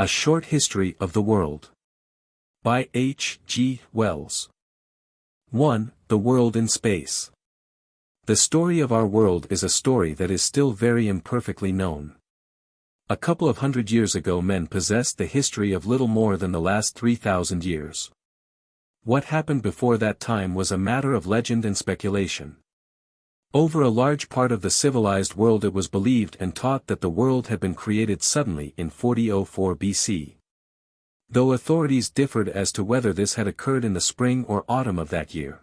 A Short History of the World. By H. G. Wells. 1. The World in Space. The story of our world is a story that is still very imperfectly known. A couple of hundred years ago men possessed the history of little more than the last 3,000 years. What happened before that time was a matter of legend and speculation. Over a large part of the civilized world it was believed and taught that the world had been created suddenly in 4004 BC. Though authorities differed as to whether this had occurred in the spring or autumn of that year.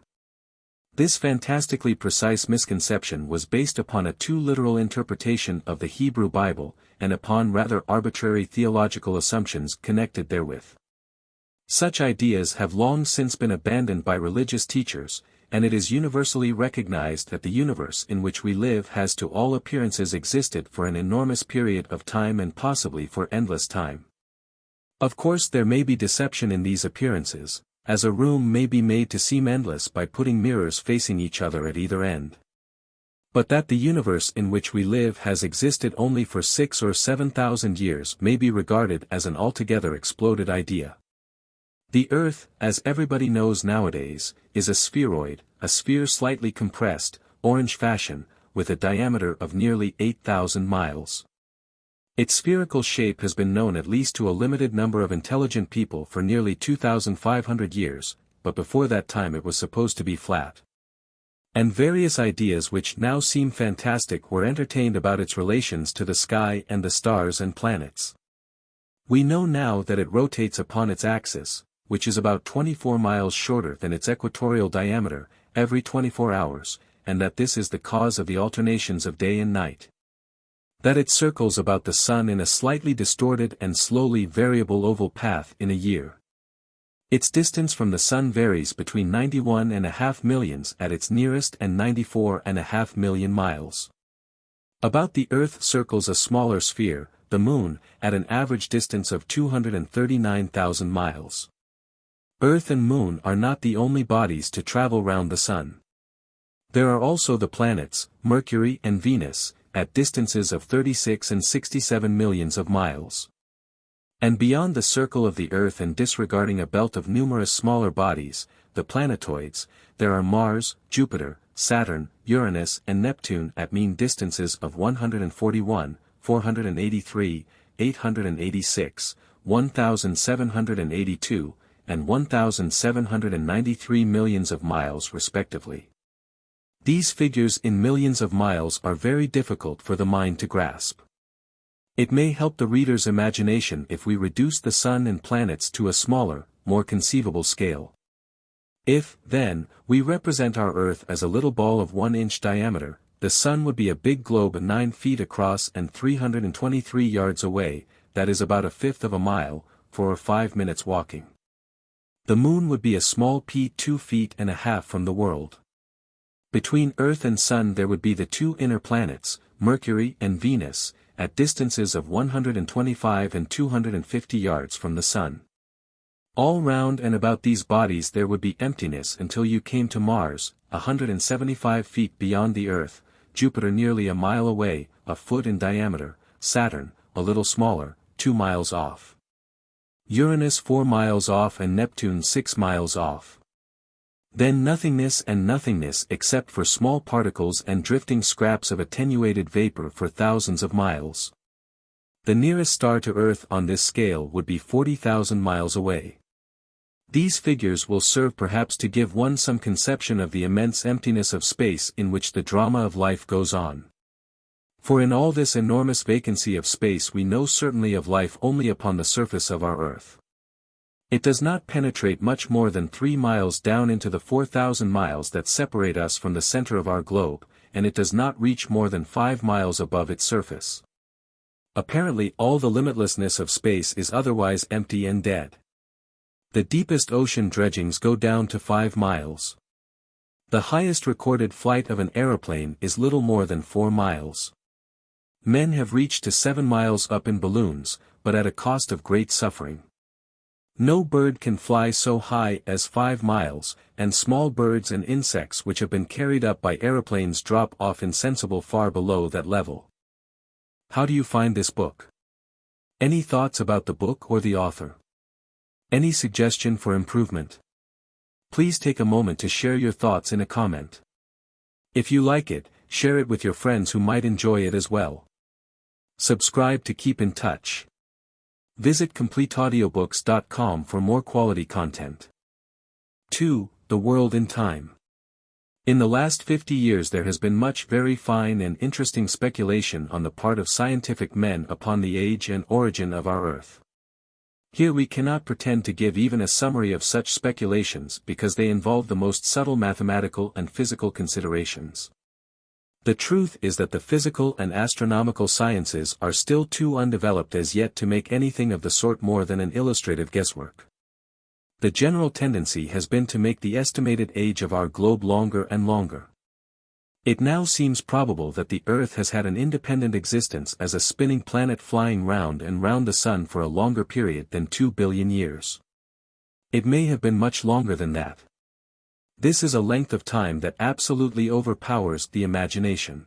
This fantastically precise misconception was based upon a too literal interpretation of the Hebrew Bible, and upon rather arbitrary theological assumptions connected therewith. Such ideas have long since been abandoned by religious teachers, and it is universally recognized that the universe in which we live has to all appearances existed for an enormous period of time and possibly for endless time. Of course there may be deception in these appearances, as a room may be made to seem endless by putting mirrors facing each other at either end. But that the universe in which we live has existed only for 6,000 or 7,000 years may be regarded as an altogether exploded idea. The Earth, as everybody knows nowadays, is a spheroid, a sphere slightly compressed, orange fashion, with a diameter of nearly 8,000 miles. Its spherical shape has been known at least to a limited number of intelligent people for nearly 2,500 years, but before that time it was supposed to be flat. And various ideas which now seem fantastic were entertained about its relations to the sky and the stars and planets. We know now that it rotates upon its axis, which is about 24 miles shorter than its equatorial diameter, every 24 hours, and that this is the cause of the alternations of day and night. That it circles about the sun in a slightly distorted and slowly variable oval path in a year. Its distance from the sun varies between 91.5 million at its nearest and 94.5 million miles. About the Earth circles a smaller sphere, the Moon, at an average distance of 239,000 miles. Earth and Moon are not the only bodies to travel round the Sun. There are also the planets, Mercury and Venus, at distances of 36 and 67 millions of miles. And beyond the circle of the Earth and disregarding a belt of numerous smaller bodies, the planetoids, there are Mars, Jupiter, Saturn, Uranus and Neptune at mean distances of 141, 483, 886, 1782, and 1,793 millions of miles respectively. These figures in millions of miles are very difficult for the mind to grasp. It may help the reader's imagination if we reduce the Sun and planets to a smaller, more conceivable scale. If, then, we represent our Earth as a little ball of 1-inch diameter, the Sun would be a big globe 9 feet across and 323 yards away, that is about a fifth of a mile, for 5 minutes walking. The Moon would be a small pea 2.5 feet from the world. Between Earth and Sun there would be the two inner planets, Mercury and Venus, at distances of 125 and 250 yards from the Sun. All round and about these bodies there would be emptiness until you came to Mars, 175 feet beyond the Earth, Jupiter nearly a mile away, a foot in diameter, Saturn, a little smaller, 2 miles off. Uranus 4 miles off and Neptune 6 miles off. Then nothingness and nothingness except for small particles and drifting scraps of attenuated vapor for thousands of miles. The nearest star to Earth on this scale would be 40,000 miles away. These figures will serve perhaps to give one some conception of the immense emptiness of space in which the drama of life goes on. For in all this enormous vacancy of space we know certainly of life only upon the surface of our Earth. It does not penetrate much more than 3 miles down into the 4,000 miles that separate us from the center of our globe, and it does not reach more than 5 miles above its surface. Apparently all the limitlessness of space is otherwise empty and dead. The deepest ocean dredgings go down to 5 miles. The highest recorded flight of an aeroplane is little more than 4 miles. Men have reached to 7 miles up in balloons, but at a cost of great suffering. No bird can fly so high as 5 miles, and small birds and insects which have been carried up by aeroplanes drop off insensible far below that level. How do you find this book? Any thoughts about the book or the author? Any suggestion for improvement? Please take a moment to share your thoughts in a comment. If you like it, share it with your friends who might enjoy it as well. Subscribe to keep in touch. Visit CompleteAudiobooks.com for more quality content. 2. The World in Time. In the last 50 years there has been much very fine and interesting speculation on the part of scientific men upon the age and origin of our Earth. Here we cannot pretend to give even a summary of such speculations because they involve the most subtle mathematical and physical considerations. The truth is that the physical and astronomical sciences are still too undeveloped as yet to make anything of the sort more than an illustrative guesswork. The general tendency has been to make the estimated age of our globe longer and longer. It now seems probable that the Earth has had an independent existence as a spinning planet flying round and round the Sun for a longer period than 2 billion years. It may have been much longer than that. This is a length of time that absolutely overpowers the imagination.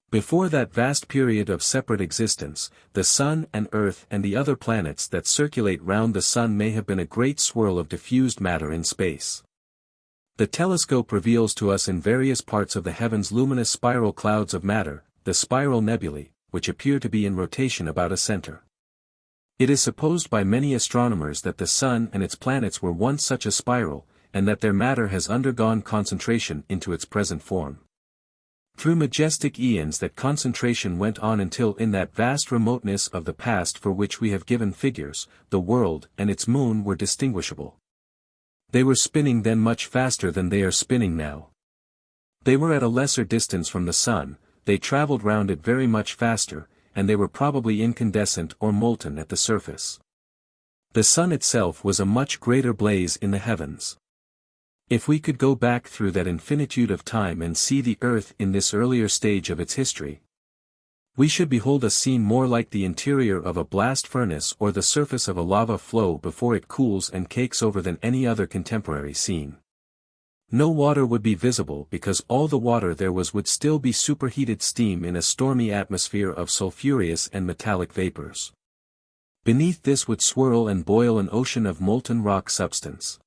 Before that vast period of separate existence, the Sun and Earth and the other planets that circulate round the Sun may have been a great swirl of diffused matter in space. The telescope reveals to us in various parts of the heavens luminous spiral clouds of matter, the spiral nebulae, which appear to be in rotation about a center. It is supposed by many astronomers that the Sun and its planets were once such a spiral, and that their matter has undergone concentration into its present form. Through majestic eons that concentration went on until in that vast remoteness of the past for which we have given figures, the world and its moon were distinguishable. They were spinning then much faster than they are spinning now. They were at a lesser distance from the Sun, they traveled round it very much faster, and they were probably incandescent or molten at the surface. The Sun itself was a much greater blaze in the heavens. If we could go back through that infinitude of time and see the Earth in this earlier stage of its history, we should behold a scene more like the interior of a blast furnace or the surface of a lava flow before it cools and cakes over than any other contemporary scene. No water would be visible because all the water there was would still be superheated steam in a stormy atmosphere of sulphurous and metallic vapors. Beneath this would swirl and boil an ocean of molten rock substance.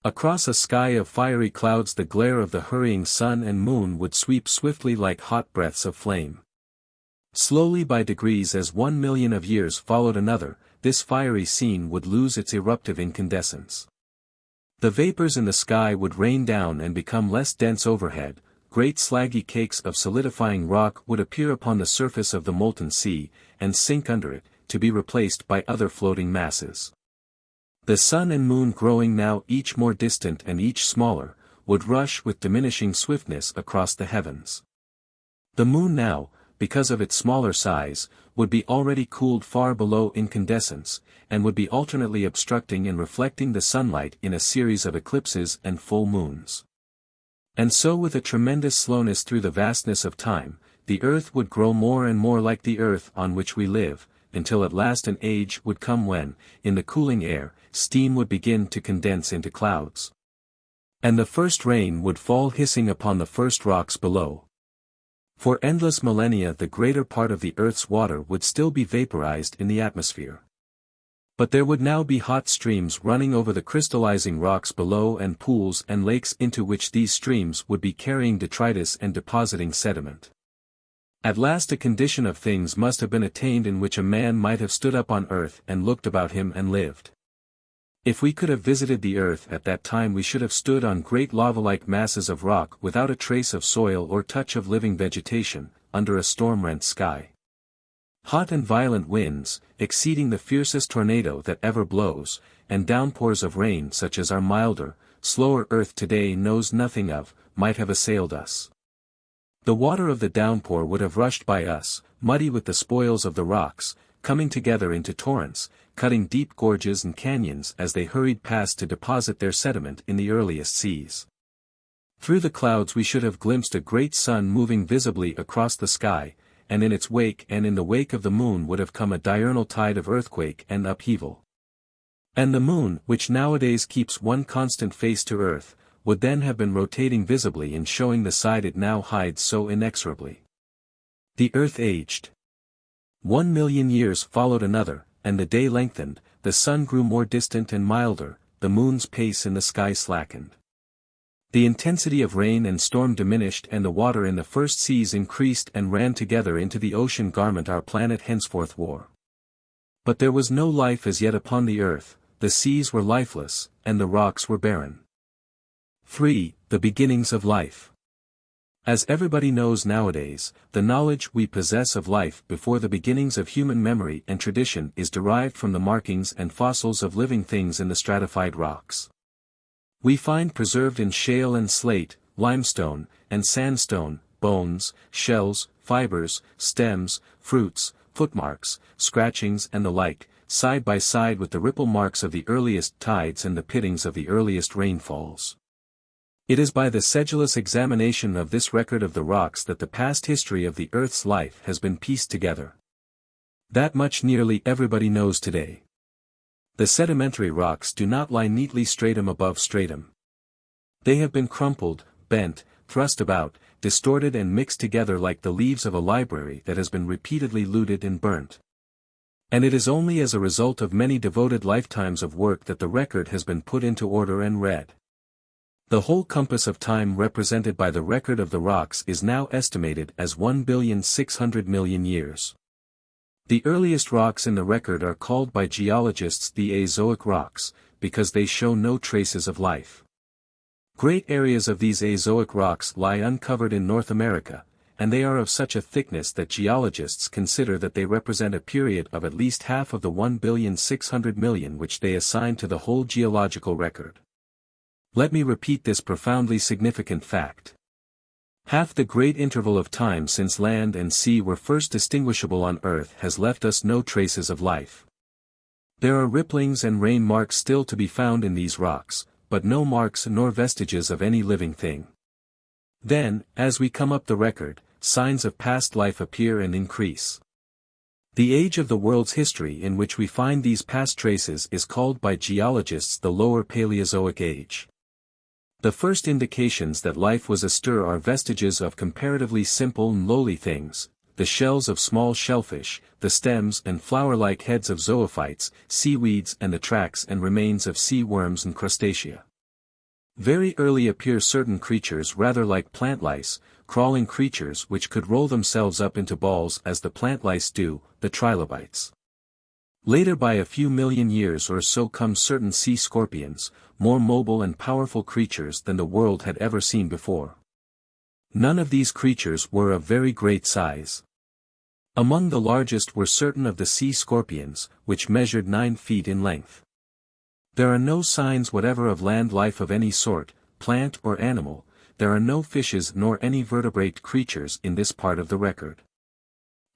Across a sky of fiery clouds the glare of the hurrying sun and moon would sweep swiftly like hot breaths of flame. Slowly by degrees as 1 million of years followed another, this fiery scene would lose its eruptive incandescence. The vapors in the sky would rain down and become less dense overhead, great slaggy cakes of solidifying rock would appear upon the surface of the molten sea, and sink under it, to be replaced by other floating masses. The sun and moon growing now each more distant and each smaller, would rush with diminishing swiftness across the heavens. The moon now, because of its smaller size, would be already cooled far below incandescence, and would be alternately obstructing and reflecting the sunlight in a series of eclipses and full moons. And so with a tremendous slowness through the vastness of time, the Earth would grow more and more like the Earth on which we live, until at last an age would come when, in the cooling air, steam would begin to condense into clouds. And the first rain would fall hissing upon the first rocks below. For endless millennia the greater part of the Earth's water would still be vaporized in the atmosphere. But there would now be hot streams running over the crystallizing rocks below and pools and lakes into which these streams would be carrying detritus and depositing sediment. At last a condition of things must have been attained in which a man might have stood up on earth and looked about him and lived. If we could have visited the earth at that time we should have stood on great lava-like masses of rock without a trace of soil or touch of living vegetation, under a storm-rent sky. Hot and violent winds, exceeding the fiercest tornado that ever blows, and downpours of rain such as our milder, slower earth today knows nothing of, might have assailed us. The water of the downpour would have rushed by us, muddy with the spoils of the rocks, coming together into torrents, cutting deep gorges and canyons as they hurried past to deposit their sediment in the earliest seas. Through the clouds we should have glimpsed a great sun moving visibly across the sky, and in its wake and in the wake of the moon would have come a diurnal tide of earthquake and upheaval. And the moon, which nowadays keeps one constant face to earth, would then have been rotating visibly and showing the side it now hides so inexorably. The earth aged. 1 million years followed another, and the day lengthened, the sun grew more distant and milder, the moon's pace in the sky slackened. The intensity of rain and storm diminished, and the water in the first seas increased and ran together into the ocean garment our planet henceforth wore. But there was no life as yet upon the earth, the seas were lifeless, and the rocks were barren. 3. The beginnings of life. As everybody knows nowadays, the knowledge we possess of life before the beginnings of human memory and tradition is derived from the markings and fossils of living things in the stratified rocks. We find preserved in shale and slate, limestone, and sandstone, bones, shells, fibers, stems, fruits, footmarks, scratchings and the like, side by side with the ripple marks of the earliest tides and the pittings of the earliest rainfalls. It is by the sedulous examination of this record of the rocks that the past history of the Earth's life has been pieced together. That much nearly everybody knows today. The sedimentary rocks do not lie neatly stratum above stratum. They have been crumpled, bent, thrust about, distorted and mixed together like the leaves of a library that has been repeatedly looted and burnt. And it is only as a result of many devoted lifetimes of work that the record has been put into order and read. The whole compass of time represented by the record of the rocks is now estimated as 1,600,000,000 years. The earliest rocks in the record are called by geologists the Azoic rocks, because they show no traces of life. Great areas of these Azoic rocks lie uncovered in North America, and they are of such a thickness that geologists consider that they represent a period of at least half of the 1,600,000,000 which they assign to the whole geological record. Let me repeat this profoundly significant fact. Half the great interval of time since land and sea were first distinguishable on Earth has left us no traces of life. There are ripplings and rain marks still to be found in these rocks, but no marks nor vestiges of any living thing. Then, as we come up the record, signs of past life appear and increase. The age of the world's history in which we find these past traces is called by geologists the Lower Paleozoic Age. The first indications that life was astir are vestiges of comparatively simple and lowly things, the shells of small shellfish, the stems and flower-like heads of zoophytes, seaweeds and the tracks and remains of sea worms and crustacea. Very early appear certain creatures rather like plant lice, crawling creatures which could roll themselves up into balls as the plant lice do, the trilobites. Later by a few million years or so come certain sea scorpions, more mobile and powerful creatures than the world had ever seen before. None of these creatures were of very great size. Among the largest were certain of the sea scorpions, which measured 9 feet in length. There are no signs whatever of land life of any sort, plant or animal. There are no fishes nor any vertebrate creatures in this part of the record.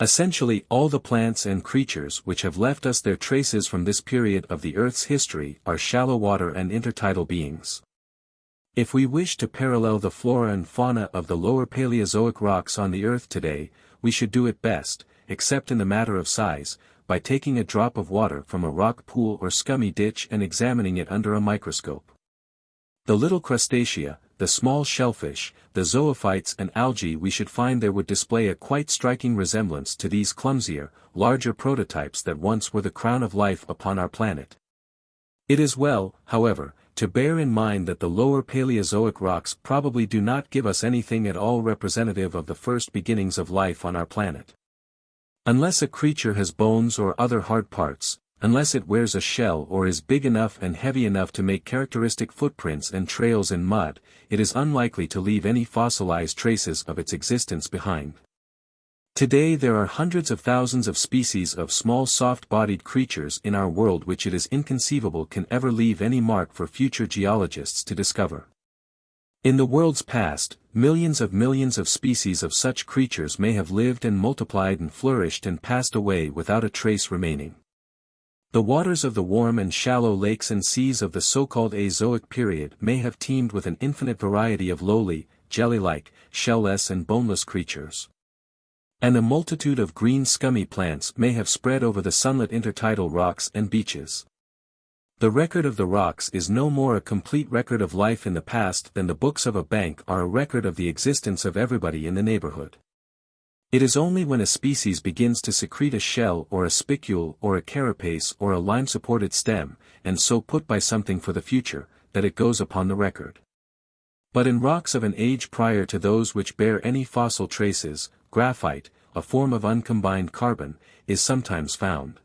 Essentially all the plants and creatures which have left us their traces from this period of the Earth's history are shallow water and intertidal beings. If we wish to parallel the flora and fauna of the lower Paleozoic rocks on the Earth today, we should do it best, except in the matter of size, by taking a drop of water from a rock pool or scummy ditch and examining it under a microscope. The little crustacea, the small shellfish, the zoophytes and algae we should find there would display a quite striking resemblance to these clumsier, larger prototypes that once were the crown of life upon our planet. It is well, however, to bear in mind that the lower Paleozoic rocks probably do not give us anything at all representative of the first beginnings of life on our planet. Unless a creature has bones or other hard parts, unless it wears a shell or is big enough and heavy enough to make characteristic footprints and trails in mud, it is unlikely to leave any fossilized traces of its existence behind. Today there are hundreds of thousands of species of small soft-bodied creatures in our world which it is inconceivable can ever leave any mark for future geologists to discover. In the world's past, millions of species of such creatures may have lived and multiplied and flourished and passed away without a trace remaining. The waters of the warm and shallow lakes and seas of the so-called Azoic period may have teemed with an infinite variety of lowly, jelly-like, shell-less and boneless creatures. And a multitude of green scummy plants may have spread over the sunlit intertidal rocks and beaches. The record of the rocks is no more a complete record of life in the past than the books of a bank are a record of the existence of everybody in the neighborhood. It is only when a species begins to secrete a shell or a spicule or a carapace or a lime-supported stem, and so put by something for the future, that it goes upon the record. But in rocks of an age prior to those which bear any fossil traces, graphite, a form of uncombined carbon, is sometimes found.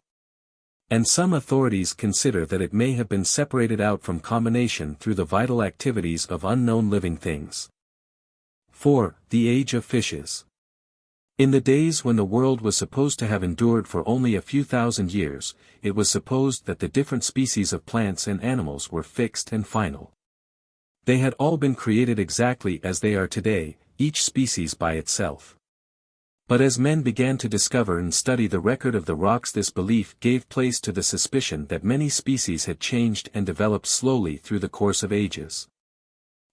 And some authorities consider that it may have been separated out from combination through the vital activities of unknown living things. 4. The Age of Fishes. In the days when the world was supposed to have endured for only a few thousand years, it was supposed that the different species of plants and animals were fixed and final. They had all been created exactly as they are today, each species by itself. But as men began to discover and study the record of the rocks, this belief gave place to the suspicion that many species had changed and developed slowly through the course of ages.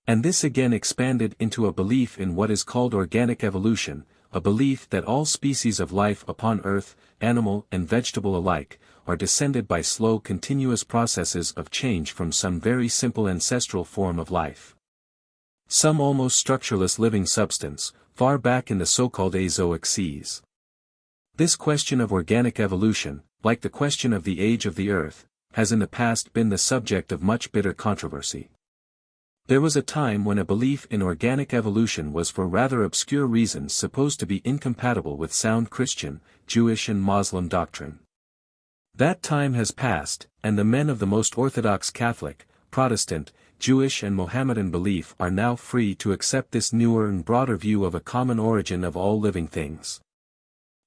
And this again expanded into a belief in what is called organic evolution, a belief that all species of life upon earth, animal and vegetable alike, are descended by slow continuous processes of change from some very simple ancestral form of life. Some almost structureless living substance, far back in the so-called Azoic seas. This question of organic evolution, like the question of the age of the earth, has in the past been the subject of much bitter controversy. There was a time when a belief in organic evolution was for rather obscure reasons supposed to be incompatible with sound Christian, Jewish and Muslim doctrine. That time has passed, and the men of the most orthodox Catholic, Protestant, Jewish and Mohammedan belief are now free to accept this newer and broader view of a common origin of all living things.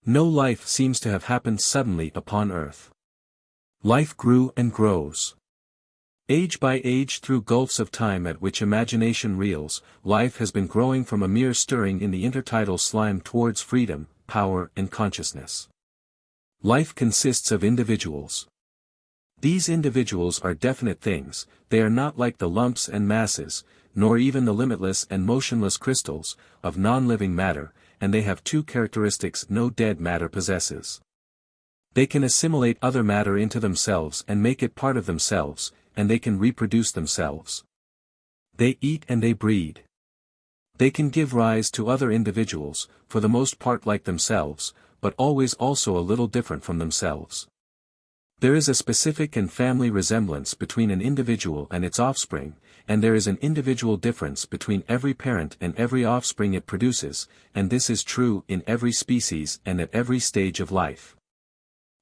No life seems to have happened suddenly upon earth. Life grew and grows. Age by age through gulfs of time at which imagination reels, life has been growing from a mere stirring in the intertidal slime towards freedom, power and consciousness. Life consists of individuals. These individuals are definite things, they are not like the lumps and masses, nor even the limitless and motionless crystals, of non-living matter, and they have two characteristics no dead matter possesses. They can assimilate other matter into themselves and make it part of themselves, and they can reproduce themselves. They eat and they breed. They can give rise to other individuals, for the most part like themselves, but always also a little different from themselves. There is a specific and family resemblance between an individual and its offspring, and there is an individual difference between every parent and every offspring it produces, and this is true in every species and at every stage of life.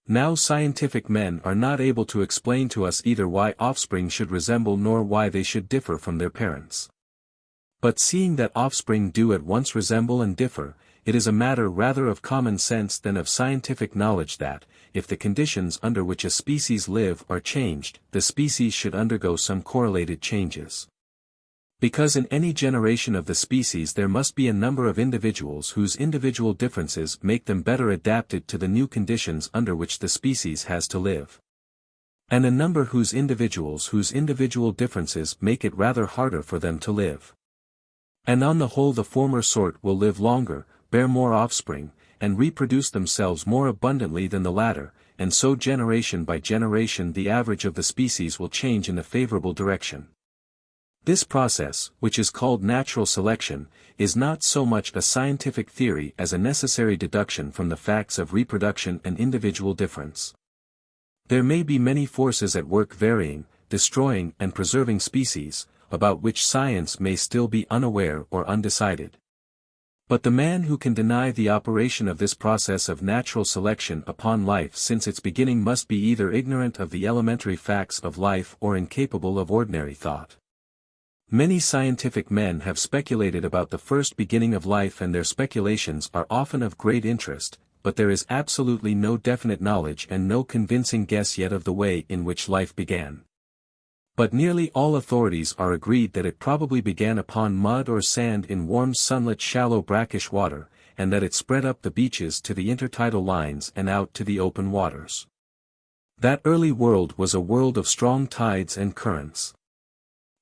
Now scientific men are not able to explain to us either why offspring should resemble nor why they should differ from their parents. But seeing that offspring do at once resemble and differ, it is a matter rather of common sense than of scientific knowledge that, if the conditions under which a species live are changed, the species should undergo some correlated changes. Because in any generation of the species there must be a number of individuals whose individual differences make them better adapted to the new conditions under which the species has to live. And a number whose individual differences make it rather harder for them to live. And on the whole the former sort will live longer, bear more offspring, and reproduce themselves more abundantly than the latter, and so generation by generation the average of the species will change in a favorable direction. This process, which is called natural selection, is not so much a scientific theory as a necessary deduction from the facts of reproduction and individual difference. There may be many forces at work varying, destroying and preserving species, about which science may still be unaware or undecided. But the man who can deny the operation of this process of natural selection upon life since its beginning must be either ignorant of the elementary facts of life or incapable of ordinary thought. Many scientific men have speculated about the first beginning of life, and their speculations are often of great interest, but there is absolutely no definite knowledge and no convincing guess yet of the way in which life began. But nearly all authorities are agreed that it probably began upon mud or sand in warm sunlit shallow brackish water, and that it spread up the beaches to the intertidal lines and out to the open waters. That early world was a world of strong tides and currents.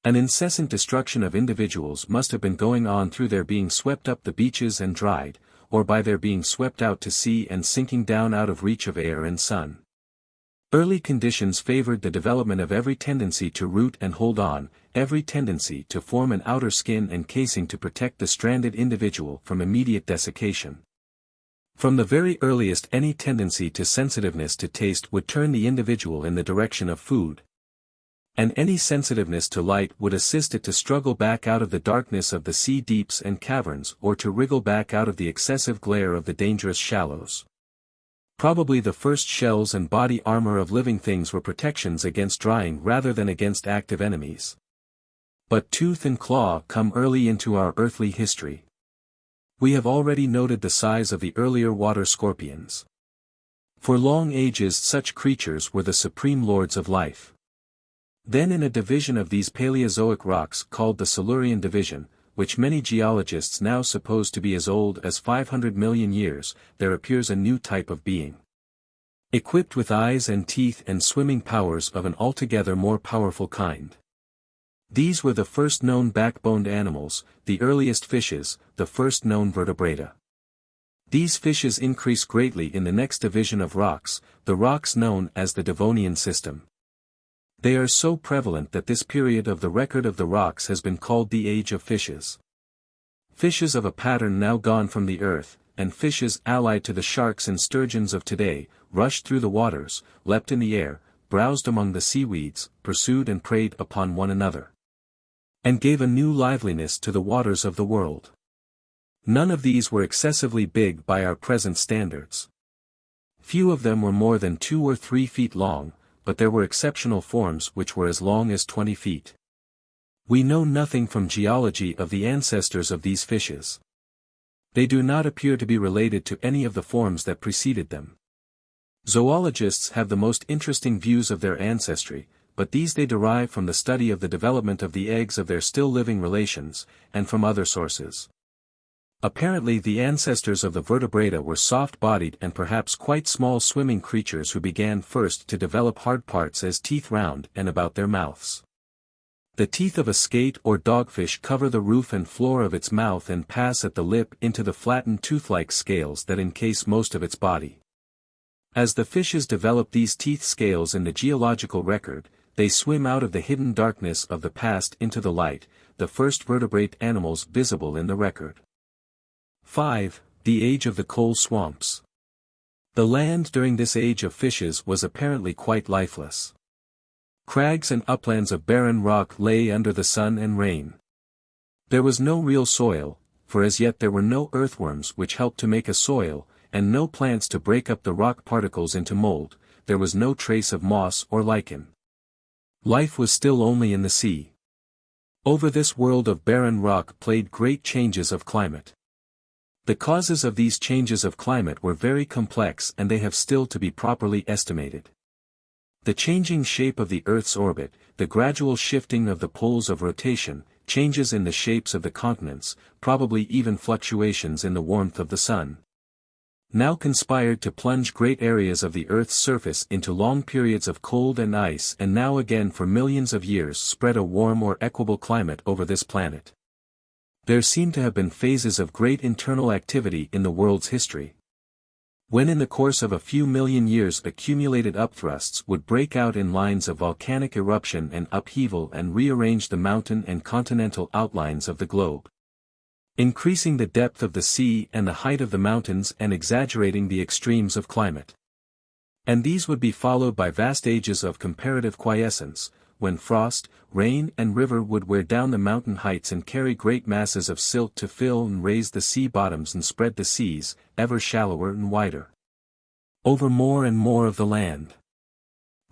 An incessant destruction of individuals must have been going on through their being swept up the beaches and dried, or by their being swept out to sea and sinking down out of reach of air and sun. Early conditions favored the development of every tendency to root and hold on, every tendency to form an outer skin and casing to protect the stranded individual from immediate desiccation. From the very earliest, any tendency to sensitiveness to taste would turn the individual in the direction of food. And any sensitiveness to light would assist it to struggle back out of the darkness of the sea deeps and caverns, or to wriggle back out of the excessive glare of the dangerous shallows. Probably the first shells and body armor of living things were protections against drying rather than against active enemies. But tooth and claw come early into our earthly history. We have already noted the size of the earlier water scorpions. For long ages such creatures were the supreme lords of life. Then in a division of these Paleozoic rocks called the Silurian division, which many geologists now suppose to be as old as 500 million years, there appears a new type of being. Equipped with eyes and teeth and swimming powers of an altogether more powerful kind. These were the first known backboned animals, the earliest fishes, the first known vertebrata. These fishes increase greatly in the next division of rocks, the rocks known as the Devonian system. They are so prevalent that this period of the record of the rocks has been called the Age of Fishes. Fishes of a pattern now gone from the earth, and fishes allied to the sharks and sturgeons of today, rushed through the waters, leapt in the air, browsed among the seaweeds, pursued and preyed upon one another, and gave a new liveliness to the waters of the world. None of these were excessively big by our present standards. Few of them were more than 2 or 3 feet long, but there were exceptional forms which were as long as 20 feet. We know nothing from geology of the ancestors of these fishes. They do not appear to be related to any of the forms that preceded them. Zoologists have the most interesting views of their ancestry, but these they derive from the study of the development of the eggs of their still living relations, and from other sources. Apparently the ancestors of the vertebrata were soft-bodied and perhaps quite small swimming creatures who began first to develop hard parts as teeth round and about their mouths. The teeth of a skate or dogfish cover the roof and floor of its mouth and pass at the lip into the flattened tooth-like scales that encase most of its body. As the fishes develop these teeth scales in the geological record, they swim out of the hidden darkness of the past into the light, the first vertebrate animals visible in the record. 5. The Age of the Coal Swamps. The land during this age of fishes was apparently quite lifeless. Crags and uplands of barren rock lay under the sun and rain. There was no real soil, for as yet there were no earthworms which helped to make a soil, and no plants to break up the rock particles into mold. There was no trace of moss or lichen. Life was still only in the sea. Over this world of barren rock played great changes of climate. The causes of these changes of climate were very complex and they have still to be properly estimated. The changing shape of the Earth's orbit, the gradual shifting of the poles of rotation, changes in the shapes of the continents, probably even fluctuations in the warmth of the sun, now conspired to plunge great areas of the Earth's surface into long periods of cold and ice, and now again for millions of years spread a warm or equable climate over this planet. There seem to have been phases of great internal activity in the world's history, when in the course of a few million years accumulated upthrusts would break out in lines of volcanic eruption and upheaval and rearrange the mountain and continental outlines of the globe, increasing the depth of the sea and the height of the mountains and exaggerating the extremes of climate. And these would be followed by vast ages of comparative quiescence, when frost, rain and river would wear down the mountain heights and carry great masses of silt to fill and raise the sea bottoms and spread the seas, ever shallower and wider, over more and more of the land.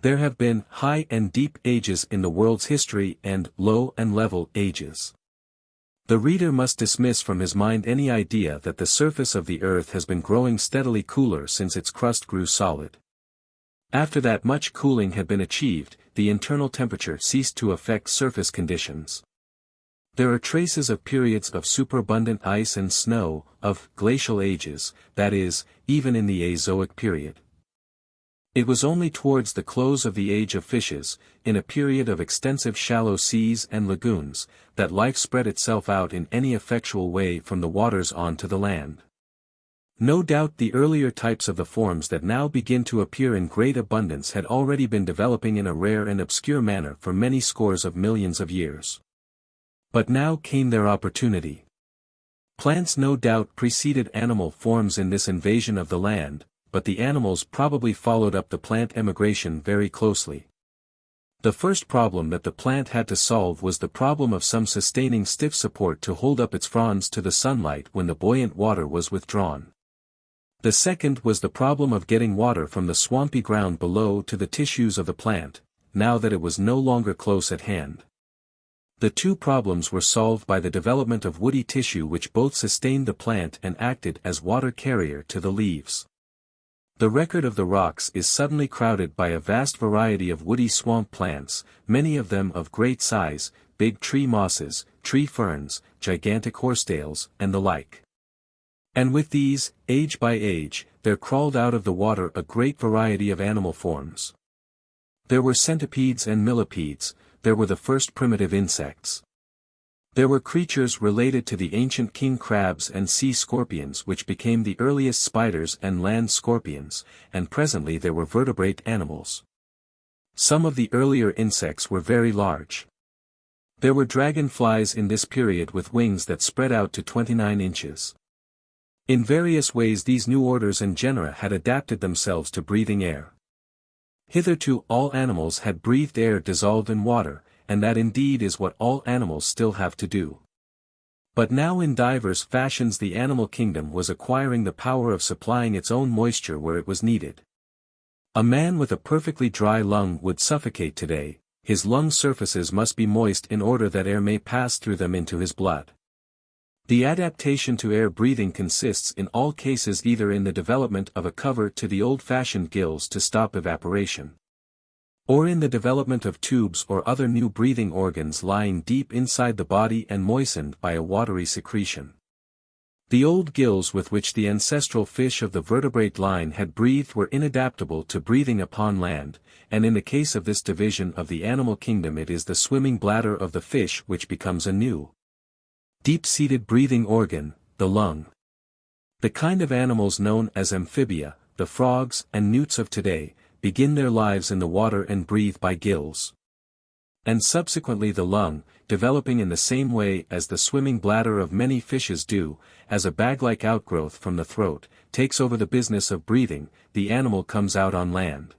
There have been high and deep ages in the world's history and low and level ages. The reader must dismiss from his mind any idea that the surface of the earth has been growing steadily cooler since its crust grew solid. After that much cooling had been achieved, the internal temperature ceased to affect surface conditions. There are traces of periods of superabundant ice and snow, of glacial ages, that is, even in the Azoic period. It was only towards the close of the Age of Fishes, in a period of extensive shallow seas and lagoons, that life spread itself out in any effectual way from the waters on to the land. No doubt the earlier types of the forms that now begin to appear in great abundance had already been developing in a rare and obscure manner for many scores of millions of years. But now came their opportunity. Plants no doubt preceded animal forms in this invasion of the land, but the animals probably followed up the plant emigration very closely. The first problem that the plant had to solve was the problem of some sustaining stiff support to hold up its fronds to the sunlight when the buoyant water was withdrawn. The second was the problem of getting water from the swampy ground below to the tissues of the plant, now that it was no longer close at hand. The two problems were solved by the development of woody tissue which both sustained the plant and acted as water carrier to the leaves. The record of the rocks is suddenly crowded by a vast variety of woody swamp plants, many of them of great size, big tree mosses, tree ferns, gigantic horsetails, and the like. And with these, age by age, there crawled out of the water a great variety of animal forms. There were centipedes and millipedes, there were the first primitive insects. There were creatures related to the ancient king crabs and sea scorpions which became the earliest spiders and land scorpions, and presently there were vertebrate animals. Some of the earlier insects were very large. There were dragonflies in this period with wings that spread out to 29 inches. In various ways these new orders and genera had adapted themselves to breathing air. Hitherto all animals had breathed air dissolved in water, and that indeed is what all animals still have to do. But now in divers fashions the animal kingdom was acquiring the power of supplying its own moisture where it was needed. A man with a perfectly dry lung would suffocate today, his lung surfaces must be moist in order that air may pass through them into his blood. The adaptation to air breathing consists in all cases either in the development of a cover to the old-fashioned gills to stop evaporation, or in the development of tubes or other new breathing organs lying deep inside the body and moistened by a watery secretion. The old gills with which the ancestral fish of the vertebrate line had breathed were inadaptable to breathing upon land, and in the case of this division of the animal kingdom it is the swimming bladder of the fish which becomes a new, deep-seated breathing organ, the lung. The kind of animals known as amphibia, the frogs and newts of today, begin their lives in the water and breathe by gills. And subsequently the lung, developing in the same way as the swimming bladder of many fishes do, as a bag-like outgrowth from the throat, takes over the business of breathing, the animal comes out on land.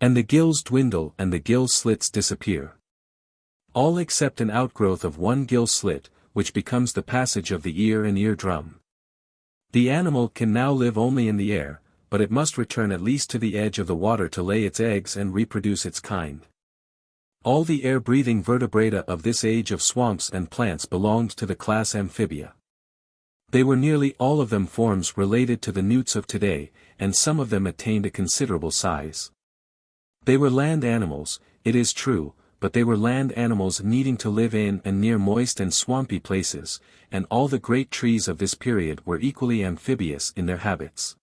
And the gills dwindle and the gill slits disappear. All except an outgrowth of one gill slit, which becomes the passage of the ear and eardrum. The animal can now live only in the air, but it must return at least to the edge of the water to lay its eggs and reproduce its kind. All the air-breathing vertebrata of this age of swamps and plants belonged to the class amphibia. They were nearly all of them forms related to the newts of today, and some of them attained a considerable size. They were land animals, it is true, but they were land animals needing to live in and near moist and swampy places, and all the great trees of this period were equally amphibious in their habits.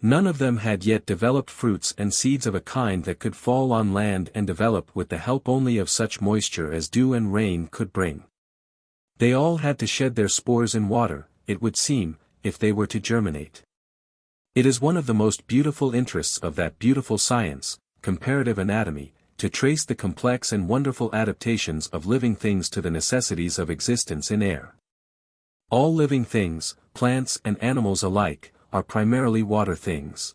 None of them had yet developed fruits and seeds of a kind that could fall on land and develop with the help only of such moisture as dew and rain could bring. They all had to shed their spores in water, it would seem, if they were to germinate. It is one of the most beautiful interests of that beautiful science, comparative anatomy, to trace the complex and wonderful adaptations of living things to the necessities of existence in air. All living things, plants and animals alike, are primarily water things.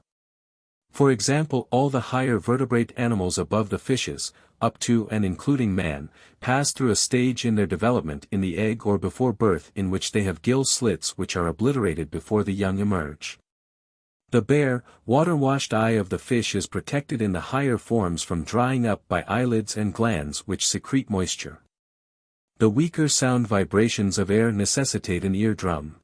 For example, all the higher vertebrate animals above the fishes, up to and including man, pass through a stage in their development in the egg or before birth in which they have gill slits which are obliterated before the young emerge. The bare, water-washed eye of the fish is protected in the higher forms from drying up by eyelids and glands which secrete moisture. The weaker sound vibrations of air necessitate an eardrum.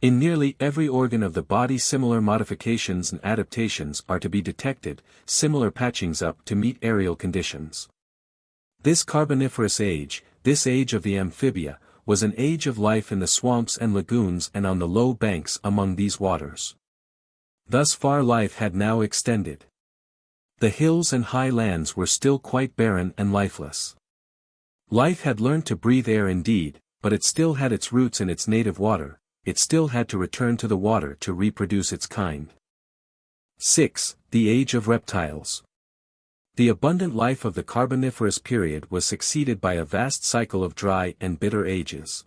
In nearly every organ of the body similar modifications and adaptations are to be detected, similar patchings up to meet aerial conditions. This Carboniferous age, this age of the amphibia, was an age of life in the swamps and lagoons and on the low banks among these waters. Thus far life had now extended. The hills and high lands were still quite barren and lifeless. Life had learned to breathe air indeed, but it still had its roots in its native water, it still had to return to the water to reproduce its kind. 6. The Age of Reptiles. The abundant life of the Carboniferous period was succeeded by a vast cycle of dry and bitter ages.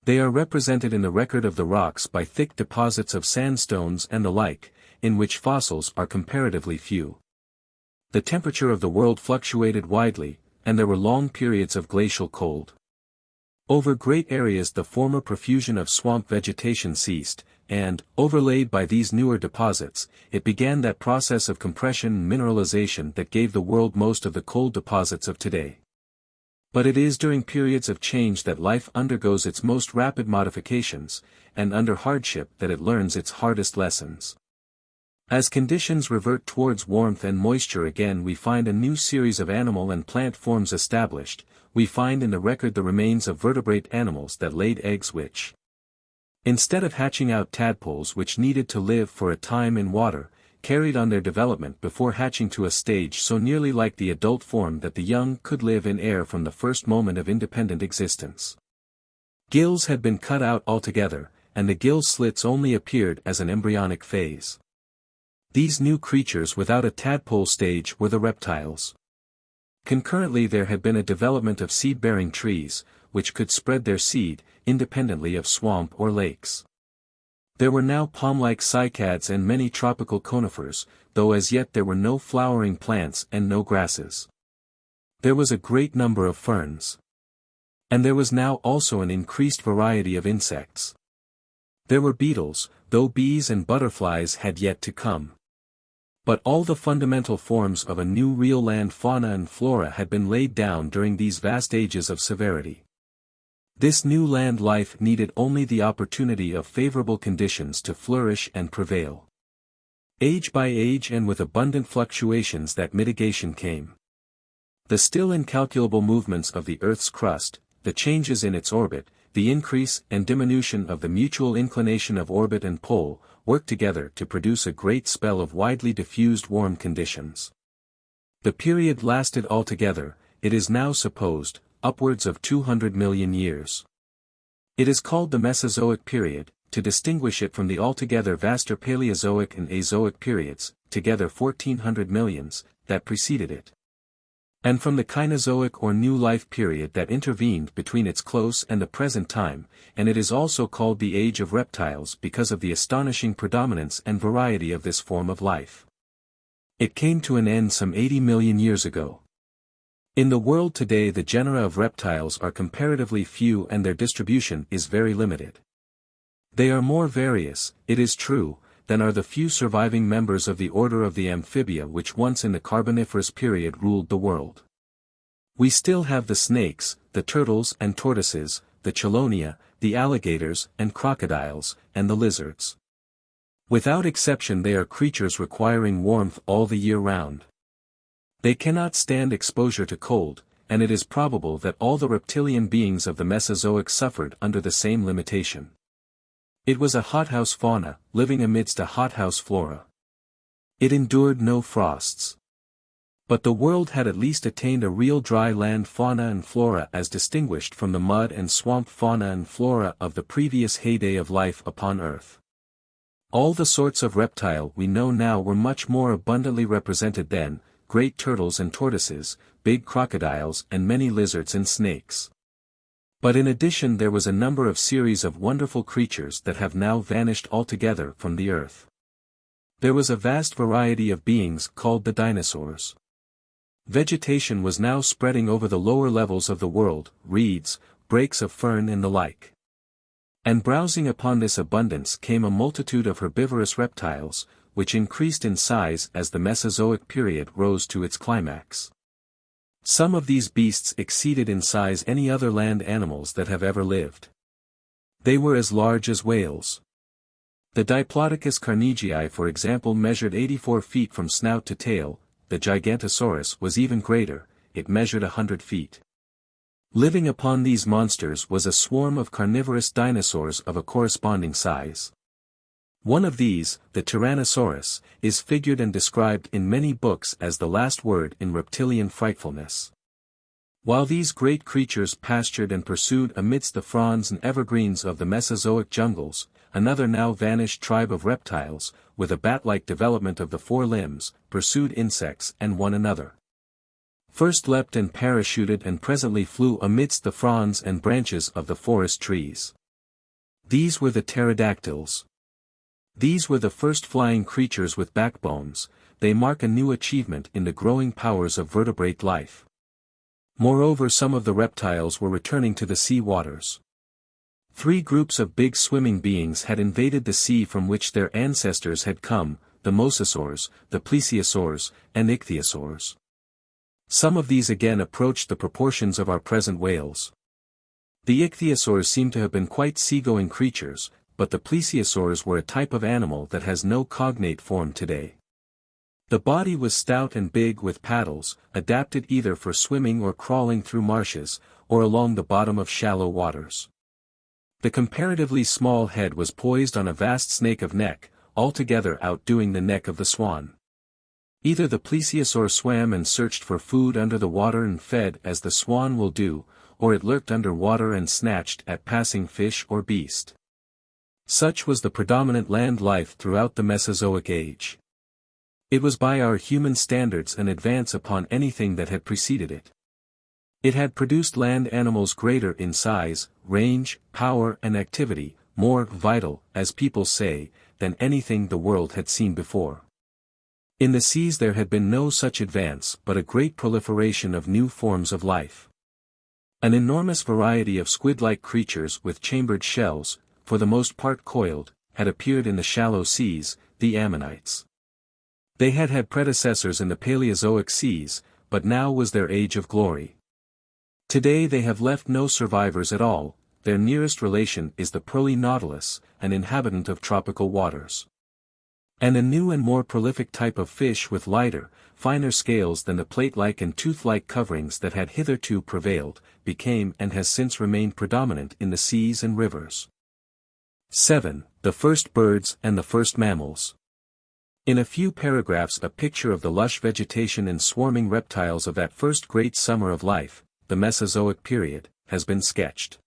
They are represented in the record of the rocks by thick deposits of sandstones and the like, in which fossils are comparatively few. The temperature of the world fluctuated widely, and there were long periods of glacial cold. Over great areas the former profusion of swamp vegetation ceased, and, overlaid by these newer deposits, it began that process of compression and mineralization that gave the world most of the cold deposits of today. But it is during periods of change that life undergoes its most rapid modifications, and under hardship that it learns its hardest lessons. As conditions revert towards warmth and moisture again, we find a new series of animal and plant forms established. We find in the record the remains of vertebrate animals that laid eggs which, instead of hatching out tadpoles which needed to live for a time in water, carried on their development before hatching to a stage so nearly like the adult form that the young could live in air from the first moment of independent existence. Gills had been cut out altogether, and the gill slits only appeared as an embryonic phase. These new creatures without a tadpole stage were the reptiles. Concurrently there had been a development of seed-bearing trees, which could spread their seed, independently of swamp or lakes. There were now palm-like cycads and many tropical conifers, though as yet there were no flowering plants and no grasses. There was a great number of ferns. And there was now also an increased variety of insects. There were beetles, though bees and butterflies had yet to come. But all the fundamental forms of a new real land fauna and flora had been laid down during these vast ages of severity. This new land life needed only the opportunity of favorable conditions to flourish and prevail. Age by age and with abundant fluctuations that mitigation came. The still incalculable movements of the Earth's crust, the changes in its orbit, the increase and diminution of the mutual inclination of orbit and pole, worked together to produce a great spell of widely diffused warm conditions. The period lasted altogether, it is now supposed, upwards of 200 million years. It is called the Mesozoic period, to distinguish it from the altogether vaster Paleozoic and Azoic periods, together 1400 millions, that preceded it. And from the Cainozoic or New Life period that intervened between its close and the present time, and it is also called the Age of Reptiles because of the astonishing predominance and variety of this form of life. It came to an end some 80 million years ago. In the world today the genera of reptiles are comparatively few and their distribution is very limited. They are more various, it is true, than are the few surviving members of the order of the amphibia which once in the Carboniferous period ruled the world. We still have the snakes, the turtles and tortoises, the chelonia, the alligators and crocodiles, and the lizards. Without exception they are creatures requiring warmth all the year round. They cannot stand exposure to cold, and it is probable that all the reptilian beings of the Mesozoic suffered under the same limitation. It was a hothouse fauna, living amidst a hothouse flora. It endured no frosts. But the world had at least attained a real dry land fauna and flora as distinguished from the mud and swamp fauna and flora of the previous heyday of life upon Earth. All the sorts of reptile we know now were much more abundantly represented then, great turtles and tortoises, big crocodiles and many lizards and snakes. But in addition there was a number of series of wonderful creatures that have now vanished altogether from the earth. There was a vast variety of beings called the dinosaurs. Vegetation was now spreading over the lower levels of the world, reeds, breaks of fern and the like. And browsing upon this abundance came a multitude of herbivorous reptiles, which increased in size as the Mesozoic period rose to its climax. Some of these beasts exceeded in size any other land animals that have ever lived. They were as large as whales. The Diplodocus carnegii for example measured 84 feet from snout to tail, the Gigantosaurus was even greater, it measured 100 feet. Living upon these monsters was a swarm of carnivorous dinosaurs of a corresponding size. One of these, the Tyrannosaurus, is figured and described in many books as the last word in reptilian frightfulness. While these great creatures pastured and pursued amidst the fronds and evergreens of the Mesozoic jungles, another now vanished tribe of reptiles, with a bat-like development of the four limbs, pursued insects and one another. First leapt and parachuted and presently flew amidst the fronds and branches of the forest trees. These were the pterodactyls. These were the first flying creatures with backbones. They mark a new achievement in the growing powers of vertebrate life. Moreover, some of the reptiles were returning to the sea waters. 3 groups of big swimming beings had invaded the sea from which their ancestors had come, the mosasaurs, the plesiosaurs, and ichthyosaurs. Some of these again approached the proportions of our present whales. The ichthyosaurs seem to have been quite seagoing creatures, but the plesiosaurs were a type of animal that has no cognate form today. The body was stout and big with paddles, adapted either for swimming or crawling through marshes, or along the bottom of shallow waters. The comparatively small head was poised on a vast snake of neck, altogether outdoing the neck of the swan. Either the plesiosaur swam and searched for food under the water and fed as the swan will do, or it lurked under water and snatched at passing fish or beast. Such was the predominant land life throughout the Mesozoic age. It was by our human standards an advance upon anything that had preceded it. It had produced land animals greater in size, range, power and activity, more vital, as people say, than anything the world had seen before. In the seas there had been no such advance but a great proliferation of new forms of life. An enormous variety of squid-like creatures with chambered shells, for the most part coiled, had appeared in the shallow seas, the ammonites. They had had predecessors in the Paleozoic seas, but now was their age of glory. Today they have left no survivors at all. Their nearest relation is the pearly nautilus, an inhabitant of tropical waters. And a new and more prolific type of fish with lighter, finer scales than the plate-like and tooth-like coverings that had hitherto prevailed, became and has since remained predominant in the seas and rivers. 7. The first birds and the first mammals. In a few paragraphs a picture of the lush vegetation and swarming reptiles of that first great summer of life, the Mesozoic period, has been sketched.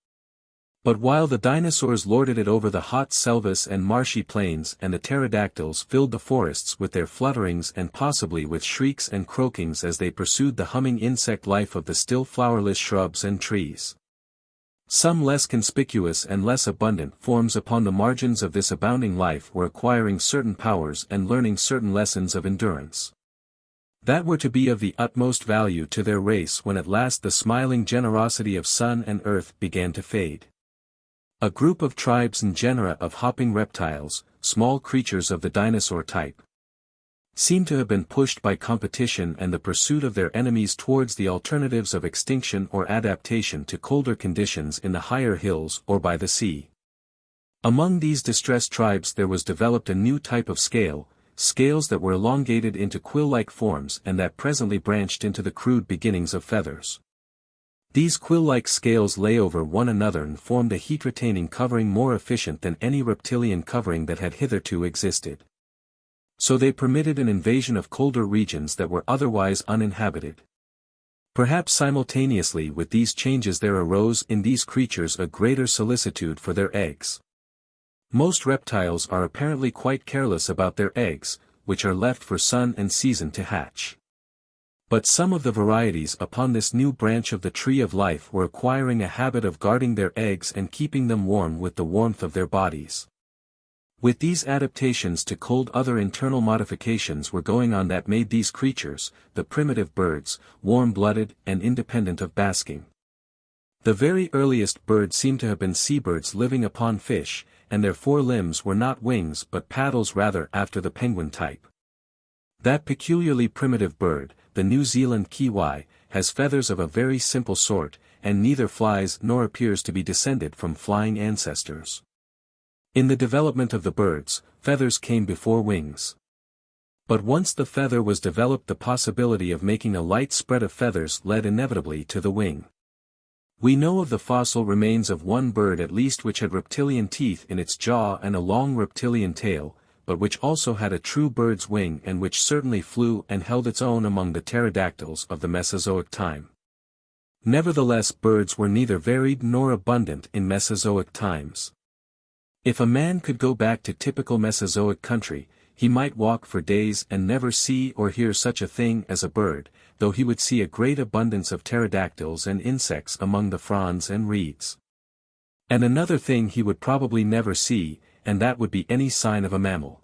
But while the dinosaurs lorded it over the hot selvas and marshy plains and the pterodactyls filled the forests with their flutterings and possibly with shrieks and croakings as they pursued the humming insect life of the still flowerless shrubs and trees. Some less conspicuous and less abundant forms upon the margins of this abounding life were acquiring certain powers and learning certain lessons of endurance, that were to be of the utmost value to their race when at last the smiling generosity of sun and earth began to fade. A group of tribes and genera of hopping reptiles, small creatures of the dinosaur type, seem to have been pushed by competition and the pursuit of their enemies towards the alternatives of extinction or adaptation to colder conditions in the higher hills or by the sea. Among these distressed tribes there was developed a new type of scale, scales that were elongated into quill-like forms and that presently branched into the crude beginnings of feathers. These quill-like scales lay over one another and formed a heat-retaining covering more efficient than any reptilian covering that had hitherto existed. So they permitted an invasion of colder regions that were otherwise uninhabited. Perhaps simultaneously with these changes there arose in these creatures a greater solicitude for their eggs. Most reptiles are apparently quite careless about their eggs, which are left for sun and season to hatch. But some of the varieties upon this new branch of the tree of life were acquiring a habit of guarding their eggs and keeping them warm with the warmth of their bodies. With these adaptations to cold other internal modifications were going on that made these creatures, the primitive birds, warm-blooded and independent of basking. The very earliest birds seem to have been seabirds living upon fish, and their 4 limbs were not wings but paddles rather after the penguin type. That peculiarly primitive bird, the New Zealand kiwi, has feathers of a very simple sort, and neither flies nor appears to be descended from flying ancestors. In the development of the birds, feathers came before wings. But once the feather was developed the possibility of making a light spread of feathers led inevitably to the wing. We know of the fossil remains of one bird at least which had reptilian teeth in its jaw and a long reptilian tail, but which also had a true bird's wing and which certainly flew and held its own among the pterodactyls of the Mesozoic time. Nevertheless birds were neither varied nor abundant in Mesozoic times. If a man could go back to typical Mesozoic country, he might walk for days and never see or hear such a thing as a bird, though he would see a great abundance of pterodactyls and insects among the fronds and reeds. And another thing he would probably never see, and that would be any sign of a mammal.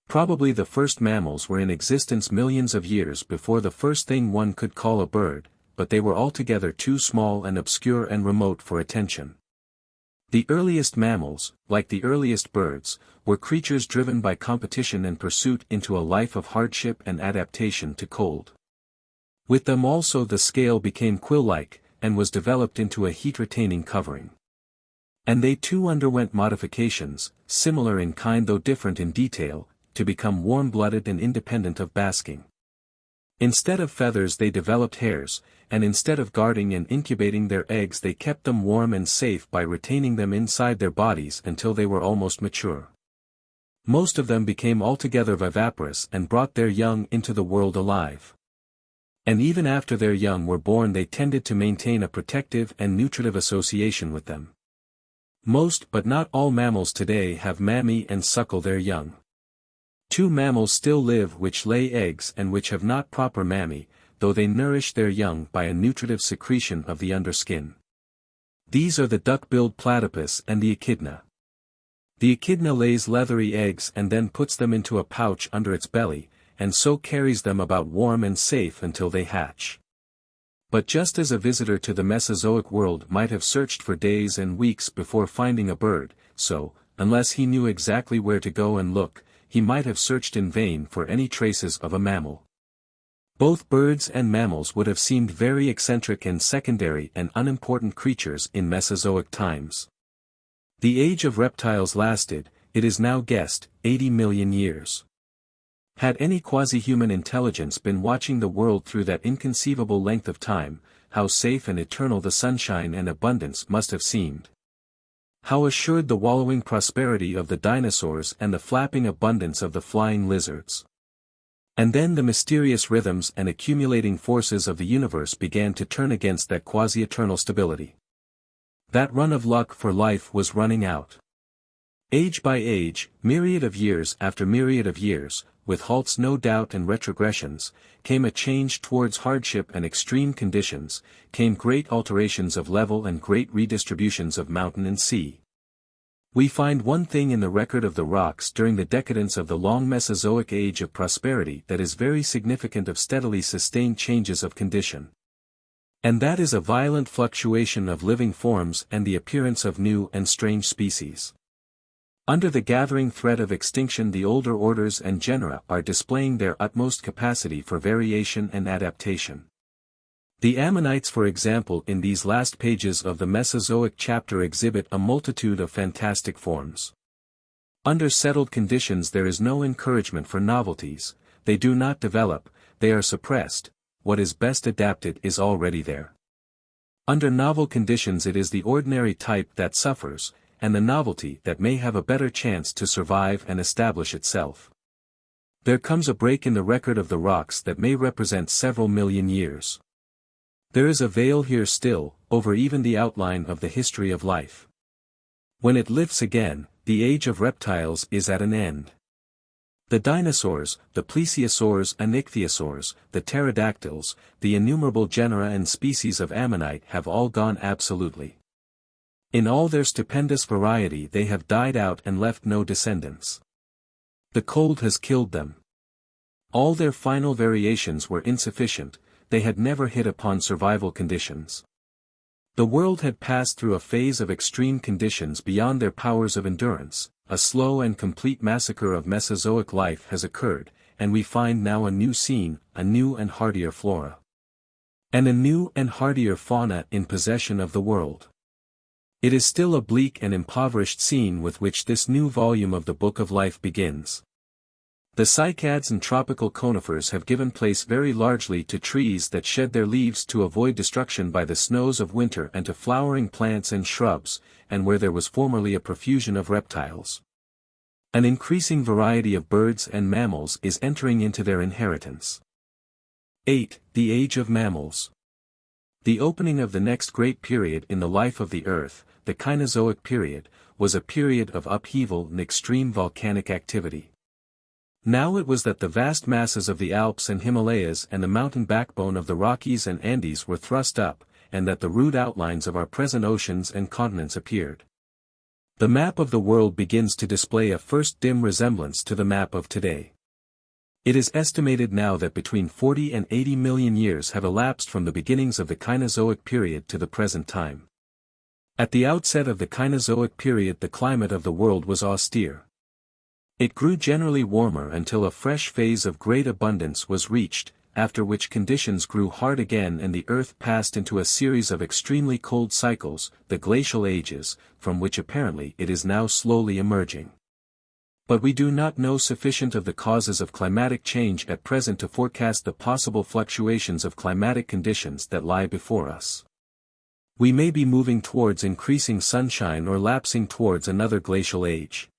Probably the first mammals were in existence millions of years before the first thing one could call a bird, but they were altogether too small and obscure and remote for attention. The earliest mammals, like the earliest birds, were creatures driven by competition and pursuit into a life of hardship and adaptation to cold. With them also the scale became quill-like, and was developed into a heat-retaining covering. And they too underwent modifications, similar in kind though different in detail, to become warm-blooded and independent of basking. Instead of feathers they developed hairs, and instead of guarding and incubating their eggs they kept them warm and safe by retaining them inside their bodies until they were almost mature. Most of them became altogether viviparous and brought their young into the world alive. And even after their young were born they tended to maintain a protective and nutritive association with them. Most but not all mammals today have mammae and suckle their young. 2 mammals still live which lay eggs and which have not proper mammae, though they nourish their young by a nutritive secretion of the underskin. These are the duck-billed platypus and the echidna. The echidna lays leathery eggs and then puts them into a pouch under its belly, and so carries them about warm and safe until they hatch. But just as a visitor to the Mesozoic world might have searched for days and weeks before finding a bird, so, unless he knew exactly where to go and look, he might have searched in vain for any traces of a mammal. Both birds and mammals would have seemed very eccentric and secondary and unimportant creatures in Mesozoic times. The age of reptiles lasted, it is now guessed, 80 million years. Had any quasi-human intelligence been watching the world through that inconceivable length of time, how safe and eternal the sunshine and abundance must have seemed. How assured the wallowing prosperity of the dinosaurs and the flapping abundance of the flying lizards. And then the mysterious rhythms and accumulating forces of the universe began to turn against that quasi-eternal stability. That run of luck for life was running out. Age by age, myriad of years after myriad of years, with halts no doubt and retrogressions, came a change towards hardship and extreme conditions, came great alterations of level and great redistributions of mountain and sea. We find one thing in the record of the rocks during the decadence of the long Mesozoic age of prosperity that is very significant of steadily sustained changes of condition. And that is a violent fluctuation of living forms and the appearance of new and strange species. Under the gathering threat of extinction the older orders and genera are displaying their utmost capacity for variation and adaptation. The Ammonites for example in these last pages of the Mesozoic chapter exhibit a multitude of fantastic forms. Under settled conditions there is no encouragement for novelties, they do not develop, they are suppressed, what is best adapted is already there. Under novel conditions it is the ordinary type that suffers, and the novelty that may have a better chance to survive and establish itself. There comes a break in the record of the rocks that may represent several million years. There is a veil here still, over even the outline of the history of life. When it lifts again, the age of reptiles is at an end. The dinosaurs, the plesiosaurs and ichthyosaurs, the pterodactyls, the innumerable genera and species of ammonite have all gone absolutely. In all their stupendous variety they have died out and left no descendants. The cold has killed them. All their final variations were insufficient, they had never hit upon survival conditions. The world had passed through a phase of extreme conditions beyond their powers of endurance, a slow and complete massacre of Mesozoic life has occurred, and we find now a new scene, a new and hardier flora. And a new and hardier fauna in possession of the world. It is still a bleak and impoverished scene with which this new volume of the Book of Life begins. The cycads and tropical conifers have given place very largely to trees that shed their leaves to avoid destruction by the snows of winter and to flowering plants and shrubs, and where there was formerly a profusion of reptiles. An increasing variety of birds and mammals is entering into their inheritance. 8. The Age of Mammals. The opening of the next great period in the life of the Earth, the Cainozoic period, was a period of upheaval and extreme volcanic activity. Now it was that the vast masses of the Alps and Himalayas and the mountain backbone of the Rockies and Andes were thrust up, and that the rude outlines of our present oceans and continents appeared. The map of the world begins to display a first dim resemblance to the map of today. It is estimated now that between 40 and 80 million years have elapsed from the beginnings of the Cainozoic period to the present time. At the outset of the Cainozoic period the climate of the world was austere. It grew generally warmer until a fresh phase of great abundance was reached, after which conditions grew hard again and the earth passed into a series of extremely cold cycles, the glacial ages, from which apparently it is now slowly emerging. But we do not know sufficient of the causes of climatic change at present to forecast the possible fluctuations of climatic conditions that lie before us. We may be moving towards increasing sunshine or lapsing towards another glacial age.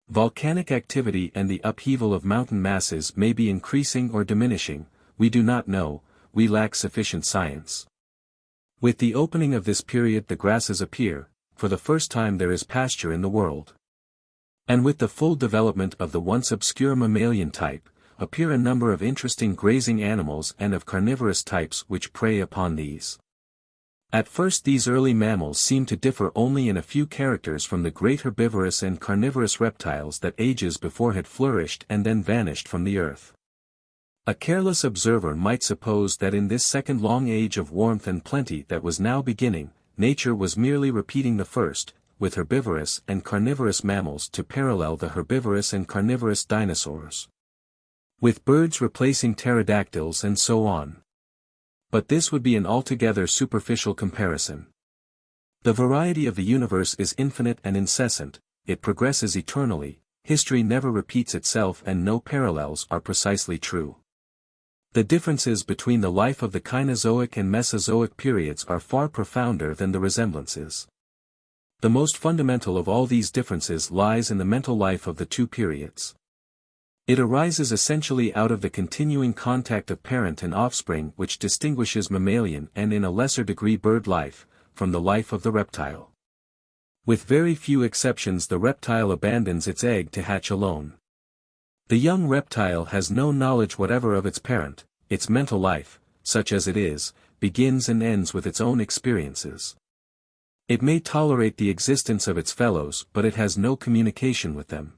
Volcanic activity and the upheaval of mountain masses may be increasing or diminishing, we do not know, we lack sufficient science. With the opening of this period the grasses appear, for the first time there is pasture in the world. And with the full development of the once obscure mammalian type, appear a number of interesting grazing animals and of carnivorous types which prey upon these. At first these early mammals seem to differ only in a few characters from the great herbivorous and carnivorous reptiles that ages before had flourished and then vanished from the earth. A careless observer might suppose that in this second long age of warmth and plenty that was now beginning, nature was merely repeating the first, with herbivorous and carnivorous mammals to parallel the herbivorous and carnivorous dinosaurs. With birds replacing pterodactyls and so on. But this would be an altogether superficial comparison. The variety of the universe is infinite and incessant, it progresses eternally, history never repeats itself and no parallels are precisely true. The differences between the life of the Cainozoic and Mesozoic periods are far profounder than the resemblances. The most fundamental of all these differences lies in the mental life of the two periods. It arises essentially out of the continuing contact of parent and offspring which distinguishes mammalian and in a lesser degree bird life, from the life of the reptile. With very few exceptions the reptile abandons its egg to hatch alone. The young reptile has no knowledge whatever of its parent, its mental life, such as it is, begins and ends with its own experiences. It may tolerate the existence of its fellows but it has no communication with them.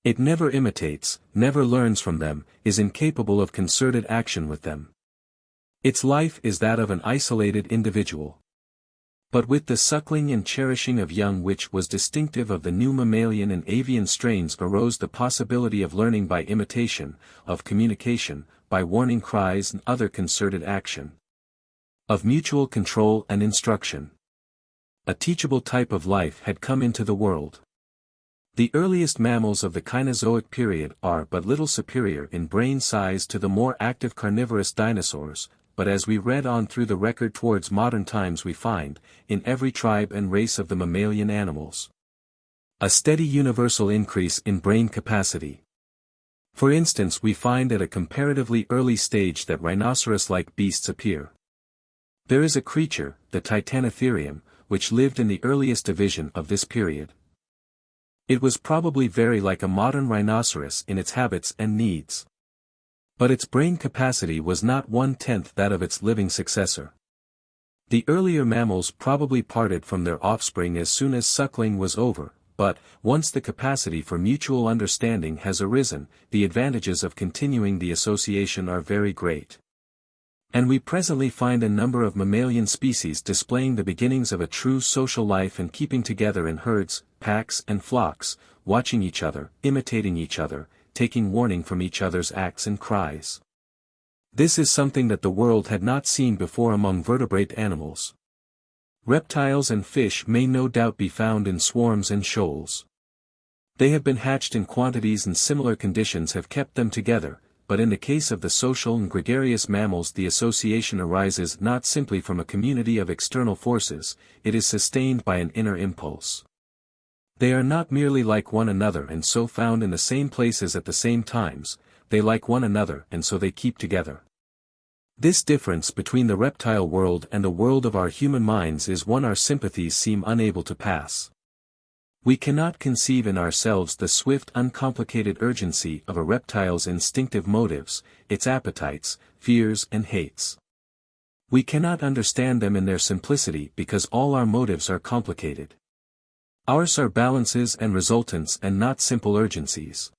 It never imitates, never learns from them, is incapable of concerted action with them. Its life is that of an isolated individual. But with the suckling and cherishing of young which was distinctive of the new mammalian and avian strains arose the possibility of learning by imitation, of communication, by warning cries and other concerted action. Of mutual control and instruction. A teachable type of life had come into the world. The earliest mammals of the Cainozoic period are but little superior in brain size to the more active carnivorous dinosaurs, but as we read on through the record towards modern times we find, in every tribe and race of the mammalian animals, a steady universal increase in brain capacity. For instance we find at a comparatively early stage that rhinoceros-like beasts appear. There is a creature, the Titanotherium, which lived in the earliest division of this period. It was probably very like a modern rhinoceros in its habits and needs. But its brain capacity was not 1/10 that of its living successor. The earlier mammals probably parted from their offspring as soon as suckling was over, but, once the capacity for mutual understanding has arisen, the advantages of continuing the association are very great. And we presently find a number of mammalian species displaying the beginnings of a true social life and keeping together in herds, packs and flocks, watching each other, imitating each other, taking warning from each other's acts and cries. This is something that the world had not seen before among vertebrate animals. Reptiles and fish may no doubt be found in swarms and shoals. They have been hatched in quantities and similar conditions have kept them together. But in the case of the social and gregarious mammals the association arises not simply from a community of external forces, it is sustained by an inner impulse. They are not merely like one another and so found in the same places at the same times, they like one another and so they keep together. This difference between the reptile world and the world of our human minds is one our sympathies seem unable to pass. We cannot conceive in ourselves the swift uncomplicated urgency of a reptile's instinctive motives, its appetites, fears and hates. We cannot understand them in their simplicity because all our motives are complicated. Ours are balances and resultants and not simple urgencies.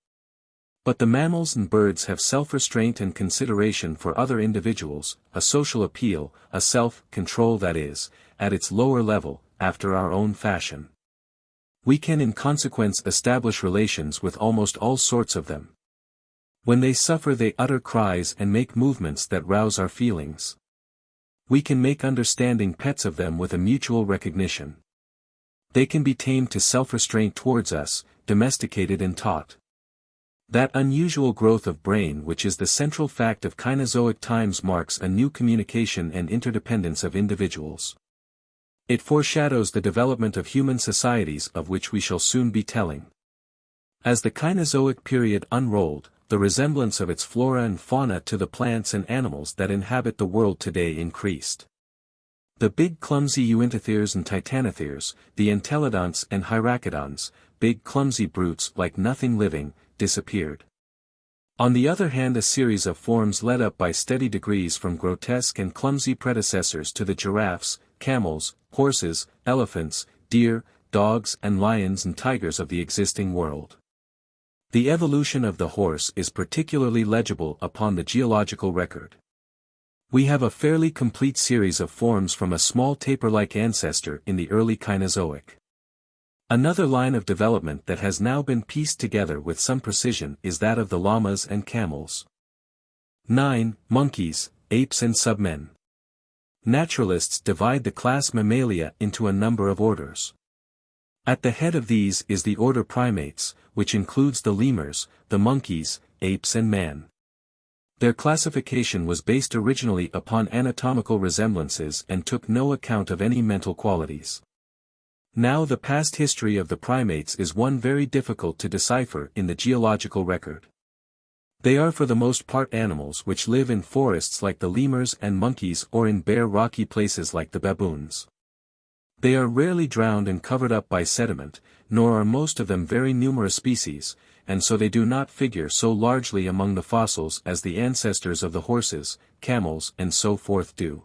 But the mammals and birds have self-restraint and consideration for other individuals, a social appeal, a self-control that is, at its lower level, after our own fashion. We can in consequence establish relations with almost all sorts of them. When they suffer they utter cries and make movements that rouse our feelings. We can make understanding pets of them with a mutual recognition. They can be tamed to self-restraint towards us, domesticated and taught. That unusual growth of brain which is the central fact of Cainozoic times marks a new communication and interdependence of individuals. It foreshadows the development of human societies of which we shall soon be telling. As the Cainozoic period unrolled, the resemblance of its flora and fauna to the plants and animals that inhabit the world today increased. The big clumsy Uintatheres and Titanotheres, the Entelodonts and Hyracodons, big clumsy brutes like nothing living, disappeared. On the other hand, a series of forms led up by steady degrees from grotesque and clumsy predecessors to the giraffes, camels, horses, elephants, deer, dogs and lions and tigers of the existing world. The evolution of the horse is particularly legible upon the geological record. We have a fairly complete series of forms from a small tapir-like ancestor in the early Cainozoic. Another line of development that has now been pieced together with some precision is that of the llamas and camels. 9. Monkeys, apes and submen. Naturalists divide the class Mammalia into a number of orders. At the head of these is the order Primates, which includes the lemurs, the monkeys, apes and man. Their classification was based originally upon anatomical resemblances and took no account of any mental qualities. Now the past history of the primates is one very difficult to decipher in the geological record. They are for the most part animals which live in forests like the lemurs and monkeys or in bare rocky places like the baboons. They are rarely drowned and covered up by sediment, nor are most of them very numerous species, and so they do not figure so largely among the fossils as the ancestors of the horses, camels and so forth do.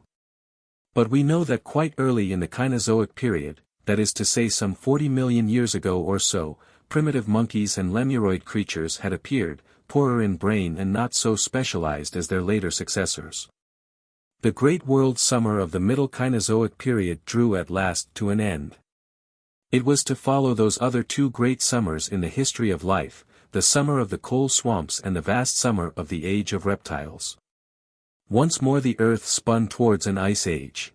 But we know that quite early in the Cainozoic period, that is to say some 40 million years ago or so, primitive monkeys and lemuroid creatures had appeared, poorer in brain and not so specialized as their later successors. The great world summer of the Middle Cainozoic period drew at last to an end. It was to follow those other two great summers in the history of life, the summer of the coal swamps and the vast summer of the Age of Reptiles. Once more the earth spun towards an ice age.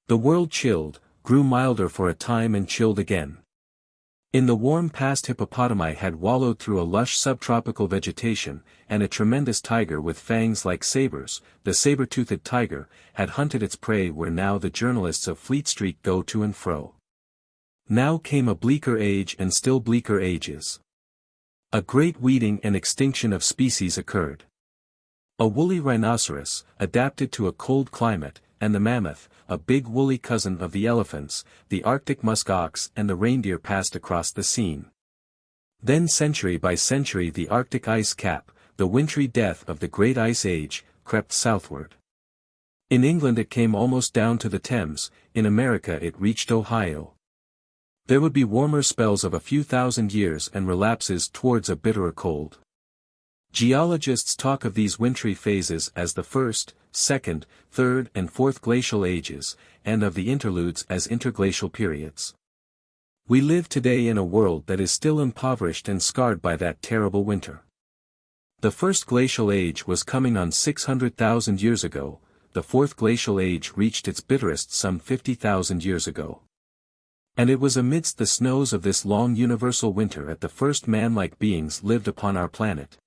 The world chilled, grew milder for a time and chilled again. In the warm past hippopotami had wallowed through a lush subtropical vegetation, and a tremendous tiger with fangs like sabers, the saber-toothed tiger, had hunted its prey where now the journalists of Fleet Street go to and fro. Now came a bleaker age and still bleaker ages. A great weeding and extinction of species occurred. A woolly rhinoceros, adapted to a cold climate, and the mammoth, a big woolly cousin of the elephants, the Arctic musk ox and the reindeer passed across the scene. Then century by century the Arctic ice cap, the wintry death of the great ice age, crept southward. In England it came almost down to the Thames, in America it reached Ohio. There would be warmer spells of a few thousand years and relapses towards a bitterer cold. Geologists talk of these wintry phases as the first, second, third and fourth glacial ages, and of the interludes as interglacial periods. We live today in a world that is still impoverished and scarred by that terrible winter. The first glacial age was coming on 600,000 years ago, the fourth glacial age reached its bitterest some 50,000 years ago. And it was amidst the snows of this long universal winter that the first man-like beings lived upon our planet.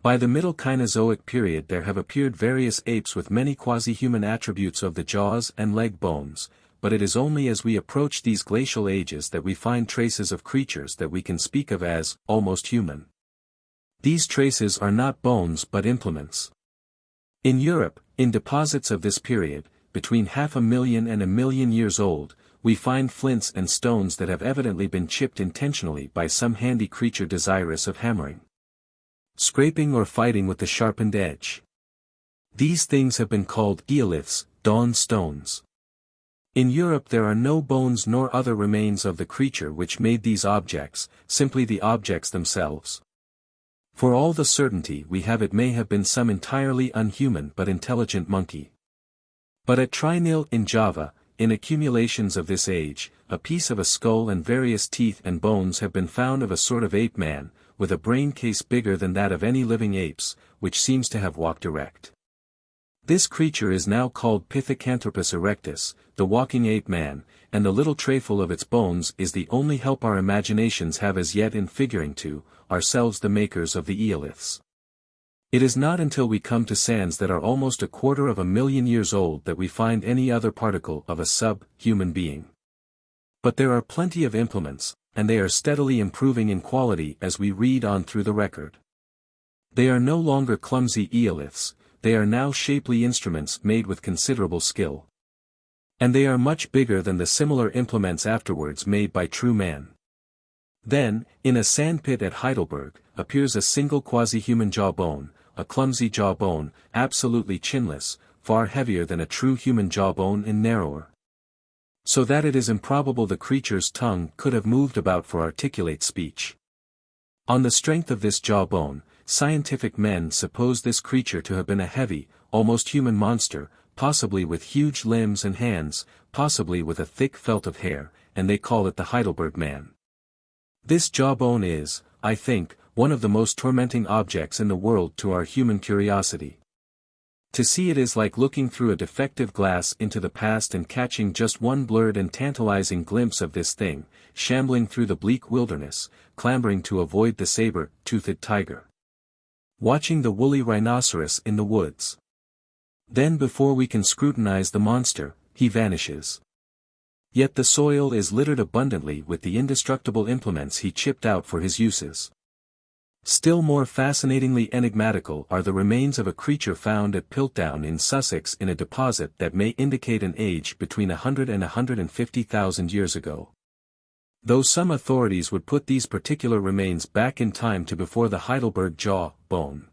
By the Middle Cainozoic period there have appeared various apes with many quasi-human attributes of the jaws and leg bones, but it is only as we approach these glacial ages that we find traces of creatures that we can speak of as almost human. These traces are not bones but implements. In Europe, in deposits of this period, between 500,000 and 1,000,000 years old, we find flints and stones that have evidently been chipped intentionally by some handy creature desirous of hammering, scraping or fighting with the sharpened edge. These things have been called eoliths, dawn stones. In Europe there are no bones nor other remains of the creature which made these objects, simply the objects themselves. For all the certainty we have, it may have been some entirely unhuman but intelligent monkey. But at Trinil in Java, in accumulations of this age, a piece of a skull and various teeth and bones have been found of a sort of ape man, with a brain case bigger than that of any living apes, which seems to have walked erect. This creature is now called Pithecanthropus erectus, the walking ape man, and the little trayful of its bones is the only help our imaginations have as yet in figuring to ourselves the makers of the eoliths. It is not until we come to sands that are almost 250,000 years old that we find any other particle of a sub-human being. But there are plenty of implements, and they are steadily improving in quality as we read on through the record. They are no longer clumsy eoliths, they are now shapely instruments made with considerable skill. And they are much bigger than the similar implements afterwards made by true man. Then, in a sandpit at Heidelberg, appears a single quasi-human jawbone, a clumsy jawbone, absolutely chinless, far heavier than a true human jawbone and narrower. So that it is improbable the creature's tongue could have moved about for articulate speech. On the strength of this jawbone, scientific men suppose this creature to have been a heavy, almost human monster, possibly with huge limbs and hands, possibly with a thick felt of hair, and they call it the Heidelberg man. This jawbone is, I think, one of the most tormenting objects in the world to our human curiosity. To see it is like looking through a defective glass into the past and catching just one blurred and tantalizing glimpse of this thing, shambling through the bleak wilderness, clambering to avoid the saber-toothed tiger. Watching the woolly rhinoceros in the woods. Then before we can scrutinize the monster, he vanishes. Yet the soil is littered abundantly with the indestructible implements he chipped out for his uses. Still more fascinatingly enigmatical are the remains of a creature found at Piltdown in Sussex in a deposit that may indicate an age between 100 and 150,000 years ago. Though some authorities would put these particular remains back in time to before the Heidelberg jaw-bone.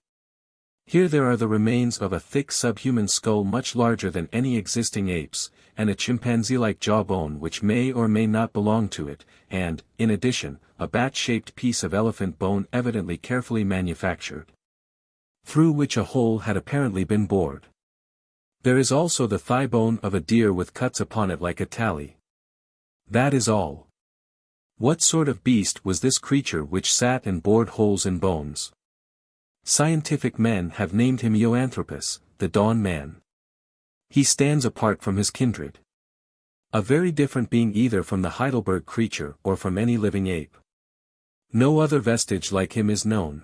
Here there are the remains of a thick subhuman skull much larger than any existing apes, and a chimpanzee-like jawbone which may or may not belong to it, and, in addition, a bat-shaped piece of elephant bone evidently carefully manufactured, through which a hole had apparently been bored. There is also the thigh bone of a deer with cuts upon it like a tally. That is all. What sort of beast was this creature which sat and bored holes in bones? Scientific men have named him Eoanthropus, the dawn man. He stands apart from his kindred. A very different being either from the Heidelberg creature or from any living ape. No other vestige like him is known.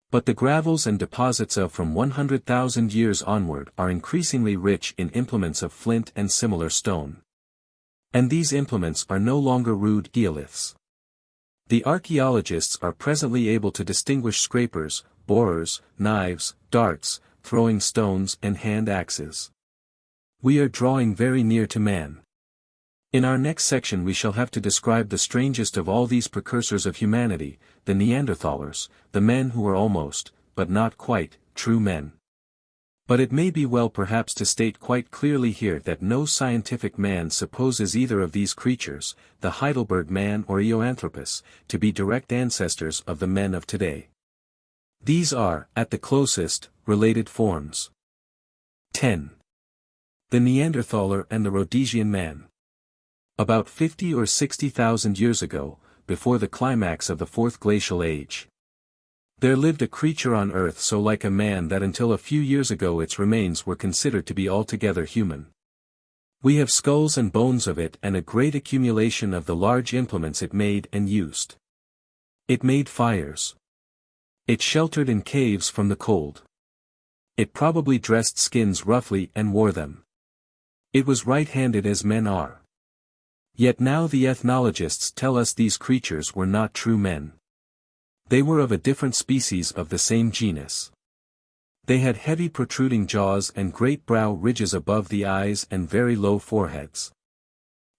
But the gravels and deposits of from 100,000 years onward are increasingly rich in implements of flint and similar stone. And these implements are no longer rude eoliths. The archaeologists are presently able to distinguish scrapers, borers, knives, darts, throwing stones and hand axes. We are drawing very near to man. In our next section we shall have to describe the strangest of all these precursors of humanity, the Neanderthalers, the men who are almost, but not quite, true men. But it may be well perhaps to state quite clearly here that no scientific man supposes either of these creatures, the Heidelberg man or Eoanthropus, to be direct ancestors of the men of today. These are, at the closest, related forms. 10. The Neanderthaler and the Rhodesian man. About 50 or 60,000 years ago, before the climax of the Fourth Glacial Age, there lived a creature on Earth so like a man that until a few years ago its remains were considered to be altogether human. We have skulls and bones of it and a great accumulation of the large implements it made and used. It made fires. It sheltered in caves from the cold. It probably dressed skins roughly and wore them. It was right-handed as men are. Yet now the ethnologists tell us these creatures were not true men. They were of a different species of the same genus. They had heavy protruding jaws and great brow ridges above the eyes and very low foreheads.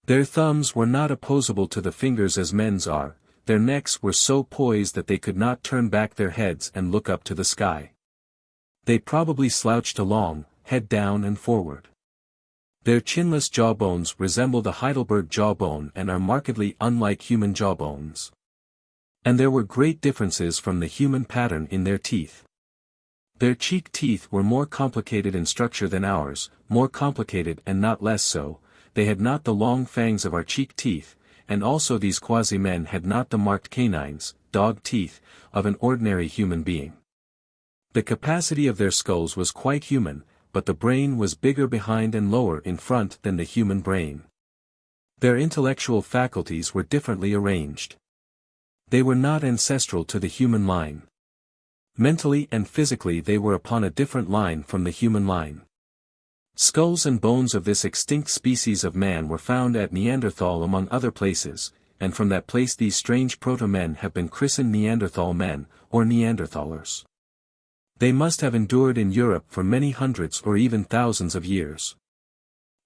Their thumbs were not opposable to the fingers as men's are, their necks were so poised that they could not turn back their heads and look up to the sky. They probably slouched along, head down and forward. Their chinless jawbones resemble the Heidelberg jawbone and are markedly unlike human jawbones. And there were great differences from the human pattern in their teeth. Their cheek teeth were more complicated in structure than ours, more complicated and not less so. They had not the long fangs of our cheek teeth, and also these quasi-men had not the marked canines, dog teeth, of an ordinary human being. The capacity of their skulls was quite human, but the brain was bigger behind and lower in front than the human brain. Their intellectual faculties were differently arranged. They were not ancestral to the human line. Mentally and physically they were upon a different line from the human line. Skulls and bones of this extinct species of man were found at Neanderthal among other places, and from that place these strange proto-men have been christened Neanderthal men, or Neanderthalers. They must have endured in Europe for many hundreds or even thousands of years.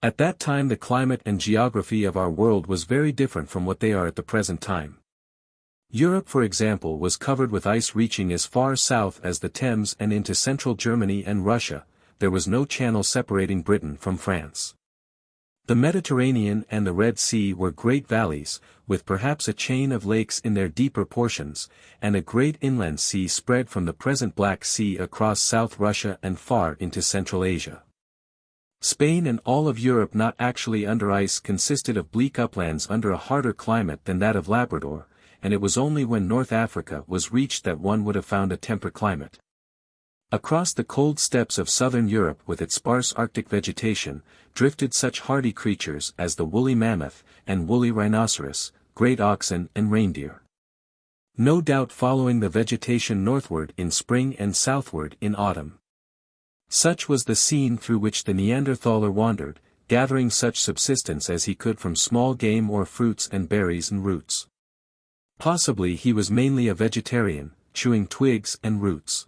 At that time the climate and geography of our world was very different from what they are at the present time. Europe, for example, was covered with ice reaching as far south as the Thames and into central Germany and Russia. There was no channel separating Britain from France. The Mediterranean and the Red Sea were great valleys, with perhaps a chain of lakes in their deeper portions, and a great inland sea spread from the present Black Sea across South Russia and far into Central Asia. Spain and all of Europe not actually under ice consisted of bleak uplands under a harder climate than that of Labrador, and it was only when North Africa was reached that one would have found a temperate climate. Across the cold steppes of southern Europe with its sparse Arctic vegetation, drifted such hardy creatures as the woolly mammoth, and woolly rhinoceros, great oxen and reindeer. No doubt following the vegetation northward in spring and southward in autumn. Such was the scene through which the Neanderthaler wandered, gathering such subsistence as he could from small game or fruits and berries and roots. Possibly he was mainly a vegetarian, chewing twigs and roots.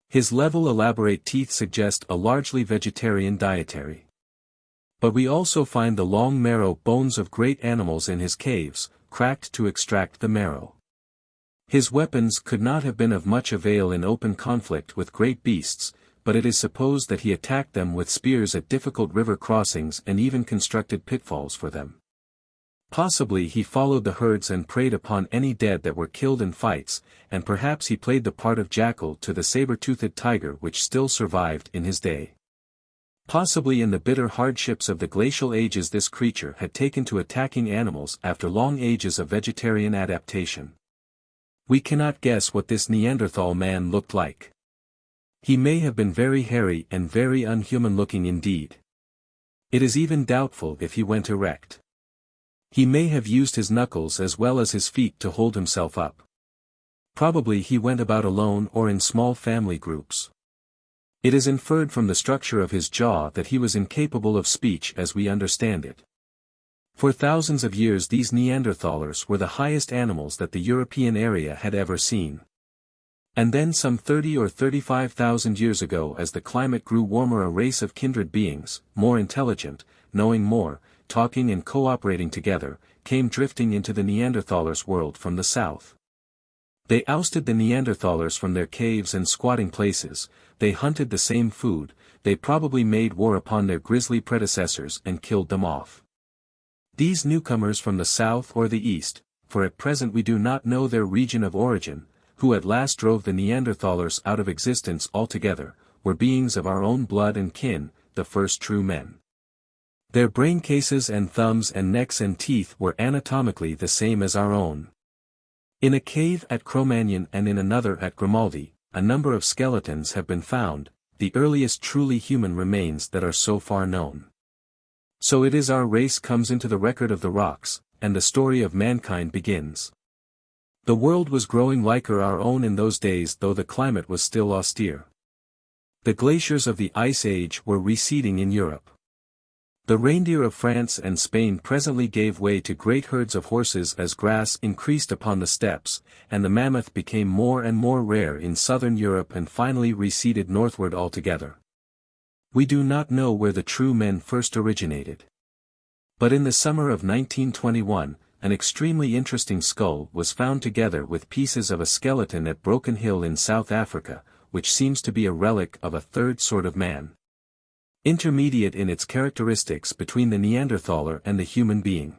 His level elaborate teeth suggest a largely vegetarian dietary. But we also find the long marrow bones of great animals in his caves, cracked to extract the marrow. His weapons could not have been of much avail in open conflict with great beasts, but it is supposed that he attacked them with spears at difficult river crossings and even constructed pitfalls for them. Possibly he followed the herds and preyed upon any dead that were killed in fights, and perhaps he played the part of jackal to the saber-toothed tiger which still survived in his day. Possibly in the bitter hardships of the glacial ages this creature had taken to attacking animals after long ages of vegetarian adaptation. We cannot guess what this Neanderthal man looked like. He may have been very hairy and very unhuman-looking indeed. It is even doubtful if he went erect. He may have used his knuckles as well as his feet to hold himself up. Probably he went about alone or in small family groups. It is inferred from the structure of his jaw that he was incapable of speech as we understand it. For thousands of years these Neanderthalers were the highest animals that the European area had ever seen. And then some 30 or 35,000 years ago as the climate grew warmer a race of kindred beings, more intelligent, knowing more, talking and cooperating together, came drifting into the Neanderthalers' world from the south. They ousted the Neanderthalers from their caves and squatting places, they hunted the same food, they probably made war upon their grisly predecessors and killed them off. These newcomers from the south or the east, for at present we do not know their region of origin, who at last drove the Neanderthalers out of existence altogether, were beings of our own blood and kin, the first true men. Their brain cases and thumbs and necks and teeth were anatomically the same as our own. In a cave at Cro-Magnon and in another at Grimaldi, a number of skeletons have been found, the earliest truly human remains that are so far known. So it is our race comes into the record of the rocks, and the story of mankind begins. The world was growing liker our own in those days though the climate was still austere. The glaciers of the Ice Age were receding in Europe. The reindeer of France and Spain presently gave way to great herds of horses as grass increased upon the steppes, and the mammoth became more and more rare in southern Europe and finally receded northward altogether. We do not know where the true men first originated. But in the summer of 1921, an extremely interesting skull was found together with pieces of a skeleton at Broken Hill in South Africa, which seems to be a relic of a third sort of man. Intermediate in its characteristics between the Neanderthaler and the human being.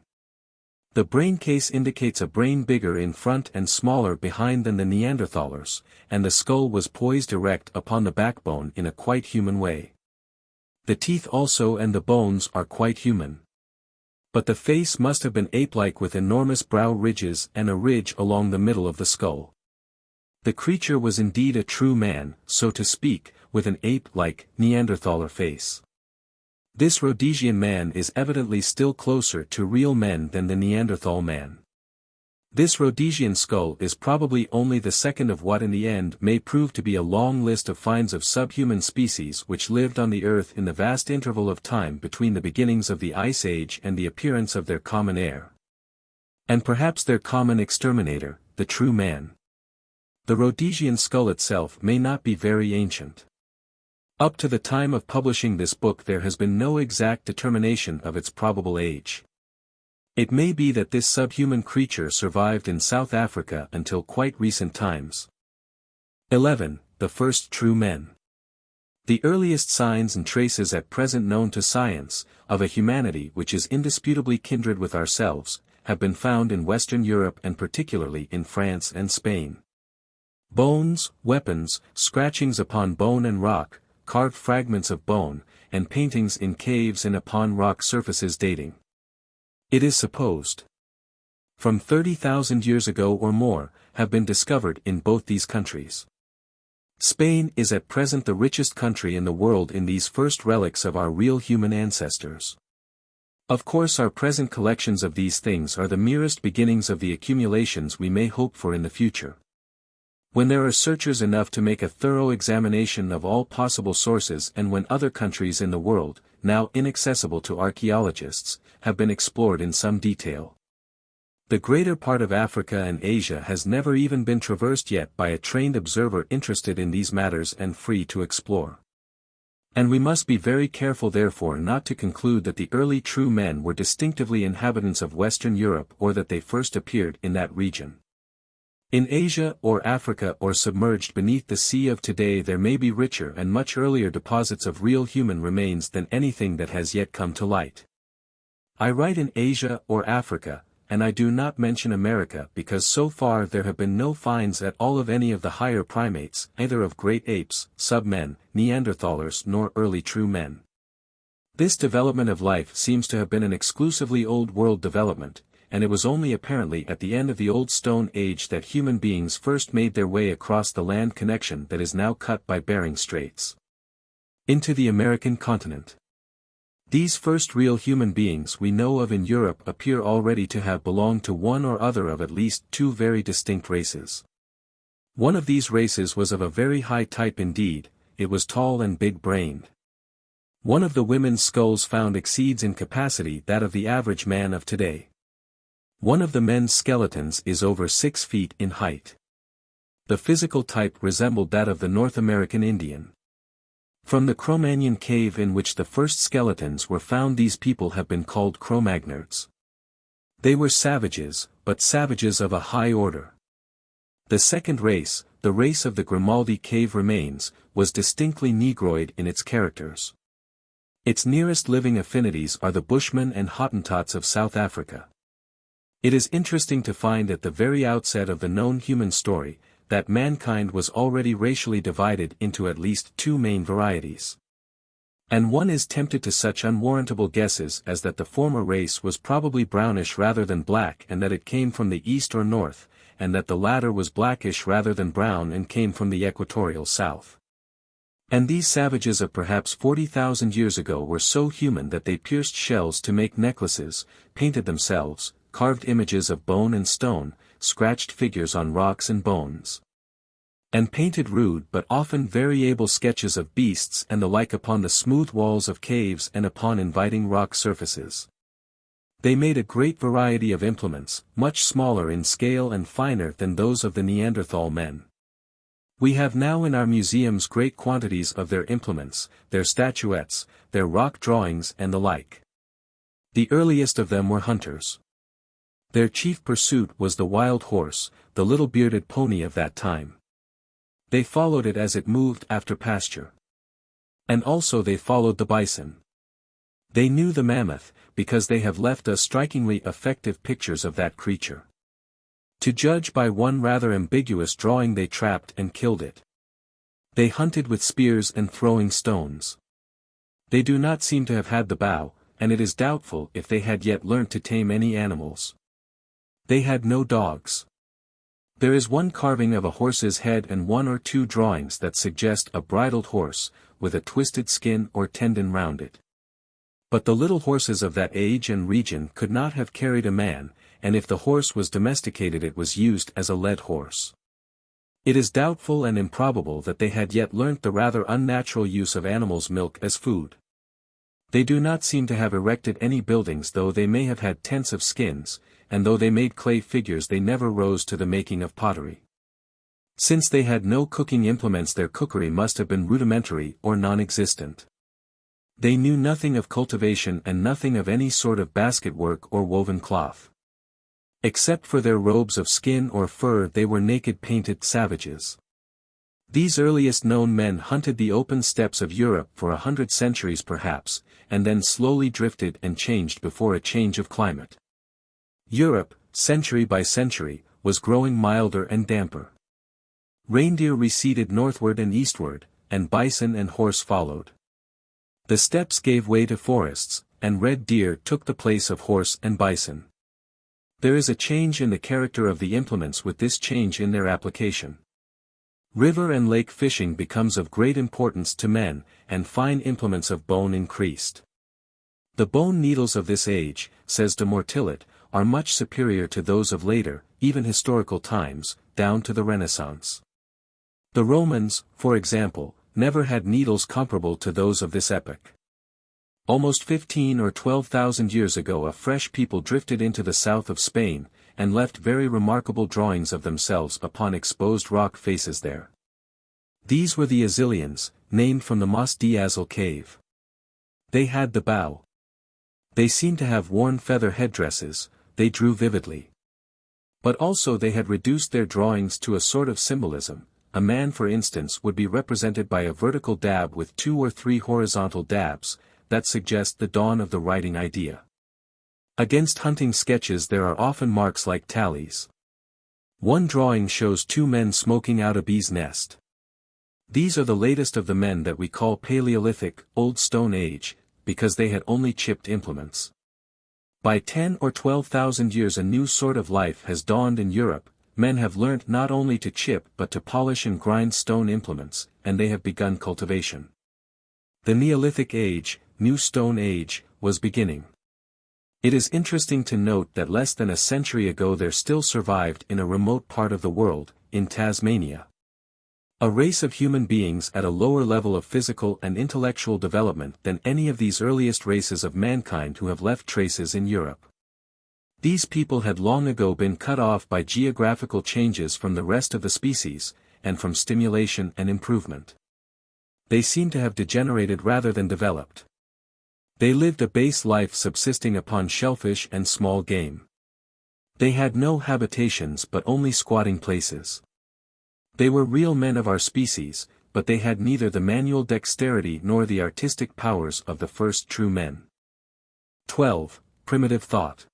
The brain case indicates a brain bigger in front and smaller behind than the Neanderthalers, and the skull was poised erect upon the backbone in a quite human way. The teeth also and the bones are quite human. But the face must have been ape-like with enormous brow ridges and a ridge along the middle of the skull. The creature was indeed a true man, so to speak, with an ape-like, Neanderthaler face. This Rhodesian man is evidently still closer to real men than the Neanderthal man. This Rhodesian skull is probably only the second of what in the end may prove to be a long list of finds of subhuman species which lived on the earth in the vast interval of time between the beginnings of the Ice Age and the appearance of their common heir. And perhaps their common exterminator, the true man. The Rhodesian skull itself may not be very ancient. Up to the time of publishing this book there has been no exact determination of its probable age. It may be that this subhuman creature survived in South Africa until quite recent times. 11. The first true men. The earliest signs and traces at present known to science, of a humanity which is indisputably kindred with ourselves, have been found in Western Europe and particularly in France and Spain. Bones, weapons, scratchings upon bone and rock, carved fragments of bone, and paintings in caves and upon rock surfaces dating, it is supposed, from 30,000 years ago or more, have been discovered in both these countries. Spain is at present the richest country in the world in these first relics of our real human ancestors. Of course our present collections of these things are the merest beginnings of the accumulations we may hope for in the future. When there are searchers enough to make a thorough examination of all possible sources and when other countries in the world, now inaccessible to archaeologists, have been explored in some detail. The greater part of Africa and Asia has never even been traversed yet by a trained observer interested in these matters and free to explore. And we must be very careful therefore not to conclude that the early true men were distinctively inhabitants of Western Europe or that they first appeared in that region. In Asia or Africa or submerged beneath the sea of today there may be richer and much earlier deposits of real human remains than anything that has yet come to light. I write in Asia or Africa, and I do not mention America because so far there have been no finds at all of any of the higher primates, either of great apes, sub-men, Neanderthalers nor early true men. This development of life seems to have been an exclusively Old World development, and it was only apparently at the end of the Old Stone Age that human beings first made their way across the land connection that is now cut by Bering Straits into the American continent. These first real human beings we know of in Europe appear already to have belonged to one or other of at least two very distinct races. One of these races was of a very high type indeed, it was tall and big-brained. One of the women's skulls found exceeds in capacity that of the average man of today. One of the men's skeletons is over 6 feet in height. The physical type resembled that of the North American Indian. From the Cro-Magnon cave in which the first skeletons were found these people have been called Cro-Magnards. They were savages, but savages of a high order. The second race, the race of the Grimaldi cave remains, was distinctly Negroid in its characters. Its nearest living affinities are the Bushmen and Hottentots of South Africa. It is interesting to find at the very outset of the known human story, that mankind was already racially divided into at least two main varieties. And one is tempted to such unwarrantable guesses as that the former race was probably brownish rather than black and that it came from the east or north, and that the latter was blackish rather than brown and came from the equatorial south. And these savages of perhaps 40,000 years ago were so human that they pierced shells to make necklaces, painted themselves, carved images of bone and stone, scratched figures on rocks and bones, and painted rude but often very able sketches of beasts and the like upon the smooth walls of caves and upon inviting rock surfaces. They made a great variety of implements, much smaller in scale and finer than those of the Neanderthal men. We have now in our museums great quantities of their implements, their statuettes, their rock drawings and the like. The earliest of them were hunters. Their chief pursuit was the wild horse, the little bearded pony of that time. They followed it as it moved after pasture. And also they followed the bison. They knew the mammoth, because they have left us strikingly effective pictures of that creature. To judge by one rather ambiguous drawing, they trapped and killed it. They hunted with spears and throwing stones. They do not seem to have had the bow, and it is doubtful if they had yet learnt to tame any animals. They had no dogs. There is one carving of a horse's head and one or two drawings that suggest a bridled horse, with a twisted skin or tendon round it. But the little horses of that age and region could not have carried a man, and if the horse was domesticated it was used as a led horse. It is doubtful and improbable that they had yet learnt the rather unnatural use of animals' milk as food. They do not seem to have erected any buildings, though they may have had tents of skins, and though they made clay figures they never rose to the making of pottery. Since they had no cooking implements, their cookery must have been rudimentary or non-existent. They knew nothing of cultivation and nothing of any sort of basket work or woven cloth. Except for their robes of skin or fur, they were naked painted savages. These earliest known men hunted the open steppes of Europe for 100 centuries perhaps, and then slowly drifted and changed before a change of climate. Europe, century by century, was growing milder and damper. Reindeer receded northward and eastward, and bison and horse followed. The steppes gave way to forests, and red deer took the place of horse and bison. There is a change in the character of the implements with this change in their application. River and lake fishing becomes of great importance to men, and fine implements of bone increased. The bone needles of this age, says de Mortillet, are much superior to those of later, even historical times, down to the Renaissance. The Romans, for example, never had needles comparable to those of this epoch. Almost 15 or 12,000 years ago a fresh people drifted into the south of Spain, and left very remarkable drawings of themselves upon exposed rock faces there. These were the Azilians, named from the Mas de Azil cave. They had the bow. They seemed to have worn feather headdresses, they drew vividly. But also they had reduced their drawings to a sort of symbolism. A man, for instance, would be represented by a vertical dab with 2 or 3 horizontal dabs, that suggest the dawn of the writing idea. Against hunting sketches there are often marks like tallies. One drawing shows 2 men smoking out a bee's nest. These are the latest of the men that we call Paleolithic, Old Stone Age, because they had only chipped implements. By 10 or 12,000 years a new sort of life has dawned in Europe. Men have learnt not only to chip but to polish and grind stone implements, and they have begun cultivation. The Neolithic Age, New Stone Age, was beginning. It is interesting to note that less than a century ago there still survived in a remote part of the world, in Tasmania, a race of human beings at a lower level of physical and intellectual development than any of these earliest races of mankind who have left traces in Europe. These people had long ago been cut off by geographical changes from the rest of the species, and from stimulation and improvement. They seem to have degenerated rather than developed. They lived a base life subsisting upon shellfish and small game. They had no habitations but only squatting places. They were real men of our species, but they had neither the manual dexterity nor the artistic powers of the first true men. 12. Primitive thought.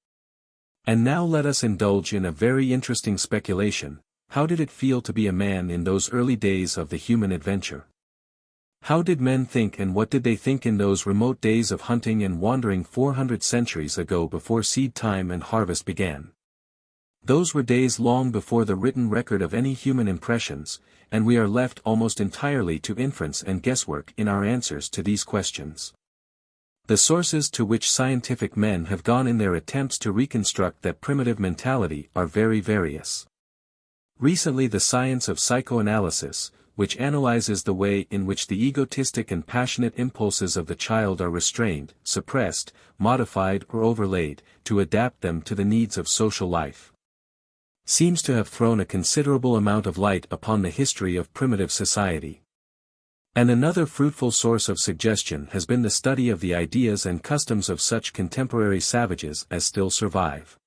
And now let us indulge in a very interesting speculation. How did it feel to be a man in those early days of the human adventure? How did men think, and what did they think in those remote days of hunting and wandering 400 centuries ago before seed time and harvest began? Those were days long before the written record of any human impressions, and we are left almost entirely to inference and guesswork in our answers to these questions. The sources to which scientific men have gone in their attempts to reconstruct that primitive mentality are very various. Recently the science of psychoanalysis, which analyzes the way in which the egotistic and passionate impulses of the child are restrained, suppressed, modified or overlaid, to adapt them to the needs of social life, seems to have thrown a considerable amount of light upon the history of primitive society. And another fruitful source of suggestion has been the study of the ideas and customs of such contemporary savages as still survive.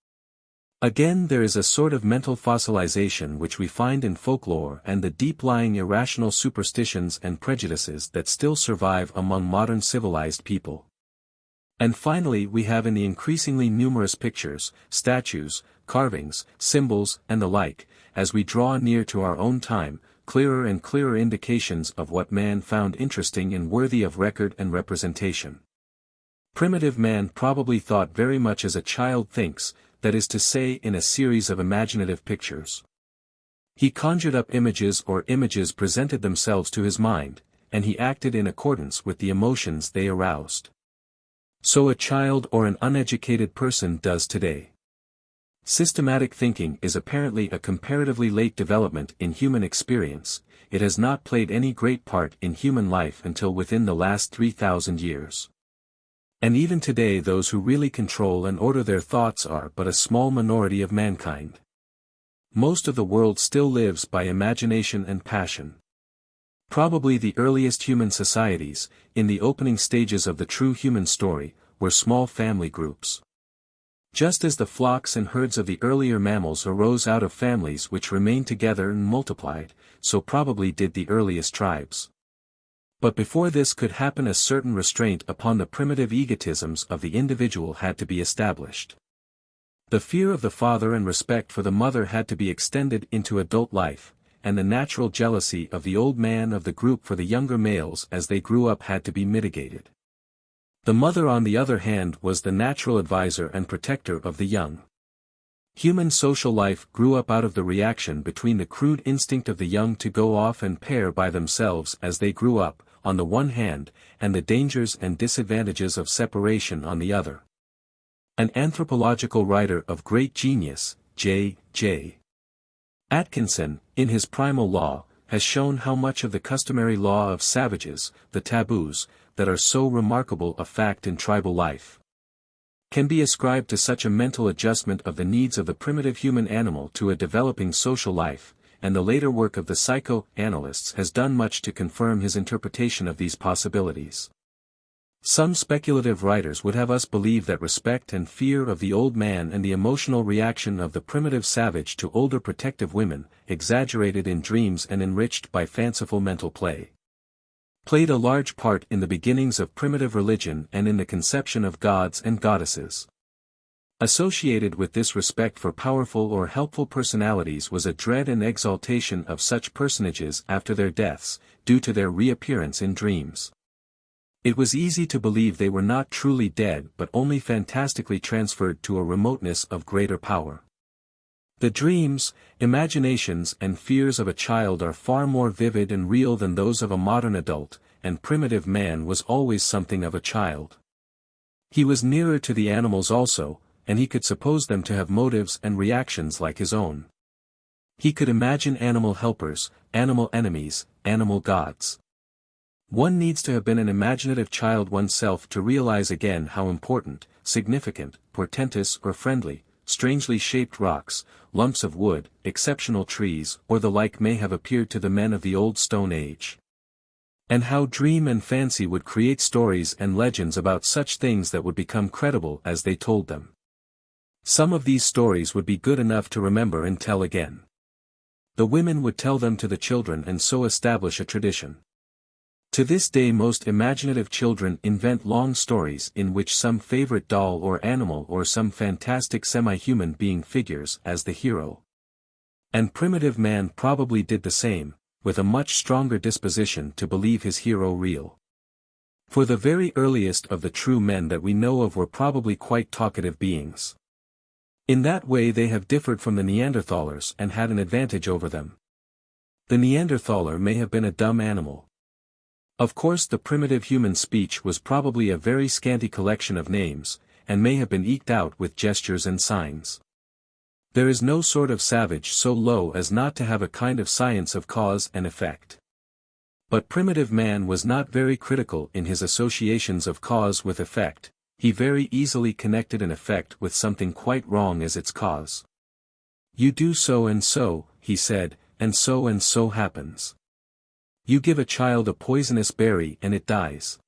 Again, there is a sort of mental fossilization which we find in folklore and the deep-lying irrational superstitions and prejudices that still survive among modern civilized people. And finally, we have in the increasingly numerous pictures, statues, carvings, symbols, and the like, as we draw near to our own time, clearer and clearer indications of what man found interesting and worthy of record and representation. Primitive man probably thought very much as a child thinks, that is to say, in a series of imaginative pictures. He conjured up images or images presented themselves to his mind, and he acted in accordance with the emotions they aroused. So a child or an uneducated person does today. Systematic thinking is apparently a comparatively late development in human experience. It has not played any great part in human life until within the last 3,000 years. And even today those who really control and order their thoughts are but a small minority of mankind. Most of the world still lives by imagination and passion. Probably the earliest human societies, in the opening stages of the true human story, were small family groups. Just as the flocks and herds of the earlier mammals arose out of families which remained together and multiplied, so probably did the earliest tribes. But before this could happen, a certain restraint upon the primitive egotisms of the individual had to be established. The fear of the father and respect for the mother had to be extended into adult life, and the natural jealousy of the old man of the group for the younger males as they grew up had to be mitigated. The mother, on the other hand, was the natural advisor and protector of the young. Human social life grew up out of the reaction between the crude instinct of the young to go off and pair by themselves as they grew up, on the one hand, and the dangers and disadvantages of separation on the other. An anthropological writer of great genius, J. Atkinson, in his Primal Law, has shown how much of the customary law of savages, the taboos, that are so remarkable a fact in tribal life, can be ascribed to such a mental adjustment of the needs of the primitive human animal to a developing social life, and the later work of the psychoanalysts has done much to confirm his interpretation of these possibilities. Some speculative writers would have us believe that respect and fear of the old man and the emotional reaction of the primitive savage to older protective women, exaggerated in dreams and enriched by fanciful mental play, played a large part in the beginnings of primitive religion and in the conception of gods and goddesses. Associated with this respect for powerful or helpful personalities was a dread and exaltation of such personages after their deaths, due to their reappearance in dreams. It was easy to believe they were not truly dead but only fantastically transferred to a remoteness of greater power. The dreams, imaginations and fears of a child are far more vivid and real than those of a modern adult, and primitive man was always something of a child. He was nearer to the animals also, and he could suppose them to have motives and reactions like his own. He could imagine animal helpers, animal enemies, animal gods. One needs to have been an imaginative child oneself to realize again how important, significant, portentous or friendly, strangely shaped rocks, lumps of wood, exceptional trees, or the like may have appeared to the men of the old Stone Age. And how dream and fancy would create stories and legends about such things that would become credible as they told them. Some of these stories would be good enough to remember and tell again. The women would tell them to the children and so establish a tradition. To this day most imaginative children invent long stories in which some favorite doll or animal or some fantastic semi-human being figures as the hero. And primitive man probably did the same, with a much stronger disposition to believe his hero real. For the very earliest of the true men that we know of were probably quite talkative beings. In that way they have differed from the Neanderthalers and had an advantage over them. The Neanderthaler may have been a dumb animal. Of course the primitive human speech was probably a very scanty collection of names, and may have been eked out with gestures and signs. There is no sort of savage so low as not to have a kind of science of cause and effect. But primitive man was not very critical in his associations of cause with effect. He very easily connected an effect with something quite wrong as its cause. You do so, he said, and so happens. You give a child a poisonous berry and it dies.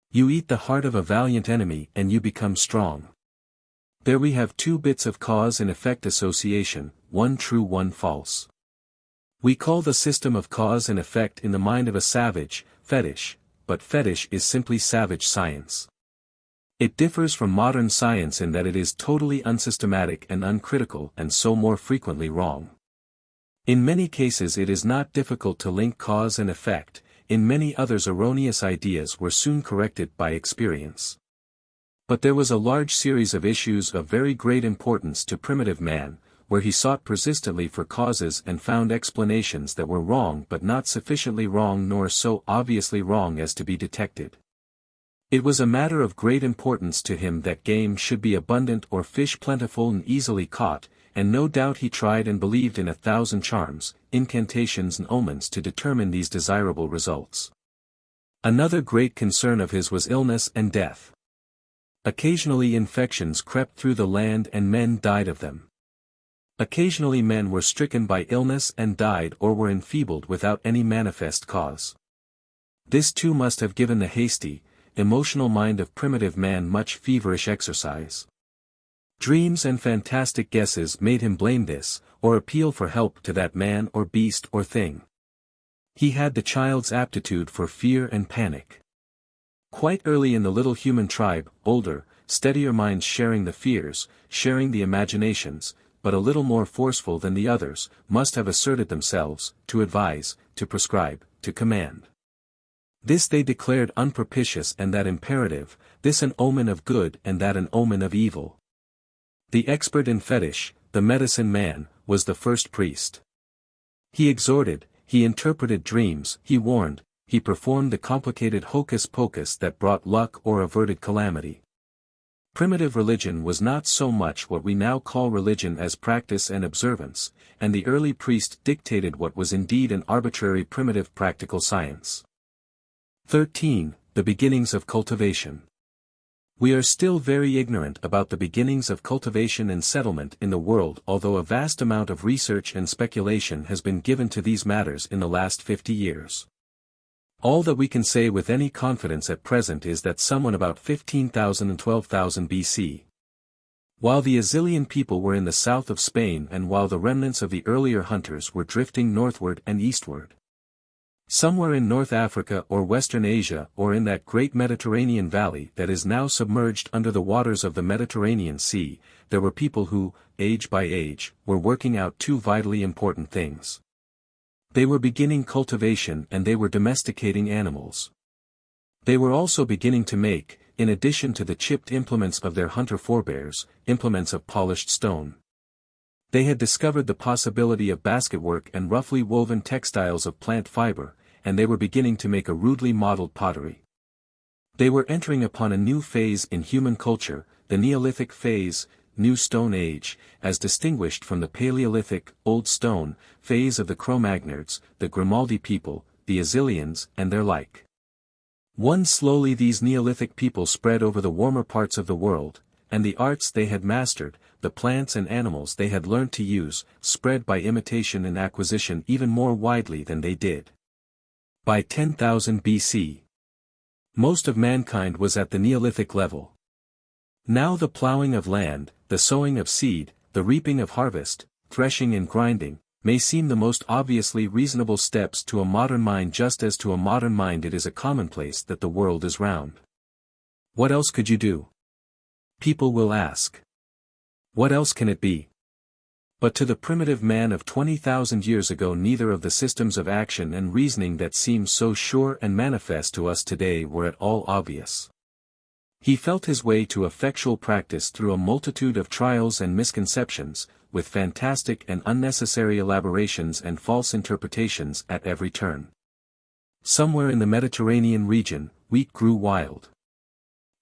You eat the heart of a valiant enemy and you become strong. There we have two bits of cause and effect association, one true one false. We call the system of cause and effect in the mind of a savage, fetish, but fetish is simply savage science. It differs from modern science in that it is totally unsystematic and uncritical and so more frequently wrong. In many cases it is not difficult to link cause and effect, in many others erroneous ideas were soon corrected by experience. But there was a large series of issues of very great importance to primitive man, where he sought persistently for causes and found explanations that were wrong but not sufficiently wrong nor so obviously wrong as to be detected. It was a matter of great importance to him that game should be abundant or fish plentiful and easily caught, and no doubt he tried and believed in 1,000 charms, incantations and omens to determine these desirable results. Another great concern of his was illness and death. Occasionally infections crept through the land and men died of them. Occasionally men were stricken by illness and died or were enfeebled without any manifest cause. This too must have given the hasty, emotional mind of primitive man much feverish exercise. Dreams and fantastic guesses made him blame this, or appeal for help to that man or beast or thing. He had the child's aptitude for fear and panic. Quite early in the little human tribe, older, steadier minds sharing the fears, sharing the imaginations, but a little more forceful than the others, must have asserted themselves, to advise, to prescribe, to command. This they declared unpropitious and that imperative, this an omen of good and that an omen of evil. The expert in fetish, the medicine man, was the first priest. He exhorted, he interpreted dreams, he warned, he performed the complicated hocus pocus that brought luck or averted calamity. Primitive religion was not so much what we now call religion as practice and observance, and the early priest dictated what was indeed an arbitrary primitive practical science. 13. The beginnings of cultivation. We are still very ignorant about the beginnings of cultivation and settlement in the world, although a vast amount of research and speculation has been given to these matters in the last 50 years. All that we can say with any confidence at present is that someone about 15,000 and 12,000 BC. While the Assyrian people were in the south of Spain and while the remnants of the earlier hunters were drifting northward and eastward. Somewhere in North Africa or Western Asia or in that great Mediterranean valley that is now submerged under the waters of the Mediterranean Sea, there were people who, age by age, were working out two vitally important things. They were beginning cultivation and they were domesticating animals. They were also beginning to make, in addition to the chipped implements of their hunter forebears, implements of polished stone. They had discovered the possibility of basketwork and roughly woven textiles of plant fiber, and they were beginning to make a rudely modeled pottery. They were entering upon a new phase in human culture, the Neolithic phase, New Stone Age, as distinguished from the Paleolithic, Old Stone, phase of the Cro-Magnards, the Grimaldi people, the Assyrians, and their like. One slowly these Neolithic people spread over the warmer parts of the world, and the arts they had mastered, the plants and animals they had learnt to use, spread by imitation and acquisition even more widely than they did. By 10,000 BC, most of mankind was at the Neolithic level. Now the ploughing of land, the sowing of seed, the reaping of harvest, threshing and grinding, may seem the most obviously reasonable steps to a modern mind, just as to a modern mind it is a commonplace that the world is round. What else could you do? People will ask. What else can it be? But to the primitive man of 20,000 years ago neither of the systems of action and reasoning that seem so sure and manifest to us today were at all obvious. He felt his way to effectual practice through a multitude of trials and misconceptions, with fantastic and unnecessary elaborations and false interpretations at every turn. Somewhere in the Mediterranean region, wheat grew wild.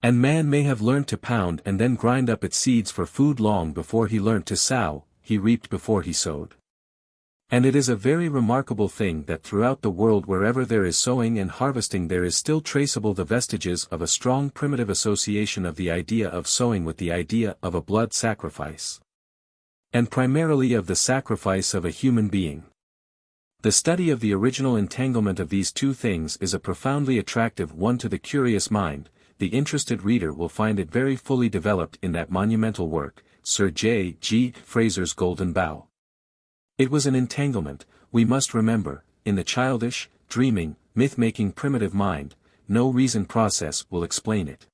And man may have learnt to pound and then grind up its seeds for food long before he learnt to sow, he reaped before he sowed. And it is a very remarkable thing that throughout the world wherever there is sowing and harvesting there is still traceable the vestiges of a strong primitive association of the idea of sowing with the idea of a blood sacrifice. And primarily of the sacrifice of a human being. The study of the original entanglement of these two things is a profoundly attractive one to the curious mind, the interested reader will find it very fully developed in that monumental work, Sir J. G. Fraser's Golden Bough. It was an entanglement, we must remember, in the childish, dreaming, myth-making primitive mind. No reasoned process will explain it.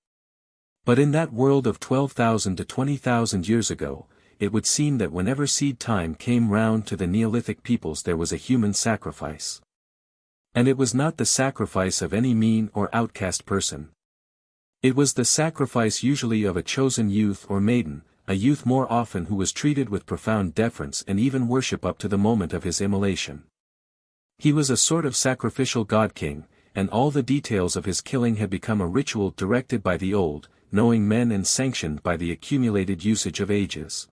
But in that world of 12,000 to 20,000 years ago, it would seem that whenever seed time came round to the Neolithic peoples there was a human sacrifice. And it was not the sacrifice of any mean or outcast person. It was the sacrifice usually of a chosen youth or maiden, a youth more often who was treated with profound deference and even worship up to the moment of his immolation. He was a sort of sacrificial god-king, and all the details of his killing had become a ritual directed by the old, knowing men and sanctioned by the accumulated usage of ages.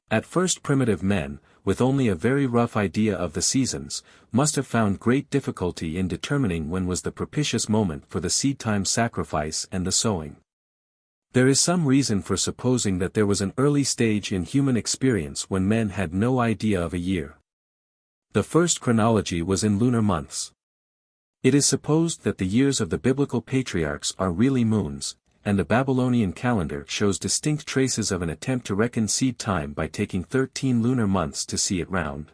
At first primitive men, with only a very rough idea of the seasons, must have found great difficulty in determining when was the propitious moment for the seed-time sacrifice and the sowing. There is some reason for supposing that there was an early stage in human experience when men had no idea of a year. The first chronology was in lunar months. It is supposed that the years of the biblical patriarchs are really moons, and the Babylonian calendar shows distinct traces of an attempt to reckon seed time by taking 13 lunar months to see it round.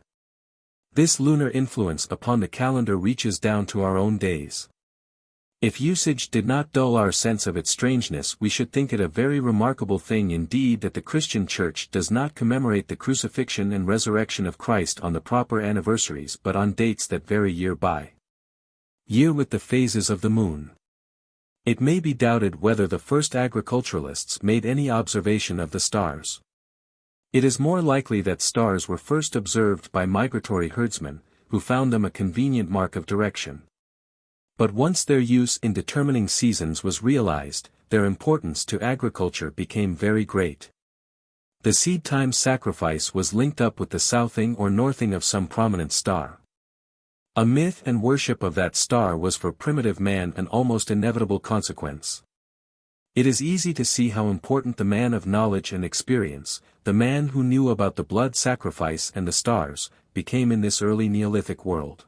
This lunar influence upon the calendar reaches down to our own days. If usage did not dull our sense of its strangeness, we should think it a very remarkable thing indeed that the Christian Church does not commemorate the crucifixion and resurrection of Christ on the proper anniversaries but on dates that vary year by year with the phases of the moon. It may be doubted whether the first agriculturalists made any observation of the stars. It is more likely that stars were first observed by migratory herdsmen, who found them a convenient mark of direction. But once their use in determining seasons was realized, their importance to agriculture became very great. The seed-time sacrifice was linked up with the southing or northing of some prominent star. A myth and worship of that star was for primitive man an almost inevitable consequence. It is easy to see how important the man of knowledge and experience, the man who knew about the blood sacrifice and the stars, became in this early Neolithic world.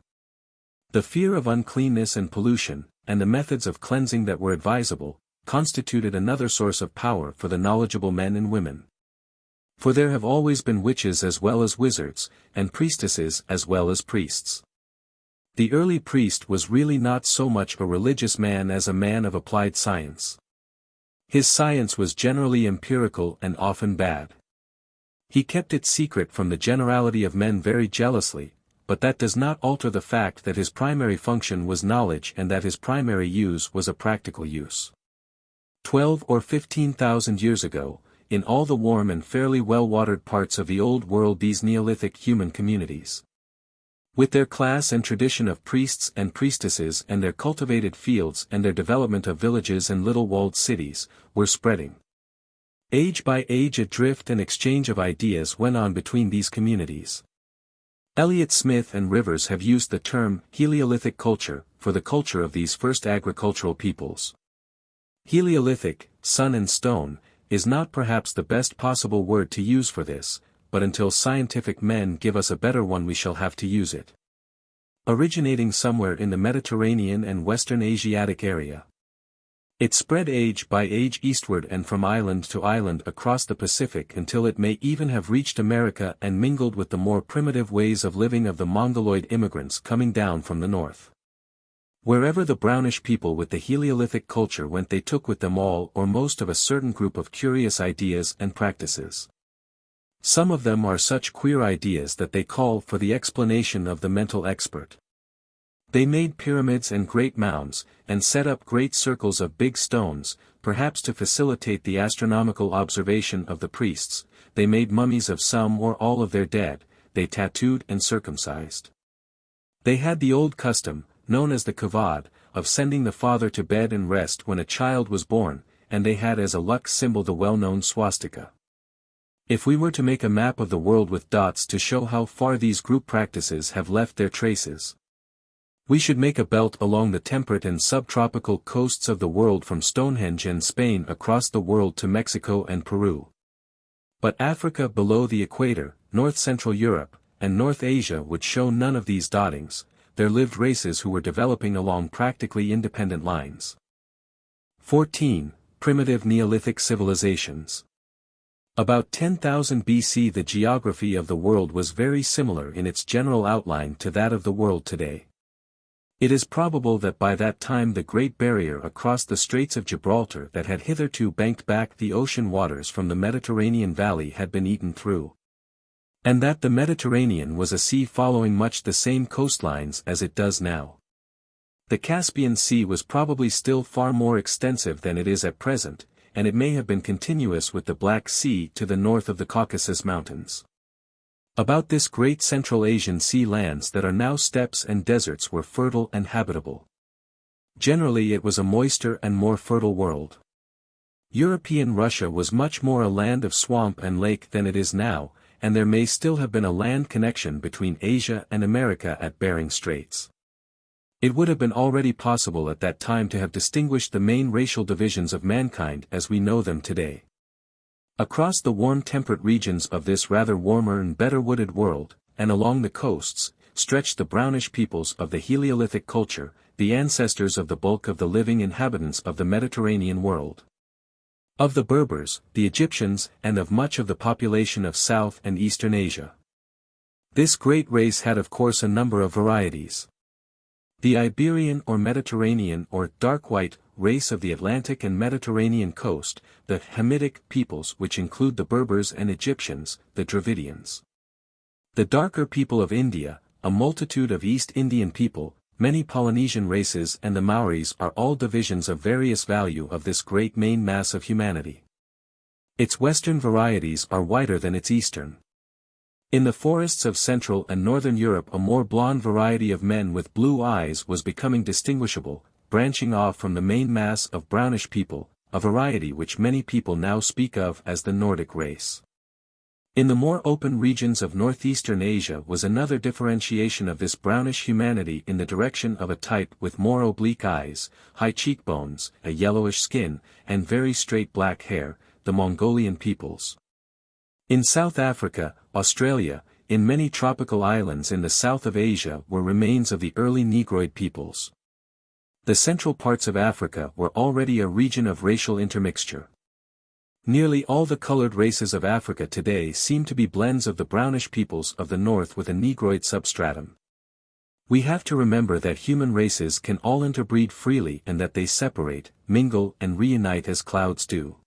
The fear of uncleanness and pollution, and the methods of cleansing that were advisable, constituted another source of power for the knowledgeable men and women. For there have always been witches as well as wizards, and priestesses as well as priests. The early priest was really not so much a religious man as a man of applied science. His science was generally empirical and often bad. He kept it secret from the generality of men very jealously, but that does not alter the fact that his primary function was knowledge and that his primary use was a practical use. 12 or 15,000 years ago, in all the warm and fairly well-watered parts of the Old World, these Neolithic human communities, with their class and tradition of priests and priestesses and their cultivated fields and their development of villages and little walled cities, were spreading. Age by age a drift and exchange of ideas went on between these communities. Elliott Smith and Rivers have used the term Heliolithic culture for the culture of these first agricultural peoples. Heliolithic, sun and stone, is not perhaps the best possible word to use for this, but until scientific men give us a better one we shall have to use it. Originating somewhere in the Mediterranean and Western Asiatic area, it spread age by age eastward and from island to island across the Pacific until it may even have reached America and mingled with the more primitive ways of living of the Mongoloid immigrants coming down from the north. Wherever the brownish people with the Heliolithic culture went, they took with them all or most of a certain group of curious ideas and practices. Some of them are such queer ideas that they call for the explanation of the mental expert. They made pyramids and great mounds, and set up great circles of big stones, perhaps to facilitate the astronomical observation of the priests. They made mummies of some or all of their dead, they tattooed and circumcised. They had the old custom, known as the kavad, of sending the father to bed and rest when a child was born, and they had as a luck symbol the well-known swastika. If we were to make a map of the world with dots to show how far these group practices have left their traces, we should make a belt along the temperate and subtropical coasts of the world from Stonehenge and Spain across the world to Mexico and Peru. But Africa below the equator, North-Central Europe, and North Asia would show none of these dottings. There lived races who were developing along practically independent lines. 14. Primitive Neolithic civilizations. About 10,000 BC. The geography of the world was very similar in its general outline to that of the world today. It is probable that by that time the Great Barrier across the Straits of Gibraltar that had hitherto banked back the ocean waters from the Mediterranean valley had been eaten through. And that the Mediterranean was a sea following much the same coastlines as it does now. The Caspian Sea was probably still far more extensive than it is at present, and it may have been continuous with the Black Sea to the north of the Caucasus Mountains. About this great Central Asian sea lands that are now steppes and deserts were fertile and habitable. Generally it was a moister and more fertile world. European Russia was much more a land of swamp and lake than it is now, and there may still have been a land connection between Asia and America at Bering Straits. It would have been already possible at that time to have distinguished the main racial divisions of mankind as we know them today. Across the warm temperate regions of this rather warmer and better wooded world, and along the coasts, stretched the brownish peoples of the Heliolithic culture, the ancestors of the bulk of the living inhabitants of the Mediterranean world. Of the Berbers, the Egyptians, and of much of the population of South and Eastern Asia. This great race had of course a number of varieties. The Iberian or Mediterranean or dark white race of the Atlantic and Mediterranean coast, the Hamitic peoples which include the Berbers and Egyptians, the Dravidians. The darker people of India, a multitude of East Indian people, many Polynesian races and the Maoris are all divisions of various value of this great main mass of humanity. Its western varieties are whiter than its eastern. In the forests of Central and Northern Europe a more blonde variety of men with blue eyes was becoming distinguishable, branching off from the main mass of brownish people, a variety which many people now speak of as the Nordic race. In the more open regions of northeastern Asia was another differentiation of this brownish humanity in the direction of a type with more oblique eyes, high cheekbones, a yellowish skin, and very straight black hair, the Mongolian peoples. In South Africa, Australia, in many tropical islands in the south of Asia were remains of the early Negroid peoples. The central parts of Africa were already a region of racial intermixture. Nearly all the colored races of Africa today seem to be blends of the brownish peoples of the north with a Negroid substratum. We have to remember that human races can all interbreed freely and that they separate, mingle and reunite as clouds do.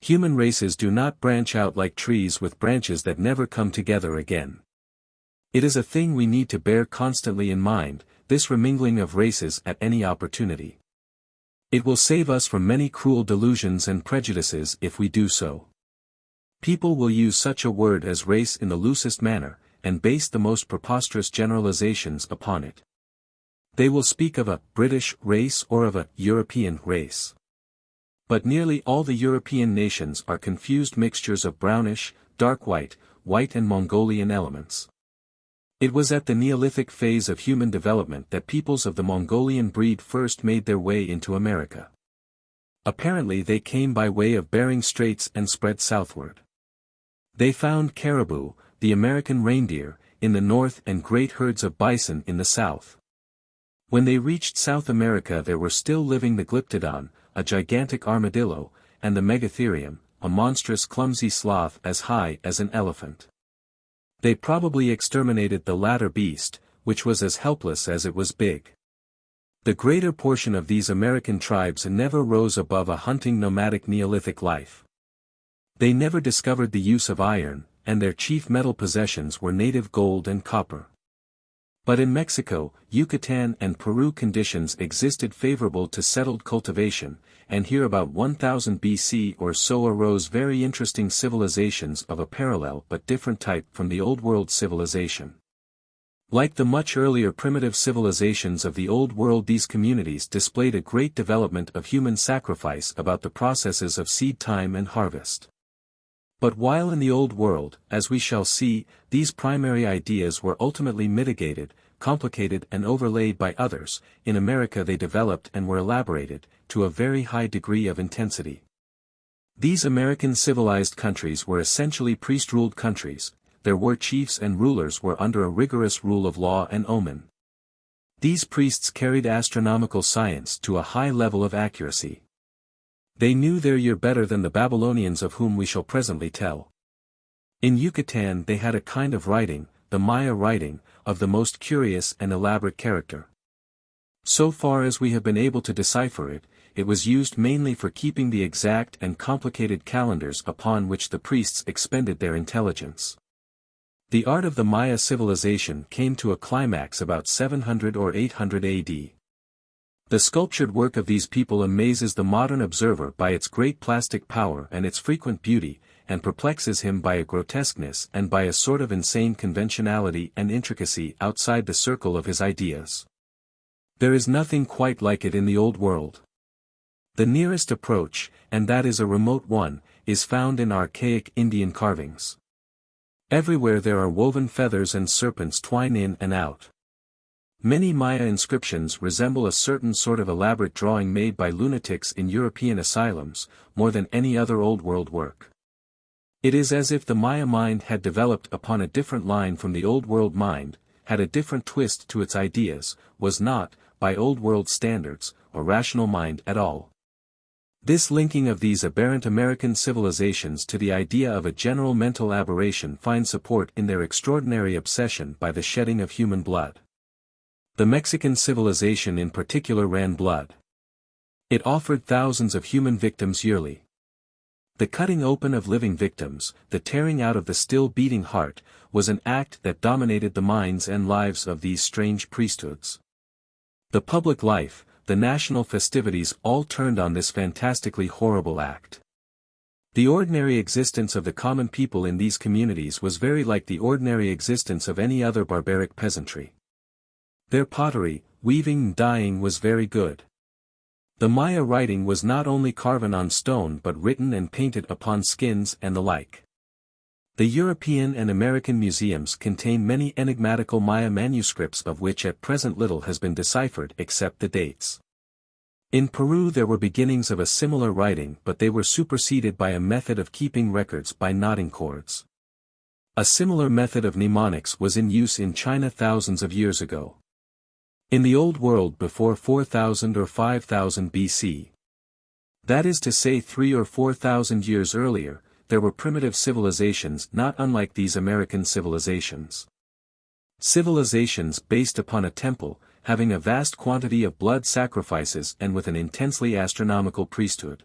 Human races do not branch out like trees with branches that never come together again. It is a thing we need to bear constantly in mind, this remingling of races at any opportunity. It will save us from many cruel delusions and prejudices if we do so. People will use such a word as race in the loosest manner, and base the most preposterous generalizations upon it. They will speak of a British race or of a European race. But nearly all the European nations are confused mixtures of brownish, dark white, white and Mongolian elements. It was at the Neolithic phase of human development that peoples of the Mongolian breed first made their way into America. Apparently they came by way of Bering Straits and spread southward. They found caribou, the American reindeer, in the north and great herds of bison in the south. When they reached South America there were still living the Glyptodon, a gigantic armadillo, and the Megatherium, a monstrous clumsy sloth as high as an elephant. They probably exterminated the latter beast, which was as helpless as it was big. The greater portion of these American tribes never rose above a hunting nomadic Neolithic life. They never discovered the use of iron, and their chief metal possessions were native gold and copper. But in Mexico, Yucatan and Peru conditions existed favorable to settled cultivation, and here about 1000 BC or so arose very interesting civilizations of a parallel but different type from the Old World civilization. Like the much earlier primitive civilizations of the Old World, these communities displayed a great development of human sacrifice about the processes of seed time and harvest. But while in the Old World, as we shall see, these primary ideas were ultimately mitigated, complicated and overlaid by others, in America they developed and were elaborated, to a very high degree of intensity. These American civilized countries were essentially priest-ruled countries, their war chiefs and rulers were under a rigorous rule of law and omen. These priests carried astronomical science to a high level of accuracy. They knew their year better than the Babylonians of whom we shall presently tell. In Yucatan they had a kind of writing, the Maya writing, of the most curious and elaborate character. So far as we have been able to decipher it, it was used mainly for keeping the exact and complicated calendars upon which the priests expended their intelligence. The art of the Maya civilization came to a climax about 700 or 800 AD. The sculptured work of these people amazes the modern observer by its great plastic power and its frequent beauty, and perplexes him by a grotesqueness and by a sort of insane conventionality and intricacy outside the circle of his ideas. There is nothing quite like it in the Old World. The nearest approach, and that is a remote one, is found in archaic Indian carvings. Everywhere there are woven feathers and serpents twine in and out. Many Maya inscriptions resemble a certain sort of elaborate drawing made by lunatics in European asylums, more than any other Old World work. It is as if the Maya mind had developed upon a different line from the Old World mind, had a different twist to its ideas, was not, by Old World standards, a rational mind at all. This linking of these aberrant American civilizations to the idea of a general mental aberration finds support in their extraordinary obsession by the shedding of human blood. The Mexican civilization in particular ran blood. It offered thousands of human victims yearly. The cutting open of living victims, the tearing out of the still beating heart, was an act that dominated the minds and lives of these strange priesthoods. The public life, the national festivities all turned on this fantastically horrible act. The ordinary existence of the common people in these communities was very like the ordinary existence of any other barbaric peasantry. Their pottery, weaving and dyeing was very good. The Maya writing was not only carven on stone but written and painted upon skins and the like. The European and American museums contain many enigmatical Maya manuscripts of which at present little has been deciphered except the dates. In Peru there were beginnings of a similar writing but they were superseded by a method of keeping records by knotting cords. A similar method of mnemonics was in use in China thousands of years ago. In the Old World before 4000 or 5000 BC. That is to say 3 or 4,000 years earlier, there were primitive civilizations not unlike these American civilizations. Civilizations based upon a temple, having a vast quantity of blood sacrifices and with an intensely astronomical priesthood.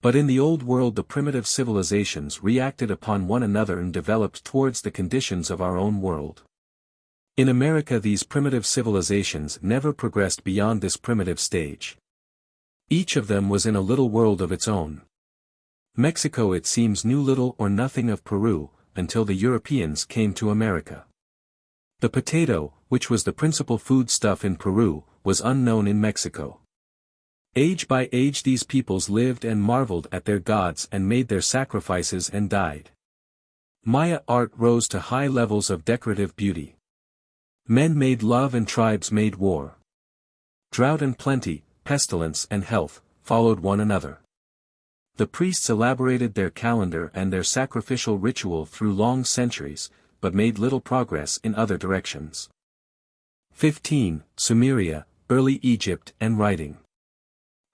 But in the Old World the primitive civilizations reacted upon one another and developed towards the conditions of our own world. In America these primitive civilizations never progressed beyond this primitive stage. Each of them was in a little world of its own. Mexico it seems knew little or nothing of Peru, until the Europeans came to America. The potato, which was the principal food stuff in Peru, was unknown in Mexico. Age by age these peoples lived and marveled at their gods and made their sacrifices and died. Maya art rose to high levels of decorative beauty. Men made love and tribes made war. Drought and plenty, pestilence and health, followed one another. The priests elaborated their calendar and their sacrificial ritual through long centuries, but made little progress in other directions. 15. Sumeria, Early Egypt and Writing.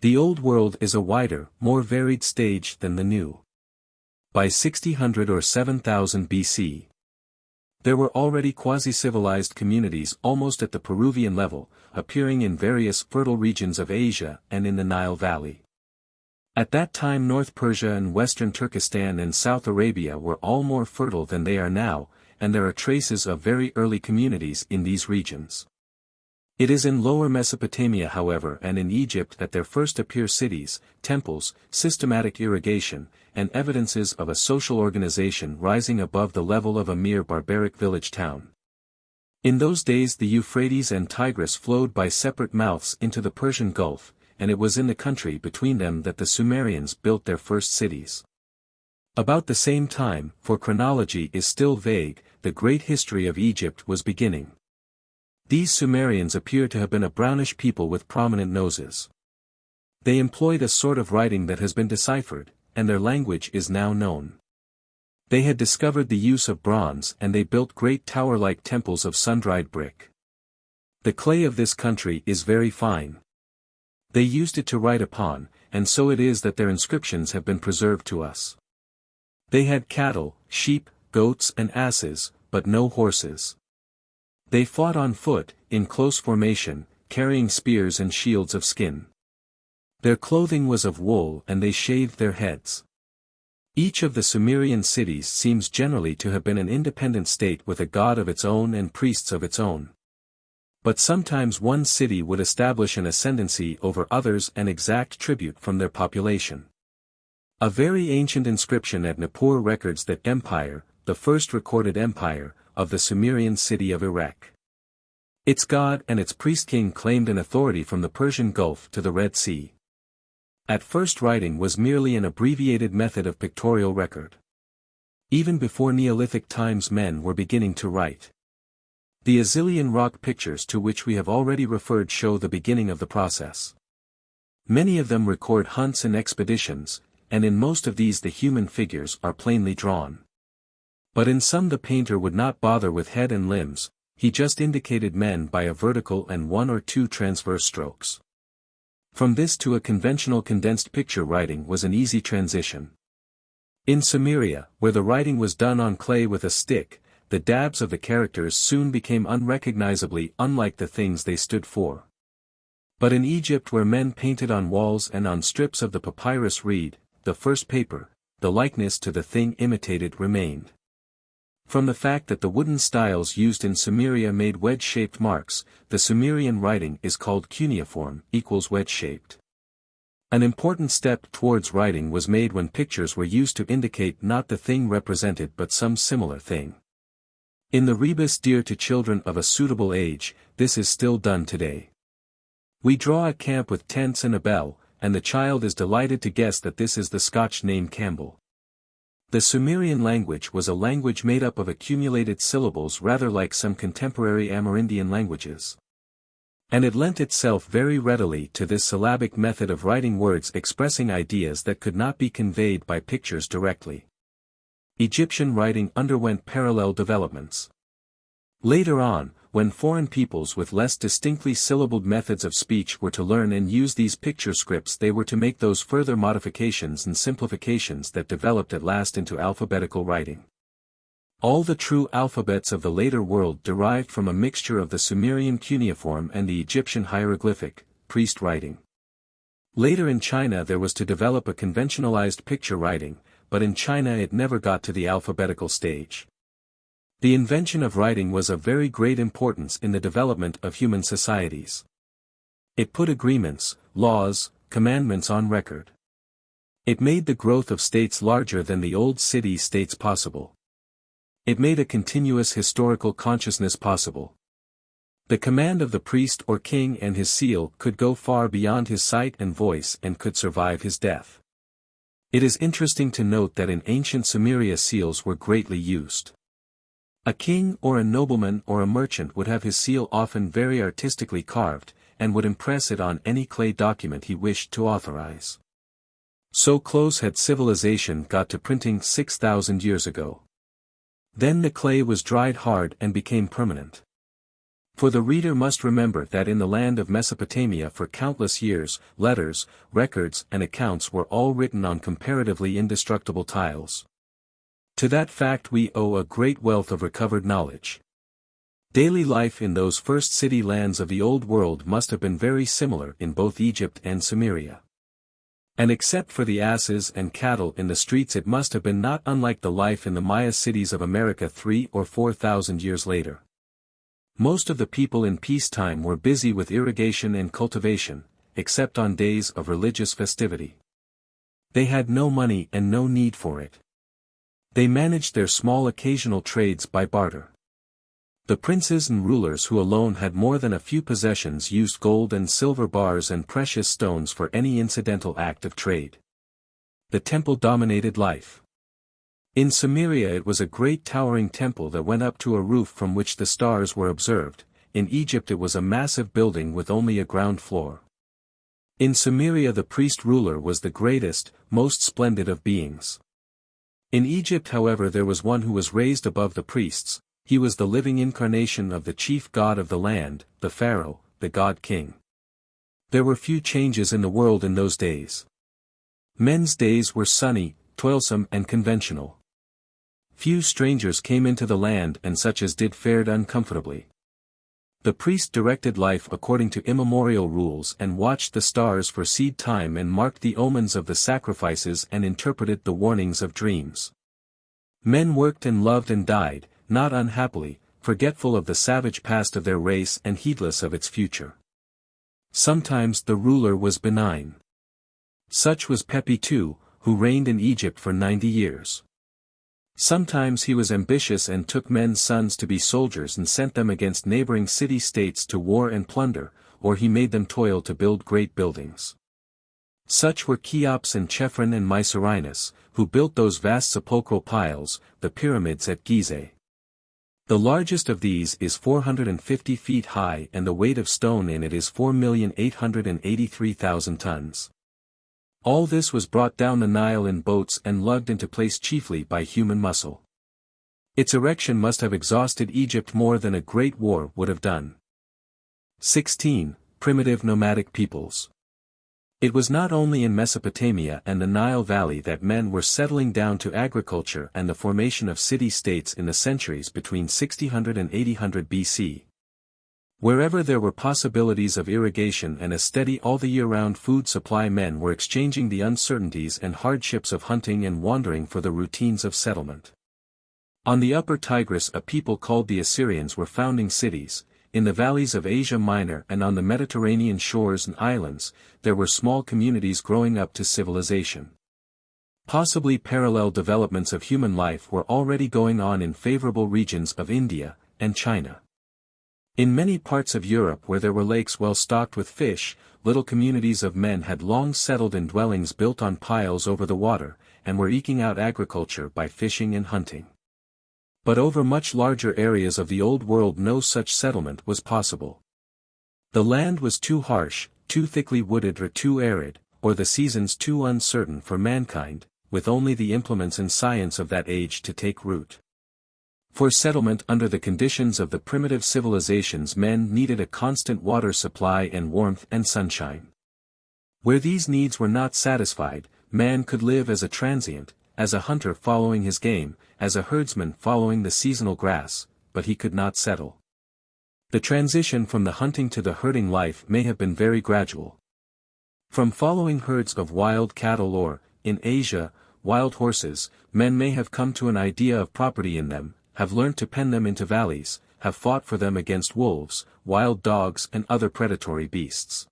The Old World is a wider, more varied stage than the New. By 6000 or 7000 BC. There were already quasi-civilized communities almost at the Peruvian level, appearing in various fertile regions of Asia and in the Nile Valley. At that time North Persia and Western Turkestan and South Arabia were all more fertile than they are now, and there are traces of very early communities in these regions. It is in Lower Mesopotamia however and in Egypt that there first appear cities, temples, systematic irrigation, and evidences of a social organization rising above the level of a mere barbaric village town. In those days the Euphrates and Tigris flowed by separate mouths into the Persian Gulf, and it was in the country between them that the Sumerians built their first cities. About the same time, for chronology is still vague, the great history of Egypt was beginning. These Sumerians appear to have been a brownish people with prominent noses. They employed a sort of writing that has been deciphered, and their language is now known. They had discovered the use of bronze and they built great tower-like temples of sun-dried brick. The clay of this country is very fine. They used it to write upon, and so it is that their inscriptions have been preserved to us. They had cattle, sheep, goats and asses, but no horses. They fought on foot, in close formation, carrying spears and shields of skin. Their clothing was of wool and they shaved their heads. Each of the Sumerian cities seems generally to have been an independent state with a god of its own and priests of its own. But sometimes one city would establish an ascendancy over others and exact tribute from their population. A very ancient inscription at Nippur records that empire, the first recorded empire, of the Sumerian city of Erech. Its god and its priest-king claimed an authority from the Persian Gulf to the Red Sea. At first writing was merely an abbreviated method of pictorial record. Even before Neolithic times men were beginning to write. The Assyrian rock pictures to which we have already referred show the beginning of the process. Many of them record hunts and expeditions, and in most of these the human figures are plainly drawn. But in some the painter would not bother with head and limbs, he just indicated men by a vertical and one or two transverse strokes. From this to a conventional condensed picture writing was an easy transition. In Sumeria, where the writing was done on clay with a stick, the dabs of the characters soon became unrecognizably unlike the things they stood for. But in Egypt, where men painted on walls and on strips of the papyrus reed, the first paper, the likeness to the thing imitated remained. From the fact that the wooden stiles used in Sumeria made wedge-shaped marks, the Sumerian writing is called cuneiform, equals wedge-shaped. An important step towards writing was made when pictures were used to indicate not the thing represented but some similar thing. In the rebus dear to children of a suitable age, this is still done today. We draw a camp with tents and a bell, and the child is delighted to guess that this is the Scotch name Campbell. The Sumerian language was a language made up of accumulated syllables rather like some contemporary Amerindian languages. And it lent itself very readily to this syllabic method of writing words expressing ideas that could not be conveyed by pictures directly. Egyptian writing underwent parallel developments. Later on, when foreign peoples with less distinctly syllabled methods of speech were to learn and use these picture scripts, they were to make those further modifications and simplifications that developed at last into alphabetical writing. All the true alphabets of the later world derived from a mixture of the Sumerian cuneiform and the Egyptian hieroglyphic, priest writing. Later in China there was to develop a conventionalized picture writing, but in China it never got to the alphabetical stage. The invention of writing was of very great importance in the development of human societies. It put agreements, laws, commandments on record. It made the growth of states larger than the old city-states possible. It made a continuous historical consciousness possible. The command of the priest or king and his seal could go far beyond his sight and voice and could survive his death. It is interesting to note that in ancient Sumeria seals were greatly used. A king or a nobleman or a merchant would have his seal often very artistically carved, and would impress it on any clay document he wished to authorize. So close had civilization got to printing 6,000 years ago. Then the clay was dried hard and became permanent. For the reader must remember that in the land of Mesopotamia for countless years, letters, records and accounts were all written on comparatively indestructible tiles. To that fact we owe a great wealth of recovered knowledge. Daily life in those first city lands of the Old World must have been very similar in both Egypt and Sumeria. And except for the asses and cattle in the streets, it must have been not unlike the life in the Maya cities of America 3,000 or 4,000 years later. Most of the people in peacetime were busy with irrigation and cultivation, except on days of religious festivity. They had no money and no need for it. They managed their small occasional trades by barter. The princes and rulers who alone had more than a few possessions used gold and silver bars and precious stones for any incidental act of trade. The temple dominated life. In Sumeria it was a great towering temple that went up to a roof from which the stars were observed. In Egypt it was a massive building with only a ground floor. In Sumeria the priest-ruler was the greatest, most splendid of beings. In Egypt however there was one who was raised above the priests. He was the living incarnation of the chief god of the land, the pharaoh, the god-king. There were few changes in the world in those days. Men's days were sunny, toilsome and conventional. Few strangers came into the land and such as did fared uncomfortably. The priest directed life according to immemorial rules and watched the stars for seed time and marked the omens of the sacrifices and interpreted the warnings of dreams. Men worked and loved and died, not unhappily, forgetful of the savage past of their race and heedless of its future. Sometimes the ruler was benign. Such was Pepi II, who reigned in Egypt for 90 years. Sometimes he was ambitious and took men's sons to be soldiers and sent them against neighboring city-states to war and plunder, or he made them toil to build great buildings. Such were Cheops and Chephren and Mycerinus, who built those vast sepulchral piles, the pyramids at Gizeh. The largest of these is 450 feet high and the weight of stone in it is 4,883,000 tons. All this was brought down the Nile in boats and lugged into place chiefly by human muscle. Its erection must have exhausted Egypt more than a great war would have done. 16. Primitive nomadic peoples. It was not only in Mesopotamia and the Nile Valley that men were settling down to agriculture and the formation of city-states in the centuries between 600 and 800 BC. Wherever there were possibilities of irrigation and a steady all-the-year-round food supply, men were exchanging the uncertainties and hardships of hunting and wandering for the routines of settlement. On the upper Tigris a people called the Assyrians were founding cities. In the valleys of Asia Minor and on the Mediterranean shores and islands, there were small communities growing up to civilization. Possibly parallel developments of human life were already going on in favorable regions of India and China. In many parts of Europe where there were lakes well stocked with fish, little communities of men had long settled in dwellings built on piles over the water, and were eking out agriculture by fishing and hunting. But over much larger areas of the Old World no such settlement was possible. The land was too harsh, too thickly wooded or too arid, or the seasons too uncertain for mankind, with only the implements and science of that age to take root. For settlement under the conditions of the primitive civilizations men needed a constant water supply and warmth and sunshine. Where these needs were not satisfied, man could live as a transient, as a hunter following his game, as a herdsman following the seasonal grass, but he could not settle. The transition from the hunting to the herding life may have been very gradual. From following herds of wild cattle or, in Asia, wild horses, men may have come to an idea of property in them, have learnt to pen them into valleys, have fought for them against wolves, wild dogs and other predatory beasts.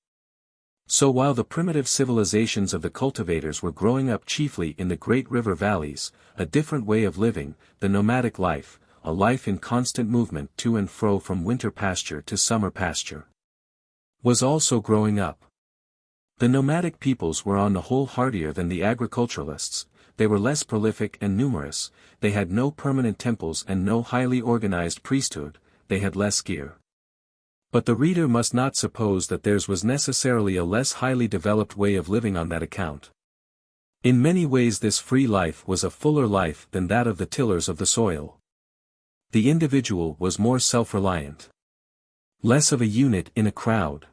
So while the primitive civilizations of the cultivators were growing up chiefly in the great river valleys, a different way of living, the nomadic life, a life in constant movement to and fro from winter pasture to summer pasture, was also growing up. The nomadic peoples were on the whole hardier than the agriculturalists. They were less prolific and numerous, they had no permanent temples and no highly organized priesthood, they had less gear. But the reader must not suppose that theirs was necessarily a less highly developed way of living on that account. In many ways this free life was a fuller life than that of the tillers of the soil. The individual was more self-reliant. Less of a unit in a crowd.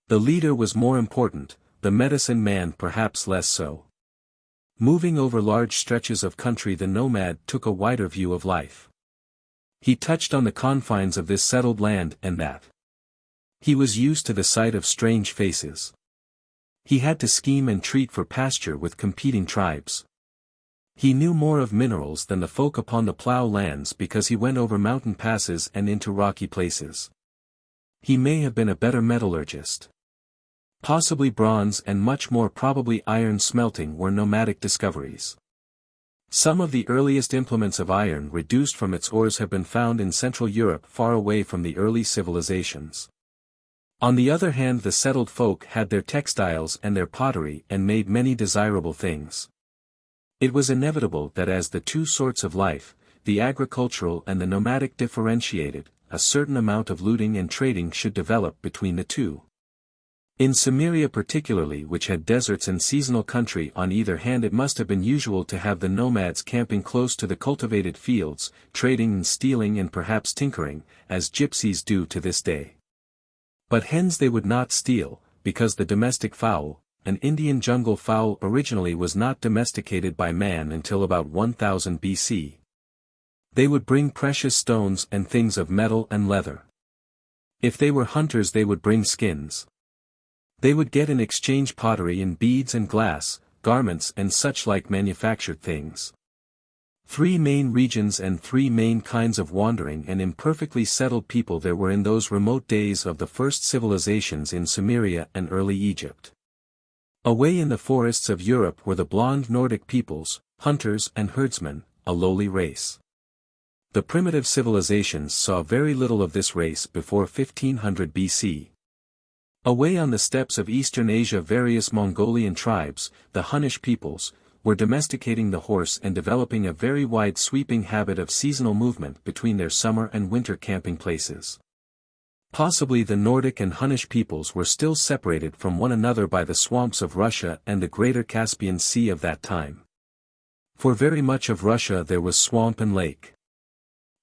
The leader was more important, the medicine man perhaps less so. Moving over large stretches of country, the nomad took a wider view of life. He touched on the confines of this settled land and that. He was used to the sight of strange faces. He had to scheme and treat for pasture with competing tribes. He knew more of minerals than the folk upon the plough lands because he went over mountain passes and into rocky places. He may have been a better metallurgist. Possibly bronze and much more probably iron smelting were nomadic discoveries. Some of the earliest implements of iron reduced from its ores have been found in Central Europe far away from the early civilizations. On the other hand, the settled folk had their textiles and their pottery and made many desirable things. It was inevitable that as the two sorts of life, the agricultural and the nomadic differentiated, a certain amount of looting and trading should develop between the two. In Sumeria particularly, which had deserts and seasonal country on either hand, it must have been usual to have the nomads camping close to the cultivated fields, trading and stealing and perhaps tinkering, as gypsies do to this day. But hens they would not steal, because the domestic fowl, an Indian jungle fowl originally was not domesticated by man until about 1000 BC. They would bring precious stones and things of metal and leather. If they were hunters they would bring skins. They would get in exchange pottery and beads and glass, garments and such like manufactured things. 3 main regions and 3 main kinds of wandering and imperfectly settled people there were in those remote days of the first civilizations in Sumeria and early Egypt. Away in the forests of Europe were the blonde Nordic peoples, hunters and herdsmen, a lowly race. The primitive civilizations saw very little of this race before 1500 BC. Away on the steppes of Eastern Asia various Mongolian tribes, the Hunnish peoples, were domesticating the horse and developing a very wide sweeping habit of seasonal movement between their summer and winter camping places. Possibly the Nordic and Hunnish peoples were still separated from one another by the swamps of Russia and the greater Caspian Sea of that time. For very much of Russia there was swamp and lake.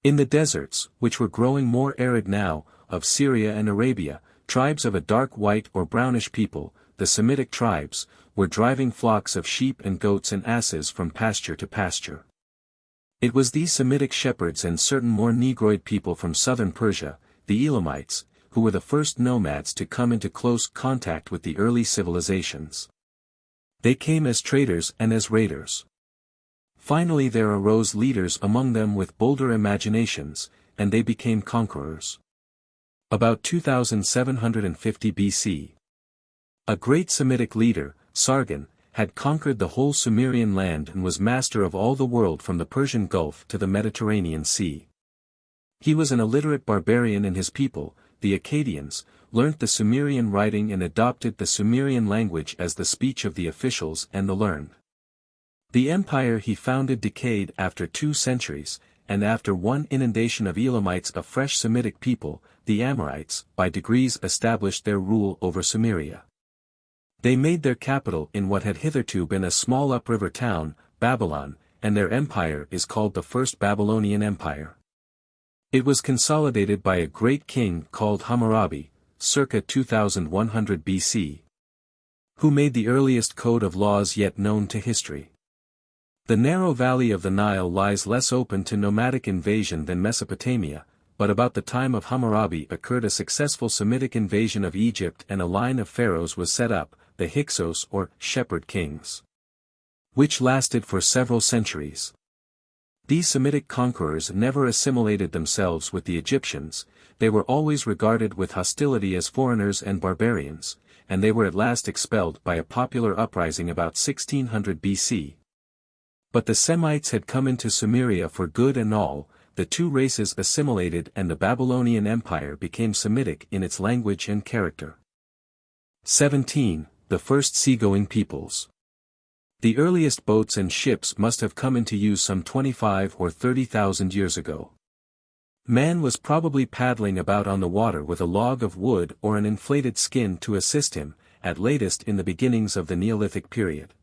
In the deserts, which were growing more arid now, of Syria and Arabia, tribes of a dark white or brownish people, the Semitic tribes, were driving flocks of sheep and goats and asses from pasture to pasture. It was these Semitic shepherds and certain more negroid people from southern Persia, the Elamites, who were the first nomads to come into close contact with the early civilizations. They came as traders and as raiders. Finally there arose leaders among them with bolder imaginations, and they became conquerors. About 2750 BC. A great Semitic leader, Sargon, had conquered the whole Sumerian land and was master of all the world from the Persian Gulf to the Mediterranean Sea. He was an illiterate barbarian and his people, the Akkadians, learnt the Sumerian writing and adopted the Sumerian language as the speech of the officials and the learned. The empire he founded decayed after 2 centuries, and after one inundation of Elamites a fresh Semitic people, the Amorites, by degrees established their rule over Sumeria. They made their capital in what had hitherto been a small upriver town, Babylon, and their empire is called the First Babylonian Empire. It was consolidated by a great king called Hammurabi, circa 2100 BC, who made the earliest code of laws yet known to history. The narrow valley of the Nile lies less open to nomadic invasion than Mesopotamia, but about the time of Hammurabi occurred a successful Semitic invasion of Egypt and a line of pharaohs was set up, the Hyksos or shepherd kings, which lasted for several centuries. These Semitic conquerors never assimilated themselves with the Egyptians, they were always regarded with hostility as foreigners and barbarians, and they were at last expelled by a popular uprising about 1600 BC. But the Semites had come into Sumeria for good and all, the 2 races assimilated and the Babylonian Empire became Semitic in its language and character. 17. The first seagoing peoples. The earliest boats and ships must have come into use some 25 or 30,000 years ago. Man was probably paddling about on the water with a log of wood or an inflated skin to assist him, at latest in the beginnings of the Neolithic period.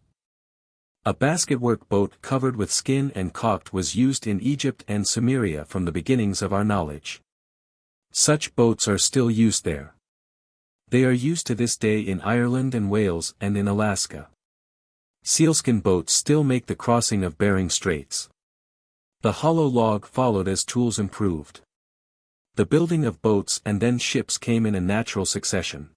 A basketwork boat covered with skin and caulked was used in Egypt and Sumeria from the beginnings of our knowledge. Such boats are still used there. They are used to this day in Ireland and Wales and in Alaska. Sealskin boats still make the crossing of Bering Straits. The hollow log followed as tools improved. The building of boats and then ships came in a natural succession.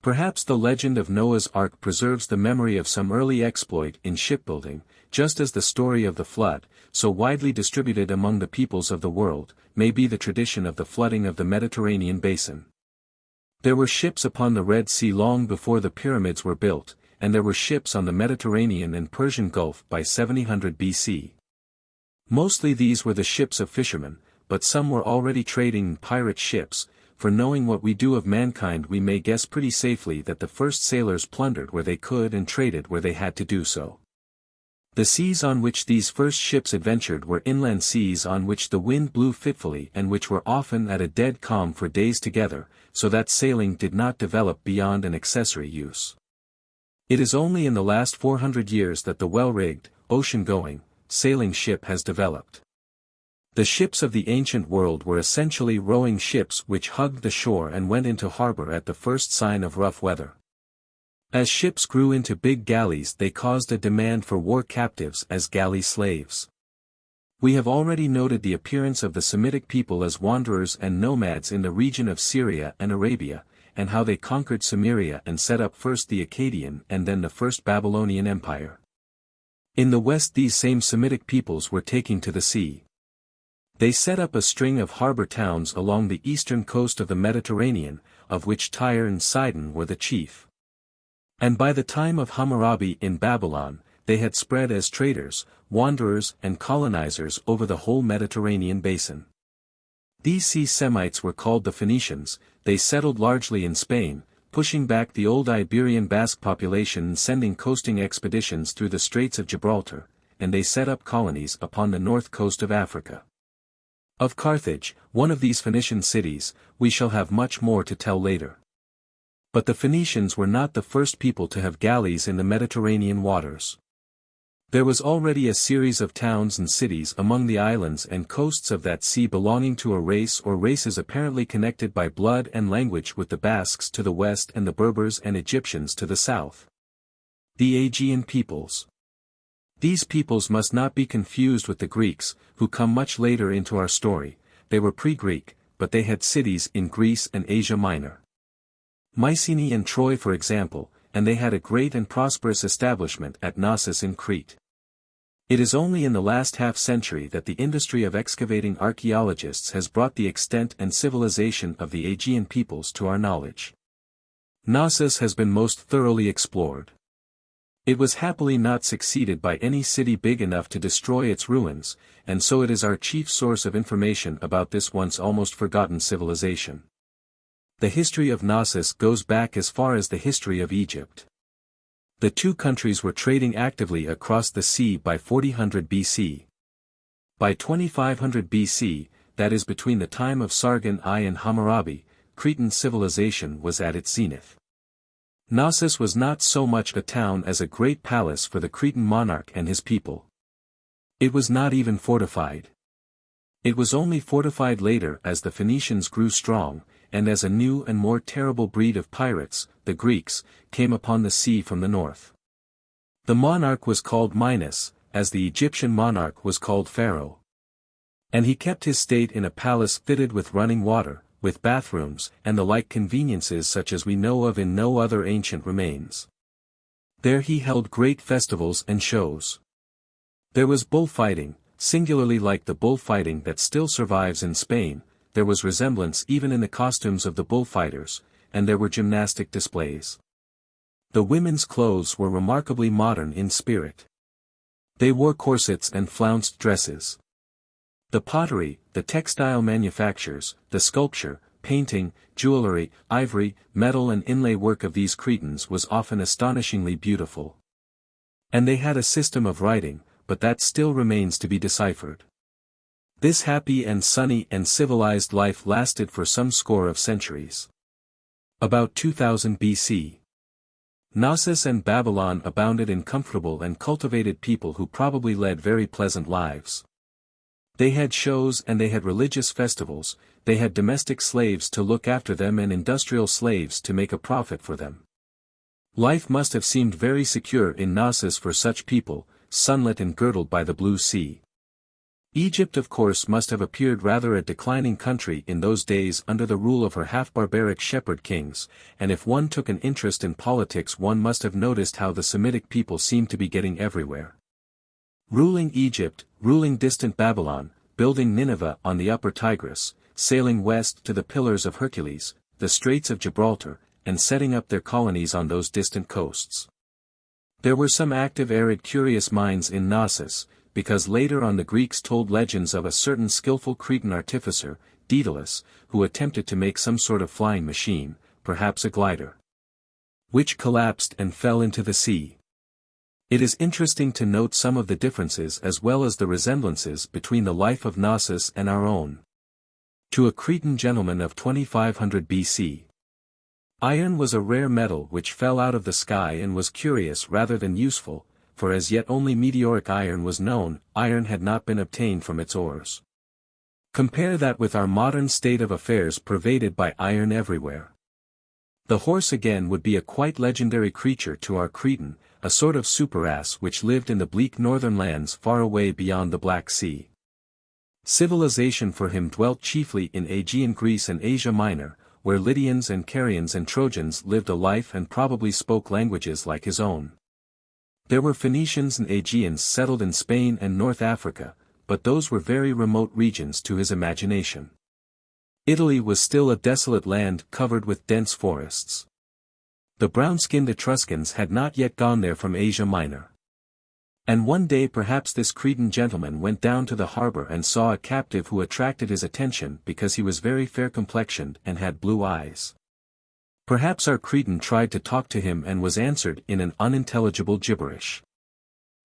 Perhaps the legend of Noah's Ark preserves the memory of some early exploit in shipbuilding, just as the story of the flood, so widely distributed among the peoples of the world, may be the tradition of the flooding of the Mediterranean basin. There were ships upon the Red Sea long before the pyramids were built, and there were ships on the Mediterranean and Persian Gulf by 700 BC. Mostly these were the ships of fishermen, but some were already trading in pirate ships, for knowing what we do of mankind we may guess pretty safely that the first sailors plundered where they could and traded where they had to do so. The seas on which these first ships adventured were inland seas on which the wind blew fitfully and which were often at a dead calm for days together, so that sailing did not develop beyond an accessory use. It is only in the last 400 years that the well-rigged, ocean-going, sailing ship has developed. The ships of the ancient world were essentially rowing ships which hugged the shore and went into harbor at the first sign of rough weather. As ships grew into big galleys, they caused a demand for war captives as galley slaves. We have already noted the appearance of the Semitic people as wanderers and nomads in the region of Syria and Arabia, and how they conquered Sumeria and set up first the Akkadian and then the First Babylonian Empire. In the west, these same Semitic peoples were taking to the sea. They set up a string of harbor towns along the eastern coast of the Mediterranean, of which Tyre and Sidon were the chief. And by the time of Hammurabi in Babylon, they had spread as traders, wanderers and colonizers over the whole Mediterranean basin. These sea Semites were called the Phoenicians. They settled largely in Spain, pushing back the old Iberian Basque population and sending coasting expeditions through the Straits of Gibraltar, and they set up colonies upon the north coast of Africa. Of Carthage, one of these Phoenician cities, we shall have much more to tell later. But the Phoenicians were not the first people to have galleys in the Mediterranean waters. There was already a series of towns and cities among the islands and coasts of that sea belonging to a race or races apparently connected by blood and language with the Basques to the west and the Berbers and Egyptians to the south. The Aegean peoples. These peoples must not be confused with the Greeks, who come much later into our story. They were pre-Greek, but they had cities in Greece and Asia Minor. Mycenae and Troy, for example, and they had a great and prosperous establishment at Knossos in Crete. It is only in the last half-century that the industry of excavating archaeologists has brought the extent and civilization of the Aegean peoples to our knowledge. Knossos has been most thoroughly explored. It was happily not succeeded by any city big enough to destroy its ruins, and so it is our chief source of information about this once almost forgotten civilization. The history of Knossos goes back as far as the history of Egypt. The two countries were trading actively across the sea by 4000 BC. By 2500 BC, that is between the time of Sargon I and Hammurabi, Cretan civilization was at its zenith. Knossos was not so much a town as a great palace for the Cretan monarch and his people. It was not even fortified. It was only fortified later as the Phoenicians grew strong, and as a new and more terrible breed of pirates, the Greeks, came upon the sea from the north. The monarch was called Minos, as the Egyptian monarch was called Pharaoh. And he kept his state in a palace fitted with running water, with bathrooms and the like conveniences such as we know of in no other ancient remains. There he held great festivals and shows. There was bullfighting, singularly like the bullfighting that still survives in Spain. There was resemblance even in the costumes of the bullfighters, and there were gymnastic displays. The women's clothes were remarkably modern in spirit. They wore corsets and flounced dresses. The pottery, the textile manufactures, the sculpture, painting, jewelry, ivory, metal and inlay work of these Cretans was often astonishingly beautiful. And they had a system of writing, but that still remains to be deciphered. This happy and sunny and civilized life lasted for some score of centuries. About 2000 BC. Knossos and Babylon abounded in comfortable and cultivated people who probably led very pleasant lives. They had shows and they had religious festivals, they had domestic slaves to look after them and industrial slaves to make a profit for them. Life must have seemed very secure in Knossos for such people, sunlit and girdled by the blue sea. Egypt of course must have appeared rather a declining country in those days under the rule of her half-barbaric shepherd kings, and if one took an interest in politics one must have noticed how the Semitic people seemed to be getting everywhere. Ruling Egypt, ruling distant Babylon, building Nineveh on the upper Tigris, sailing west to the Pillars of Hercules, the Straits of Gibraltar, and setting up their colonies on those distant coasts. There were some active arid curious minds in Knossos, because later on the Greeks told legends of a certain skillful Cretan artificer, Daedalus, who attempted to make some sort of flying machine, perhaps a glider, which collapsed and fell into the sea. It is interesting to note some of the differences as well as the resemblances between the life of Knossos and our own. To a Cretan gentleman of 2500 BC. Iron was a rare metal which fell out of the sky and was curious rather than useful, for as yet only meteoric iron was known, iron had not been obtained from its ores. Compare that with our modern state of affairs pervaded by iron everywhere. The horse again would be a quite legendary creature to our Cretan, a sort of superass which lived in the bleak northern lands far away beyond the Black Sea. Civilization for him dwelt chiefly in Aegean Greece and Asia Minor, where Lydians and Carians and Trojans lived a life and probably spoke languages like his own. There were Phoenicians and Aegeans settled in Spain and North Africa, but those were very remote regions to his imagination. Italy was still a desolate land covered with dense forests. The brown-skinned Etruscans had not yet gone there from Asia Minor. And one day perhaps this Cretan gentleman went down to the harbor and saw a captive who attracted his attention because he was very fair-complexioned and had blue eyes. Perhaps our Cretan tried to talk to him and was answered in an unintelligible gibberish.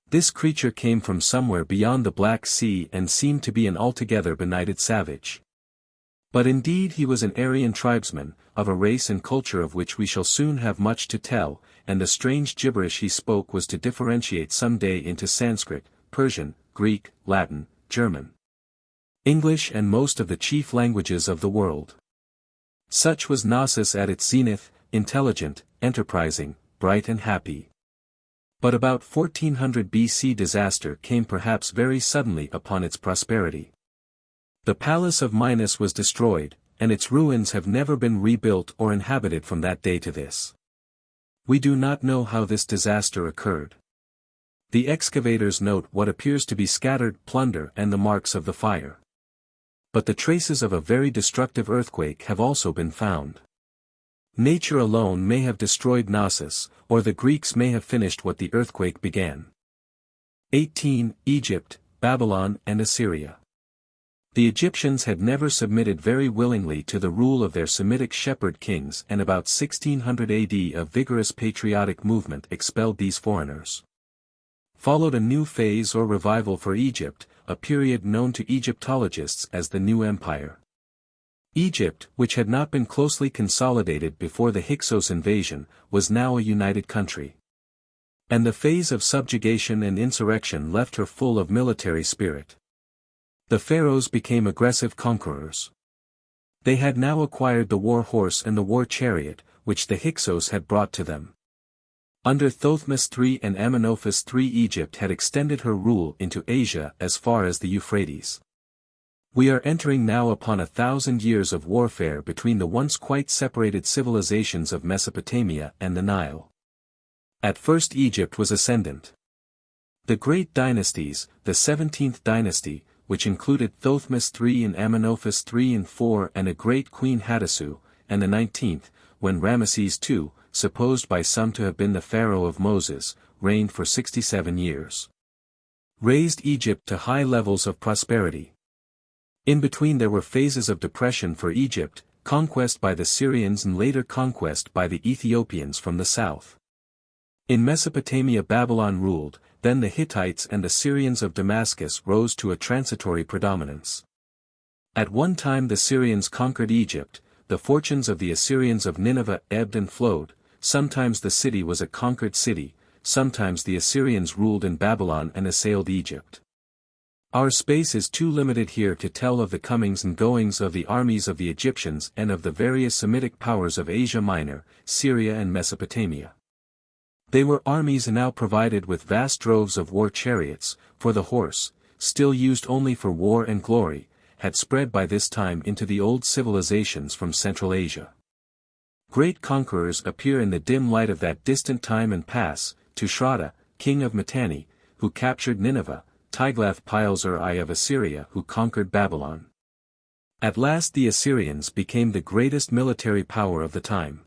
This creature came from somewhere beyond the Black Sea and seemed to be an altogether benighted savage. But indeed he was an Aryan tribesman, of a race and culture of which we shall soon have much to tell, and the strange gibberish he spoke was to differentiate some day into Sanskrit, Persian, Greek, Latin, German, English and most of the chief languages of the world. Such was Gnosis at its zenith, intelligent, enterprising, bright and happy. But about 1400 BC disaster came perhaps very suddenly upon its prosperity. The palace of Minos was destroyed, and its ruins have never been rebuilt or inhabited from that day to this. We do not know how this disaster occurred. The excavators note what appears to be scattered plunder and the marks of the fire. But the traces of a very destructive earthquake have also been found. Nature alone may have destroyed Gnosis, or the Greeks may have finished what the earthquake began. 18. Egypt, Babylon and Assyria. The Egyptians had never submitted very willingly to the rule of their Semitic shepherd kings, and about 1600 AD a vigorous patriotic movement expelled these foreigners. Followed a new phase or revival for Egypt, a period known to Egyptologists as the New Empire. Egypt, which had not been closely consolidated before the Hyksos invasion, was now a united country. And the phase of subjugation and insurrection left her full of military spirit. The pharaohs became aggressive conquerors. They had now acquired the war horse and the war chariot, which the Hyksos had brought to them. Under Thothmes III and Amenophis III Egypt had extended her rule into Asia as far as the Euphrates. We are entering now upon 1,000 years of warfare between the once quite separated civilizations of Mesopotamia and the Nile. At first Egypt was ascendant. The great dynasties, the 17th dynasty, which included Thothmes III and Amenophis III and IV and a great queen Hattusu, and the 19th, when Ramesses II, supposed by some to have been the pharaoh of Moses, reigned for 67 years. Raised Egypt to high levels of prosperity. In between there were phases of depression for Egypt, conquest by the Syrians and later conquest by the Ethiopians from the south. In Mesopotamia Babylon ruled, then the Hittites and the Syrians of Damascus rose to a transitory predominance. At one time the Syrians conquered Egypt, the fortunes of the Assyrians of Nineveh ebbed and flowed, sometimes the city was a conquered city, sometimes the Assyrians ruled in Babylon and assailed Egypt. Our space is too limited here to tell of the comings and goings of the armies of the Egyptians and of the various Semitic powers of Asia Minor, Syria and Mesopotamia. They were armies now provided with vast droves of war chariots, for the horse, still used only for war and glory, had spread by this time into the old civilizations from Central Asia. Great conquerors appear in the dim light of that distant time and pass, Tushratta, king of Mitanni, who captured Nineveh, Tiglath-Pileser I of Assyria who conquered Babylon. At last the Assyrians became the greatest military power of the time.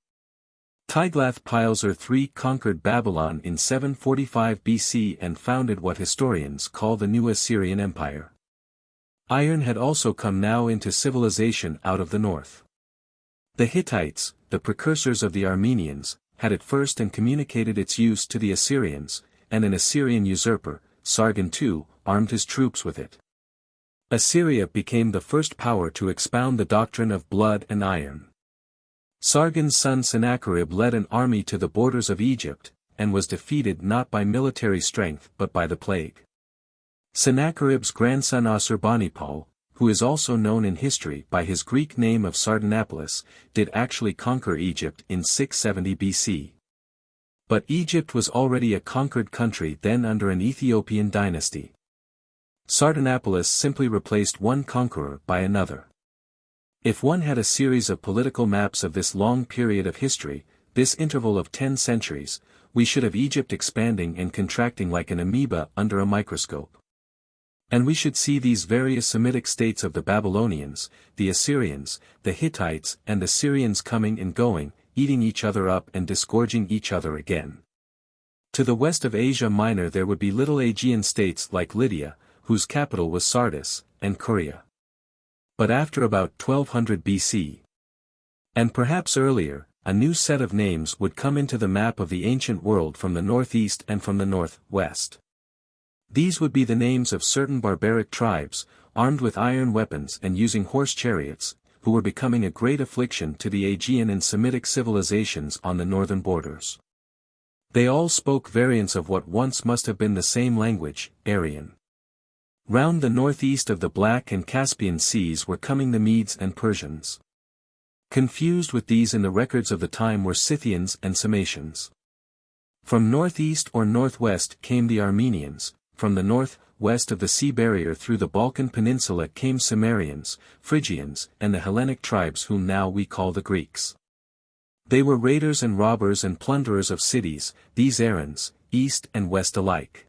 Tiglath-Pileser III conquered Babylon in 745 BC and founded what historians call the New Assyrian Empire. Iron had also come now into civilization out of the north. The Hittites, the precursors of the Armenians, had it first and communicated its use to the Assyrians, and an Assyrian usurper, Sargon II, armed his troops with it. Assyria became the first power to expound the doctrine of blood and iron. Sargon's son Sennacherib led an army to the borders of Egypt, and was defeated not by military strength but by the plague. Sennacherib's grandson Assurbanipal, who is also known in history by his Greek name of Sardanapalus, did actually conquer Egypt in 670 BC. But Egypt was already a conquered country then under an Ethiopian dynasty. Sardanapalus simply replaced one conqueror by another. If one had a series of political maps of this long period of history, this interval of 10 centuries, we should have Egypt expanding and contracting like an amoeba under a microscope. And we should see these various Semitic states of the Babylonians, the Assyrians, the Hittites and the Syrians coming and going, eating each other up and disgorging each other again. To the west of Asia Minor there would be little Aegean states like Lydia, whose capital was Sardis, and Curia. But after about 1200 BC, and perhaps earlier, a new set of names would come into the map of the ancient world from the northeast and from the northwest. These would be the names of certain barbaric tribes, armed with iron weapons and using horse chariots, who were becoming a great affliction to the Aegean and Semitic civilizations on the northern borders. They all spoke variants of what once must have been the same language, Aryan. Round the northeast of the Black and Caspian seas were coming the Medes and Persians. Confused with these in the records of the time were Scythians and Sarmatians. From northeast or northwest came the Armenians, from the north-west of the sea barrier through the Balkan peninsula came Sumerians, Phrygians and the Hellenic tribes whom now we call the Greeks. They were raiders and robbers and plunderers of cities, these Aryans, east and west alike.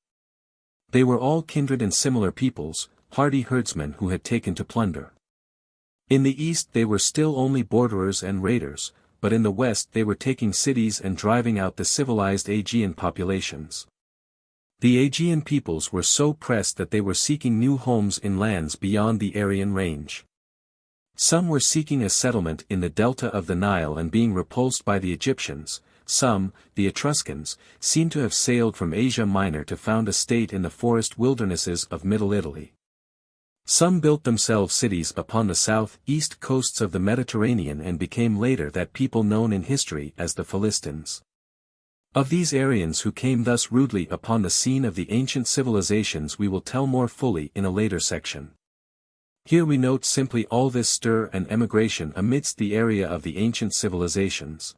They were all kindred and similar peoples, hardy herdsmen who had taken to plunder. In the east they were still only borderers and raiders, but in the west they were taking cities and driving out the civilized Aegean populations. The Aegean peoples were so pressed that they were seeking new homes in lands beyond the Aryan range. Some were seeking a settlement in the delta of the Nile and being repulsed by the Egyptians. Some, the Etruscans, seem to have sailed from Asia Minor to found a state in the forest wildernesses of Middle Italy. Some built themselves cities upon the south-east coasts of the Mediterranean and became later that people known in history as the Philistines. Of these Aryans who came thus rudely upon the scene of the ancient civilizations we will tell more fully in a later section. Here we note simply all this stir and emigration amidst the area of the ancient civilizations.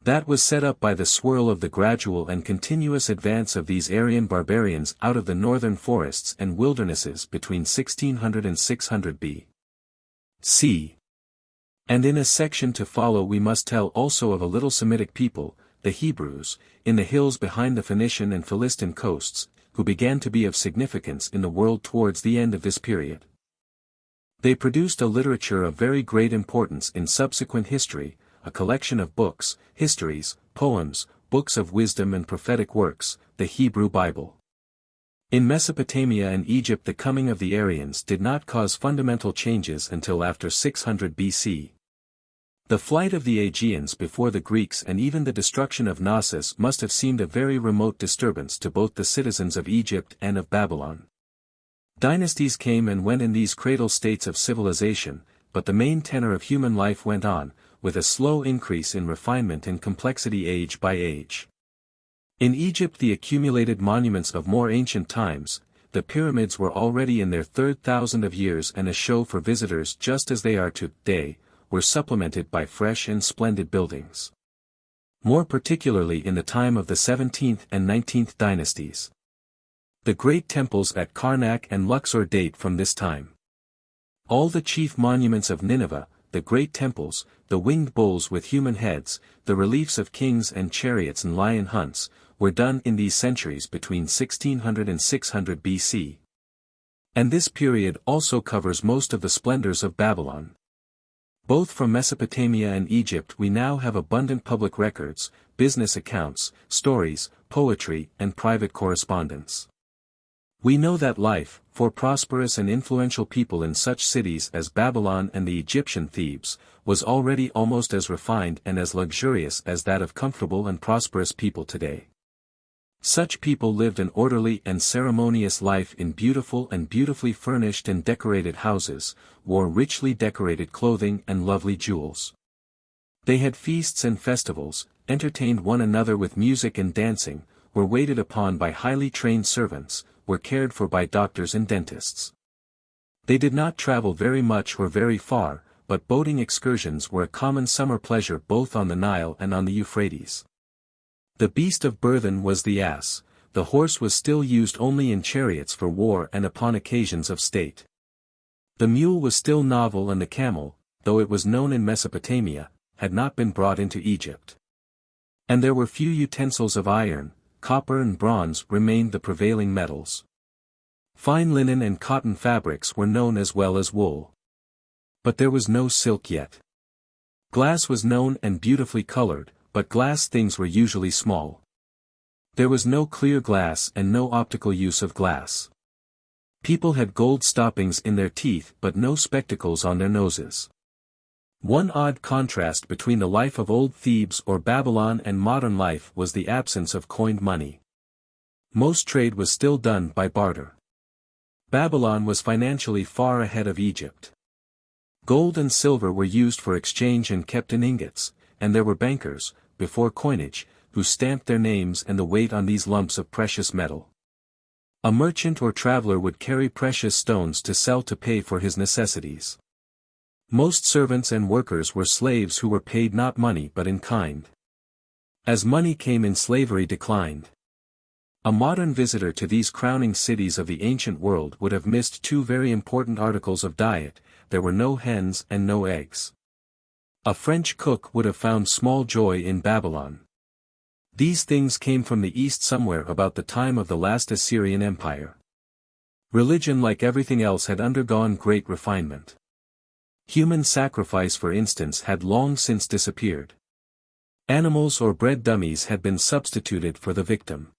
That was set up by the swirl of the gradual and continuous advance of these Aryan barbarians out of the northern forests and wildernesses between 1600 and 600 B.C. And in a section to follow we must tell also of a little Semitic people, the Hebrews, in the hills behind the Phoenician and Philistine coasts, who began to be of significance in the world towards the end of this period. They produced a literature of very great importance in subsequent history, a collection of books, histories, poems, books of wisdom and prophetic works, the Hebrew Bible. In Mesopotamia and Egypt the coming of the Aryans did not cause fundamental changes until after 600 BC. The flight of the Aegeans before the Greeks and even the destruction of Knossos must have seemed a very remote disturbance to both the citizens of Egypt and of Babylon. Dynasties came and went in these cradle states of civilization, but the main tenor of human life went on, with a slow increase in refinement and complexity age by age. In Egypt the accumulated monuments of more ancient times, the pyramids were already in their third thousand of years and a show for visitors just as they are today, were supplemented by fresh and splendid buildings. More particularly in the time of the 17th and 19th dynasties. The great temples at Karnak and Luxor date from this time. All the chief monuments of Nineveh, the great temples, the winged bulls with human heads, the reliefs of kings and chariots and lion hunts, were done in these centuries between 1600 and 600 BC. And this period also covers most of the splendors of Babylon. Both from Mesopotamia and Egypt we now have abundant public records, business accounts, stories, poetry and private correspondence. We know that life, for prosperous and influential people in such cities as Babylon and the Egyptian Thebes, was already almost as refined and as luxurious as that of comfortable and prosperous people today. Such people lived an orderly and ceremonious life in beautiful and beautifully furnished and decorated houses, wore richly decorated clothing and lovely jewels. They had feasts and festivals, entertained one another with music and dancing, were waited upon by highly trained servants, were cared for by doctors and dentists. They did not travel very much or very far, but boating excursions were a common summer pleasure both on the Nile and on the Euphrates. The beast of burthen was the ass. The horse was still used only in chariots for war and upon occasions of state. The mule was still novel, and the camel, though it was known in Mesopotamia, had not been brought into Egypt. And there were few utensils of iron. Copper and bronze remained the prevailing metals. Fine linen and cotton fabrics were known as well as wool. But there was no silk yet. Glass was known and beautifully colored, but glass things were usually small. There was no clear glass and no optical use of glass. People had gold stoppings in their teeth but no spectacles on their noses. One odd contrast between the life of old Thebes or Babylon and modern life was the absence of coined money. Most trade was still done by barter. Babylon was financially far ahead of Egypt. Gold and silver were used for exchange and kept in ingots, and there were bankers, before coinage, who stamped their names and the weight on these lumps of precious metal. A merchant or traveler would carry precious stones to sell to pay for his necessities. Most servants and workers were slaves who were paid not money but in kind. As money came in, slavery declined. A modern visitor to these crowning cities of the ancient world would have missed two very important articles of diet: there were no hens and no eggs. A French cook would have found small joy in Babylon. These things came from the east somewhere about the time of the last Assyrian Empire. Religion, like everything else, had undergone great refinement. Human sacrifice, for instance, had long since disappeared. Animals or bread dummies had been substituted for the victim.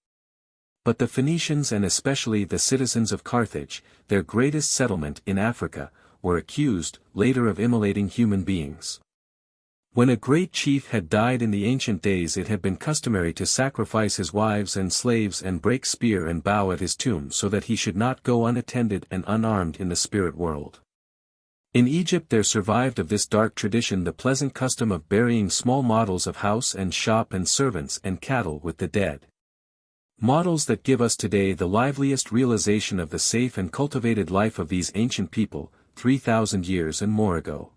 But the Phoenicians, and especially the citizens of Carthage, their greatest settlement in Africa, were accused, later, of immolating human beings. When a great chief had died in the ancient days, it had been customary to sacrifice his wives and slaves and break spear and bow at his tomb so that he should not go unattended and unarmed in the spirit world. In Egypt there survived of this dark tradition the pleasant custom of burying small models of house and shop and servants and cattle with the dead. Models that give us today the liveliest realization of the safe and cultivated life of these ancient people, 3,000 years and more ago.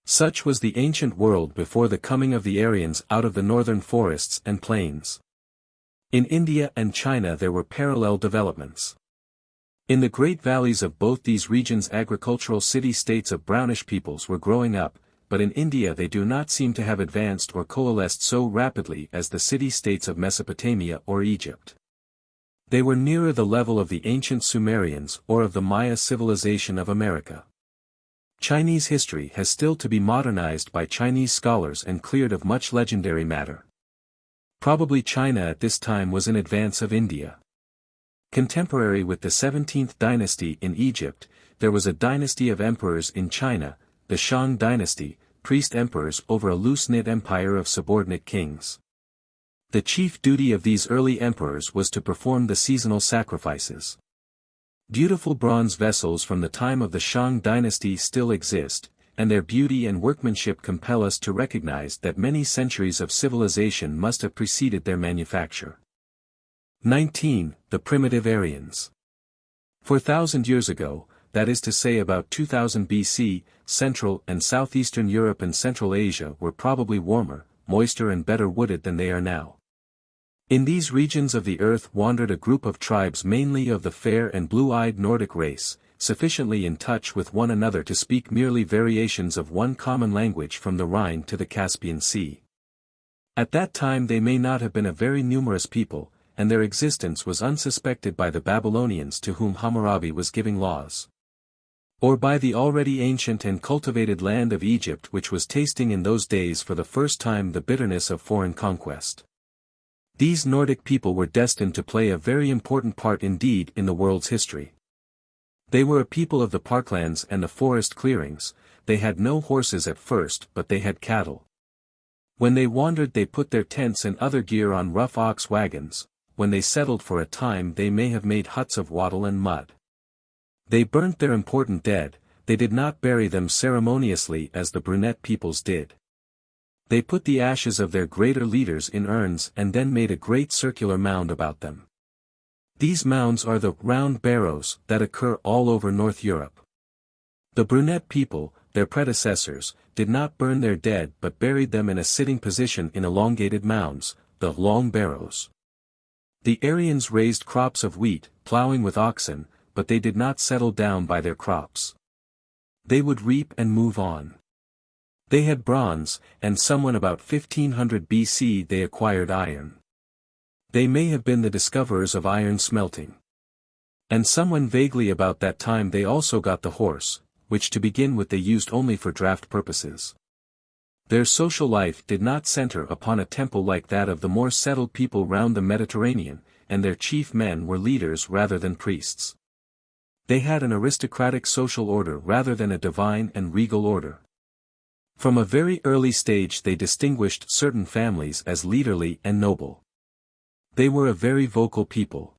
Such was the ancient world before the coming of the Aryans out of the northern forests and plains. In India and China there were parallel developments. In the great valleys of both these regions agricultural city-states of brownish peoples were growing up, but in India they do not seem to have advanced or coalesced so rapidly as the city-states of Mesopotamia or Egypt. They were nearer the level of the ancient Sumerians or of the Maya civilization of America. Chinese history has still to be modernized by Chinese scholars and cleared of much legendary matter. Probably China at this time was in advance of India. Contemporary with the 17th dynasty in Egypt, there was a dynasty of emperors in China, the Shang dynasty, priest emperors over a loose-knit empire of subordinate kings. The chief duty of these early emperors was to perform the seasonal sacrifices. Beautiful bronze vessels from the time of the Shang dynasty still exist, and their beauty and workmanship compel us to recognize that many centuries of civilization must have preceded their manufacture. 19. The Primitive Aryans. 4,000 years ago, that is to say about 2000 BC, Central and Southeastern Europe and Central Asia were probably warmer, moister and better wooded than they are now. In these regions of the earth wandered a group of tribes mainly of the fair and blue-eyed Nordic race, sufficiently in touch with one another to speak merely variations of one common language from the Rhine to the Caspian Sea. At that time they may not have been a very numerous people, and their existence was unsuspected by the Babylonians to whom Hammurabi was giving laws. Or by the already ancient and cultivated land of Egypt, which was tasting in those days for the first time the bitterness of foreign conquest. These Nordic people were destined to play a very important part indeed in the world's history. They were a people of the parklands and the forest clearings. They had no horses at first, but they had cattle. When they wandered they put their tents and other gear on rough ox wagons. When they settled for a time they may have made huts of wattle and mud. They burnt their important dead. They did not bury them ceremoniously as the brunette peoples did. They put the ashes of their greater leaders in urns and then made a great circular mound about them. These mounds are the round barrows that occur all over North Europe. The brunette people, their predecessors, did not burn their dead but buried them in a sitting position in elongated mounds, the long barrows. The Aryans raised crops of wheat, plowing with oxen, but they did not settle down by their crops. They would reap and move on. They had bronze, and somewhen about 1500 BC they acquired iron. They may have been the discoverers of iron smelting. And somewhen vaguely about that time they also got the horse, which to begin with they used only for draft purposes. Their social life did not center upon a temple like that of the more settled people round the Mediterranean, and their chief men were leaders rather than priests. They had an aristocratic social order rather than a divine and regal order. From a very early stage they distinguished certain families as leaderly and noble. They were a very vocal people.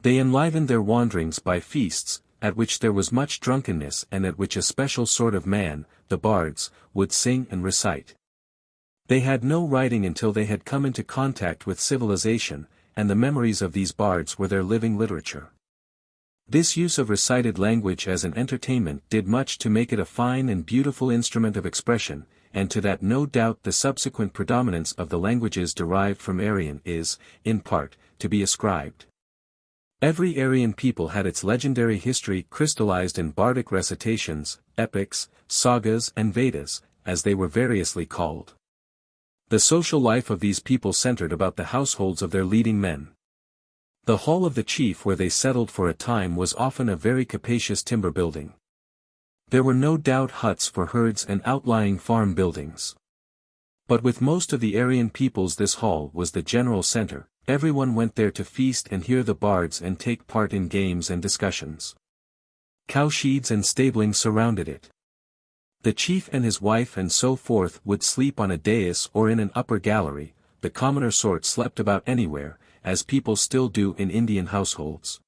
They enlivened their wanderings by feasts, at which there was much drunkenness and at which a special sort of man, the bards, would sing and recite. They had no writing until they had come into contact with civilization, and the memories of these bards were their living literature. This use of recited language as an entertainment did much to make it a fine and beautiful instrument of expression, and to that no doubt the subsequent predominance of the languages derived from Aryan is, in part, to be ascribed. Every Aryan people had its legendary history crystallized in bardic recitations, epics, sagas and Vedas, as they were variously called. The social life of these people centered about the households of their leading men. The hall of the chief where they settled for a time was often a very capacious timber building. There were no doubt huts for herds and outlying farm buildings. But with most of the Aryan peoples this hall was the general center. Everyone went there to feast and hear the bards and take part in games and discussions. Cowsheds and stabling surrounded it. The chief and his wife and so forth would sleep on a dais or in an upper gallery. The commoner sort slept about anywhere, as people still do in Indian households.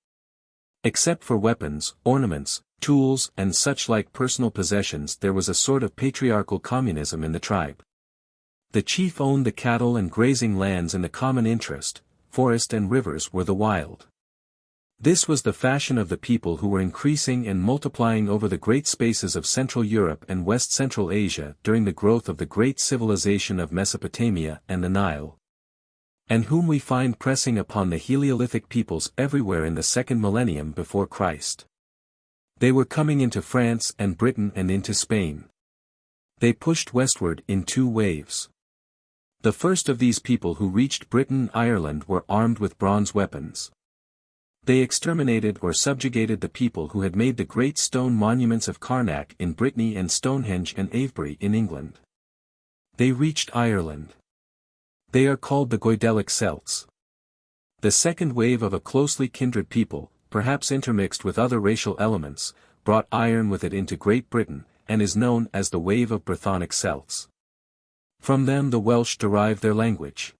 Except for weapons, ornaments, tools and such like personal possessions there was a sort of patriarchal communism in the tribe. The chief owned the cattle and grazing lands in the common interest. Forest and rivers were the wild. This was the fashion of the people who were increasing and multiplying over the great spaces of Central Europe and West Central Asia during the growth of the great civilization of Mesopotamia and the Nile. And whom we find pressing upon the Heliolithic peoples everywhere in the second millennium before Christ. They were coming into France and Britain and into Spain. They pushed westward in two waves. The first of these people who reached Britain and Ireland were armed with bronze weapons. They exterminated or subjugated the people who had made the great stone monuments of Carnac in Brittany and Stonehenge and Avebury in England. They reached Ireland. They are called the Goidelic Celts. The second wave of a closely kindred people, perhaps intermixed with other racial elements, brought iron with it into Great Britain, and is known as the wave of Brythonic Celts. From them the Welsh derived their language.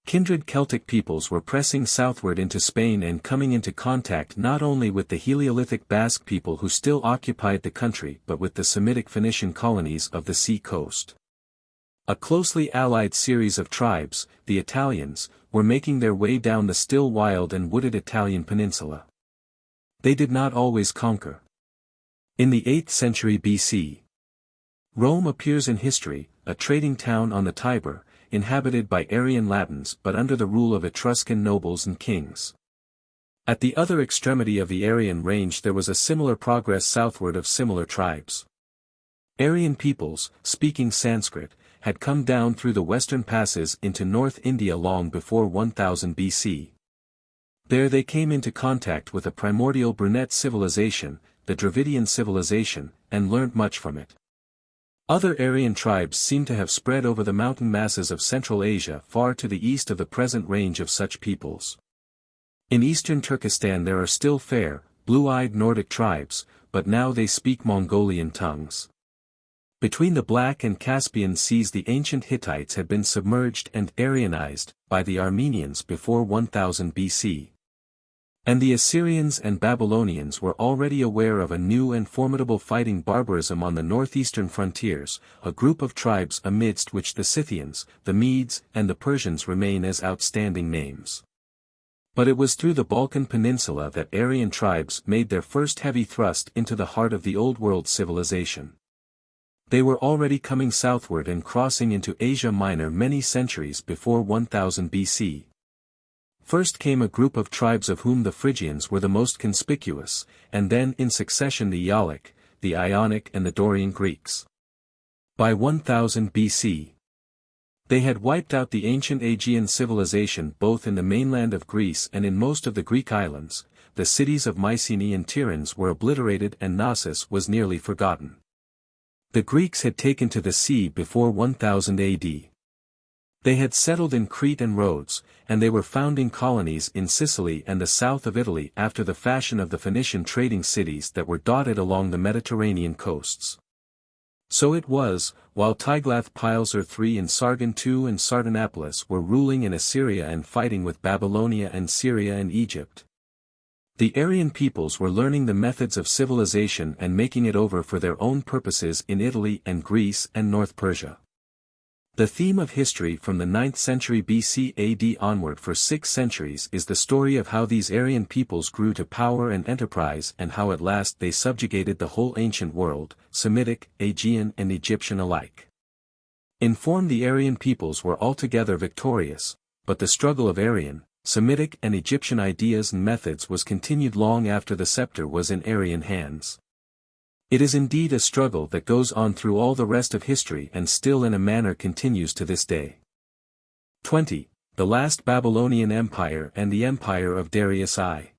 Kindred Celtic peoples were pressing southward into Spain and coming into contact not only with the Heliolithic Basque people who still occupied the country but with the Semitic Phoenician colonies of the sea coast. A closely allied series of tribes, the Italians, were making their way down the still wild and wooded Italian peninsula. They did not always conquer. In the 8th century BC, Rome appears in history, a trading town on the Tiber, inhabited by Aryan Latins but under the rule of Etruscan nobles and kings. At the other extremity of the Aryan range there was a similar progress southward of similar tribes. Aryan peoples, speaking Sanskrit, had come down through the western passes into North India long before 1000 BC. There they came into contact with a primordial brunette civilization, the Dravidian civilization, and learnt much from it. Other Aryan tribes seem to have spread over the mountain masses of Central Asia far to the east of the present range of such peoples. In eastern Turkestan there are still fair, blue-eyed Nordic tribes, but now they speak Mongolian tongues. Between the Black and Caspian seas the ancient Hittites had been submerged and Aryanized by the Armenians before 1000 BC. And the Assyrians and Babylonians were already aware of a new and formidable fighting barbarism on the northeastern frontiers, a group of tribes amidst which the Scythians, the Medes and the Persians remain as outstanding names. But it was through the Balkan Peninsula that Aryan tribes made their first heavy thrust into the heart of the Old World civilization. They were already coming southward and crossing into Asia Minor many centuries before 1000 BC. First came a group of tribes of whom the Phrygians were the most conspicuous, and then in succession the Aeolic, the Ionic and the Dorian Greeks. By 1000 BC, they had wiped out the ancient Aegean civilization both in the mainland of Greece and in most of the Greek islands. The cities of Mycenae and Tiryns were obliterated and Knossos was nearly forgotten. The Greeks had taken to the sea before 1000 AD. They had settled in Crete and Rhodes, and they were founding colonies in Sicily and the south of Italy after the fashion of the Phoenician trading cities that were dotted along the Mediterranean coasts. So it was, while Tiglath-Pileser III and Sargon II and Sardanapalus were ruling in Assyria and fighting with Babylonia and Syria and Egypt. The Aryan peoples were learning the methods of civilization and making it over for their own purposes in Italy and Greece and North Persia. The theme of history from the 9th century BC AD onward for 6 centuries is the story of how these Aryan peoples grew to power and enterprise and how at last they subjugated the whole ancient world, Semitic, Aegean and Egyptian alike. In form the Aryan peoples were altogether victorious, but the struggle of Aryan, Semitic and Egyptian ideas and methods was continued long after the scepter was in Aryan hands. It is indeed a struggle that goes on through all the rest of history and still in a manner continues to this day. 20. The last Babylonian Empire and the Empire of Darius I.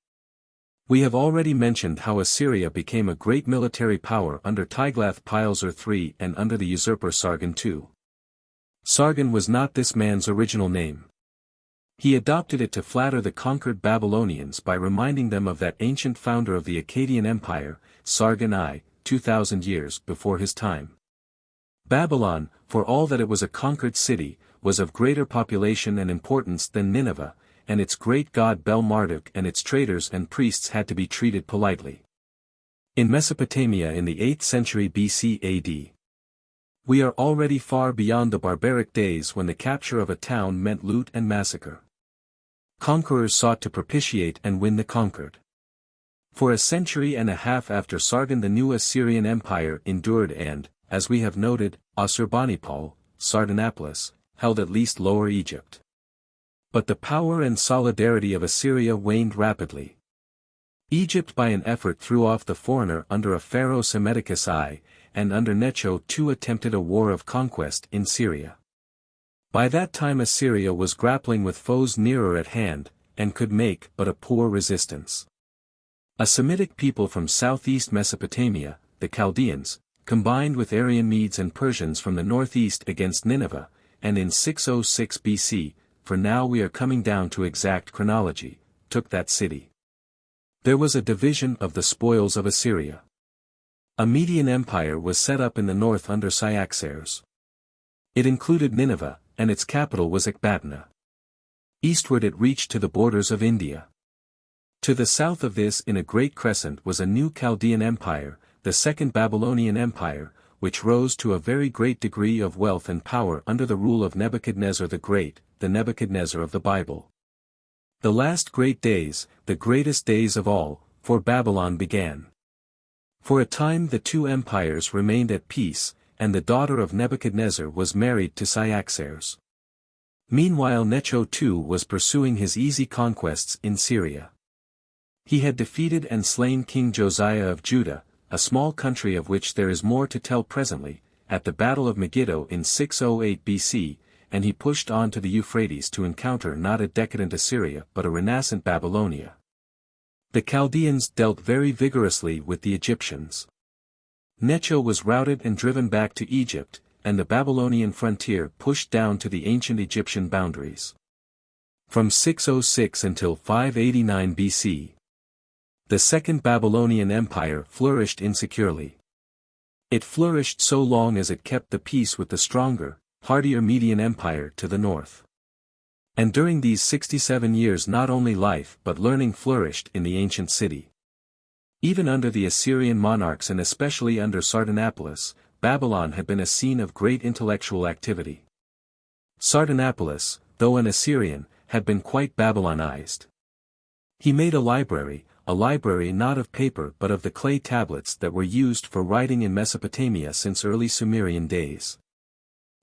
We have already mentioned how Assyria became a great military power under Tiglath-Pileser III and under the usurper Sargon II. Sargon was not this man's original name. He adopted it to flatter the conquered Babylonians by reminding them of that ancient founder of the Akkadian Empire, Sargon I, 2000 years before his time. Babylon, for all that it was a conquered city, was of greater population and importance than Nineveh, and its great god Bel-Marduk and its traders and priests had to be treated politely. In Mesopotamia in the 8th century BC AD, we are already far beyond the barbaric days when the capture of a town meant loot and massacre. Conquerors sought to propitiate and win the conquered. For a century and a half after Sargon the new Assyrian Empire endured and, as we have noted, Assurbanipal, Sardanapalus, held at least Lower Egypt. But the power and solidarity of Assyria waned rapidly. Egypt by an effort threw off the foreigner under a pharaoh Psammetichus I, and under Necho II attempted a war of conquest in Syria. By that time Assyria was grappling with foes nearer at hand, and could make but a poor resistance. A Semitic people from southeast Mesopotamia, the Chaldeans, combined with Aryan Medes and Persians from the northeast against Nineveh, and in 606 BC, for now we are coming down to exact chronology, took that city. There was a division of the spoils of Assyria. A Median empire was set up in the north under Cyaxares. It included Nineveh, and its capital was Ecbatana. Eastward it reached to the borders of India. To the south of this in a great crescent was a new Chaldean empire, the Second Babylonian Empire, which rose to a very great degree of wealth and power under the rule of Nebuchadnezzar the Great, the Nebuchadnezzar of the Bible. The last great days, the greatest days of all, for Babylon began. For a time the two empires remained at peace, and the daughter of Nebuchadnezzar was married to Cyaxares. Meanwhile Necho II was pursuing his easy conquests in Syria. He had defeated and slain King Josiah of Judah, a small country of which there is more to tell presently, at the Battle of Megiddo in 608 BC, and he pushed on to the Euphrates to encounter not a decadent Assyria but a renascent Babylonia. The Chaldeans dealt very vigorously with the Egyptians. Necho was routed and driven back to Egypt, and the Babylonian frontier pushed down to the ancient Egyptian boundaries. From 606 until 589 BC, the Second Babylonian Empire flourished insecurely. It flourished so long as it kept the peace with the stronger, hardier Median Empire to the north. And during these 67 years not only life but learning flourished in the ancient city. Even under the Assyrian monarchs and especially under Sardanapalus, Babylon had been a scene of great intellectual activity. Sardanapalus, though an Assyrian, had been quite Babylonized. He made a library not of paper but of the clay tablets that were used for writing in Mesopotamia since early Sumerian days.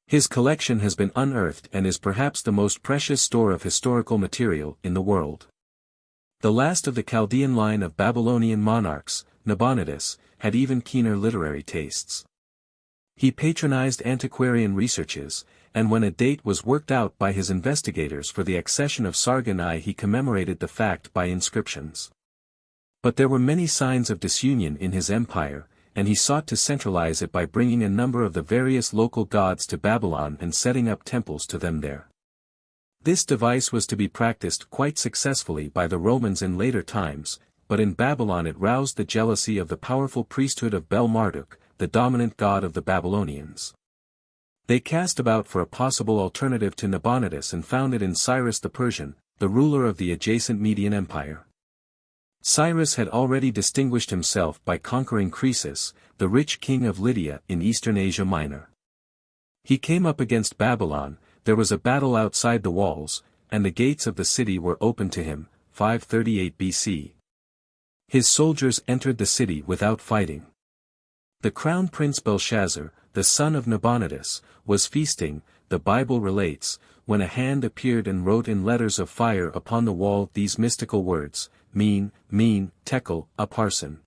His collection has been unearthed and is perhaps the most precious store of historical material in the world. The last of the Chaldean line of Babylonian monarchs, Nabonidus, had even keener literary tastes. He patronized antiquarian researches, and when a date was worked out by his investigators for the accession of Sargon I, he commemorated the fact by inscriptions. But there were many signs of disunion in his empire, and he sought to centralize it by bringing a number of the various local gods to Babylon and setting up temples to them there. This device was to be practiced quite successfully by the Romans in later times, but in Babylon it roused the jealousy of the powerful priesthood of Bel-Marduk, the dominant god of the Babylonians. They cast about for a possible alternative to Nabonidus and found it in Cyrus the Persian, the ruler of the adjacent Median Empire. Cyrus had already distinguished himself by conquering Croesus, the rich king of Lydia in eastern Asia Minor. He came up against Babylon, there was a battle outside the walls, and the gates of the city were opened to him, 538 BC. His soldiers entered the city without fighting. The crown prince Belshazzar, the son of Nabonidus, was feasting, the Bible relates, when a hand appeared and wrote in letters of fire upon the wall these mystical words, Mean, Tekel, Upharsin.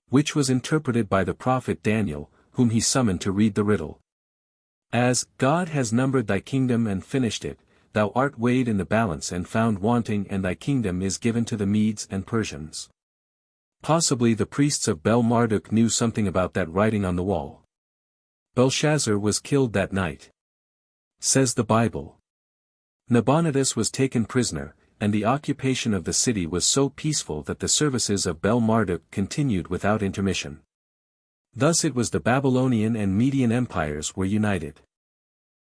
Which was interpreted by the prophet Daniel, whom he summoned to read the riddle. As, God has numbered thy kingdom and finished it, thou art weighed in the balance and found wanting, and thy kingdom is given to the Medes and Persians. Possibly the priests of Bel-Marduk knew something about that writing on the wall. Belshazzar was killed that night. Says the Bible. Nabonidus was taken prisoner, and the occupation of the city was so peaceful that the services of Bel-Marduk continued without intermission. Thus it was the Babylonian and Median empires were united.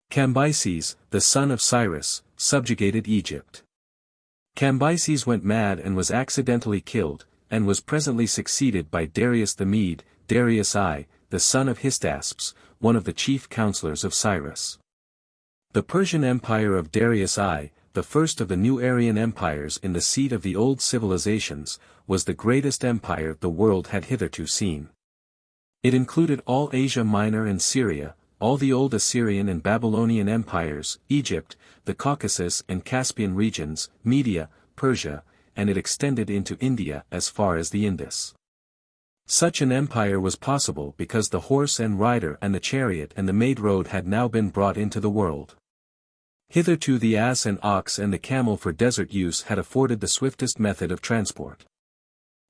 Cambyses, the son of Cyrus, subjugated Egypt. Cambyses went mad and was accidentally killed, and was presently succeeded by Darius the Mede, Darius I, the son of Hystaspes, one of the chief counselors of Cyrus. The Persian Empire of Darius I, the first of the new Aryan empires in the seat of the old civilizations, was the greatest empire the world had hitherto seen. It included all Asia Minor and Syria, all the old Assyrian and Babylonian empires, Egypt, the Caucasus and Caspian regions, Media, Persia, and it extended into India as far as the Indus. Such an empire was possible because the horse and rider and the chariot and the made road had now been brought into the world. Hitherto the ass and ox and the camel for desert use had afforded the swiftest method of transport.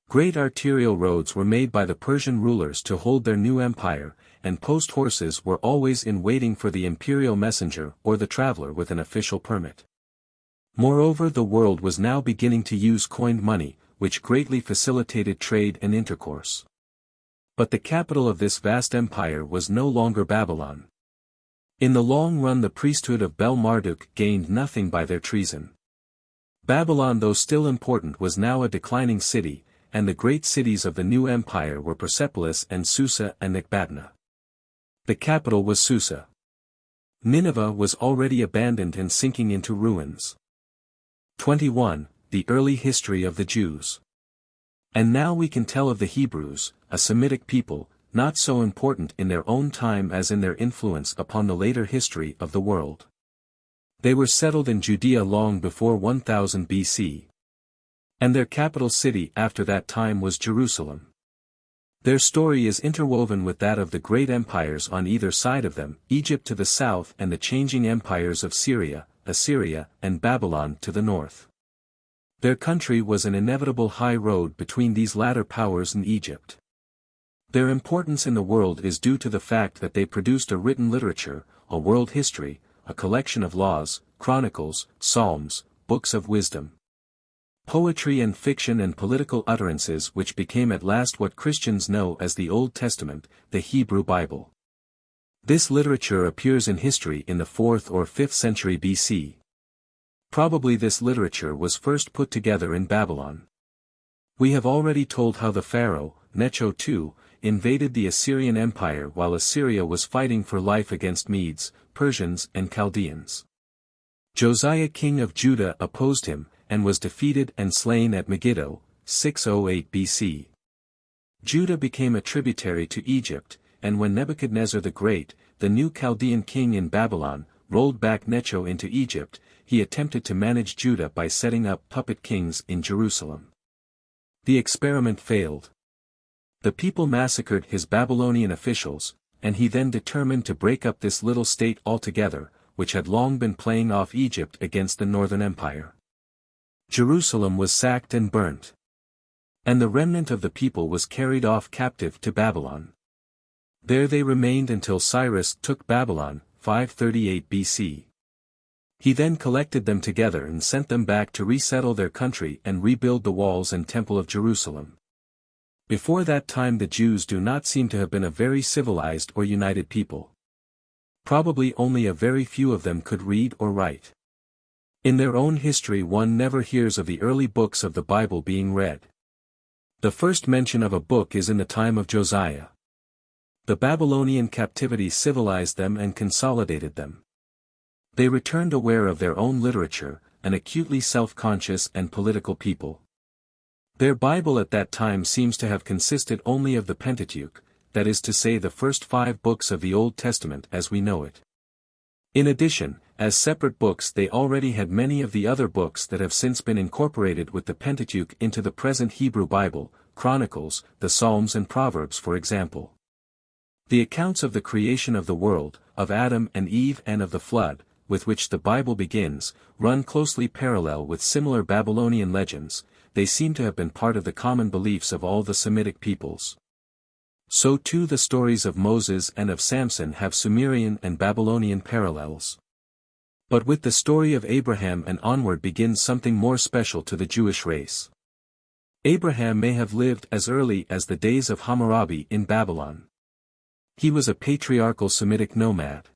Great arterial roads were made by the Persian rulers to hold their new empire, and post horses were always in waiting for the imperial messenger or the traveler with an official permit. Moreover, the world was now beginning to use coined money, which greatly facilitated trade and intercourse. But the capital of this vast empire was no longer Babylon. In the long run the priesthood of Bel-Marduk gained nothing by their treason. Babylon, though still important, was now a declining city, and the great cities of the new empire were Persepolis and Susa and Ecbatana. The capital was Susa. Nineveh was already abandoned and sinking into ruins. 21. The early history of the Jews. And now we can tell of the Hebrews, a Semitic people, not so important in their own time as in their influence upon the later history of the world. They were settled in Judea long before 1000 BC. And their capital city after that time was Jerusalem. Their story is interwoven with that of the great empires on either side of them, Egypt to the south and the changing empires of Syria, Assyria, and Babylon to the north. Their country was an inevitable high road between these latter powers and Egypt. Their importance in the world is due to the fact that they produced a written literature, a world history, a collection of laws, chronicles, psalms, books of wisdom, poetry and fiction and political utterances which became at last what Christians know as the Old Testament, the Hebrew Bible. This literature appears in history in the 4th or 5th century BC. Probably this literature was first put together in Babylon. We have already told how the pharaoh, Necho II, invaded the Assyrian Empire while Assyria was fighting for life against Medes, Persians and Chaldeans. Josiah king of Judah opposed him, and was defeated and slain at Megiddo, 608 BC. Judah became a tributary to Egypt, and when Nebuchadnezzar the Great, the new Chaldean king in Babylon, rolled back Necho into Egypt, he attempted to manage Judah by setting up puppet kings in Jerusalem. The experiment failed. The people massacred his Babylonian officials, and he then determined to break up this little state altogether, which had long been playing off Egypt against the Northern Empire. Jerusalem was sacked and burnt. And the remnant of the people was carried off captive to Babylon. There they remained until Cyrus took Babylon, 538 BC. He then collected them together and sent them back to resettle their country and rebuild the walls and temple of Jerusalem. Before that time the Jews do not seem to have been a very civilized or united people. Probably only a very few of them could read or write. In their own history one never hears of the early books of the Bible being read. The first mention of a book is in the time of Josiah. The Babylonian captivity civilized them and consolidated them. They returned aware of their own literature, an acutely self-conscious and political people. Their Bible at that time seems to have consisted only of the Pentateuch, that is to say the first 5 books of the Old Testament as we know it. In addition, as separate books they already had many of the other books that have since been incorporated with the Pentateuch into the present Hebrew Bible, Chronicles, the Psalms and Proverbs for example. The accounts of the creation of the world, of Adam and Eve and of the flood, with which the Bible begins, run closely parallel with similar Babylonian legends. They seem to have been part of the common beliefs of all the Semitic peoples. So too the stories of Moses and of Samson have Sumerian and Babylonian parallels. But with the story of Abraham and onward begins something more special to the Jewish race. Abraham may have lived as early as the days of Hammurabi in Babylon. He was a patriarchal Semitic nomad.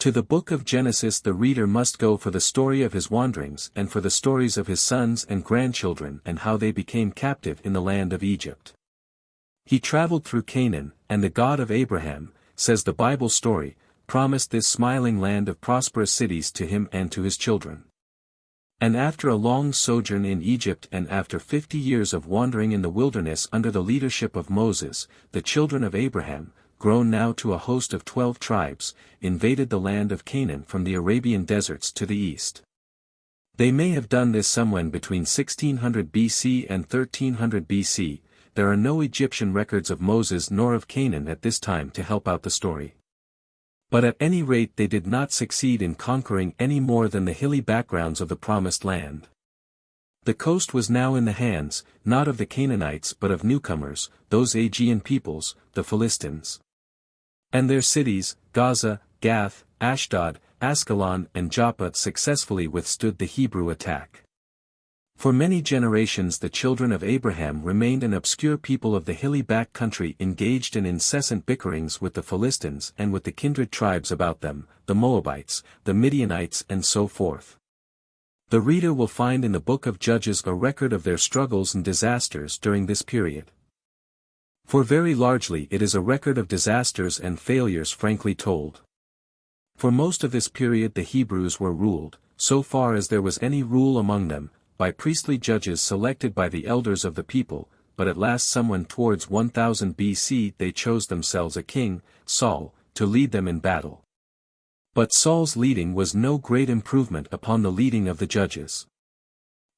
To the book of Genesis the reader must go for the story of his wanderings and for the stories of his sons and grandchildren and how they became captive in the land of Egypt. He traveled through Canaan, and the God of Abraham, says the Bible story, promised this smiling land of prosperous cities to him and to his children. And after a long sojourn in Egypt and after 50 years of wandering in the wilderness under the leadership of Moses, the children of Abraham, grown now to a host of 12 tribes, invaded the land of Canaan from the Arabian deserts to the east. They may have done this somewhere between 1600 BC and 1300 BC, there are no Egyptian records of Moses nor of Canaan at this time to help out the story. But at any rate they did not succeed in conquering any more than the hilly backgrounds of the Promised Land. The coast was now in the hands, not of the Canaanites but of newcomers, those Aegean peoples, the Philistines. And their cities, Gaza, Gath, Ashdod, Ascalon and Joppa successfully withstood the Hebrew attack. For many generations the children of Abraham remained an obscure people of the hilly back country engaged in incessant bickerings with the Philistines and with the kindred tribes about them, the Moabites, the Midianites and so forth. The reader will find in the book of Judges a record of their struggles and disasters during this period. For very largely it is a record of disasters and failures frankly told. For most of this period the Hebrews were ruled, so far as there was any rule among them, by priestly judges selected by the elders of the people, but at last someone towards 1000 BC they chose themselves a king, Saul, to lead them in battle. But Saul's leading was no great improvement upon the leading of the judges.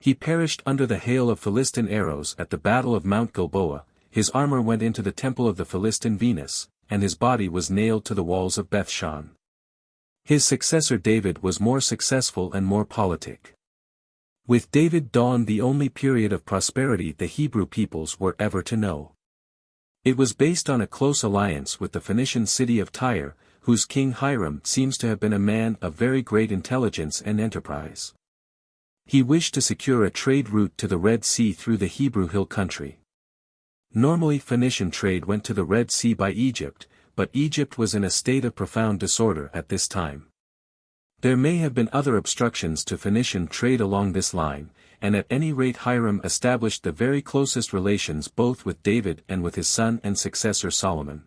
He perished under the hail of Philistine arrows at the battle of Mount Gilboa, his armor went into the temple of the Philistine Venus, and his body was nailed to the walls of Bethshan. His successor David was more successful and more politic. With David dawned the only period of prosperity the Hebrew peoples were ever to know. It was based on a close alliance with the Phoenician city of Tyre, whose king Hiram seems to have been a man of very great intelligence and enterprise. He wished to secure a trade route to the Red Sea through the Hebrew hill country. Normally Phoenician trade went to the Red Sea by Egypt, but Egypt was in a state of profound disorder at this time. There may have been other obstructions to Phoenician trade along this line, and at any rate Hiram established the very closest relations both with David and with his son and successor Solomon.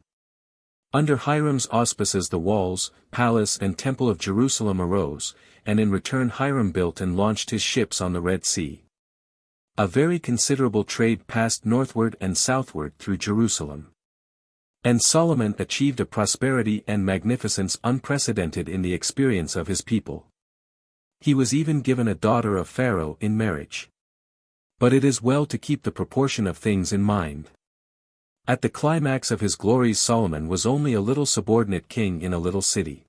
Under Hiram's auspices the walls, palace and temple of Jerusalem arose, and in return Hiram built and launched his ships on the Red Sea. A very considerable trade passed northward and southward through Jerusalem. And Solomon achieved a prosperity and magnificence unprecedented in the experience of his people. He was even given a daughter of Pharaoh in marriage. But it is well to keep the proportion of things in mind. At the climax of his glories Solomon was only a little subordinate king in a little city.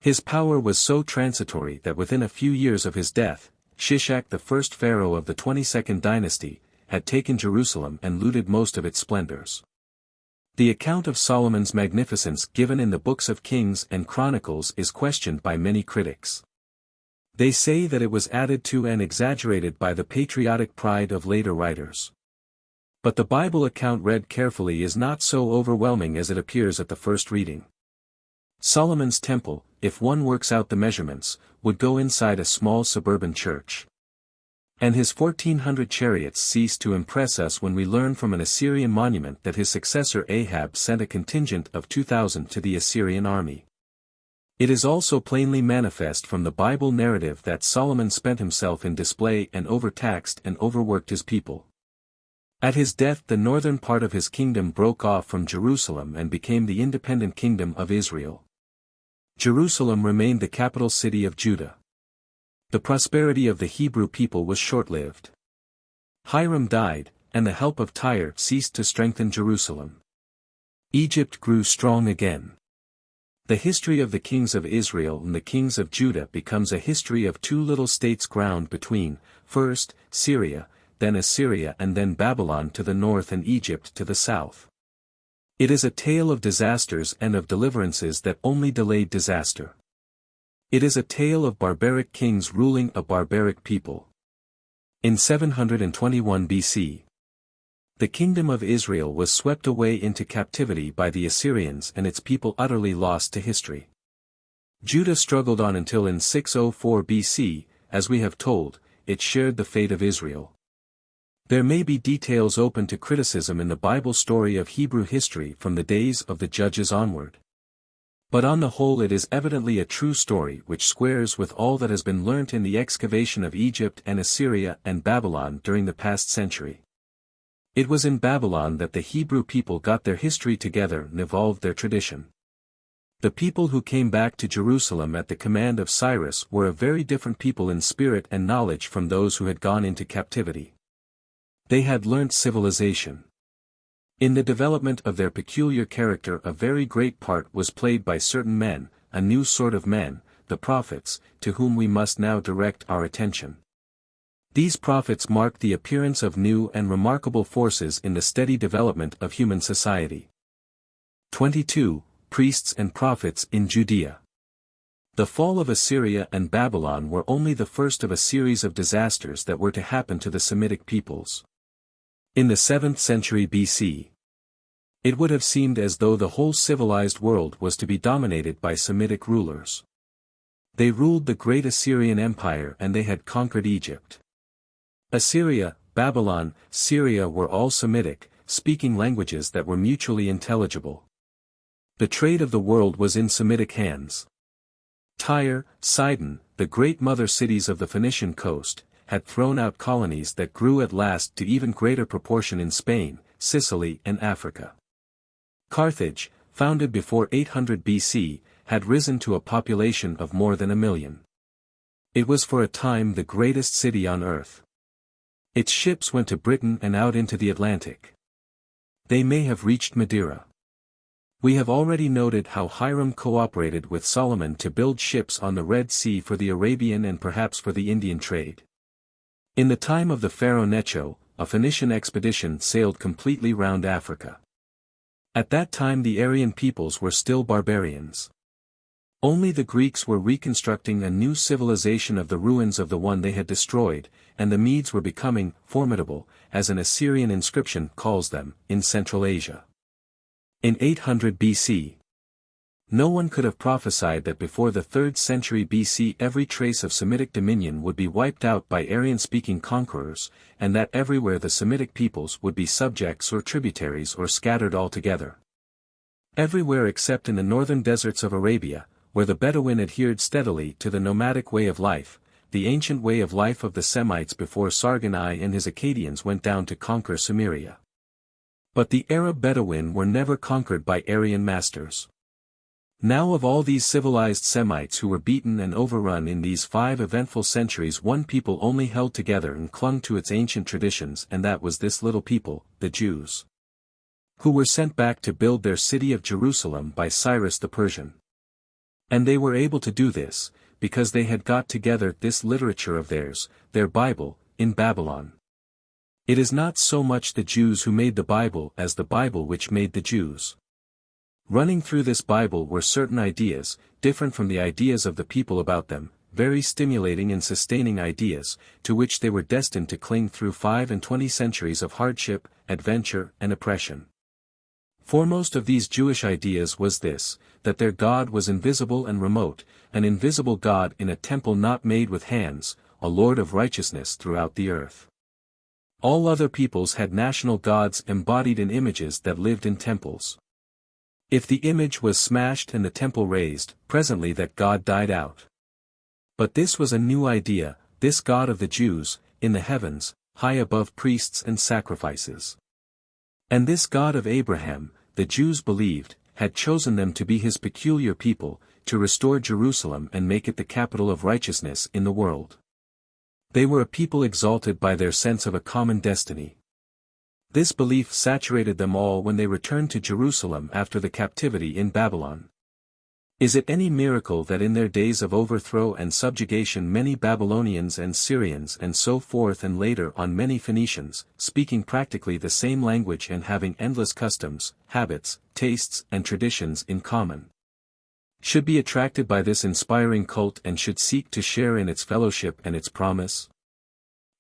His power was so transitory that within a few years of his death, Shishak the first pharaoh of the 22nd dynasty, had taken Jerusalem and looted most of its splendors. The account of Solomon's magnificence given in the books of Kings and Chronicles is questioned by many critics. They say that it was added to and exaggerated by the patriotic pride of later writers. But the Bible account read carefully is not so overwhelming as it appears at the first reading. Solomon's temple, if one works out the measurements, would go inside a small suburban church. And his 1,400 chariots cease to impress us when we learn from an Assyrian monument that his successor Ahab sent a contingent of 2,000 to the Assyrian army. It is also plainly manifest from the Bible narrative that Solomon spent himself in display and overtaxed and overworked his people. At his death the northern part of his kingdom broke off from Jerusalem and became the independent kingdom of Israel. Jerusalem remained the capital city of Judah. The prosperity of the Hebrew people was short-lived. Hiram died, and the help of Tyre ceased to strengthen Jerusalem. Egypt grew strong again. The history of the kings of Israel and the kings of Judah becomes a history of two little states ground between, first, Syria, then Assyria and then Babylon to the north and Egypt to the south. It is a tale of disasters and of deliverances that only delayed disaster. It is a tale of barbaric kings ruling a barbaric people. In 721 BC, the kingdom of Israel was swept away into captivity by the Assyrians and its people utterly lost to history. Judah struggled on until in 604 BC, as we have told, it shared the fate of Israel. There may be details open to criticism in the Bible story of Hebrew history from the days of the Judges onward. But on the whole it is evidently a true story which squares with all that has been learnt in the excavation of Egypt and Assyria and Babylon during the past century. It was in Babylon that the Hebrew people got their history together and evolved their tradition. The people who came back to Jerusalem at the command of Cyrus were a very different people in spirit and knowledge from those who had gone into captivity. They had learnt civilization. In the development of their peculiar character a very great part was played by certain men, a new sort of men, the prophets, to whom we must now direct our attention. These prophets marked the appearance of new and remarkable forces in the steady development of human society. 22. Priests and prophets in Judea. The fall of Assyria and Babylon were only the first of a series of disasters that were to happen to the Semitic peoples. In the 7th century BC, it would have seemed as though the whole civilized world was to be dominated by Semitic rulers. They ruled the great Assyrian Empire and they had conquered Egypt. Assyria, Babylon, Syria were all Semitic, speaking languages that were mutually intelligible. The trade of the world was in Semitic hands. Tyre, Sidon, the great mother cities of the Phoenician coast, had thrown out colonies that grew at last to even greater proportion in Spain, Sicily and Africa. Carthage, founded before 800 BC, had risen to a population of more than 1 million. It was for a time the greatest city on earth. Its ships went to Britain and out into the Atlantic. They may have reached Madeira. We have already noted how Hiram cooperated with Solomon to build ships on the Red Sea for the Arabian and perhaps for the Indian trade. In the time of the pharaoh Necho, a Phoenician expedition sailed completely round Africa. At that time the Aryan peoples were still barbarians. Only the Greeks were reconstructing a new civilization of the ruins of the one they had destroyed, and the Medes were becoming formidable, as an Assyrian inscription calls them, in Central Asia. In 800 BC, no one could have prophesied that before the 3rd century BC every trace of Semitic dominion would be wiped out by Aryan-speaking conquerors, and that everywhere the Semitic peoples would be subjects or tributaries or scattered altogether. Everywhere except in the northern deserts of Arabia, where the Bedouin adhered steadily to the nomadic way of life, the ancient way of life of the Semites before Sargon I and his Akkadians went down to conquer Sumeria. But the Arab Bedouin were never conquered by Aryan masters. Now of all these civilized Semites who were beaten and overrun in these 5 eventful centuries, one people only held together and clung to its ancient traditions, and that was this little people, the Jews, who were sent back to build their city of Jerusalem by Cyrus the Persian. And they were able to do this, because they had got together this literature of theirs, their Bible, in Babylon. It is not so much the Jews who made the Bible as the Bible which made the Jews. Running through this Bible were certain ideas, different from the ideas of the people about them, very stimulating and sustaining ideas, to which they were destined to cling through 25 centuries of hardship, adventure, and oppression. Foremost of these Jewish ideas was this, that their God was invisible and remote, an invisible God in a temple not made with hands, a Lord of righteousness throughout the earth. All other peoples had national gods embodied in images that lived in temples. If the image was smashed and the temple razed, presently that God died out. But this was a new idea, this God of the Jews, in the heavens, high above priests and sacrifices. And this God of Abraham, the Jews believed, had chosen them to be his peculiar people, to restore Jerusalem and make it the capital of righteousness in the world. They were a people exalted by their sense of a common destiny. This belief saturated them all when they returned to Jerusalem after the captivity in Babylon. Is it any miracle that in their days of overthrow and subjugation many Babylonians and Syrians and so forth, and later on many Phoenicians, speaking practically the same language and having endless customs, habits, tastes and traditions in common, should be attracted by this inspiring cult and should seek to share in its fellowship and its promise?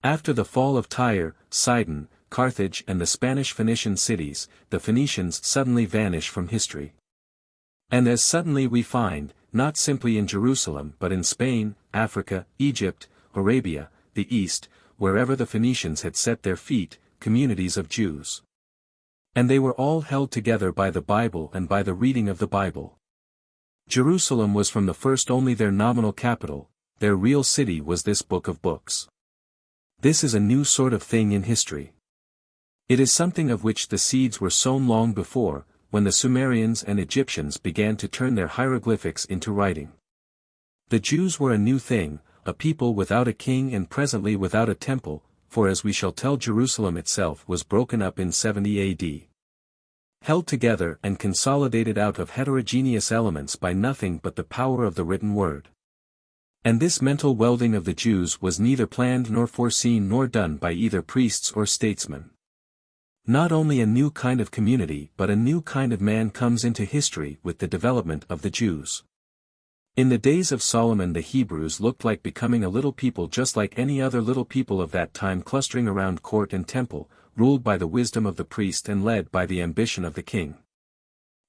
After the fall of Tyre, Sidon, Carthage and the Spanish Phoenician cities, the Phoenicians suddenly vanish from history. And as suddenly we find, not simply in Jerusalem but in Spain, Africa, Egypt, Arabia, the East, wherever the Phoenicians had set their feet, communities of Jews. And they were all held together by the Bible and by the reading of the Bible. Jerusalem was from the first only their nominal capital, their real city was this book of books. This is a new sort of thing in history. It is something of which the seeds were sown long before, when the Sumerians and Egyptians began to turn their hieroglyphics into writing. The Jews were a new thing, a people without a king and presently without a temple, for as we shall tell, Jerusalem itself was broken up in 70 AD. Held together and consolidated out of heterogeneous elements by nothing but the power of the written word. And this mental welding of the Jews was neither planned nor foreseen nor done by either priests or statesmen. Not only a new kind of community but a new kind of man comes into history with the development of the Jews. In the days of Solomon the Hebrews looked like becoming a little people just like any other little people of that time, clustering around court and temple, ruled by the wisdom of the priest and led by the ambition of the king.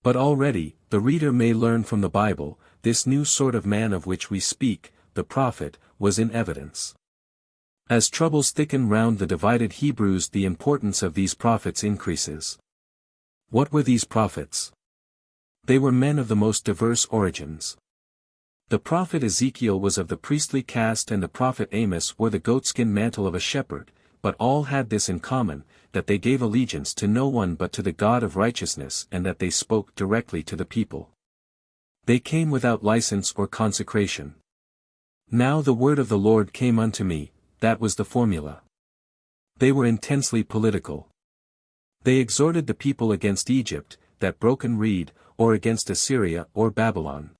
But already, the reader may learn from the Bible, this new sort of man of which we speak, the prophet, was in evidence. As troubles thicken round the divided Hebrews, the importance of these prophets increases. What were these prophets? They were men of the most diverse origins. The prophet Ezekiel was of the priestly caste and the prophet Amos wore the goatskin mantle of a shepherd, but all had this in common, that they gave allegiance to no one but to the God of righteousness and that they spoke directly to the people. They came without license or consecration. Now the word of the Lord came unto me, that was the formula. They were intensely political. They exhorted the people against Egypt, that broken reed, or against Assyria or Babylon.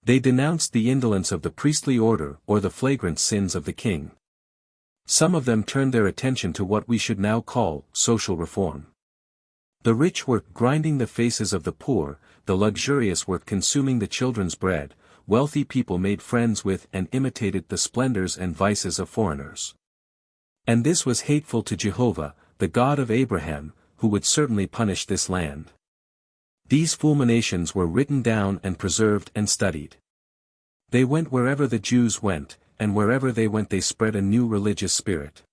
They denounced the indolence of the priestly order or the flagrant sins of the king. Some of them turned their attention to what we should now call social reform. The rich were grinding the faces of the poor, the luxurious were consuming the children's bread, wealthy people made friends with and imitated the splendors and vices of foreigners. And this was hateful to Jehovah, the God of Abraham, who would certainly punish this land. These fulminations were written down and preserved and studied. They went wherever the Jews went, and wherever they went they spread a new religious spirit.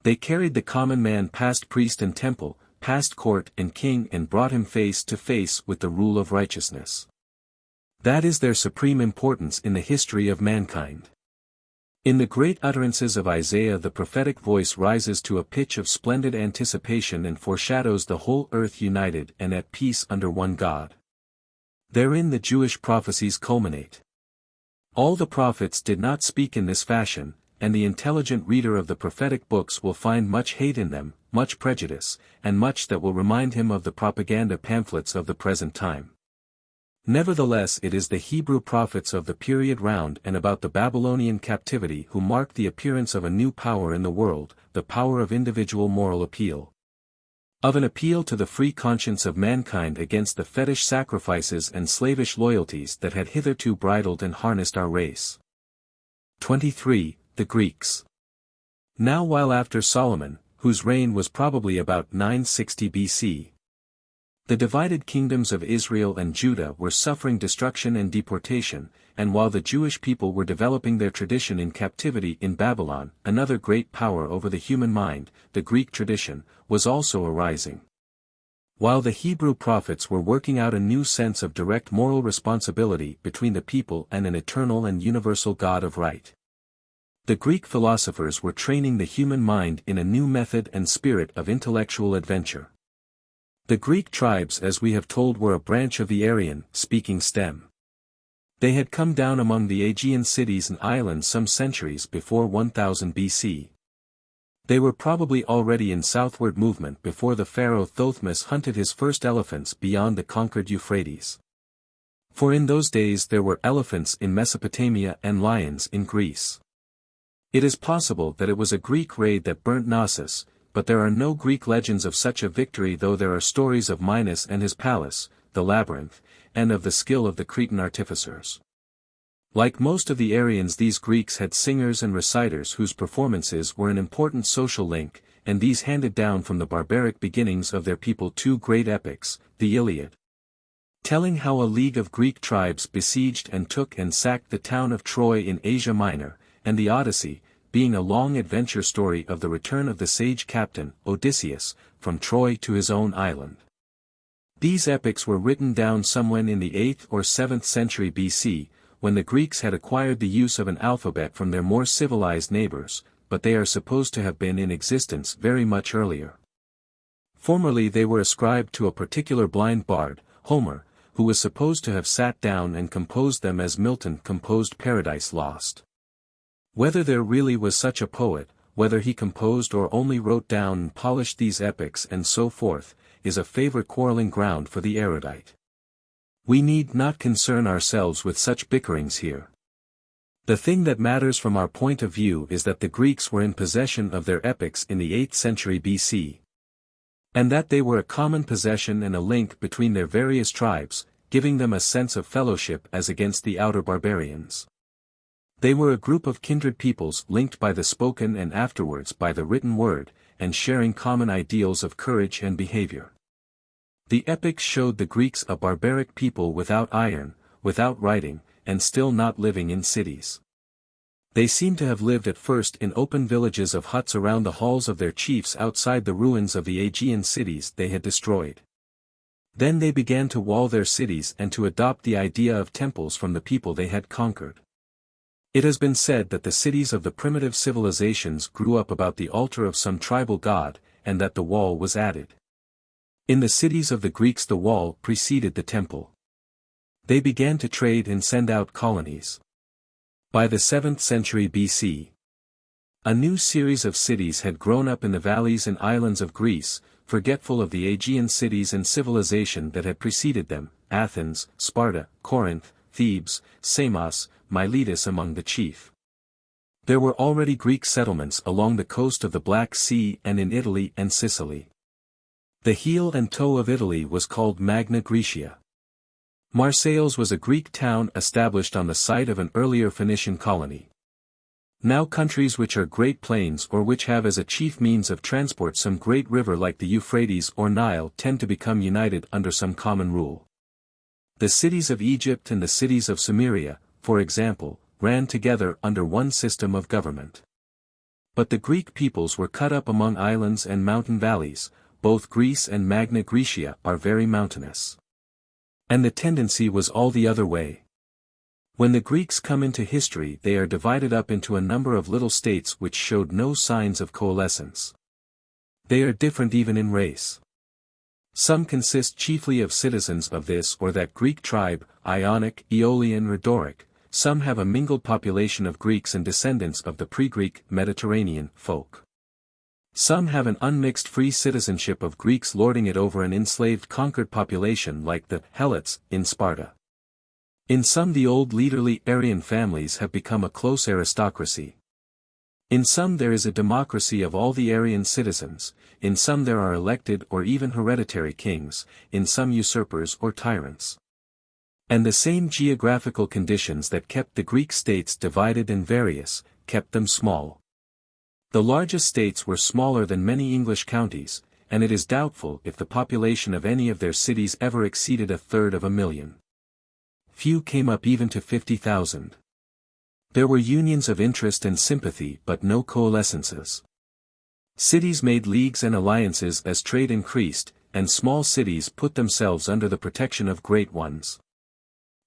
They carried the common man past priest and temple, passed court and king and brought him face to face with the rule of righteousness. That is their supreme importance in the history of mankind. In the great utterances of Isaiah, the prophetic voice rises to a pitch of splendid anticipation and foreshadows the whole earth united and at peace under one God. Therein the Jewish prophecies culminate. All the prophets did not speak in this fashion, and the intelligent reader of the prophetic books will find much hate in them, much prejudice, and much that will remind him of the propaganda pamphlets of the present time. Nevertheless, it is the Hebrew prophets of the period round and about the Babylonian captivity who mark the appearance of a new power in the world, the power of individual moral appeal. Of an appeal to the free conscience of mankind against the fetish sacrifices and slavish loyalties that had hitherto bridled and harnessed our race. 23. The Greeks. Now while after Solomon, whose reign was probably about 960 BC, the divided kingdoms of Israel and Judah were suffering destruction and deportation, and while the Jewish people were developing their tradition in captivity in Babylon, another great power over the human mind, the Greek tradition, was also arising. While the Hebrew prophets were working out a new sense of direct moral responsibility between the people and an eternal and universal God of right, the Greek philosophers were training the human mind in a new method and spirit of intellectual adventure. The Greek tribes, as we have told, were a branch of the Aryan-speaking stem. They had come down among the Aegean cities and islands some centuries before 1000 BC. They were probably already in southward movement before the pharaoh Thothmes hunted his first elephants beyond the conquered Euphrates. For in those days there were elephants in Mesopotamia and lions in Greece. It is possible that it was a Greek raid that burnt Knossos, but there are no Greek legends of such a victory, though there are stories of Minos and his palace, the labyrinth, and of the skill of the Cretan artificers. Like most of the Aryans, these Greeks had singers and reciters whose performances were an important social link, and these handed down from the barbaric beginnings of their people two great epics, the Iliad, telling how a league of Greek tribes besieged and took and sacked the town of Troy in Asia Minor, and the Odyssey, being a long adventure story of the return of the sage captain, Odysseus, from Troy to his own island. These epics were written down somewhen in the 8th or 7th century BC, when the Greeks had acquired the use of an alphabet from their more civilized neighbors, but they are supposed to have been in existence very much earlier. Formerly they were ascribed to a particular blind bard, Homer, who was supposed to have sat down and composed them as Milton composed Paradise Lost. Whether there really was such a poet, whether he composed or only wrote down and polished these epics and so forth, is a favorite quarreling ground for the erudite. We need not concern ourselves with such bickerings here. The thing that matters from our point of view is that the Greeks were in possession of their epics in the 8th century BC. And that they were a common possession and a link between their various tribes, giving them a sense of fellowship as against the outer barbarians. They were a group of kindred peoples linked by the spoken and afterwards by the written word, and sharing common ideals of courage and behavior. The epics showed the Greeks a barbaric people without iron, without writing, and still not living in cities. They seem to have lived at first in open villages of huts around the halls of their chiefs outside the ruins of the Aegean cities they had destroyed. Then they began to wall their cities and to adopt the idea of temples from the people they had conquered. It has been said that the cities of the primitive civilizations grew up about the altar of some tribal god, and that the wall was added. In the cities of the Greeks the wall preceded the temple. They began to trade and send out colonies. By the 7th century BC, a new series of cities had grown up in the valleys and islands of Greece, forgetful of the Aegean cities and civilization that had preceded them, Athens, Sparta, Corinth, Thebes, Samos, Miletus among the chief. There were already Greek settlements along the coast of the Black Sea and in Italy and Sicily. The heel and toe of Italy was called Magna Graecia. Marseilles was a Greek town established on the site of an earlier Phoenician colony. Now countries which are great plains or which have as a chief means of transport some great river like the Euphrates or Nile tend to become united under some common rule. The cities of Egypt and the cities of Sumeria, for example, ran together under one system of government. But the Greek peoples were cut up among islands and mountain valleys, both Greece and Magna Graecia are very mountainous. And the tendency was all the other way. When the Greeks come into history, they are divided up into a number of little states which showed no signs of coalescence. They are different even in race. Some consist chiefly of citizens of this or that Greek tribe, Ionic, Aeolian or Doric. Some have a mingled population of Greeks and descendants of the pre-Greek Mediterranean folk. Some have an unmixed free citizenship of Greeks lording it over an enslaved conquered population like the Helots in Sparta. In some the old leaderly Aryan families have become a close aristocracy. In some there is a democracy of all the Aryan citizens, in some there are elected or even hereditary kings, in some usurpers or tyrants. And the same geographical conditions that kept the Greek states divided and various, kept them small. The largest states were smaller than many English counties, and it is doubtful if the population of any of their cities ever exceeded 1/3 Few came up even to 50,000. There were unions of interest and sympathy but no coalescences. Cities made leagues and alliances as trade increased, and small cities put themselves under the protection of great ones.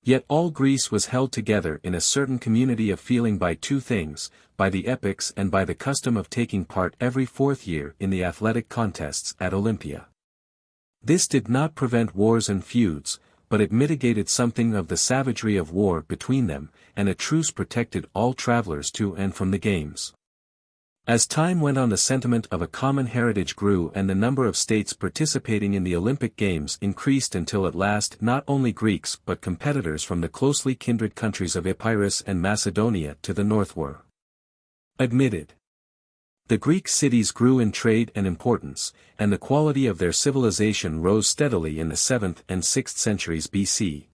Yet all Greece was held together in a certain community of feeling by two things, by the epics and by the custom of taking part every 4th year in the athletic contests at Olympia. This did not prevent wars and feuds, but it mitigated something of the savagery of war between them, and a truce protected all travelers to and from the games. As time went on, the sentiment of a common heritage grew and the number of states participating in the Olympic Games increased until at last not only Greeks but competitors from the closely kindred countries of Epirus and Macedonia to the north were admitted. The Greek cities grew in trade and importance, and the quality of their civilization rose steadily in the 7th and 6th centuries BC.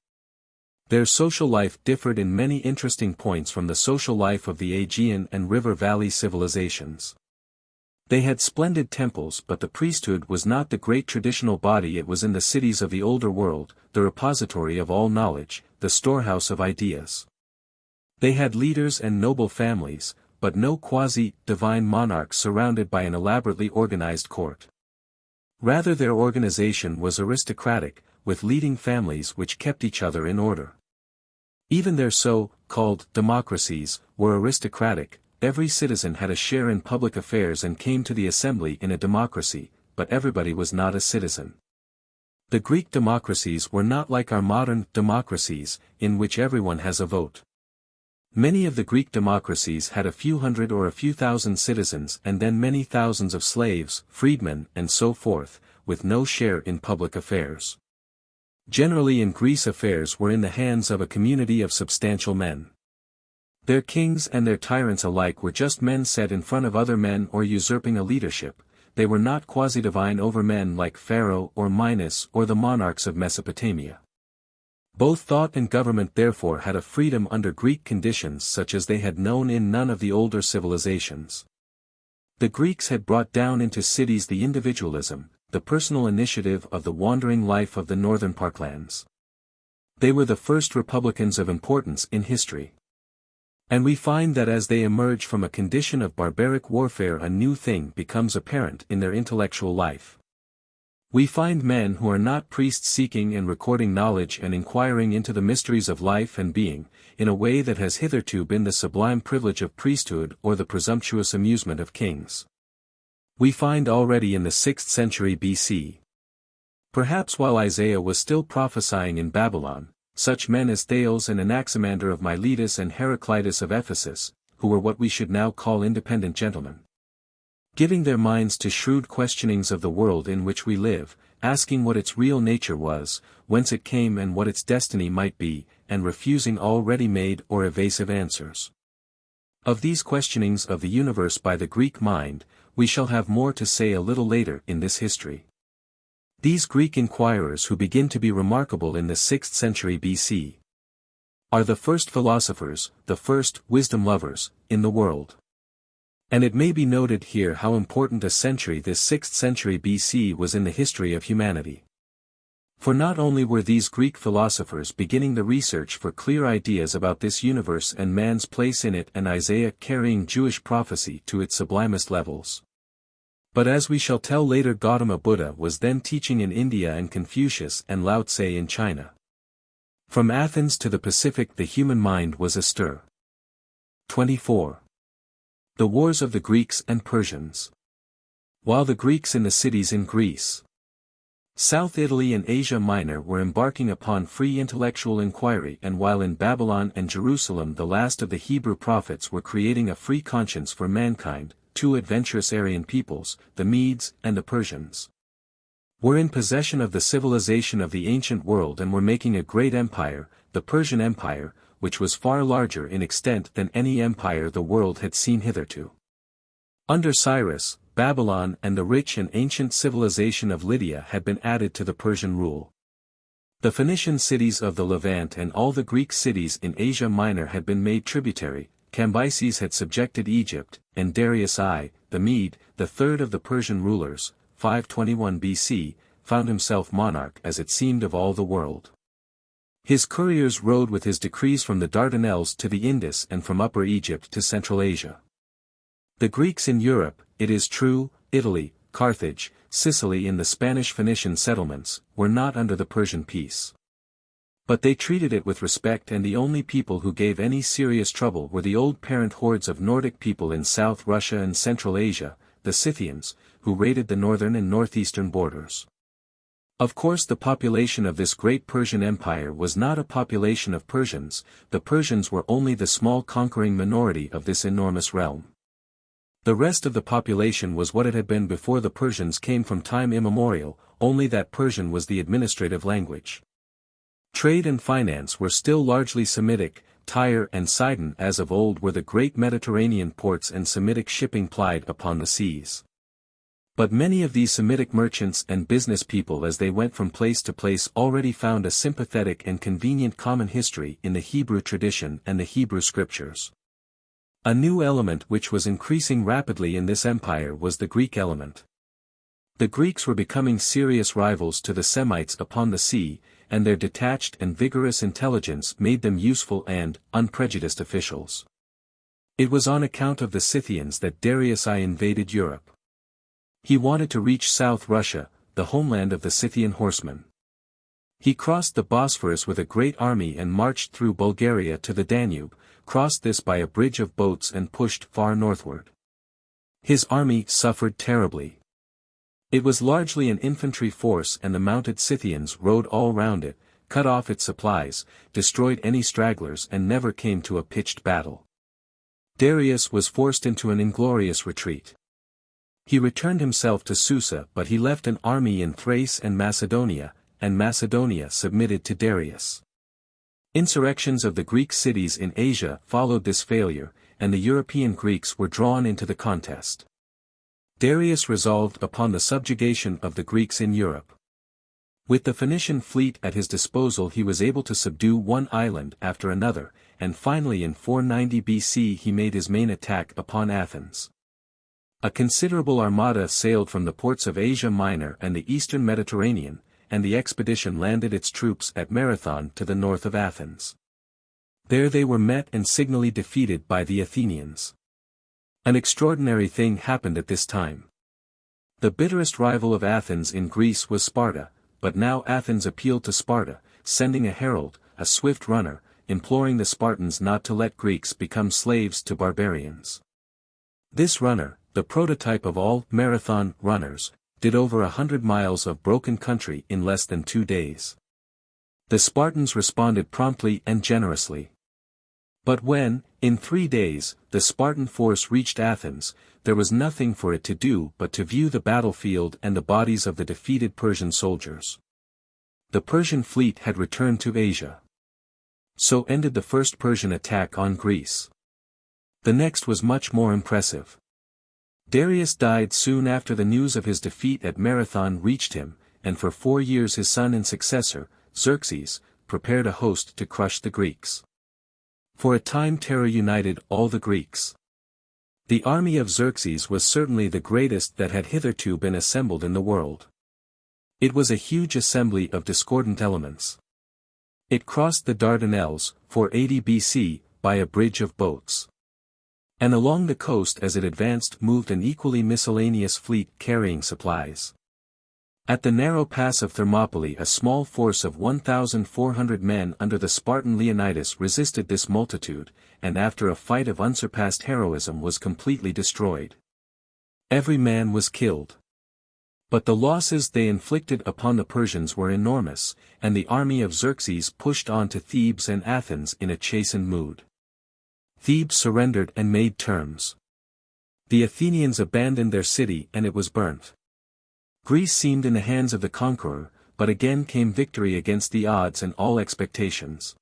Their social life differed in many interesting points from the social life of the Aegean and river valley civilizations. They had splendid temples, but the priesthood was not the great traditional body it was in the cities of the older world, the repository of all knowledge, the storehouse of ideas. They had leaders and noble families, but no quasi-divine monarchs surrounded by an elaborately organized court. Rather their organization was aristocratic, with leading families which kept each other in order. Even their so-called democracies were aristocratic. Every citizen had a share in public affairs and came to the assembly in a democracy, but everybody was not a citizen. The Greek democracies were not like our modern democracies, in which everyone has a vote. Many of the Greek democracies had a few hundred or a few thousand citizens and then many thousands of slaves, freedmen, and so forth, with no share in public affairs. Generally in Greece affairs were in the hands of a community of substantial men. Their kings and their tyrants alike were just men set in front of other men or usurping a leadership. They were not quasi-divine overmen like Pharaoh or Minos or the monarchs of Mesopotamia. Both thought and government therefore had a freedom under Greek conditions such as they had known in none of the older civilizations. The Greeks had brought down into cities the individualism, the personal initiative of the wandering life of the northern parklands. They were the first republicans of importance in history. And we find that as they emerge from a condition of barbaric warfare, a new thing becomes apparent in their intellectual life. We find men who are not priests seeking and recording knowledge and inquiring into the mysteries of life and being, in a way that has hitherto been the sublime privilege of priesthood or the presumptuous amusement of kings. We find already in the 6th century BC. Perhaps while Isaiah was still prophesying in Babylon, such men as Thales and Anaximander of Miletus and Heraclitus of Ephesus, who were what we should now call independent gentlemen, giving their minds to shrewd questionings of the world in which we live, asking what its real nature was, whence it came and what its destiny might be, and refusing all ready-made or evasive answers. Of these questionings of the universe by the Greek mind, we shall have more to say a little later in this history. These Greek inquirers who begin to be remarkable in the 6th century BC are the first philosophers, the first wisdom lovers, in the world. And it may be noted here how important a century this 6th century BC was in the history of humanity. For not only were these Greek philosophers beginning the research for clear ideas about this universe and man's place in it, and Isaiah carrying Jewish prophecy to its sublimest levels, But as we shall tell later, Gautama Buddha was then teaching in India and Confucius and Lao Tse in China. From Athens to the Pacific the human mind was astir. 24. The Wars of the Greeks and Persians. While the Greeks in the cities in Greece, South Italy and Asia Minor were embarking upon free intellectual inquiry, and while in Babylon and Jerusalem the last of the Hebrew prophets were creating a free conscience for mankind, two adventurous Aryan peoples, the Medes and the Persians, were in possession of the civilization of the ancient world and were making a great empire, the Persian Empire, which was far larger in extent than any empire the world had seen hitherto. Under Cyrus, Babylon and the rich and ancient civilization of Lydia had been added to the Persian rule. The Phoenician cities of the Levant and all the Greek cities in Asia Minor had been made tributary. Cambyses had subjected Egypt, and Darius I, the Mede, the third of the Persian rulers, 521 BC, found himself monarch as it seemed of all the world. His couriers rode with his decrees from the Dardanelles to the Indus and from Upper Egypt to Central Asia. The Greeks in Europe, it is true, Italy, Carthage, Sicily and the Spanish Phoenician settlements, were not under the Persian peace. But they treated it with respect, and the only people who gave any serious trouble were the old parent hordes of Nordic people in South Russia and Central Asia, the Scythians, who raided the northern and northeastern borders. Of course the population of this great Persian Empire was not a population of Persians, the Persians were only the small conquering minority of this enormous realm. The rest of the population was what it had been before the Persians came from time immemorial, only that Persian was the administrative language. Trade and finance were still largely Semitic. Tyre and Sidon as of old were the great Mediterranean ports, and Semitic shipping plied upon the seas. But many of these Semitic merchants and business people as they went from place to place already found a sympathetic and convenient common history in the Hebrew tradition and the Hebrew scriptures. A new element which was increasing rapidly in this empire was the Greek element. The Greeks were becoming serious rivals to the Semites upon the sea, and their detached and vigorous intelligence made them useful and unprejudiced officials. It was on account of the Scythians that Darius I invaded Europe. He wanted to reach South Russia, the homeland of the Scythian horsemen. He crossed the Bosphorus with a great army and marched through Bulgaria to the Danube, crossed this by a bridge of boats and pushed far northward. His army suffered terribly. It was largely an infantry force, and the mounted Scythians rode all round it, cut off its supplies, destroyed any stragglers and never came to a pitched battle. Darius was forced into an inglorious retreat. He returned himself to Susa, but he left an army in Thrace and Macedonia submitted to Darius. Insurrections of the Greek cities in Asia followed this failure, and the European Greeks were drawn into the contest. Darius resolved upon the subjugation of the Greeks in Europe. With the Phoenician fleet at his disposal he was able to subdue one island after another, and finally in 490 BC he made his main attack upon Athens. A considerable armada sailed from the ports of Asia Minor and the eastern Mediterranean, and the expedition landed its troops at Marathon to the north of Athens. There they were met and signally defeated by the Athenians. An extraordinary thing happened at this time. The bitterest rival of Athens in Greece was Sparta, but now Athens appealed to Sparta, sending a herald, a swift runner, imploring the Spartans not to let Greeks become slaves to barbarians. This runner, the prototype of all marathon runners, did over 100 miles of broken country in less than 2 days. The Spartans responded promptly and generously. But when, in 3 days, the Spartan force reached Athens, there was nothing for it to do but to view the battlefield and the bodies of the defeated Persian soldiers. The Persian fleet had returned to Asia. So ended the first Persian attack on Greece. The next was much more impressive. Darius died soon after the news of his defeat at Marathon reached him, and for 4 years his son and successor, Xerxes, prepared a host to crush the Greeks. For a time terror united all the Greeks. The army of Xerxes was certainly the greatest that had hitherto been assembled in the world. It was a huge assembly of discordant elements. It crossed the Dardanelles, 480 BC, by a bridge of boats. And along the coast as it advanced moved an equally miscellaneous fleet carrying supplies. At the narrow pass of Thermopylae a small force of 1,400 men under the Spartan Leonidas resisted this multitude, and after a fight of unsurpassed heroism was completely destroyed. Every man was killed. But the losses they inflicted upon the Persians were enormous, and the army of Xerxes pushed on to Thebes and Athens in a chastened mood. Thebes surrendered and made terms. The Athenians abandoned their city and it was burnt. Greece seemed in the hands of the conqueror, but again came victory against the odds and all expectations.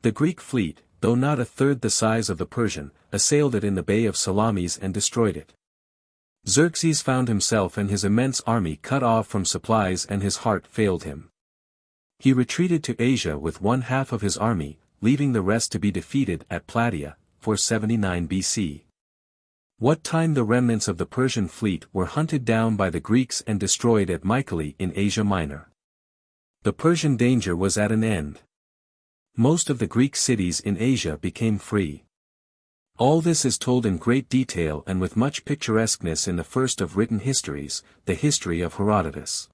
The Greek fleet, though not a third the size of the Persian, assailed it in the Bay of Salamis and destroyed it. Xerxes found himself and his immense army cut off from supplies and his heart failed him. He retreated to Asia with one half of his army, leaving the rest to be defeated at Plataea, 479 BC. What time the remnants of the Persian fleet were hunted down by the Greeks and destroyed at Mycale in Asia Minor. The Persian danger was at an end. Most of the Greek cities in Asia became free. All this is told in great detail and with much picturesqueness in the first of written histories, the history of Herodotus.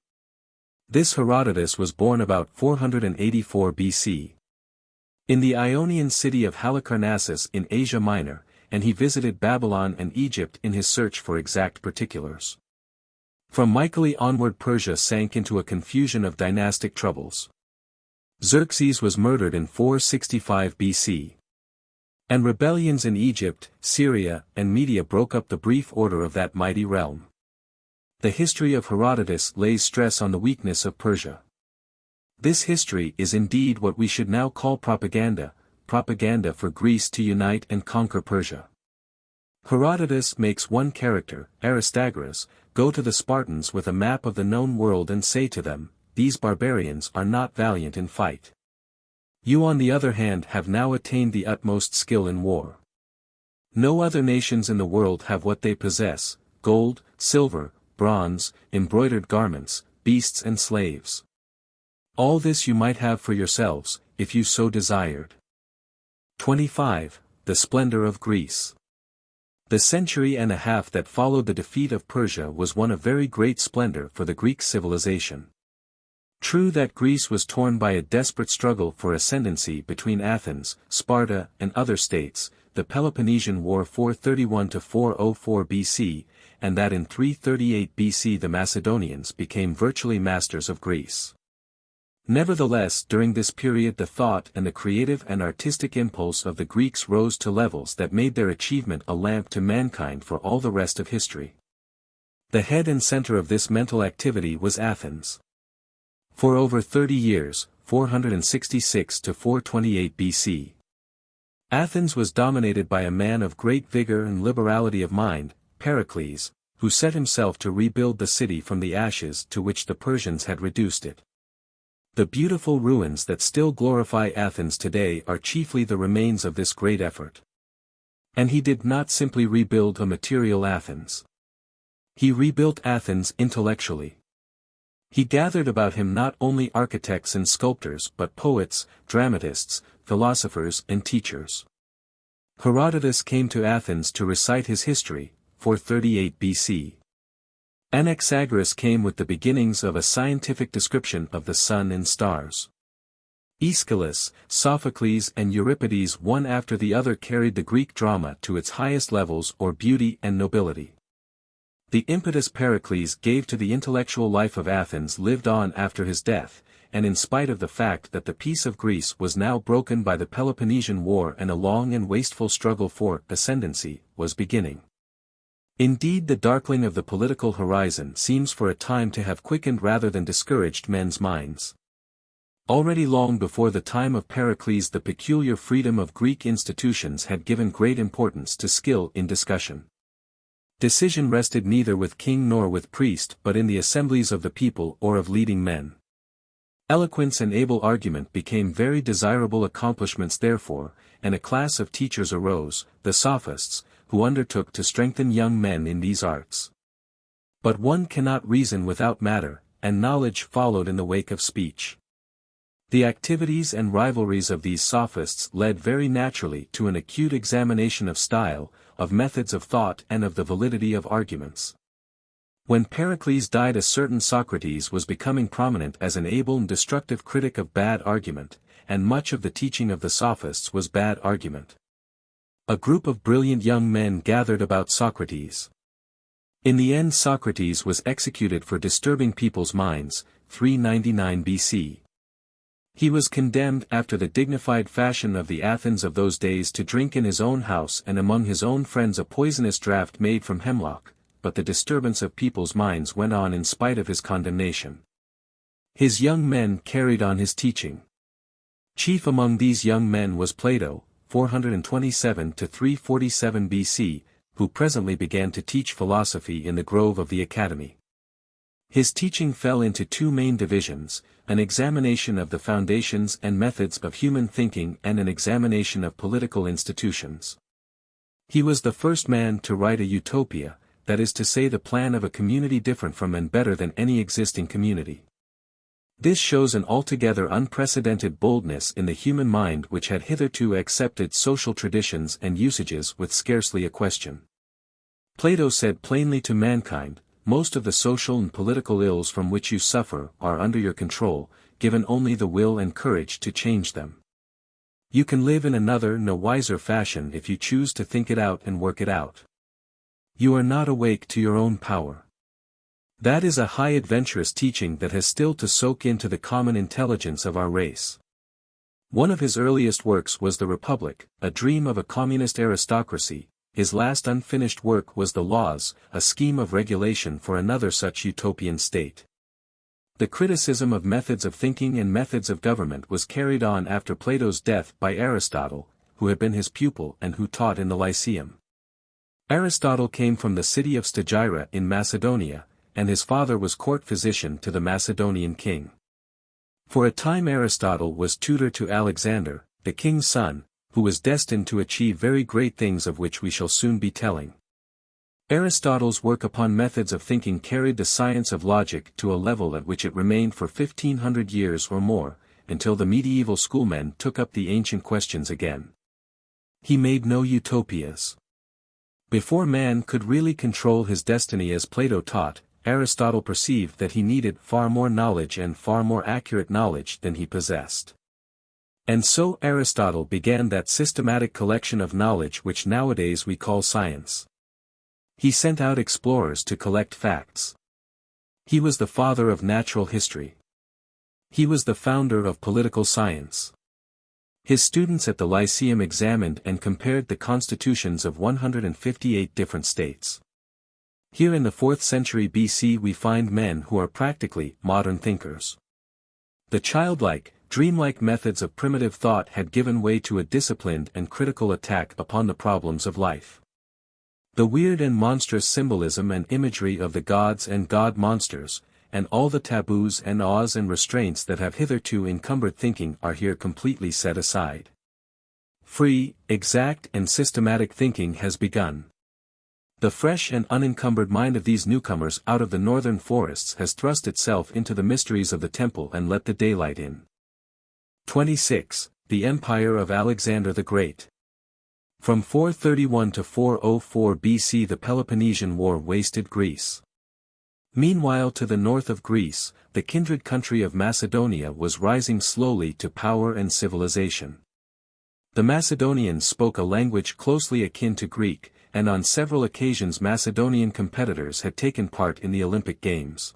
This Herodotus was born about 484 BC. In the Ionian city of Halicarnassus in Asia Minor, and he visited Babylon and Egypt in his search for exact particulars. From Mycale onward Persia sank into a confusion of dynastic troubles. Xerxes was murdered in 465 BC. And rebellions in Egypt, Syria, and Media broke up the brief order of that mighty realm. The history of Herodotus lays stress on the weakness of Persia. This history is indeed what we should now call propaganda for Greece to unite and conquer Persia. Herodotus makes one character, Aristagoras, go to the Spartans with a map of the known world and say to them, "These barbarians are not valiant in fight. You on the other hand have now attained the utmost skill in war. No other nations in the world have what they possess, gold, silver, bronze, embroidered garments, beasts and slaves. All this you might have for yourselves, if you so desired." 25. The Splendour of Greece. The century and a half that followed the defeat of Persia was one of very great splendor for the Greek civilization. True that Greece was torn by a desperate struggle for ascendancy between Athens, Sparta, and other states, the Peloponnesian War 431–404 BC, and that in 338 BC the Macedonians became virtually masters of Greece. Nevertheless, during this period the thought and the creative and artistic impulse of the Greeks rose to levels that made their achievement a lamp to mankind for all the rest of history. The head and center of this mental activity was Athens. For over 30 years, 466–428 BC, Athens was dominated by a man of great vigor and liberality of mind, Pericles, who set himself to rebuild the city from the ashes to which the Persians had reduced it. The beautiful ruins that still glorify Athens today are chiefly the remains of this great effort. And he did not simply rebuild a material Athens. He rebuilt Athens intellectually. He gathered about him not only architects and sculptors but poets, dramatists, philosophers and teachers. Herodotus came to Athens to recite his history, 438 BC. Anaxagoras came with the beginnings of a scientific description of the sun and stars. Aeschylus, Sophocles and Euripides one after the other carried the Greek drama to its highest levels or beauty and nobility. The impetus Pericles gave to the intellectual life of Athens lived on after his death, and in spite of the fact that the peace of Greece was now broken by the Peloponnesian War and a long and wasteful struggle for ascendancy was beginning. Indeed, the darkling of the political horizon seems for a time to have quickened rather than discouraged men's minds. Already long before the time of Pericles the peculiar freedom of Greek institutions had given great importance to skill in discussion. Decision rested neither with king nor with priest but in the assemblies of the people or of leading men. Eloquence and able argument became very desirable accomplishments therefore, and a class of teachers arose, the sophists, who undertook to strengthen young men in these arts. But one cannot reason without matter, and knowledge followed in the wake of speech. The activities and rivalries of these sophists led very naturally to an acute examination of style, of methods of thought and of the validity of arguments. When Pericles died, a certain Socrates was becoming prominent as an able and destructive critic of bad argument, and much of the teaching of the sophists was bad argument. A group of brilliant young men gathered about Socrates. In the end, Socrates was executed for disturbing people's minds, 399 BC. He was condemned after the dignified fashion of the Athens of those days to drink in his own house and among his own friends a poisonous draught made from hemlock, but the disturbance of people's minds went on in spite of his condemnation. His young men carried on his teaching. Chief among these young men was Plato, 427 to 347 BC, who presently began to teach philosophy in the grove of the Academy. His teaching fell into two main divisions, an examination of the foundations and methods of human thinking and an examination of political institutions. He was the first man to write a utopia, that is to say the plan of a community different from and better than any existing community. This shows an altogether unprecedented boldness in the human mind which had hitherto accepted social traditions and usages with scarcely a question. Plato said plainly to mankind, most of the social and political ills from which you suffer are under your control, given only the will and courage to change them. You can live in another no wiser fashion if you choose to think it out and work it out. You are not awake to your own power. That is a high adventurous teaching that has still to soak into the common intelligence of our race. One of his earliest works was The Republic, a dream of a communist aristocracy. His last unfinished work was The Laws, a scheme of regulation for another such utopian state. The criticism of methods of thinking and methods of government was carried on after Plato's death by Aristotle, who had been his pupil and who taught in the Lyceum. Aristotle came from the city of Stagira in Macedonia, and his father was court physician to the Macedonian king. For a time Aristotle was tutor to Alexander, the king's son, who was destined to achieve very great things of which we shall soon be telling. Aristotle's work upon methods of thinking carried the science of logic to a level at which it remained for 1500 years or more, until the medieval schoolmen took up the ancient questions again. He made no utopias. Before man could really control his destiny as Plato taught, Aristotle perceived that he needed far more knowledge and far more accurate knowledge than he possessed. And so Aristotle began that systematic collection of knowledge which nowadays we call science. He sent out explorers to collect facts. He was the father of natural history. He was the founder of political science. His students at the Lyceum examined and compared the constitutions of 158 different states. Here in the 4th century BC we find men who are practically modern thinkers. The childlike, dreamlike methods of primitive thought had given way to a disciplined and critical attack upon the problems of life. The weird and monstrous symbolism and imagery of the gods and god-monsters, and all the taboos and awes and restraints that have hitherto encumbered thinking are here completely set aside. Free, exact and systematic thinking has begun. The fresh and unencumbered mind of these newcomers out of the northern forests has thrust itself into the mysteries of the temple and let the daylight in. 26. The Empire of Alexander the Great. From 431 to 404 BC the Peloponnesian War wasted Greece. Meanwhile to the north of Greece, the kindred country of Macedonia was rising slowly to power and civilization. The Macedonians spoke a language closely akin to Greek, and on several occasions Macedonian competitors had taken part in the Olympic Games.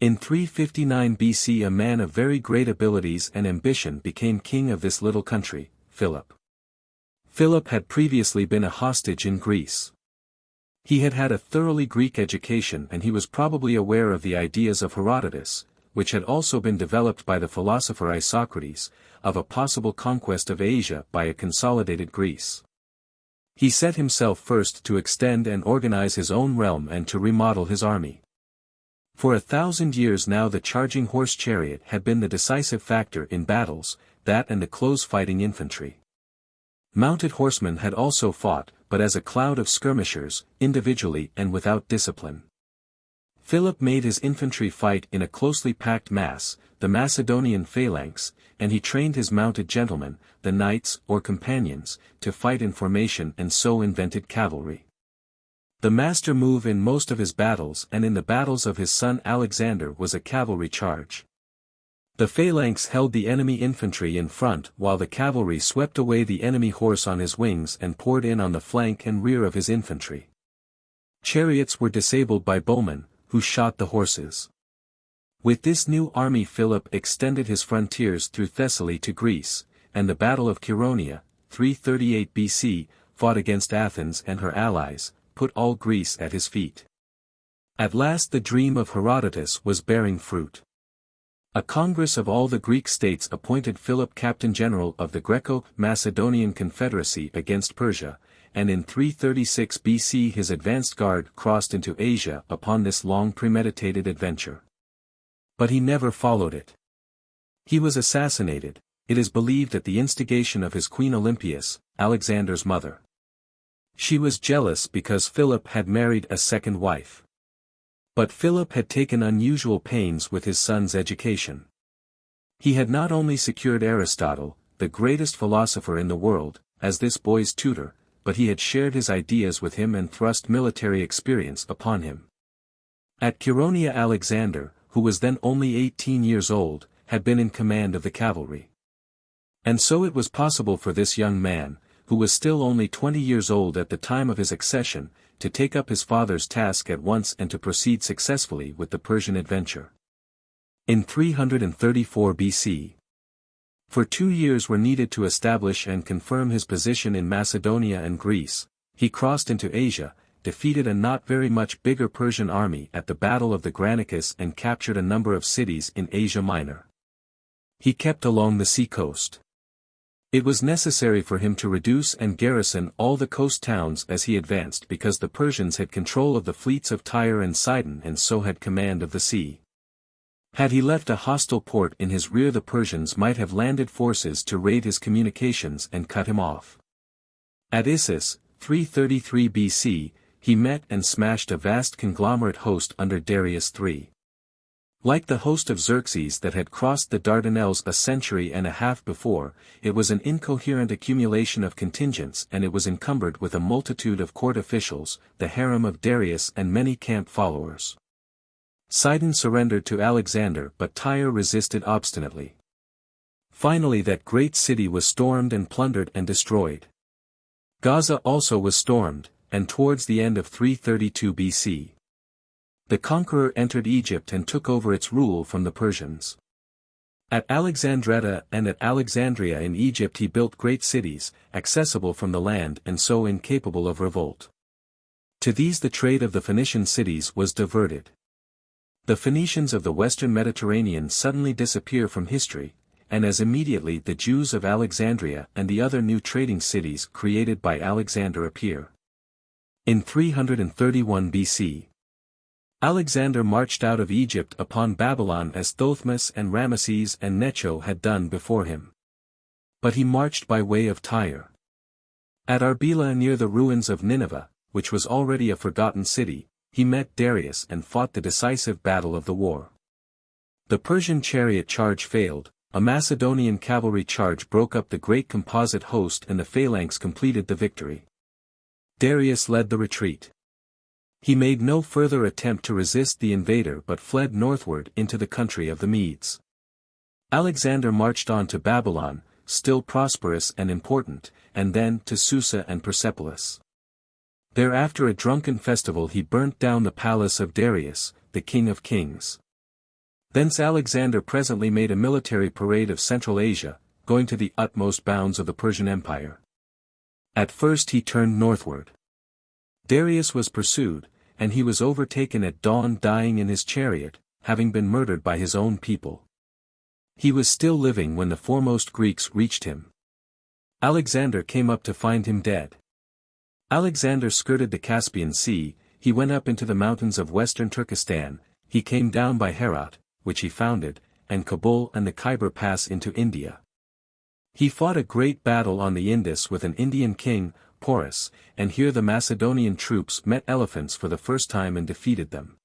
In 359 BC a man of very great abilities and ambition became king of this little country, Philip. Philip had previously been a hostage in Greece. He had had a thoroughly Greek education and he was probably aware of the ideas of Herodotus, which had also been developed by the philosopher Isocrates, of a possible conquest of Asia by a consolidated Greece. He set himself first to extend and organize his own realm and to remodel his army. For 1,000 years now the charging horse chariot had been the decisive factor in battles, that and the close-fighting infantry. Mounted horsemen had also fought, but as a cloud of skirmishers, individually and without discipline. Philip made his infantry fight in a closely packed mass, the Macedonian phalanx, and he trained his mounted gentlemen, the knights or companions, to fight in formation and so invented cavalry. The master move in most of his battles and in the battles of his son Alexander was a cavalry charge. The phalanx held the enemy infantry in front while the cavalry swept away the enemy horse on his wings and poured in on the flank and rear of his infantry. Chariots were disabled by bowmen, who shot the horses. With this new army Philip extended his frontiers through Thessaly to Greece, and the Battle of Chaeronea, 338 BC, fought against Athens and her allies, put all Greece at his feet. At last the dream of Herodotus was bearing fruit. A congress of all the Greek states appointed Philip captain general of the Greco-Macedonian Confederacy against Persia, and in 336 BC his advanced guard crossed into Asia upon this long premeditated adventure. But he never followed it. He was assassinated, it is believed at the instigation of his queen Olympias, Alexander's mother. She was jealous because Philip had married a second wife. But Philip had taken unusual pains with his son's education. He had not only secured Aristotle, the greatest philosopher in the world, as this boy's tutor, but he had shared his ideas with him and thrust military experience upon him. At Chaeronea Alexander, who was then only 18 years old, had been in command of the cavalry. And so it was possible for this young man, who was still only 20 years old at the time of his accession, to take up his father's task at once and to proceed successfully with the Persian adventure. In 334 BC, for 2 years were needed to establish and confirm his position in Macedonia and Greece. He crossed into Asia, defeated a not very much bigger Persian army at the Battle of the Granicus and captured a number of cities in Asia Minor. He kept along the sea coast. It was necessary for him to reduce and garrison all the coast towns as he advanced because the Persians had control of the fleets of Tyre and Sidon and so had command of the sea. Had he left a hostile port in his rear the Persians might have landed forces to raid his communications and cut him off. At Issus, 333 BC, he met and smashed a vast conglomerate host under Darius III. Like the host of Xerxes that had crossed the Dardanelles a century and a half before, it was an incoherent accumulation of contingents and it was encumbered with a multitude of court officials, the harem of Darius and many camp followers. Sidon surrendered to Alexander but Tyre resisted obstinately. Finally that great city was stormed and plundered and destroyed. Gaza also was stormed, and towards the end of 332 BC. The conqueror entered Egypt and took over its rule from the Persians. At Alexandretta and at Alexandria in Egypt he built great cities, accessible from the land and so incapable of revolt. To these the trade of the Phoenician cities was diverted. The Phoenicians of the western Mediterranean suddenly disappear from history, and as immediately the Jews of Alexandria and the other new trading cities created by Alexander appear. In 331 BC, Alexander marched out of Egypt upon Babylon as Thothmes and Ramesses and Necho had done before him. But he marched by way of Tyre. At Arbela near the ruins of Nineveh, which was already a forgotten city, he met Darius and fought the decisive battle of the war. The Persian chariot charge failed, a Macedonian cavalry charge broke up the great composite host and the phalanx completed the victory. Darius led the retreat. He made no further attempt to resist the invader but fled northward into the country of the Medes. Alexander marched on to Babylon, still prosperous and important, and then to Susa and Persepolis. There after a drunken festival he burnt down the palace of Darius, the king of kings. Thence Alexander presently made a military parade of Central Asia, going to the utmost bounds of the Persian Empire. At first he turned northward. Darius was pursued, and he was overtaken at dawn dying in his chariot, having been murdered by his own people. He was still living when the foremost Greeks reached him. Alexander came up to find him dead. Alexander skirted the Caspian Sea, he went up into the mountains of western Turkestan, he came down by Herat, which he founded, and Kabul and the Khyber Pass into India. He fought a great battle on the Indus with an Indian king, Porus, and here the Macedonian troops met elephants for the first time and defeated them.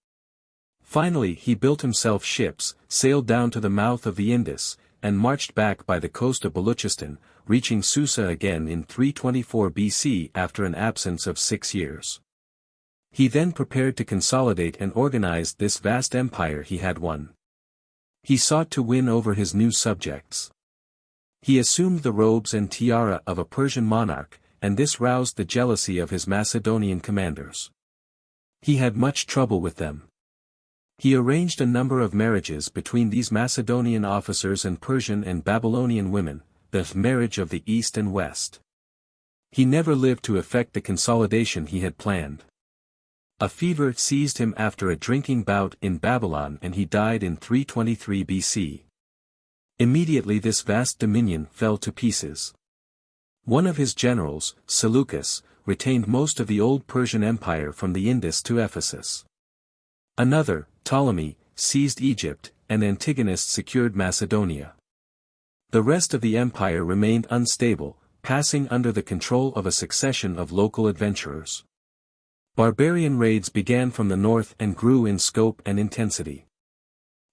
Finally he built himself ships, sailed down to the mouth of the Indus, and marched back by the coast of Baluchistan, reaching Susa again in 324 BC after an absence of 6 years. He then prepared to consolidate and organize this vast empire he had won. He sought to win over his new subjects. He assumed the robes and tiara of a Persian monarch, and this roused the jealousy of his Macedonian commanders. He had much trouble with them. He arranged a number of marriages between these Macedonian officers and Persian and Babylonian women, the marriage of the East and West. He never lived to effect the consolidation he had planned. A fever seized him after a drinking bout in Babylon and he died in 323 BC. Immediately this vast dominion fell to pieces. One of his generals, Seleucus, retained most of the old Persian Empire from the Indus to Ephesus. Another, Ptolemy, seized Egypt, and Antigonus secured Macedonia. The rest of the empire remained unstable, passing under the control of a succession of local adventurers. Barbarian raids began from the north and grew in scope and intensity.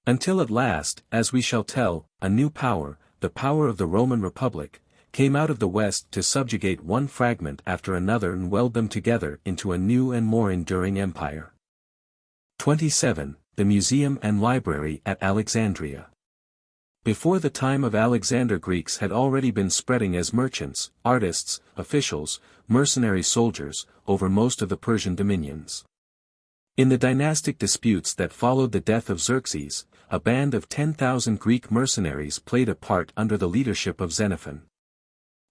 Until at last, as we shall tell, a new power, the power of the Roman Republic, came out of the west to subjugate one fragment after another and weld them together into a new and more enduring empire. 27. The Museum and Library at Alexandria. Before the time of Alexander, Greeks had already been spreading as merchants, artists, officials, mercenary soldiers, over most of the Persian dominions. In the dynastic disputes that followed the death of Xerxes, a band of 10,000 Greek mercenaries played a part under the leadership of Xenophon.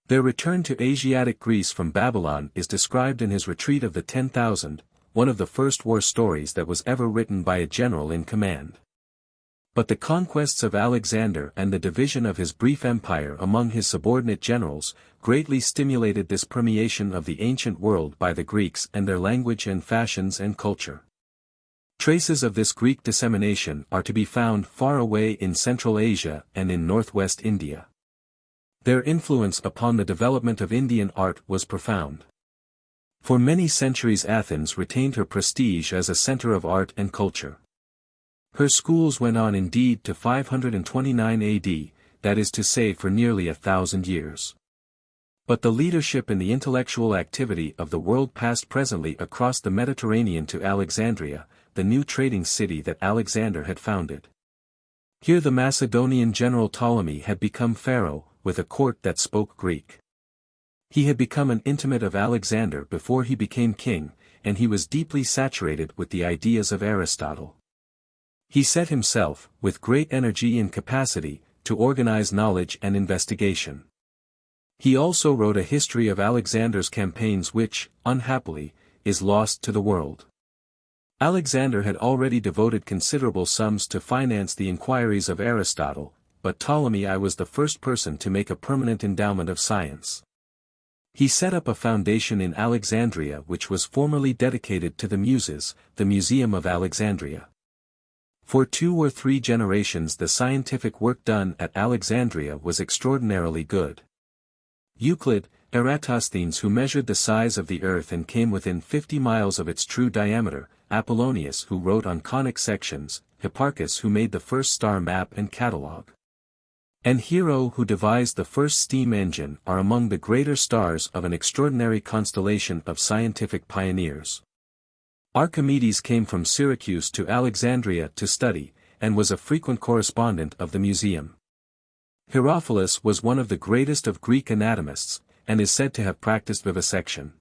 Their return to Asiatic Greece from Babylon is described in his Retreat of the 10,000, one of the first war stories that was ever written by a general in command. But the conquests of Alexander and the division of his brief empire among his subordinate generals, greatly stimulated this permeation of the ancient world by the Greeks and their language and fashions and culture. Traces of this Greek dissemination are to be found far away in Central Asia and in northwest India. Their influence upon the development of Indian art was profound. For many centuries Athens retained her prestige as a center of art and culture. Her schools went on indeed to 529 AD, that is to say for nearly 1,000 years. But the leadership in the intellectual activity of the world passed presently across the Mediterranean to Alexandria, the new trading city that Alexander had founded. Here the Macedonian general Ptolemy had become pharaoh, with a court that spoke Greek. He had become an intimate of Alexander before he became king, and he was deeply saturated with the ideas of Aristotle. He set himself, with great energy and capacity, to organize knowledge and investigation. He also wrote a history of Alexander's campaigns which, unhappily, is lost to the world. Alexander had already devoted considerable sums to finance the inquiries of Aristotle, but Ptolemy I was the first person to make a permanent endowment of science. He set up a foundation in Alexandria which was formerly dedicated to the Muses, the Museum of Alexandria. For 2 or 3 generations the scientific work done at Alexandria was extraordinarily good. Euclid, Eratosthenes who measured the size of the earth and came within 50 miles of its true diameter, Apollonius who wrote on conic sections, Hipparchus who made the first star map and catalogue, and Hero who devised the first steam engine are among the greater stars of an extraordinary constellation of scientific pioneers. Archimedes came from Syracuse to Alexandria to study, and was a frequent correspondent of the museum. Herophilus was one of the greatest of Greek anatomists, and is said to have practiced vivisection.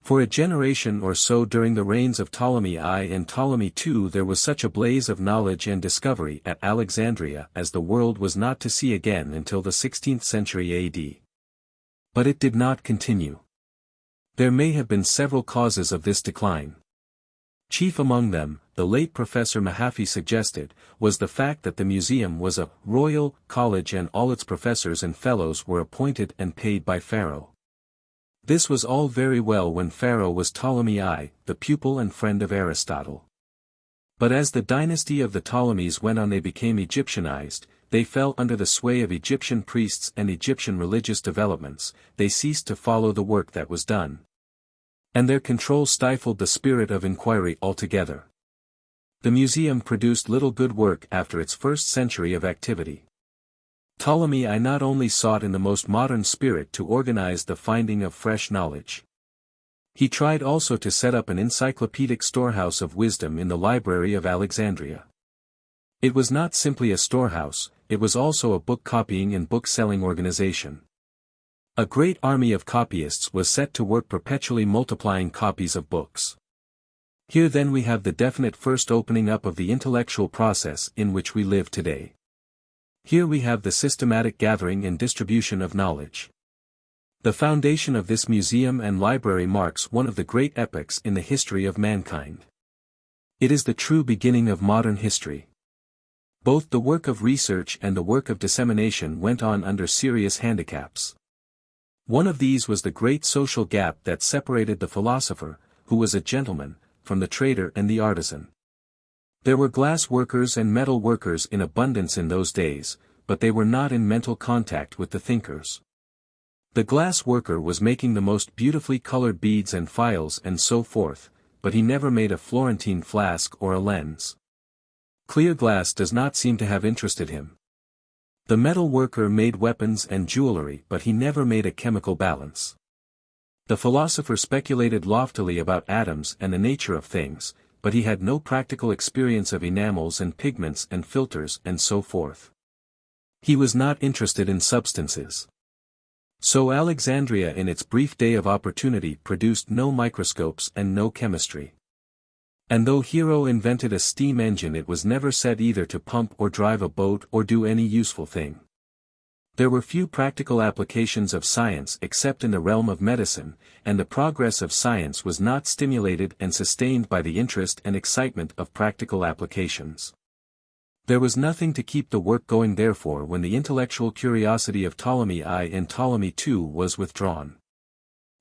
For a generation or so during the reigns of Ptolemy I and Ptolemy II there was such a blaze of knowledge and discovery at Alexandria as the world was not to see again until the 16th century AD. But it did not continue. There may have been several causes of this decline. Chief among them, the late Professor Mahaffy suggested, was the fact that the museum was a royal college and all its professors and fellows were appointed and paid by Pharaoh. This was all very well when Pharaoh was Ptolemy I, the pupil and friend of Aristotle. But as the dynasty of the Ptolemies went on they became Egyptianized, they fell under the sway of Egyptian priests and Egyptian religious developments, they ceased to follow the work that was done. And their control stifled the spirit of inquiry altogether. The museum produced little good work after its first century of activity. Ptolemy I not only sought in the most modern spirit to organize the finding of fresh knowledge. He tried also to set up an encyclopedic storehouse of wisdom in the library of Alexandria. It was not simply a storehouse, it was also a book-copying and book-selling organization. A great army of copyists was set to work perpetually multiplying copies of books. Here then we have the definite first opening up of the intellectual process in which we live today. Here we have the systematic gathering and distribution of knowledge. The foundation of this museum and library marks one of the great epochs in the history of mankind. It is the true beginning of modern history. Both the work of research and the work of dissemination went on under serious handicaps. One of these was the great social gap that separated the philosopher, who was a gentleman, from the trader and the artisan. There were glass workers and metal workers in abundance in those days, but they were not in mental contact with the thinkers. The glass worker was making the most beautifully colored beads and phials and so forth, but he never made a Florentine flask or a lens. Clear glass does not seem to have interested him. The metal worker made weapons and jewelry, but he never made a chemical balance. The philosopher speculated loftily about atoms and the nature of things, but he had no practical experience of enamels and pigments and filters and so forth. He was not interested in substances. So Alexandria in its brief day of opportunity produced no microscopes and no chemistry. And though Hero invented a steam engine, it was never set either to pump or drive a boat or do any useful thing. There were few practical applications of science except in the realm of medicine, and the progress of science was not stimulated and sustained by the interest and excitement of practical applications. There was nothing to keep the work going, therefore, when the intellectual curiosity of Ptolemy I and Ptolemy II was withdrawn.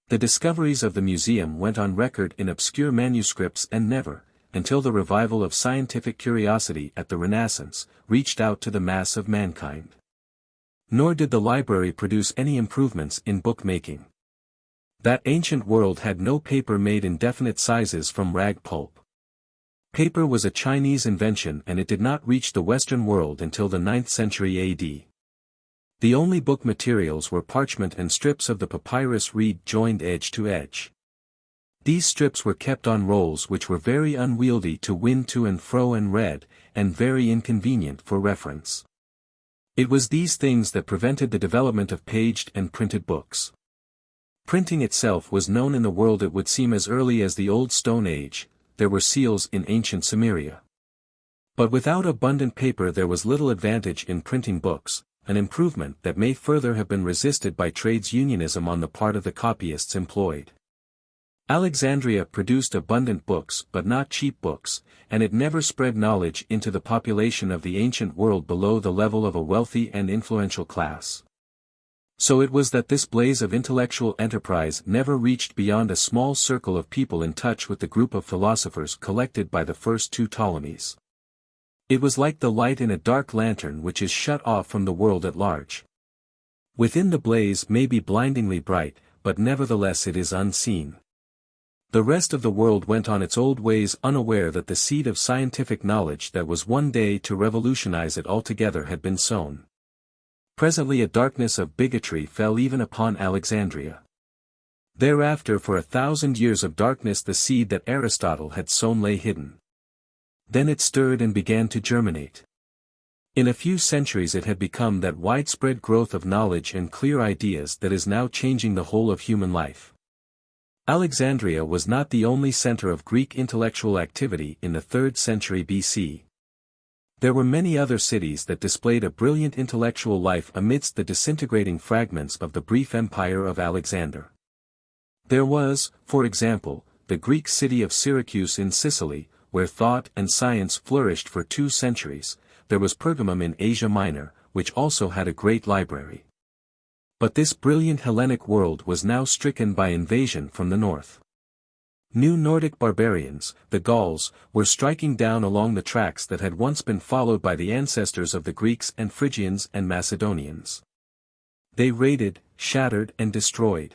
The discoveries of the museum went on record in obscure manuscripts and never, until the revival of scientific curiosity at the Renaissance, reached out to the mass of mankind. Nor did the library produce any improvements in bookmaking. That ancient world had no paper made in definite sizes from rag pulp. Paper was a Chinese invention and it did not reach the Western world until the 9th century AD. The only book materials were parchment and strips of the papyrus reed joined edge to edge. These strips were kept on rolls which were very unwieldy to wind to and fro and read, and very inconvenient for reference. It was these things that prevented the development of paged and printed books. Printing itself was known in the world, it would seem, as early as the Old Stone Age. There were seals in ancient Sumeria. But without abundant paper there was little advantage in printing books, an improvement that may further have been resisted by trades unionism on the part of the copyists employed. Alexandria produced abundant books but not cheap books, and it never spread knowledge into the population of the ancient world below the level of a wealthy and influential class. So it was that this blaze of intellectual enterprise never reached beyond a small circle of people in touch with the group of philosophers collected by the first two Ptolemies. It was like the light in a dark lantern which is shut off from the world at large. Within the blaze may be blindingly bright, but nevertheless it is unseen. The rest of the world went on its old ways, unaware that the seed of scientific knowledge that was one day to revolutionize it altogether had been sown. Presently a darkness of bigotry fell even upon Alexandria. Thereafter for 1,000 years of darkness the seed that Aristotle had sown lay hidden. Then it stirred and began to germinate. In a few centuries it had become that widespread growth of knowledge and clear ideas that is now changing the whole of human life. Alexandria was not the only center of Greek intellectual activity in the 3rd century BC. There were many other cities that displayed a brilliant intellectual life amidst the disintegrating fragments of the brief empire of Alexander. There was, for example, the Greek city of Syracuse in Sicily, where thought and science flourished for 2 centuries. There was Pergamum in Asia Minor, which also had a great library. But this brilliant Hellenic world was now stricken by invasion from the north. New Nordic barbarians, the Gauls, were striking down along the tracks that had once been followed by the ancestors of the Greeks and Phrygians and Macedonians. They raided, shattered and destroyed.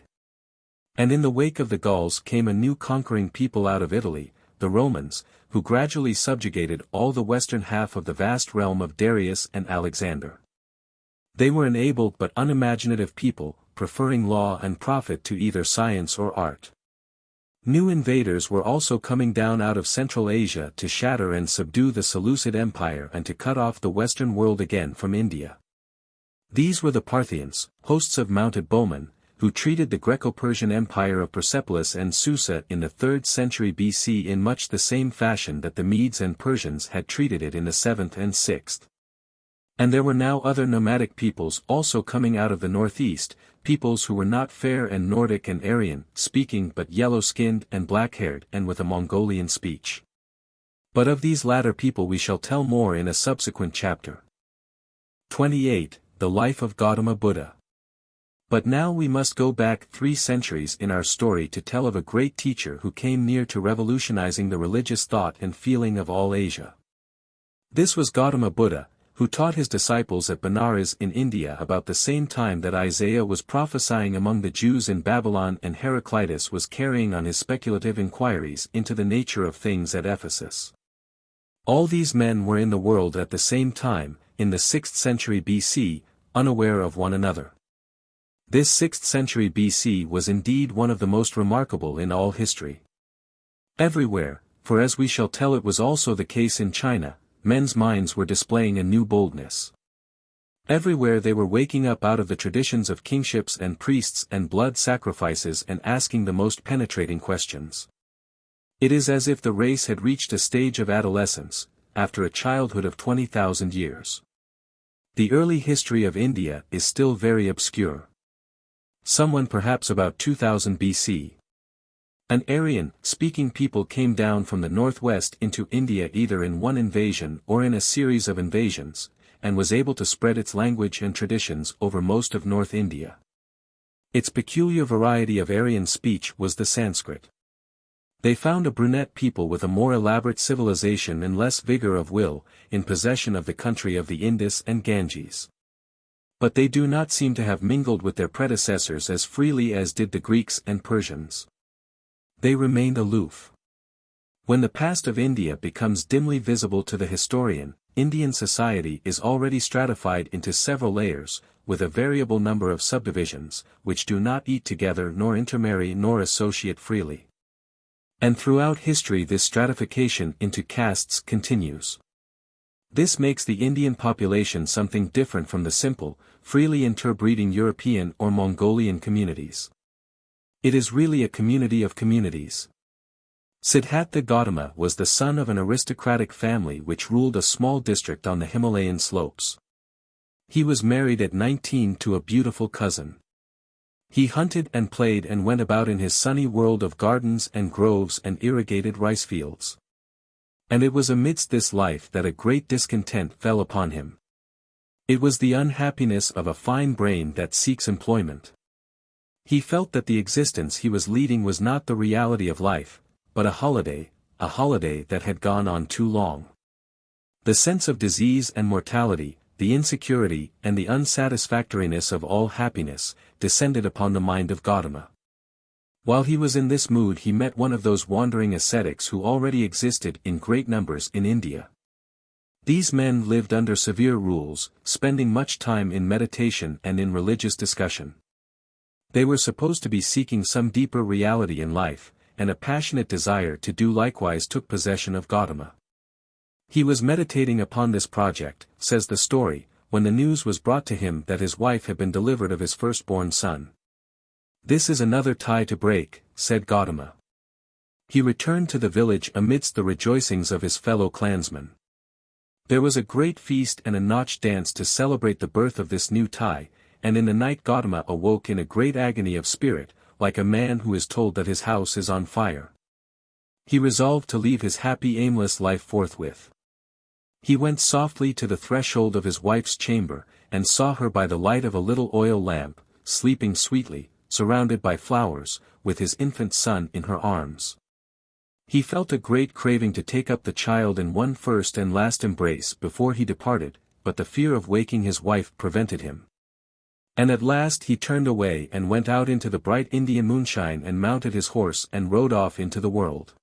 And in the wake of the Gauls came a new conquering people out of Italy, the Romans, who gradually subjugated all the western half of the vast realm of Darius and Alexander. They were an able but unimaginative people, preferring law and profit to either science or art. New invaders were also coming down out of Central Asia to shatter and subdue the Seleucid Empire and to cut off the Western world again from India. These were the Parthians, hosts of mounted bowmen, who treated the Greco-Persian Empire of Persepolis and Susa in the 3rd century BC in much the same fashion that the Medes and Persians had treated it in the 7th and 6th. And there were now other nomadic peoples also coming out of the northeast, peoples who were not fair and Nordic and Aryan speaking but yellow-skinned and black-haired and with a Mongolian speech. But of these latter people we shall tell more in a subsequent chapter. 28. The Life of Gautama Buddha. But now we must go back 3 centuries in our story to tell of a great teacher who came near to revolutionizing the religious thought and feeling of all Asia. This was Gautama Buddha, who taught his disciples at Benares in India about the same time that Isaiah was prophesying among the Jews in Babylon and Heraclitus was carrying on his speculative inquiries into the nature of things at Ephesus. All these men were in the world at the same time, in the 6th century BC, unaware of one another. This 6th century BC was indeed one of the most remarkable in all history. Everywhere, for as we shall tell it was also the case in China, men's minds were displaying a new boldness. Everywhere they were waking up out of the traditions of kingships and priests and blood sacrifices and asking the most penetrating questions. It is as if the race had reached a stage of adolescence, after a childhood of 20,000 years. The early history of India is still very obscure. Someone perhaps about 2000 BC. An Aryan-speaking people came down from the northwest into India either in one invasion or in a series of invasions, and was able to spread its language and traditions over most of North India. Its peculiar variety of Aryan speech was the Sanskrit. They found a brunette people with a more elaborate civilization and less vigor of will, in possession of the country of the Indus and Ganges. But they do not seem to have mingled with their predecessors as freely as did the Greeks and Persians. They remained aloof. When the past of India becomes dimly visible to the historian, Indian society is already stratified into several layers, with a variable number of subdivisions, which do not eat together nor intermarry nor associate freely. And throughout history this stratification into castes continues. This makes the Indian population something different from the simple, freely interbreeding European or Mongolian communities. It is really a community of communities. Siddhartha Gautama was the son of an aristocratic family which ruled a small district on the Himalayan slopes. He was married at 19 to a beautiful cousin. He hunted and played and went about in his sunny world of gardens and groves and irrigated rice fields. And it was amidst this life that a great discontent fell upon him. It was the unhappiness of a fine brain that seeks employment. He felt that the existence he was leading was not the reality of life, but a holiday that had gone on too long. The sense of disease and mortality, the insecurity and the unsatisfactoriness of all happiness, descended upon the mind of Gautama. While he was in this mood he met one of those wandering ascetics who already existed in great numbers in India. These men lived under severe rules, spending much time in meditation and in religious discussion. They were supposed to be seeking some deeper reality in life, and a passionate desire to do likewise took possession of Gautama. He was meditating upon this project, says the story, when the news was brought to him that his wife had been delivered of his firstborn son. "This is another tie to break," said Gautama. He returned to the village amidst the rejoicings of his fellow clansmen. There was a great feast and a nautch dance to celebrate the birth of this new tie, and in the night Gautama awoke in a great agony of spirit, like a man who is told that his house is on fire. He resolved to leave his happy aimless life forthwith. He went softly to the threshold of his wife's chamber, and saw her by the light of a little oil lamp, sleeping sweetly, surrounded by flowers, with his infant son in her arms. He felt a great craving to take up the child in one first and last embrace before he departed, but the fear of waking his wife prevented him. And at last he turned away and went out into the bright Indian moonshine and mounted his horse and rode off into the world.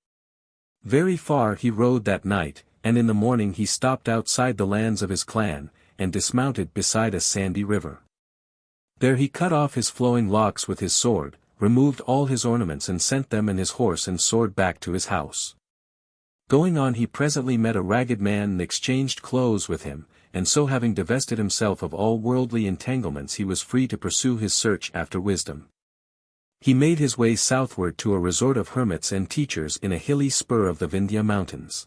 Very far he rode that night, and in the morning he stopped outside the lands of his clan, and dismounted beside a sandy river. There he cut off his flowing locks with his sword, removed all his ornaments and sent them and his horse and sword back to his house. Going on he presently met a ragged man and exchanged clothes with him, and so having divested himself of all worldly entanglements he was free to pursue his search after wisdom. He made his way southward to a resort of hermits and teachers in a hilly spur of the Vindhya mountains.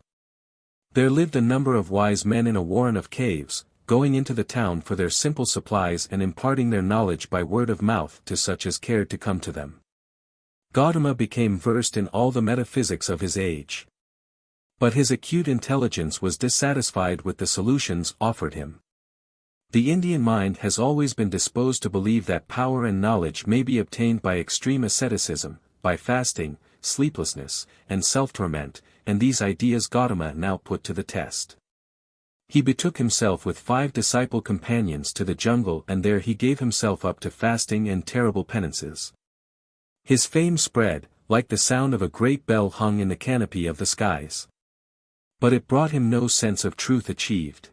There lived a number of wise men in a warren of caves, going into the town for their simple supplies and imparting their knowledge by word of mouth to such as cared to come to them. Gautama became versed in all the metaphysics of his age. But his acute intelligence was dissatisfied with the solutions offered him. The Indian mind has always been disposed to believe that power and knowledge may be obtained by extreme asceticism, by fasting, sleeplessness, and self-torment, and these ideas Gautama now put to the test. He betook himself with 5 disciple companions to the jungle and there he gave himself up to fasting and terrible penances. His fame spread, like the sound of a great bell hung in the canopy of the skies. But it brought him no sense of truth achieved.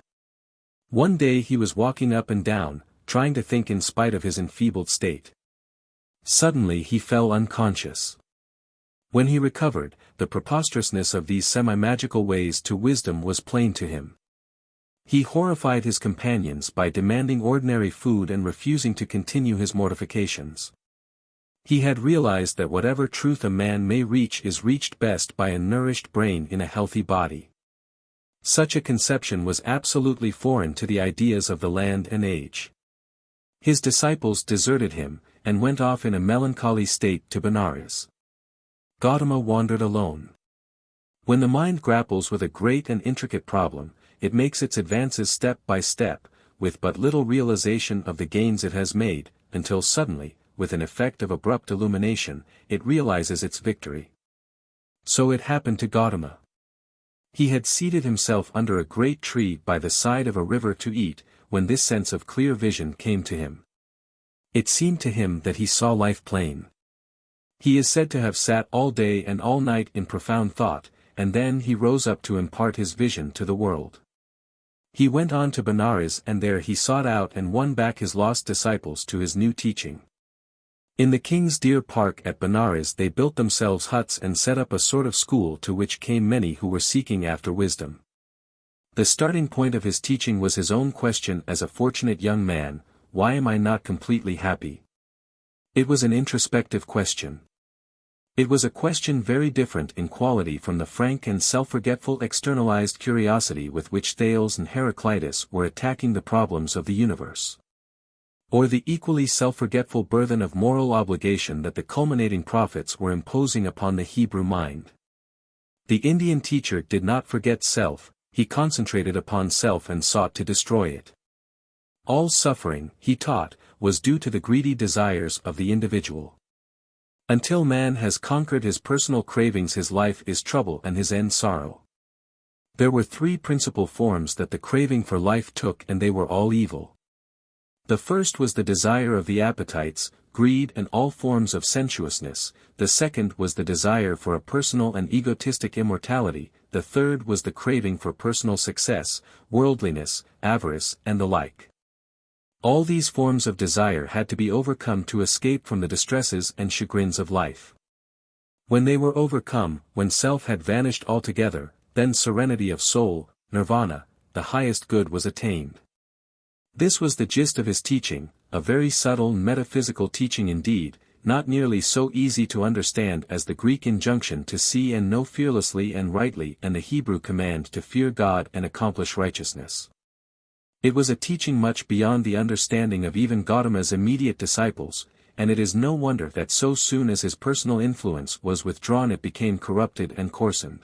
One day he was walking up and down, trying to think in spite of his enfeebled state. Suddenly he fell unconscious. When he recovered, the preposterousness of these semi-magical ways to wisdom was plain to him. He horrified his companions by demanding ordinary food and refusing to continue his mortifications. He had realized that whatever truth a man may reach is reached best by a nourished brain in a healthy body. Such a conception was absolutely foreign to the ideas of the land and age. His disciples deserted him, and went off in a melancholy state to Benares. Gautama wandered alone. When the mind grapples with a great and intricate problem, it makes its advances step by step, with but little realization of the gains it has made, until suddenly, with an effect of abrupt illumination, it realizes its victory. So it happened to Gautama. He had seated himself under a great tree by the side of a river to eat, when this sense of clear vision came to him. It seemed to him that he saw life plain. He is said to have sat all day and all night in profound thought, and then he rose up to impart his vision to the world. He went on to Benares and there he sought out and won back his lost disciples to his new teaching. In the king's deer park at Benares they built themselves huts and set up a sort of school to which came many who were seeking after wisdom. The starting point of his teaching was his own question as a fortunate young man, why am I not completely happy? It was an introspective question. It was a question very different in quality from the frank and self-forgetful externalized curiosity with which Thales and Heraclitus were attacking the problems of the universe. Or the equally self-forgetful burden of moral obligation that the culminating prophets were imposing upon the Hebrew mind. The Indian teacher did not forget self, he concentrated upon self and sought to destroy it. All suffering, he taught, was due to the greedy desires of the individual. Until man has conquered his personal cravings his life is trouble and his end sorrow. There were 3 principal forms that the craving for life took and they were all evil. The first was the desire of the appetites, greed and all forms of sensuousness, the second was the desire for a personal and egotistic immortality, the third was the craving for personal success, worldliness, avarice and the like. All these forms of desire had to be overcome to escape from the distresses and chagrins of life. When they were overcome, when self had vanished altogether, then serenity of soul, nirvana, the highest good was attained. This was the gist of his teaching, a very subtle metaphysical teaching indeed, not nearly so easy to understand as the Greek injunction to see and know fearlessly and rightly and the Hebrew command to fear God and accomplish righteousness. It was a teaching much beyond the understanding of even Gautama's immediate disciples, and it is no wonder that so soon as his personal influence was withdrawn it became corrupted and coarsened.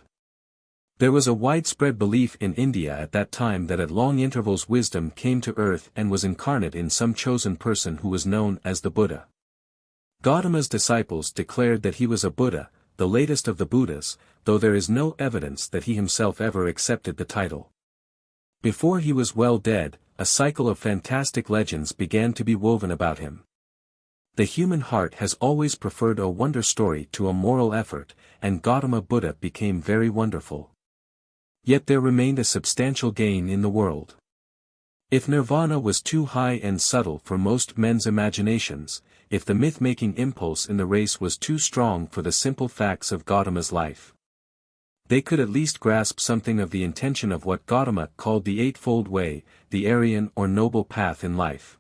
There was a widespread belief in India at that time that at long intervals wisdom came to earth and was incarnate in some chosen person who was known as the Buddha. Gautama's disciples declared that he was a Buddha, the latest of the Buddhas, though there is no evidence that he himself ever accepted the title. Before he was well dead, a cycle of fantastic legends began to be woven about him. The human heart has always preferred a wonder story to a moral effort, and Gautama Buddha became very wonderful. Yet there remained a substantial gain in the world. If nirvana was too high and subtle for most men's imaginations, if the myth-making impulse in the race was too strong for the simple facts of Gautama's life, they could at least grasp something of the intention of what Gautama called the Eightfold Way, the Aryan or noble path in life.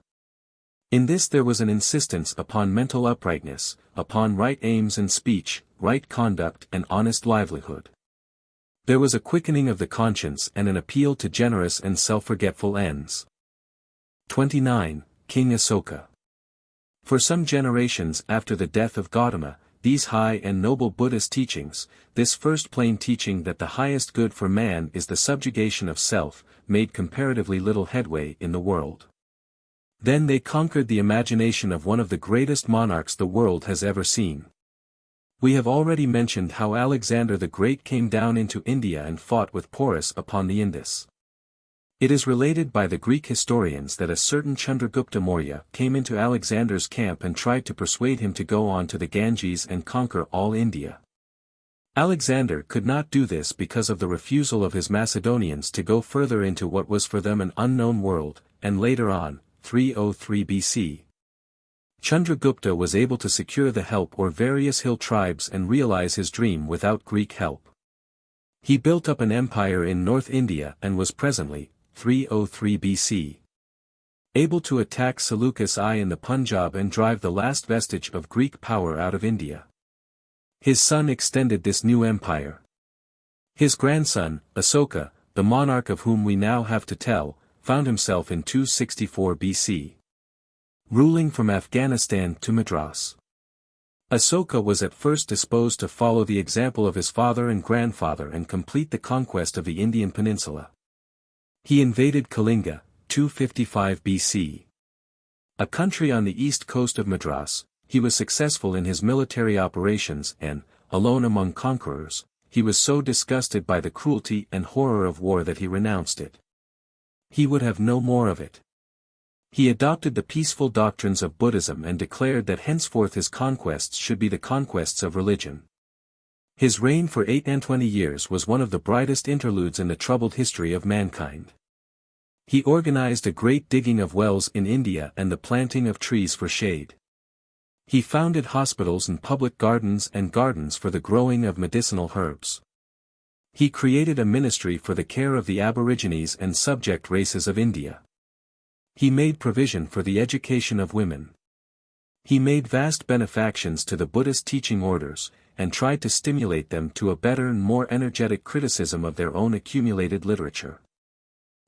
In this there was an insistence upon mental uprightness, upon right aims and speech, right conduct and honest livelihood. There was a quickening of the conscience and an appeal to generous and self-forgetful ends. 29. King Asoka. For some generations after the death of Gautama, these high and noble Buddhist teachings, this first plain teaching that the highest good for man is the subjugation of self, made comparatively little headway in the world. Then they conquered the imagination of one of the greatest monarchs the world has ever seen. We have already mentioned how Alexander the Great came down into India and fought with Porus upon the Indus. It is related by the Greek historians that a certain Chandragupta Maurya came into Alexander's camp and tried to persuade him to go on to the Ganges and conquer all India. Alexander could not do this because of the refusal of his Macedonians to go further into what was for them an unknown world, and later on, 303 BC. Chandragupta was able to secure the help of various hill tribes and realize his dream without Greek help. He built up an empire in North India and was presently, 303 BC, able to attack Seleucus I in the Punjab and drive the last vestige of Greek power out of India. His son extended this new empire. His grandson, Asoka, the monarch of whom we now have to tell, found himself in 264 BC. Ruling from Afghanistan to Madras. Asoka was at first disposed to follow the example of his father and grandfather and complete the conquest of the Indian peninsula. He invaded Kalinga, 255 BC. A country on the east coast of Madras. He was successful in his military operations and, alone among conquerors, he was so disgusted by the cruelty and horror of war that he renounced it. He would have no more of it. He adopted the peaceful doctrines of Buddhism and declared that henceforth his conquests should be the conquests of religion. His reign for 28 years was one of the brightest interludes in the troubled history of mankind. He organized a great digging of wells in India and the planting of trees for shade. He founded hospitals and public gardens for the growing of medicinal herbs. He created a ministry for the care of the aborigines and subject races of India. He made provision for the education of women. He made vast benefactions to the Buddhist teaching orders, and tried to stimulate them to a better and more energetic criticism of their own accumulated literature.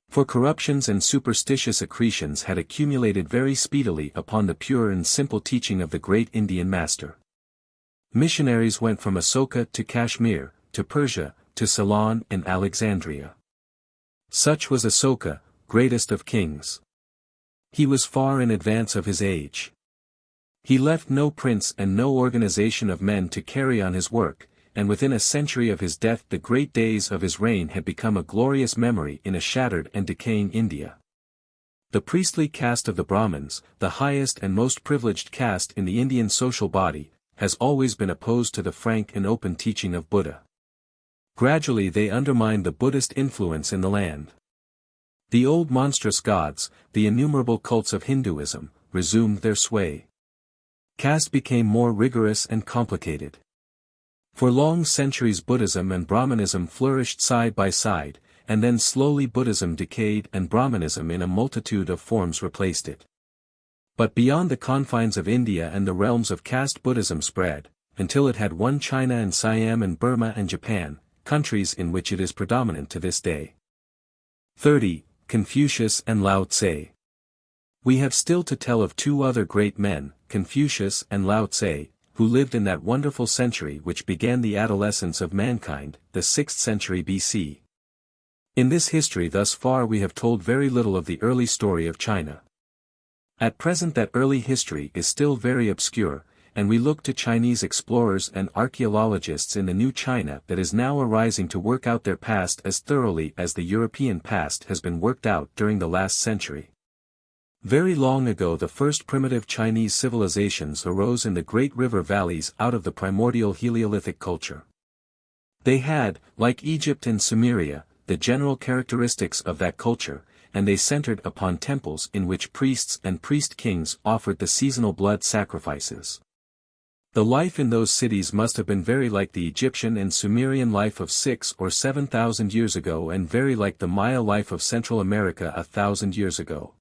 For corruptions and superstitious accretions had accumulated very speedily upon the pure and simple teaching of the great Indian master. Missionaries went from Asoka to Kashmir, to Persia, to Ceylon and Alexandria. Such was Asoka, greatest of kings. He was far in advance of his age. He left no prince and no organization of men to carry on his work, and within a century of his death the great days of his reign had become a glorious memory in a shattered and decaying India. The priestly caste of the Brahmins, the highest and most privileged caste in the Indian social body, has always been opposed to the frank and open teaching of Buddha. Gradually they undermined the Buddhist influence in the land. The old monstrous gods, the innumerable cults of Hinduism, resumed their sway. Caste became more rigorous and complicated. For long centuries Buddhism and Brahmanism flourished side by side, and then slowly Buddhism decayed and Brahmanism in a multitude of forms replaced it. But beyond the confines of India and the realms of caste Buddhism spread, until it had won China and Siam and Burma and Japan, countries in which it is predominant to this day. 30. Confucius and Lao Tse. We have still to tell of two other great men, Confucius and Lao Tse, who lived in that wonderful century which began the adolescence of mankind, the 6th century BC. In this history thus far we have told very little of the early story of China. At present that early history is still very obscure, and we look to Chinese explorers and archaeologists in the new China that is now arising to work out their past as thoroughly as the European past has been worked out during the last century. Very long ago the first primitive Chinese civilizations arose in the great river valleys out of the primordial Heliolithic culture. They had, like Egypt and Sumeria, the general characteristics of that culture, and they centered upon temples in which priests and priest-kings offered the seasonal blood sacrifices. The life in those cities must have been very like the Egyptian and Sumerian life of 6 or 7,000 years ago and very like the Maya life of Central America 1,000 years ago.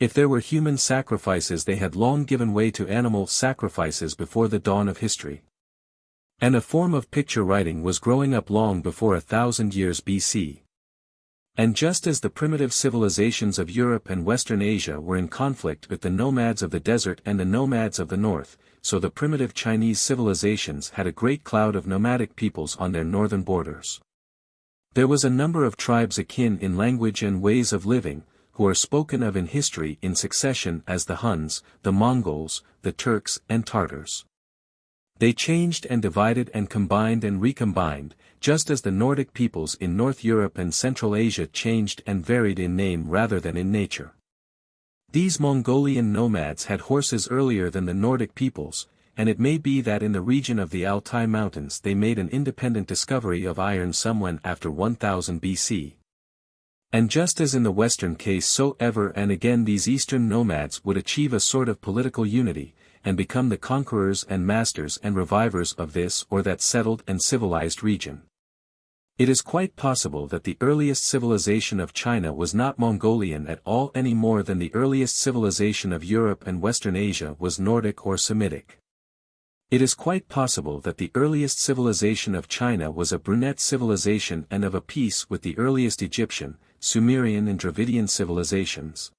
If there were human sacrifices, they had long given way to animal sacrifices before the dawn of history. And a form of picture writing was growing up long before 1,000 years BC. And just as the primitive civilizations of Europe and Western Asia were in conflict with the nomads of the desert and the nomads of the north, so the primitive Chinese civilizations had a great cloud of nomadic peoples on their northern borders. There was a number of tribes akin in language and ways of living, who are spoken of in history in succession as the Huns, the Mongols, the Turks and Tartars. They changed and divided and combined and recombined, just as the Nordic peoples in North Europe and Central Asia changed and varied in name rather than in nature. These Mongolian nomads had horses earlier than the Nordic peoples, and it may be that in the region of the Altai Mountains they made an independent discovery of iron somewhen after 1000 BC. And just as in the Western case, so ever and again these Eastern nomads would achieve a sort of political unity, and become the conquerors and masters and revivers of this or that settled and civilized region. It is quite possible that the earliest civilization of China was not Mongolian at all any more than the earliest civilization of Europe and Western Asia was Nordic or Semitic. It is quite possible that the earliest civilization of China was a brunette civilization and of a piece with the earliest Egyptian, Sumerian and Dravidian civilizations.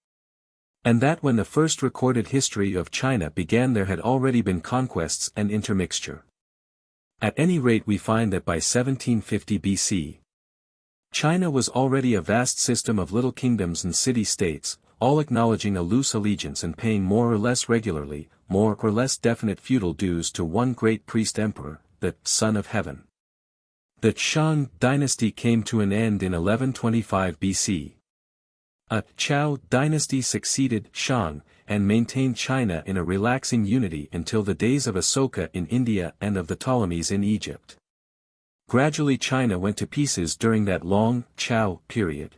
And that when the first recorded history of China began there had already been conquests and intermixture. At any rate, we find that by 1750 BC, China was already a vast system of little kingdoms and city-states, all acknowledging a loose allegiance and paying more or less regularly, more or less definite feudal dues to one great priest-emperor, the Son of Heaven. The Shang dynasty came to an end in 1125 BC. A Chao dynasty succeeded Shang, and maintained China in a relaxing unity until the days of Asoka in India and of the Ptolemies in Egypt. Gradually China went to pieces during that long Chao period.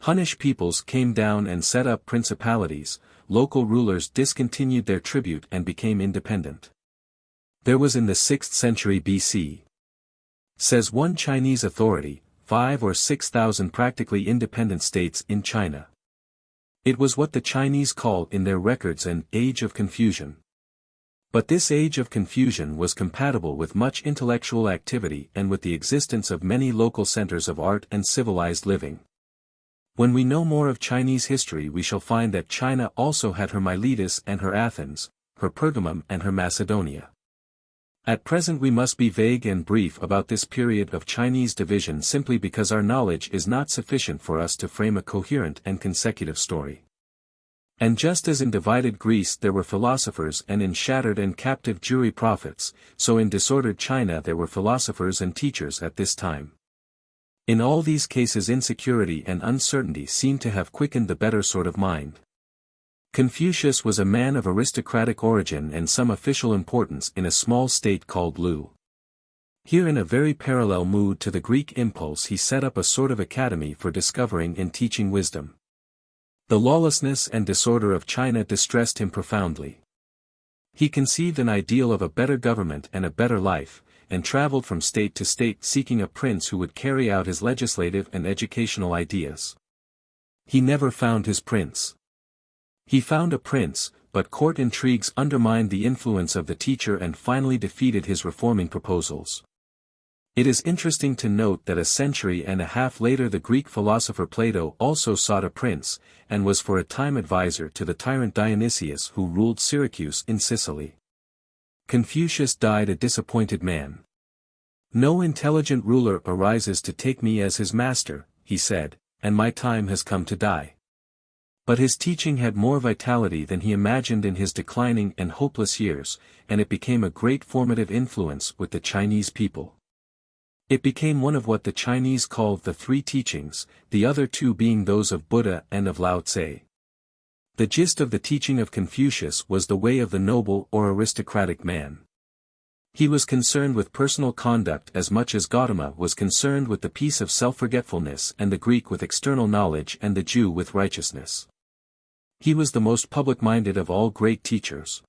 Hunnish peoples came down and set up principalities, local rulers discontinued their tribute and became independent. There was in the 6th century BC, says one Chinese authority, 5 or 6,000 practically independent states in China. It was what the Chinese call in their records an age of confusion. But this age of confusion was compatible with much intellectual activity and with the existence of many local centers of art and civilized living. When we know more of Chinese history, we shall find that China also had her Miletus and her Athens, her Pergamum and her Macedonia. At present we must be vague and brief about this period of Chinese division simply because our knowledge is not sufficient for us to frame a coherent and consecutive story. And just as in divided Greece there were philosophers and in shattered and captive Jewry prophets, so in disordered China there were philosophers and teachers at this time. In all these cases insecurity and uncertainty seem to have quickened the better sort of mind. Confucius was a man of aristocratic origin and some official importance in a small state called Lu. Here in a very parallel mood to the Greek impulse he set up a sort of academy for discovering and teaching wisdom. The lawlessness and disorder of China distressed him profoundly. He conceived an ideal of a better government and a better life, and traveled from state to state seeking a prince who would carry out his legislative and educational ideas. He never found his prince. He found a prince, but court intrigues undermined the influence of the teacher and finally defeated his reforming proposals. It is interesting to note that a century and a half later the Greek philosopher Plato also sought a prince, and was for a time advisor to the tyrant Dionysius who ruled Syracuse in Sicily. Confucius died a disappointed man. "No intelligent ruler arises to take me as his master," he said, "and my time has come to die." But his teaching had more vitality than he imagined in his declining and hopeless years, and it became a great formative influence with the Chinese people. It became one of what the Chinese called the three teachings, the other two being those of Buddha and of Lao Tse. The gist of the teaching of Confucius was the way of the noble or aristocratic man. He was concerned with personal conduct as much as Gautama was concerned with the peace of self-forgetfulness, and the Greek with external knowledge and the Jew with righteousness. He was the most public-minded of all great teachers.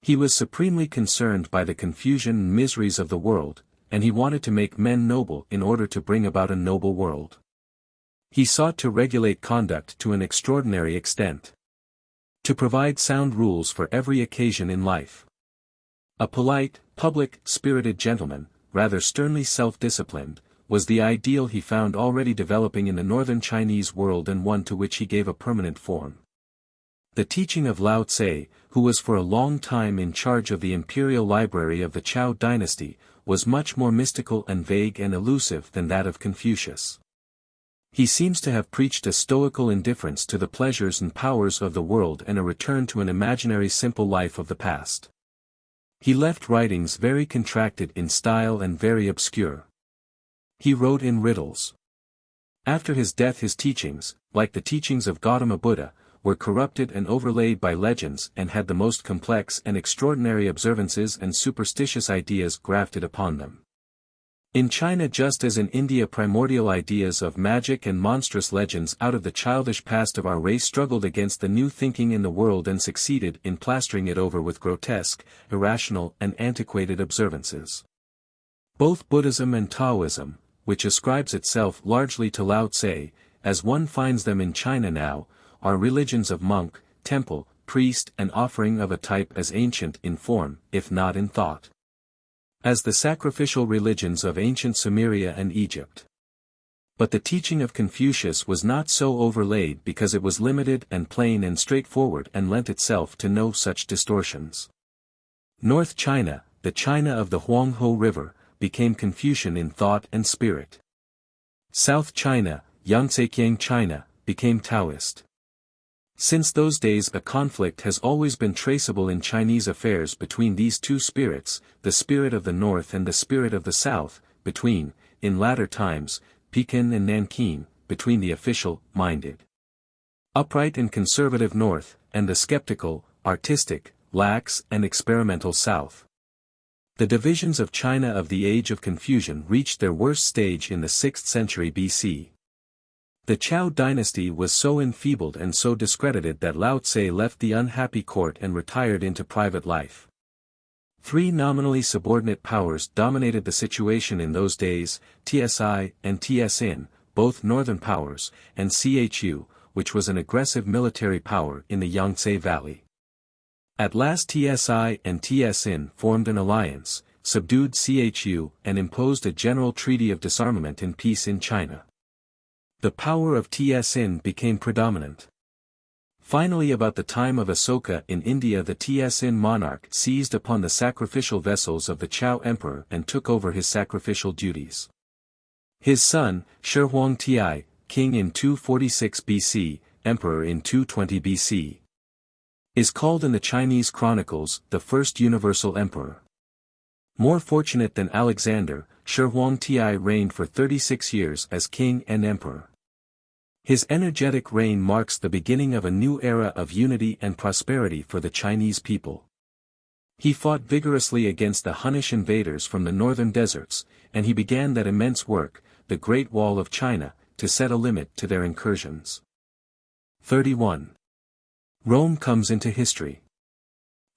He was supremely concerned by the confusion and miseries of the world, and he wanted to make men noble in order to bring about a noble world. He sought to regulate conduct to an extraordinary extent. To provide sound rules for every occasion in life. A polite, public, spirited gentleman, rather sternly self-disciplined, was the ideal he found already developing in the northern Chinese world, and one to which he gave a permanent form. The teaching of Lao Tse, who was for a long time in charge of the imperial library of the Zhou dynasty, was much more mystical and vague and elusive than that of Confucius. He seems to have preached a stoical indifference to the pleasures and powers of the world and a return to an imaginary simple life of the past. He left writings very contracted in style and very obscure. He wrote in riddles. After his death his teachings, like the teachings of Gautama Buddha, were corrupted and overlaid by legends and had the most complex and extraordinary observances and superstitious ideas grafted upon them. In China, just as in India, primordial ideas of magic and monstrous legends out of the childish past of our race struggled against the new thinking in the world and succeeded in plastering it over with grotesque, irrational and antiquated observances. Both Buddhism and Taoism, which ascribes itself largely to Lao Tse, as one finds them in China now, are religions of monk, temple, priest and offering of a type as ancient in form, if not in thought, as the sacrificial religions of ancient Sumeria and Egypt. But the teaching of Confucius was not so overlaid because it was limited and plain and straightforward and lent itself to no such distortions. North China, the China of the Huanghe River, became Confucian in thought and spirit. South China, Yangtze-Kiang China, became Taoist. Since those days a conflict has always been traceable in Chinese affairs between these two spirits, the spirit of the north and the spirit of the south, between, in latter times, Pekin and Nanking, between the official, minded, upright and conservative north, and the skeptical, artistic, lax and experimental south. The divisions of China of the Age of Confusion reached their worst stage in the 6th century BC. The Zhou dynasty was so enfeebled and so discredited that Lao Tse left the unhappy court and retired into private life. Three nominally subordinate powers dominated the situation in those days, TSI and TSIN, both northern powers, and CHU, which was an aggressive military power in the Yangtze Valley. At last TSI and TSIN formed an alliance, subdued CHU and imposed a general treaty of disarmament and peace in China. The power of TSIN became predominant. Finally, about the time of Asoka in India, the TSIN monarch seized upon the sacrificial vessels of the Zhou emperor and took over his sacrificial duties. His son, Shi Huangti, king in 246 BC, emperor in 220 BC, is called in the Chinese chronicles the first universal emperor. More fortunate than Alexander, Shi Huangti reigned for 36 years as king and emperor. His energetic reign marks the beginning of a new era of unity and prosperity for the Chinese people. He fought vigorously against the Hunnish invaders from the northern deserts, and he began that immense work, the Great Wall of China, to set a limit to their incursions. 31. Rome comes into history.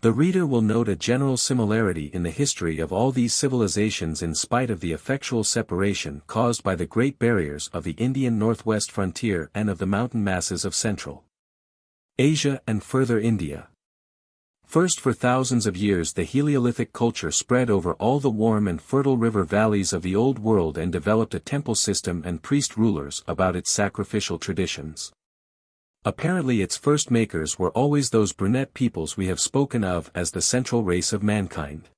The reader will note a general similarity in the history of all these civilizations in spite of the effectual separation caused by the great barriers of the Indian northwest frontier and of the mountain masses of Central Asia and further India. First, for thousands of years the Heliolithic culture spread over all the warm and fertile river valleys of the Old World and developed a temple system and priest rulers about its sacrificial traditions. Apparently its first makers were always those brunette peoples we have spoken of as the central race of mankind.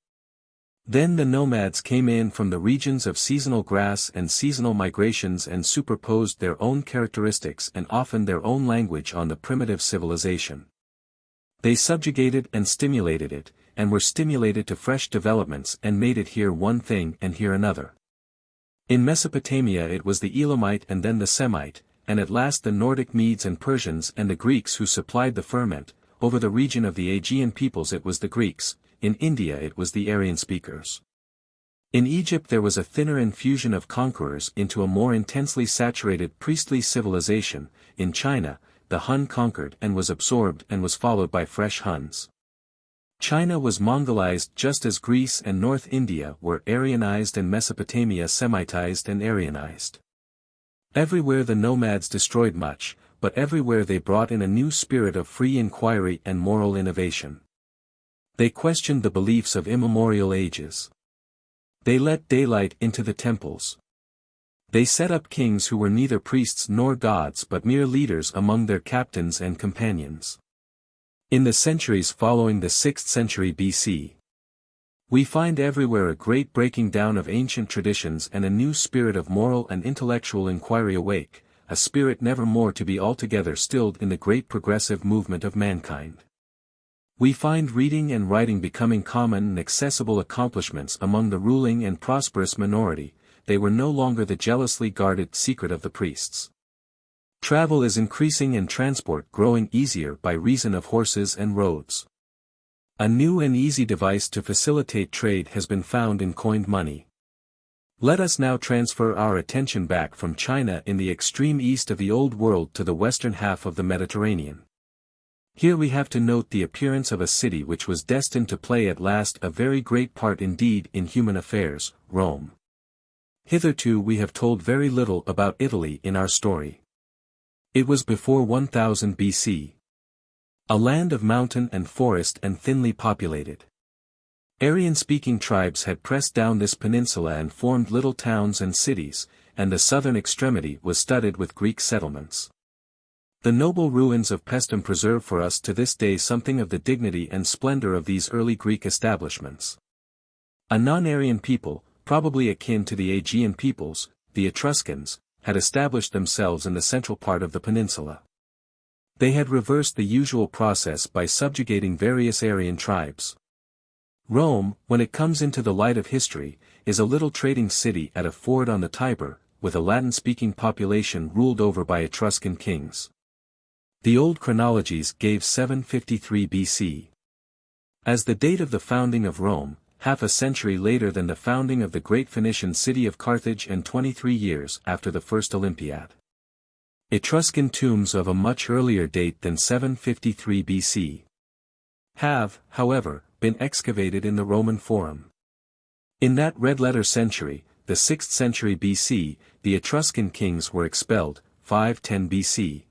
Then the nomads came in from the regions of seasonal grass and seasonal migrations and superposed their own characteristics and often their own language on the primitive civilization. They subjugated and stimulated it, and were stimulated to fresh developments and made it here one thing and here another. In Mesopotamia it was the Elamite and then the Semite, and at last the Nordic Medes and Persians and the Greeks who supplied the ferment. Over the region of the Aegean peoples it was the Greeks, in India it was the Aryan speakers. In Egypt there was a thinner infusion of conquerors into a more intensely saturated priestly civilization. In China, the Hun conquered and was absorbed and was followed by fresh Huns. China was Mongolized just as Greece and North India were Aryanized and Mesopotamia Semitized and Aryanized. Everywhere the nomads destroyed much, but everywhere they brought in a new spirit of free inquiry and moral innovation. They questioned the beliefs of immemorial ages. They let daylight into the temples. They set up kings who were neither priests nor gods but mere leaders among their captains and companions. In the centuries following the 6th century BC, we find everywhere a great breaking down of ancient traditions and a new spirit of moral and intellectual inquiry awake, a spirit never more to be altogether stilled in the great progressive movement of mankind. We find reading and writing becoming common and accessible accomplishments among the ruling and prosperous minority. They were no longer the jealously guarded secret of the priests. Travel is increasing and transport growing easier by reason of horses and roads. A new and easy device to facilitate trade has been found in coined money. Let us now transfer our attention back from China in the extreme east of the Old World to the western half of the Mediterranean. Here we have to note the appearance of a city which was destined to play at last a very great part indeed in human affairs, Rome. Hitherto we have told very little about Italy in our story. It was before 1000 BC. A land of mountain and forest and thinly populated. Aryan-speaking tribes had pressed down this peninsula and formed little towns and cities, and the southern extremity was studded with Greek settlements. The noble ruins of Paestum preserve for us to this day something of the dignity and splendor of these early Greek establishments. A non-Aryan people, probably akin to the Aegean peoples, the Etruscans, had established themselves in the central part of the peninsula. They had reversed the usual process by subjugating various Aryan tribes. Rome, when it comes into the light of history, is a little trading city at a ford on the Tiber, with a Latin-speaking population ruled over by Etruscan kings. The old chronologies gave 753 BC as the date of the founding of Rome, half a century later than the founding of the great Phoenician city of Carthage and 23 years after the first Olympiad. Etruscan tombs of a much earlier date than 753 BC have, however, been excavated in the Roman Forum. In that red-letter century, the 6th century BC, the Etruscan kings were expelled, 510 BC.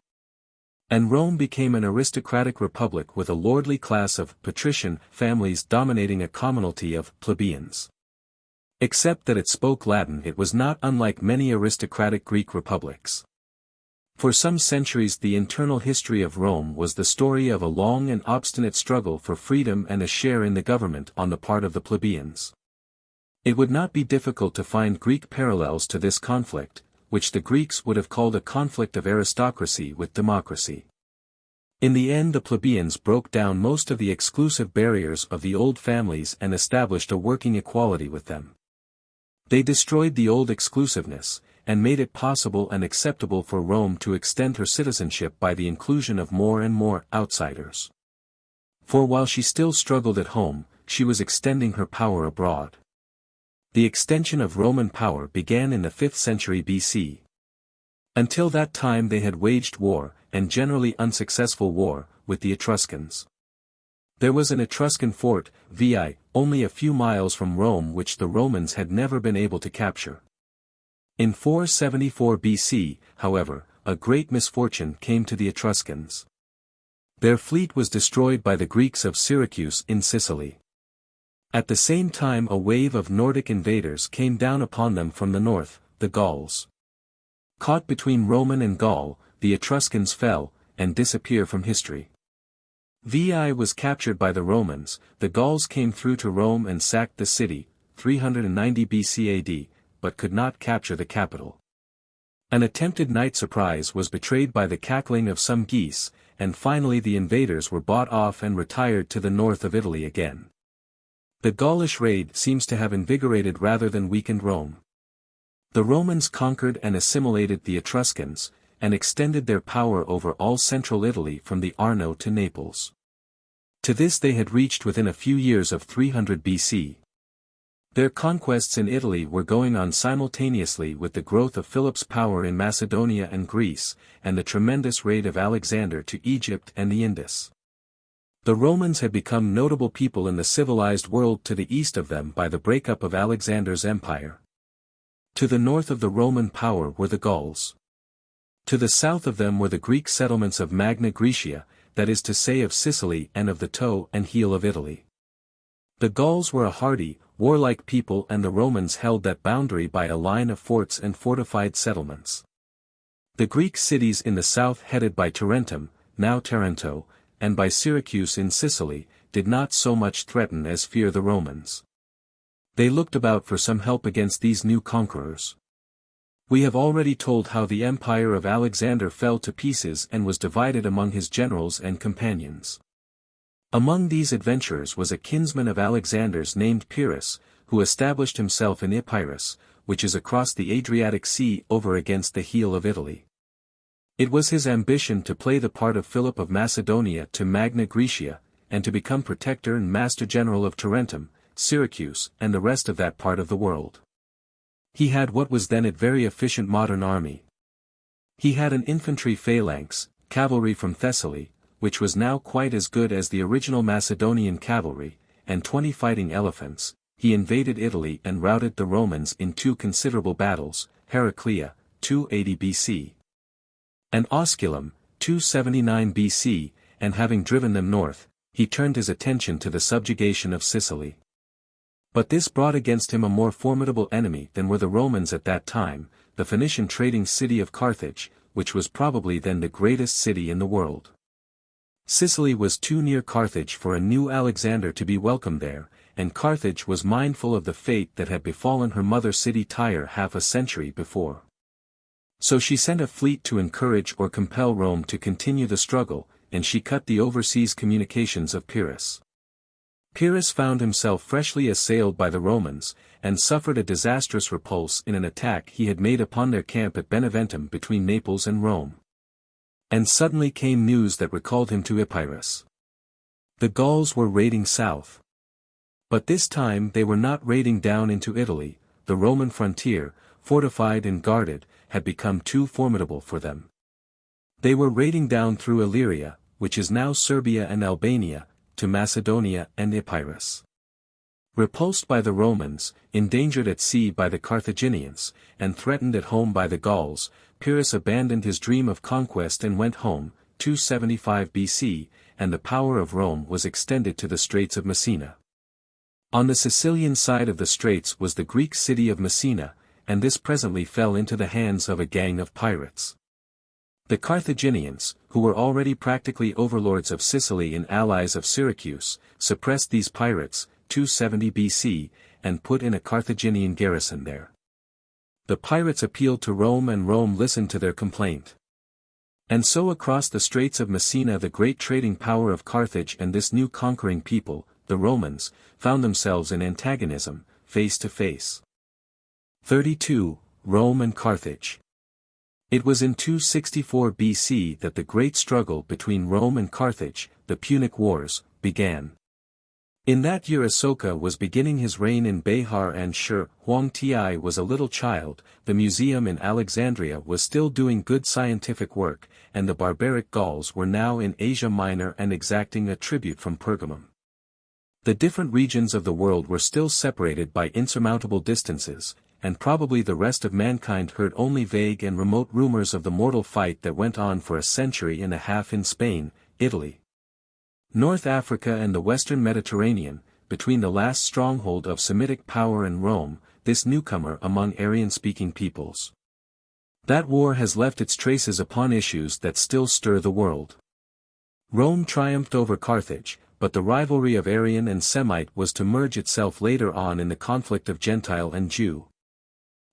And Rome became an aristocratic republic with a lordly class of patrician families dominating a commonalty of plebeians. Except that it spoke Latin, it was not unlike many aristocratic Greek republics. For some centuries the internal history of Rome was the story of a long and obstinate struggle for freedom and a share in the government on the part of the plebeians. It would not be difficult to find Greek parallels to this conflict, which the Greeks would have called a conflict of aristocracy with democracy. In the end the plebeians broke down most of the exclusive barriers of the old families and established a working equality with them. They destroyed the old exclusiveness, and made it possible and acceptable for Rome to extend her citizenship by the inclusion of more and more outsiders. For while she still struggled at home, she was extending her power abroad. The extension of Roman power began in the 5th century BC. Until that time they had waged war, and generally unsuccessful war, with the Etruscans. There was an Etruscan fort, Veii, only a few miles from Rome which the Romans had never been able to capture. In 474 BC, however, a great misfortune came to the Etruscans. Their fleet was destroyed by the Greeks of Syracuse in Sicily. At the same time a wave of Nordic invaders came down upon them from the north, the Gauls. Caught between Roman and Gaul, the Etruscans fell, and disappear from history. Veii was captured by the Romans, the Gauls came through to Rome and sacked the city, 390 BC AD, but could not capture the capital. An attempted night surprise was betrayed by the cackling of some geese, and finally the invaders were bought off and retired to the north of Italy again. The Gaulish raid seems to have invigorated rather than weakened Rome. The Romans conquered and assimilated the Etruscans, and extended their power over all central Italy from the Arno to Naples. To this they had reached within a few years of 300 BC. Their conquests in Italy were going on simultaneously with the growth of Philip's power in Macedonia and Greece, and the tremendous raid of Alexander to Egypt and the Indus. The Romans had become notable people in the civilized world to the east of them by the breakup of Alexander's empire. To the north of the Roman power were the Gauls. To the south of them were the Greek settlements of Magna Graecia, that is to say of Sicily and of the toe and heel of Italy. The Gauls were a hardy, warlike people, and the Romans held that boundary by a line of forts and fortified settlements. The Greek cities in the south headed by Tarentum, now Taranto, and by Syracuse in Sicily, did not so much threaten as fear the Romans. They looked about for some help against these new conquerors. We have already told how the empire of Alexander fell to pieces and was divided among his generals and companions. Among these adventurers was a kinsman of Alexander's named Pyrrhus, who established himself in Epirus, which is across the Adriatic Sea over against the heel of Italy. It was his ambition to play the part of Philip of Macedonia to Magna Graecia, and to become protector and master general of Tarentum, Syracuse, and the rest of that part of the world. He had what was then a very efficient modern army. He had an infantry phalanx, cavalry from Thessaly, which was now quite as good as the original Macedonian cavalry, and 20 fighting elephants. He invaded Italy and routed the Romans in 2 considerable battles, Heraclea, 280 BC. And Osculum, 279 BC, and having driven them north, he turned his attention to the subjugation of Sicily. But this brought against him a more formidable enemy than were the Romans at that time, the Phoenician trading city of Carthage, which was probably then the greatest city in the world. Sicily was too near Carthage for a new Alexander to be welcome there, and Carthage was mindful of the fate that had befallen her mother city Tyre half a century before. So she sent a fleet to encourage or compel Rome to continue the struggle, and she cut the overseas communications of Pyrrhus. Pyrrhus found himself freshly assailed by the Romans, and suffered a disastrous repulse in an attack he had made upon their camp at Beneventum between Naples and Rome. And suddenly came news that recalled him to Epirus. The Gauls were raiding south. But this time they were not raiding down into Italy. The Roman frontier, fortified and guarded, had become too formidable for them. They were raiding down through Illyria, which is now Serbia and Albania, to Macedonia and Epirus. Repulsed by the Romans, endangered at sea by the Carthaginians, and threatened at home by the Gauls, Pyrrhus abandoned his dream of conquest and went home, 275 BC, and the power of Rome was extended to the Straits of Messina. On the Sicilian side of the straits was the Greek city of Messina, and this presently fell into the hands of a gang of pirates. The Carthaginians, who were already practically overlords of Sicily and allies of Syracuse, suppressed these pirates, 270 BC, and put in a Carthaginian garrison there. The pirates appealed to Rome and Rome listened to their complaint. And so across the Straits of Messina the great trading power of Carthage and this new conquering people, the Romans, found themselves in antagonism, face to face. 32. Rome and Carthage. It was in 264 BC that the great struggle between Rome and Carthage, the Punic Wars, began. In that year Asoka was beginning his reign in Behar and Shur Huang Ti was a little child, the museum in Alexandria was still doing good scientific work, and the barbaric Gauls were now in Asia Minor and exacting a tribute from Pergamum. The different regions of the world were still separated by insurmountable distances, and probably the rest of mankind heard only vague and remote rumors of the mortal fight that went on for a century and a half in Spain, Italy, North Africa and the western Mediterranean, between the last stronghold of Semitic power and Rome, this newcomer among Aryan-speaking peoples. That war has left its traces upon issues that still stir the world. Rome triumphed over Carthage, but the rivalry of Aryan and Semite was to merge itself later on in the conflict of Gentile and Jew.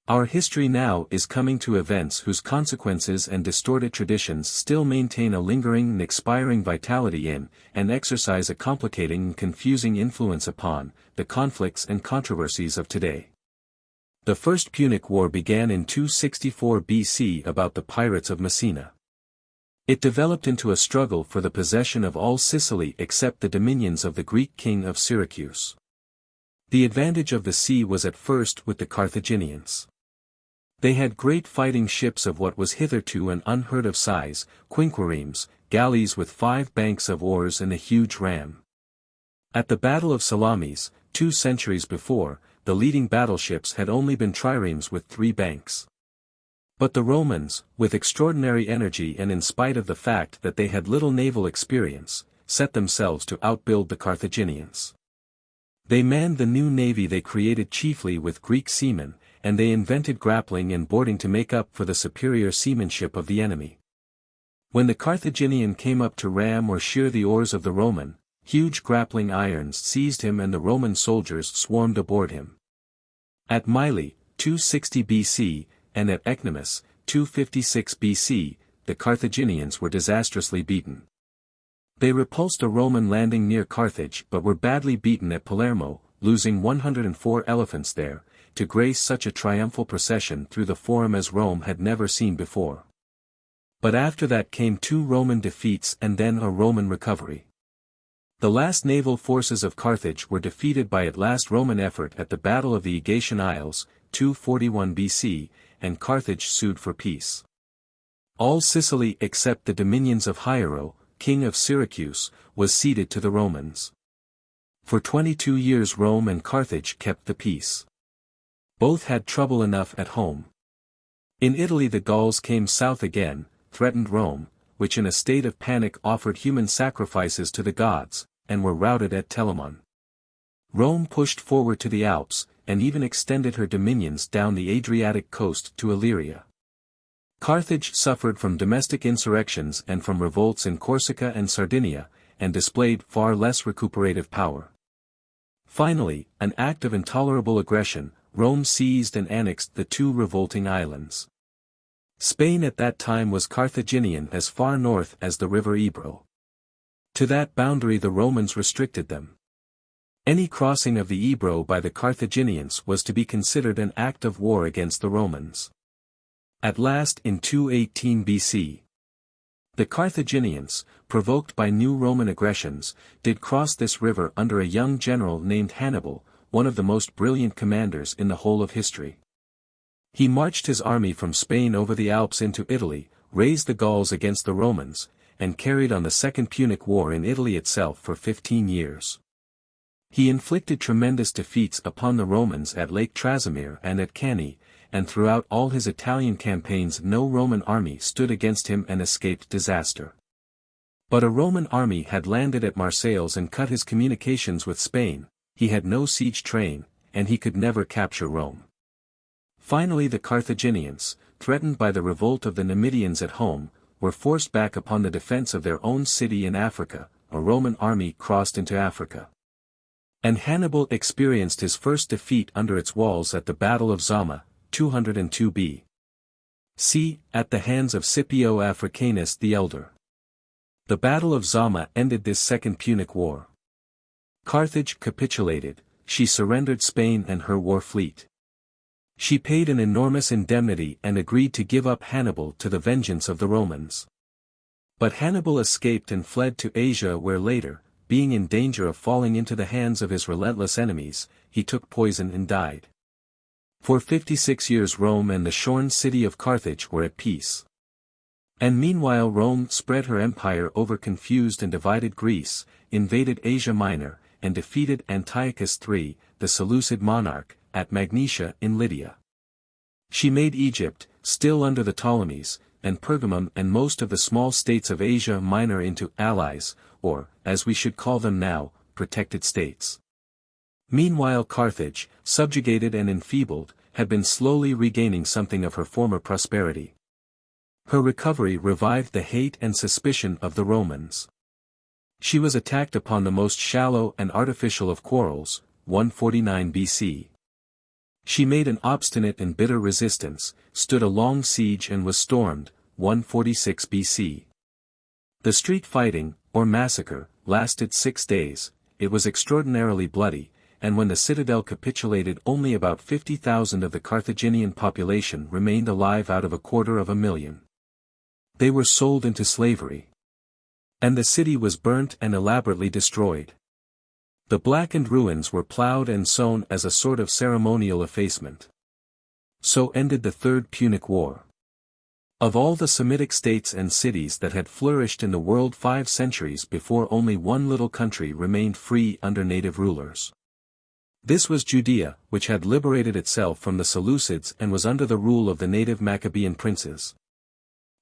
Our history now is coming to events whose consequences and distorted traditions still maintain a lingering and expiring vitality in, and exercise a complicating and confusing influence upon, the conflicts and controversies of today. The First Punic War began in 264 BC about the pirates of Messina. It developed into a struggle for the possession of all Sicily except the dominions of the Greek king of Syracuse. The advantage of the sea was at first with the Carthaginians. They had great fighting ships of what was hitherto an unheard of size, quinquiremes, galleys with 5 banks of oars and a huge ram. At the Battle of Salamis, 2 centuries before, the leading battleships had only been triremes with 3 banks. But the Romans, with extraordinary energy and in spite of the fact that they had little naval experience, set themselves to outbuild the Carthaginians. They manned the new navy they created chiefly with Greek seamen, and they invented grappling and boarding to make up for the superior seamanship of the enemy. When the Carthaginian came up to ram or shear the oars of the Roman, huge grappling irons seized him and the Roman soldiers swarmed aboard him. At Mylae, 260 BC, and at Ecnomus, 256 BC, the Carthaginians were disastrously beaten. They repulsed a Roman landing near Carthage but were badly beaten at Palermo, losing 104 elephants there, to grace such a triumphal procession through the Forum as Rome had never seen before. But after that came 2 Roman defeats and then a Roman recovery. The last naval forces of Carthage were defeated by its last Roman effort at the Battle of the Aegaean Isles, 241 BC, and Carthage sued for peace. All Sicily except the dominions of Hiero, king of Syracuse, was ceded to the Romans. For 22 years Rome and Carthage kept the peace. Both had trouble enough at home. In Italy the Gauls came south again, threatened Rome, which in a state of panic offered human sacrifices to the gods, and were routed at Telamon. Rome pushed forward to the Alps, and even extended her dominions down the Adriatic coast to Illyria. Carthage suffered from domestic insurrections and from revolts in Corsica and Sardinia, and displayed far less recuperative power. Finally, an act of intolerable aggression, Rome seized and annexed the 2 revolting islands. Spain at that time was Carthaginian as far north as the river Ebro. To that boundary the Romans restricted them. Any crossing of the Ebro by the Carthaginians was to be considered an act of war against the Romans. At last in 218 BC, the Carthaginians, provoked by new Roman aggressions, did cross this river under a young general named Hannibal, one of the most brilliant commanders in the whole of history. He marched his army from Spain over the Alps into Italy, raised the Gauls against the Romans, and carried on the Second Punic War in Italy itself for 15 years. He inflicted tremendous defeats upon the Romans at Lake Trasimir and at Cannae, and throughout all his Italian campaigns no Roman army stood against him and escaped disaster. But a Roman army had landed at Marseilles and cut his communications with Spain, he had no siege train, and he could never capture Rome. Finally the Carthaginians, threatened by the revolt of the Numidians at home, were forced back upon the defense of their own city in Africa. A Roman army crossed into Africa. And Hannibal experienced his first defeat under its walls at the Battle of Zama, 202 B.C., at the hands of Scipio Africanus the Elder. The Battle of Zama ended this Second Punic War. Carthage capitulated, she surrendered Spain and her war fleet. She paid an enormous indemnity and agreed to give up Hannibal to the vengeance of the Romans. But Hannibal escaped and fled to Asia where later, being in danger of falling into the hands of his relentless enemies, he took poison and died. For 56 years Rome and the shorn city of Carthage were at peace. And meanwhile Rome spread her empire over confused and divided Greece, invaded Asia Minor, and defeated Antiochus III, the Seleucid monarch, at Magnesia in Lydia. She made Egypt, still under the Ptolemies, and Pergamum and most of the small states of Asia Minor into allies, or, as we should call them now, protected states. Meanwhile Carthage, subjugated and enfeebled, had been slowly regaining something of her former prosperity. Her recovery revived the hate and suspicion of the Romans. She was attacked upon the most shallow and artificial of quarrels, 149 BC. She made an obstinate and bitter resistance, stood a long siege and was stormed, 146 BC. The street fighting, or massacre, lasted 6 days, it was extraordinarily bloody, and when the citadel capitulated only about 50,000 of the Carthaginian population remained alive out of 250,000. They were sold into slavery. And the city was burnt and elaborately destroyed. The blackened ruins were plowed and sown as a sort of ceremonial effacement. So ended the Third Punic War. Of all the Semitic states and cities that had flourished in the world 5 centuries before, only one little country remained free under native rulers. This was Judea, which had liberated itself from the Seleucids and was under the rule of the native Maccabean princes.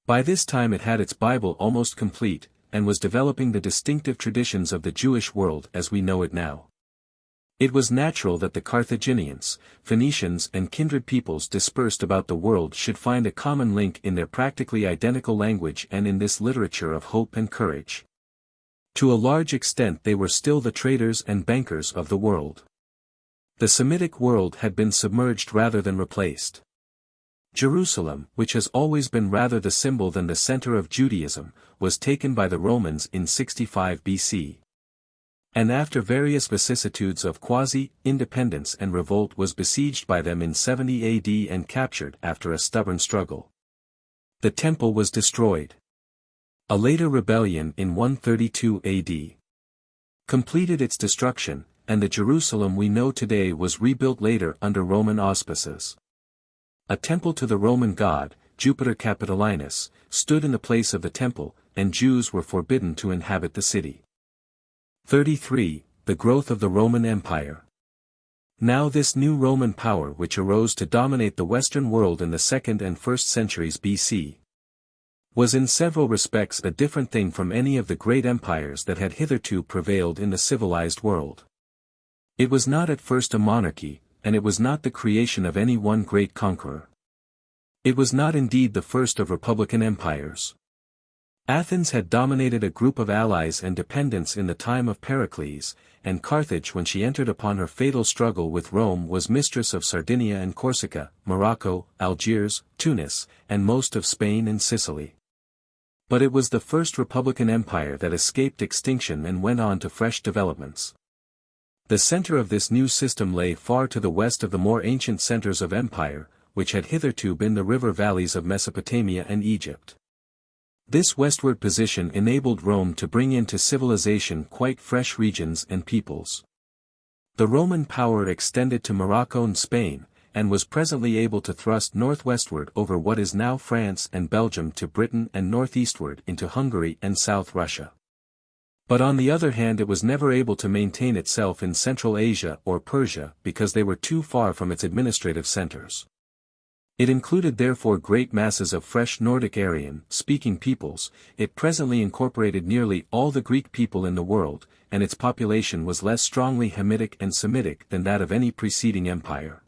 By this time it had its Bible almost complete, and was developing the distinctive traditions of the Jewish world as we know it now. It was natural that the Carthaginians, Phoenicians and kindred peoples dispersed about the world should find a common link in their practically identical language and in this literature of hope and courage. To a large extent they were still the traders and bankers of the world. The Semitic world had been submerged rather than replaced. Jerusalem, which has always been rather the symbol than the center of Judaism, was taken by the Romans in 65 BC. And after various vicissitudes of quasi-independence and revolt was besieged by them in 70 AD and captured after a stubborn struggle. The temple was destroyed. A later rebellion in 132 AD completed its destruction, and the Jerusalem we know today was rebuilt later under Roman auspices. A temple to the Roman god, Jupiter Capitolinus, stood in the place of the temple, and Jews were forbidden to inhabit the city. 33. The growth of the Roman Empire. Now this new Roman power which arose to dominate the Western world in the 2nd and 1st centuries BC was in several respects a different thing from any of the great empires that had hitherto prevailed in the civilized world. It was not at first a monarchy, and it was not the creation of any one great conqueror. It was not indeed the first of republican empires. Athens had dominated a group of allies and dependents in the time of Pericles, and Carthage when she entered upon her fatal struggle with Rome was mistress of Sardinia and Corsica, Morocco, Algiers, Tunis, and most of Spain and Sicily. But it was the first republican empire that escaped extinction and went on to fresh developments. The center of this new system lay far to the west of the more ancient centers of empire, which had hitherto been the river valleys of Mesopotamia and Egypt. This westward position enabled Rome to bring into civilization quite fresh regions and peoples. The Roman power extended to Morocco and Spain, and was presently able to thrust northwestward over what is now France and Belgium to Britain and northeastward into Hungary and South Russia. But on the other hand it was never able to maintain itself in Central Asia or Persia because they were too far from its administrative centers. It included therefore great masses of fresh Nordic Aryan-speaking peoples. It presently incorporated nearly all the Greek people in the world, and its population was less strongly Hamitic and Semitic than that of any preceding empire.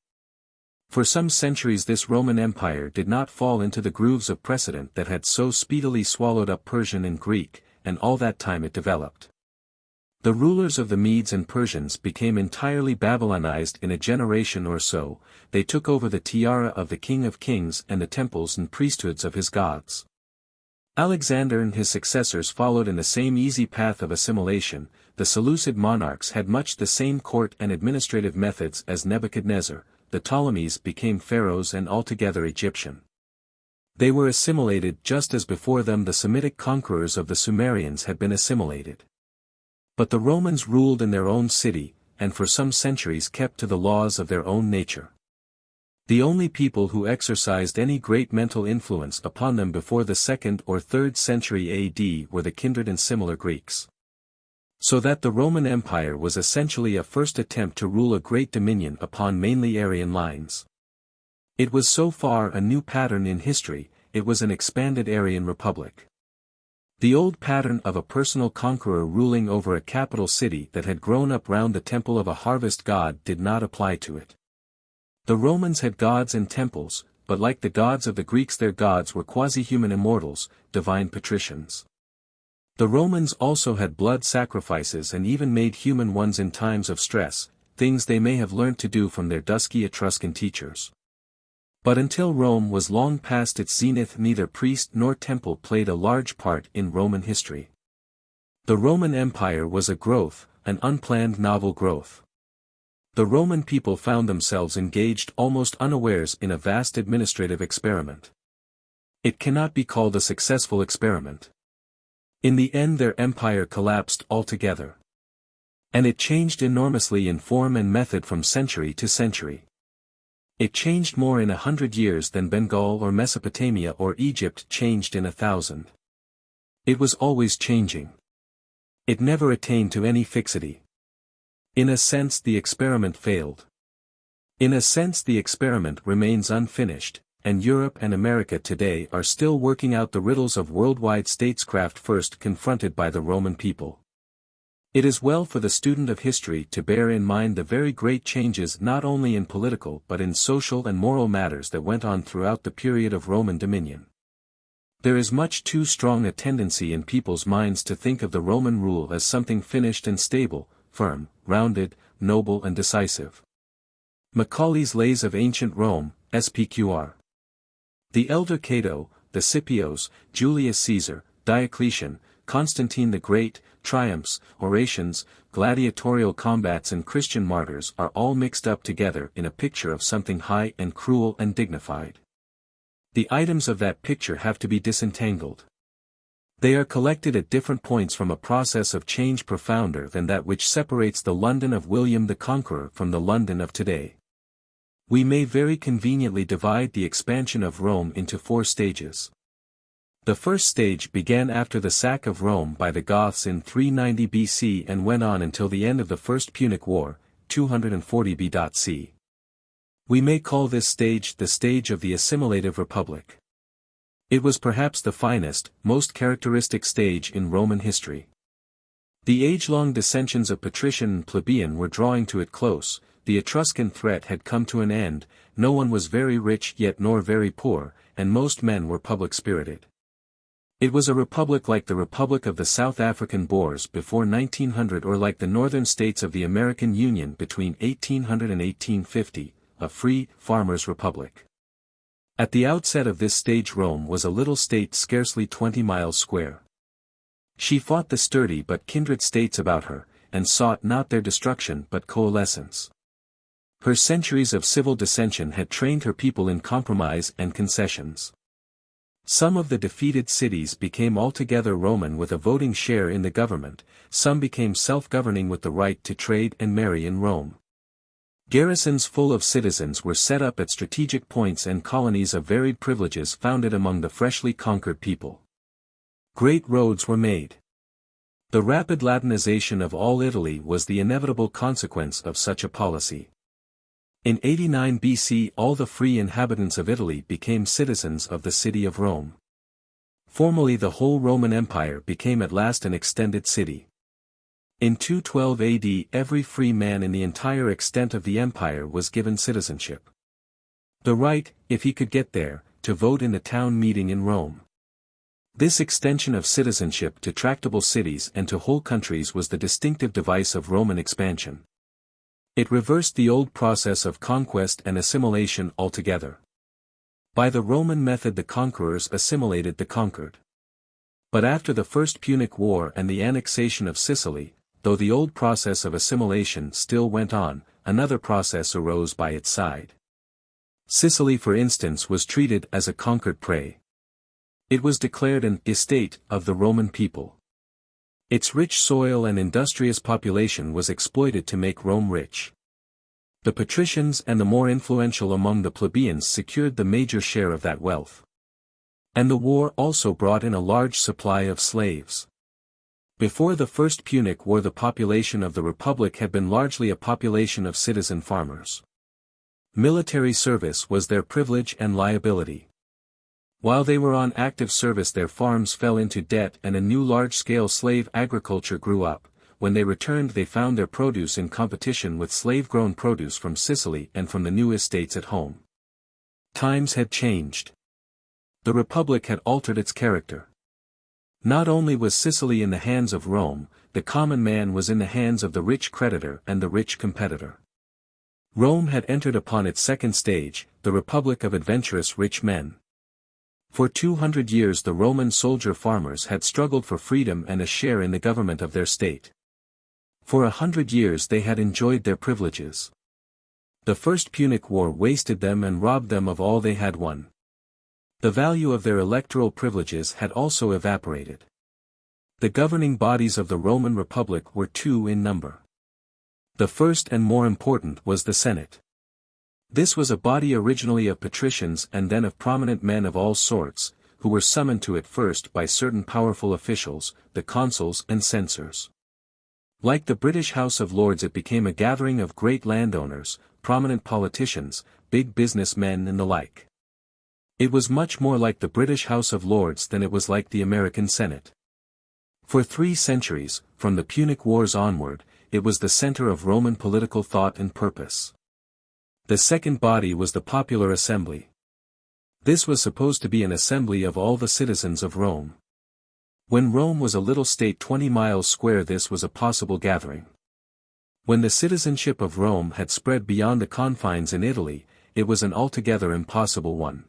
For some centuries this Roman Empire did not fall into the grooves of precedent that had so speedily swallowed up Persian and Greek, and all that time it developed. The rulers of the Medes and Persians became entirely Babylonized in a generation or so. They took over the tiara of the King of Kings and the temples and priesthoods of his gods. Alexander and his successors followed in the same easy path of assimilation. The Seleucid monarchs had much the same court and administrative methods as Nebuchadnezzar. The Ptolemies became pharaohs and altogether Egyptian. They were assimilated just as before them the Semitic conquerors of the Sumerians had been assimilated. But the Romans ruled in their own city, and for some centuries kept to the laws of their own nature. The only people who exercised any great mental influence upon them before the 2nd or 3rd century AD were the kindred and similar Greeks. So that the Roman Empire was essentially a first attempt to rule a great dominion upon mainly Aryan lines. It was so far a new pattern in history, it was an expanded Aryan republic. The old pattern of a personal conqueror ruling over a capital city that had grown up round the temple of a harvest god did not apply to it. The Romans had gods and temples, but like the gods of the Greeks their gods were quasi-human immortals, divine patricians. The Romans also had blood sacrifices and even made human ones in times of stress, things they may have learnt to do from their dusky Etruscan teachers. But until Rome was long past its zenith neither priest nor temple played a large part in Roman history. The Roman Empire was a growth, an unplanned novel growth. The Roman people found themselves engaged almost unawares in a vast administrative experiment. It cannot be called a successful experiment. In the end their empire collapsed altogether. And it changed enormously in form and method from century to century. It changed more in 100 years than Bengal or Mesopotamia or Egypt changed in 1,000. It was always changing. It never attained to any fixity. In a sense the experiment failed. In a sense the experiment remains unfinished, and Europe and America today are still working out the riddles of worldwide statescraft first confronted by the Roman people. It is well for the student of history to bear in mind the very great changes not only in political but in social and moral matters that went on throughout the period of Roman dominion. There is much too strong a tendency in people's minds to think of the Roman rule as something finished and stable, firm, rounded, noble and decisive. Macaulay's Lays of Ancient Rome, SPQR. The elder Cato, the Scipios, Julius Caesar, Diocletian, Constantine the Great, triumphs, orations, gladiatorial combats and Christian martyrs are all mixed up together in a picture of something high and cruel and dignified. The items of that picture have to be disentangled. They are collected at different points from a process of change profounder than that which separates the London of William the Conqueror from the London of today. We may very conveniently divide the expansion of Rome into 4 stages. The first stage began after the sack of Rome by the Goths in 390 BC and went on until the end of the First Punic War, 240 BC. We may call this stage the stage of the assimilative republic. It was perhaps the finest, most characteristic stage in Roman history. The age-long dissensions of patrician and plebeian were drawing to it close, the Etruscan threat had come to an end, no one was very rich yet nor very poor, and most men were public-spirited. It was a republic like the Republic of the South African Boers before 1900 or like the northern states of the American Union between 1800 and 1850, a free, farmers' republic. At the outset of this stage Rome was a little state scarcely 20 miles square. She fought the sturdy but kindred states about her, and sought not their destruction but coalescence. Her centuries of civil dissension had trained her people in compromise and concessions. Some of the defeated cities became altogether Roman with a voting share in the government, some became self-governing with the right to trade and marry in Rome. Garrisons full of citizens were set up at strategic points and colonies of varied privileges founded among the freshly conquered people. Great roads were made. The rapid Latinization of all Italy was the inevitable consequence of such a policy. In 89 BC all the free inhabitants of Italy became citizens of the city of Rome. Formally the whole Roman Empire became at last an extended city. In 212 AD every free man in the entire extent of the empire was given citizenship. The right, if he could get there, to vote in the town meeting in Rome. This extension of citizenship to tractable cities and to whole countries was the distinctive device of Roman expansion. It reversed the old process of conquest and assimilation altogether. By the Roman method the conquerors assimilated the conquered. But after the First Punic War and the annexation of Sicily, though the old process of assimilation still went on, another process arose by its side. Sicily for instance was treated as a conquered prey. It was declared an estate of the Roman people. Its rich soil and industrious population was exploited to make Rome rich. The patricians and the more influential among the plebeians secured the major share of that wealth. And the war also brought in a large supply of slaves. Before the First Punic War the population of the Republic had been largely a population of citizen farmers. Military service was their privilege and liability. While they were on active service their farms fell into debt and a new large-scale slave agriculture grew up. When they returned they found their produce in competition with slave-grown produce from Sicily and from the new estates at home. Times had changed. The Republic had altered its character. Not only was Sicily in the hands of Rome, the common man was in the hands of the rich creditor and the rich competitor. Rome had entered upon its second stage, the Republic of adventurous rich men. For 200 years the Roman soldier farmers had struggled for freedom and a share in the government of their state. For 100 years they had enjoyed their privileges. The First Punic War wasted them and robbed them of all they had won. The value of their electoral privileges had also evaporated. The governing bodies of the Roman Republic were two in number. The first and more important was the Senate. This was a body originally of patricians and then of prominent men of all sorts, who were summoned to it first by certain powerful officials, the consuls and censors. Like the British House of Lords, it became a gathering of great landowners, prominent politicians, big businessmen and the like. It was much more like the British House of Lords than it was like the American Senate. For 3 centuries, from the Punic Wars onward, it was the center of Roman political thought and purpose. The second body was the Popular Assembly. This was supposed to be an assembly of all the citizens of Rome. When Rome was a little state 20 miles square, this was a possible gathering. When the citizenship of Rome had spread beyond the confines in Italy, it was an altogether impossible one.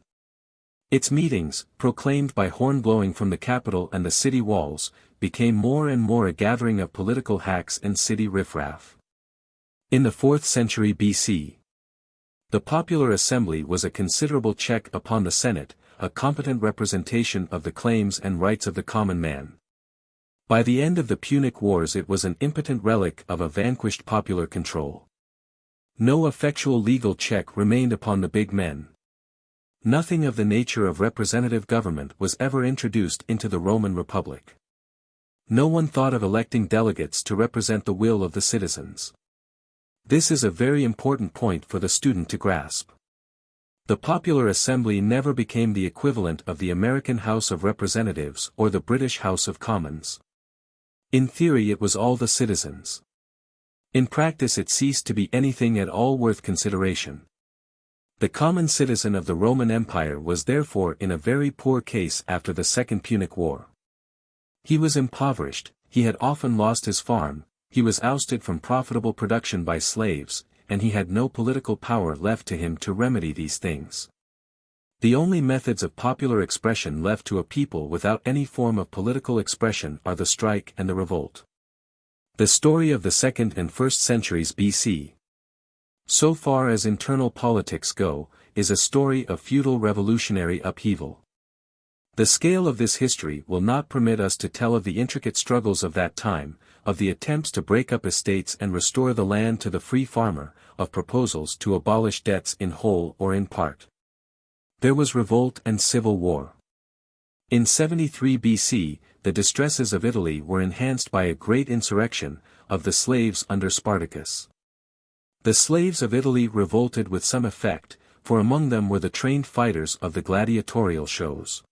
Its meetings, proclaimed by horn blowing from the Capitol and the city walls, became more and more a gathering of political hacks and city riffraff. In the 4th century BC, the Popular Assembly was a considerable check upon the Senate, a competent representation of the claims and rights of the common man. By the end of the Punic Wars, it was an impotent relic of a vanquished popular control. No effectual legal check remained upon the big men. Nothing of the nature of representative government was ever introduced into the Roman Republic. No one thought of electing delegates to represent the will of the citizens. This is a very important point for the student to grasp. The Popular Assembly never became the equivalent of the American House of Representatives or the British House of Commons. In theory, it was all the citizens. In practice, it ceased to be anything at all worth consideration. The common citizen of the Roman Empire was therefore in a very poor case after the Second Punic War. He was impoverished, he had often lost his farm, he was ousted from profitable production by slaves, and he had no political power left to him to remedy these things. The only methods of popular expression left to a people without any form of political expression are the strike and the revolt. The story of the 2nd and 1st centuries BC, so far as internal politics go, is a story of feudal revolutionary upheaval. The scale of this history will not permit us to tell of the intricate struggles of that time, of the attempts to break up estates and restore the land to the free farmer, of proposals to abolish debts in whole or in part. There was revolt and civil war. In 73 BC, the distresses of Italy were enhanced by a great insurrection of the slaves under Spartacus. The slaves of Italy revolted with some effect, for among them were the trained fighters of the gladiatorial shows.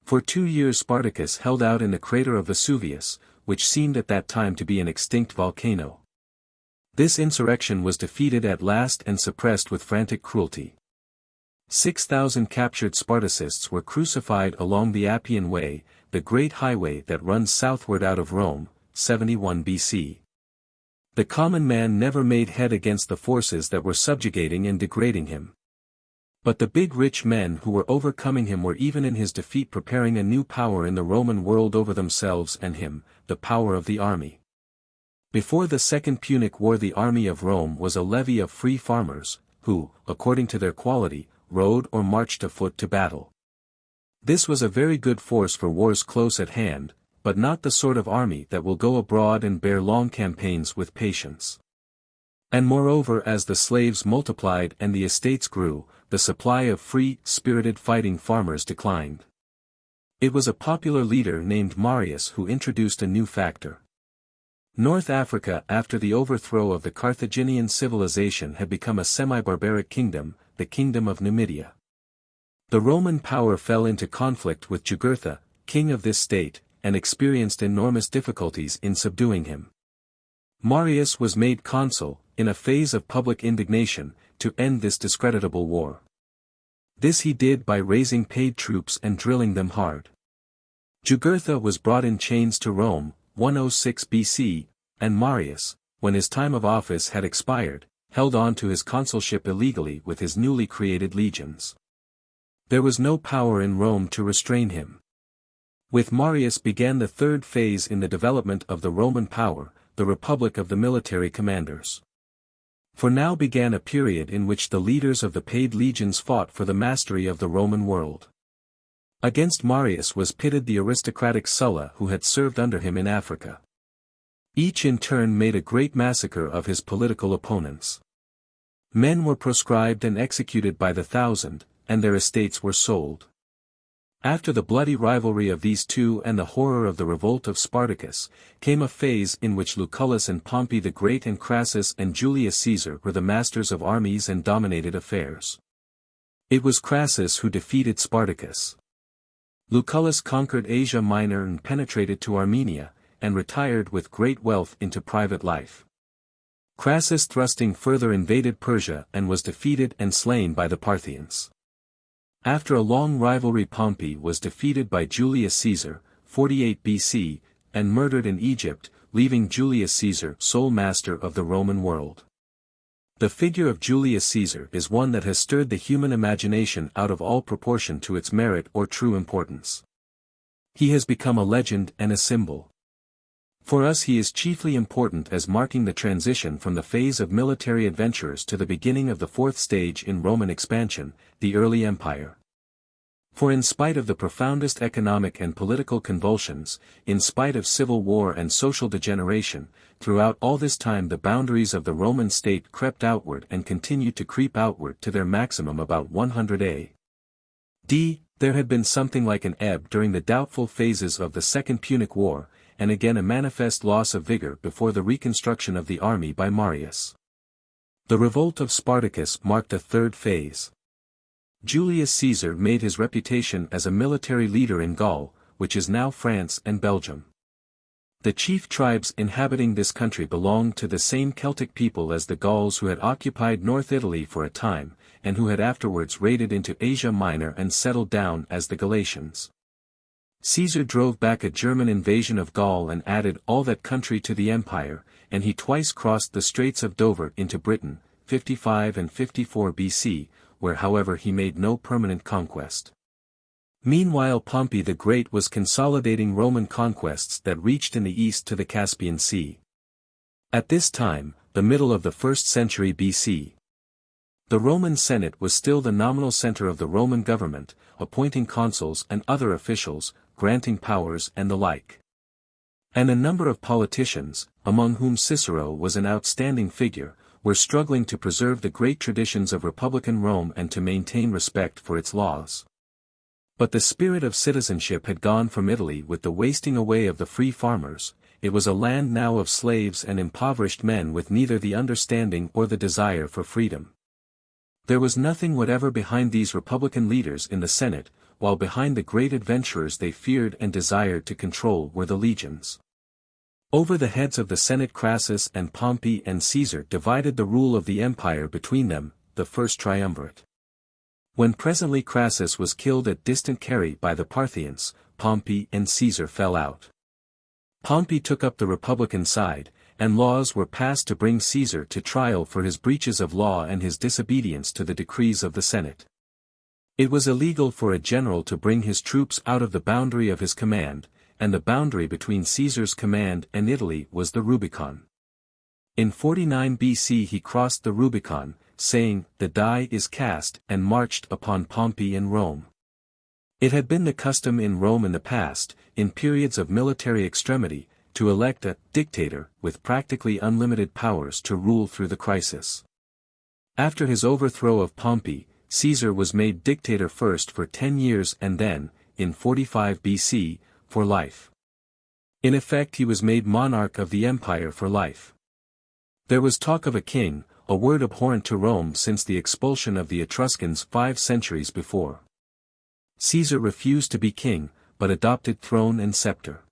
For 2 years Spartacus held out in the crater of Vesuvius, which seemed at that time to be an extinct volcano. This insurrection was defeated at last and suppressed with frantic cruelty. 6,000 captured Spartacists were crucified along the Appian Way, the great highway that runs southward out of Rome, 71 BC. The common man never made head against the forces that were subjugating and degrading him. But the big rich men who were overcoming him were even in his defeat preparing a new power in the Roman world over themselves and him, the power of the army. Before the Second Punic War, the army of Rome was a levy of free farmers, who, according to their quality, rode or marched afoot to battle. This was a very good force for wars close at hand, but not the sort of army that will go abroad and bear long campaigns with patience. And moreover, as the slaves multiplied and the estates grew, the supply of free, spirited fighting farmers declined. It was a popular leader named Marius who introduced a new factor. North Africa after the overthrow of the Carthaginian civilization had become a semi-barbaric kingdom, the kingdom of Numidia. The Roman power fell into conflict with Jugurtha, king of this state, and experienced enormous difficulties in subduing him. Marius was made consul, in a phase of public indignation, to end this discreditable war. This he did by raising paid troops and drilling them hard. Jugurtha was brought in chains to Rome, 106 BC, and Marius, when his time of office had expired, held on to his consulship illegally with his newly created legions. There was no power in Rome to restrain him. With Marius began the third phase in the development of the Roman power, the Republic of the military commanders. For now began a period in which the leaders of the paid legions fought for the mastery of the Roman world. Against Marius was pitted the aristocratic Sulla who had served under him in Africa. Each in turn made a great massacre of his political opponents. Men were proscribed and executed by the thousand, and their estates were sold. After the bloody rivalry of these two and the horror of the revolt of Spartacus, came a phase in which Lucullus and Pompey the Great and Crassus and Julius Caesar were the masters of armies and dominated affairs. It was Crassus who defeated Spartacus. Lucullus conquered Asia Minor and penetrated to Armenia, and retired with great wealth into private life. Crassus thrusting further invaded Persia and was defeated and slain by the Parthians. After a long rivalry Pompey was defeated by Julius Caesar, 48 BC, and murdered in Egypt, leaving Julius Caesar sole master of the Roman world. The figure of Julius Caesar is one that has stirred the human imagination out of all proportion to its merit or true importance. He has become a legend and a symbol. For us he is chiefly important as marking the transition from the phase of military adventurers to the beginning of the fourth stage in Roman expansion, the early empire. For in spite of the profoundest economic and political convulsions, in spite of civil war and social degeneration, throughout all this time the boundaries of the Roman state crept outward and continued to creep outward to their maximum about 100 A.D. There had been something like an ebb during the doubtful phases of the Second Punic War, and again a manifest loss of vigor before the reconstruction of the army by Marius. The revolt of Spartacus marked a third phase. Julius Caesar made his reputation as a military leader in Gaul, which is now France and Belgium. The chief tribes inhabiting this country belonged to the same Celtic people as the Gauls who had occupied North Italy for a time, and who had afterwards raided into Asia Minor and settled down as the Galatians. Caesar drove back a German invasion of Gaul and added all that country to the empire, and he twice crossed the Straits of Dover into Britain, 55 and 54 BC, where however he made no permanent conquest. Meanwhile Pompey the Great was consolidating Roman conquests that reached in the east to the Caspian Sea. At this time, the middle of the 1st century BC, the Roman Senate was still the nominal center of the Roman government, appointing consuls and other officials, granting powers and the like. And a number of politicians, among whom Cicero was an outstanding figure, were struggling to preserve the great traditions of republican Rome and to maintain respect for its laws. But the spirit of citizenship had gone from Italy with the wasting away of the free farmers. It was a land now of slaves and impoverished men with neither the understanding or the desire for freedom. There was nothing whatever behind these republican leaders in the Senate, while behind the great adventurers they feared and desired to control were the legions. Over the heads of the Senate Crassus and Pompey and Caesar divided the rule of the empire between them, the first triumvirate. When presently Crassus was killed at distant Carrhae by the Parthians, Pompey and Caesar fell out. Pompey took up the republican side, and laws were passed to bring Caesar to trial for his breaches of law and his disobedience to the decrees of the Senate. It was illegal for a general to bring his troops out of the boundary of his command, and the boundary between Caesar's command and Italy was the Rubicon. In 49 BC he crossed the Rubicon, saying, "The die is cast," and marched upon Pompey and Rome. It had been the custom in Rome in the past, in periods of military extremity, to elect a dictator with practically unlimited powers to rule through the crisis. After his overthrow of Pompey, Caesar was made dictator first for 10 years and then, in 45 BC, for life. In effect he was made monarch of the empire for life. There was talk of a king, a word abhorrent to Rome since the expulsion of the Etruscans 5 centuries before. Caesar refused to be king, but adopted throne and scepter.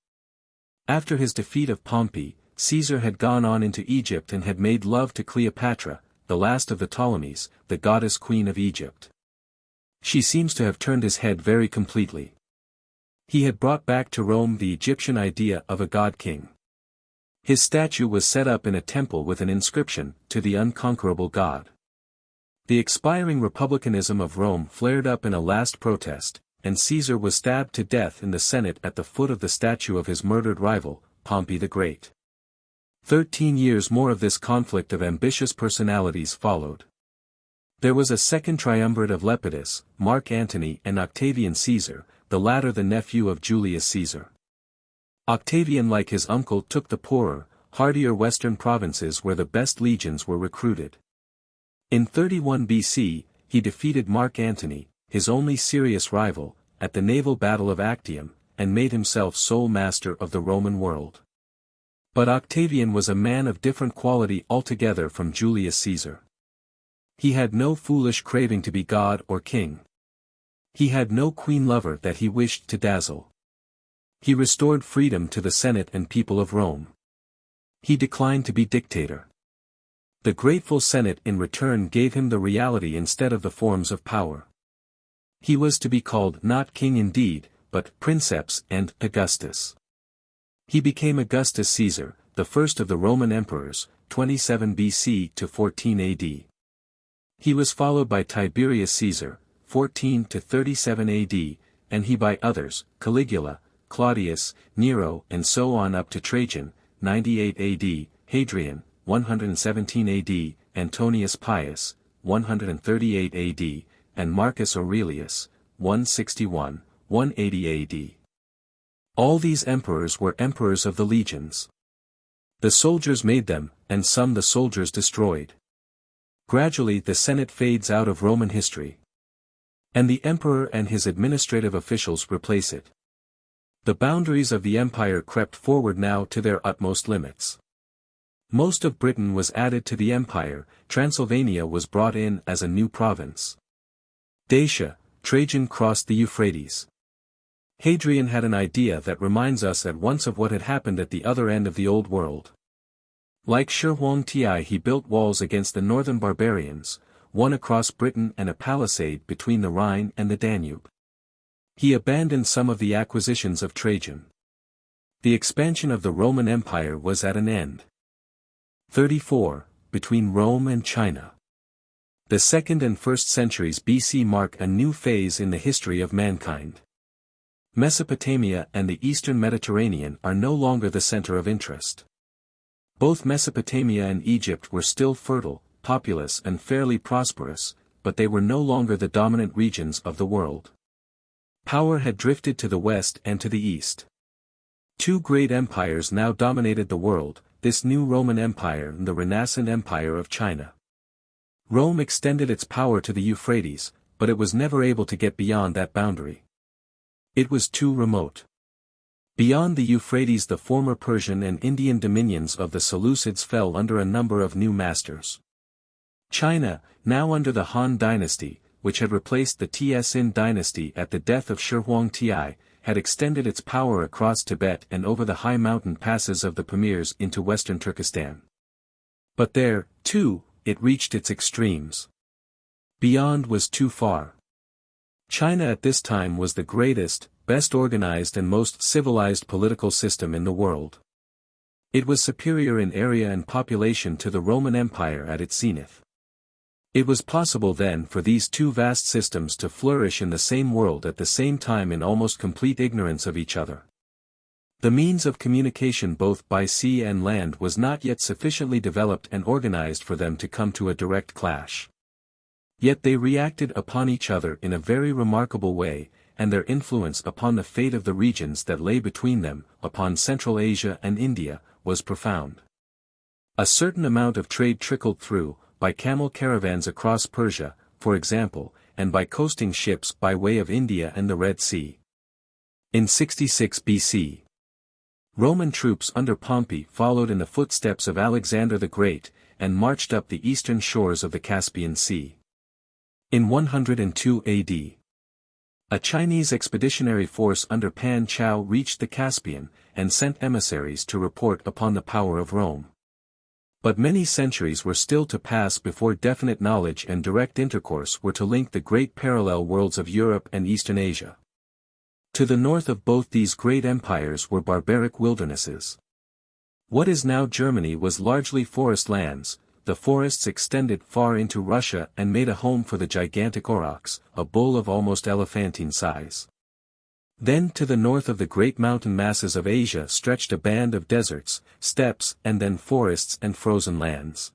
After his defeat of Pompey, Caesar had gone on into Egypt and had made love to Cleopatra, the last of the Ptolemies, the goddess queen of Egypt. She seems to have turned his head very completely. He had brought back to Rome the Egyptian idea of a god-king. His statue was set up in a temple with an inscription, "To the unconquerable God." The expiring republicanism of Rome flared up in a last protest, and Caesar was stabbed to death in the Senate at the foot of the statue of his murdered rival, Pompey the Great. 13 years more of this conflict of ambitious personalities followed. There was a second triumvirate of Lepidus, Mark Antony and Octavian Caesar, the latter the nephew of Julius Caesar. Octavian, like his uncle, took the poorer, hardier western provinces where the best legions were recruited. In 31 BC, he defeated Mark Antony, his only serious rival, at the naval battle of Actium, and made himself sole master of the Roman world. But Octavian was a man of different quality altogether from Julius Caesar. He had no foolish craving to be god or king. He had no queen lover that he wished to dazzle. He restored freedom to the Senate and people of Rome. He declined to be dictator. The grateful Senate in return gave him the reality instead of the forms of power. He was to be called not king indeed, but princeps and Augustus. He became Augustus Caesar, the first of the Roman emperors, 27 BC to 14 AD. He was followed by Tiberius Caesar, 14 to 37 AD, and he by others, Caligula, Claudius, Nero, and so on up to Trajan, 98 AD, Hadrian, 117 AD, Antonius Pius, 138 AD, and Marcus Aurelius, 161, 180 AD. All these emperors were emperors of the legions. The soldiers made them, and some the soldiers destroyed. Gradually the Senate fades out of Roman history. And the emperor and his administrative officials replace it. The boundaries of the empire crept forward now to their utmost limits. Most of Britain was added to the empire, Transylvania was brought in as a new province. Dacia, Trajan crossed the Euphrates. Hadrian had an idea that reminds us at once of what had happened at the other end of the Old World. Like Shi Huangti, he built walls against the northern barbarians, one across Britain and a palisade between the Rhine and the Danube. He abandoned some of the acquisitions of Trajan. The expansion of the Roman Empire was at an end. 34. Between Rome and China. The 2nd and 1st centuries BC mark a new phase in the history of mankind. Mesopotamia and the eastern Mediterranean are no longer the center of interest. Both Mesopotamia and Egypt were still fertile, populous and fairly prosperous, but they were no longer the dominant regions of the world. Power had drifted to the west and to the east. Two great empires now dominated the world, this new Roman Empire and the renascent Empire of China. Rome extended its power to the Euphrates, but it was never able to get beyond that boundary. It was too remote. Beyond the Euphrates the former Persian and Indian dominions of the Seleucids fell under a number of new masters. China, now under the Han dynasty, which had replaced the Tsin dynasty at the death of Shi Huangti, had extended its power across Tibet and over the high mountain passes of the Pamirs into western Turkestan. But there, too, it reached its extremes. Beyond was too far. China at this time was the greatest, best organized and most civilized political system in the world. It was superior in area and population to the Roman Empire at its zenith. It was possible then for these two vast systems to flourish in the same world at the same time in almost complete ignorance of each other. The means of communication both by sea and land was not yet sufficiently developed and organized for them to come to a direct clash. Yet they reacted upon each other in a very remarkable way, and their influence upon the fate of the regions that lay between them, upon Central Asia and India, was profound. A certain amount of trade trickled through, by camel caravans across Persia, for example, and by coasting ships by way of India and the Red Sea. In 66 BC, Roman troops under Pompey followed in the footsteps of Alexander the Great, and marched up the eastern shores of the Caspian Sea. In 102 AD, a Chinese expeditionary force under Pan Chao reached the Caspian, and sent emissaries to report upon the power of Rome. But many centuries were still to pass before definite knowledge and direct intercourse were to link the great parallel worlds of Europe and Eastern Asia. To the north of both these great empires were barbaric wildernesses. What is now Germany was largely forest lands. The forests extended far into Russia and made a home for the gigantic aurochs, a bull of almost elephantine size. Then to the north of the great mountain masses of Asia stretched a band of deserts, steppes and then forests and frozen lands.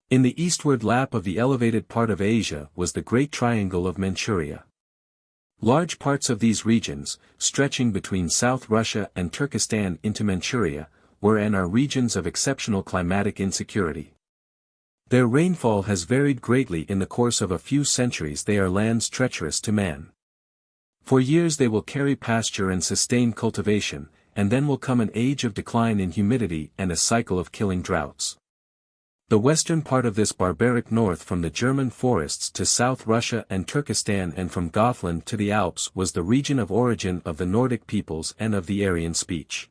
In the eastward lap of the elevated part of Asia was the great triangle of Manchuria. Large parts of these regions, stretching between South Russia and Turkestan into Manchuria, were and are regions of exceptional climatic insecurity. Their rainfall has varied greatly in the course of a few centuries. They are lands treacherous to man. For years they will carry pasture and sustain cultivation, and then will come an age of decline in humidity and a cycle of killing droughts. The western part of this barbaric north from the German forests to South Russia and Turkestan and from Gothland to the Alps was the region of origin of the Nordic peoples and of the Aryan speech.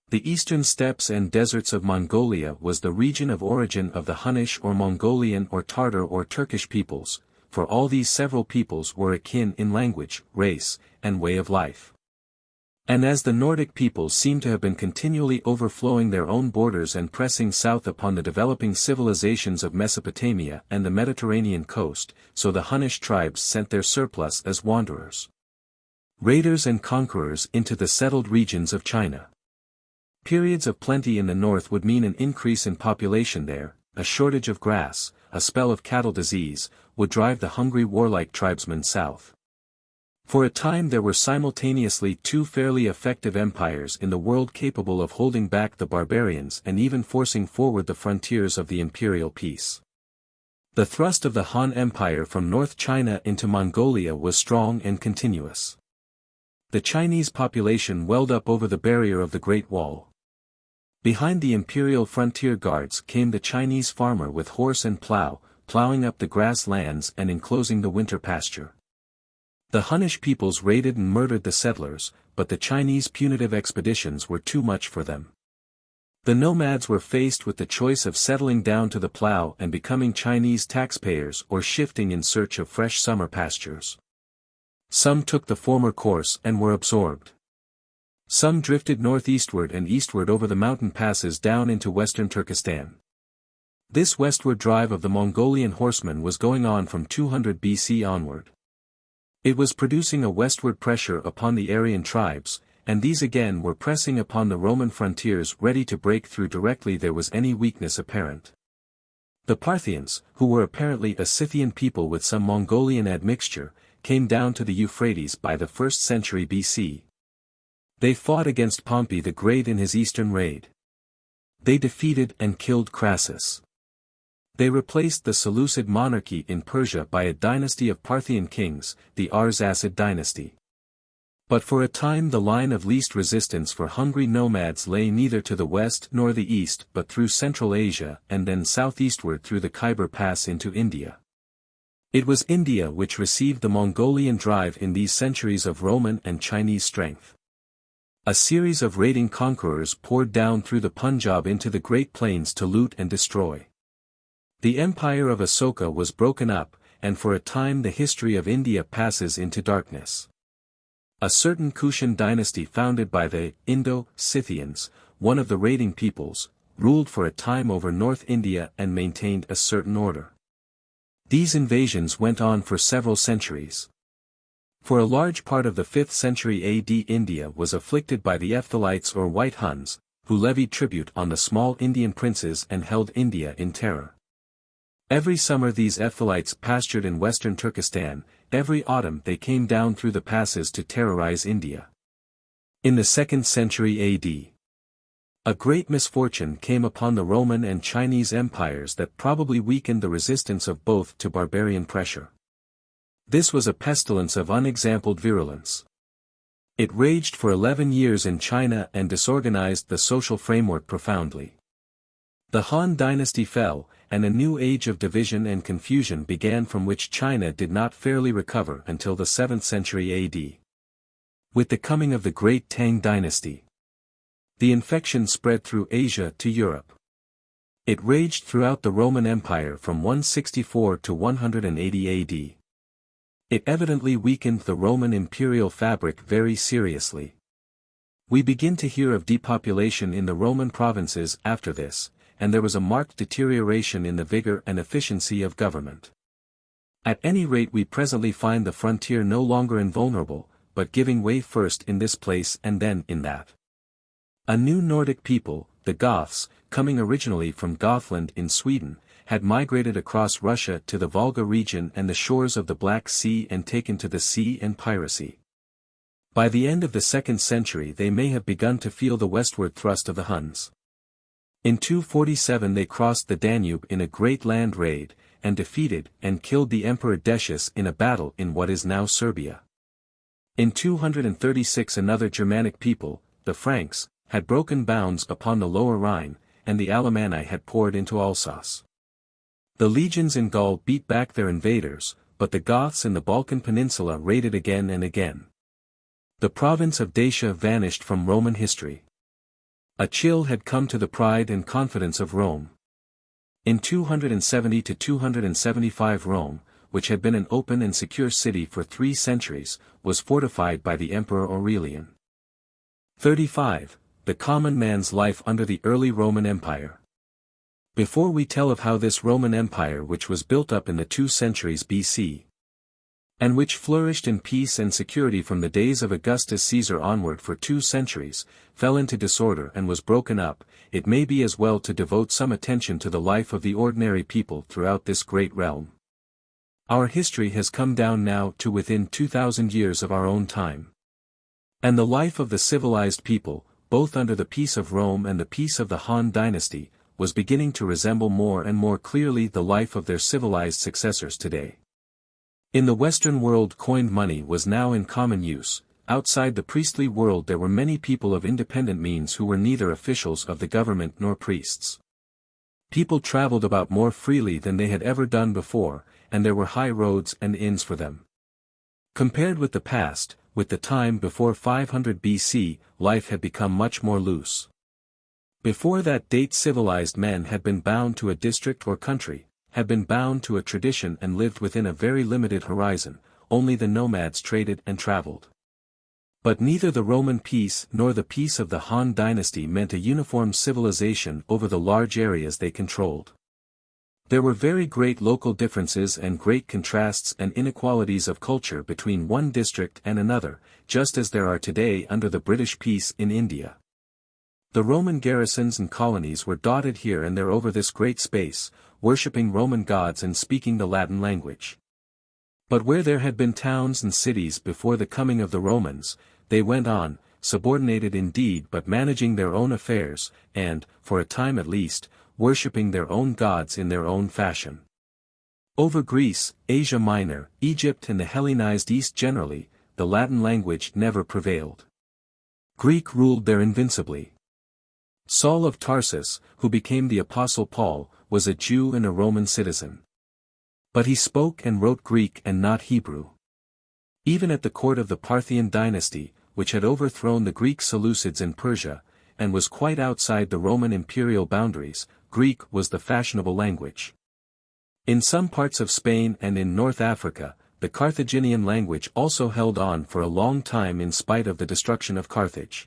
The eastern steppes and deserts of Mongolia was the region of origin of the Hunnish or Mongolian or Tartar or Turkish peoples, for all these several peoples were akin in language, race, and way of life. And as the Nordic peoples seem to have been continually overflowing their own borders and pressing south upon the developing civilizations of Mesopotamia and the Mediterranean coast, so the Hunnish tribes sent their surplus as wanderers, raiders and conquerors into the settled regions of China. Periods of plenty in the north would mean an increase in population there, a shortage of grass, a spell of cattle disease, would drive the hungry warlike tribesmen south. For a time there were simultaneously two fairly effective empires in the world capable of holding back the barbarians and even forcing forward the frontiers of the imperial peace. The thrust of the Han Empire from North China into Mongolia was strong and continuous. The Chinese population welled up over the barrier of the Great Wall. Behind the imperial frontier guards came the Chinese farmer with horse and plow, plowing up the grass lands and enclosing the winter pasture. The Hunnish peoples raided and murdered the settlers, but the Chinese punitive expeditions were too much for them. The nomads were faced with the choice of settling down to the plow and becoming Chinese taxpayers or shifting in search of fresh summer pastures. Some took the former course and were absorbed. Some drifted northeastward and eastward over the mountain passes down into western Turkestan. This westward drive of the Mongolian horsemen was going on from 200 BC onward. It was producing a westward pressure upon the Aryan tribes, and these again were pressing upon the Roman frontiers ready to break through directly there was any weakness apparent. The Parthians, who were apparently a Scythian people with some Mongolian admixture, came down to the Euphrates by the 1st century BC. They fought against Pompey the Great in his eastern raid. They defeated and killed Crassus. They replaced the Seleucid monarchy in Persia by a dynasty of Parthian kings, the Arsacid dynasty. But for a time the line of least resistance for hungry nomads lay neither to the west nor the east but through Central Asia and then southeastward through the Khyber Pass into India. It was India which received the Mongolian drive in these centuries of Roman and Chinese strength. A series of raiding conquerors poured down through the Punjab into the Great Plains to loot and destroy. The empire of Asoka was broken up, and for a time the history of India passes into darkness. A certain Kushan dynasty founded by the Indo-Scythians, one of the raiding peoples, ruled for a time over North India and maintained a certain order. These invasions went on for several centuries. For a large part of the 5th century AD India was afflicted by the Ephthalites or White Huns, who levied tribute on the small Indian princes and held India in terror. Every summer these Ephthalites pastured in western Turkestan, every autumn they came down through the passes to terrorize India. In the 2nd century AD, a great misfortune came upon the Roman and Chinese empires that probably weakened the resistance of both to barbarian pressure. This was a pestilence of unexampled virulence. It raged for 11 years in China and disorganized the social framework profoundly. The Han dynasty fell, and a new age of division and confusion began from which China did not fairly recover until the 7th century AD. With the coming of the great Tang dynasty, the infection spread through Asia to Europe. It raged throughout the Roman Empire from 164 to 180 AD. It evidently weakened the Roman imperial fabric very seriously. We begin to hear of depopulation in the Roman provinces after this, and there was a marked deterioration in the vigor and efficiency of government. At any rate we presently find the frontier no longer invulnerable, but giving way first in this place and then in that. A new Nordic people, the Goths, coming originally from Gothland in Sweden, had migrated across Russia to the Volga region and the shores of the Black Sea and taken to the sea and piracy. By the end of the 2nd century they may have begun to feel the westward thrust of the Huns. In 247 they crossed the Danube in a great land raid, and defeated and killed the Emperor Decius in a battle in what is now Serbia. In 236 another Germanic people, the Franks, had broken bounds upon the Lower Rhine, and the Alemanni had poured into Alsace. The legions in Gaul beat back their invaders, but the Goths in the Balkan Peninsula raided again and again. The province of Dacia vanished from Roman history. A chill had come to the pride and confidence of Rome. In 270 to 275 Rome, which had been an open and secure city for 3 centuries, was fortified by the Emperor Aurelian. 35. The common man's life under the early Roman Empire. Before we tell of how this Roman Empire, which was built up in the 2 centuries BC, and which flourished in peace and security from the days of Augustus Caesar onward for 2 centuries, fell into disorder and was broken up, it may be as well to devote some attention to the life of the ordinary people throughout this great realm. Our history has come down now to within 2,000 years of our own time. And the life of the civilized people, both under the peace of Rome and the peace of the Han dynasty, was beginning to resemble more and more clearly the life of their civilized successors today. In the Western world coined money was now in common use. Outside the priestly world there were many people of independent means who were neither officials of the government nor priests. People traveled about more freely than they had ever done before, and there were high roads and inns for them. Compared with the past, with the time before 500 BC, life had become much more loose. Before that date civilized men had been bound to a district or country, had been bound to a tradition and lived within a very limited horizon, only the nomads traded and traveled. But neither the Roman peace nor the peace of the Han dynasty meant a uniform civilization over the large areas they controlled. There were very great local differences and great contrasts and inequalities of culture between one district and another, just as there are today under the British peace in India. The Roman garrisons and colonies were dotted here and there over this great space, worshipping Roman gods and speaking the Latin language. But where there had been towns and cities before the coming of the Romans, they went on, subordinated indeed but managing their own affairs, and, for a time at least, worshipping their own gods in their own fashion. Over Greece, Asia Minor, Egypt and the Hellenized East generally, the Latin language never prevailed. Greek ruled there invincibly. Saul of Tarsus, who became the Apostle Paul, was a Jew and a Roman citizen. But he spoke and wrote Greek and not Hebrew. Even at the court of the Parthian dynasty, which had overthrown the Greek Seleucids in Persia, and was quite outside the Roman imperial boundaries, Greek was the fashionable language. In some parts of Spain and in North Africa, the Carthaginian language also held on for a long time in spite of the destruction of Carthage.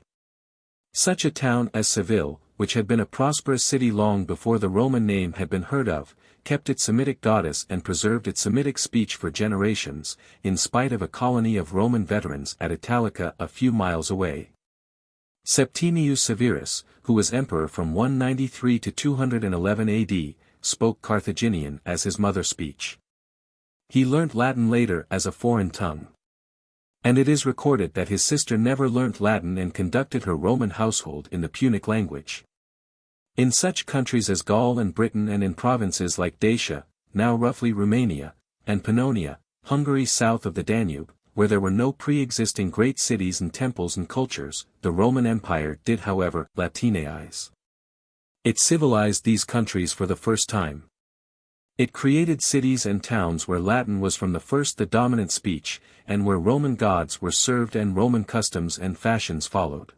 Such a town as Seville, which had been a prosperous city long before the Roman name had been heard of, kept its Semitic goddess and preserved its Semitic speech for generations, in spite of a colony of Roman veterans at Italica a few miles away. Septimius Severus, who was emperor from 193 to 211 AD, spoke Carthaginian as his mother speech. He learnt Latin later as a foreign tongue. And it is recorded that his sister never learnt Latin and conducted her Roman household in the Punic language. In such countries as Gaul and Britain and in provinces like Dacia, now roughly Romania, and Pannonia, Hungary south of the Danube, where there were no pre-existing great cities and temples and cultures, the Roman Empire did however Latinaize. It civilized these countries for the first time. It created cities and towns where Latin was from the first the dominant speech, and where Roman gods were served and Roman customs and fashions followed.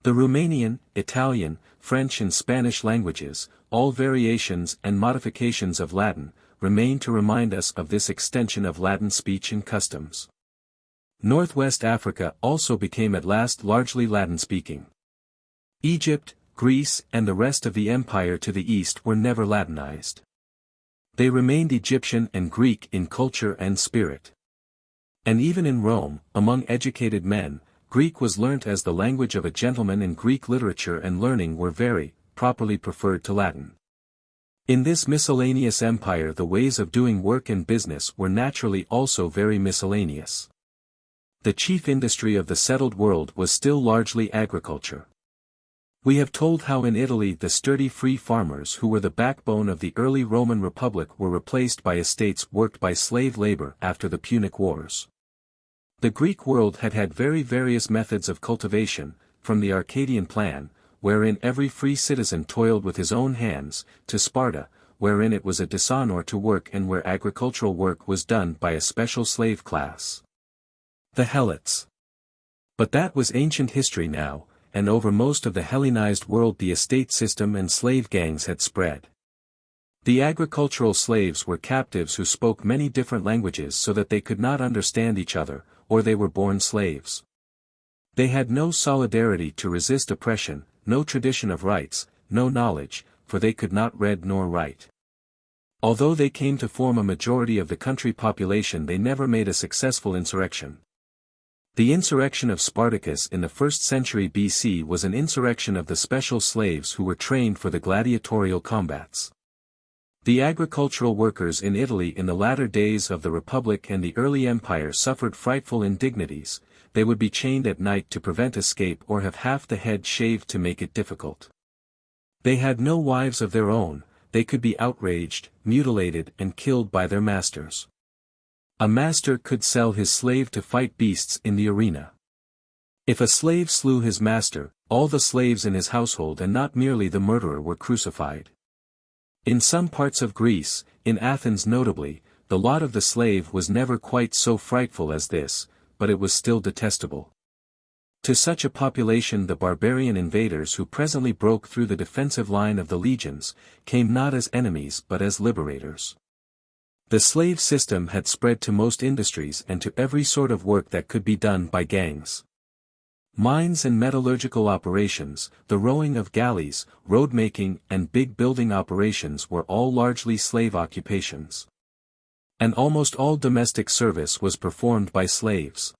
The Romanian, Italian, French and Spanish languages, all variations and modifications of Latin, remain to remind us of this extension of Latin speech and customs. Northwest Africa also became at last largely Latin-speaking. Egypt, Greece and the rest of the empire to the east were never Latinized. They remained Egyptian and Greek in culture and spirit. And even in Rome, among educated men, Greek was learnt as the language of a gentleman, and Greek literature and learning were very, properly preferred to Latin. In this miscellaneous empire the ways of doing work and business were naturally also very miscellaneous. The chief industry of the settled world was still largely agriculture. We have told how in Italy the sturdy free farmers who were the backbone of the early Roman Republic were replaced by estates worked by slave labor after the Punic Wars. The Greek world had had very various methods of cultivation, from the Arcadian plan, wherein every free citizen toiled with his own hands, to Sparta, wherein it was a dishonor to work and where agricultural work was done by a special slave class. The Helots. But that was ancient history now, and over most of the Hellenized world the estate system and slave gangs had spread. The agricultural slaves were captives who spoke many different languages so that they could not understand each other, or they were born slaves. They had no solidarity to resist oppression, no tradition of rights, no knowledge, for they could not read nor write. Although they came to form a majority of the country population, they never made a successful insurrection. The insurrection of Spartacus in the 1st century BC was an insurrection of the special slaves who were trained for the gladiatorial combats. The agricultural workers in Italy in the latter days of the Republic and the early Empire suffered frightful indignities. They would be chained at night to prevent escape or have half the head shaved to make it difficult. They had no wives of their own, they could be outraged, mutilated and killed by their masters. A master could sell his slave to fight beasts in the arena. If a slave slew his master, all the slaves in his household and not merely the murderer were crucified. In some parts of Greece, in Athens notably, the lot of the slave was never quite so frightful as this, but it was still detestable. To such a population the barbarian invaders who presently broke through the defensive line of the legions, came not as enemies but as liberators. The slave system had spread to most industries and to every sort of work that could be done by gangs. Mines and metallurgical operations, the rowing of galleys, road-making and big building operations were all largely slave occupations. And almost all domestic service was performed by slaves.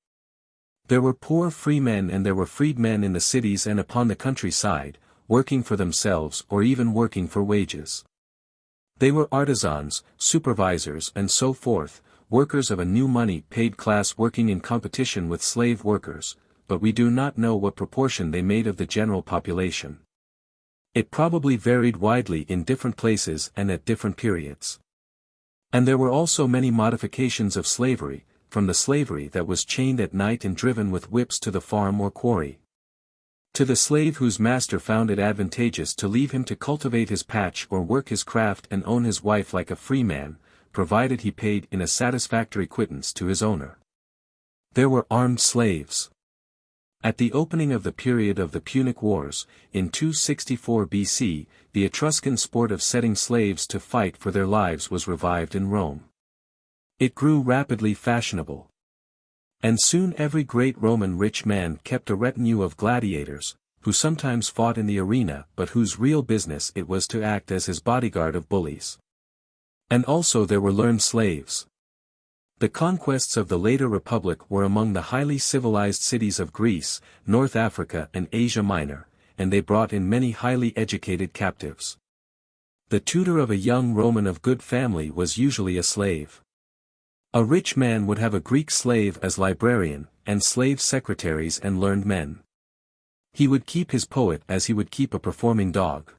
There were poor free men and there were freedmen in the cities and upon the countryside, working for themselves or even working for wages. They were artisans, supervisors and so forth, workers of a new money-paid class working in competition with slave workers, but we do not know what proportion they made of the general population. It probably varied widely in different places and at different periods. And there were also many modifications of slavery, from the slavery that was chained at night and driven with whips to the farm or quarry, to the slave whose master found it advantageous to leave him to cultivate his patch or work his craft and own his wife like a free man, provided he paid in a satisfactory quittance to his owner. There were armed slaves. At the opening of the period of the Punic Wars, in 264 BC, the Etruscan sport of setting slaves to fight for their lives was revived in Rome. It grew rapidly fashionable. And soon every great Roman rich man kept a retinue of gladiators, who sometimes fought in the arena but whose real business it was to act as his bodyguard of bullies. And also there were learned slaves. The conquests of the later Republic were among the highly civilized cities of Greece, North Africa and Asia Minor, and they brought in many highly educated captives. The tutor of a young Roman of good family was usually a slave. A rich man would have a Greek slave as librarian, and slave secretaries and learned men. He would keep his poet as he would keep a performing dog.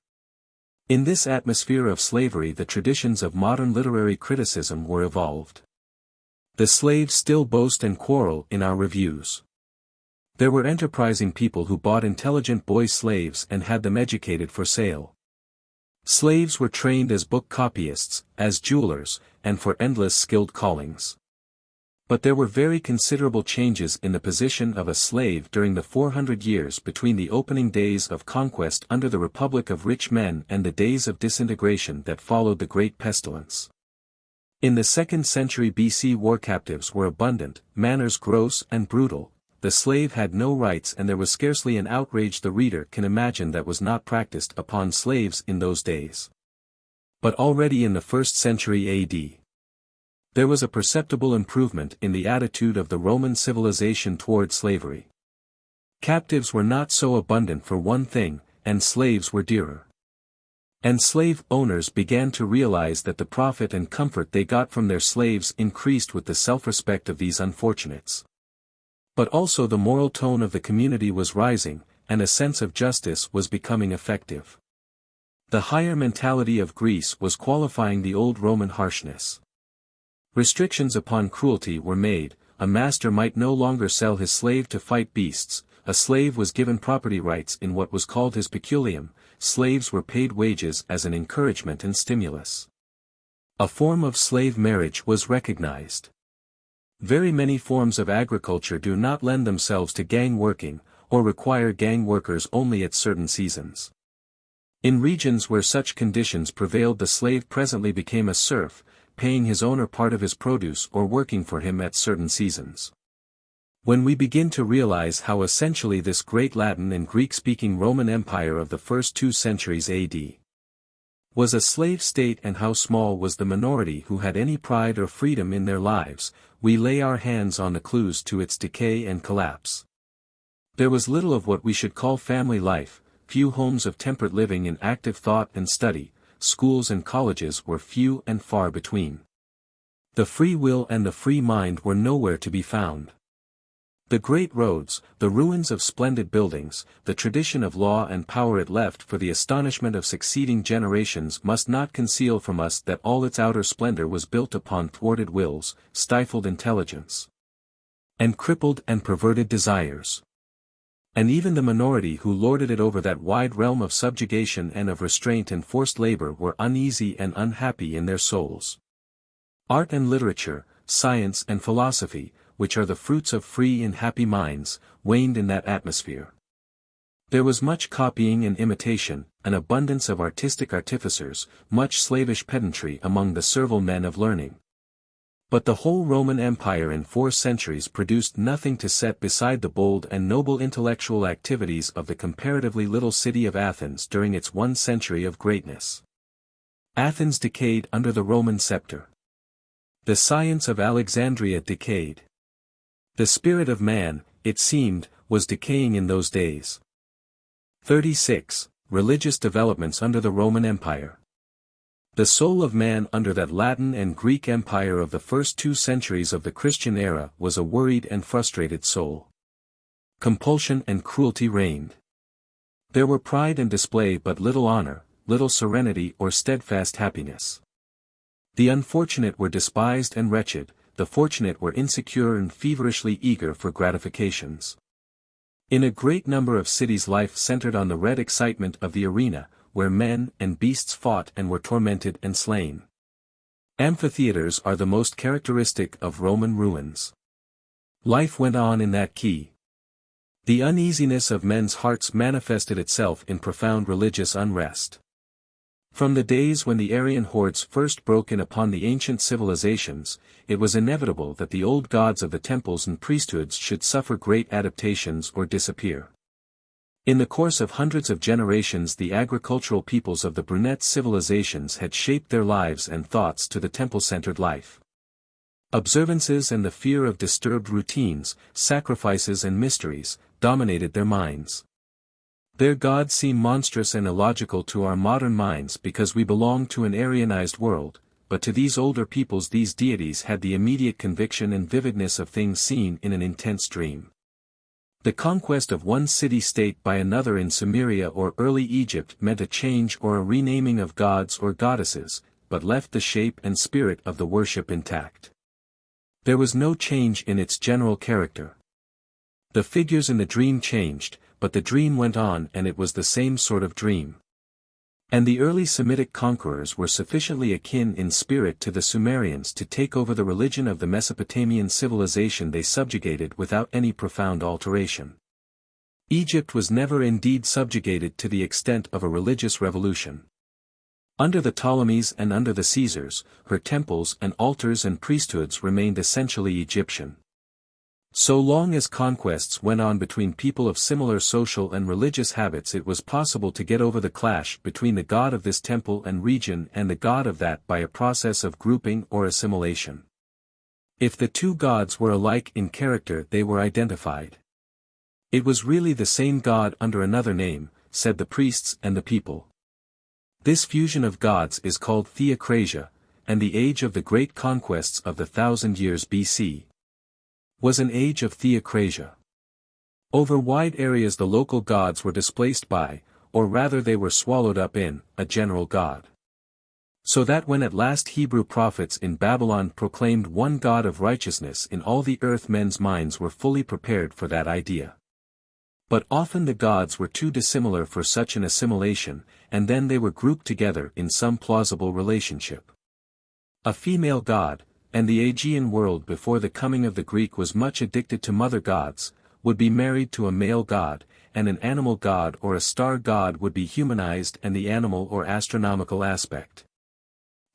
In this atmosphere of slavery the traditions of modern literary criticism were evolved. The slaves still boast and quarrel in our reviews. There were enterprising people who bought intelligent boy slaves and had them educated for sale. Slaves were trained as book copyists, as jewelers, and for endless skilled callings. But there were very considerable changes in the position of a slave during the 400 years between the opening days of conquest under the Republic of Rich Men and the days of disintegration that followed the Great Pestilence. In the 2nd century BC war captives were abundant, manners gross and brutal, the slave had no rights and there was scarcely an outrage the reader can imagine that was not practiced upon slaves in those days. But already in the 1st century AD, there was a perceptible improvement in the attitude of the Roman civilization toward slavery. Captives were not so abundant for one thing, and slaves were dearer. And slave owners began to realize that the profit and comfort they got from their slaves increased with the self-respect of these unfortunates. But also the moral tone of the community was rising, and a sense of justice was becoming effective. The higher mentality of Greece was qualifying the old Roman harshness. Restrictions upon cruelty were made. A master might no longer sell his slave to fight beasts, a slave was given property rights in what was called his peculium, slaves were paid wages as an encouragement and stimulus. A form of slave marriage was recognized. Very many forms of agriculture do not lend themselves to gang working, or require gang workers only at certain seasons. In regions where such conditions prevailed, the slave presently became a serf, paying his owner part of his produce or working for him at certain seasons. When we begin to realize how essentially this great Latin and Greek-speaking Roman Empire of the first 2 centuries AD was a slave state and how small was the minority who had any pride or freedom in their lives, we lay our hands on the clues to its decay and collapse. There was little of what we should call family life, few homes of temperate living and active thought and study, schools and colleges were few and far between. The free will and the free mind were nowhere to be found. The great roads, the ruins of splendid buildings, the tradition of law and power it left for the astonishment of succeeding generations must not conceal from us that all its outer splendor was built upon thwarted wills, stifled intelligence, and crippled and perverted desires. And even the minority who lorded it over that wide realm of subjugation and of restraint and forced labor were uneasy and unhappy in their souls. Art and literature, science and philosophy, which are the fruits of free and happy minds, waned in that atmosphere. There was much copying and imitation, an abundance of artistic artificers, much slavish pedantry among the servile men of learning. But the whole Roman Empire in 4 centuries produced nothing to set beside the bold and noble intellectual activities of the comparatively little city of Athens during its 1 century of greatness. Athens decayed under the Roman scepter. The science of Alexandria decayed. The spirit of man, it seemed, was decaying in those days. 36. Religious developments under the Roman Empire. The soul of man under that Latin and Greek empire of the first 2 centuries of the Christian era was a worried and frustrated soul. Compulsion and cruelty reigned. There were pride and display but little honor, little serenity or steadfast happiness. The unfortunate were despised and wretched, the fortunate were insecure and feverishly eager for gratifications. In a great number of cities life centered on the red excitement of the arena, where men and beasts fought and were tormented and slain. Amphitheaters are the most characteristic of Roman ruins. Life went on in that key. The uneasiness of men's hearts manifested itself in profound religious unrest. From the days when the Aryan hordes first broke in upon the ancient civilizations, it was inevitable that the old gods of the temples and priesthoods should suffer great adaptations or disappear. In the course of hundreds of generations the agricultural peoples of the brunette civilizations had shaped their lives and thoughts to the temple-centered life. Observances and the fear of disturbed routines, sacrifices and mysteries, dominated their minds. Their gods seem monstrous and illogical to our modern minds because we belong to an Aryanized world, but to these older peoples these deities had the immediate conviction and vividness of things seen in an intense dream. The conquest of one city-state by another in Sumeria or early Egypt meant a change or a renaming of gods or goddesses, but left the shape and spirit of the worship intact. There was no change in its general character. The figures in the dream changed, but the dream went on and it was the same sort of dream. And the early Semitic conquerors were sufficiently akin in spirit to the Sumerians to take over the religion of the Mesopotamian civilization they subjugated without any profound alteration. Egypt was never indeed subjugated to the extent of a religious revolution. Under the Ptolemies and under the Caesars, her temples and altars and priesthoods remained essentially Egyptian. So long as conquests went on between people of similar social and religious habits it was possible to get over the clash between the god of this temple and region and the god of that by a process of grouping or assimilation. If the two gods were alike in character they were identified. It was really the same God under another name, said the priests and the people. This fusion of gods is called theocrasia, and the age of the great conquests of the 1,000 years BC was an age of theocrasia. Over wide areas the local gods were displaced by, or rather they were swallowed up in, a general god. So that when at last Hebrew prophets in Babylon proclaimed one God of righteousness in all the earth, men's minds were fully prepared for that idea. But often the gods were too dissimilar for such an assimilation, and then they were grouped together in some plausible relationship. A female god, and the Aegean world before the coming of the Greek was much addicted to mother gods, would be married to a male god, and an animal god or a star god would be humanized and the animal or astronomical aspect.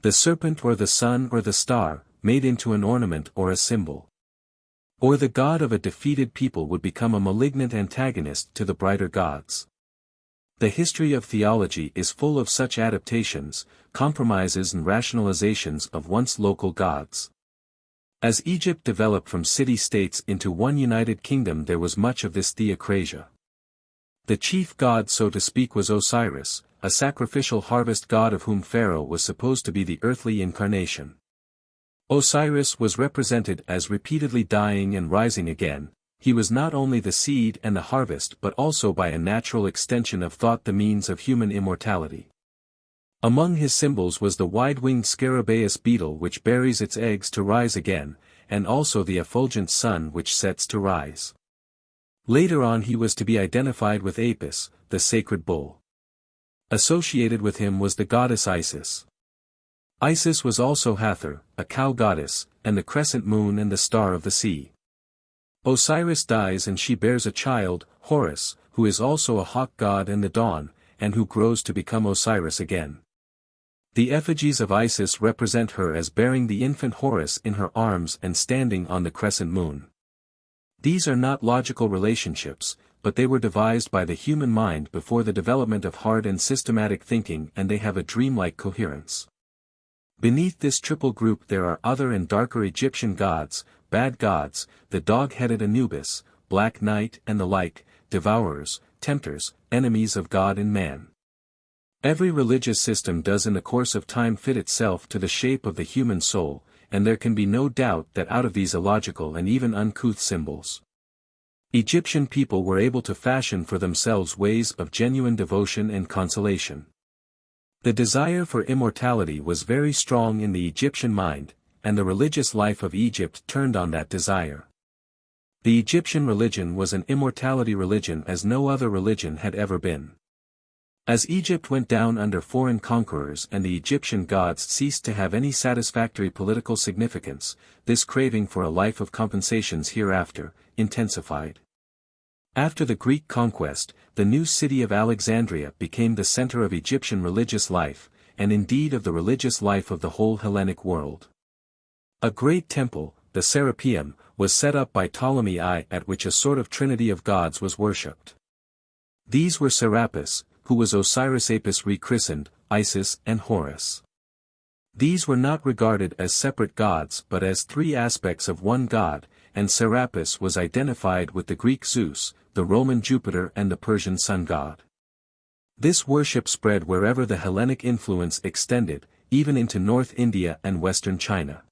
The serpent or the sun or the star, made into an ornament or a symbol. Or the god of a defeated people would become a malignant antagonist to the brighter gods. The history of theology is full of such adaptations, compromises and rationalizations of once local gods. As Egypt developed from city-states into one united kingdom, there was much of this theocrasia. The chief god, so to speak, was Osiris, a sacrificial harvest god of whom Pharaoh was supposed to be the earthly incarnation. Osiris was represented as repeatedly dying and rising again. He was not only the seed and the harvest but also by a natural extension of thought the means of human immortality. Among his symbols was the wide-winged scarabaeus beetle which buries its eggs to rise again, and also the effulgent sun which sets to rise. Later on he was to be identified with Apis, the sacred bull. Associated with him was the goddess Isis. Isis was also Hathor, a cow goddess, and the crescent moon and the star of the sea. Osiris dies and she bears a child, Horus, who is also a hawk god and the dawn, and who grows to become Osiris again. The effigies of Isis represent her as bearing the infant Horus in her arms and standing on the crescent moon. These are not logical relationships, but they were devised by the human mind before the development of hard and systematic thinking, and they have a dreamlike coherence. Beneath this triple group there are other and darker Egyptian gods, bad gods, the dog-headed Anubis, Black Knight and the like, devourers, tempters, enemies of God and man. Every religious system does in the course of time fit itself to the shape of the human soul, and there can be no doubt that out of these illogical and even uncouth symbols, Egyptian people were able to fashion for themselves ways of genuine devotion and consolation. The desire for immortality was very strong in the Egyptian mind, and the religious life of Egypt turned on that desire. The Egyptian religion was an immortality religion as no other religion had ever been. As Egypt went down under foreign conquerors and the Egyptian gods ceased to have any satisfactory political significance, this craving for a life of compensations hereafter intensified. After the Greek conquest, the new city of Alexandria became the center of Egyptian religious life, and indeed of the religious life of the whole Hellenic world. A great temple, the Serapeum, was set up by Ptolemy I, at which a sort of trinity of gods was worshipped. These were Serapis, who was Osiris, Apis rechristened, Isis and Horus. These were not regarded as separate gods but as three aspects of one god, and Serapis was identified with the Greek Zeus, the Roman Jupiter and the Persian sun god. This worship spread wherever the Hellenic influence extended, even into North India and western China.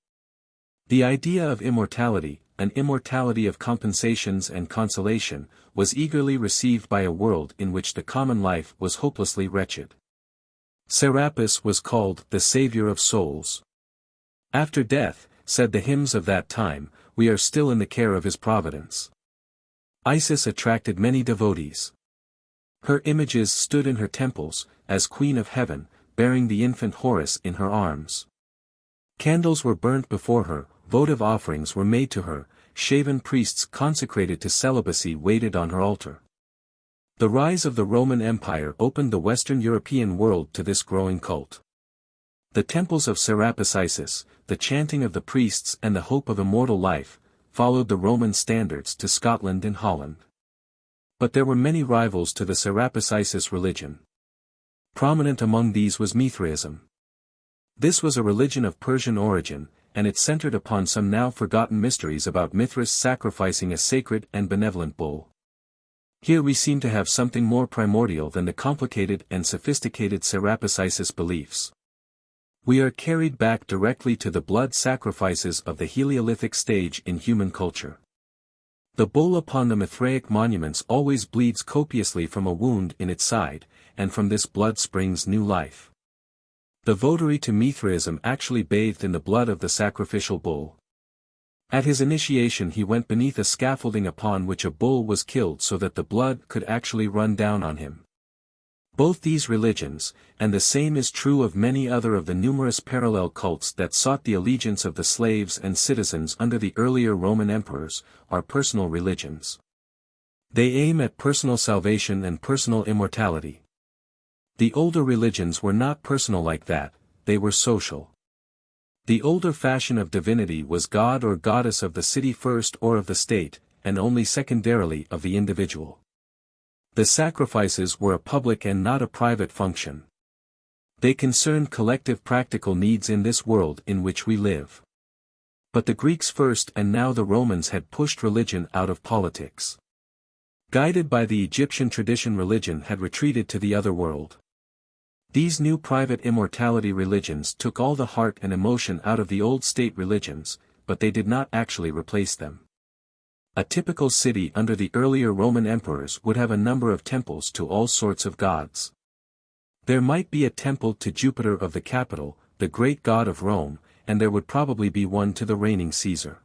The idea of immortality, an immortality of compensations and consolation, was eagerly received by a world in which the common life was hopelessly wretched. Serapis was called the Savior of Souls. After death, said the hymns of that time, we are still in the care of his providence. Isis attracted many devotees. Her images stood in her temples, as Queen of Heaven, bearing the infant Horus in her arms. Candles were burnt before her, votive offerings were made to her, shaven priests consecrated to celibacy waited on her altar. The rise of the Roman Empire opened the Western European world to this growing cult. The temples of Serapis Isis, the chanting of the priests and the hope of immortal life, followed the Roman standards to Scotland and Holland. But there were many rivals to the Serapis Isis religion. Prominent among these was Mithraism. This was a religion of Persian origin, and it centered upon some now forgotten mysteries about Mithras sacrificing a sacred and benevolent bull. Here we seem to have something more primordial than the complicated and sophisticated Serapesis beliefs. We are carried back directly to the blood sacrifices of the Heliolithic stage in human culture. The bull upon the Mithraic monuments always bleeds copiously from a wound in its side, and from this blood springs new life. The votary to Mithraism actually bathed in the blood of the sacrificial bull. At his initiation he went beneath a scaffolding upon which a bull was killed so that the blood could actually run down on him. Both these religions, and the same is true of many other of the numerous parallel cults that sought the allegiance of the slaves and citizens under the earlier Roman emperors, are personal religions. They aim at personal salvation and personal immortality. The older religions were not personal like that, they were social. The older fashion of divinity was god or goddess of the city first or of the state, and only secondarily of the individual. The sacrifices were a public and not a private function. They concerned collective practical needs in this world in which we live. But the Greeks first and now the Romans had pushed religion out of politics. Guided by the Egyptian tradition, religion had retreated to the other world. These new private immortality religions took all the heart and emotion out of the old state religions, but they did not actually replace them. A typical city under the earlier Roman emperors would have a number of temples to all sorts of gods. There might be a temple to Jupiter of the capital, the great god of Rome, and there would probably be one to the reigning Caesar.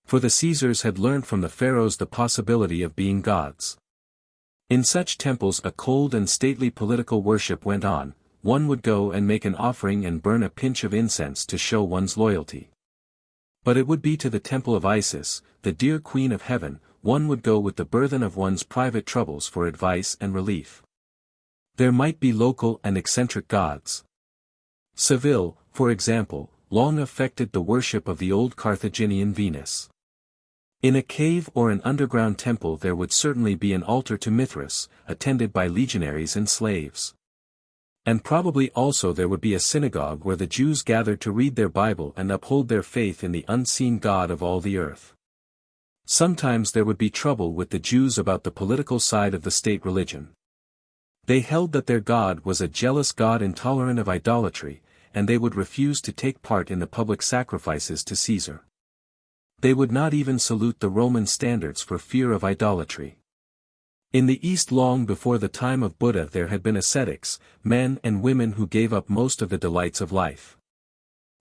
For the Caesars had learned from the pharaohs the possibility of being gods. In such temples a cold and stately political worship went on. One would go and make an offering and burn a pinch of incense to show one's loyalty. But it would be to the temple of Isis, the dear Queen of Heaven, one would go with the burthen of one's private troubles for advice and relief. There might be local and eccentric gods. Seville, for example, long affected the worship of the old Carthaginian Venus. In a cave or an underground temple there would certainly be an altar to Mithras, attended by legionaries and slaves. And probably also there would be a synagogue where the Jews gathered to read their Bible and uphold their faith in the unseen God of all the earth. Sometimes there would be trouble with the Jews about the political side of the state religion. They held that their God was a jealous God intolerant of idolatry, and they would refuse to take part in the public sacrifices to Caesar. They would not even salute the Roman standards for fear of idolatry. In the East long before the time of Buddha there had been ascetics, men and women who gave up most of the delights of life.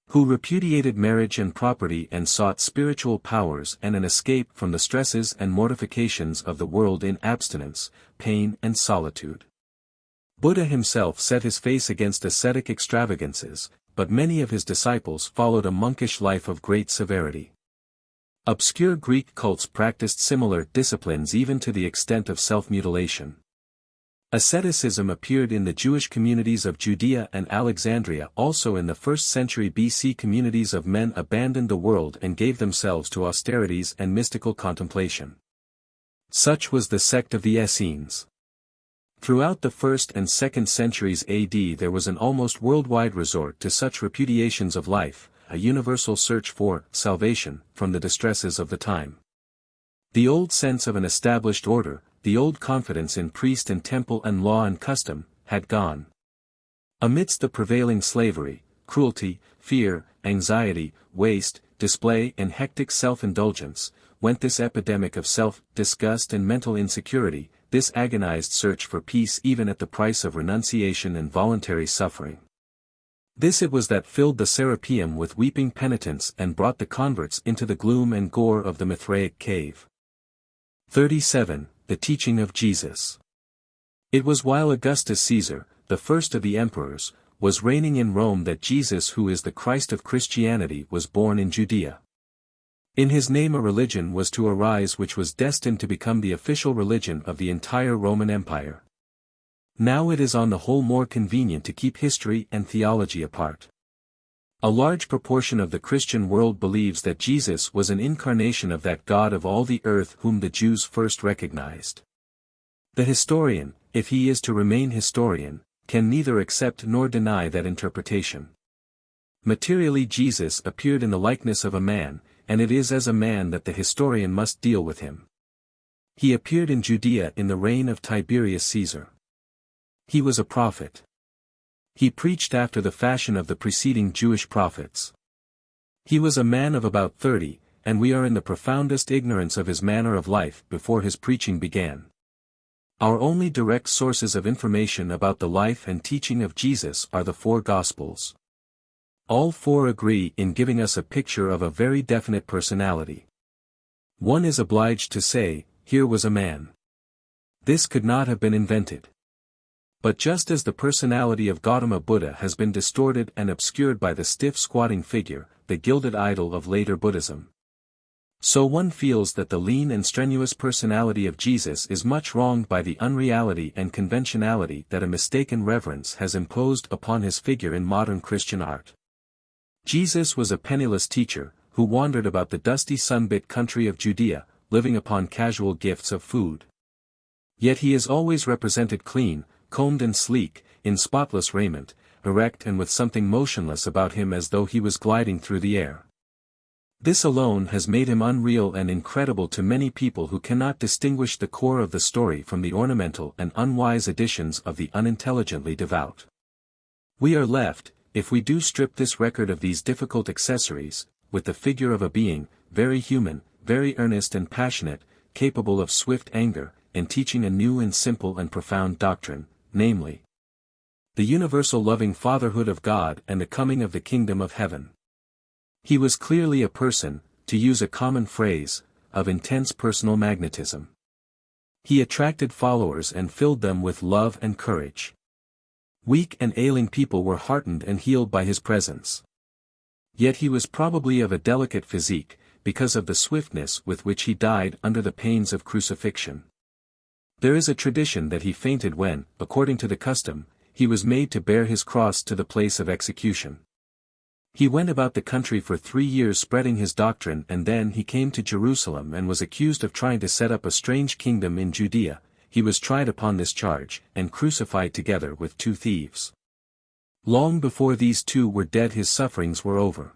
Who repudiated marriage and property and sought spiritual powers and an escape from the stresses and mortifications of the world in abstinence, pain and solitude. Buddha himself set his face against ascetic extravagances, but many of his disciples followed a monkish life of great severity. Obscure Greek cults practiced similar disciplines even to the extent of self-mutilation. Asceticism appeared in the Jewish communities of Judea and Alexandria. Also in the 1st century BC communities of men abandoned the world and gave themselves to austerities and mystical contemplation. Such was the sect of the Essenes. Throughout the 1st and 2nd centuries AD there was an almost worldwide resort to such repudiations of life, a universal search for salvation from the distresses of the time. The old sense of an established order, the old confidence in priest and temple and law and custom, had gone. Amidst the prevailing slavery, cruelty, fear, anxiety, waste, display and hectic self-indulgence, went this epidemic of self-disgust and mental insecurity, this agonized search for peace even at the price of renunciation and voluntary suffering. This it was that filled the Serapeum with weeping penitence and brought the converts into the gloom and gore of the Mithraic cave. 37. The teaching of Jesus. It was while Augustus Caesar, the first of the emperors, was reigning in Rome that Jesus, who is the Christ of Christianity, was born in Judea. In his name a religion was to arise which was destined to become the official religion of the entire Roman Empire. Now it is on the whole more convenient to keep history and theology apart. A large proportion of the Christian world believes that Jesus was an incarnation of that God of all the earth whom the Jews first recognized. The historian, if he is to remain historian, can neither accept nor deny that interpretation. Materially Jesus appeared in the likeness of a man, and it is as a man that the historian must deal with him. He appeared in Judea in the reign of Tiberius Caesar. He was a prophet. He preached after the fashion of the preceding Jewish prophets. He was a man of about 30, and we are in the profoundest ignorance of his manner of life before his preaching began. Our only direct sources of information about the life and teaching of Jesus are the four Gospels. All four agree in giving us a picture of a very definite personality. One is obliged to say, here was a man. This could not have been invented. But just as the personality of Gautama Buddha has been distorted and obscured by the stiff squatting figure, the gilded idol of later Buddhism, so one feels that the lean and strenuous personality of Jesus is much wronged by the unreality and conventionality that a mistaken reverence has imposed upon his figure in modern Christian art. Jesus was a penniless teacher, who wandered about the dusty sun-bit country of Judea, living upon casual gifts of food. Yet he is always represented clean, combed and sleek, in spotless raiment, erect and with something motionless about him as though he was gliding through the air. This alone has made him unreal and incredible to many people who cannot distinguish the core of the story from the ornamental and unwise additions of the unintelligently devout. We are left, if we do strip this record of these difficult accessories, with the figure of a being, very human, very earnest and passionate, capable of swift anger, and teaching a new and simple and profound doctrine, namely, the universal loving fatherhood of God and the coming of the kingdom of heaven. He was clearly a person, to use a common phrase, of intense personal magnetism. He attracted followers and filled them with love and courage. Weak and ailing people were heartened and healed by his presence. Yet he was probably of a delicate physique, because of the swiftness with which he died under the pains of crucifixion. There is a tradition that he fainted when, according to the custom, he was made to bear his cross to the place of execution. He went about the country for 3 years spreading his doctrine, and then he came to Jerusalem and was accused of trying to set up a strange kingdom in Judea. He was tried upon this charge, and crucified together with 2 thieves. Long before these 2 were dead his sufferings were over.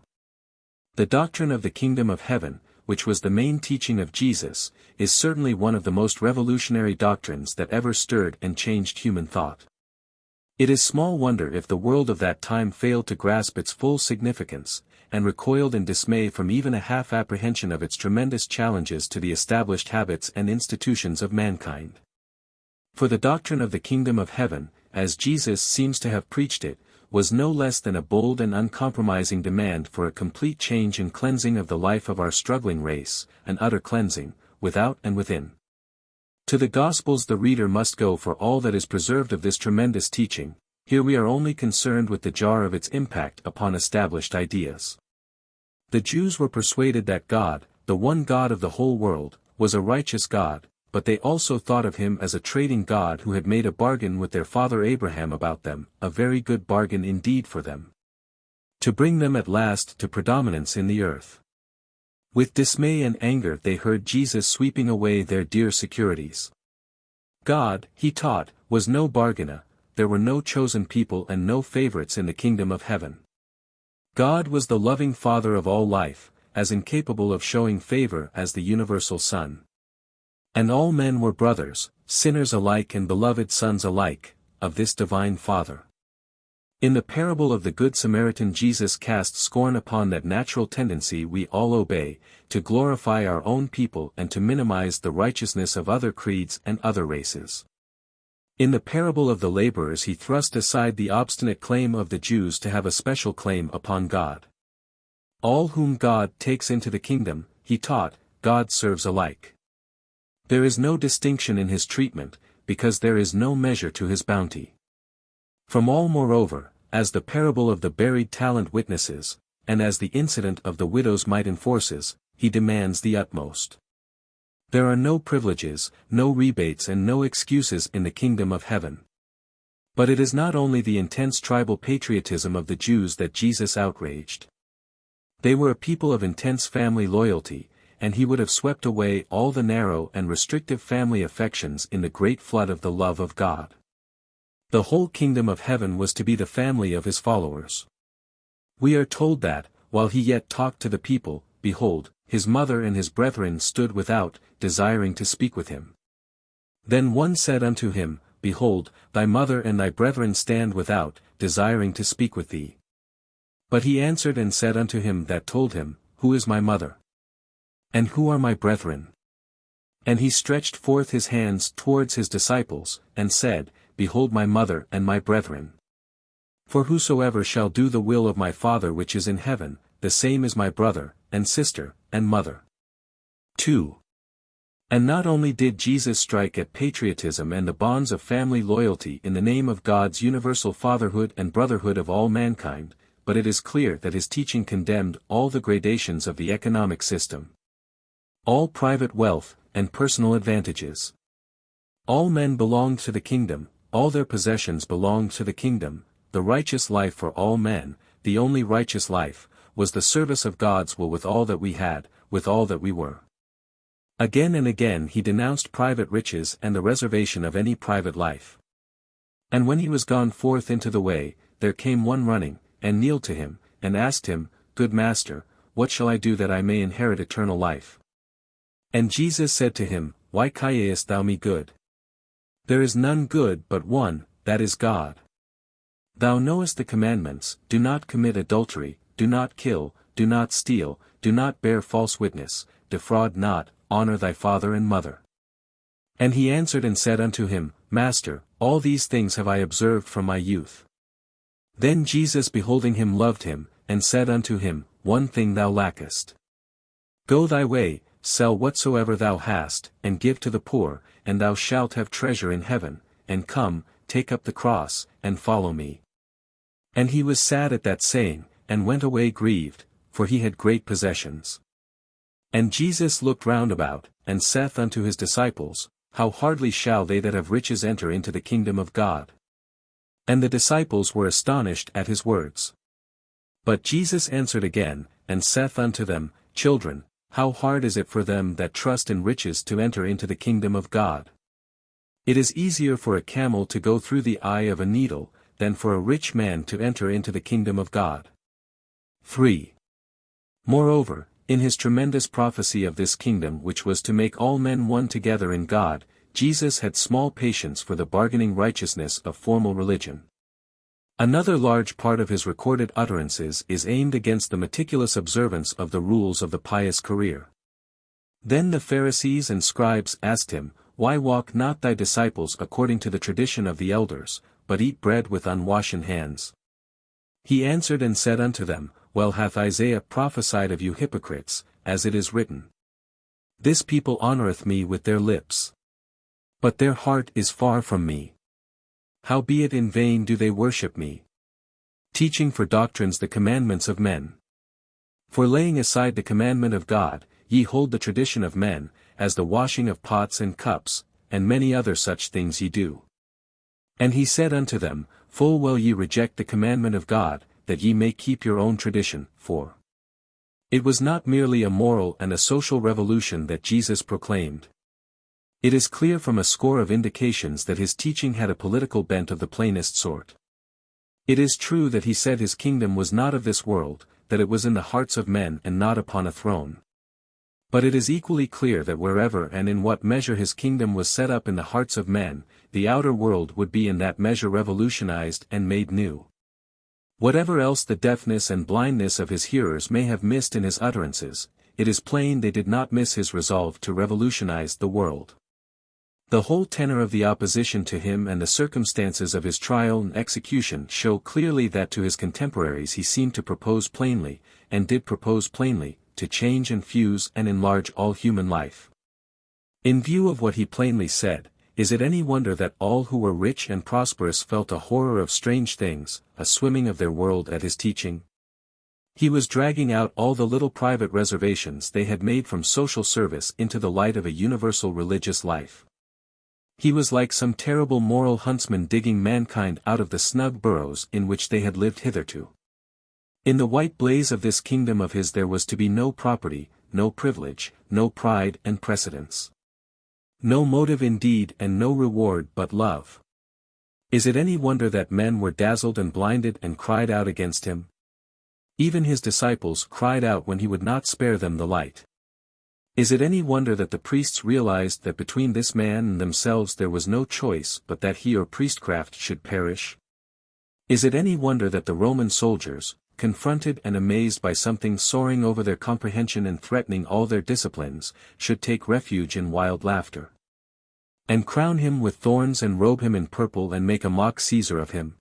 The doctrine of the kingdom of heaven, which was the main teaching of Jesus, is certainly one of the most revolutionary doctrines that ever stirred and changed human thought. It is small wonder if the world of that time failed to grasp its full significance, and recoiled in dismay from even a half-apprehension of its tremendous challenges to the established habits and institutions of mankind. For the doctrine of the kingdom of heaven, as Jesus seems to have preached it, was no less than a bold and uncompromising demand for a complete change and cleansing of the life of our struggling race, an utter cleansing, without and within. To the Gospels the reader must go for all that is preserved of this tremendous teaching. Here we are only concerned with the jar of its impact upon established ideas. The Jews were persuaded that God, the one God of the whole world, was a righteous God, but they also thought of him as a trading God who had made a bargain with their father Abraham about them, a very good bargain indeed for them, to bring them at last to predominance in the earth. With dismay and anger they heard Jesus sweeping away their dear securities. God, he taught, was no bargainer, there were no chosen people and no favorites in the kingdom of heaven. God was the loving Father of all life, as incapable of showing favor as the universal Son. And all men were brothers, sinners alike and beloved sons alike, of this divine Father. In the parable of the Good Samaritan Jesus cast scorn upon that natural tendency we all obey, to glorify our own people and to minimize the righteousness of other creeds and other races. In the parable of the laborers he thrust aside the obstinate claim of the Jews to have a special claim upon God. All whom God takes into the kingdom, he taught, God serves alike. There is no distinction in his treatment, because there is no measure to his bounty. From all moreover, as the parable of the buried talent witnesses, and as the incident of the widow's mite enforces, he demands the utmost. There are no privileges, no rebates and no excuses in the kingdom of heaven. But it is not only the intense tribal patriotism of the Jews that Jesus outraged. They were a people of intense family loyalty, and he would have swept away all the narrow and restrictive family affections in the great flood of the love of God. The whole kingdom of heaven was to be the family of his followers. We are told that, while he yet talked to the people, behold, his mother and his brethren stood without, desiring to speak with him. Then one said unto him, Behold, thy mother and thy brethren stand without, desiring to speak with thee. But he answered and said unto him that told him, Who is my mother? And who are my brethren? And he stretched forth his hands towards his disciples, and said, Behold my mother and my brethren. For whosoever shall do the will of my Father which is in heaven, the same is my brother, and sister, and mother. 2. And not only did Jesus strike at patriotism and the bonds of family loyalty in the name of God's universal fatherhood and brotherhood of all mankind, but it is clear that his teaching condemned all the gradations of the economic system. All private wealth, and personal advantages. All men belonged to the kingdom, all their possessions belonged to the kingdom, the righteous life for all men, the only righteous life, was the service of God's will with all that we had, with all that we were. Again and again he denounced private riches and the reservation of any private life. And when he was gone forth into the way, there came one running, and kneeled to him, and asked him, Good Master, what shall I do that I may inherit eternal life? And Jesus said to him, Why callest thou me good? There is none good but one, that is God. Thou knowest the commandments, Do not commit adultery, do not kill, do not steal, do not bear false witness, defraud not, honor thy father and mother. And he answered and said unto him, Master, all these things have I observed from my youth. Then Jesus beholding him loved him, and said unto him, One thing thou lackest. Go thy way, sell whatsoever thou hast, and give to the poor, and thou shalt have treasure in heaven, and come, take up the cross, and follow me. And he was sad at that saying, and went away grieved, for he had great possessions. And Jesus looked round about, and saith unto his disciples, How hardly shall they that have riches enter into the kingdom of God? And the disciples were astonished at his words. But Jesus answered again, and saith unto them, Children, how hard is it for them that trust in riches to enter into the kingdom of God? It is easier for a camel to go through the eye of a needle, than for a rich man to enter into the kingdom of God. 3. Moreover, in his tremendous prophecy of this kingdom which was to make all men one together in God, Jesus had small patience for the bargaining righteousness of formal religion. Another large part of his recorded utterances is aimed against the meticulous observance of the rules of the pious career. Then the Pharisees and scribes asked him, Why walk not thy disciples according to the tradition of the elders, but eat bread with unwashen hands? He answered and said unto them, Well hath Isaiah prophesied of you hypocrites, as it is written. This people honoureth me with their lips. But their heart is far from me. Howbeit in vain do they worship me, teaching for doctrines the commandments of men. For laying aside the commandment of God, ye hold the tradition of men, as the washing of pots and cups, and many other such things ye do. And he said unto them, Full well ye reject the commandment of God, that ye may keep your own tradition, for it was not merely a moral and a social revolution that Jesus proclaimed. It is clear from a score of indications that his teaching had a political bent of the plainest sort. It is true that he said his kingdom was not of this world, that it was in the hearts of men and not upon a throne. But it is equally clear that wherever and in what measure his kingdom was set up in the hearts of men, the outer world would be in that measure revolutionized and made new. Whatever else the deafness and blindness of his hearers may have missed in his utterances, it is plain they did not miss his resolve to revolutionize the world. The whole tenor of the opposition to him and the circumstances of his trial and execution show clearly that to his contemporaries he seemed to propose plainly, and did propose plainly, to change and fuse and enlarge all human life. In view of what he plainly said, is it any wonder that all who were rich and prosperous felt a horror of strange things, a swimming of their world at his teaching? He was dragging out all the little private reservations they had made from social service into the light of a universal religious life. He was like some terrible moral huntsman digging mankind out of the snug burrows in which they had lived hitherto. In the white blaze of this kingdom of his there was to be no property, no privilege, no pride and precedence. No motive indeed and no reward but love. Is it any wonder that men were dazzled and blinded and cried out against him? Even his disciples cried out when he would not spare them the light. Is it any wonder that the priests realized that between this man and themselves there was no choice but that he or priestcraft should perish? Is it any wonder that the Roman soldiers, confronted and amazed by something soaring over their comprehension and threatening all their disciplines, should take refuge in wild laughter? And crown him with thorns and robe him in purple and make a mock Caesar of him?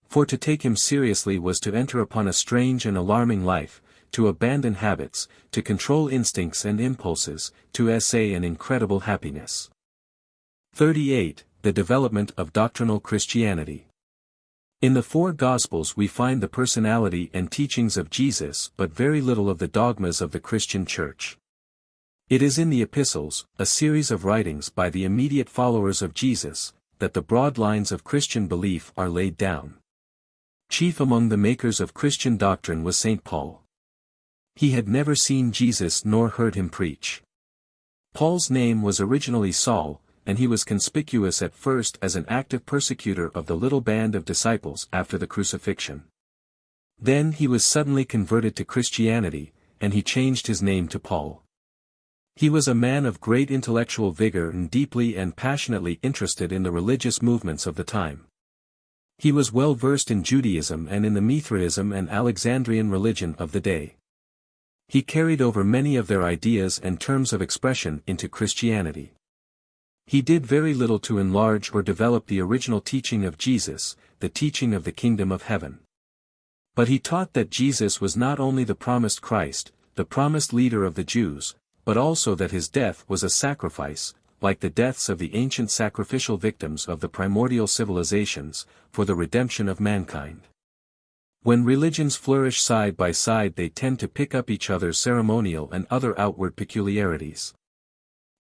For to take him seriously was to enter upon a strange and alarming life, to abandon habits, to control instincts and impulses, to essay an incredible happiness. 38. The development of doctrinal Christianity. In the four Gospels we find the personality and teachings of Jesus but very little of the dogmas of the Christian Church. It is in the epistles, a series of writings by the immediate followers of Jesus, that the broad lines of Christian belief are laid down. Chief among the makers of Christian doctrine was St. Paul. He had never seen Jesus nor heard him preach. Paul's name was originally Saul, and he was conspicuous at first as an active persecutor of the little band of disciples after the crucifixion. Then he was suddenly converted to Christianity, and he changed his name to Paul. He was a man of great intellectual vigor and deeply and passionately interested in the religious movements of the time. He was well versed in Judaism and in the Mithraism and Alexandrian religion of the day. He carried over many of their ideas and terms of expression into Christianity. He did very little to enlarge or develop the original teaching of Jesus, the teaching of the kingdom of heaven. But he taught that Jesus was not only the promised Christ, the promised leader of the Jews, but also that his death was a sacrifice, like the deaths of the ancient sacrificial victims of the primordial civilizations, for the redemption of mankind. When religions flourish side by side they tend to pick up each other's ceremonial and other outward peculiarities.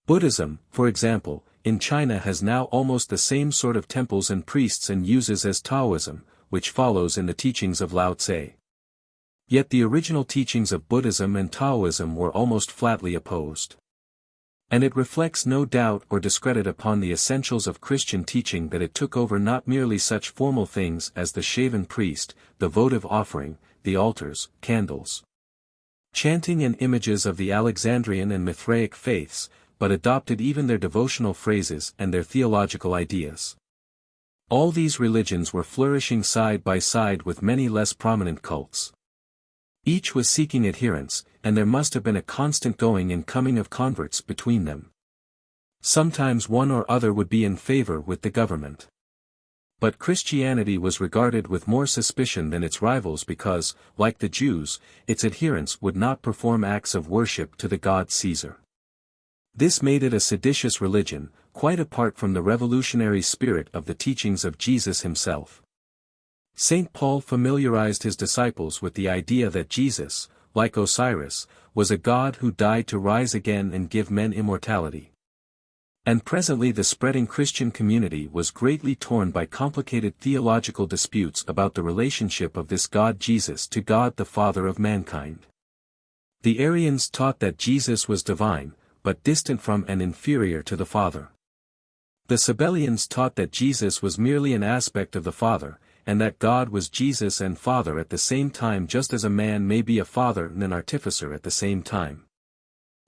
Buddhism, for example, in China has now almost the same sort of temples and priests and uses as Taoism, which follows in the teachings of Lao Tse. Yet the original teachings of Buddhism and Taoism were almost flatly opposed. And it reflects no doubt or discredit upon the essentials of Christian teaching that it took over not merely such formal things as the shaven priest, the votive offering, the altars, candles, chanting and images of the Alexandrian and Mithraic faiths, but adopted even their devotional phrases and their theological ideas. All these religions were flourishing side by side with many less prominent cults. Each was seeking adherents, and there must have been a constant going and coming of converts between them. Sometimes one or other would be in favor with the government. But Christianity was regarded with more suspicion than its rivals because, like the Jews, its adherents would not perform acts of worship to the god Caesar. This made it a seditious religion, quite apart from the revolutionary spirit of the teachings of Jesus himself. St. Paul familiarized his disciples with the idea that Jesus, like Osiris, was a god who died to rise again and give men immortality. And presently the spreading Christian community was greatly torn by complicated theological disputes about the relationship of this God Jesus to God the Father of mankind. The Aryans taught that Jesus was divine, but distant from and inferior to the Father. The Sabellians taught that Jesus was merely an aspect of the Father, and that God was Jesus and Father at the same time, just as a man may be a father and an artificer at the same time.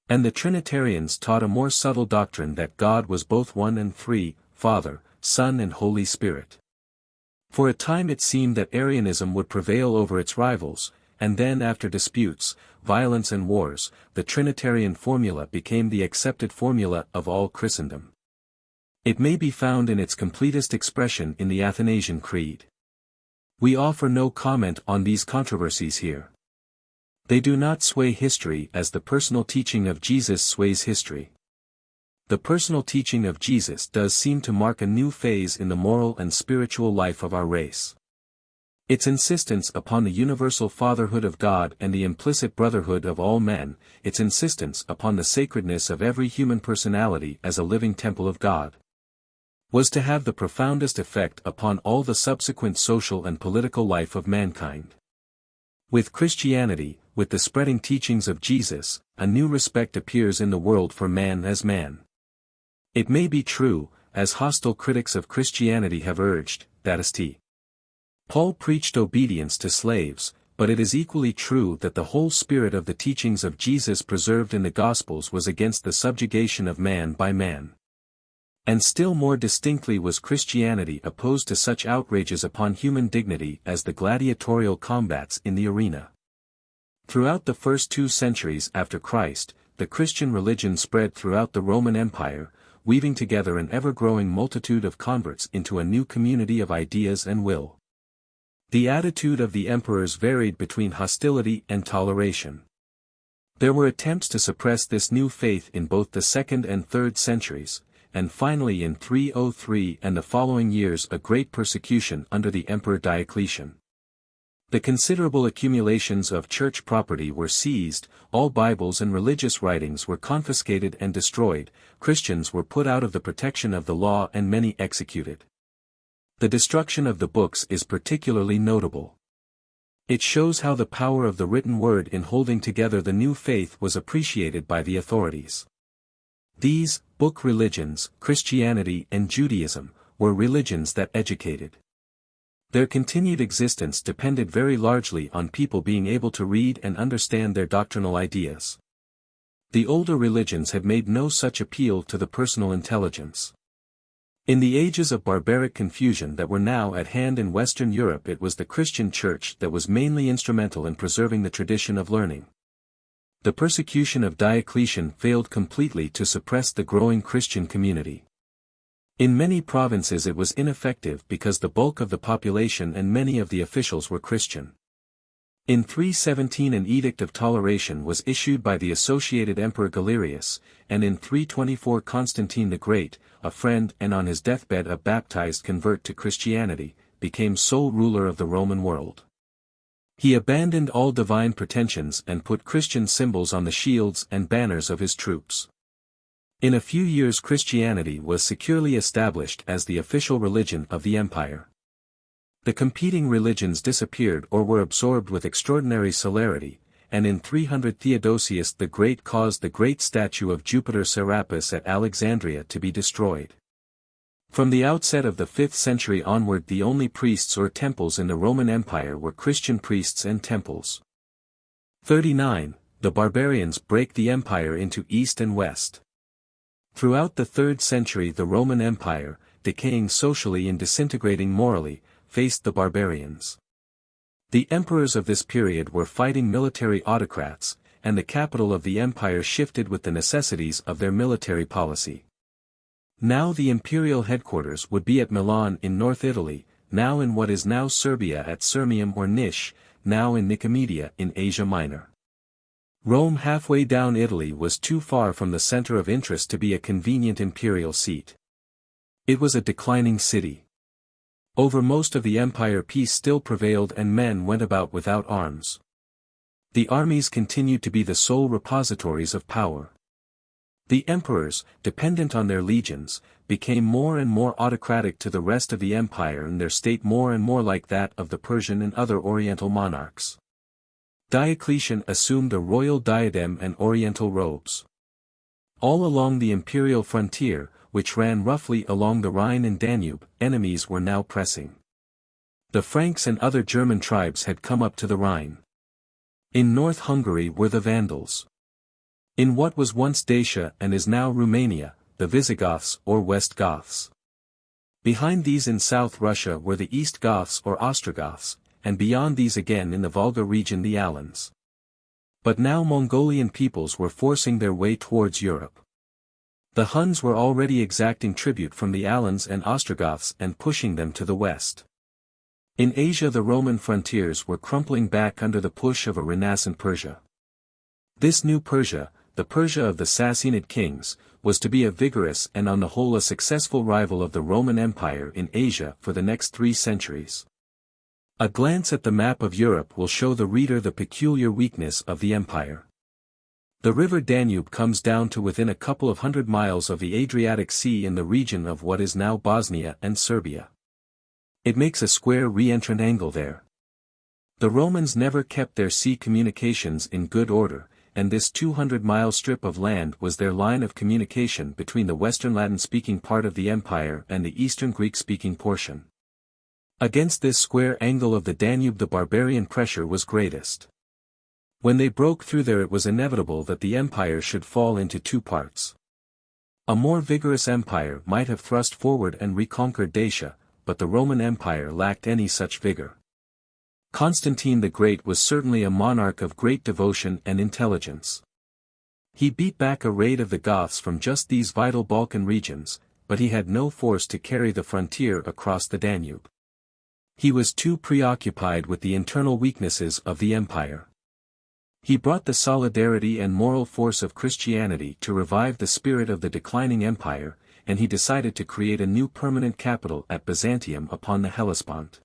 And the Trinitarians taught a more subtle doctrine that God was both one and three, Father, Son and Holy Spirit. For a time it seemed that Arianism would prevail over its rivals, and then after disputes, violence and wars, the Trinitarian formula became the accepted formula of all Christendom. It may be found in its completest expression in the Athanasian Creed. We offer no comment on these controversies here. They do not sway history as the personal teaching of Jesus sways history. The personal teaching of Jesus does seem to mark a new phase in the moral and spiritual life of our race. Its insistence upon the universal fatherhood of God and the implicit brotherhood of all men, its insistence upon the sacredness of every human personality as a living temple of God, was to have the profoundest effect upon all the subsequent social and political life of mankind. With Christianity, with the spreading teachings of Jesus, a new respect appears in the world for man as man. It may be true, as hostile critics of Christianity have urged, that St. Paul preached obedience to slaves, but it is equally true that the whole spirit of the teachings of Jesus preserved in the Gospels was against the subjugation of man by man. And still more distinctly was Christianity opposed to such outrages upon human dignity as the gladiatorial combats in the arena. Throughout the first 2 centuries after Christ, the Christian religion spread throughout the Roman Empire, weaving together an ever-growing multitude of converts into a new community of ideas and will. The attitude of the emperors varied between hostility and toleration. There were attempts to suppress this new faith in both the 2nd and 3rd centuries, and finally in 303 and the following years a great persecution under the Emperor Diocletian. The considerable accumulations of church property were seized, all Bibles and religious writings were confiscated and destroyed, Christians were put out of the protection of the law and many executed. The destruction of the books is particularly notable. It shows how the power of the written word in holding together the new faith was appreciated by the authorities. These book religions, Christianity and Judaism, were religions that educated. Their continued existence depended very largely on people being able to read and understand their doctrinal ideas. The older religions had made no such appeal to the personal intelligence. In the ages of barbaric confusion that were now at hand in Western Europe, it was the Christian Church that was mainly instrumental in preserving the tradition of learning. The persecution of Diocletian failed completely to suppress the growing Christian community. In many provinces it was ineffective because the bulk of the population and many of the officials were Christian. In 317 an edict of toleration was issued by the associated Emperor Galerius, and in 324 Constantine the Great, a friend and on his deathbed a baptized convert to Christianity, became sole ruler of the Roman world. He abandoned all divine pretensions and put Christian symbols on the shields and banners of his troops. In a few years Christianity was securely established as the official religion of the empire. The competing religions disappeared or were absorbed with extraordinary celerity, and in 300 Theodosius the Great caused the great statue of Jupiter Serapis at Alexandria to be destroyed. From the outset of the 5th century onward the only priests or temples in the Roman Empire were Christian priests and temples. 39. The barbarians break the empire into East and West. Throughout the 3rd century the Roman Empire, decaying socially and disintegrating morally, faced the barbarians. The emperors of this period were fighting military autocrats, and the capital of the empire shifted with the necessities of their military policy. Now the imperial headquarters would be at Milan in North Italy, now in what is now Serbia at Sirmium or Nish, now in Nicomedia in Asia Minor. Rome halfway down Italy was too far from the center of interest to be a convenient imperial seat. It was a declining city. Over most of the empire peace still prevailed and men went about without arms. The armies continued to be the sole repositories of power. The emperors, dependent on their legions, became more and more autocratic to the rest of the empire and their state more and more like that of the Persian and other Oriental monarchs. Diocletian assumed a royal diadem and oriental robes. All along the imperial frontier, which ran roughly along the Rhine and Danube, enemies were now pressing. The Franks and other German tribes had come up to the Rhine. In North Hungary were the Vandals. In what was once Dacia and is now Romania, the Visigoths or West Goths. Behind these in South Russia were the East Goths or Ostrogoths, and beyond these again in the Volga region the Alans. But now Mongolian peoples were forcing their way towards Europe. The Huns were already exacting tribute from the Alans and Ostrogoths and pushing them to the west. In Asia the Roman frontiers were crumpling back under the push of a renascent Persia. This new Persia, the Persia of the Sassanid kings, was to be a vigorous and on the whole a successful rival of the Roman Empire in Asia for the next 3 centuries. A glance at the map of Europe will show the reader the peculiar weakness of the empire. The river Danube comes down to within a couple of 100 miles of the Adriatic Sea in the region of what is now Bosnia and Serbia. It makes a square re-entrant angle there. The Romans never kept their sea communications in good order, and this 200-mile strip of land was their line of communication between the western Latin-speaking part of the empire and the eastern Greek-speaking portion. Against this square angle of the Danube the barbarian pressure was greatest. When they broke through there it was inevitable that the empire should fall into two parts. A more vigorous empire might have thrust forward and reconquered Dacia, but the Roman Empire lacked any such vigor. Constantine the Great was certainly a monarch of great devotion and intelligence. He beat back a raid of the Goths from just these vital Balkan regions, but he had no force to carry the frontier across the Danube. He was too preoccupied with the internal weaknesses of the empire. He brought the solidarity and moral force of Christianity to revive the spirit of the declining empire, and he decided to create a new permanent capital at Byzantium upon the Hellespont.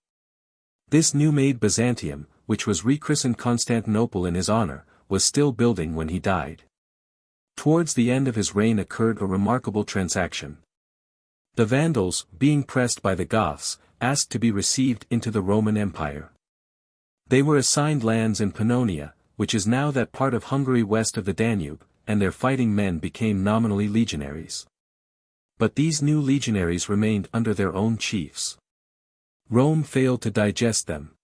This new-made Byzantium, which was rechristened Constantinople in his honor, was still building when he died. Towards the end of his reign occurred a remarkable transaction. The Vandals, being pressed by the Goths, asked to be received into the Roman Empire. They were assigned lands in Pannonia, which is now that part of Hungary west of the Danube, and their fighting men became nominally legionaries. But these new legionaries remained under their own chiefs. Rome failed to digest them.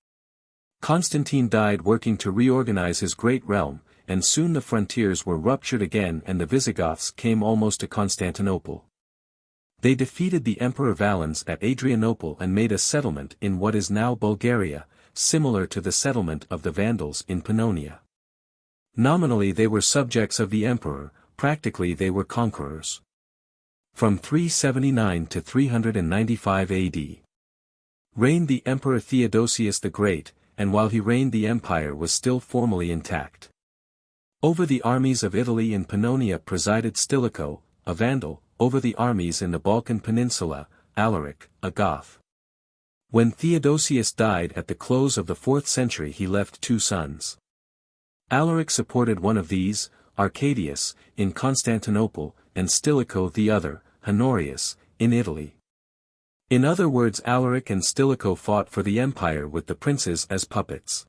Constantine died working to reorganize his great realm, and soon the frontiers were ruptured again and the Visigoths came almost to Constantinople. They defeated the Emperor Valens at Adrianople and made a settlement in what is now Bulgaria, similar to the settlement of the Vandals in Pannonia. Nominally they were subjects of the emperor, practically they were conquerors. From 379 to 395 AD. Reigned the Emperor Theodosius the Great, and while he reigned the empire was still formally intact. Over the armies of Italy and Pannonia presided Stilicho, a Vandal, over the armies in the Balkan Peninsula, Alaric, a Goth. When Theodosius died at the close of the 4th century he left two sons. Alaric supported one of these, Arcadius, in Constantinople, and Stilicho the other, Honorius, in Italy. In other words, Alaric and Stilicho fought for the empire with the princes as puppets.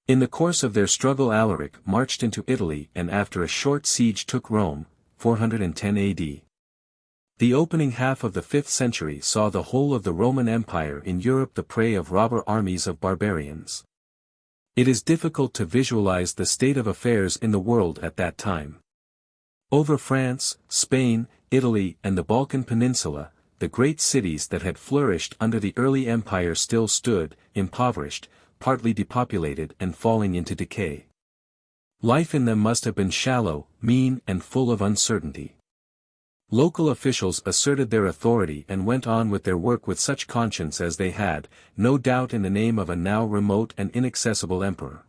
In the course of their struggle Alaric marched into Italy and after a short siege took Rome, 410 AD. The opening half of the 5th century saw the whole of the Roman Empire in Europe the prey of robber armies of barbarians. It is difficult to visualize the state of affairs in the world at that time. Over France, Spain, Italy and the Balkan Peninsula, the great cities that had flourished under the early empire still stood, impoverished, partly depopulated and falling into decay. Life in them must have been shallow, mean and full of uncertainty. Local officials asserted their authority and went on with their work with such conscience as they had, no doubt in the name of a now remote and inaccessible emperor.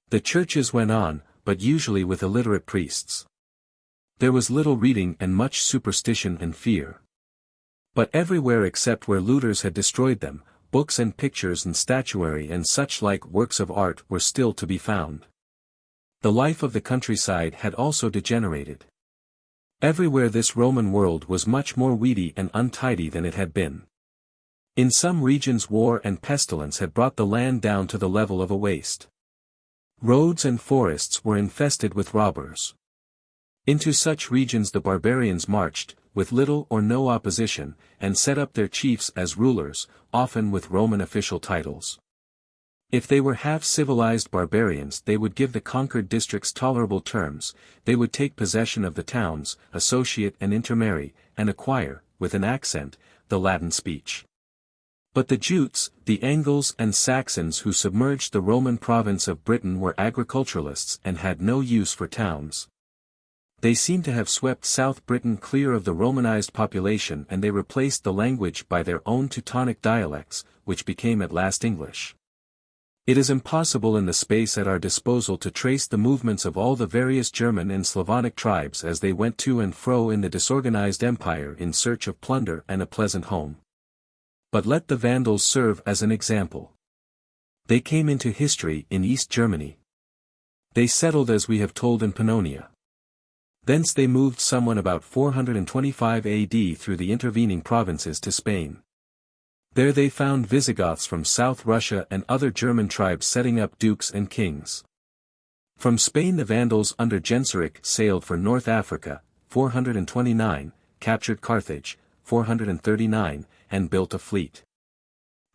The churches went on, but usually with illiterate priests. There was little reading and much superstition and fear. But everywhere except where looters had destroyed them, books and pictures and statuary and such like works of art were still to be found. The life of the countryside had also degenerated. Everywhere this Roman world was much more weedy and untidy than it had been. In some regions war and pestilence had brought the land down to the level of a waste. Roads and forests were infested with robbers. Into such regions the barbarians marched, with little or no opposition, and set up their chiefs as rulers, often with Roman official titles. If they were half-civilized barbarians they would give the conquered districts tolerable terms, they would take possession of the towns, associate and intermarry, and acquire, with an accent, the Latin speech. But the Jutes, the Angles and Saxons who submerged the Roman province of Britain were agriculturalists and had no use for towns. They seem to have swept South Britain clear of the Romanized population and they replaced the language by their own Teutonic dialects, which became at last English. It is impossible in the space at our disposal to trace the movements of all the various German and Slavonic tribes as they went to and fro in the disorganized empire in search of plunder and a pleasant home. But let the Vandals serve as an example. They came into history in East Germany. They settled as we have told in Pannonia. Thence they moved somewhat about 425 AD through the intervening provinces to Spain. There they found Visigoths from South Russia and other German tribes setting up dukes and kings. From Spain the Vandals under Genseric sailed for North Africa, 429, captured Carthage, 439, and built a fleet.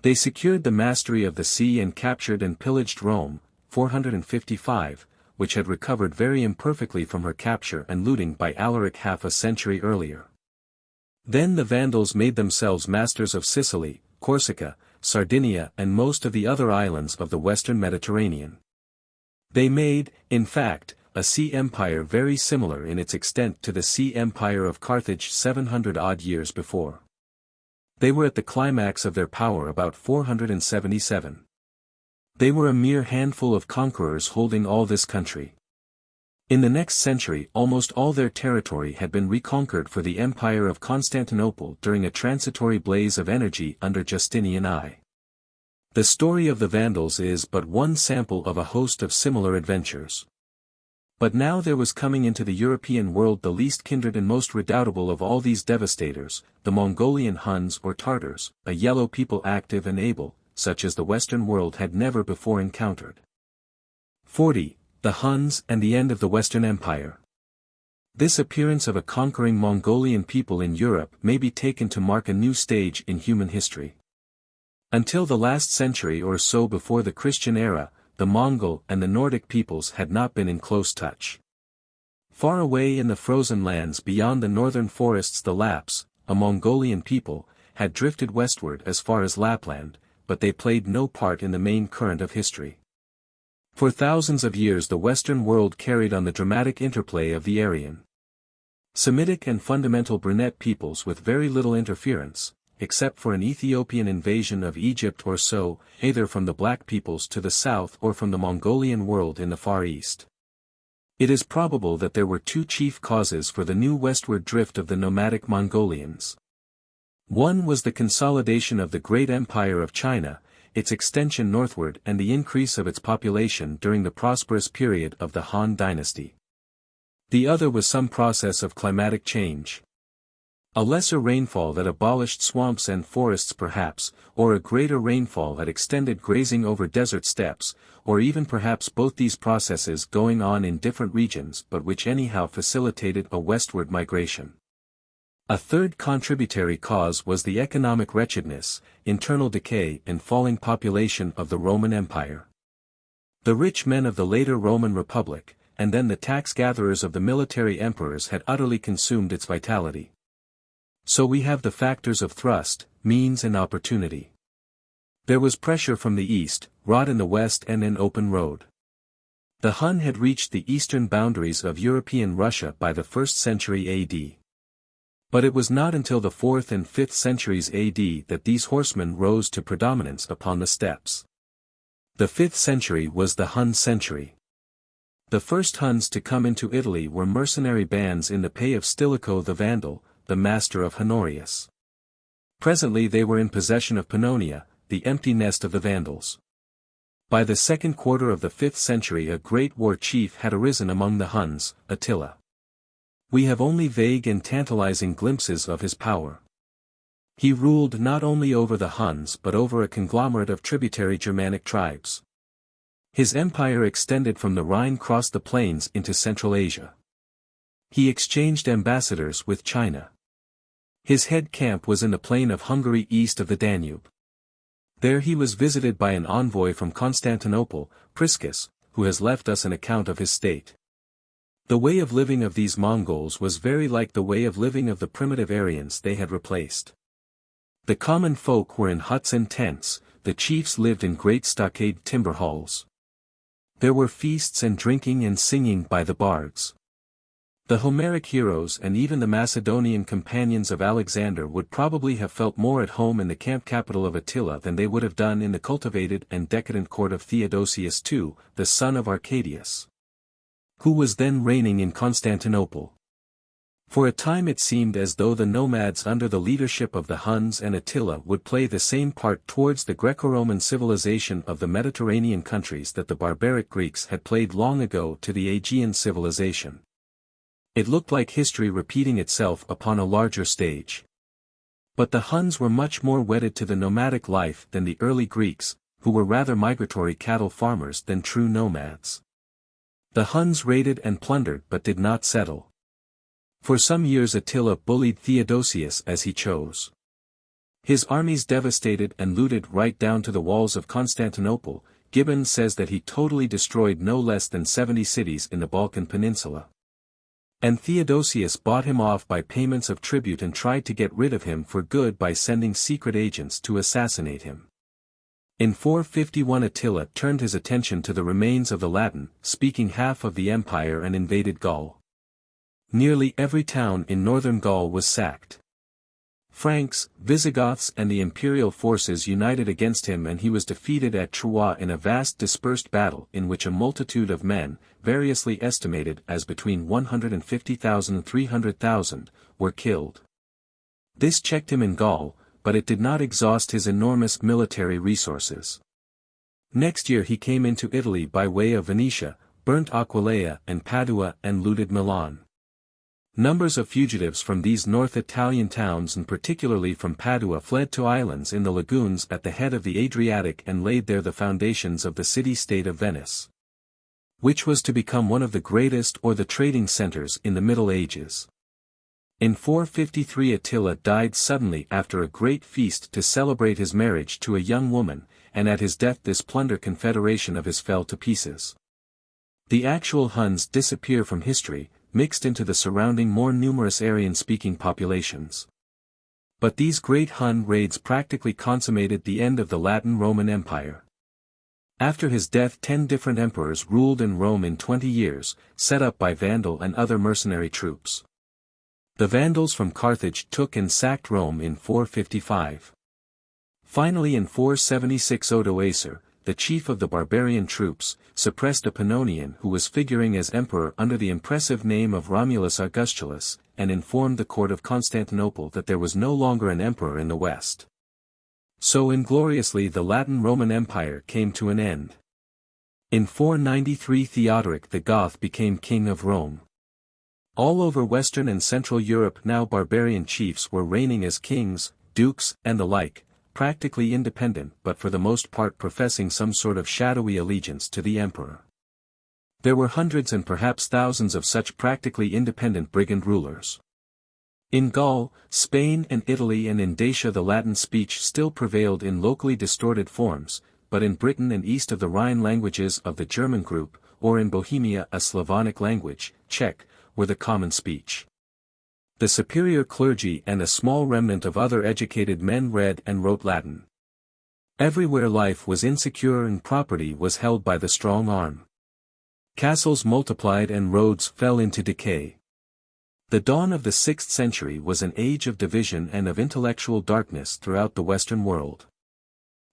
They secured the mastery of the sea and captured and pillaged Rome, 455, which had recovered very imperfectly from her capture and looting by Alaric half a century earlier. Then the Vandals made themselves masters of Sicily, Corsica, Sardinia and most of the other islands of the western Mediterranean. They made, in fact, a sea empire very similar in its extent to the sea empire of Carthage 700-odd years before. They were at the climax of their power about 477. They were a mere handful of conquerors holding all this country. In the next century almost all their territory had been reconquered for the Empire of Constantinople during a transitory blaze of energy under Justinian I. The story of the Vandals is but one sample of a host of similar adventures. But now there was coming into the European world the least kindred and most redoubtable of all these devastators, the Mongolian Huns or Tartars, a yellow people active and able, such as the Western world had never before encountered. 40. The Huns and the end of the Western Empire. This appearance of a conquering Mongolian people in Europe may be taken to mark a new stage in human history. Until the last century or so before the Christian era, the Mongol and the Nordic peoples had not been in close touch. Far away in the frozen lands beyond the northern forests the Lapps, a Mongolian people, had drifted westward as far as Lapland, but they played no part in the main current of history. For thousands of years the Western world carried on the dramatic interplay of the Aryan, Semitic and fundamental brunette peoples with very little interference, except for an Ethiopian invasion of Egypt or so, either from the black peoples to the south or from the Mongolian world in the Far East. It is probable that there were two chief causes for the new westward drift of the nomadic Mongolians. One was the consolidation of the great empire of China, its extension northward and the increase of its population during the prosperous period of the Han dynasty. The other was some process of climatic change. A lesser rainfall that abolished swamps and forests perhaps, or a greater rainfall that extended grazing over desert steppes, or even perhaps both these processes going on in different regions but which anyhow facilitated a westward migration. A third contributory cause was the economic wretchedness, internal decay and falling population of the Roman Empire. The rich men of the later Roman Republic, and then the tax-gatherers of the military emperors had utterly consumed its vitality. So we have the factors of thrust, means and opportunity. There was pressure from the east, wrought in the west and an open road. The Hun had reached the eastern boundaries of European Russia by the 1st century AD. But it was not until the 4th and 5th centuries AD that these horsemen rose to predominance upon the steppes. The 5th century was the Hun century. The first Huns to come into Italy were mercenary bands in the pay of Stilicho the Vandal, the master of Honorius. Presently they were in possession of Pannonia, the empty nest of the Vandals. By the second quarter of the 5th century a great war chief had arisen among the Huns, Attila. We have only vague and tantalizing glimpses of his power. He ruled not only over the Huns but over a conglomerate of tributary Germanic tribes. His empire extended from the Rhine across the plains into Central Asia. He exchanged ambassadors with China. His head camp was in the plain of Hungary east of the Danube. There he was visited by an envoy from Constantinople, Priscus, who has left us an account of his state. The way of living of these Mongols was very like the way of living of the primitive Aryans they had replaced. The common folk were in huts and tents, the chiefs lived in great stockade timber halls. There were feasts and drinking and singing by the bards. The Homeric heroes and even the Macedonian companions of Alexander would probably have felt more at home in the camp capital of Attila than they would have done in the cultivated and decadent court of Theodosius II, the son of Arcadius, who was then reigning in Constantinople. For a time it seemed as though the nomads under the leadership of the Huns and Attila would play the same part towards the Greco-Roman civilization of the Mediterranean countries that the barbaric Greeks had played long ago to the Aegean civilization. It looked like history repeating itself upon a larger stage. But the Huns were much more wedded to the nomadic life than the early Greeks, who were rather migratory cattle farmers than true nomads. The Huns raided and plundered but did not settle. For some years Attila bullied Theodosius as he chose. His armies devastated and looted right down to the walls of Constantinople. Gibbon says that he totally destroyed no less than 70 cities in the Balkan Peninsula. And Theodosius bought him off by payments of tribute and tried to get rid of him for good by sending secret agents to assassinate him. In 451 Attila turned his attention to the remains of the Latin-speaking half of the empire and invaded Gaul. Nearly every town in northern Gaul was sacked. Franks, Visigoths and the imperial forces united against him, and he was defeated at Troyes in a vast dispersed battle in which a multitude of men, variously estimated as between 150,000 and 300,000, were killed. This checked him in Gaul, but it did not exhaust his enormous military resources. Next year he came into Italy by way of Venetia, burnt Aquileia and Padua and looted Milan. Numbers of fugitives from these North Italian towns and particularly from Padua fled to islands in the lagoons at the head of the Adriatic and laid there the foundations of the city-state of Venice, which was to become one of the greatest or the trading centers in the Middle Ages. In 453 Attila died suddenly after a great feast to celebrate his marriage to a young woman, and at his death this plunder confederation of his fell to pieces. The actual Huns disappear from history, mixed into the surrounding more numerous Aryan-speaking populations. But these great Hun raids practically consummated the end of the Latin Roman Empire. After his death 10 different emperors ruled in Rome in 20 years, set up by Vandal and other mercenary troops. The Vandals from Carthage took and sacked Rome in 455. Finally in 476 Odoacer, the chief of the barbarian troops, suppressed a Pannonian who was figuring as emperor under the impressive name of Romulus Augustulus, and informed the court of Constantinople that there was no longer an emperor in the west. So ingloriously the Latin Roman Empire came to an end. In 493 Theodoric the Goth became king of Rome. All over Western and Central Europe now barbarian chiefs were reigning as kings, dukes, and the like, practically independent but for the most part professing some sort of shadowy allegiance to the emperor. There were hundreds and perhaps thousands of such practically independent brigand rulers. In Gaul, Spain and Italy and in Dacia the Latin speech still prevailed in locally distorted forms, but in Britain and east of the Rhine languages of the German group, or in Bohemia a Slavonic language, Czech, were the common speech. The superior clergy and a small remnant of other educated men read and wrote Latin. Everywhere life was insecure and property was held by the strong arm. Castles multiplied and roads fell into decay. The dawn of the 6th century was an age of division and of intellectual darkness throughout the Western world.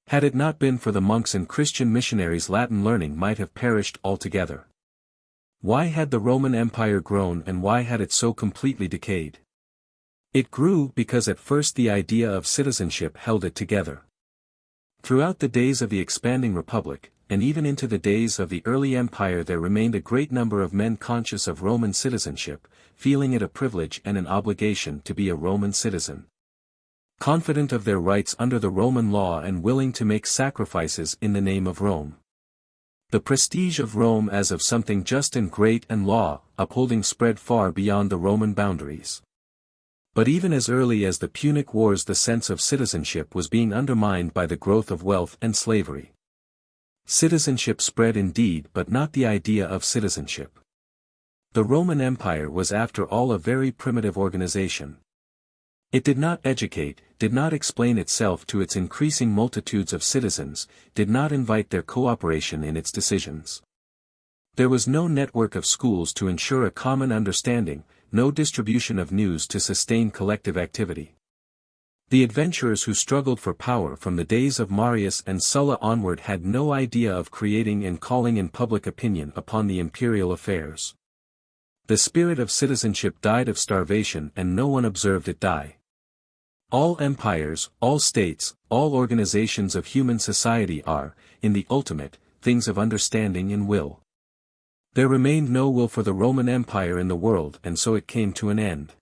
Had it not been for the monks and Christian missionaries, Latin learning might have perished altogether. Why had the Roman Empire grown and why had it so completely decayed? It grew because at first the idea of citizenship held it together. Throughout the days of the expanding republic, and even into the days of the early empire, there remained a great number of men conscious of Roman citizenship, feeling it a privilege and an obligation to be a Roman citizen. Confident of their rights under the Roman law and willing to make sacrifices in the name of Rome. The prestige of Rome as of something just and great and law-upholding spread far beyond the Roman boundaries. But even as early as the Punic Wars the sense of citizenship was being undermined by the growth of wealth and slavery. Citizenship spread indeed, but not the idea of citizenship. The Roman Empire was after all a very primitive organization. It did not educate, did not explain itself to its increasing multitudes of citizens, did not invite their cooperation in its decisions. There was no network of schools to ensure a common understanding, no distribution of news to sustain collective activity. The adventurers who struggled for power from the days of Marius and Sulla onward had no idea of creating and calling in public opinion upon the imperial affairs. The spirit of citizenship died of starvation and no one observed it die. All empires, all states, all organizations of human society are, in the ultimate, things of understanding and will. There remained no will for the Roman Empire in the world, and so it came to an end.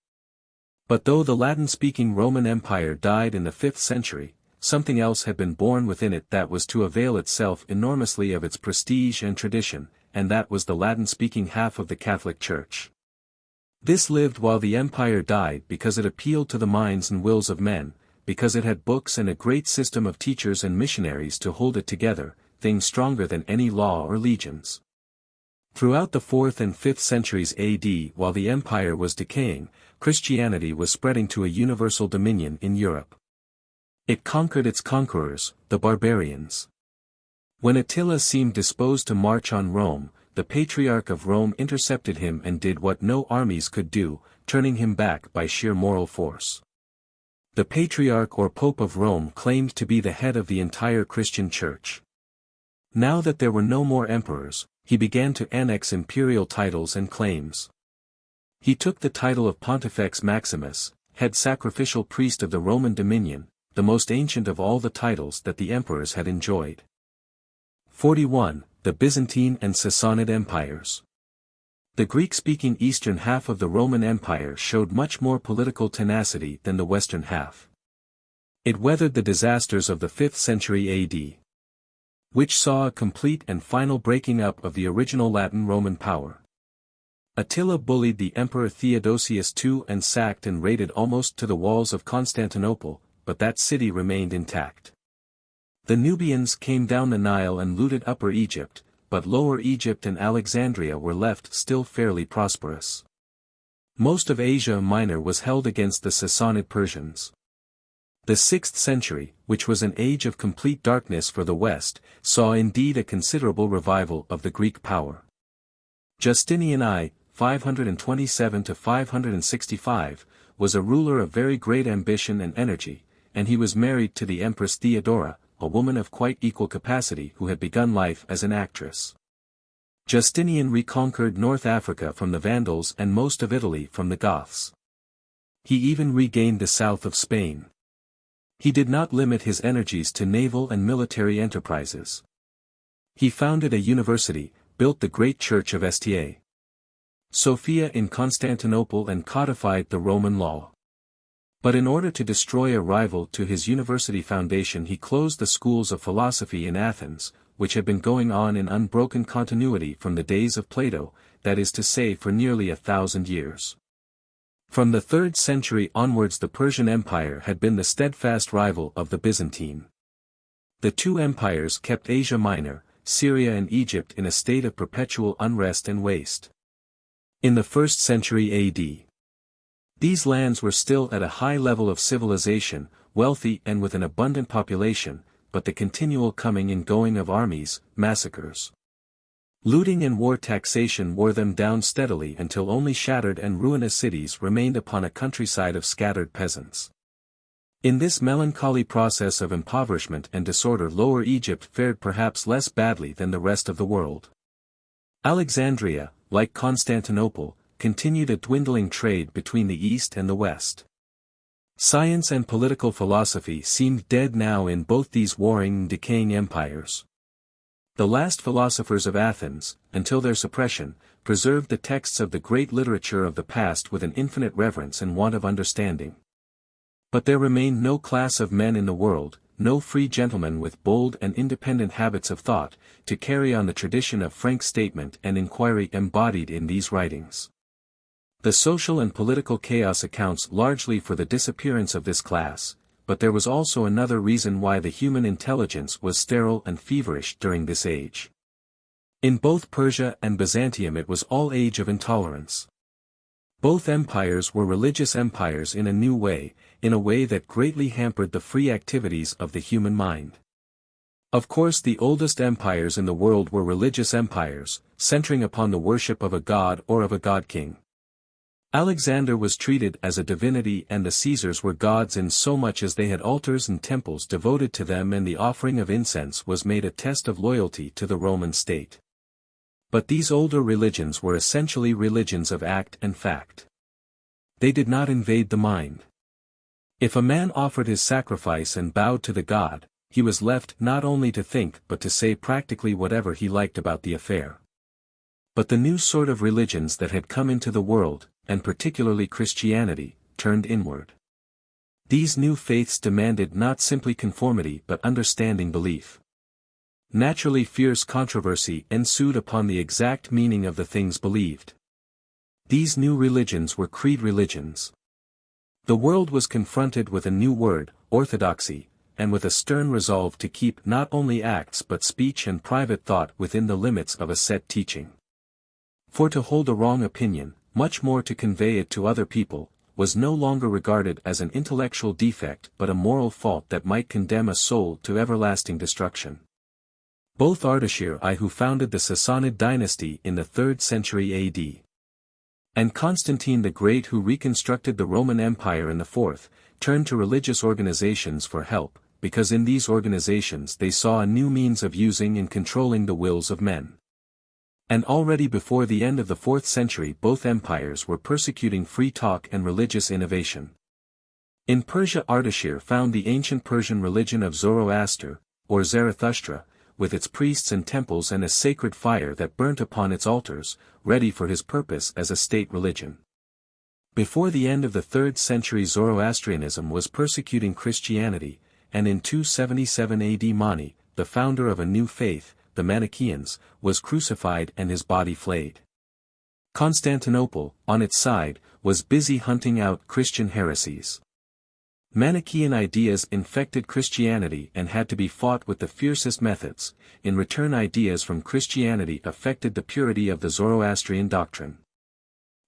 But though the Latin-speaking Roman Empire died in the 5th century, something else had been born within it that was to avail itself enormously of its prestige and tradition, and that was the Latin-speaking half of the Catholic Church. This lived while the empire died because it appealed to the minds and wills of men, because it had books and a great system of teachers and missionaries to hold it together, things stronger than any law or legions. Throughout the 4th and 5th centuries AD, while the empire was decaying, Christianity was spreading to a universal dominion in Europe. It conquered its conquerors, the barbarians. When Attila seemed disposed to march on Rome, the Patriarch of Rome intercepted him and did what no armies could do, turning him back by sheer moral force. The Patriarch or Pope of Rome claimed to be the head of the entire Christian Church. Now that there were no more emperors, he began to annex imperial titles and claims. He took the title of Pontifex Maximus, head sacrificial priest of the Roman dominion, the most ancient of all the titles that the emperors had enjoyed. 41. The Byzantine and Sassanid Empires. The Greek-speaking eastern half of the Roman Empire showed much more political tenacity than the western half. It weathered the disasters of the 5th century AD, which saw a complete and final breaking up of the original Latin Roman power. Attila bullied the Emperor Theodosius II and sacked and raided almost to the walls of Constantinople, but that city remained intact. The Nubians came down the Nile and looted Upper Egypt, but Lower Egypt and Alexandria were left still fairly prosperous. Most of Asia Minor was held against the Sassanid Persians. The 6th century, which was an age of complete darkness for the West, saw indeed a considerable revival of the Greek power. Justinian I, 527–565, was a ruler of very great ambition and energy, and he was married to the Empress Theodora, a woman of quite equal capacity who had begun life as an actress. Justinian reconquered North Africa from the Vandals and most of Italy from the Goths. He even regained the south of Spain. He did not limit his energies to naval and military enterprises. He founded a university, built the great church of Sta. Sophia in Constantinople and codified the Roman law. But in order to destroy a rival to his university foundation, he closed the schools of philosophy in Athens, which had been going on in unbroken continuity from the days of Plato, that is to say for nearly 1,000 years. From the 3rd century onwards the Persian Empire had been the steadfast rival of the Byzantine. The two empires kept Asia Minor, Syria and Egypt in a state of perpetual unrest and waste. In the 1st century AD, these lands were still at a high level of civilization, wealthy and with an abundant population, but the continual coming and going of armies, massacres, looting and war taxation wore them down steadily until only shattered and ruinous cities remained upon a countryside of scattered peasants. In this melancholy process of impoverishment and disorder Lower Egypt fared perhaps less badly than the rest of the world. Alexandria, like Constantinople, continued a dwindling trade between the East and the West. Science and political philosophy seemed dead now in both these warring and decaying empires. The last philosophers of Athens, until their suppression, preserved the texts of the great literature of the past with an infinite reverence and want of understanding. But there remained no class of men in the world, no free gentleman with bold and independent habits of thought, to carry on the tradition of frank statement and inquiry embodied in these writings. The social and political chaos accounts largely for the disappearance of this class, but there was also another reason why the human intelligence was sterile and feverish during this age. In both Persia and Byzantium it was all age of intolerance. Both empires were religious empires in a new way, in a way that greatly hampered the free activities of the human mind. Of course the oldest empires in the world were religious empires, centering upon the worship of a god or of a god-king. Alexander was treated as a divinity and the Caesars were gods in so much as they had altars and temples devoted to them, and the offering of incense was made a test of loyalty to the Roman state. But these older religions were essentially religions of act and fact. They did not invade the mind. If a man offered his sacrifice and bowed to the god, he was left not only to think but to say practically whatever he liked about the affair. But the new sort of religions that had come into the world, and particularly Christianity, turned inward. These new faiths demanded not simply conformity but understanding belief. Naturally fierce controversy ensued upon the exact meaning of the things believed. These new religions were creed religions. The world was confronted with a new word, orthodoxy, and with a stern resolve to keep not only acts but speech and private thought within the limits of a set teaching. For to hold a wrong opinion, much more to convey it to other people, was no longer regarded as an intellectual defect but a moral fault that might condemn a soul to everlasting destruction. Both Ardashir I who founded the Sassanid dynasty in the 3rd century AD, and Constantine the Great who reconstructed the Roman Empire in the 4th, turned to religious organizations for help, because in these organizations they saw a new means of using and controlling the wills of men. And already before the end of the 4th century both empires were persecuting free talk and religious innovation. In Persia Ardashir found the ancient Persian religion of Zoroaster, or Zarathustra, with its priests and temples and a sacred fire that burnt upon its altars, ready for his purpose as a state religion. Before the end of the 3rd century Zoroastrianism was persecuting Christianity, and in 277 AD Mani, the founder of a new faith, the Manichaeans, was crucified and his body flayed. Constantinople, on its side, was busy hunting out Christian heresies. Manichaean ideas infected Christianity and had to be fought with the fiercest methods. In return ideas from Christianity affected the purity of the Zoroastrian doctrine.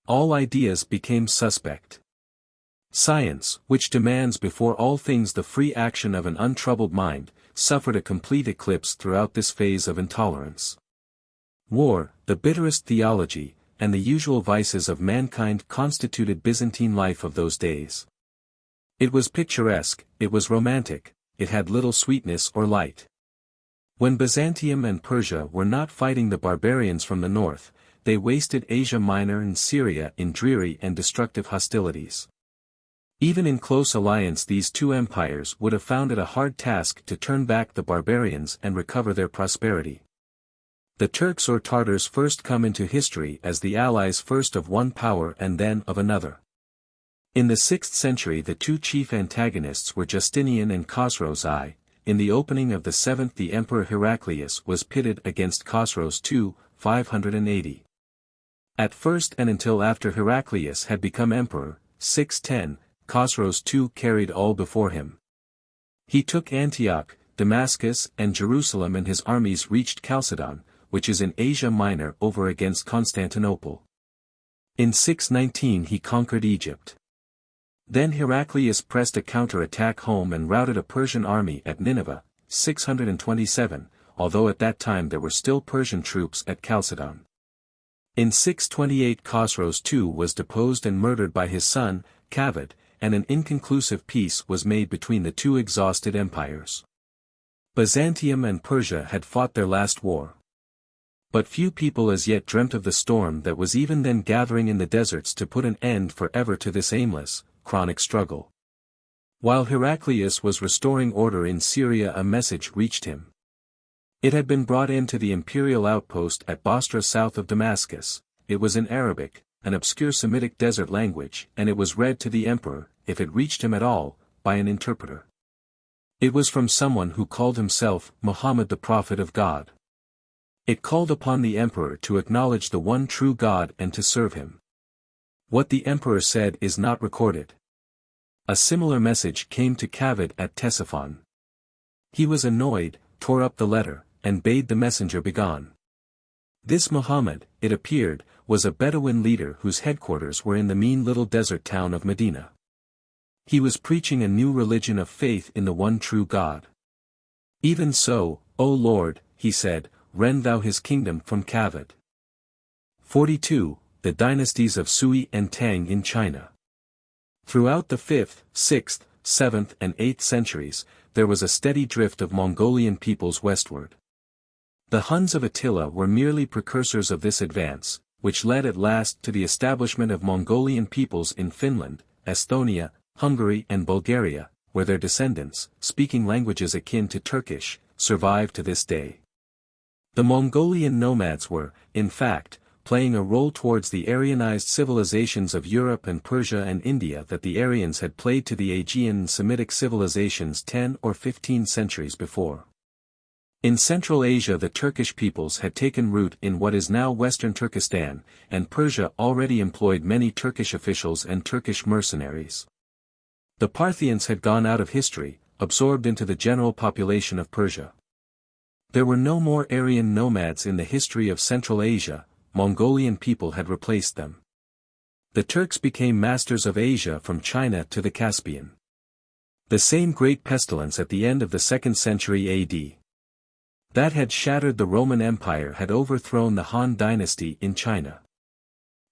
All ideas became suspect. Science, which demands before all things the free action of an untroubled mind, suffered a complete eclipse throughout this phase of intolerance. War, the bitterest theology, and the usual vices of mankind constituted Byzantine life of those days. It was picturesque, it was romantic, it had little sweetness or light. When Byzantium and Persia were not fighting the barbarians from the north, they wasted Asia Minor and Syria in dreary and destructive hostilities. Even in close alliance these two empires would have found it a hard task to turn back the barbarians and recover their prosperity. The Turks or Tartars first come into history as the allies first of one power and then of another. In the 6th century the two chief antagonists were Justinian and Khosrows I. In the opening of the 7th the Emperor Heraclius was pitted against Khosrows II, 580. At first and until after Heraclius had become emperor, 610, Khosrows II carried all before him. He took Antioch, Damascus and Jerusalem and his armies reached Chalcedon, which is in Asia Minor over against Constantinople. In 619 he conquered Egypt. Then Heraclius pressed a counter-attack home and routed a Persian army at Nineveh, 627, although at that time there were still Persian troops at Chalcedon. In 628 Khosrows II was deposed and murdered by his son, Kavad, and an inconclusive peace was made between the two exhausted empires. Byzantium and Persia had fought their last war. But few people as yet dreamt of the storm that was even then gathering in the deserts to put an end forever to this aimless, chronic struggle. While Heraclius was restoring order in Syria a message reached him. It had been brought into the imperial outpost at Bostra south of Damascus. It was in Arabic, an obscure Semitic desert language, and it was read to the emperor, if it reached him at all, by an interpreter. It was from someone who called himself Muhammad the Prophet of God. It called upon the emperor to acknowledge the one true God and to serve him. What the emperor said is not recorded. A similar message came to Kavad at Ctesiphon. He was annoyed, tore up the letter, and bade the messenger begone. This Muhammad, it appeared, was a Bedouin leader whose headquarters were in the mean little desert town of Medina. He was preaching a new religion of faith in the one true God. Even so, O Lord, he said, rend thou his kingdom from Kavad. 42. The dynasties of Sui and Tang in China. Throughout the 5th, 6th, 7th and 8th centuries, there was a steady drift of Mongolian peoples westward. The Huns of Attila were merely precursors of this advance, which led at last to the establishment of Mongolian peoples in Finland, Estonia, Hungary and Bulgaria, where their descendants, speaking languages akin to Turkish, survive to this day. The Mongolian nomads were, in fact, playing a role towards the Aryanized civilizations of Europe and Persia and India that the Aryans had played to the Aegean and Semitic civilizations 10 or 15 centuries before. In Central Asia the Turkish peoples had taken root in what is now Western Turkestan, and Persia already employed many Turkish officials and Turkish mercenaries. The Parthians had gone out of history, absorbed into the general population of Persia. There were no more Aryan nomads in the history of Central Asia, Mongolian people had replaced them. The Turks became masters of Asia from China to the Caspian. The same great pestilence at the end of the 2nd century AD that had shattered the Roman Empire had overthrown the Han dynasty in China.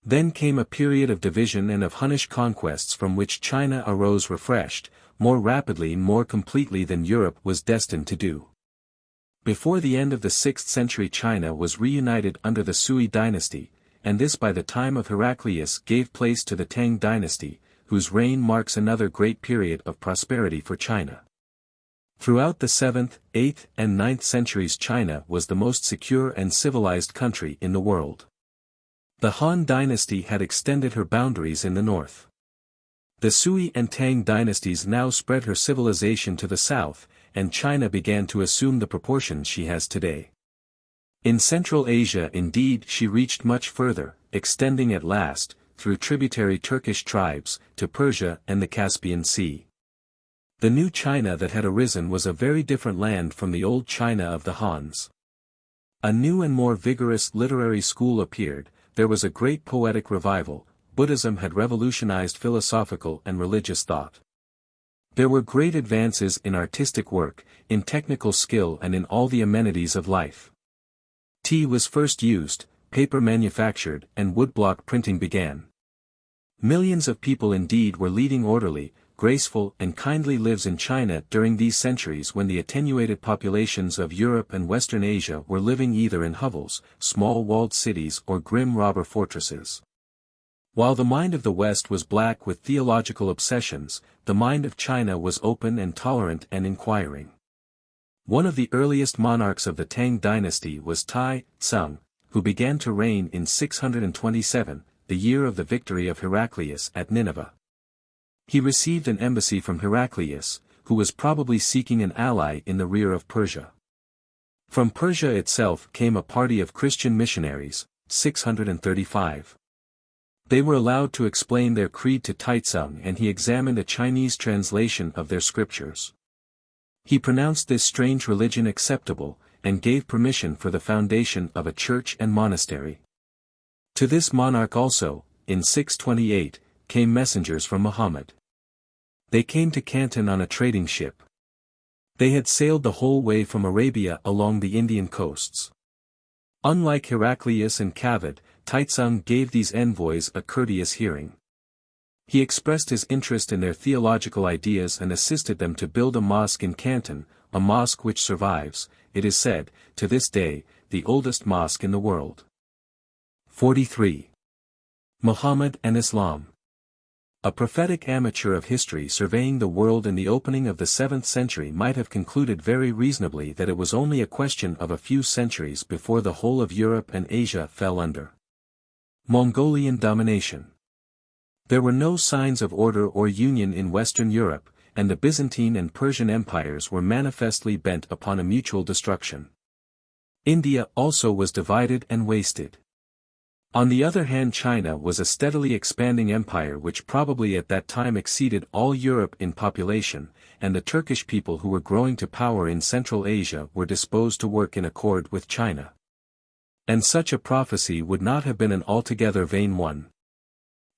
Then came a period of division and of Hunnish conquests from which China arose refreshed, more rapidly and more completely than Europe was destined to do. Before the end of the 6th century China was reunited under the Sui dynasty, and this by the time of Heraclius gave place to the Tang dynasty, whose reign marks another great period of prosperity for China. Throughout the 7th, 8th and 9th centuries China was the most secure and civilized country in the world. The Han dynasty had extended her boundaries in the north. The Sui and Tang dynasties now spread her civilization to the south, and China began to assume the proportions she has today. In Central Asia indeed she reached much further, extending at last, through tributary Turkish tribes, to Persia and the Caspian Sea. The new China that had arisen was a very different land from the old China of the Hans. A new and more vigorous literary school appeared, there was a great poetic revival, Buddhism had revolutionized philosophical and religious thought. There were great advances in artistic work, in technical skill and in all the amenities of life. Tea was first used, paper manufactured, and woodblock printing began. Millions of people indeed were leading orderly, graceful and kindly lives in China during these centuries when the attenuated populations of Europe and Western Asia were living either in hovels, small walled cities or grim robber fortresses. While the mind of the West was black with theological obsessions, the mind of China was open and tolerant and inquiring. One of the earliest monarchs of the Tang dynasty was Tai Tsung, who began to reign in 627, the year of the victory of Heraclius at Nineveh. He received an embassy from Heraclius, who was probably seeking an ally in the rear of Persia. From Persia itself came a party of Christian missionaries, 635. They were allowed to explain their creed to Taizong and he examined a Chinese translation of their scriptures. He pronounced this strange religion acceptable, and gave permission for the foundation of a church and monastery. To this monarch also, in 628, came messengers from Muhammad. They came to Canton on a trading ship. They had sailed the whole way from Arabia along the Indian coasts. Unlike Heraclius and Kavad, Taizong gave these envoys a courteous hearing. He expressed his interest in their theological ideas and assisted them to build a mosque in Canton, a mosque which survives, it is said, to this day, the oldest mosque in the world. 43. Muhammad and Islam. A prophetic amateur of history surveying the world in the opening of the 7th century might have concluded very reasonably that it was only a question of a few centuries before the whole of Europe and Asia fell under Mongolian domination. There were no signs of order or union in Western Europe, and the Byzantine and Persian empires were manifestly bent upon a mutual destruction. India also was divided and wasted. On the other hand, China was a steadily expanding empire which probably at that time exceeded all Europe in population, and the Turkish people who were growing to power in Central Asia were disposed to work in accord with China. And such a prophecy would not have been an altogether vain one.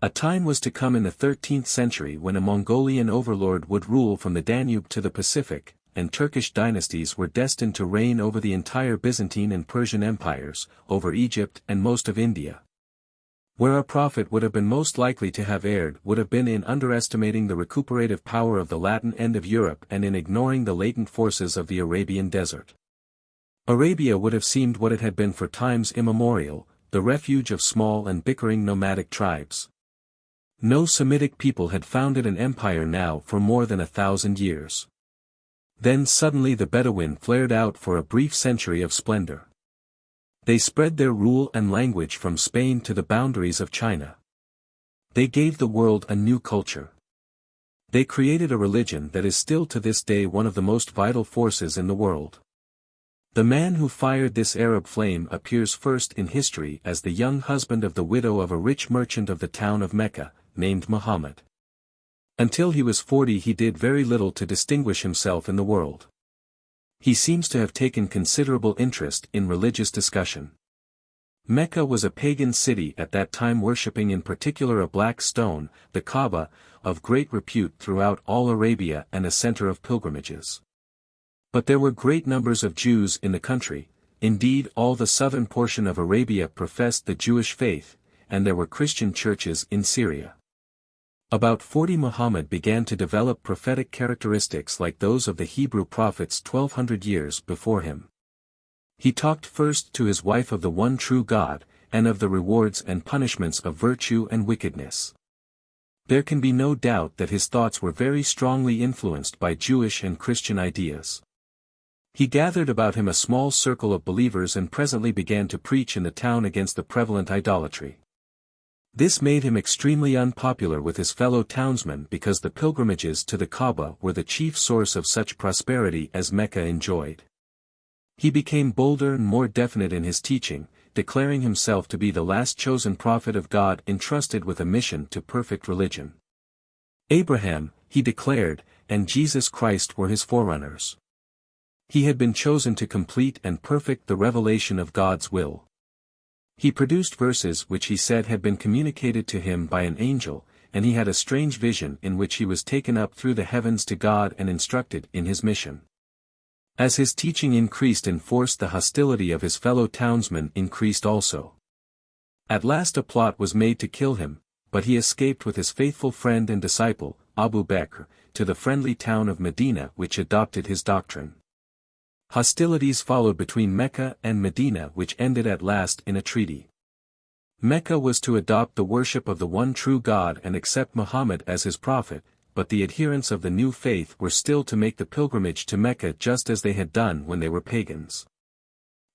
A time was to come in the 13th century when a Mongolian overlord would rule from the Danube to the Pacific, and Turkish dynasties were destined to reign over the entire Byzantine and Persian empires, over Egypt and most of India. Where a prophet would have been most likely to have erred would have been in underestimating the recuperative power of the Latin end of Europe and in ignoring the latent forces of the Arabian desert. Arabia would have seemed what it had been for times immemorial, the refuge of small and bickering nomadic tribes. No Semitic people had founded an empire now for more than 1,000 years. Then suddenly the Bedouin flared out for a brief century of splendor. They spread their rule and language from Spain to the boundaries of China. They gave the world a new culture. They created a religion that is still to this day one of the most vital forces in the world. The man who fired this Arab flame appears first in history as the young husband of the widow of a rich merchant of the town of Mecca, named Muhammad. Until he was 40 he did very little to distinguish himself in the world. He seems to have taken considerable interest in religious discussion. Mecca was a pagan city at that time worshipping in particular a black stone, the Kaaba, of great repute throughout all Arabia and a center of pilgrimages. But there were great numbers of Jews in the country, indeed all the southern portion of Arabia professed the Jewish faith, and there were Christian churches in Syria. About 40 Muhammad began to develop prophetic characteristics like those of the Hebrew prophets 1200 years before him. He talked first to his wife of the one true God, and of the rewards and punishments of virtue and wickedness. There can be no doubt that his thoughts were very strongly influenced by Jewish and Christian ideas. He gathered about him a small circle of believers and presently began to preach in the town against the prevalent idolatry. This made him extremely unpopular with his fellow townsmen because the pilgrimages to the Kaaba were the chief source of such prosperity as Mecca enjoyed. He became bolder and more definite in his teaching, declaring himself to be the last chosen prophet of God entrusted with a mission to perfect religion. Abraham, he declared, and Jesus Christ were his forerunners. He had been chosen to complete and perfect the revelation of God's will. He produced verses which he said had been communicated to him by an angel, and he had a strange vision in which he was taken up through the heavens to God and instructed in his mission. As his teaching increased in force, the hostility of his fellow townsmen increased also. At last a plot was made to kill him, but he escaped with his faithful friend and disciple, Abu Bakr, to the friendly town of Medina which adopted his doctrine. Hostilities followed between Mecca and Medina which ended at last in a treaty. Mecca was to adopt the worship of the one true God and accept Muhammad as his prophet, but the adherents of the new faith were still to make the pilgrimage to Mecca just as they had done when they were pagans.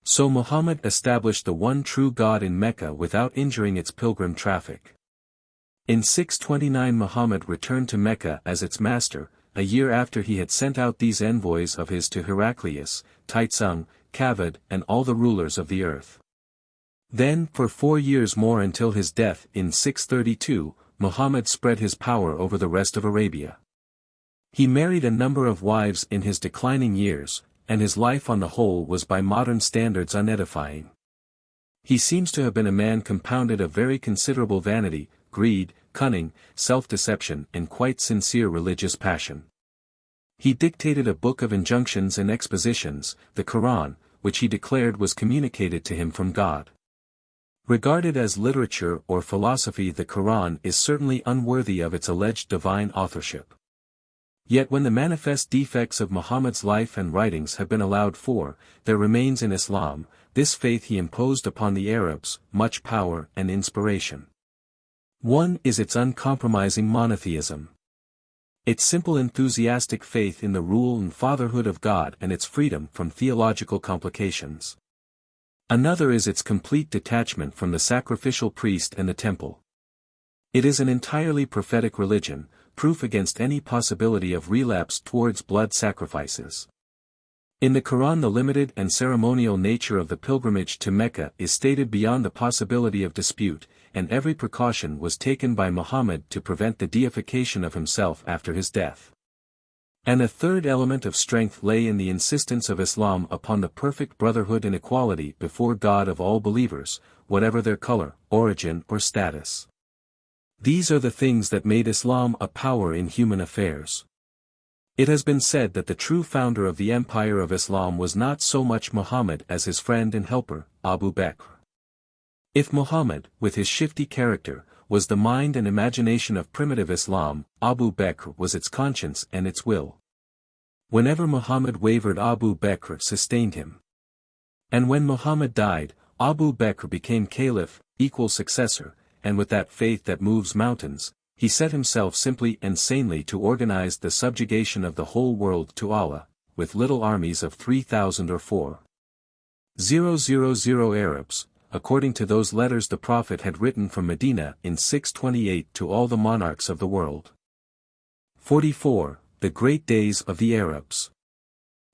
So Muhammad established the one true God in Mecca without injuring its pilgrim traffic. In 629 Muhammad returned to Mecca as its master, a year after he had sent out these envoys of his to Heraclius, Taitsung, Kavad and all the rulers of the earth. Then for 4 years more until his death in 632, Muhammad spread his power over the rest of Arabia. He married a number of wives in his declining years, and his life on the whole was by modern standards unedifying. He seems to have been a man compounded of very considerable vanity, greed, cunning, self-deception and quite sincere religious passion. He dictated a book of injunctions and expositions, the Quran, which he declared was communicated to him from God. Regarded as literature or philosophy, the Quran is certainly unworthy of its alleged divine authorship. Yet when the manifest defects of Muhammad's life and writings have been allowed for, there remains in Islam, this faith he imposed upon the Arabs, much power and inspiration. One is its uncompromising monotheism. Its simple enthusiastic faith in the rule and fatherhood of God and its freedom from theological complications. Another is its complete detachment from the sacrificial priest and the temple. It is an entirely prophetic religion, proof against any possibility of relapse towards blood sacrifices. In the Quran the limited and ceremonial nature of the pilgrimage to Mecca is stated beyond the possibility of dispute, and every precaution was taken by Muhammad to prevent the deification of himself after his death. And a third element of strength lay in the insistence of Islam upon the perfect brotherhood and equality before God of all believers, whatever their color, origin or status. These are the things that made Islam a power in human affairs. It has been said that the true founder of the empire of Islam was not so much Muhammad as his friend and helper, Abu Bakr. If Muhammad, with his shifty character, was the mind and imagination of primitive Islam, Abu Bakr was its conscience and its will. Whenever Muhammad wavered, Abu Bakr sustained him. And when Muhammad died, Abu Bakr became caliph, equal successor, and with that faith that moves mountains, he set himself simply and sanely to organize the subjugation of the whole world to Allah, with little armies of 3,000 or 4,000 Arabs, according to those letters the Prophet had written from Medina in 628 to all the monarchs of the world. 44. The Great Days of the Arabs.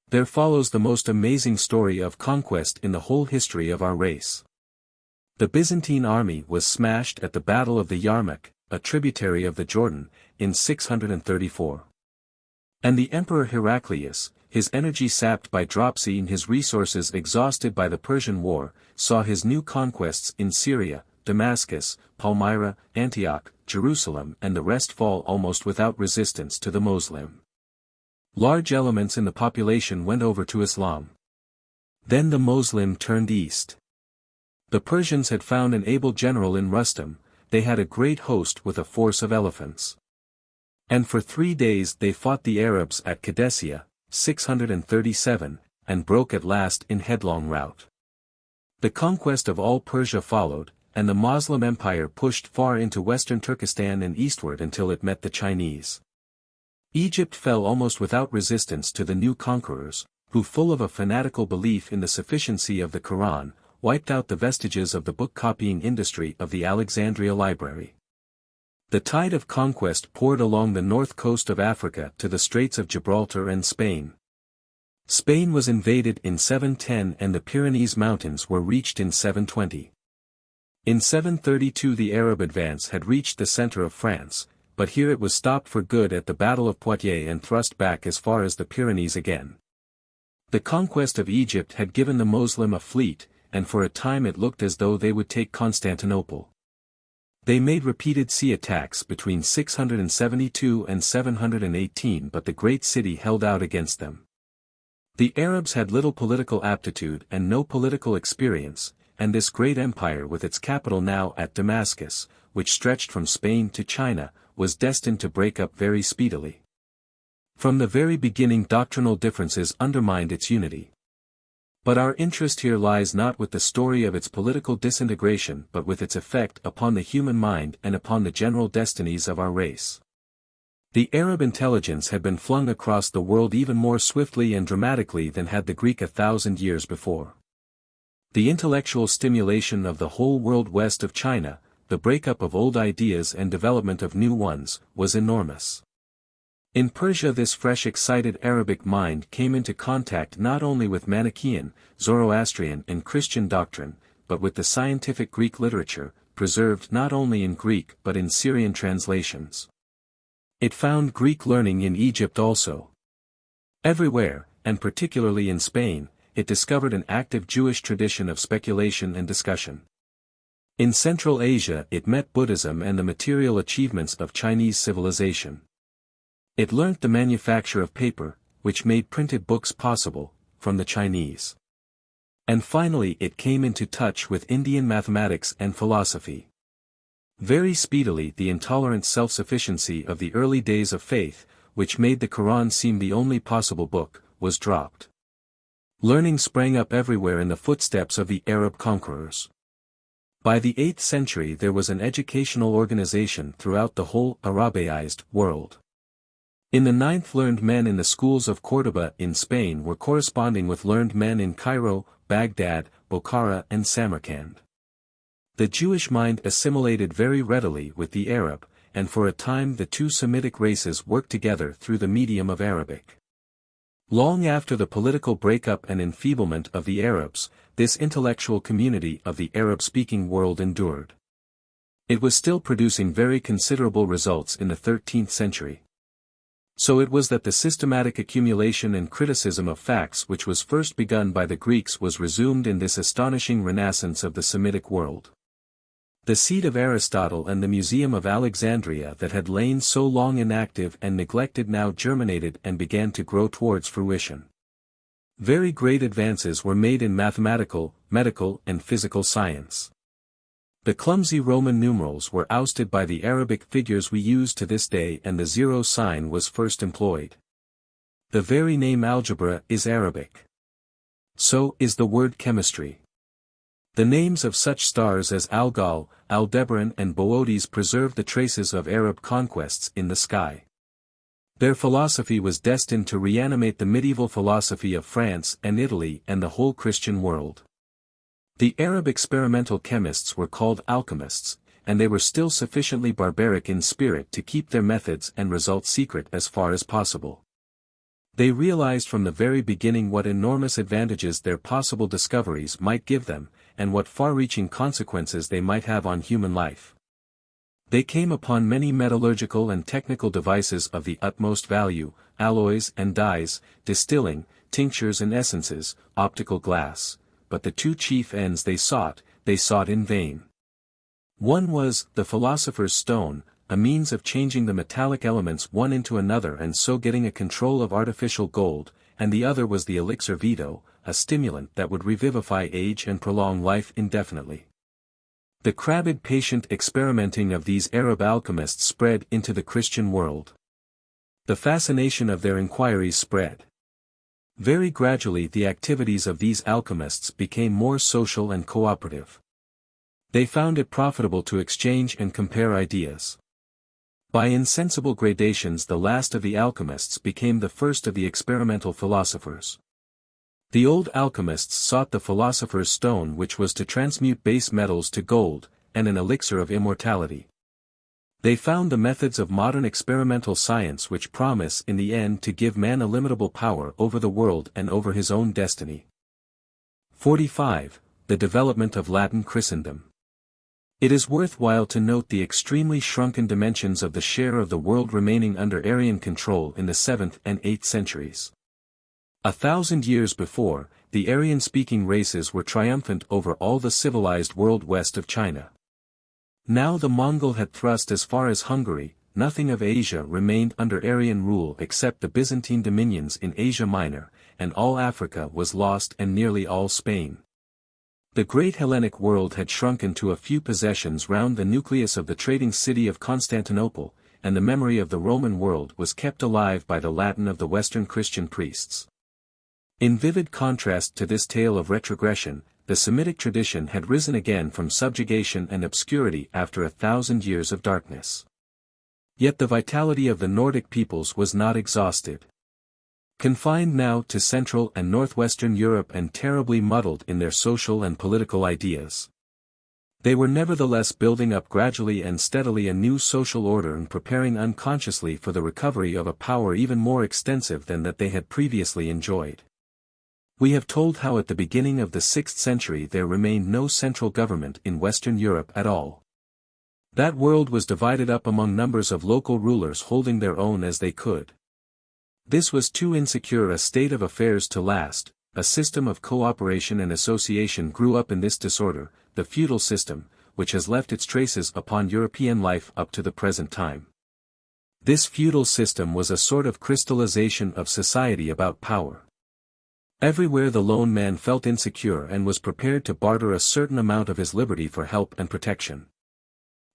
There follows the most amazing story of conquest in the whole history of our race. The Byzantine army was smashed at the Battle of the Yarmouk, a tributary of the Jordan, in 634. And the Emperor Heraclius, his energy sapped by dropsy and his resources exhausted by the Persian War, saw his new conquests in Syria, Damascus, Palmyra, Antioch, Jerusalem and the rest fall almost without resistance to the Moslem. Large elements in the population went over to Islam. Then the Moslem turned east. The Persians had found an able general in Rustam, they had a great host with a force of elephants. And for 3 days they fought the Arabs at Qadessia, 637, and broke at last in headlong rout. The conquest of all Persia followed, and the Moslem Empire pushed far into western Turkestan and eastward until it met the Chinese. Egypt fell almost without resistance to the new conquerors, who full of a fanatical belief in the sufficiency of the Quran, wiped out the vestiges of the book-copying industry of the Alexandria library. The tide of conquest poured along the north coast of Africa to the Straits of Gibraltar and Spain. Spain was invaded in 710 and the Pyrenees Mountains were reached in 720. In 732 the Arab advance had reached the center of France, but here it was stopped for good at the Battle of Poitiers and thrust back as far as the Pyrenees again. The conquest of Egypt had given the Moslem a fleet, and for a time it looked as though they would take Constantinople. They made repeated sea attacks between 672 and 718 but the great city held out against them. The Arabs had little political aptitude and no political experience, and this great empire with its capital now at Damascus, which stretched from Spain to China, was destined to break up very speedily. From the very beginning doctrinal differences undermined its unity. But our interest here lies not with the story of its political disintegration but with its effect upon the human mind and upon the general destinies of our race. The Arab intelligence had been flung across the world even more swiftly and dramatically than had the Greek 1,000 years before. The intellectual stimulation of the whole world west of China, the breakup of old ideas and development of new ones, was enormous. In Persia this fresh excited Arabic mind came into contact not only with Manichaean, Zoroastrian and Christian doctrine, but with the scientific Greek literature, preserved not only in Greek but in Syrian translations. It found Greek learning in Egypt also. Everywhere, and particularly in Spain, it discovered an active Jewish tradition of speculation and discussion. In Central Asia it met Buddhism and the material achievements of Chinese civilization. It learnt the manufacture of paper, which made printed books possible, from the Chinese. And finally it came into touch with Indian mathematics and philosophy. Very speedily the intolerant self-sufficiency of the early days of faith, which made the Quran seem the only possible book, was dropped. Learning sprang up everywhere in the footsteps of the Arab conquerors. By the 8th century there was an educational organization throughout the whole Arabiized world. In the 9th learned men in the schools of Córdoba in Spain were corresponding with learned men in Cairo, Baghdad, Bokhara and Samarkand. The Jewish mind assimilated very readily with the Arab, and for a time the two Semitic races worked together through the medium of Arabic. Long after the political breakup and enfeeblement of the Arabs, this intellectual community of the Arab-speaking world endured. It was still producing very considerable results in the 13th century. So it was that the systematic accumulation and criticism of facts which was first begun by the Greeks was resumed in this astonishing renaissance of the Semitic world. The seat of Aristotle and the Museum of Alexandria that had lain so long inactive and neglected now germinated and began to grow towards fruition. Very great advances were made in mathematical, medical and physical science. The clumsy Roman numerals were ousted by the Arabic figures we use to this day and the zero sign was first employed. The very name algebra is Arabic. So is the word chemistry. The names of such stars as Algol, Aldebaran and Boötes preserve the traces of Arab conquests in the sky. Their philosophy was destined to reanimate the medieval philosophy of France and Italy and the whole Christian world. The Arab experimental chemists were called alchemists, and they were still sufficiently barbaric in spirit to keep their methods and results secret as far as possible. They realized from the very beginning what enormous advantages their possible discoveries might give them, and what far-reaching consequences they might have on human life. They came upon many metallurgical and technical devices of the utmost value, alloys and dyes, distilling, tinctures and essences, optical glass, but the two chief ends they sought in vain. One was the philosopher's stone, a means of changing the metallic elements one into another and so getting a control of artificial gold, and the other was the elixir vitae, a stimulant that would revivify age and prolong life indefinitely. The crabbed patient experimenting of these Arab alchemists spread into the Christian world. The fascination of their inquiries spread. Very gradually the activities of these alchemists became more social and cooperative. They found it profitable to exchange and compare ideas. By insensible gradations the last of the alchemists became the first of the experimental philosophers. The old alchemists sought the philosopher's stone which was to transmute base metals to gold, and an elixir of immortality. They found the methods of modern experimental science which promise in the end to give man illimitable power over the world and over his own destiny. 45. The development of Latin Christendom. It is worthwhile to note the extremely shrunken dimensions of the share of the world remaining under Aryan control in the 7th and 8th centuries. 1,000 years before, the Aryan-speaking races were triumphant over all the civilized world west of China. Now the Mongol had thrust as far as Hungary, nothing of Asia remained under Aryan rule except the Byzantine dominions in Asia Minor, and all Africa was lost and nearly all Spain. The great Hellenic world had shrunken to a few possessions round the nucleus of the trading city of Constantinople, and the memory of the Roman world was kept alive by the Latin of the Western Christian priests. In vivid contrast to this tale of retrogression, the Semitic tradition had risen again from subjugation and obscurity after 1,000 years of darkness. Yet the vitality of the Nordic peoples was not exhausted. Confined now to Central and Northwestern Europe and terribly muddled in their social and political ideas. They were nevertheless building up gradually and steadily a new social order and preparing unconsciously for the recovery of a power even more extensive than that they had previously enjoyed. We have told how at the beginning of the 6th century there remained no central government in Western Europe at all. That world was divided up among numbers of local rulers holding their own as they could. This was too insecure a state of affairs to last. A system of cooperation and association grew up in this disorder, the feudal system, which has left its traces upon European life up to the present time. This feudal system was a sort of crystallization of society about power. Everywhere the lone man felt insecure and was prepared to barter a certain amount of his liberty for help and protection.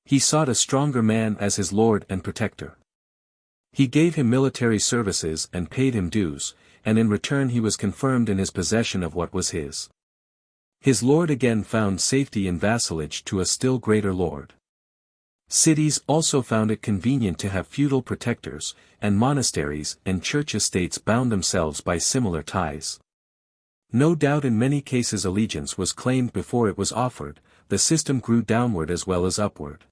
He sought a stronger man as his lord and protector. He gave him military services and paid him dues, and in return he was confirmed in his possession of what was his. His lord again found safety in vassalage to a still greater lord. Cities also found it convenient to have feudal protectors, and monasteries and church estates bound themselves by similar ties. No doubt in many cases allegiance was claimed before it was offered. The system grew downward as well as upward.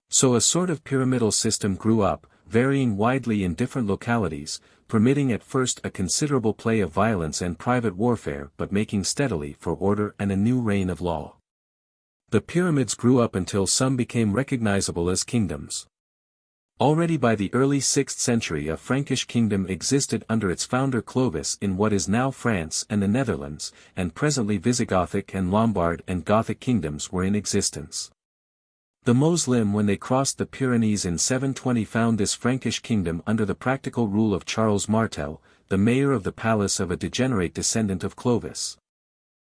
So a sort of pyramidal system grew up, varying widely in different localities, permitting at first a considerable play of violence and private warfare but making steadily for order and a new reign of law. The pyramids grew up until some became recognizable as kingdoms. Already by the early 6th century a Frankish kingdom existed under its founder Clovis in what is now France and the Netherlands, and presently Visigothic and Lombard and Gothic kingdoms were in existence. The Moslem when they crossed the Pyrenees in 720 found this Frankish kingdom under the practical rule of Charles Martel, the mayor of the palace of a degenerate descendant of Clovis.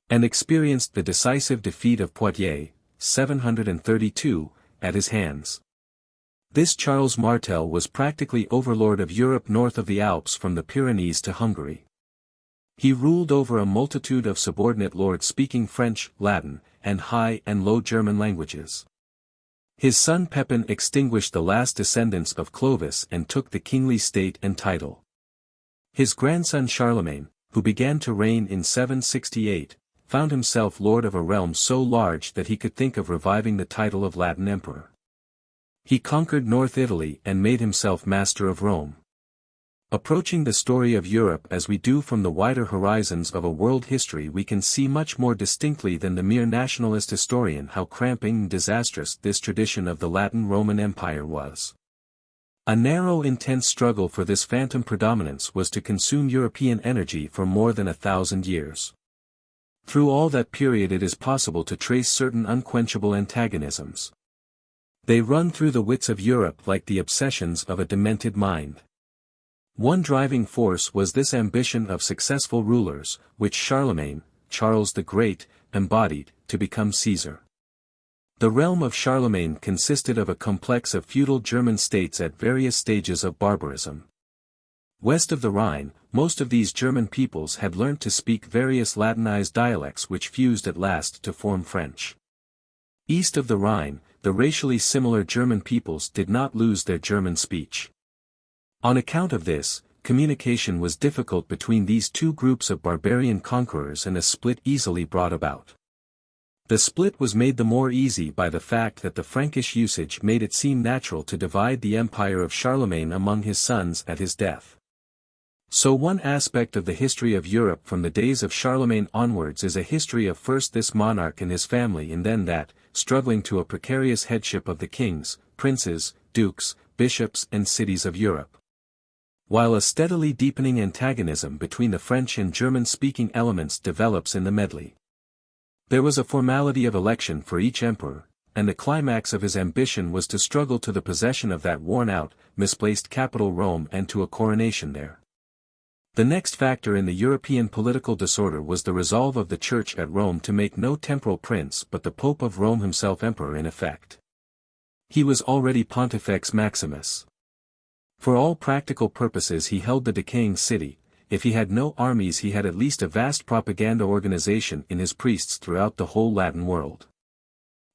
And experienced the decisive defeat of Poitiers, 732, at his hands. This Charles Martel was practically overlord of Europe north of the Alps from the Pyrenees to Hungary. He ruled over a multitude of subordinate lords speaking French, Latin, and High and Low German languages. His son Pepin extinguished the last descendants of Clovis and took the kingly state and title. His grandson Charlemagne, who began to reign in 768, found himself lord of a realm so large that he could think of reviving the title of Latin emperor. He conquered North Italy and made himself master of Rome. Approaching the story of Europe as we do from the wider horizons of a world history, we can see much more distinctly than the mere nationalist historian how cramping and disastrous this tradition of the Latin Roman Empire was. A narrow, intense struggle for this phantom predominance was to consume European energy for more than 1,000 years. Through all that period it is possible to trace certain unquenchable antagonisms. They run through the wits of Europe like the obsessions of a demented mind. One driving force was this ambition of successful rulers, which Charlemagne, Charles the Great, embodied, to become Caesar. The realm of Charlemagne consisted of a complex of feudal German states at various stages of barbarism. West of the Rhine, most of these German peoples had learnt to speak various Latinized dialects which fused at last to form French. East of the Rhine, the racially similar German peoples did not lose their German speech. On account of this, communication was difficult between these two groups of barbarian conquerors and a split easily brought about. The split was made the more easy by the fact that the Frankish usage made it seem natural to divide the empire of Charlemagne among his sons at his death. So one aspect of the history of Europe from the days of Charlemagne onwards is a history of first this monarch and his family and then that, struggling to a precarious headship of the kings, princes, dukes, bishops and cities of Europe. While a steadily deepening antagonism between the French and German-speaking elements develops in the medley. There was a formality of election for each emperor, and the climax of his ambition was to struggle to the possession of that worn-out, misplaced capital Rome and to a coronation there. The next factor in the European political disorder was the resolve of the Church at Rome to make no temporal prince but the Pope of Rome himself emperor in effect. He was already Pontifex Maximus. For all practical purposes he held the decaying city. If he had no armies he had at least a vast propaganda organization in his priests throughout the whole Latin world.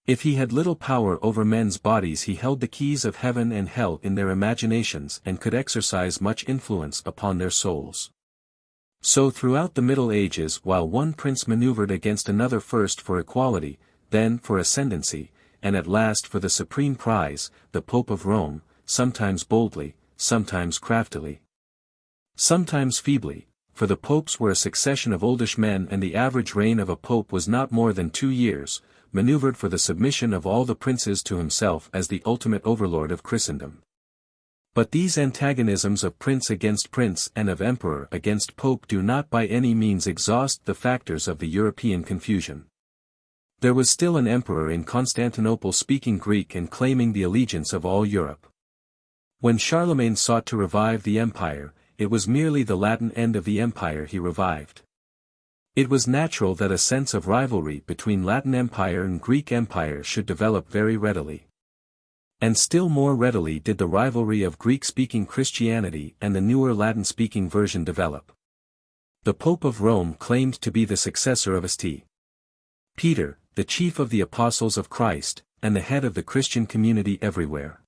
If he had little power over men's bodies he held the keys of heaven and hell in their imaginations and could exercise much influence upon their souls. So throughout the Middle Ages while one prince maneuvered against another first for equality, then for ascendancy, and at last for the supreme prize, the Pope of Rome, sometimes boldly, sometimes craftily, sometimes feebly, for the popes were a succession of oldish men and the average reign of a pope was not more than 2 years, maneuvered for the submission of all the princes to himself as the ultimate overlord of Christendom. But these antagonisms of prince against prince and of emperor against pope do not by any means exhaust the factors of the European confusion. There was still an emperor in Constantinople speaking Greek and claiming the allegiance of all Europe. When Charlemagne sought to revive the empire, it was merely the Latin end of the empire he revived. It was natural that a sense of rivalry between Latin Empire and Greek Empire should develop very readily. And still more readily did the rivalry of Greek-speaking Christianity and the newer Latin-speaking version develop. The Pope of Rome claimed to be the successor of St. Peter, the chief of the apostles of Christ, and the head of the Christian community everywhere.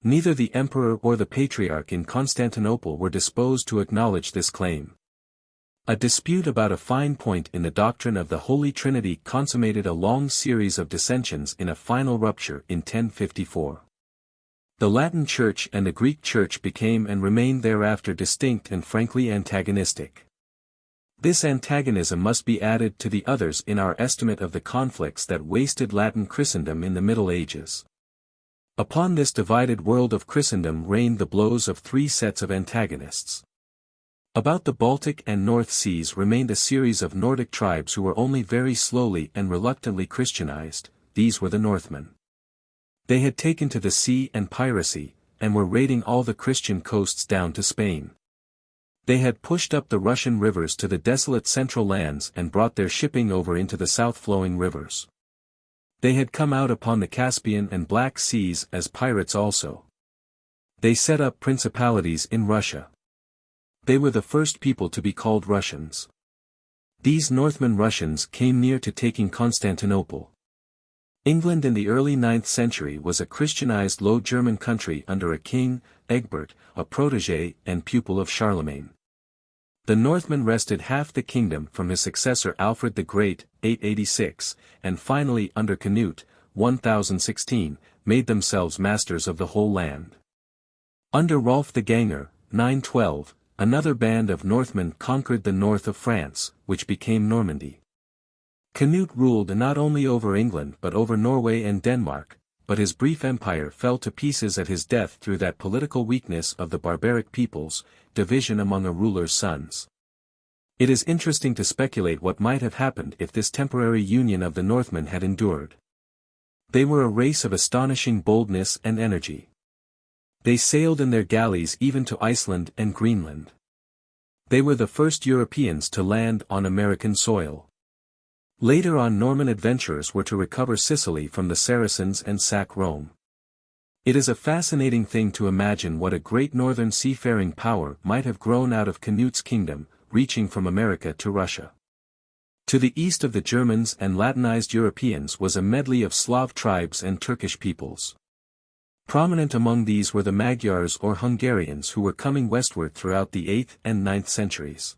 Neither the emperor or the patriarch in Constantinople were disposed to acknowledge this claim. A dispute about a fine point in the doctrine of the Holy Trinity consummated a long series of dissensions in a final rupture in 1054. The Latin Church and the Greek Church became and remained thereafter distinct and frankly antagonistic. This antagonism must be added to the others in our estimate of the conflicts that wasted Latin Christendom in the Middle Ages. Upon this divided world of Christendom rained the blows of 3 sets of antagonists. About the Baltic and North Seas remained a series of Nordic tribes who were only very slowly and reluctantly Christianized. These were the Northmen. They had taken to the sea and piracy, and were raiding all the Christian coasts down to Spain. They had pushed up the Russian rivers to the desolate central lands and brought their shipping over into the south-flowing rivers. They had come out upon the Caspian and Black Seas as pirates also. They set up principalities in Russia. They were the first people to be called Russians. These Northmen Russians came near to taking Constantinople. England in the early 9th century was a Christianized Low German country under a king, Egbert, a protégé and pupil of Charlemagne. The Northmen wrested half the kingdom from his successor Alfred the Great, 886, and finally under Canute, 1016, made themselves masters of the whole land. Under Rolf the Ganger, 912, another band of Northmen conquered the north of France, which became Normandy. Canute ruled not only over England but over Norway and Denmark, but his brief empire fell to pieces at his death through that political weakness of the barbaric peoples, division among a ruler's sons. It is interesting to speculate what might have happened if this temporary union of the Northmen had endured. They were a race of astonishing boldness and energy. They sailed in their galleys even to Iceland and Greenland. They were the first Europeans to land on American soil. Later on, Norman adventurers were to recover Sicily from the Saracens and sack Rome. It is a fascinating thing to imagine what a great northern seafaring power might have grown out of Canute's kingdom, reaching from America to Russia. To the east of the Germans and Latinized Europeans was a medley of Slav tribes and Turkish peoples. Prominent among these were the Magyars or Hungarians who were coming westward throughout the 8th and 9th centuries.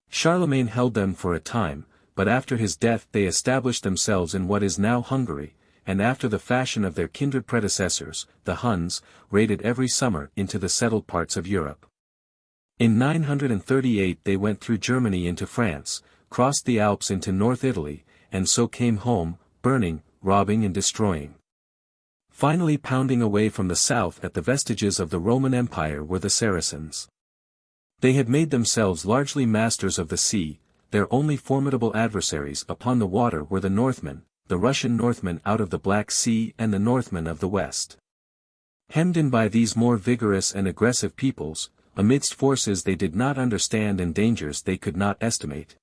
Charlemagne held them for a time, but after his death they established themselves in what is now Hungary, and after the fashion of their kindred predecessors, the Huns, raided every summer into the settled parts of Europe. In 938 they went through Germany into France, crossed the Alps into North Italy, and so came home, burning, robbing and destroying. Finally pounding away from the south at the vestiges of the Roman Empire were the Saracens. They had made themselves largely masters of the sea. Their only formidable adversaries upon the water were the Northmen, the Russian Northmen out of the Black Sea and the Northmen of the West. Hemmed in by these more vigorous and aggressive peoples, amidst forces they did not understand and dangers they could not estimate,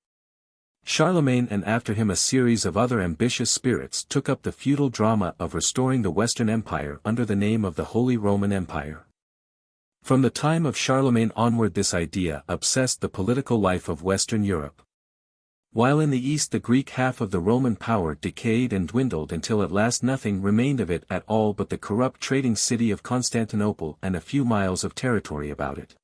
Charlemagne and after him a series of other ambitious spirits took up the feudal drama of restoring the Western Empire under the name of the Holy Roman Empire. From the time of Charlemagne onward this idea obsessed the political life of Western Europe. While in the east the Greek half of the Roman power decayed and dwindled until at last nothing remained of it at all but the corrupt trading city of Constantinople and a few miles of territory about it.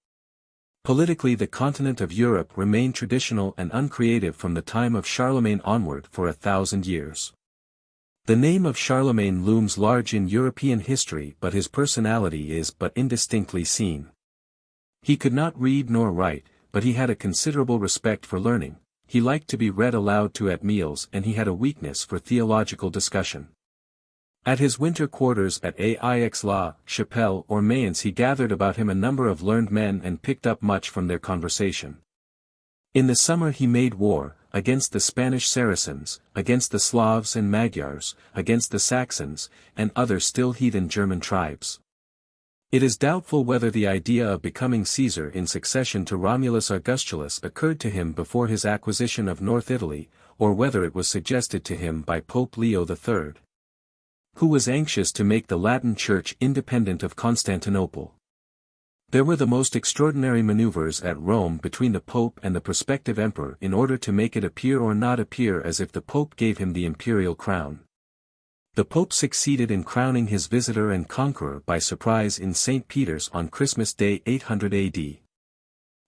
Politically the continent of Europe remained traditional and uncreative from the time of Charlemagne onward for 1,000 years. The name of Charlemagne looms large in European history but his personality is but indistinctly seen. He could not read nor write, but he had a considerable respect for learning. He liked to be read aloud to at meals and he had a weakness for theological discussion. At his winter quarters at Aix-la-Chapelle or Mayence he gathered about him a number of learned men and picked up much from their conversation. In the summer he made war, against the Spanish Saracens, against the Slavs and Magyars, against the Saxons, and other still heathen German tribes. It is doubtful whether the idea of becoming Caesar in succession to Romulus Augustulus occurred to him before his acquisition of North Italy, or whether it was suggested to him by Pope Leo III, who was anxious to make the Latin Church independent of Constantinople. There were the most extraordinary maneuvers at Rome between the Pope and the prospective emperor in order to make it appear or not appear as if the Pope gave him the imperial crown. The Pope succeeded in crowning his visitor and conqueror by surprise in St. Peter's on Christmas Day 800 AD.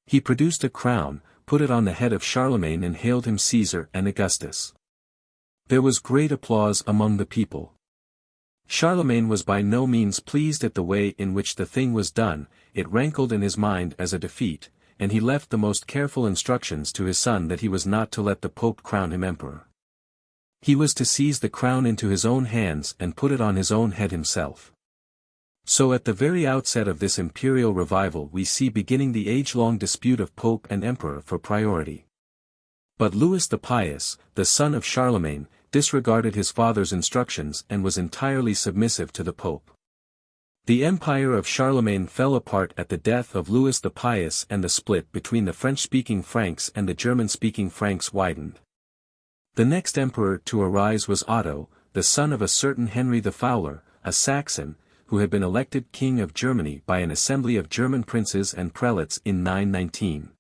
He produced a crown, put it on the head of Charlemagne and hailed him Caesar and Augustus. There was great applause among the people. Charlemagne was by no means pleased at the way in which the thing was done, it rankled in his mind as a defeat, and he left the most careful instructions to his son that he was not to let the Pope crown him emperor. He was to seize the crown into his own hands and put it on his own head himself. So at the very outset of this imperial revival we see beginning the age-long dispute of Pope and Emperor for priority. But Louis the Pious, the son of Charlemagne, disregarded his father's instructions and was entirely submissive to the Pope. The empire of Charlemagne fell apart at the death of Louis the Pious and the split between the French-speaking Franks and the German-speaking Franks widened. The next emperor to arise was Otto, the son of a certain Henry the Fowler, a Saxon, who had been elected king of Germany by an assembly of German princes and prelates in 919.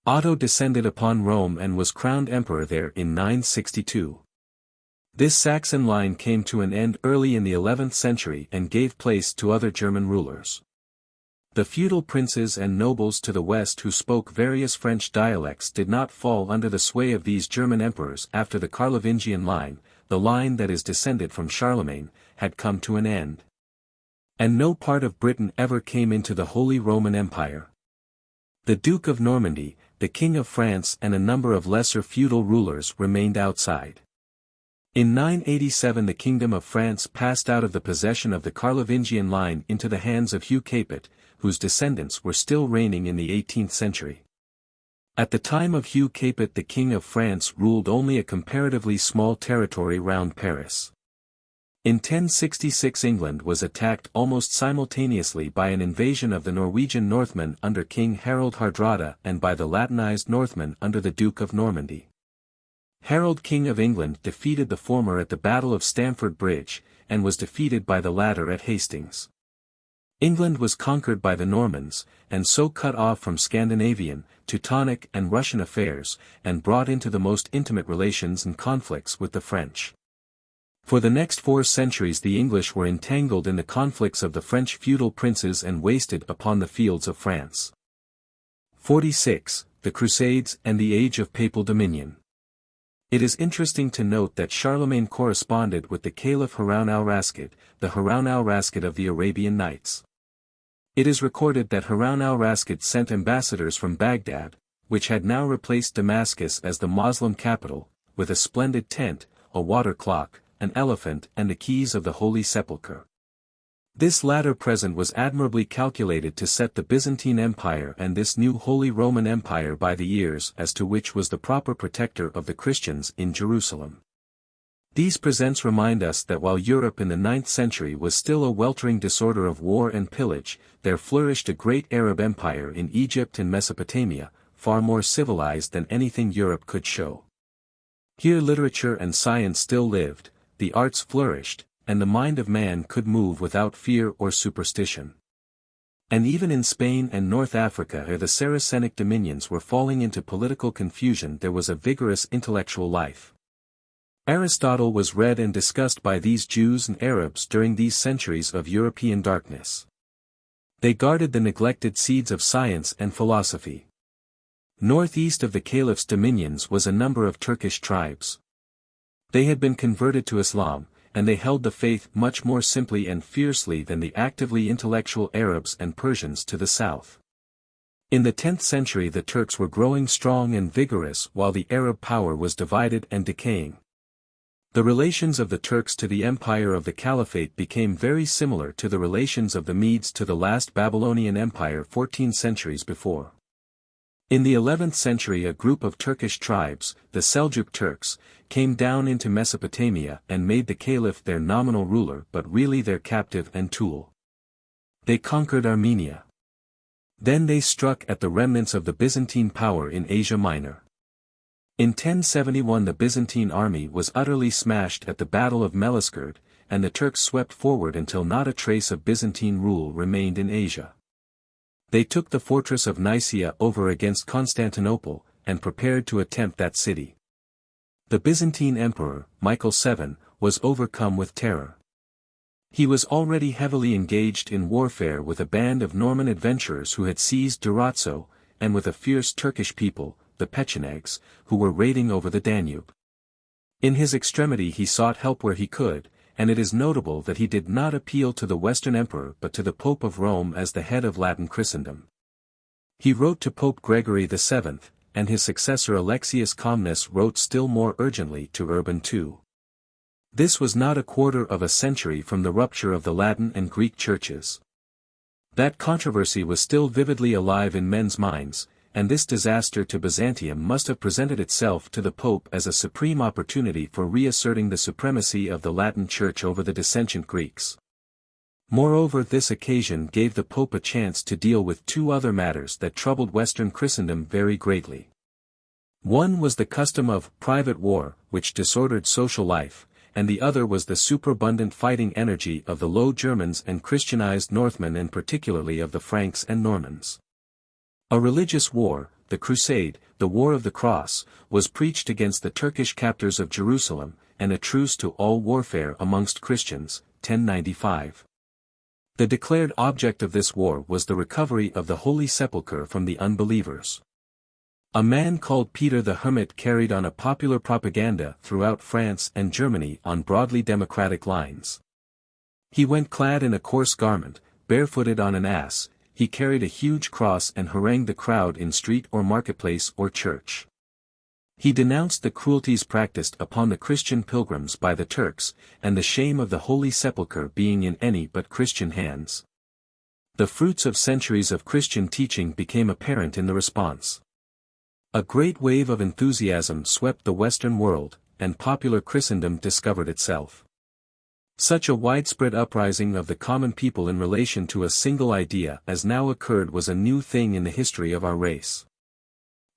Otto descended upon Rome and was crowned emperor there in 962. This Saxon line came to an end early in the 11th century and gave place to other German rulers. The feudal princes and nobles to the west who spoke various French dialects did not fall under the sway of these German emperors after the Carlovingian line, the line that is descended from Charlemagne, had come to an end. And no part of Britain ever came into the Holy Roman Empire. The Duke of Normandy, the King of France and a number of lesser feudal rulers remained outside. In 987 the Kingdom of France passed out of the possession of the Carlovingian line into the hands of Hugh Capet, whose descendants were still reigning in the 18th century. At the time of Hugh Capet the King of France ruled only a comparatively small territory round Paris. In 1066 England was attacked almost simultaneously by an invasion of the Norwegian Northmen under King Harold Hardrada and by the Latinized Northmen under the Duke of Normandy. Harold King of England defeated the former at the Battle of Stamford Bridge, and was defeated by the latter at Hastings. England was conquered by the Normans, and so cut off from Scandinavian, Teutonic and Russian affairs, and brought into the most intimate relations and conflicts with the French. For the next 4 centuries the English were entangled in the conflicts of the French feudal princes and wasted upon the fields of France. 46. The Crusades and the Age of Papal Dominion. It is interesting to note that Charlemagne corresponded with the Caliph Harun al-Rashid, the Harun al-Rashid of the Arabian Nights. It is recorded that Harun al-Rashid sent ambassadors from Baghdad, which had now replaced Damascus as the Moslem capital, with a splendid tent, a water clock, an elephant and the keys of the Holy Sepulchre. This latter present was admirably calculated to set the Byzantine Empire and this new Holy Roman Empire by the ears as to which was the proper protector of the Christians in Jerusalem. These presents remind us that while Europe in the 9th century was still a weltering disorder of war and pillage, there flourished a great Arab empire in Egypt and Mesopotamia, far more civilized than anything Europe could show. Here literature and science still lived, the arts flourished, and the mind of man could move without fear or superstition. And even in Spain and North Africa ere the Saracenic dominions were falling into political confusion there was a vigorous intellectual life. Aristotle was read and discussed by these Jews and Arabs during these centuries of European darkness. They guarded the neglected seeds of science and philosophy. Northeast of the Caliph's dominions was a number of Turkish tribes. They had been converted to Islam, and they held the faith much more simply and fiercely than the actively intellectual Arabs and Persians to the south. In the 10th century the Turks were growing strong and vigorous while the Arab power was divided and decaying. The relations of the Turks to the empire of the Caliphate became very similar to the relations of the Medes to the last Babylonian Empire 14 centuries before. In the 11th century a group of Turkish tribes, the Seljuk Turks, came down into Mesopotamia and made the Caliph their nominal ruler but really their captive and tool. They conquered Armenia. Then they struck at the remnants of the Byzantine power in Asia Minor. In 1071 the Byzantine army was utterly smashed at the Battle of Melisgerd, and the Turks swept forward until not a trace of Byzantine rule remained in Asia. They took the fortress of Nicaea over against Constantinople, and prepared to attempt that city. The Byzantine emperor, Michael VII, was overcome with terror. He was already heavily engaged in warfare with a band of Norman adventurers who had seized Durazzo, and with a fierce Turkish people, the Pechenegs, who were raiding over the Danube. In his extremity he sought help where he could, and it is notable that he did not appeal to the Western Emperor but to the Pope of Rome as the head of Latin Christendom. He wrote to Pope Gregory VII, and his successor Alexius Comnenus wrote still more urgently to Urban II. This was not a quarter of a century from the rupture of the Latin and Greek churches. That controversy was still vividly alive in men's minds, and this disaster to Byzantium must have presented itself to the Pope as a supreme opportunity for reasserting the supremacy of the Latin Church over the dissentient Greeks. Moreover, this occasion gave the Pope a chance to deal with 2 other matters that troubled Western Christendom very greatly. One was the custom of private war, which disordered social life, and the other was the superabundant fighting energy of the Low Germans and Christianized Northmen and particularly of the Franks and Normans. A religious war, the Crusade, the War of the Cross, was preached against the Turkish captors of Jerusalem, and a truce to all warfare amongst Christians, 1095. The declared object of this war was the recovery of the Holy Sepulchre from the unbelievers. A man called Peter the Hermit carried on a popular propaganda throughout France and Germany on broadly democratic lines. He went clad in a coarse garment, barefooted on an ass, he carried a huge cross and harangued the crowd in street or marketplace or church. He denounced the cruelties practiced upon the Christian pilgrims by the Turks, and the shame of the Holy Sepulchre being in any but Christian hands. The fruits of centuries of Christian teaching became apparent in the response. A great wave of enthusiasm swept the Western world, and popular Christendom discovered itself. Such a widespread uprising of the common people in relation to a single idea as now occurred was a new thing in the history of our race.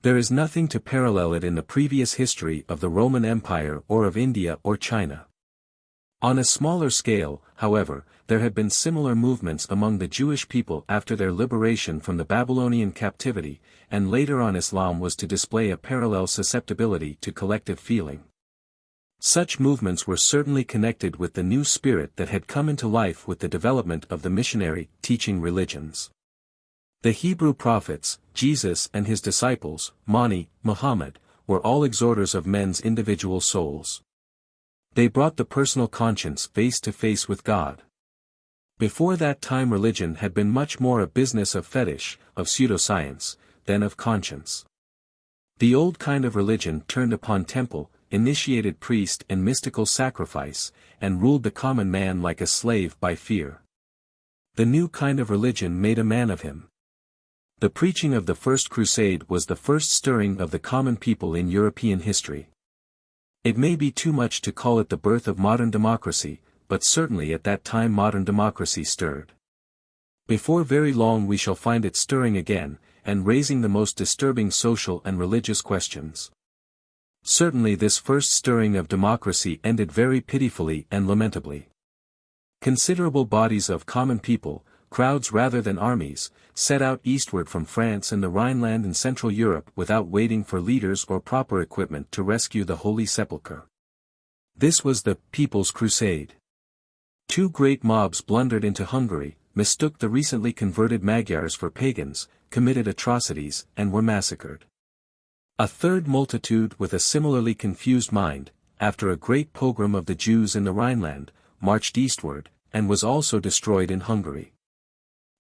There is nothing to parallel it in the previous history of the Roman Empire or of India or China. On a smaller scale, however, there had been similar movements among the Jewish people after their liberation from the Babylonian captivity, and later on Islam was to display a parallel susceptibility to collective feeling. Such movements were certainly connected with the new spirit that had come into life with the development of the missionary, teaching religions. The Hebrew prophets, Jesus and his disciples, Mani, Muhammad, were all exhorters of men's individual souls. They brought the personal conscience face to face with God. Before that time religion had been much more a business of fetish, of pseudoscience, than of conscience. The old kind of religion turned upon temple, initiated priest and mystical sacrifice, and ruled the common man like a slave by fear. The new kind of religion made a man of him. The preaching of the First Crusade was the first stirring of the common people in European history. It may be too much to call it the birth of modern democracy, but certainly at that time modern democracy stirred. Before very long we shall find it stirring again, and raising the most disturbing social and religious questions. Certainly this first stirring of democracy ended very pitifully and lamentably. Considerable bodies of common people, crowds rather than armies, set out eastward from France and the Rhineland and Central Europe without waiting for leaders or proper equipment to rescue the Holy Sepulchre. This was the People's Crusade. Two great mobs blundered into Hungary, mistook the recently converted Magyars for pagans, committed atrocities, and were massacred. A third multitude with a similarly confused mind, after a great pogrom of the Jews in the Rhineland, marched eastward, and was also destroyed in Hungary.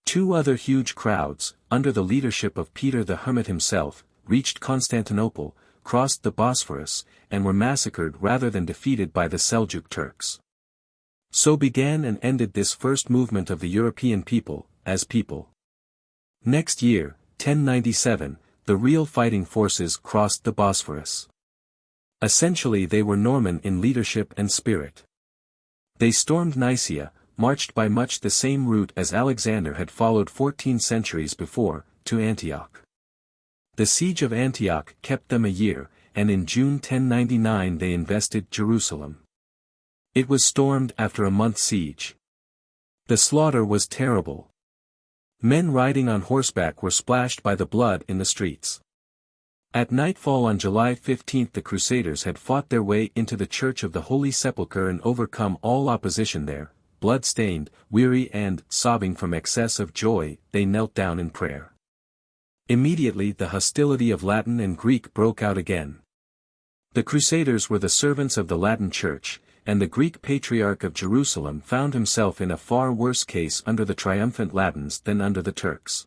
Two other huge crowds, under the leadership of Peter the Hermit himself, reached Constantinople, crossed the Bosphorus, and were massacred rather than defeated by the Seljuk Turks. So began and ended this first movement of the European people, as people. Next year, 1097, the real fighting forces crossed the Bosphorus. Essentially they were Norman in leadership and spirit. They stormed Nicaea, marched by much the same route as Alexander had followed 14 centuries before, to Antioch. The siege of Antioch kept them a year, and in June 1099 they invested Jerusalem. It was stormed after a month's siege. The slaughter was terrible. Men riding on horseback were splashed by the blood in the streets. At nightfall on July 15 the Crusaders had fought their way into the Church of the Holy Sepulchre and overcome all opposition there. Blood-stained, weary and, sobbing from excess of joy, they knelt down in prayer. Immediately the hostility of Latin and Greek broke out again. The Crusaders were the servants of the Latin Church, and the Greek Patriarch of Jerusalem found himself in a far worse case under the triumphant Latins than under the Turks.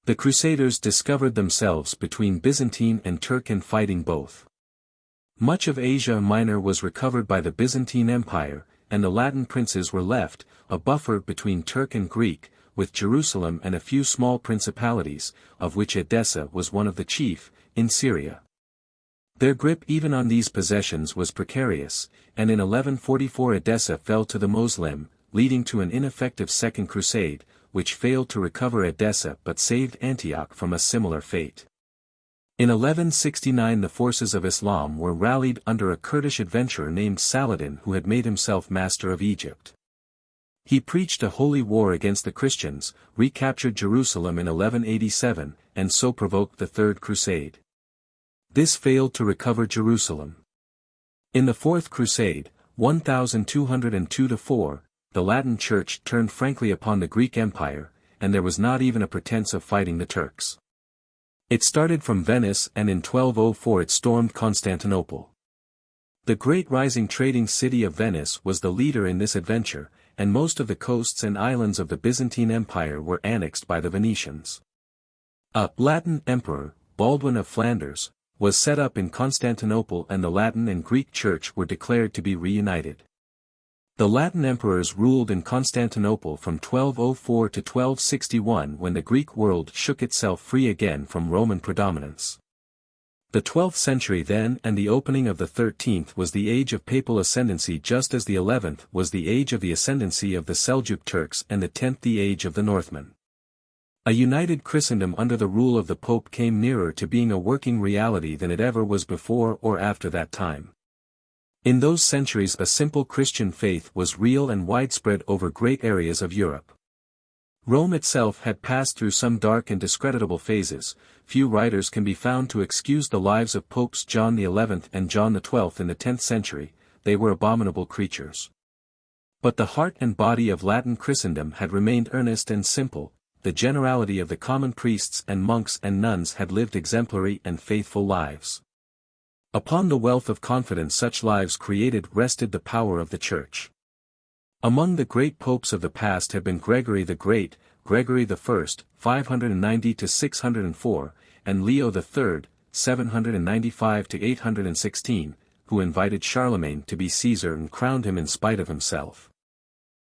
The Crusaders discovered themselves between Byzantine and Turk and fighting both. Much of Asia Minor was recovered by the Byzantine Empire, and the Latin princes were left, a buffer between Turk and Greek, with Jerusalem and a few small principalities, of which Edessa was one of the chief, in Syria. Their grip even on these possessions was precarious, and in 1144 Edessa fell to the Moslem, leading to an ineffective Second Crusade, which failed to recover Edessa but saved Antioch from a similar fate. In 1169 the forces of Islam were rallied under a Kurdish adventurer named Saladin who had made himself master of Egypt. He preached a holy war against the Christians, recaptured Jerusalem in 1187, and so provoked the Third Crusade. This failed to recover Jerusalem. In the Fourth Crusade, 1202-4, the Latin Church turned frankly upon the Greek Empire, and there was not even a pretense of fighting the Turks. It started from Venice and in 1204 it stormed Constantinople. The great rising trading city of Venice was the leader in this adventure, and most of the coasts and islands of the Byzantine Empire were annexed by the Venetians. A Latin emperor, Baldwin of Flanders, was set up in Constantinople, and the Latin and Greek Church were declared to be reunited. The Latin emperors ruled in Constantinople from 1204 to 1261, when the Greek world shook itself free again from Roman predominance. The 12th century then and the opening of the 13th was the age of papal ascendancy, just as the 11th was the age of the ascendancy of the Seljuk Turks and the 10th the age of the Northmen. A united Christendom under the rule of the Pope came nearer to being a working reality than it ever was before or after that time. In those centuries a simple Christian faith was real and widespread over great areas of Europe. Rome itself had passed through some dark and discreditable phases. Few writers can be found to excuse the lives of Popes John XI and John XII in the 10th century. They were abominable creatures. But the heart and body of Latin Christendom had remained earnest and simple. The generality of the common priests and monks and nuns had lived exemplary and faithful lives. Upon the wealth of confidence such lives created rested the power of the Church. Among the great popes of the past have been Gregory the Great, Gregory I, 590 to 604, and Leo III, 795 to 816, who invited Charlemagne to be Caesar and crowned him in spite of himself.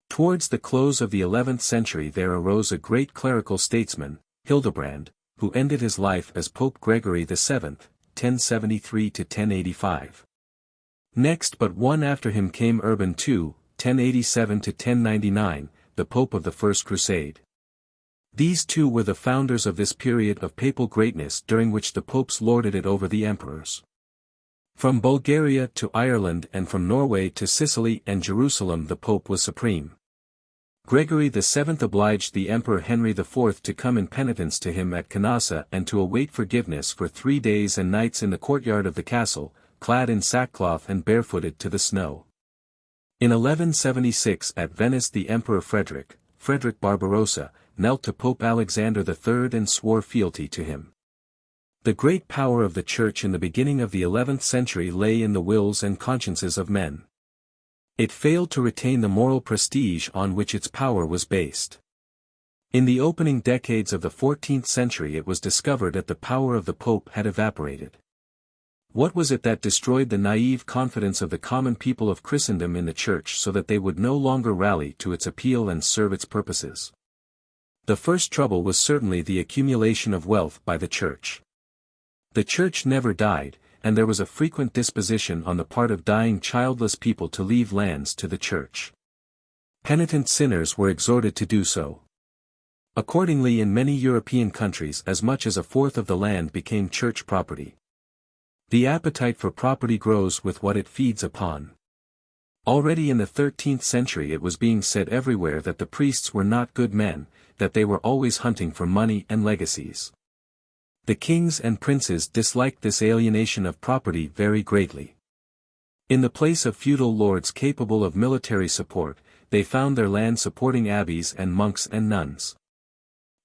Towards the close of the 11th century there arose a great clerical statesman, Hildebrand, who ended his life as Pope Gregory VII, 1073 to 1085. Next but one after him came Urban II, 1087 to 1099, the Pope of the First Crusade. These two were the founders of this period of papal greatness during which the popes lorded it over the emperors. From Bulgaria to Ireland and from Norway to Sicily and Jerusalem the Pope was supreme. Gregory VII obliged the Emperor Henry IV to come in penitence to him at Canossa and to await forgiveness for 3 days and nights in the courtyard of the castle, clad in sackcloth and barefooted to the snow. In 1176 at Venice the Emperor Frederick Barbarossa, knelt to Pope Alexander III and swore fealty to him. The great power of the Church in the beginning of the 11th century lay in the wills and consciences of men. It failed to retain the moral prestige on which its power was based. In the opening decades of the 14th century it was discovered that the power of the Pope had evaporated. What was it that destroyed the naive confidence of the common people of Christendom in the Church so that they would no longer rally to its appeal and serve its purposes? The first trouble was certainly the accumulation of wealth by the Church. The Church never died, and there was a frequent disposition on the part of dying childless people to leave lands to the Church. Penitent sinners were exhorted to do so. Accordingly in many European countries as much as a fourth of the land became Church property. The appetite for property grows with what it feeds upon. Already in the 13th century it was being said everywhere that the priests were not good men, that they were always hunting for money and legacies. The kings and princes disliked this alienation of property very greatly. In the place of feudal lords capable of military support, they found their land supporting abbeys and monks and nuns.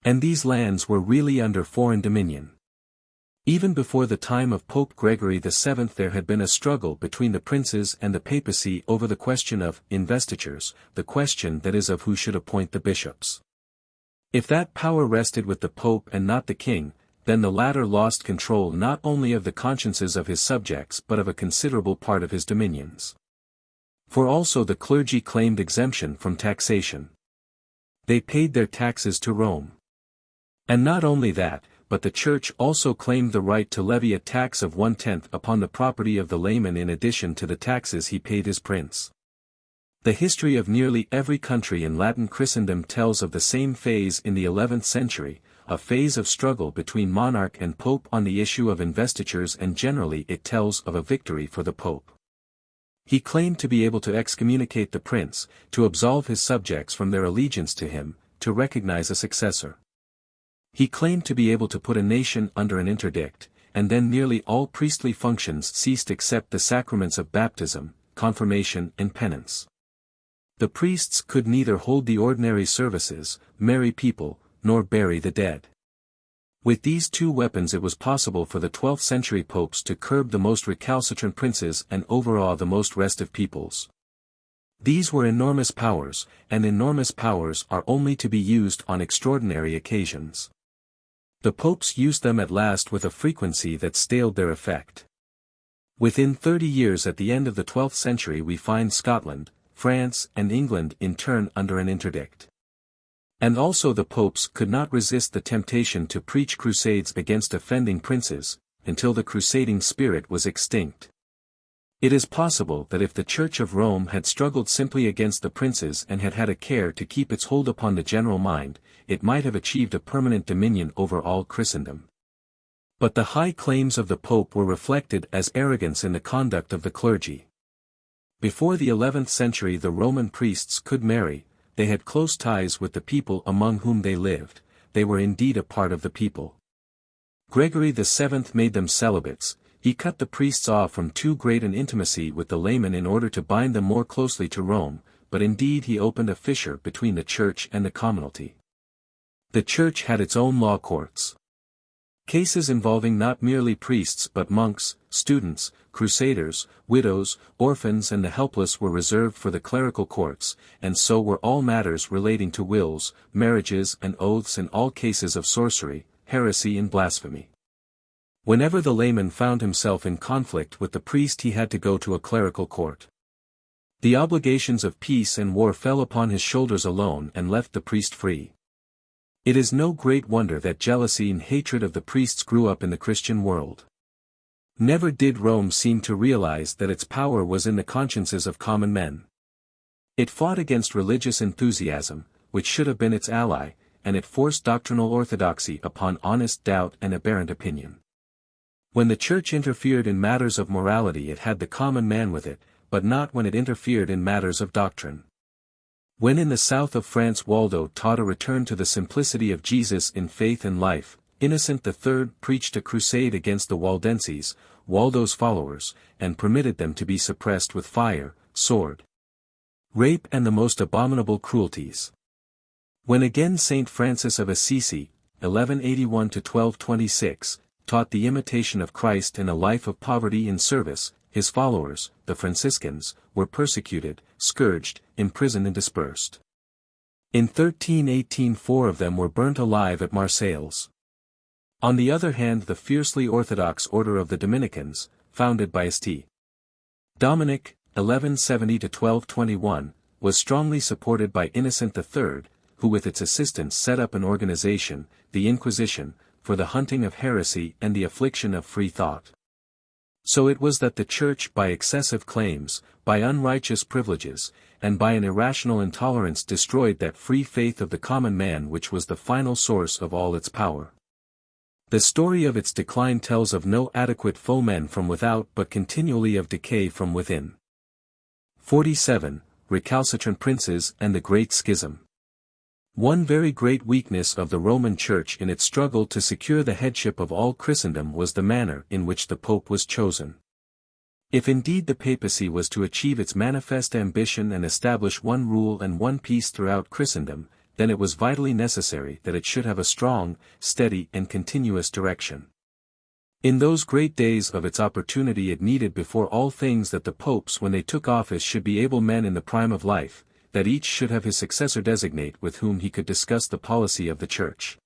And these lands were really under foreign dominion. Even before the time of Pope Gregory VII there had been a struggle between the princes and the papacy over the question of investitures, the question that is of who should appoint the bishops. If that power rested with the Pope and not the king, then the latter lost control not only of the consciences of his subjects but of a considerable part of his dominions. For also the clergy claimed exemption from taxation. They paid their taxes to Rome. And not only that, but the Church also claimed the right to levy a tax of 1/10 upon the property of the layman in addition to the taxes he paid his prince. The history of nearly every country in Latin Christendom tells of the same phase in the 11th century, a phase of struggle between monarch and pope on the issue of investitures, and generally it tells of a victory for the pope. He claimed to be able to excommunicate the prince, to absolve his subjects from their allegiance to him, to recognize a successor. He claimed to be able to put a nation under an interdict, and then nearly all priestly functions ceased except the sacraments of baptism, confirmation and penance. The priests could neither hold the ordinary services, marry people, nor bury the dead. With these two weapons it was possible for the 12th century popes to curb the most recalcitrant princes and overawe the most restive peoples. These were enormous powers, and enormous powers are only to be used on extraordinary occasions. The popes used them at last with a frequency that staled their effect. Within 30 years at the end of the 12th century we find Scotland, France and England in turn under an interdict. And also the popes could not resist the temptation to preach crusades against offending princes, until the crusading spirit was extinct. It is possible that if the Church of Rome had struggled simply against the princes and had had a care to keep its hold upon the general mind, it might have achieved a permanent dominion over all Christendom. But the high claims of the Pope were reflected as arrogance in the conduct of the clergy. Before the 11th century the Roman priests could marry, they had close ties with the people among whom they lived, they were indeed a part of the people. Gregory VII made them celibates, he cut the priests off from too great an intimacy with the laymen in order to bind them more closely to Rome, but indeed he opened a fissure between the Church and the commonalty. The Church had its own law courts. Cases involving not merely priests but monks, students, crusaders, widows, orphans and the helpless were reserved for the clerical courts, and so were all matters relating to wills, marriages and oaths and all cases of sorcery, heresy and blasphemy. Whenever the layman found himself in conflict with the priest he had to go to a clerical court. The obligations of peace and war fell upon his shoulders alone and left the priest free. It is no great wonder that jealousy and hatred of the priests grew up in the Christian world. Never did Rome seem to realize that its power was in the consciences of common men. It fought against religious enthusiasm, which should have been its ally, and it forced doctrinal orthodoxy upon honest doubt and aberrant opinion. When the Church interfered in matters of morality it had the common man with it, but not when it interfered in matters of doctrine. When in the south of France Waldo taught a return to the simplicity of Jesus in faith and life, Innocent III preached a crusade against the Waldenses, Waldo's followers, and permitted them to be suppressed with fire, sword, rape and the most abominable cruelties. When again Saint Francis of Assisi, 1181–1226, taught the imitation of Christ in a life of poverty and service, his followers, the Franciscans, were persecuted, scourged, imprisoned and dispersed. In 1318 4 of them were burnt alive at Marseilles. On the other hand the fiercely orthodox order of the Dominicans, founded by St. Dominic, 1170–1221, was strongly supported by Innocent III, who with its assistance set up an organization, the Inquisition, for the hunting of heresy and the affliction of free thought. So it was that the Church by excessive claims, by unrighteous privileges, and by an irrational intolerance destroyed that free faith of the common man which was the final source of all its power. The story of its decline tells of no adequate foemen from without but continually of decay from within. 47. Recalcitrant princes and the Great Schism. One very great weakness of the Roman Church in its struggle to secure the headship of all Christendom was the manner in which the Pope was chosen. If indeed the papacy was to achieve its manifest ambition and establish one rule and one peace throughout Christendom, then it was vitally necessary that it should have a strong, steady and continuous direction. In those great days of its opportunity it needed before all things that the popes when they took office should be able men in the prime of life, that each should have his successor designate with whom he could discuss the policy of the Church.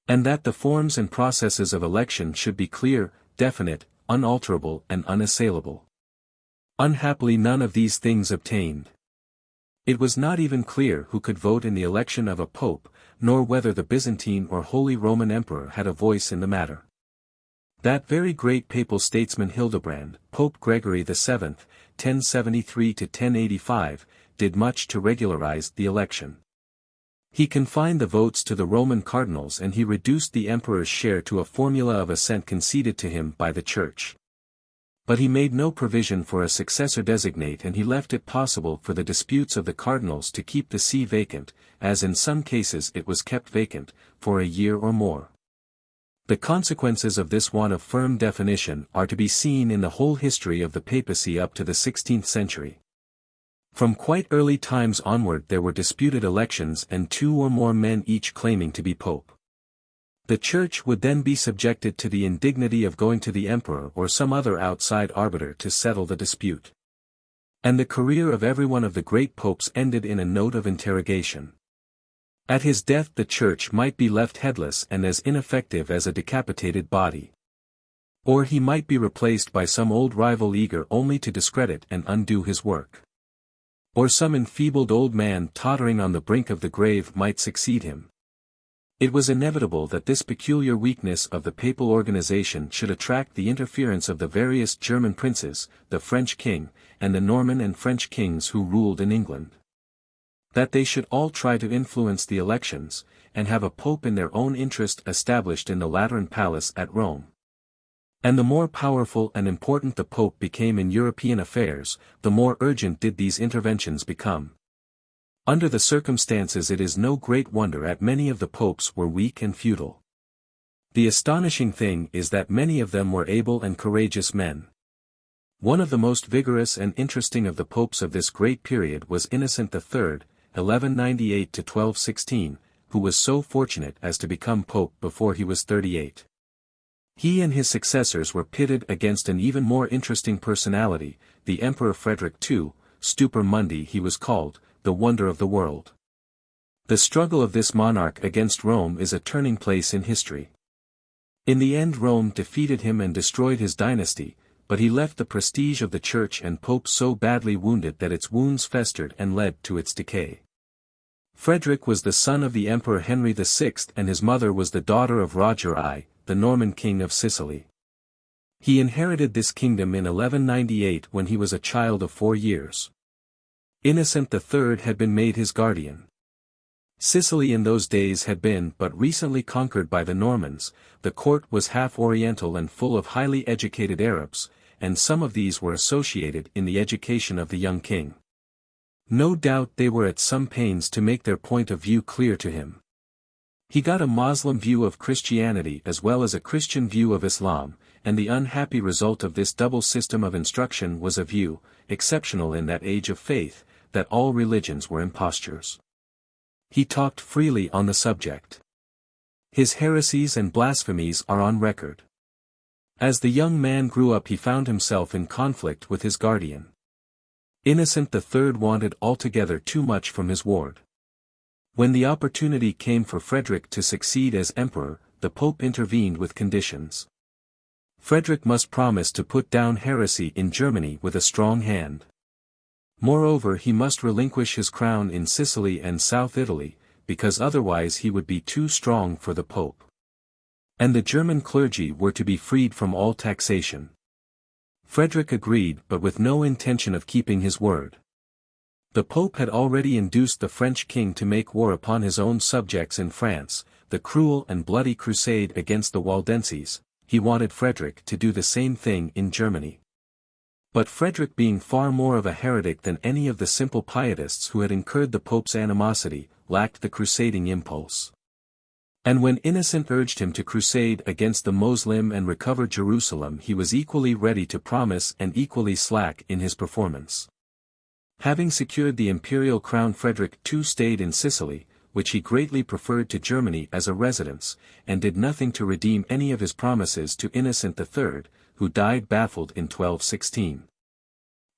And that the forms and processes of election should be clear, definite, unalterable and unassailable. Unhappily none of these things obtained. It was not even clear who could vote in the election of a pope, nor whether the Byzantine or Holy Roman Emperor had a voice in the matter. That very great papal statesman Hildebrand, Pope Gregory VII, 1073–1085, did much to regularize the election. He confined the votes to the Roman cardinals and he reduced the emperor's share to a formula of assent conceded to him by the Church. But he made no provision for a successor designate and he left it possible for the disputes of the cardinals to keep the see vacant, as in some cases it was kept vacant, for a year or more. The consequences of this want of firm definition are to be seen in the whole history of the papacy up to the 16th century. From quite early times onward there were disputed elections and two or more men each claiming to be pope. The Church would then be subjected to the indignity of going to the emperor or some other outside arbiter to settle the dispute. And the career of every one of the great popes ended in a note of interrogation. At his death the church might be left headless and as ineffective as a decapitated body. Or he might be replaced by some old rival eager only to discredit and undo his work. Or some enfeebled old man tottering on the brink of the grave might succeed him. It was inevitable that this peculiar weakness of the papal organization should attract the interference of the various German princes, the French king, and the Norman and French kings who ruled in England. That they should all try to influence the elections, and have a pope in their own interest established in the Lateran Palace at Rome. And the more powerful and important the pope became in European affairs, the more urgent did these interventions become. Under the circumstances it is no great wonder that many of the popes were weak and futile. The astonishing thing is that many of them were able and courageous men. One of the most vigorous and interesting of the popes of this great period was Innocent III, 1198 to 1216, who was so fortunate as to become pope before he was 38. He and his successors were pitted against an even more interesting personality, the Emperor Frederick II, Stupor Mundi he was called, the wonder of the world. The struggle of this monarch against Rome is a turning place in history. In the end Rome defeated him and destroyed his dynasty, but he left the prestige of the church and pope so badly wounded that its wounds festered and led to its decay. Frederick was the son of the Emperor Henry VI and his mother was the daughter of Roger I, the Norman king of Sicily. He inherited this kingdom in 1198 when he was a child of 4 years. Innocent III had been made his guardian. Sicily in those days had been but recently conquered by the Normans, the court was half oriental and full of highly educated Arabs, and some of these were associated in the education of the young king. No doubt they were at some pains to make their point of view clear to him. He got a Moslem view of Christianity as well as a Christian view of Islam, and the unhappy result of this double system of instruction was a view, exceptional in that age of faith, that all religions were impostures. He talked freely on the subject. His heresies and blasphemies are on record. As the young man grew up he found himself in conflict with his guardian. Innocent III wanted altogether too much from his ward. When the opportunity came for Frederick to succeed as emperor, the pope intervened with conditions. Frederick must promise to put down heresy in Germany with a strong hand. Moreover he must relinquish his crown in Sicily and South Italy, because otherwise he would be too strong for the pope. And the German clergy were to be freed from all taxation. Frederick agreed but with no intention of keeping his word. The pope had already induced the French king to make war upon his own subjects in France, the cruel and bloody crusade against the Waldenses. He wanted Frederick to do the same thing in Germany. But Frederick being far more of a heretic than any of the simple pietists who had incurred the pope's animosity, lacked the crusading impulse. And when Innocent urged him to crusade against the Moslem and recover Jerusalem he was equally ready to promise and equally slack in his performance. Having secured the imperial crown Frederick II stayed in Sicily, which he greatly preferred to Germany as a residence, and did nothing to redeem any of his promises to Innocent III, who died baffled in 1216.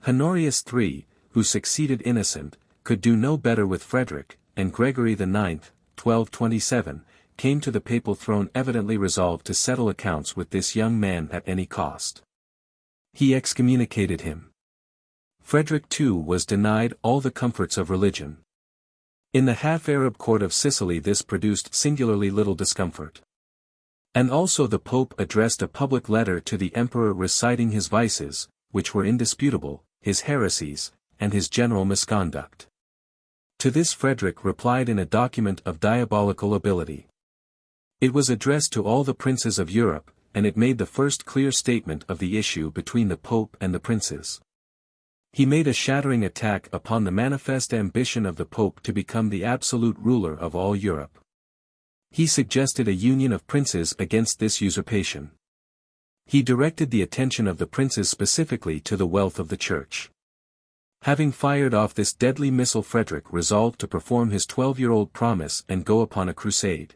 Honorius III, who succeeded Innocent, could do no better with Frederick, and Gregory IX, 1227, came to the papal throne evidently resolved to settle accounts with this young man at any cost. He excommunicated him. Frederick too was denied all the comforts of religion. In the half-Arab court of Sicily this produced singularly little discomfort. And also the Pope addressed a public letter to the Emperor reciting his vices, which were indisputable, his heresies, and his general misconduct. To this Frederick replied in a document of diabolical ability. It was addressed to all the princes of Europe, and it made the first clear statement of the issue between the Pope and the princes. He made a shattering attack upon the manifest ambition of the Pope to become the absolute ruler of all Europe. He suggested a union of princes against this usurpation. He directed the attention of the princes specifically to the wealth of the Church. Having fired off this deadly missile Frederick resolved to perform his 12-year-old promise and go upon a crusade.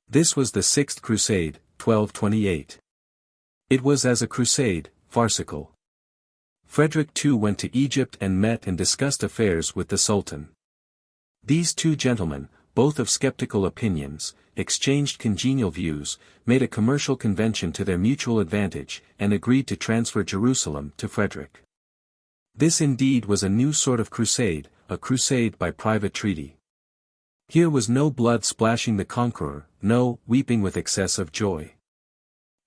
This was the Sixth Crusade, 1228. It was as a crusade, farcical. Frederick too went to Egypt and met and discussed affairs with the Sultan. These two gentlemen, both of skeptical opinions, exchanged congenial views, made a commercial convention to their mutual advantage, and agreed to transfer Jerusalem to Frederick. This indeed was a new sort of crusade, a crusade by private treaty. Here was no blood splashing the conqueror, no weeping with excess of joy.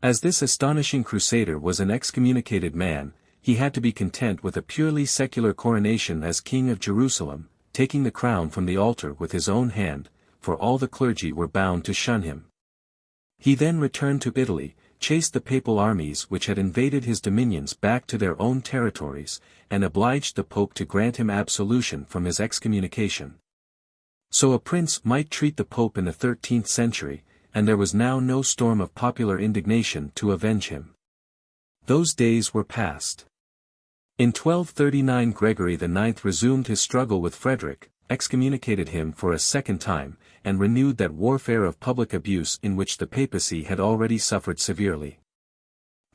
As this astonishing crusader was an excommunicated man, he had to be content with a purely secular coronation as king of Jerusalem, taking the crown from the altar with his own hand, for all the clergy were bound to shun him. He then returned to Italy, chased the papal armies which had invaded his dominions back to their own territories, and obliged the Pope to grant him absolution from his excommunication. So a prince might treat the Pope in the 13th century, and there was now no storm of popular indignation to avenge him. Those days were past. In 1239 Gregory IX resumed his struggle with Frederick, excommunicated him for a second time, and renewed that warfare of public abuse in which the papacy had already suffered severely.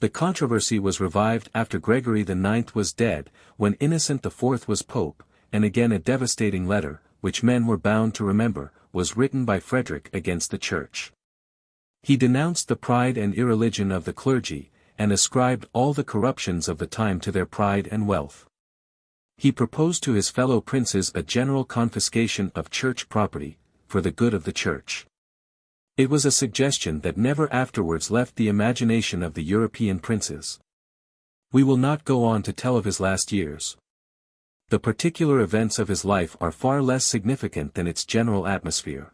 The controversy was revived after Gregory IX was dead, when Innocent IV was pope, and again a devastating letter, which men were bound to remember, was written by Frederick against the Church. He denounced the pride and irreligion of the clergy, and ascribed all the corruptions of the time to their pride and wealth. He proposed to his fellow princes a general confiscation of church property, for the good of the Church. It was a suggestion that never afterwards left the imagination of the European princes. We will not go on to tell of his last years. The particular events of his life are far less significant than its general atmosphere.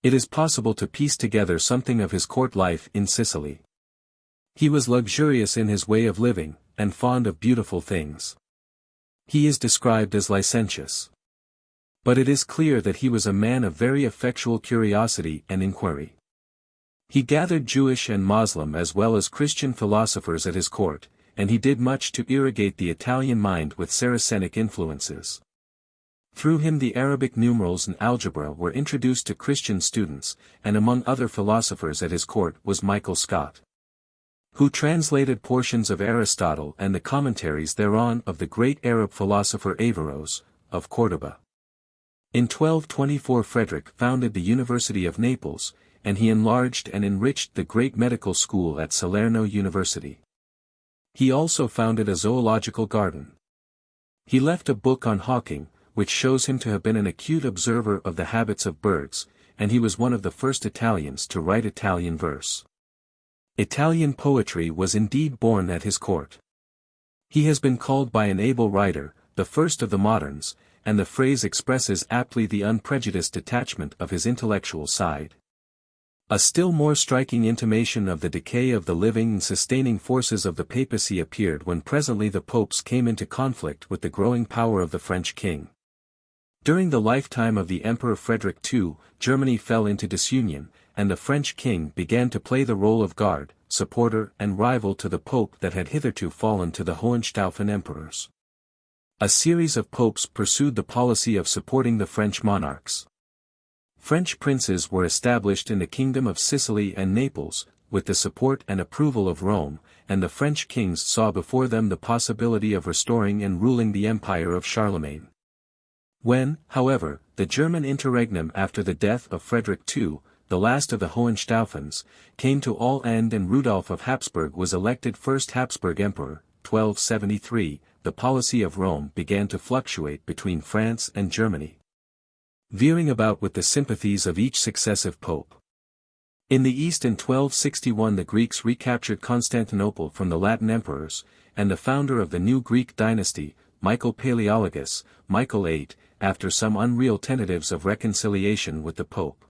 It is possible to piece together something of his court life in Sicily. He was luxurious in his way of living, and fond of beautiful things. He is described as licentious. But it is clear that he was a man of very effectual curiosity and inquiry. He gathered Jewish and Moslem as well as Christian philosophers at his court, and he did much to irrigate the Italian mind with Saracenic influences. Through him the Arabic numerals and algebra were introduced to Christian students, and among other philosophers at his court was Michael Scott, who translated portions of Aristotle and the commentaries thereon of the great Arab philosopher Averroes, of Córdoba. In 1224 Frederick founded the University of Naples, and he enlarged and enriched the great medical school at Salerno University. He also founded a zoological garden. He left a book on hawking, which shows him to have been an acute observer of the habits of birds, and he was one of the first Italians to write Italian verse. Italian poetry was indeed born at his court. He has been called by an able writer, the first of the moderns, and the phrase expresses aptly the unprejudiced detachment of his intellectual side. A still more striking intimation of the decay of the living and sustaining forces of the papacy appeared when presently the popes came into conflict with the growing power of the French king. During the lifetime of the Emperor Frederick II, Germany fell into disunion, and the French king began to play the role of guard, supporter and rival to the pope that had hitherto fallen to the Hohenstaufen emperors. A series of popes pursued the policy of supporting the French monarchs. French princes were established in the kingdom of Sicily and Naples, with the support and approval of Rome, and the French kings saw before them the possibility of restoring and ruling the empire of Charlemagne. When, however, the German interregnum after the death of Frederick II, the last of the Hohenstaufens, came to all end and Rudolf of Habsburg was elected first Habsburg emperor, 1273, the policy of Rome began to fluctuate between France and Germany, veering about with the sympathies of each successive pope. In the East in 1261 the Greeks recaptured Constantinople from the Latin emperors, and the founder of the new Greek dynasty, Michael Palaeologus, Michael VIII, after some unreal tentatives of reconciliation with the pope,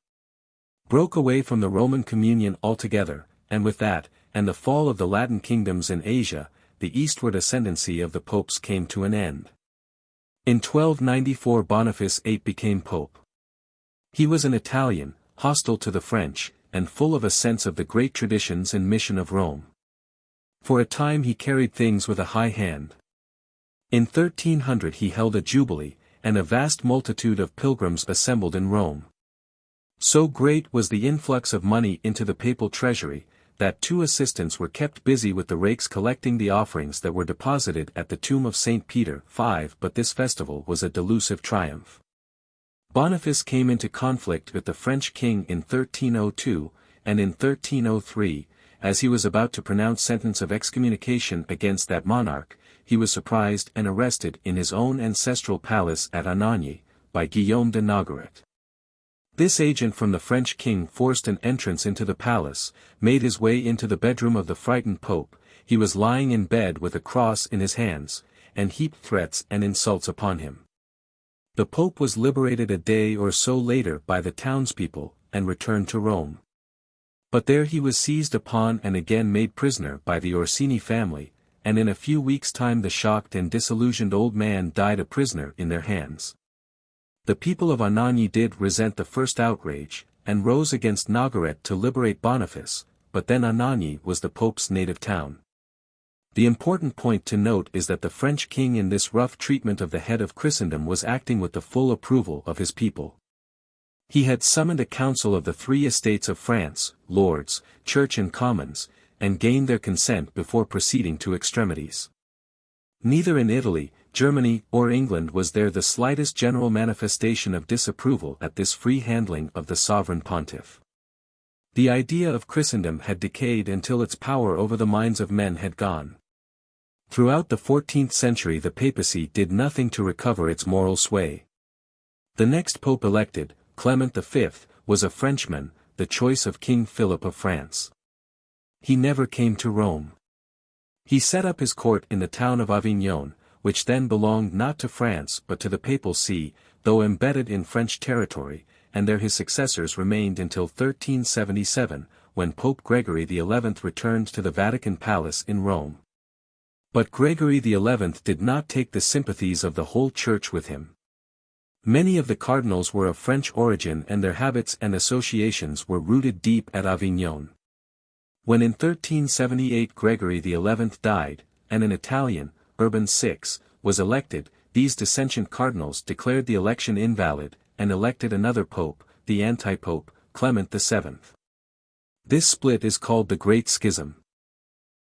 broke away from the Roman communion altogether, and with that, and the fall of the Latin kingdoms in Asia, the eastward ascendancy of the popes came to an end. In 1294 Boniface VIII became pope. He was an Italian, hostile to the French, and full of a sense of the great traditions and mission of Rome. For a time he carried things with a high hand. In 1300 he held a jubilee, and a vast multitude of pilgrims assembled in Rome. So great was the influx of money into the papal treasury, that 2 assistants were kept busy with the rakes collecting the offerings that were deposited at the tomb of St. Peter. 5. But this festival was a delusive triumph. Boniface came into conflict with the French king in 1302, and in 1303, as he was about to pronounce sentence of excommunication against that monarch, he was surprised and arrested in his own ancestral palace at Anagni, by Guillaume de Nogaret. This agent from the French king forced an entrance into the palace, made his way into the bedroom of the frightened pope. He was lying in bed with a cross in his hands, and heaped threats and insults upon him. The pope was liberated a day or so later by the townspeople, and returned to Rome. But there he was seized upon and again made prisoner by the Orsini family, and in a few weeks' time the shocked and disillusioned old man died a prisoner in their hands. The people of Anagni did resent the first outrage, and rose against Nogaret to liberate Boniface, but then Anagni was the pope's native town. The important point to note is that the French king in this rough treatment of the head of Christendom was acting with the full approval of his people. He had summoned a council of the 3 estates of France, lords, church and commons, and gained their consent before proceeding to extremities. Neither in Italy, Germany, or England was there the slightest general manifestation of disapproval at this free handling of the sovereign pontiff. The idea of Christendom had decayed until its power over the minds of men had gone. Throughout the 14th century the papacy did nothing to recover its moral sway. The next pope elected, Clement V, was a Frenchman, the choice of King Philip of France. He never came to Rome. He set up his court in the town of Avignon, which then belonged not to France but to the Papal See, though embedded in French territory, and there his successors remained until 1377, when Pope Gregory XI returned to the Vatican Palace in Rome. But Gregory XI did not take the sympathies of the whole Church with him. Many of the cardinals were of French origin and their habits and associations were rooted deep at Avignon. When in 1378 Gregory XI died, and an Italian, Urban VI, was elected, these dissentient cardinals declared the election invalid, and elected another pope, the anti-pope, Clement VII. This split is called the Great Schism.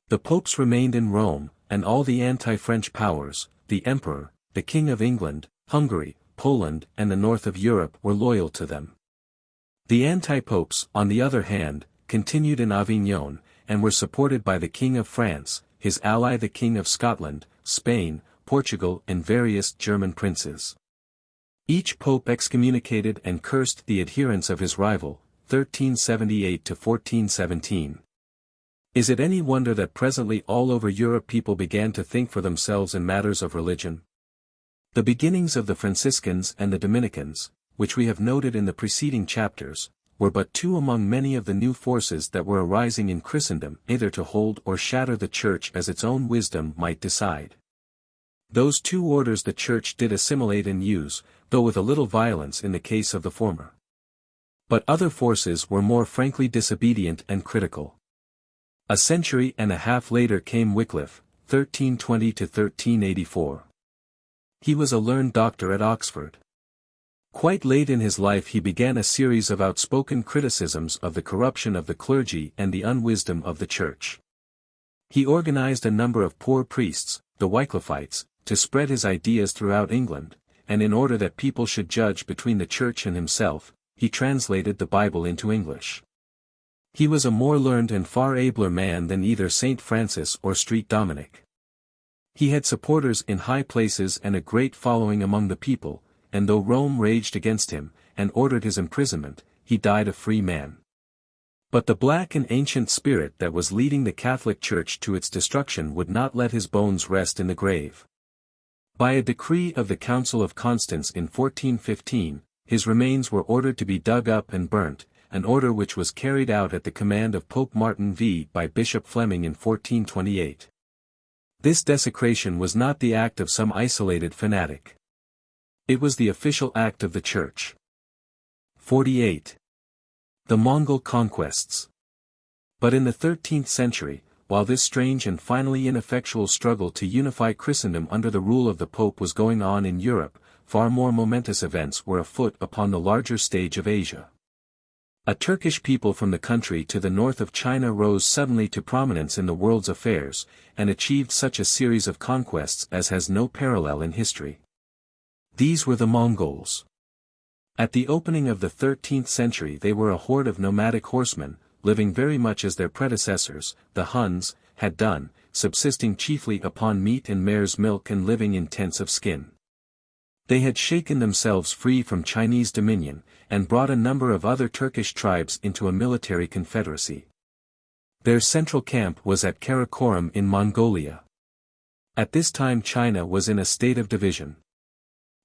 The popes remained in Rome, and all the anti-French powers, the emperor, the king of England, Hungary, Poland and the north of Europe were loyal to them. The anti-popes, on the other hand, continued in Avignon, and were supported by the King of France, his ally the King of Scotland, Spain, Portugal and various German princes. Each pope excommunicated and cursed the adherents of his rival, 1378 to 1417. Is it any wonder that presently all over Europe people began to think for themselves in matters of religion? The beginnings of the Franciscans and the Dominicans, which we have noted in the preceding chapters, were but 2 among many of the new forces that were arising in Christendom, either to hold or shatter the Church as its own wisdom might decide. Those 2 orders the Church did assimilate and use, though with a little violence in the case of the former. But other forces were more frankly disobedient and critical. A century and a half later came Wycliffe, 1320 to 1384. He was a learned doctor at Oxford. Quite late in his life he began a series of outspoken criticisms of the corruption of the clergy and the unwisdom of the Church. He organized a number of poor priests, the Wycliffites, to spread his ideas throughout England, and in order that people should judge between the Church and himself, he translated the Bible into English. He was a more learned and far abler man than either St. Francis or St. Dominic. He had supporters in high places and a great following among the people, and though Rome raged against him, and ordered his imprisonment, he died a free man. But the black and ancient spirit that was leading the Catholic Church to its destruction would not let his bones rest in the grave. By a decree of the Council of Constance in 1415, his remains were ordered to be dug up and burnt, an order which was carried out at the command of Pope Martin V by Bishop Fleming in 1428. This desecration was not the act of some isolated fanatic. It was the official act of the Church. 48. The Mongol Conquests. But in the 13th century, while this strange and finally ineffectual struggle to unify Christendom under the rule of the Pope was going on in Europe, far more momentous events were afoot upon the larger stage of Asia. A Turkish people from the country to the north of China rose suddenly to prominence in the world's affairs, and achieved such a series of conquests as has no parallel in history. These were the Mongols. At the opening of the 13th century they were a horde of nomadic horsemen, living very much as their predecessors, the Huns, had done, subsisting chiefly upon meat and mare's milk and living in tents of skin. They had shaken themselves free from Chinese dominion, and brought a number of other Turkish tribes into a military confederacy. Their central camp was at Karakorum in Mongolia. At this time China was in a state of division.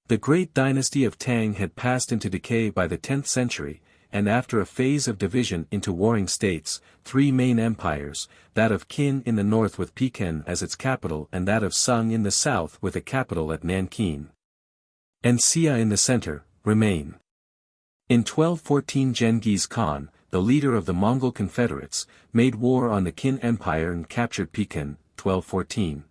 The great dynasty of Tang had passed into decay by the 10th century, and after a phase of division into warring states, three main empires, that of Qin in the north with Pekin as its capital and that of Sung in the south with a capital at Nanking, and Xia in the center, remain. In 1214 Genghis Khan, the leader of the Mongol confederates, made war on the Qin Empire and captured Pekin, 1214.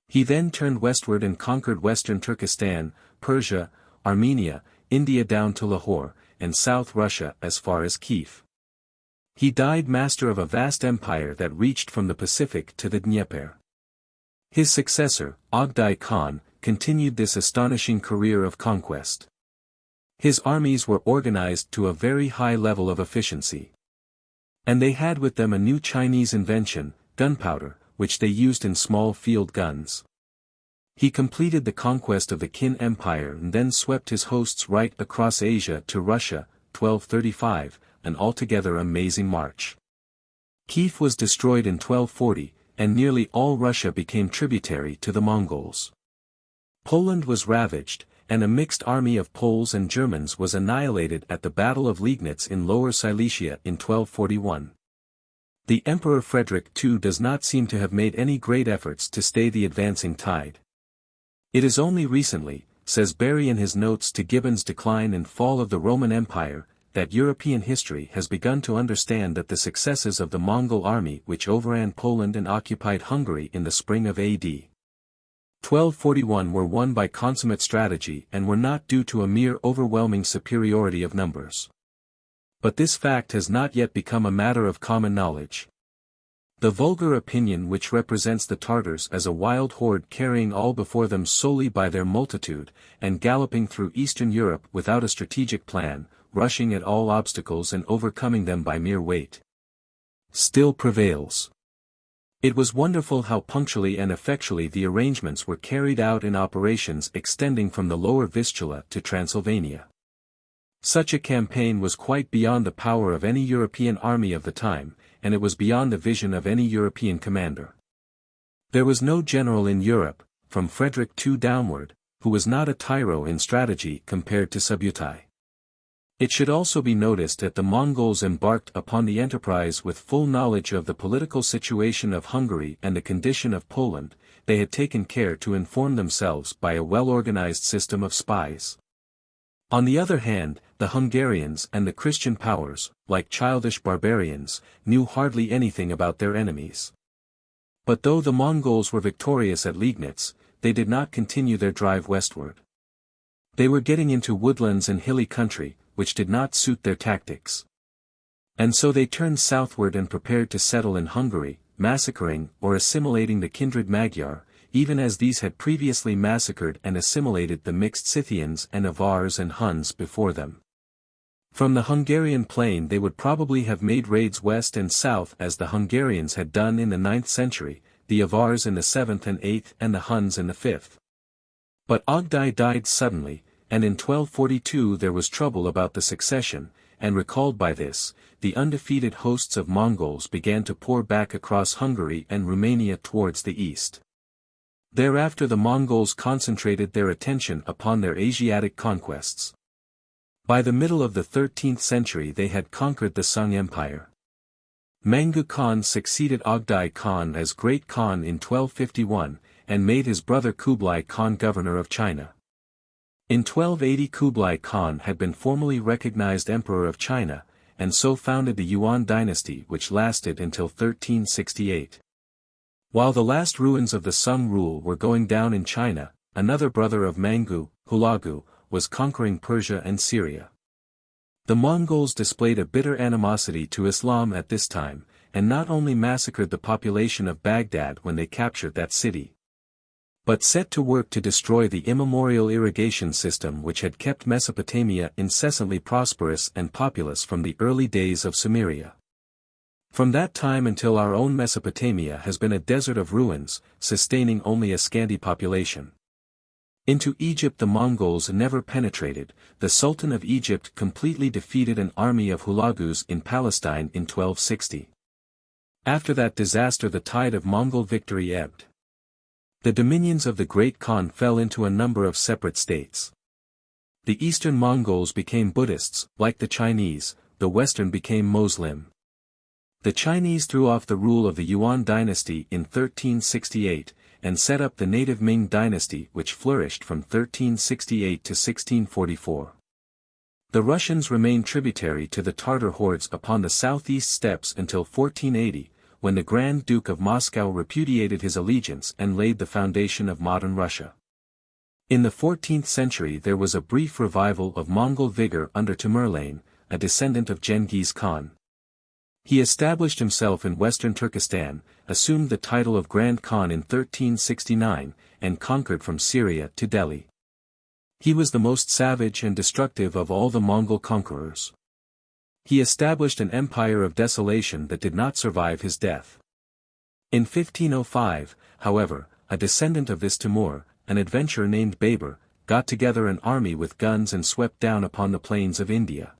He then turned westward and conquered western Turkestan, Persia, Armenia, India down to Lahore, and South Russia as far as Kiev. He died master of a vast empire that reached from the Pacific to the Dnieper. His successor, Ogdai Khan, continued this astonishing career of conquest. His armies were organized to a very high level of efficiency. And they had with them a new Chinese invention, gunpowder, which they used in small field guns. He completed the conquest of the Qin Empire and then swept his hosts right across Asia to Russia, 1235, an altogether amazing march. Kiev was destroyed in 1240, and nearly all Russia became tributary to the Mongols. Poland was ravaged, and a mixed army of Poles and Germans was annihilated at the Battle of Liegnitz in Lower Silesia in 1241. The Emperor Frederick II does not seem to have made any great efforts to stay the advancing tide. It is only recently, says Barry in his notes to Gibbon's Decline and Fall of the Roman Empire, that European history has begun to understand that the successes of the Mongol army which overran Poland and occupied Hungary in the spring of A.D. 1241 were won by consummate strategy and were not due to a mere overwhelming superiority of numbers. But this fact has not yet become a matter of common knowledge. The vulgar opinion which represents the Tartars as a wild horde carrying all before them solely by their multitude, and galloping through Eastern Europe without a strategic plan, rushing at all obstacles and overcoming them by mere weight, still prevails. It was wonderful how punctually and effectually the arrangements were carried out in operations extending from the lower Vistula to Transylvania. Such a campaign was quite beyond the power of any European army of the time, and it was beyond the vision of any European commander. There was no general in Europe, from Frederick II downward, who was not a tyro in strategy compared to Subutai. It should also be noticed that the Mongols embarked upon the enterprise with full knowledge of the political situation of Hungary and the condition of Poland. They had taken care to inform themselves by a well-organized system of spies. On the other hand, the Hungarians and the Christian powers, like childish barbarians, knew hardly anything about their enemies. But though the Mongols were victorious at Liegnitz, they did not continue their drive westward. They were getting into woodlands and hilly country, which did not suit their tactics. And so they turned southward and prepared to settle in Hungary, massacring or assimilating the kindred Magyar, even as these had previously massacred and assimilated the mixed Scythians and Avars and Huns before them. From the Hungarian plain they would probably have made raids west and south as the Hungarians had done in the 9th century, the Avars in the 7th and 8th and the Huns in the 5th. But Ogdai died suddenly, and in 1242 there was trouble about the succession, and recalled by this, the undefeated hosts of Mongols began to pour back across Hungary and Romania towards the east. Thereafter the Mongols concentrated their attention upon their Asiatic conquests. By the middle of the 13th century they had conquered the Sung Empire. Mangu Khan succeeded Ogdai Khan as Great Khan in 1251, and made his brother Kublai Khan governor of China. In 1280 Kublai Khan had been formally recognized Emperor of China, and so founded the Yuan dynasty which lasted until 1368. While the last ruins of the Sung rule were going down in China, another brother of Mangu, Hulagu, was conquering Persia and Syria. The Mongols displayed a bitter animosity to Islam at this time, and not only massacred the population of Baghdad when they captured that city, but set to work to destroy the immemorial irrigation system which had kept Mesopotamia incessantly prosperous and populous from the early days of Sumeria. From that time until our own Mesopotamia has been a desert of ruins, sustaining only a scanty population. Into Egypt the Mongols never penetrated. The Sultan of Egypt completely defeated an army of Hulagus in Palestine in 1260. After that disaster the tide of Mongol victory ebbed. The dominions of the Great Khan fell into a number of separate states. The eastern Mongols became Buddhists, like the Chinese, the western became Muslim. The Chinese threw off the rule of the Yuan dynasty in 1368, and set up the native Ming dynasty which flourished from 1368 to 1644. The Russians remained tributary to the Tartar hordes upon the southeast steppes until 1480, when the Grand Duke of Moscow repudiated his allegiance and laid the foundation of modern Russia. In the 14th century there was a brief revival of Mongol vigor under Tamerlane, a descendant of Genghis Khan. He established himself in western Turkestan, assumed the title of Grand Khan in 1369, and conquered from Syria to Delhi. He was the most savage and destructive of all the Mongol conquerors. He established an empire of desolation that did not survive his death. In 1505, however, a descendant of this Timur, an adventurer named Babur, got together an army with guns and swept down upon the plains of India.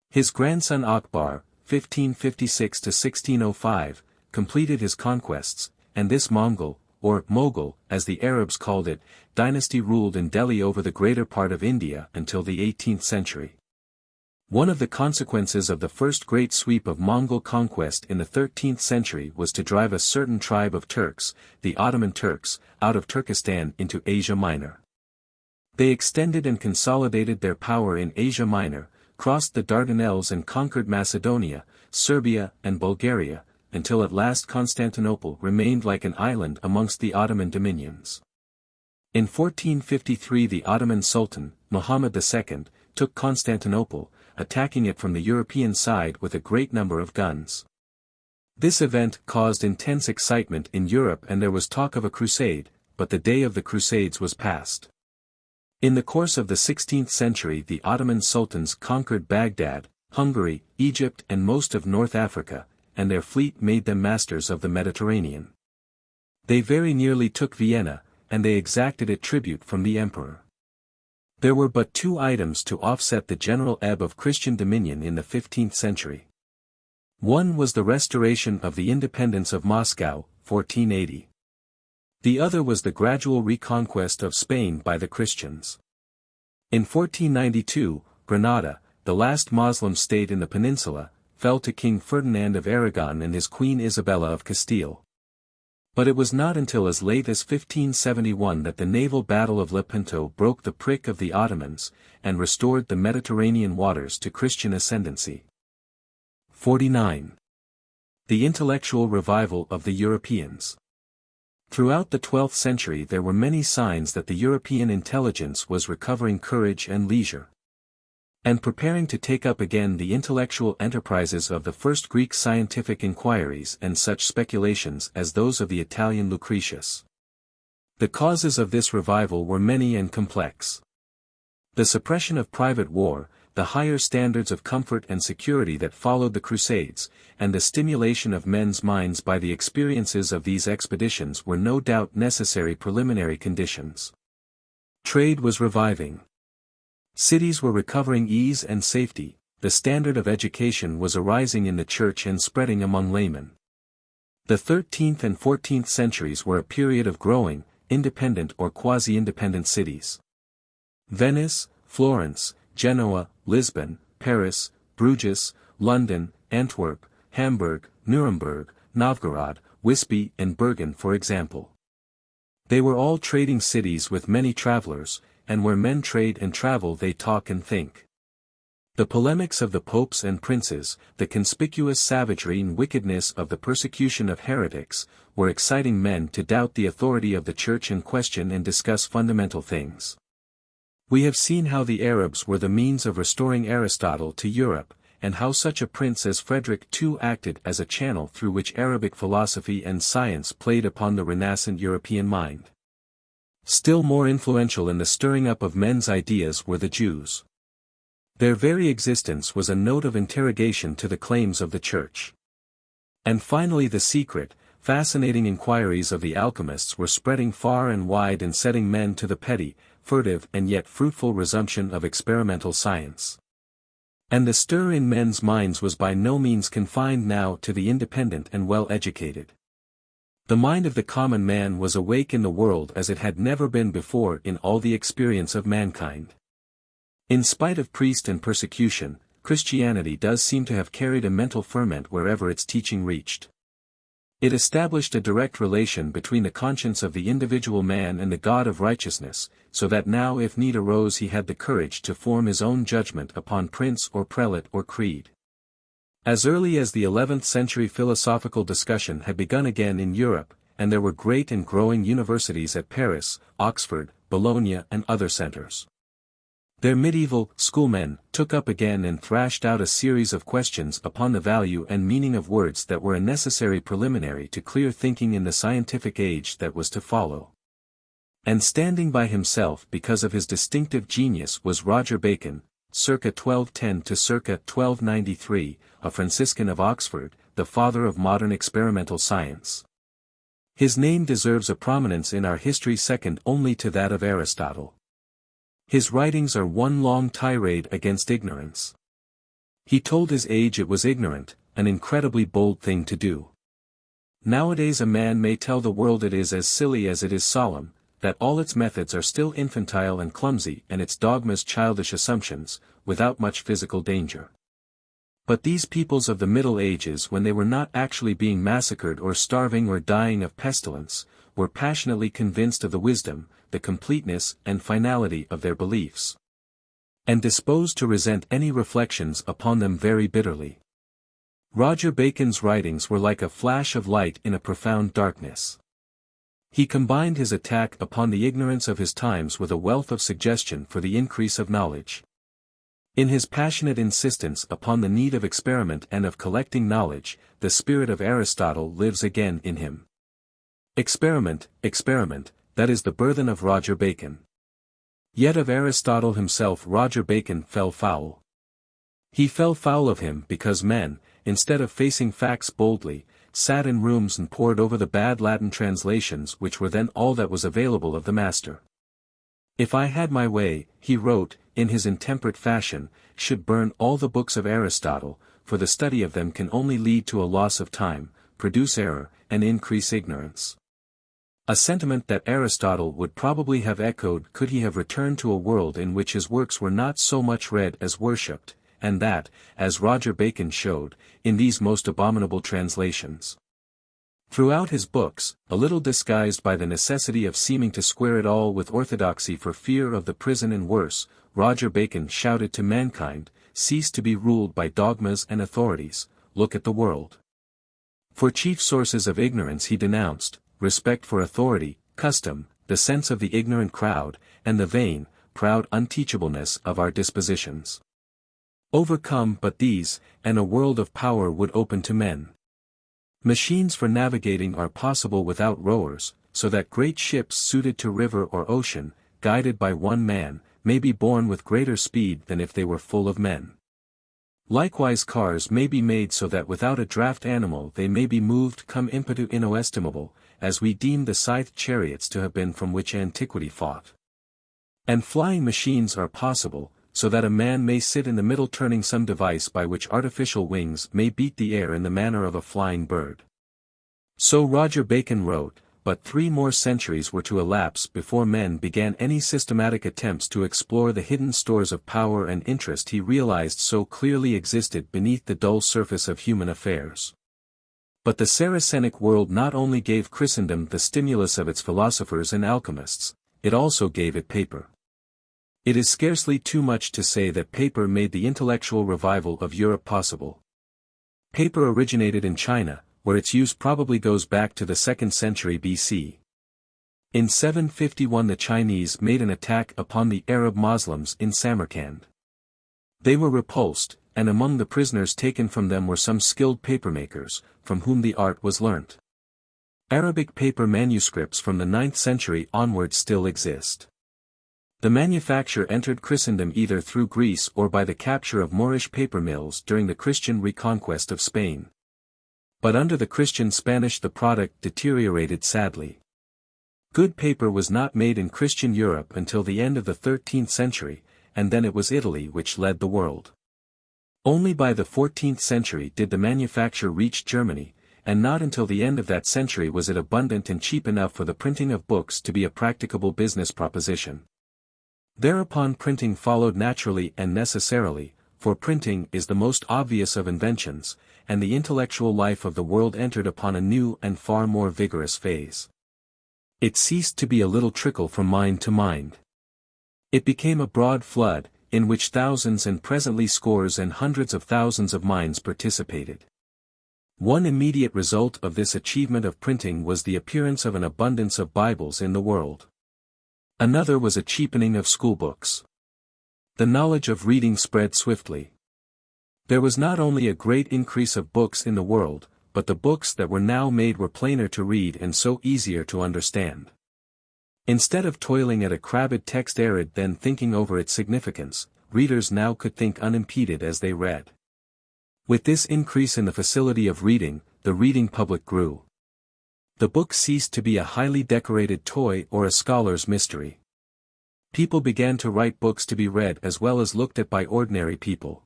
His grandson Akbar, 1556 to 1605, completed his conquests, and this Mongol, or Mughal, as the Arabs called it, dynasty ruled in Delhi over the greater part of India until the 18th century. One of the consequences of the first great sweep of Mongol conquest in the 13th century was to drive a certain tribe of Turks, the Ottoman Turks, out of Turkestan into Asia Minor. They extended and consolidated their power in Asia Minor, crossed the Dardanelles and conquered Macedonia, Serbia and Bulgaria, until at last Constantinople remained like an island amongst the Ottoman dominions. In 1453 the Ottoman Sultan, Muhammad II, took Constantinople, attacking it from the European side with a great number of guns. This event caused intense excitement in Europe and there was talk of a crusade, but the day of the crusades was past. In the course of the 16th century the Ottoman sultans conquered Baghdad, Hungary, Egypt and most of North Africa, and their fleet made them masters of the Mediterranean. They very nearly took Vienna, and they exacted a tribute from the emperor. There were but two items to offset the general ebb of Christian dominion in the 15th century. One was the restoration of the independence of Moscow, 1480. The other was the gradual reconquest of Spain by the Christians. In 1492, Granada, the last Moslem state in the peninsula, fell to King Ferdinand of Aragon and his Queen Isabella of Castile. But it was not until as late as 1571 that the naval battle of Lepanto broke the prick of the Ottomans, and restored the Mediterranean waters to Christian ascendancy. 49. The intellectual revival of the Europeans. Throughout the 12th century there were many signs that the European intelligence was recovering courage and leisure, and preparing to take up again the intellectual enterprises of the first Greek scientific inquiries and such speculations as those of the Italian Lucretius. The causes of this revival were many and complex. The suppression of private war, the higher standards of comfort and security that followed the Crusades, and the stimulation of men's minds by the experiences of these expeditions were no doubt necessary preliminary conditions. Trade was reviving. Cities were recovering ease and safety, the standard of education was arising in the church and spreading among laymen. The 13th and 14th centuries were a period of growing, independent or quasi-independent cities. Venice, Florence, Genoa, Lisbon, Paris, Bruges, London, Antwerp, Hamburg, Nuremberg, Novgorod, Wisby and Bergen for example. They were all trading cities with many travelers, and where men trade and travel they talk and think. The polemics of the popes and princes, the conspicuous savagery and wickedness of the persecution of heretics, were exciting men to doubt the authority of the church and question and discuss fundamental things. We have seen how the Arabs were the means of restoring Aristotle to Europe, and how such a prince as Frederick II acted as a channel through which Arabic philosophy and science played upon the renascent European mind. Still more influential in the stirring up of men's ideas were the Jews. Their very existence was a note of interrogation to the claims of the Church. And finally the secret, fascinating inquiries of the alchemists were spreading far and wide and setting men to the petty, furtive and yet fruitful resumption of experimental science. And the stir in men's minds was by no means confined now to the independent and well-educated. The mind of the common man was awake in the world as it had never been before in all the experience of mankind. In spite of priest and persecution, Christianity does seem to have carried a mental ferment wherever its teaching reached. It established a direct relation between the conscience of the individual man and the God of righteousness, so that now if need arose he had the courage to form his own judgment upon prince or prelate or creed. As early as the 11th century philosophical discussion had begun again in Europe, and there were great and growing universities at Paris, Oxford, Bologna and other centers. Their medieval schoolmen took up again and thrashed out a series of questions upon the value and meaning of words that were a necessary preliminary to clear thinking in the scientific age that was to follow. And standing by himself because of his distinctive genius was Roger Bacon, circa 1210 to circa 1293, a Franciscan of Oxford, the father of modern experimental science. His name deserves a prominence in our history second only to that of Aristotle. His writings are one long tirade against ignorance. He told his age it was ignorant, an incredibly bold thing to do. Nowadays a man may tell the world it is as silly as it is solemn, that all its methods are still infantile and clumsy and its dogmas childish assumptions, without much physical danger. But these peoples of the Middle Ages, when they were not actually being massacred or starving or dying of pestilence, were passionately convinced of the wisdom, the completeness and finality of their beliefs, and disposed to resent any reflections upon them very bitterly. Roger Bacon's writings were like a flash of light in a profound darkness. He combined his attack upon the ignorance of his times with a wealth of suggestion for the increase of knowledge. In his passionate insistence upon the need of experiment and of collecting knowledge, the spirit of Aristotle lives again in him. Experiment, experiment, that is the burthen of Roger Bacon. Yet of Aristotle himself Roger Bacon fell foul. He fell foul of him because men, instead of facing facts boldly, sat in rooms and pored over the bad Latin translations which were then all that was available of the master. If I had my way, he wrote, in his intemperate fashion, should burn all the books of Aristotle, for the study of them can only lead to a loss of time, produce error, and increase ignorance. A sentiment that Aristotle would probably have echoed could he have returned to a world in which his works were not so much read as worshipped, and that, as Roger Bacon showed, in these most abominable translations. Throughout his books, a little disguised by the necessity of seeming to square it all with orthodoxy for fear of the prison and worse, Roger Bacon shouted to mankind, cease to be ruled by dogmas and authorities, look at the world. For chief sources of ignorance he denounced, respect for authority, custom, the sense of the ignorant crowd, and the vain, proud unteachableness of our dispositions. Overcome but these, and a world of power would open to men. Machines for navigating are possible without rowers, so that great ships suited to river or ocean, guided by one man, may be borne with greater speed than if they were full of men. Likewise cars may be made so that without a draft animal they may be moved cum impetu inestimable, as we deem the scythed chariots to have been from which antiquity fought. And flying machines are possible, so that a man may sit in the middle turning some device by which artificial wings may beat the air in the manner of a flying bird. So Roger Bacon wrote, but 3 more centuries were to elapse before men began any systematic attempts to explore the hidden stores of power and interest he realized so clearly existed beneath the dull surface of human affairs. But the Saracenic world not only gave Christendom the stimulus of its philosophers and alchemists, it also gave it paper. It is scarcely too much to say that paper made the intellectual revival of Europe possible. Paper originated in China, where its use probably goes back to the 2nd century BC. In 751 the Chinese made an attack upon the Arab Muslims in Samarkand. They were repulsed, and among the prisoners taken from them were some skilled papermakers, from whom the art was learnt. Arabic paper manuscripts from the 9th century onwards still exist. The manufacture entered Christendom either through Greece or by the capture of Moorish paper mills during the Christian reconquest of Spain. But under the Christian Spanish the product deteriorated sadly. Good paper was not made in Christian Europe until the end of the 13th century, and then it was Italy which led the world. Only by the 14th century did the manufacture reach Germany, and not until the end of that century was it abundant and cheap enough for the printing of books to be a practicable business proposition. Thereupon printing followed naturally and necessarily, for printing is the most obvious of inventions, and the intellectual life of the world entered upon a new and far more vigorous phase. It ceased to be a little trickle from mind to mind. It became a broad flood, in which thousands and presently scores and hundreds of thousands of minds participated. One immediate result of this achievement of printing was the appearance of an abundance of Bibles in the world. Another was a cheapening of schoolbooks. The knowledge of reading spread swiftly. There was not only a great increase of books in the world, but the books that were now made were plainer to read and so easier to understand. Instead of toiling at a crabbed text arid then thinking over its significance, readers now could think unimpeded as they read. With this increase in the facility of reading, the reading public grew. The book ceased to be a highly decorated toy or a scholar's mystery. People began to write books to be read as well as looked at by ordinary people.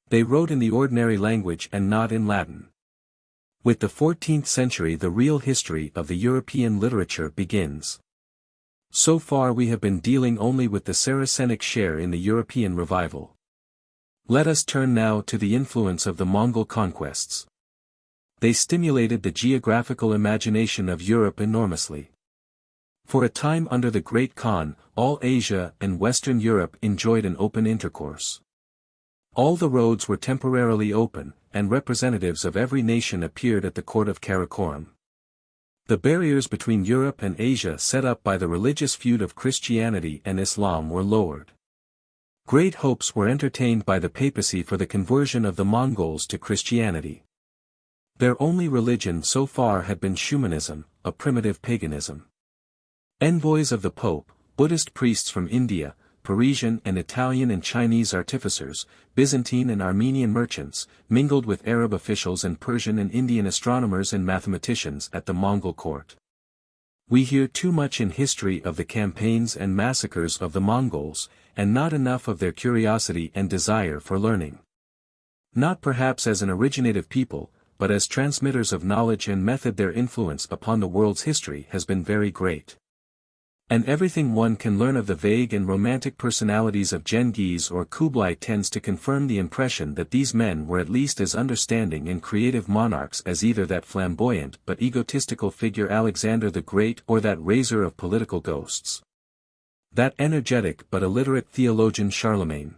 They wrote in the ordinary language and not in Latin. With the 14th century the real history of the European literature begins. So far we have been dealing only with the Saracenic share in the European revival. Let us turn now to the influence of the Mongol conquests. They stimulated the geographical imagination of Europe enormously. For a time under the Great Khan, all Asia and Western Europe enjoyed an open intercourse. All the roads were temporarily open, and representatives of every nation appeared at the court of Karakorum. The barriers between Europe and Asia set up by the religious feud of Christianity and Islam were lowered. Great hopes were entertained by the papacy for the conversion of the Mongols to Christianity. Their only religion so far had been Shumanism, a primitive paganism. Envoys of the Pope, Buddhist priests from India, Parisian and Italian and Chinese artificers, Byzantine and Armenian merchants, mingled with Arab officials and Persian and Indian astronomers and mathematicians at the Mongol court. We hear too much in history of the campaigns and massacres of the Mongols, and not enough of their curiosity and desire for learning. Not perhaps as an originative people, but as transmitters of knowledge and method their influence upon the world's history has been very great. And everything one can learn of the vague and romantic personalities of Genghis or Kublai tends to confirm the impression that these men were at least as understanding and creative monarchs as either that flamboyant but egotistical figure Alexander the Great or that raiser of political ghosts. That energetic but illiterate theologian Charlemagne.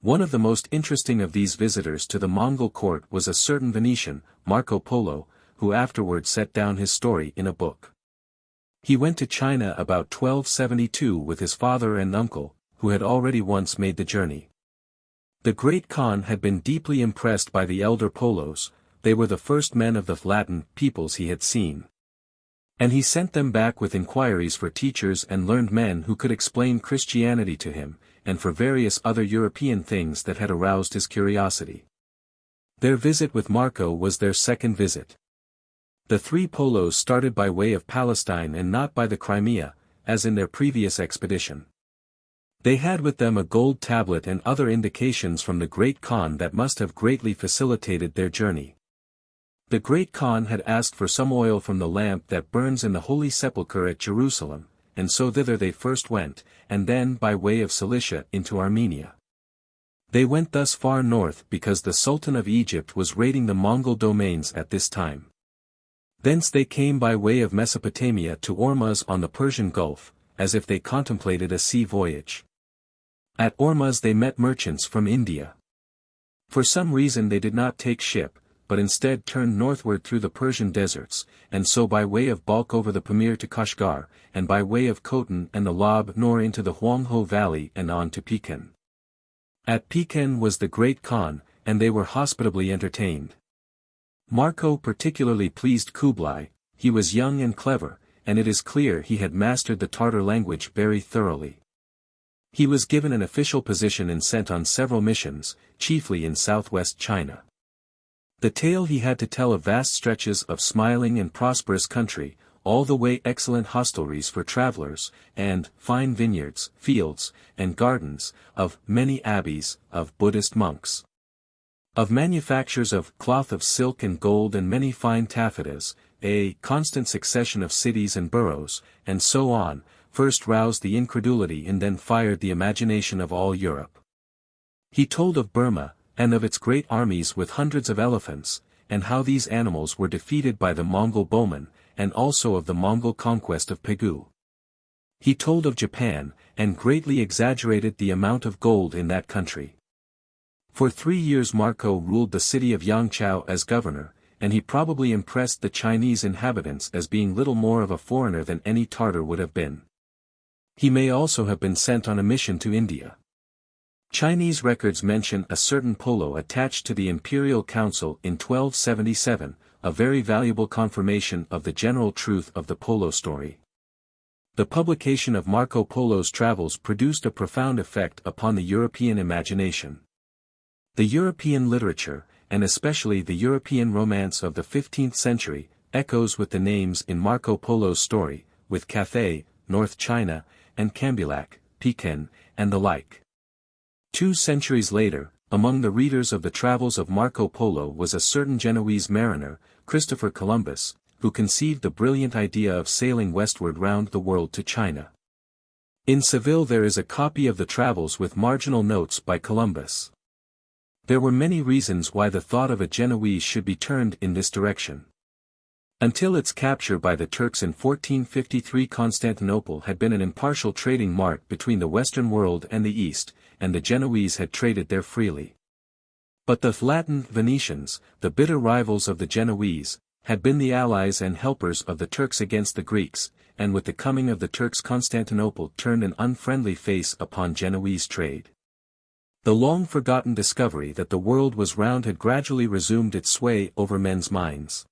One of the most interesting of these visitors to the Mongol court was a certain Venetian, Marco Polo, who afterward set down his story in a book. He went to China about 1272 with his father and uncle, who had already once made the journey. The Great Khan had been deeply impressed by the elder Polos, they were the first men of the Latin peoples he had seen. And he sent them back with inquiries for teachers and learned men who could explain Christianity to him, and for various other European things that had aroused his curiosity. Their visit with Marco was their second visit. The three Polos started by way of Palestine and not by the Crimea, as in their previous expedition. They had with them a gold tablet and other indications from the Great Khan that must have greatly facilitated their journey. The Great Khan had asked for some oil from the lamp that burns in the Holy Sepulchre at Jerusalem, and so thither they first went, and then by way of Cilicia into Armenia. They went thus far north because the Sultan of Egypt was raiding the Mongol domains at this time. Thence they came by way of Mesopotamia to Ormuz on the Persian Gulf, as if they contemplated a sea voyage. At Ormuz they met merchants from India. For some reason they did not take ship, but instead turned northward through the Persian deserts, and so by way of Balkh over the Pamir to Kashgar, and by way of Khotan and the Lab Nor into the Huanghe Valley and on to Pekin. At Pekin was the Great Khan, and they were hospitably entertained. Marco particularly pleased Kublai. He was young and clever, and it is clear he had mastered the Tartar language very thoroughly. He was given an official position and sent on several missions, chiefly in southwest China. The tale he had to tell of vast stretches of smiling and prosperous country, all the way excellent hostelries for travelers, and fine vineyards, fields, and gardens, of many abbeys, of Buddhist monks, of manufactures of cloth of silk and gold and many fine taffetas, a constant succession of cities and boroughs, and so on, first roused the incredulity and then fired the imagination of all Europe. He told of Burma, and of its great armies with hundreds of elephants, and how these animals were defeated by the Mongol bowmen, and also of the Mongol conquest of Pegu. He told of Japan, and greatly exaggerated the amount of gold in that country. For 3 years Marco ruled the city of Yangzhou as governor, and he probably impressed the Chinese inhabitants as being little more of a foreigner than any Tartar would have been. He may also have been sent on a mission to India. Chinese records mention a certain Polo attached to the Imperial Council in 1277, a very valuable confirmation of the general truth of the Polo story. The publication of Marco Polo's travels produced a profound effect upon the European imagination. The European literature, and especially the European romance of the 15th century, echoes with the names in Marco Polo's story, with Cathay, North China, and Cambaluc, Pekin, and the like. 2 centuries later, among the readers of the travels of Marco Polo was a certain Genoese mariner, Christopher Columbus, who conceived the brilliant idea of sailing westward round the world to China. In Seville there is a copy of the travels with marginal notes by Columbus. There were many reasons why the thought of a Genoese should be turned in this direction. Until its capture by the Turks in 1453 Constantinople had been an impartial trading mart between the Western world and the East, and the Genoese had traded there freely. But the Latin Venetians, the bitter rivals of the Genoese, had been the allies and helpers of the Turks against the Greeks, and with the coming of the Turks Constantinople turned an unfriendly face upon Genoese trade. The long-forgotten discovery that the world was round had gradually resumed its sway over men's minds.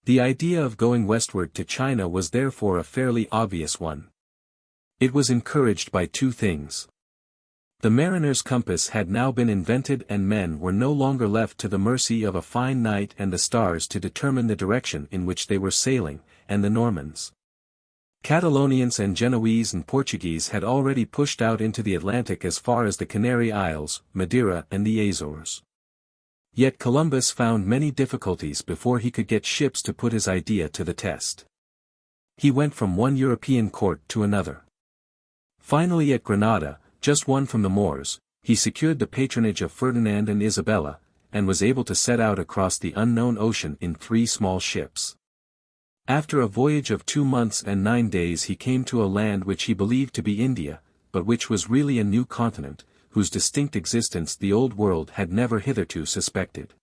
The idea of going westward to China was therefore a fairly obvious one. It was encouraged by 2 things. The mariner's compass had now been invented and men were no longer left to the mercy of a fine night and the stars to determine the direction in which they were sailing, and the Normans, Catalonians and Genoese and Portuguese had already pushed out into the Atlantic as far as the Canary Isles, Madeira and the Azores. Yet Columbus found many difficulties before he could get ships to put his idea to the test. He went from one European court to another. Finally at Granada, just one from the Moors, he secured the patronage of Ferdinand and Isabella, and was able to set out across the unknown ocean in 3 small ships. After a voyage of 2 months and 9 days he came to a land which he believed to be India, but which was really a new continent, whose distinct existence the Old World had never hitherto suspected.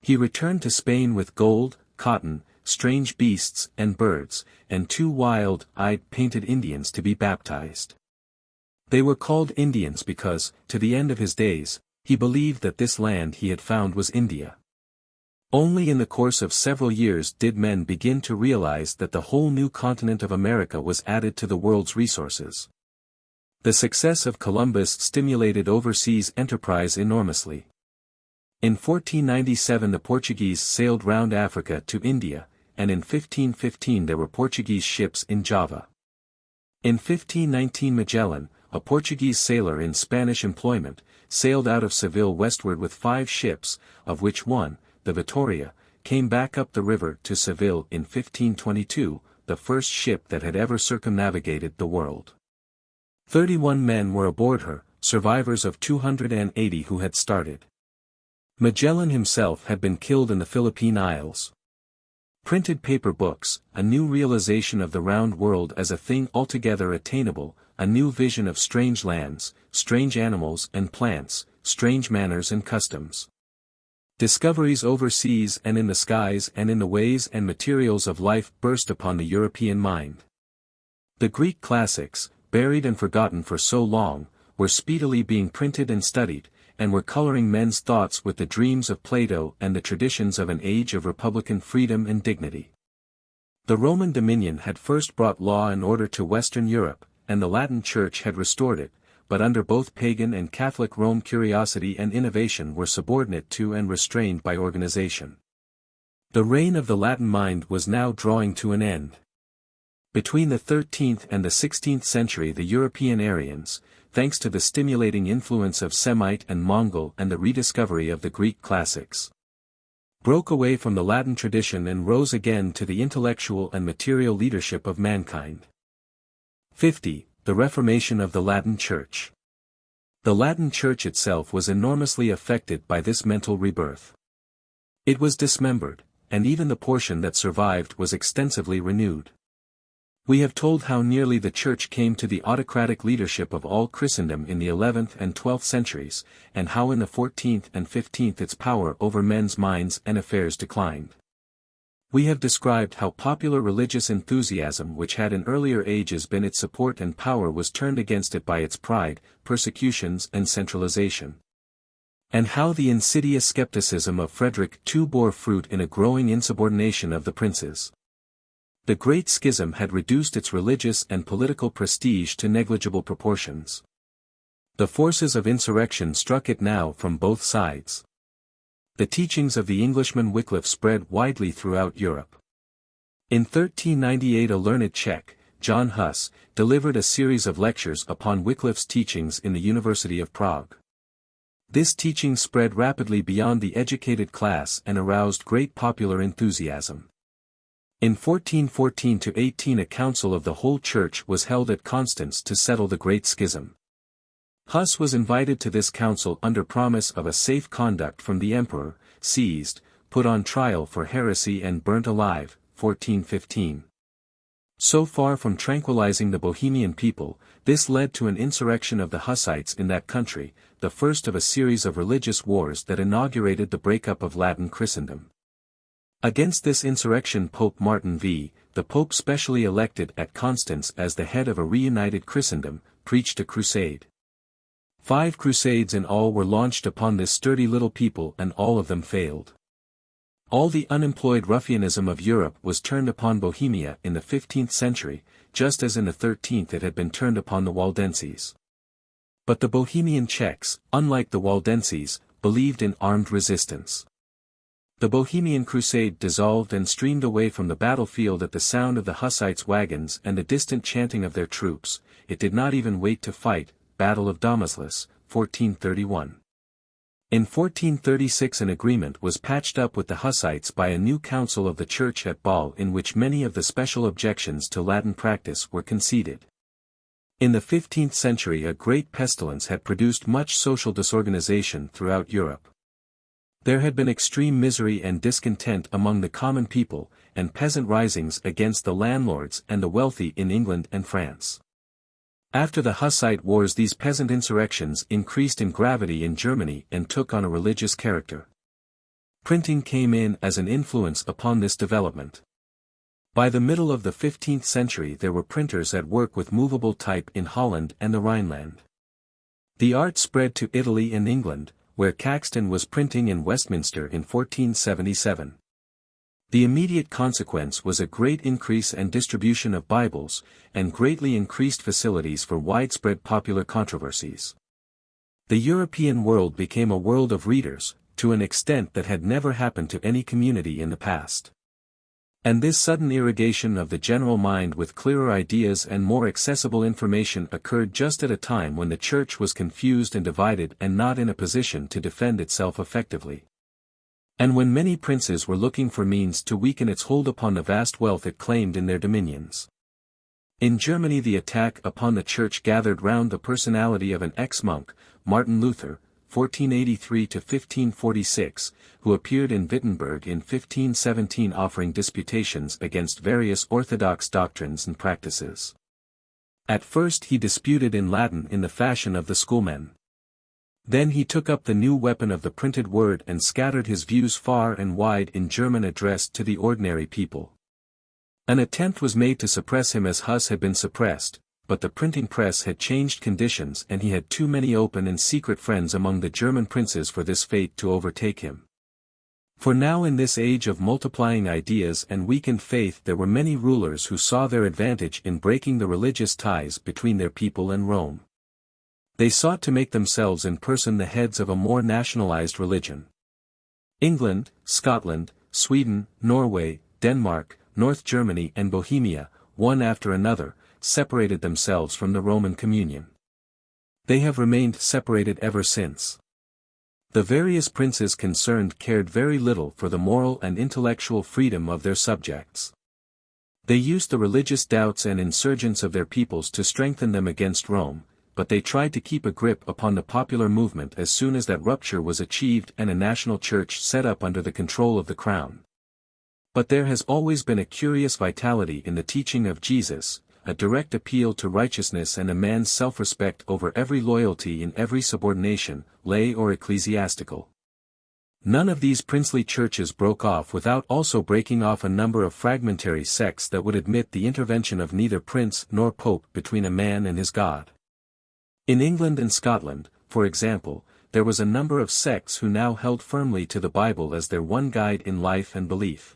He returned to Spain with gold, cotton, strange beasts and birds, and 2 wild-eyed painted Indians to be baptized. They were called Indians because, to the end of his days, he believed that this land he had found was India. Only in the course of several years did men begin to realize that the whole new continent of America was added to the world's resources. The success of Columbus stimulated overseas enterprise enormously. In 1497 the Portuguese sailed round Africa to India, and in 1515 there were Portuguese ships in Java. In 1519 Magellan, a Portuguese sailor in Spanish employment, sailed out of Seville westward with 5 ships, of which one, the Vittoria, came back up the river to Seville in 1522, the first ship that had ever circumnavigated the world. 31 men were aboard her, survivors of 280 who had started. Magellan himself had been killed in the Philippine Isles. Printed paper books, a new realization of the round world as a thing altogether attainable, a new vision of strange lands, strange animals and plants, strange manners and customs. Discoveries overseas and in the skies and in the ways and materials of life burst upon the European mind. The Greek classics, buried and forgotten for so long, were speedily being printed and studied, and were coloring men's thoughts with the dreams of Plato and the traditions of an age of republican freedom and dignity. The Roman dominion had first brought law and order to Western Europe, and the Latin Church had restored it, but under both pagan and Catholic Rome curiosity and innovation were subordinate to and restrained by organization. The reign of the Latin mind was now drawing to an end. Between the 13th and the 16th century the European Aryans, thanks to the stimulating influence of Semite and Mongol and the rediscovery of the Greek classics, broke away from the Latin tradition and rose again to the intellectual and material leadership of mankind. 50. The Reformation of the Latin Church. The Latin Church itself was enormously affected by this mental rebirth. It was dismembered, and even the portion that survived was extensively renewed. We have told how nearly the Church came to the autocratic leadership of all Christendom in the 11th and 12th centuries, and how in the 14th and 15th its power over men's minds and affairs declined. We have described how popular religious enthusiasm which had in earlier ages been its support and power was turned against it by its pride, persecutions and centralization. And how the insidious skepticism of Frederick II bore fruit in a growing insubordination of the princes. The Great Schism had reduced its religious and political prestige to negligible proportions. The forces of insurrection struck it now from both sides. The teachings of the Englishman Wycliffe spread widely throughout Europe. In 1398 a learned Czech, John Huss, delivered a series of lectures upon Wycliffe's teachings in the University of Prague. This teaching spread rapidly beyond the educated class and aroused great popular enthusiasm. In 1414–18 a council of the whole Church was held at Constance to settle the Great Schism. Huss was invited to this council under promise of a safe conduct from the emperor, seized, put on trial for heresy and burnt alive, 1415. So far from tranquilizing the Bohemian people, this led to an insurrection of the Hussites in that country, the first of a series of religious wars that inaugurated the breakup of Latin Christendom. Against this insurrection Pope Martin V, the Pope specially elected at Constance as the head of a reunited Christendom, preached a crusade. 5 crusades in all were launched upon this sturdy little people and all of them failed. All the unemployed ruffianism of Europe was turned upon Bohemia in the 15th century, just as in the 13th it had been turned upon the Waldenses. But the Bohemian Czechs, unlike the Waldenses, believed in armed resistance. The Bohemian Crusade dissolved and streamed away from the battlefield at the sound of the Hussites' wagons and the distant chanting of their troops. It did not even wait to fight. Battle of Damaszles, 1431. In 1436 an agreement was patched up with the Hussites by a new council of the Church at Bâle in which many of the special objections to Latin practice were conceded. In the 15th century a great pestilence had produced much social disorganization throughout Europe. There had been extreme misery and discontent among the common people, and peasant risings against the landlords and the wealthy in England and France. After the Hussite wars these peasant insurrections increased in gravity in Germany and took on a religious character. Printing came in as an influence upon this development. By the middle of the 15th century there were printers at work with movable type in Holland and the Rhineland. The art spread to Italy and England, where Caxton was printing in Westminster in 1477. The immediate consequence was a great increase and distribution of Bibles, and greatly increased facilities for widespread popular controversies. The European world became a world of readers, to an extent that had never happened to any community in the past. And this sudden irrigation of the general mind with clearer ideas and more accessible information occurred just at a time when the Church was confused and divided and not in a position to defend itself effectively. And when many princes were looking for means to weaken its hold upon the vast wealth it claimed in their dominions. In Germany the attack upon the Church gathered round the personality of an ex-monk, Martin Luther, 1483–1546, who appeared in Wittenberg in 1517 offering disputations against various orthodox doctrines and practices. At first he disputed in Latin in the fashion of the schoolmen. Then he took up the new weapon of the printed word and scattered his views far and wide in German addressed to the ordinary people. An attempt was made to suppress him as Huss had been suppressed, but the printing press had changed conditions and he had too many open and secret friends among the German princes for this fate to overtake him. For now in this age of multiplying ideas and weakened faith there were many rulers who saw their advantage in breaking the religious ties between their people and Rome. They sought to make themselves in person the heads of a more nationalized religion. England, Scotland, Sweden, Norway, Denmark, North Germany and Bohemia, one after another, separated themselves from the Roman communion. They have remained separated ever since. The various princes concerned cared very little for the moral and intellectual freedom of their subjects. They used the religious doubts and insurgence of their peoples to strengthen them against Rome, but they tried to keep a grip upon the popular movement as soon as that rupture was achieved and a national church set up under the control of the crown. But there has always been a curious vitality in the teaching of Jesus, a direct appeal to righteousness and a man's self-respect over every loyalty in every subordination, lay or ecclesiastical. None of these princely churches broke off without also breaking off a number of fragmentary sects that would admit the intervention of neither prince nor pope between a man and his God. In England and Scotland, for example, there was a number of sects who now held firmly to the Bible as their one guide in life and belief.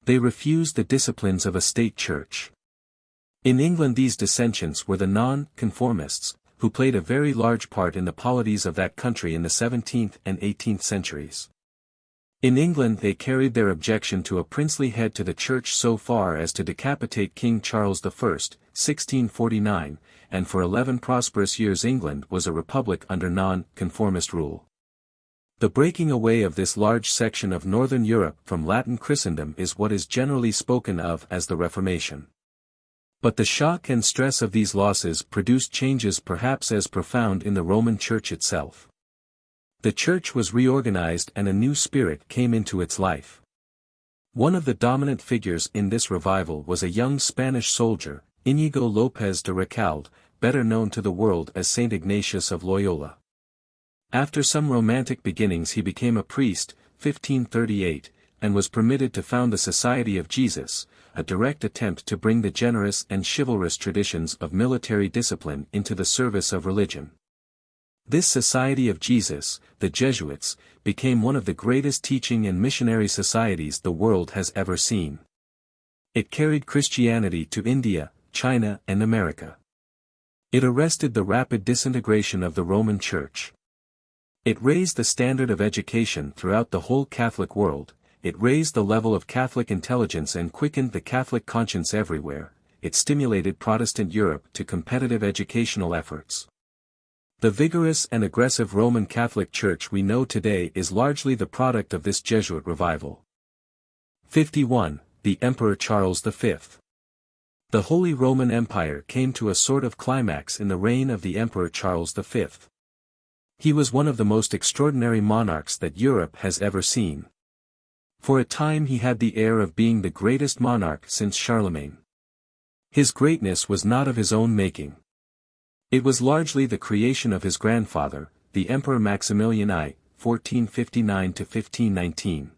They refused the disciplines of a state church. In England these dissensions were the non-conformists, who played a very large part in the polities of that country in the 17th and 18th centuries. In England they carried their objection to a princely head to the church so far as to decapitate King Charles I, 1649, and for 11 prosperous years England was a republic under non-conformist rule. The breaking away of this large section of northern Europe from Latin Christendom is what is generally spoken of as the Reformation. But the shock and stress of these losses produced changes perhaps as profound in the Roman Church itself. The Church was reorganized and a new spirit came into its life. One of the dominant figures in this revival was a young Spanish soldier, Íñigo López de Recalde, better known to the world as Saint Ignatius of Loyola. After some romantic beginnings he became a priest, 1538, and was permitted to found the Society of Jesus, a direct attempt to bring the generous and chivalrous traditions of military discipline into the service of religion. This Society of Jesus, the Jesuits, became one of the greatest teaching and missionary societies the world has ever seen. It carried Christianity to India, China and America. It arrested the rapid disintegration of the Roman Church. It raised the standard of education throughout the whole Catholic world, it raised the level of Catholic intelligence and quickened the Catholic conscience everywhere, it stimulated Protestant Europe to competitive educational efforts. The vigorous and aggressive Roman Catholic Church we know today is largely the product of this Jesuit revival. 51. The Emperor Charles V. The Holy Roman Empire came to a sort of climax in the reign of the Emperor Charles V. He was one of the most extraordinary monarchs that Europe has ever seen. For a time he had the air of being the greatest monarch since Charlemagne. His greatness was not of his own making. It was largely the creation of his grandfather, the Emperor Maximilian I, 1459–1519.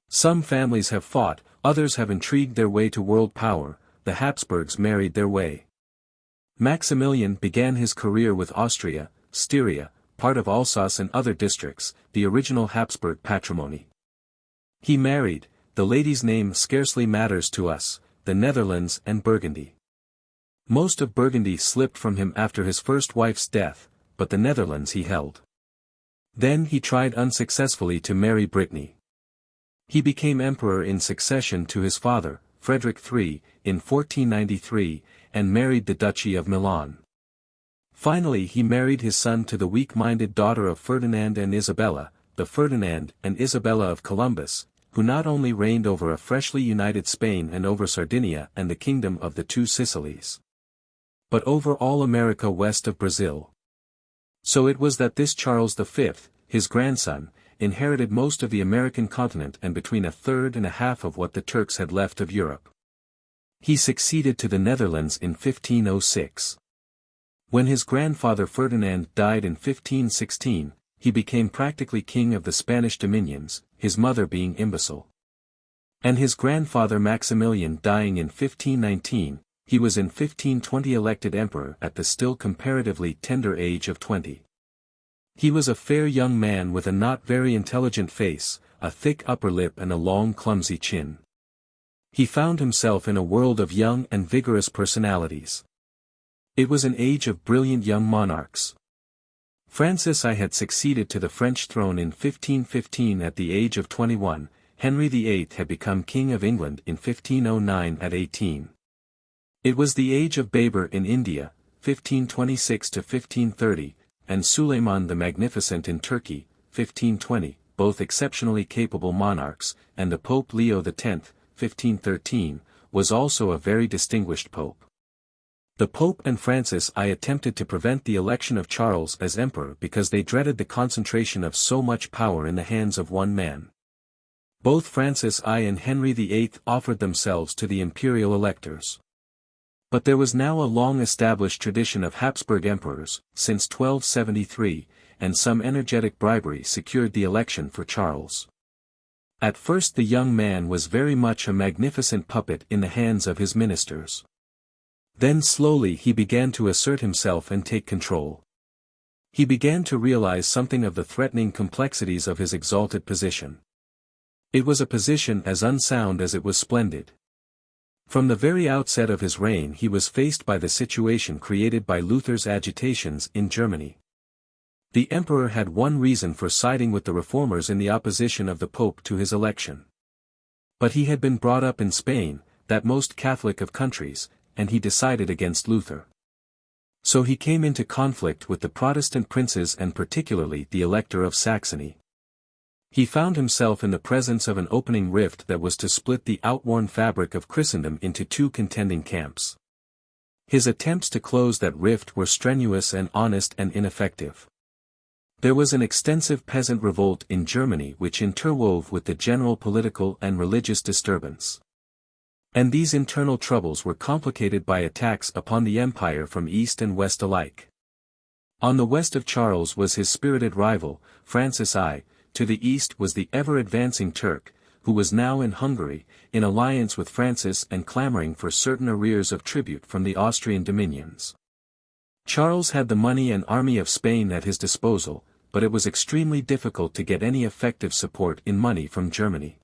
Some families have fought, others have intrigued their way to world power, the Habsburgs married their way. Maximilian began his career with Austria, Styria, part of Alsace and other districts, the original Habsburg patrimony. He married, the lady's name scarcely matters to us, the Netherlands and Burgundy. Most of Burgundy slipped from him after his first wife's death, but the Netherlands he held. Then he tried unsuccessfully to marry Brittany. He became emperor in succession to his father, Frederick III, in 1493, and married the Duchy of Milan. Finally he married his son to the weak-minded daughter of Ferdinand and Isabella, the Ferdinand and Isabella of Columbus, who not only reigned over a freshly united Spain and over Sardinia and the kingdom of the two Sicilies, but over all America west of Brazil. So it was that this Charles V, his grandson, inherited most of the American continent and between a third and a half of what the Turks had left of Europe. He succeeded to the Netherlands in 1506. When his grandfather Ferdinand died in 1516, he became practically king of the Spanish dominions, his mother being imbecile. And his grandfather Maximilian dying in 1519, he was in 1520 elected emperor at the still comparatively tender age of 20. He was a fair young man with a not very intelligent face, a thick upper lip and a long clumsy chin. He found himself in a world of young and vigorous personalities. It was an age of brilliant young monarchs. Francis I had succeeded to the French throne in 1515 at the age of 21, Henry VIII had become King of England in 1509 at 18. It was the age of Babur in India, 1526 to 1530, and Suleiman the Magnificent in Turkey, 1520, both exceptionally capable monarchs, and the Pope Leo X, 1513, was also a very distinguished pope. The Pope and Francis I attempted to prevent the election of Charles as emperor because they dreaded the concentration of so much power in the hands of one man. Both Francis I and Henry VIII offered themselves to the imperial electors. But there was now a long-established tradition of Habsburg emperors, since 1273, and some energetic bribery secured the election for Charles. At first the young man was very much a magnificent puppet in the hands of his ministers. Then slowly he began to assert himself and take control. He began to realize something of the threatening complexities of his exalted position. It was a position as unsound as it was splendid. From the very outset of his reign he was faced by the situation created by Luther's agitations in Germany. The emperor had one reason for siding with the reformers in the opposition of the Pope to his election. But he had been brought up in Spain, that most Catholic of countries, and he decided against Luther. So he came into conflict with the Protestant princes and particularly the Elector of Saxony. He found himself in the presence of an opening rift that was to split the outworn fabric of Christendom into two contending camps. His attempts to close that rift were strenuous and honest and ineffective. There was an extensive peasant revolt in Germany which interwove with the general political and religious disturbance. And these internal troubles were complicated by attacks upon the empire from east and west alike. On the west of Charles was his spirited rival, Francis I, to the east was the ever-advancing Turk, who was now in Hungary, in alliance with Francis and clamoring for certain arrears of tribute from the Austrian dominions. Charles had the money and army of Spain at his disposal, but it was extremely difficult to get any effective support in money from Germany.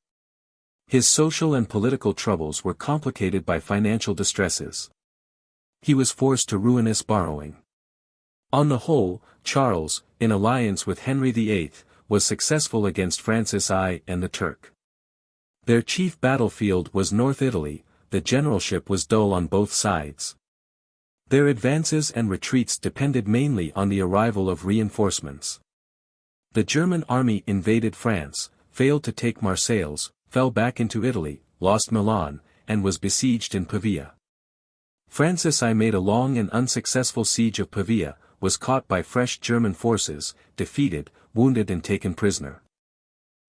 His social and political troubles were complicated by financial distresses. He was forced to ruinous borrowing. On the whole, Charles, in alliance with Henry VIII, was successful against Francis I and the Turk. Their chief battlefield was North Italy, the generalship was dull on both sides. Their advances and retreats depended mainly on the arrival of reinforcements. The German army invaded France, failed to take Marseilles, fell back into Italy, lost Milan, and was besieged in Pavia. Francis I made a long and unsuccessful siege of Pavia, was caught by fresh German forces, defeated, wounded and taken prisoner.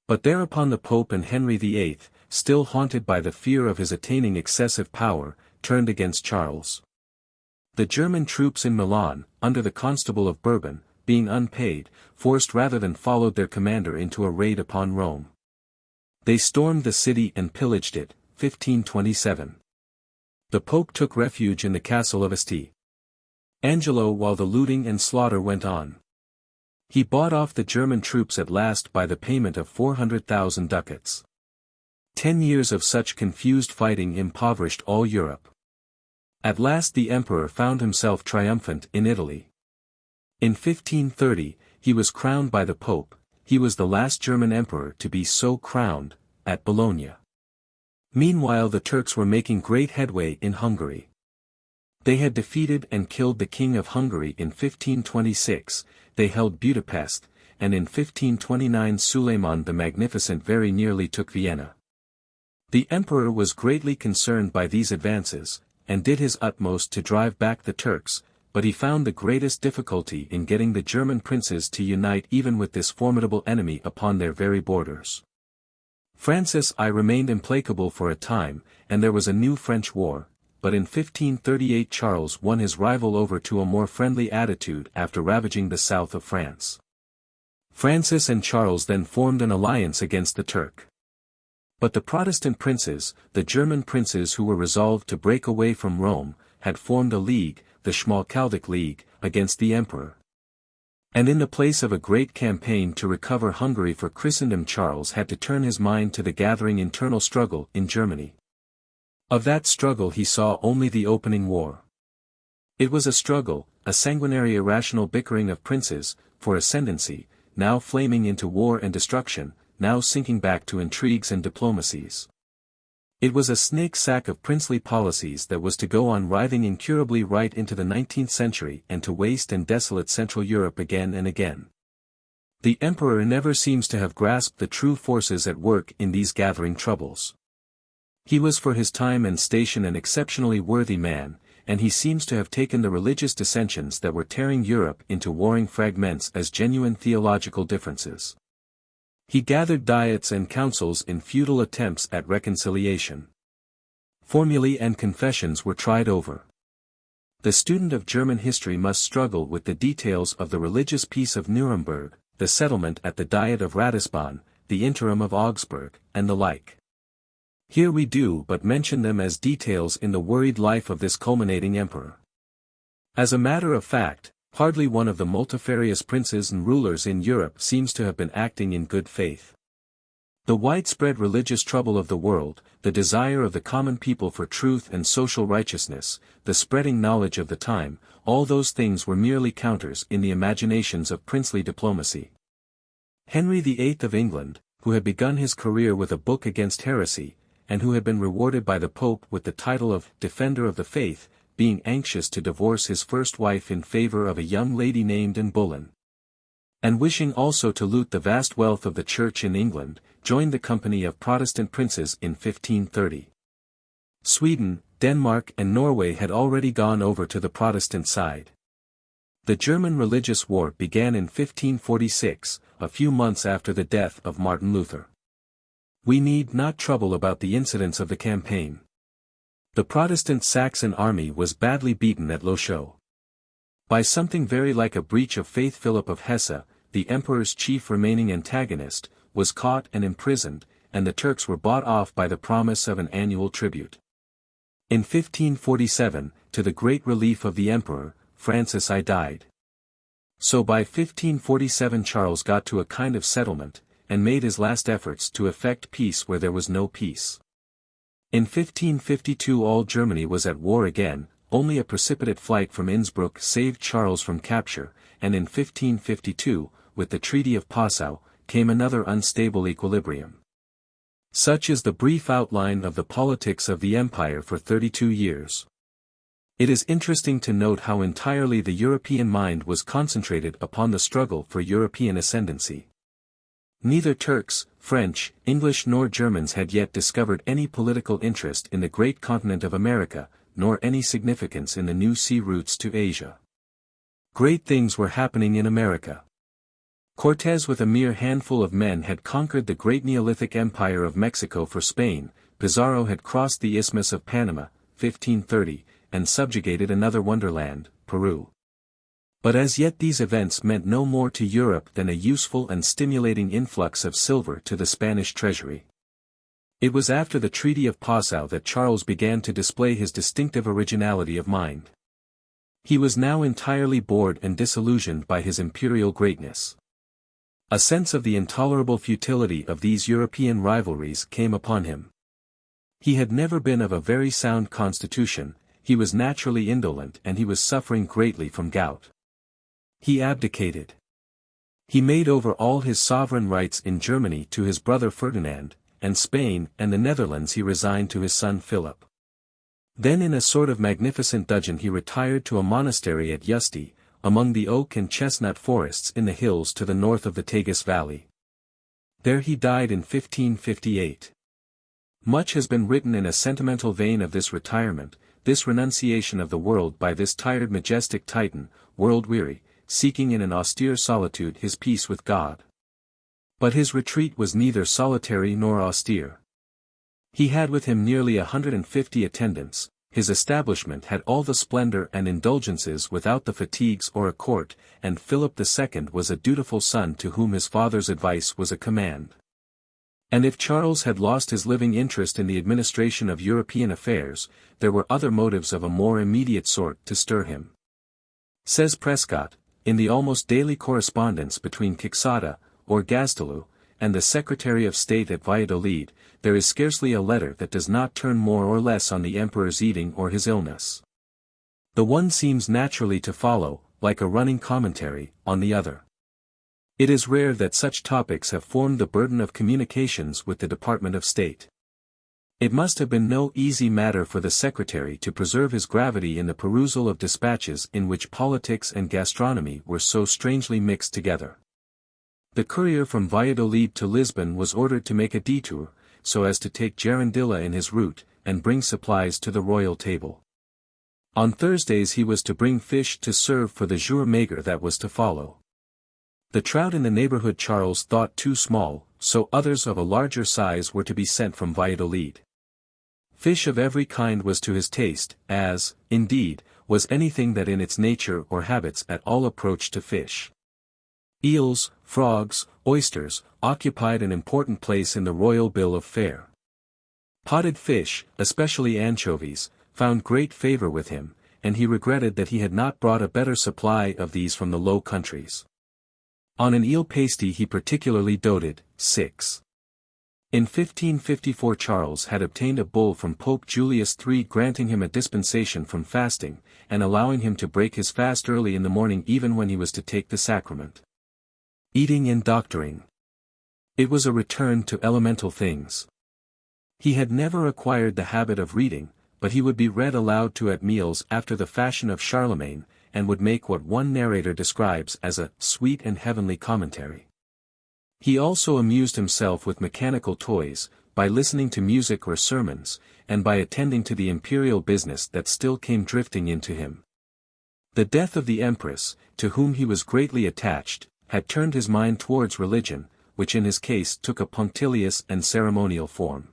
But thereupon the Pope and Henry VIII, still haunted by the fear of his attaining excessive power, turned against Charles. The German troops in Milan, under the Constable of Bourbon, being unpaid, forced rather than followed their commander into a raid upon Rome. They stormed the city and pillaged it, 1527. The Pope took refuge in the castle of St. Angelo while the looting and slaughter went on. He bought off the German troops at last by the payment of 400,000 ducats. 10 years of such confused fighting impoverished all Europe. At last the emperor found himself triumphant in Italy. In 1530, he was crowned by the Pope. He was the last German emperor to be so crowned, at Bologna. Meanwhile the Turks were making great headway in Hungary. They had defeated and killed the King of Hungary in 1526, they held Budapest, and in 1529 Suleiman the Magnificent very nearly took Vienna. The emperor was greatly concerned by these advances, and did his utmost to drive back the Turks, but he found the greatest difficulty in getting the German princes to unite even with this formidable enemy upon their very borders. Francis I remained implacable for a time, and there was a new French war, but in 1538 Charles won his rival over to a more friendly attitude after ravaging the south of France. Francis and Charles then formed an alliance against the Turk. But the Protestant princes, the German princes who were resolved to break away from Rome, had formed a league, the Schmalkaldic League, against the emperor. And in the place of a great campaign to recover Hungary for Christendom, Charles had to turn his mind to the gathering internal struggle in Germany. Of that struggle he saw only the opening war. It was a struggle, a sanguinary irrational bickering of princes, for ascendancy, now flaming into war and destruction, now sinking back to intrigues and diplomacies. It was a snake sack of princely policies that was to go on writhing incurably right into the 19th century and to waste and desolate Central Europe again and again. The emperor never seems to have grasped the true forces at work in these gathering troubles. He was for his time and station an exceptionally worthy man, and he seems to have taken the religious dissensions that were tearing Europe into warring fragments as genuine theological differences. He gathered diets and councils in futile attempts at reconciliation. Formulae and confessions were tried over. The student of German history must struggle with the details of the religious peace of Nuremberg, the settlement at the Diet of Ratisbon, the interim of Augsburg, and the like. Here we do but mention them as details in the worried life of this culminating emperor. As a matter of fact, hardly one of the multifarious princes and rulers in Europe seems to have been acting in good faith. The widespread religious trouble of the world, the desire of the common people for truth and social righteousness, the spreading knowledge of the time, all those things were merely counters in the imaginations of princely diplomacy. Henry VIII of England, who had begun his career with a book against heresy, and who had been rewarded by the Pope with the title of Defender of the Faith, being anxious to divorce his first wife in favor of a young lady named Anne Boleyn, and wishing also to loot the vast wealth of the Church in England, joined the company of Protestant princes in 1530. Sweden, Denmark and Norway had already gone over to the Protestant side. The German religious war began in 1546, a few months after the death of Martin Luther. We need not trouble about the incidents of the campaign. The Protestant Saxon army was badly beaten at Lochow. By something very like a breach of faith, Philip of Hesse, the emperor's chief remaining antagonist, was caught and imprisoned, and the Turks were bought off by the promise of an annual tribute. In 1547, to the great relief of the emperor, Francis I died. So by 1547 Charles got to a kind of settlement, and made his last efforts to effect peace where there was no peace. In 1552 all Germany was at war again, only a precipitate flight from Innsbruck saved Charles from capture, and in 1552, with the Treaty of Passau, came another unstable equilibrium. Such is the brief outline of the politics of the empire for 32 years. It is interesting to note how entirely the European mind was concentrated upon the struggle for European ascendancy. Neither Turks, French, English nor Germans had yet discovered any political interest in the great continent of America, nor any significance in the new sea routes to Asia. Great things were happening in America. Cortés with a mere handful of men had conquered the great Neolithic empire of Mexico for Spain, Pizarro had crossed the Isthmus of Panama, 1530, and subjugated another wonderland, Peru. But as yet these events meant no more to Europe than a useful and stimulating influx of silver to the Spanish treasury. It was after the Treaty of Passau that Charles began to display his distinctive originality of mind. He was now entirely bored and disillusioned by his imperial greatness. A sense of the intolerable futility of these European rivalries came upon him. He had never been of a very sound constitution, he was naturally indolent and he was suffering greatly from gout. He abdicated. He made over all his sovereign rights in Germany to his brother Ferdinand, and Spain and the Netherlands he resigned to his son Philip. Then in a sort of magnificent dudgeon he retired to a monastery at Yusti, among the oak and chestnut forests in the hills to the north of the Tagus Valley. There he died in 1558. Much has been written in a sentimental vein of this retirement, this renunciation of the world by this tired majestic Titan, world-weary, seeking in an austere solitude his peace with God. But his retreat was neither solitary nor austere. He had with him nearly 150 attendants, his establishment had all the splendor and indulgences without the fatigues or a court, and Philip II was a dutiful son to whom his father's advice was a command. And if Charles had lost his living interest in the administration of European affairs, there were other motives of a more immediate sort to stir him. Says Prescott, in the almost daily correspondence between Quixada, or Gazdelu, and the Secretary of State at Valladolid, there is scarcely a letter that does not turn more or less on the emperor's eating or his illness. The one seems naturally to follow, like a running commentary, on the other. It is rare that such topics have formed the burden of communications with the Department of State. It must have been no easy matter for the secretary to preserve his gravity in the perusal of dispatches in which politics and gastronomy were so strangely mixed together. The courier from Valladolid to Lisbon was ordered to make a detour, so as to take Gerundilla in his route, and bring supplies to the royal table. On Thursdays he was to bring fish to serve for the jour maigre that was to follow. The trout in the neighborhood Charles thought too small, so others of a larger size were to be sent from Valladolid. Fish of every kind was to his taste, as, indeed, was anything that in its nature or habits at all approached to fish. Eels, frogs, oysters, occupied an important place in the royal bill of fare. Potted fish, especially anchovies, found great favor with him, and he regretted that he had not brought a better supply of these from the Low Countries. On an eel pasty he particularly doted. 6. In 1554 Charles had obtained a bull from Pope Julius III granting him a dispensation from fasting, and allowing him to break his fast early in the morning even when he was to take the sacrament. Eating and doctoring. It was a return to elemental things. He had never acquired the habit of reading, but he would be read aloud to at meals after the fashion of Charlemagne, and would make what one narrator describes as a sweet and heavenly commentary. He also amused himself with mechanical toys, by listening to music or sermons, and by attending to the imperial business that still came drifting into him. The death of the empress, to whom he was greatly attached, had turned his mind towards religion, which in his case took a punctilious and ceremonial form.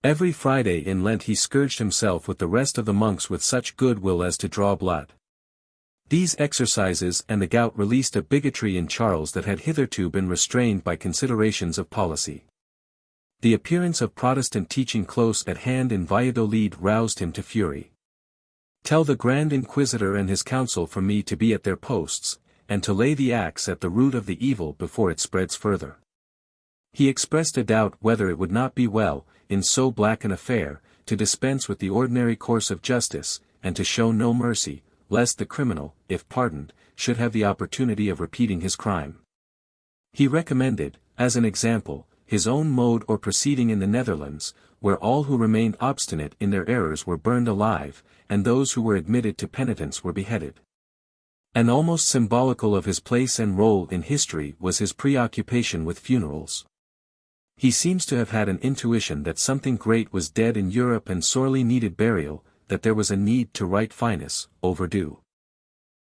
Every Friday in Lent he scourged himself with the rest of the monks with such good will as to draw blood. These exercises and the gout released a bigotry in Charles that had hitherto been restrained by considerations of policy. The appearance of Protestant teaching close at hand in Valladolid roused him to fury. "Tell the Grand Inquisitor and his council from me to be at their posts, and to lay the axe at the root of the evil before it spreads further." He expressed a doubt whether it would not be well, in so black an affair, to dispense with the ordinary course of justice, and to show no mercy, lest the criminal, if pardoned, should have the opportunity of repeating his crime. He recommended, as an example, his own mode or proceeding in the Netherlands, where all who remained obstinate in their errors were burned alive, and those who were admitted to penitence were beheaded. And almost symbolical of his place and role in history was his preoccupation with funerals. He seems to have had an intuition that something great was dead in Europe and sorely needed burial, that there was a need to right finance, overdue.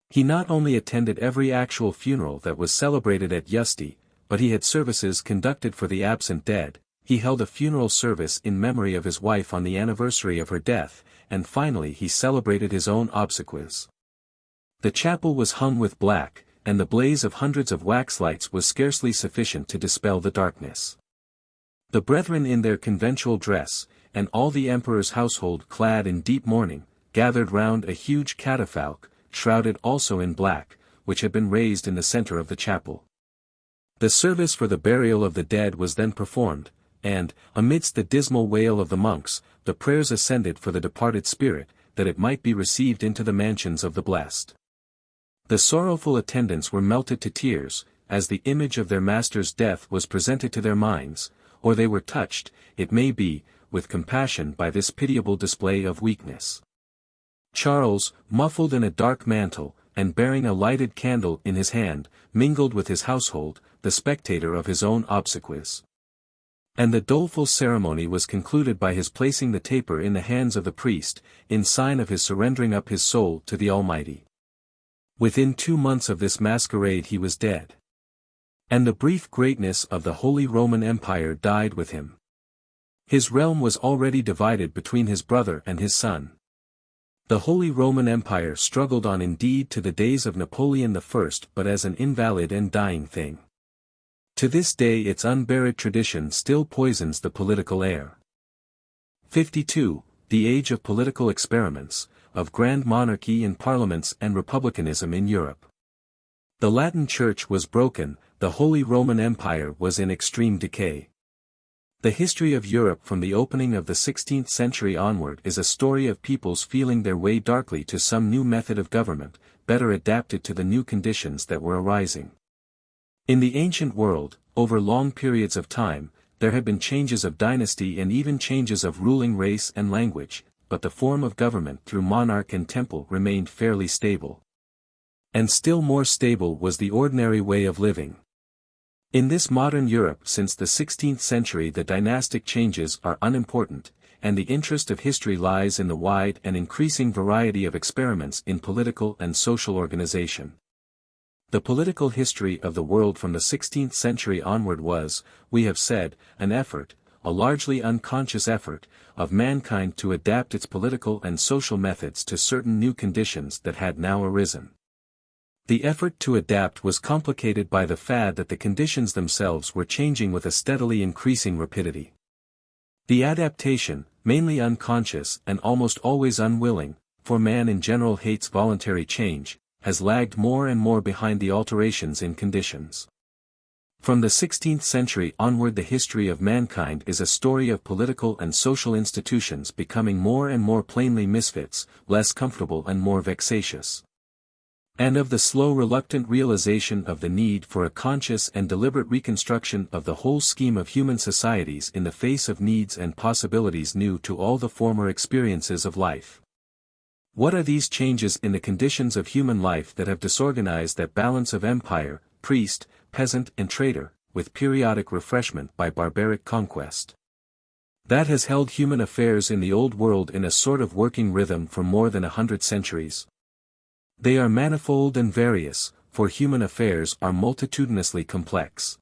He not only attended every actual funeral that was celebrated at Yusti, but he had services conducted for the absent dead. He held a funeral service in memory of his wife on the anniversary of her death, and finally he celebrated his own obsequies. The chapel was hung with black, and the blaze of hundreds of wax lights was scarcely sufficient to dispel the darkness. The brethren in their conventual dress, and all the emperor's household clad in deep mourning, gathered round a huge catafalque, shrouded also in black, which had been raised in the center of the chapel. The service for the burial of the dead was then performed, and, amidst the dismal wail of the monks, the prayers ascended for the departed spirit, that it might be received into the mansions of the blessed. The sorrowful attendants were melted to tears, as the image of their master's death was presented to their minds, or they were touched, it may be, with compassion by this pitiable display of weakness. Charles, muffled in a dark mantle, and bearing a lighted candle in his hand, mingled with his household, the spectator of his own obsequies. And the doleful ceremony was concluded by his placing the taper in the hands of the priest, in sign of his surrendering up his soul to the Almighty. Within 2 months of this masquerade he was dead. And the brief greatness of the Holy Roman Empire died with him. His realm was already divided between his brother and his son. The Holy Roman Empire struggled on indeed to the days of Napoleon I, but as an invalid and dying thing. To this day its unburied tradition still poisons the political air. 52. The Age of Political Experiments, of Grand Monarchy in Parliaments and Republicanism in Europe. The Latin Church was broken, the Holy Roman Empire was in extreme decay. The history of Europe from the opening of the 16th century onward is a story of peoples feeling their way darkly to some new method of government, better adapted to the new conditions that were arising. In the ancient world, over long periods of time, there had been changes of dynasty and even changes of ruling race and language, but the form of government through monarch and temple remained fairly stable. And still more stable was the ordinary way of living. In this modern Europe since the 16th century the dynastic changes are unimportant, and the interest of history lies in the wide and increasing variety of experiments in political and social organization. The political history of the world from the 16th century onward was, we have said, an effort, a largely unconscious effort, of mankind to adapt its political and social methods to certain new conditions that had now arisen. The effort to adapt was complicated by the fact that the conditions themselves were changing with a steadily increasing rapidity. The adaptation, mainly unconscious and almost always unwilling, for man in general hates voluntary change, has lagged more and more behind the alterations in conditions. From the 16th century onward the history of mankind is a story of political and social institutions becoming more and more plainly misfits, less comfortable and more vexatious. And of the slow reluctant realization of the need for a conscious and deliberate reconstruction of the whole scheme of human societies in the face of needs and possibilities new to all the former experiences of life. What are these changes in the conditions of human life that have disorganized that balance of empire, priest, peasant and trader, with periodic refreshment by barbaric conquest? That has held human affairs in the old world in a sort of working rhythm for more than 100 centuries. They are manifold and various, for human affairs are multitudinously complex.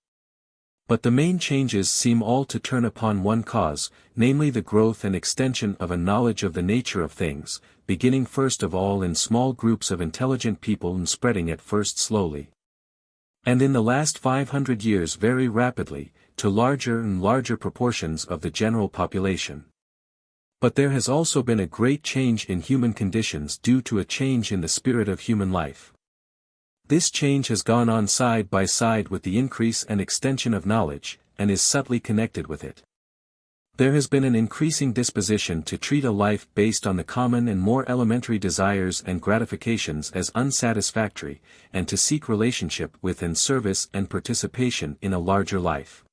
But the main changes seem all to turn upon one cause, namely the growth and extension of a knowledge of the nature of things, beginning first of all in small groups of intelligent people and spreading at first slowly. And in the last 500 years very rapidly, to larger and larger proportions of the general population. But there has also been a great change in human conditions due to a change in the spirit of human life. This change has gone on side by side with the increase and extension of knowledge, and is subtly connected with it. There has been an increasing disposition to treat a life based on the common and more elementary desires and gratifications as unsatisfactory, and to seek relationship with and service and participation in a larger life.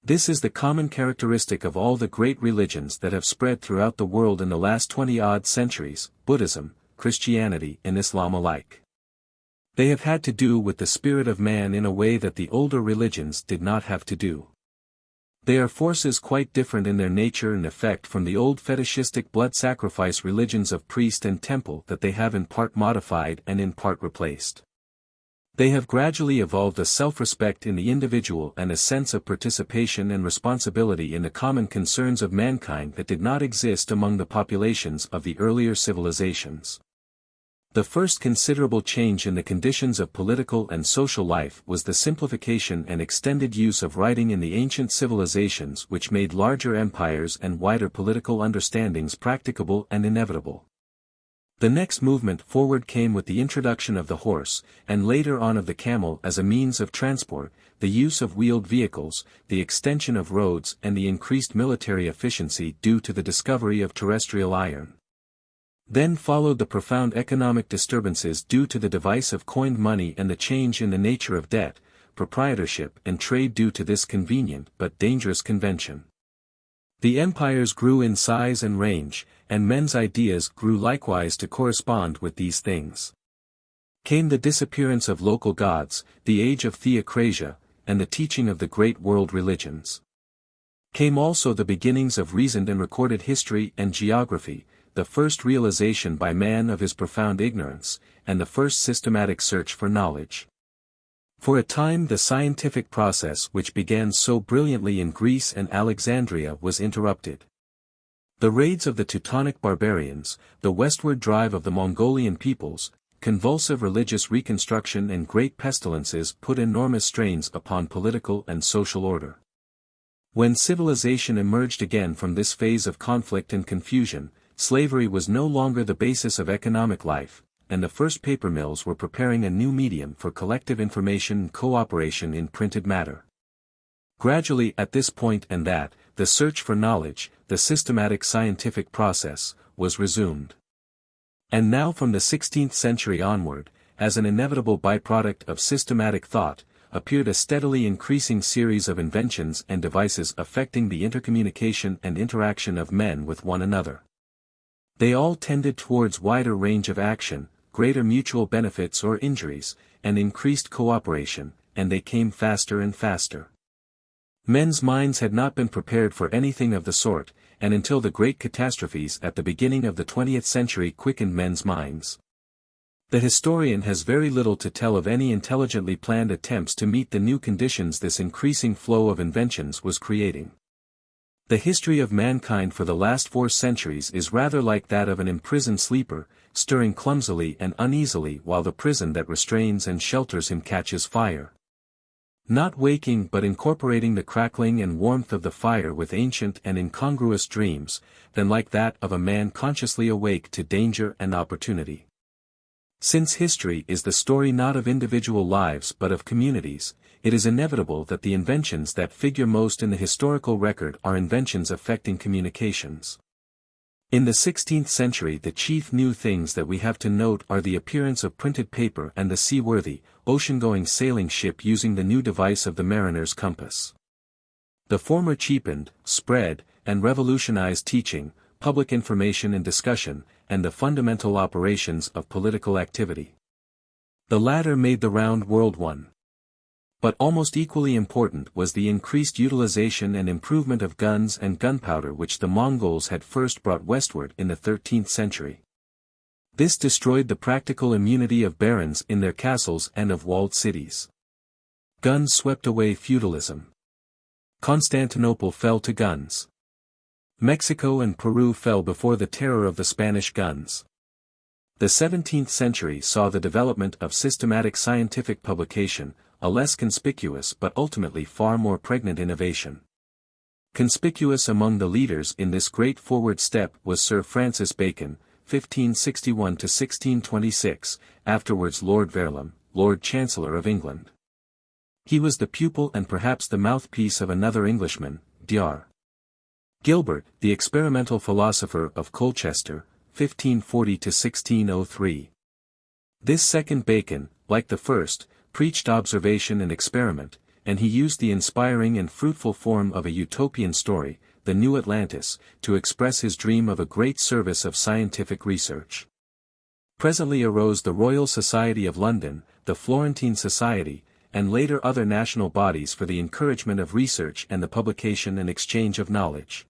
This is the common characteristic of all the great religions that have spread throughout the world in the last 20-odd centuries, Buddhism, Christianity and Islam alike. They have had to do with the spirit of man in a way that the older religions did not have to do. They are forces quite different in their nature and effect from the old fetishistic blood sacrifice religions of priest and temple that they have in part modified and in part replaced. They have gradually evolved a self-respect in the individual and a sense of participation and responsibility in the common concerns of mankind that did not exist among the populations of the earlier civilizations. The first considerable change in the conditions of political and social life was the simplification and extended use of writing in the ancient civilizations which made larger empires and wider political understandings practicable and inevitable. The next movement forward came with the introduction of the horse, and later on of the camel as a means of transport, the use of wheeled vehicles, the extension of roads and the increased military efficiency due to the discovery of terrestrial iron. Then followed the profound economic disturbances due to the device of coined money and the change in the nature of debt, proprietorship and trade due to this convenient but dangerous convention. The empires grew in size and range, and men's ideas grew likewise to correspond with these things. Came the disappearance of local gods, the age of theocracia, and the teaching of the great world religions. Came also the beginnings of reasoned and recorded history and geography, the first realization by man of his profound ignorance, and the first systematic search for knowledge. For a time the scientific process which began so brilliantly in Greece and Alexandria was interrupted. The raids of the Teutonic barbarians, the westward drive of the Mongolian peoples, convulsive religious reconstruction and great pestilences put enormous strains upon political and social order. When civilization emerged again from this phase of conflict and confusion, slavery was no longer the basis of economic life, and the first paper mills were preparing a new medium for collective information and cooperation in printed matter. Gradually at this point and that, the search for knowledge, the systematic scientific process, was resumed. And now from the 16th century onward, as an inevitable byproduct of systematic thought, appeared a steadily increasing series of inventions and devices affecting the intercommunication and interaction of men with one another. They all tended towards wider range of action, greater mutual benefits or injuries, and increased cooperation, and they came faster and faster. Men's minds had not been prepared for anything of the sort, and until the great catastrophes at the beginning of the 20th century quickened men's minds. The historian has very little to tell of any intelligently planned attempts to meet the new conditions this increasing flow of inventions was creating. The history of mankind for the last 4 centuries is rather like that of an imprisoned sleeper, stirring clumsily and uneasily while the prison that restrains and shelters him catches fire. Not waking but incorporating the crackling and warmth of the fire with ancient and incongruous dreams, than like that of a man consciously awake to danger and opportunity. Since history is the story not of individual lives but of communities, it is inevitable that the inventions that figure most in the historical record are inventions affecting communications. In the 16th century the chief new things that we have to note are the appearance of printed paper and the seaworthy, ocean-going sailing ship using the new device of the mariner's compass. The former cheapened, spread, and revolutionized teaching, public information and discussion, and the fundamental operations of political activity. The latter made the round world one. But almost equally important was the increased utilization and improvement of guns and gunpowder which the Mongols had first brought westward in the 13th century. This destroyed the practical immunity of barons in their castles and of walled cities. Guns swept away feudalism. Constantinople fell to guns. Mexico and Peru fell before the terror of the Spanish guns. The 17th century saw the development of systematic scientific publication, a less conspicuous but ultimately far more pregnant innovation. Conspicuous among the leaders in this great forward step was Sir Francis Bacon, 1561–1626, afterwards Lord Verulam, Lord Chancellor of England. He was the pupil and perhaps the mouthpiece of another Englishman, Dr. Gilbert, the experimental philosopher of Colchester, 1540–1603. This second Bacon, like the first, preached observation and experiment, and he used the inspiring and fruitful form of a utopian story, the New Atlantis, to express his dream of a great service of scientific research. Presently arose the Royal Society of London, the Florentine Society, and later other national bodies for the encouragement of research and the publication and exchange of knowledge.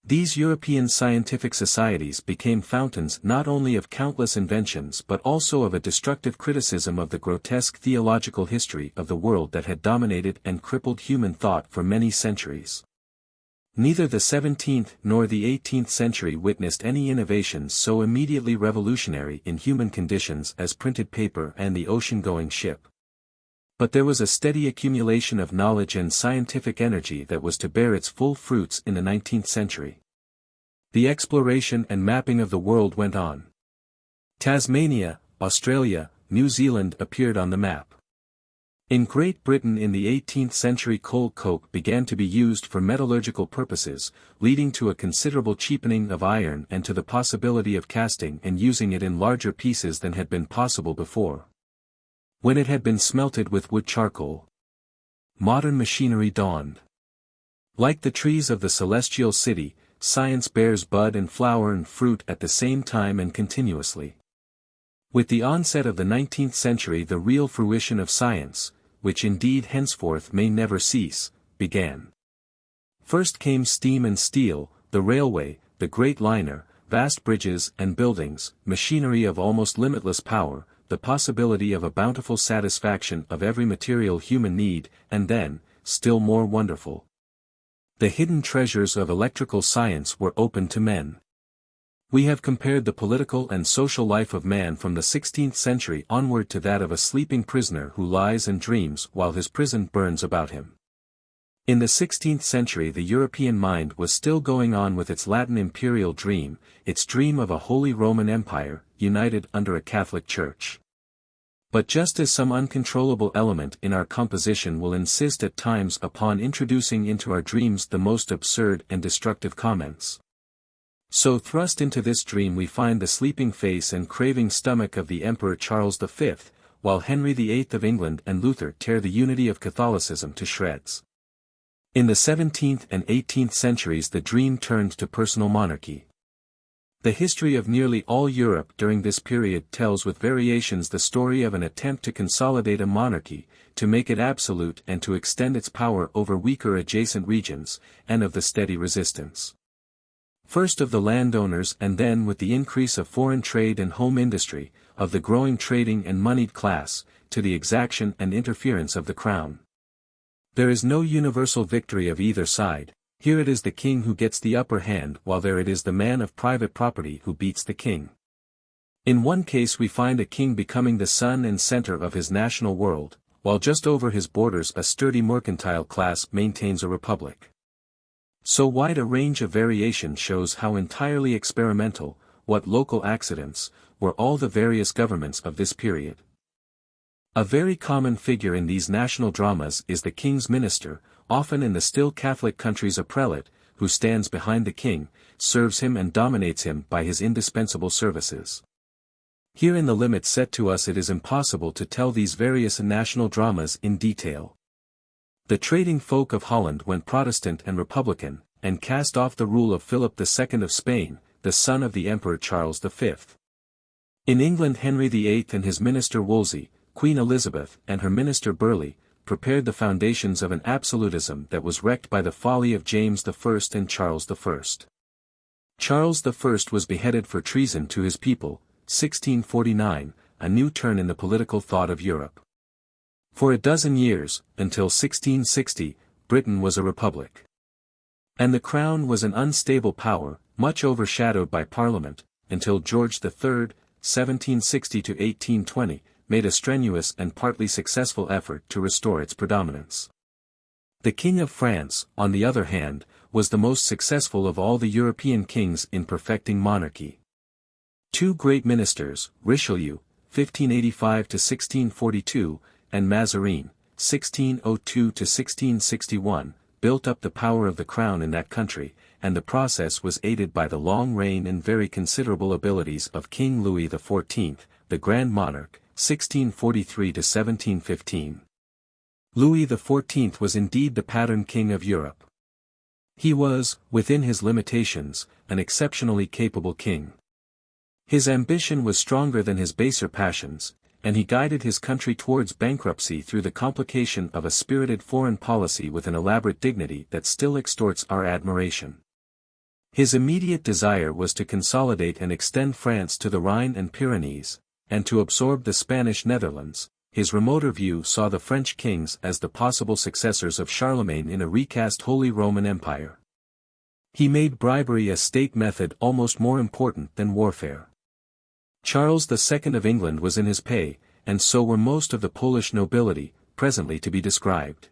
These European scientific societies became fountains not only of countless inventions but also of a destructive criticism of the grotesque theological history of the world that had dominated and crippled human thought for many centuries. Neither the 17th nor the 18th century witnessed any innovations so immediately revolutionary in human conditions as printed paper and the ocean-going ship. But there was a steady accumulation of knowledge and scientific energy that was to bear its full fruits in the 19th century. The exploration and mapping of the world went on. Tasmania, Australia, New Zealand appeared on the map. In Great Britain in the 18th century coal coke began to be used for metallurgical purposes, leading to a considerable cheapening of iron and to the possibility of casting and using it in larger pieces than had been possible before. When it had been smelted with wood charcoal, modern machinery dawned. Like the trees of the celestial city, science bears bud and flower and fruit at the same time and continuously. With the onset of the 19th century the real fruition of science, which indeed henceforth may never cease, began. First came steam and steel, the railway, the great liner, vast bridges and buildings, machinery of almost limitless power, the possibility of a bountiful satisfaction of every material human need, and then, still more wonderful, The hidden treasures of electrical science were open to men. We have compared the political and social life of man from the 16th century onward to that of a sleeping prisoner who lies and dreams while his prison burns about him. In the 16th century the European mind was still going on with its Latin imperial dream, its dream of a Holy Roman Empire, united under a Catholic Church. But just as some uncontrollable element in our composition will insist at times upon introducing into our dreams the most absurd and destructive comments, so thrust into this dream we find the sleeping face and craving stomach of the Emperor Charles V, while Henry VIII of England and Luther tear the unity of Catholicism to shreds. In the 17th and 18th centuries the dream turned to personal monarchy. The history of nearly all Europe during this period tells with variations the story of an attempt to consolidate a monarchy, to make it absolute and to extend its power over weaker adjacent regions, and of the steady resistance. First of the landowners and then with the increase of foreign trade and home industry, of the growing trading and moneyed class, to the exaction and interference of the crown. There is no universal victory of either side. Here it is the king who gets the upper hand while there it is the man of private property who beats the king. In one case we find a king becoming the sun and center of his national world, while just over his borders a sturdy mercantile class maintains a republic. So wide a range of variation shows how entirely experimental, what local accidents, were all the various governments of this period. A very common figure in these national dramas is the king's minister, often in the still Catholic countries a prelate, who stands behind the king, serves him and dominates him by his indispensable services. Here in the limits set to us it is impossible to tell these various national dramas in detail. The trading folk of Holland went Protestant and Republican, and cast off the rule of Philip II of Spain, the son of the Emperor Charles V. In England Henry VIII and his minister Wolsey, Queen Elizabeth and her minister Burleigh, prepared the foundations of an absolutism that was wrecked by the folly of James I and Charles I. Charles I was beheaded for treason to his people, 1649, a new turn in the political thought of Europe. For a dozen years, until 1660, Britain was a republic. And the crown was an unstable power, much overshadowed by Parliament, until George III, 1760 to 1820, made a strenuous and partly successful effort to restore its predominance. The King of France, on the other hand, was the most successful of all the European kings in perfecting monarchy. Two great ministers, Richelieu, 1585 to 1642, and Mazarin, 1602 to 1661, built up the power of the crown in that country, and the process was aided by the long reign and very considerable abilities of King Louis XIV, the Grand Monarch, 1643 to 1715. Louis XIV was indeed the pattern king of Europe. He was, within his limitations, an exceptionally capable king. His ambition was stronger than his baser passions, and he guided his country towards bankruptcy through the complication of a spirited foreign policy with an elaborate dignity that still extorts our admiration. His immediate desire was to consolidate and extend France to the Rhine and Pyrenees, and to absorb the Spanish Netherlands. His remoter view saw the French kings as the possible successors of Charlemagne in a recast Holy Roman Empire. He made bribery a state method almost more important than warfare. Charles II of England was in his pay, and so were most of the Polish nobility, presently to be described.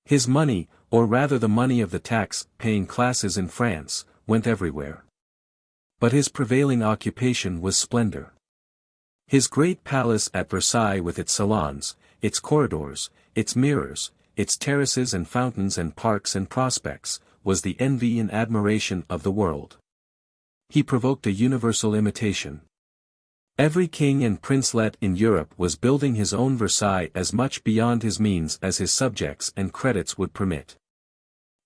His money, or rather the money of the tax-paying classes in France, went everywhere. But his prevailing occupation was splendor. His great palace at Versailles with its salons, its corridors, its mirrors, its terraces and fountains and parks and prospects, was the envy and admiration of the world. He provoked a universal imitation. Every king and princelet in Europe was building his own Versailles as much beyond his means as his subjects and credits would permit.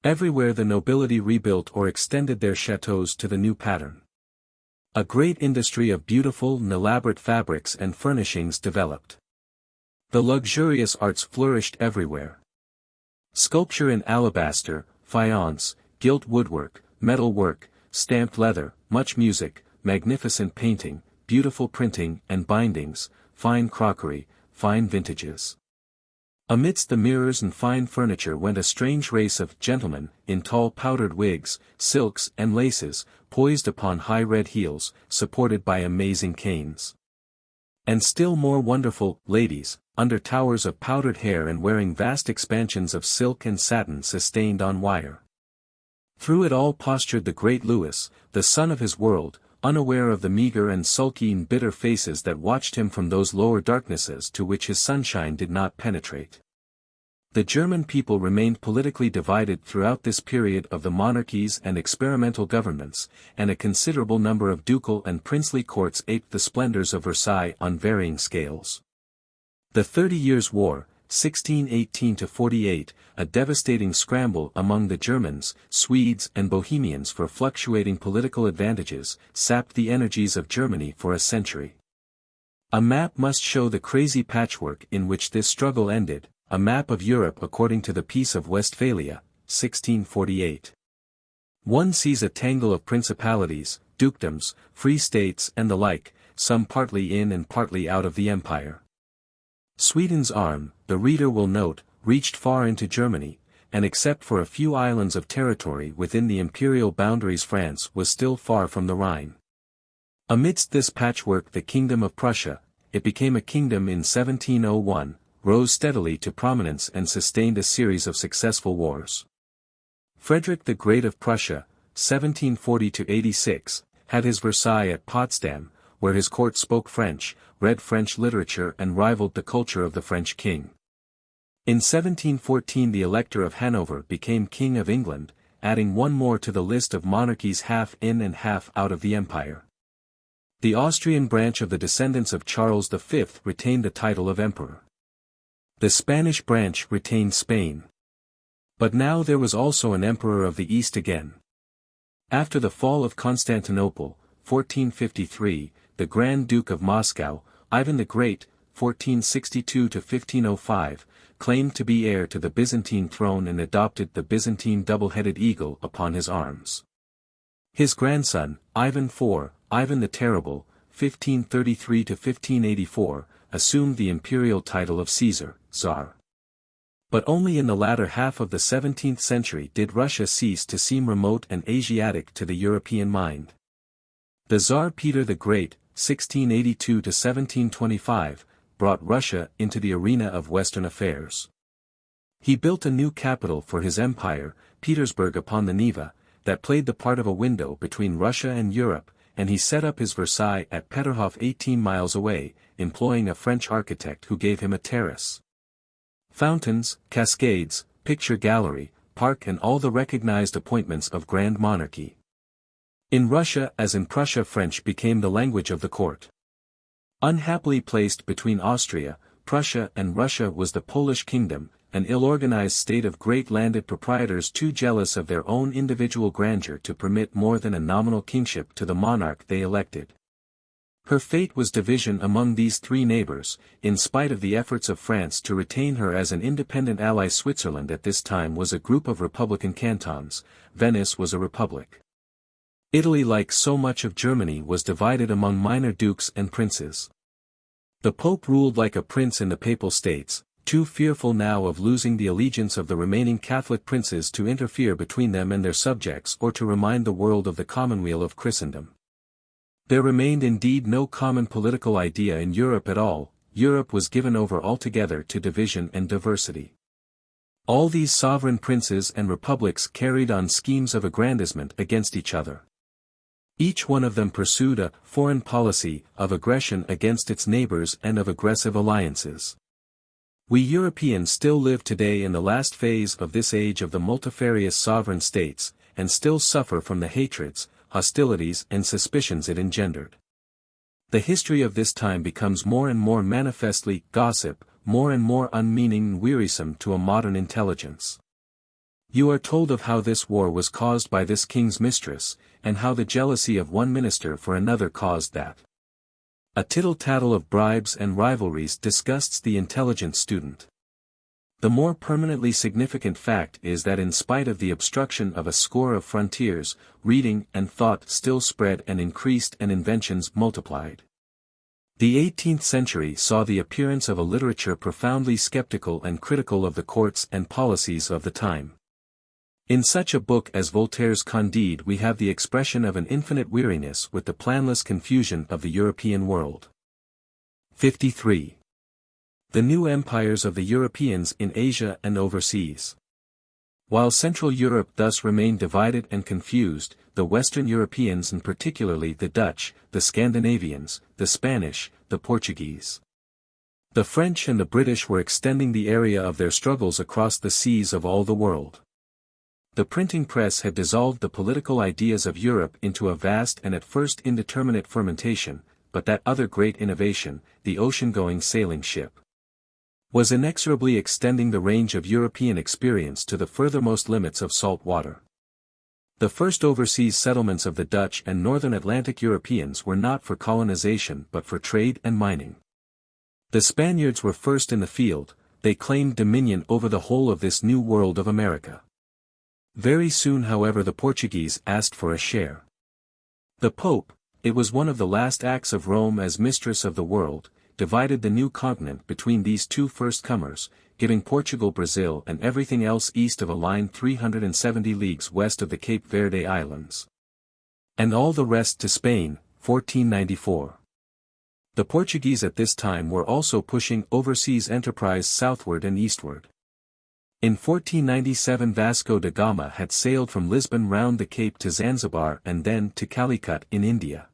Everywhere the nobility rebuilt or extended their chateaux to the new pattern. A great industry of beautiful and elaborate fabrics and furnishings developed. The luxurious arts flourished everywhere. Sculpture in alabaster, faience, gilt woodwork, metal work, stamped leather, much music, magnificent painting, beautiful printing and bindings, fine crockery, fine vintages. Amidst the mirrors and fine furniture went a strange race of gentlemen, in tall powdered wigs, silks and laces, poised upon high red heels, supported by amazing canes. And still more wonderful, ladies, under towers of powdered hair and wearing vast expansions of silk and satin sustained on wire. Through it all postured the great Louis, the son of his world, unaware of the meager and sulky and bitter faces that watched him from those lower darknesses to which his sunshine did not penetrate. The German people remained politically divided throughout this period of the monarchies and experimental governments, and a considerable number of ducal and princely courts aped the splendors of Versailles on varying scales. The 30 Years' War, 1618–48, a devastating scramble among the Germans, Swedes and Bohemians for fluctuating political advantages, sapped the energies of Germany for a century. A map must show the crazy patchwork in which this struggle ended, a map of Europe according to the Peace of Westphalia, 1648. One sees a tangle of principalities, dukedoms, free states and the like, some partly in and partly out of the empire. Sweden's arm, the reader will note, reached far into Germany, and except for a few islands of territory within the imperial boundaries France was still far from the Rhine. Amidst this patchwork the Kingdom of Prussia, it became a kingdom in 1701, rose steadily to prominence and sustained a series of successful wars. Frederick the Great of Prussia, 1740–86, had his Versailles at Potsdam, where his court spoke French, read French literature and rivaled the culture of the French king. In 1714 the Elector of Hanover became King of England, adding one more to the list of monarchies half in and half out of the empire. The Austrian branch of the descendants of Charles V retained the title of Emperor. The Spanish branch retained Spain. But now there was also an Emperor of the East again. After the fall of Constantinople, 1453, the Grand Duke of Moscow, Ivan the Great, 1462–1505, claimed to be heir to the Byzantine throne and adopted the Byzantine double-headed eagle upon his arms. His grandson, Ivan IV, Ivan the Terrible, 1533–1584, assumed the imperial title of Caesar, Tsar. But only in the latter half of the 17th century did Russia cease to seem remote and Asiatic to the European mind. The Tsar Peter the Great, 1682–1725, brought Russia into the arena of Western affairs. He built a new capital for his empire, Petersburg upon the Neva, that played the part of a window between Russia and Europe, and he set up his Versailles at Peterhof 18 miles away, employing a French architect who gave him a terrace, fountains, cascades, picture gallery, park and all the recognized appointments of grand monarchy. In Russia as in Prussia French became the language of the court. Unhappily placed between Austria, Prussia and Russia was the Polish kingdom, an ill-organized state of great landed proprietors too jealous of their own individual grandeur to permit more than a nominal kingship to the monarch they elected. Her fate was division among these three neighbors, in spite of the efforts of France to retain her as an independent ally. Switzerland at this time was a group of republican cantons, Venice was a republic. Italy, like so much of Germany, was divided among minor dukes and princes. The Pope ruled like a prince in the Papal States, too fearful now of losing the allegiance of the remaining Catholic princes to interfere between them and their subjects or to remind the world of the commonweal of Christendom. There remained indeed no common political idea in Europe at all. Europe was given over altogether to division and diversity. All these sovereign princes and republics carried on schemes of aggrandizement against each other. Each one of them pursued a foreign policy of aggression against its neighbors and of aggressive alliances. We Europeans still live today in the last phase of this age of the multifarious sovereign states, and still suffer from the hatreds, hostilities and suspicions it engendered. The history of this time becomes more and more manifestly gossip, more and more unmeaning and wearisome to a modern intelligence. You are told of how this war was caused by this king's mistress, and how the jealousy of one minister for another caused that. A tittle-tattle of bribes and rivalries disgusts the intelligent student. The more permanently significant fact is that in spite of the obstruction of a score of frontiers, reading and thought still spread and increased and inventions multiplied. The 18th century saw the appearance of a literature profoundly skeptical and critical of the courts and policies of the time. In such a book as Voltaire's Candide we have the expression of an infinite weariness with the planless confusion of the European world. 53. The new empires of the Europeans in Asia and overseas. While Central Europe thus remained divided and confused, the Western Europeans and particularly the Dutch, the Scandinavians, the Spanish, the Portuguese, the French and the British were extending the area of their struggles across the seas of all the world. The printing press had dissolved the political ideas of Europe into a vast and at first indeterminate fermentation, but that other great innovation, the ocean-going sailing ship, was inexorably extending the range of European experience to the furthermost limits of salt water. The first overseas settlements of the Dutch and northern Atlantic Europeans were not for colonization but for trade and mining. The Spaniards were first in the field, they claimed dominion over the whole of this new world of America. Very soon however the Portuguese asked for a share. The Pope, it was one of the last acts of Rome as mistress of the world, divided the new continent between these two first-comers, giving Portugal Brazil and everything else east of a line 370 leagues west of the Cape Verde Islands. And all the rest to Spain, 1494. The Portuguese at this time were also pushing overseas enterprise southward and eastward. In 1497 Vasco da Gama had sailed from Lisbon round the Cape to Zanzibar and then to Calicut in India.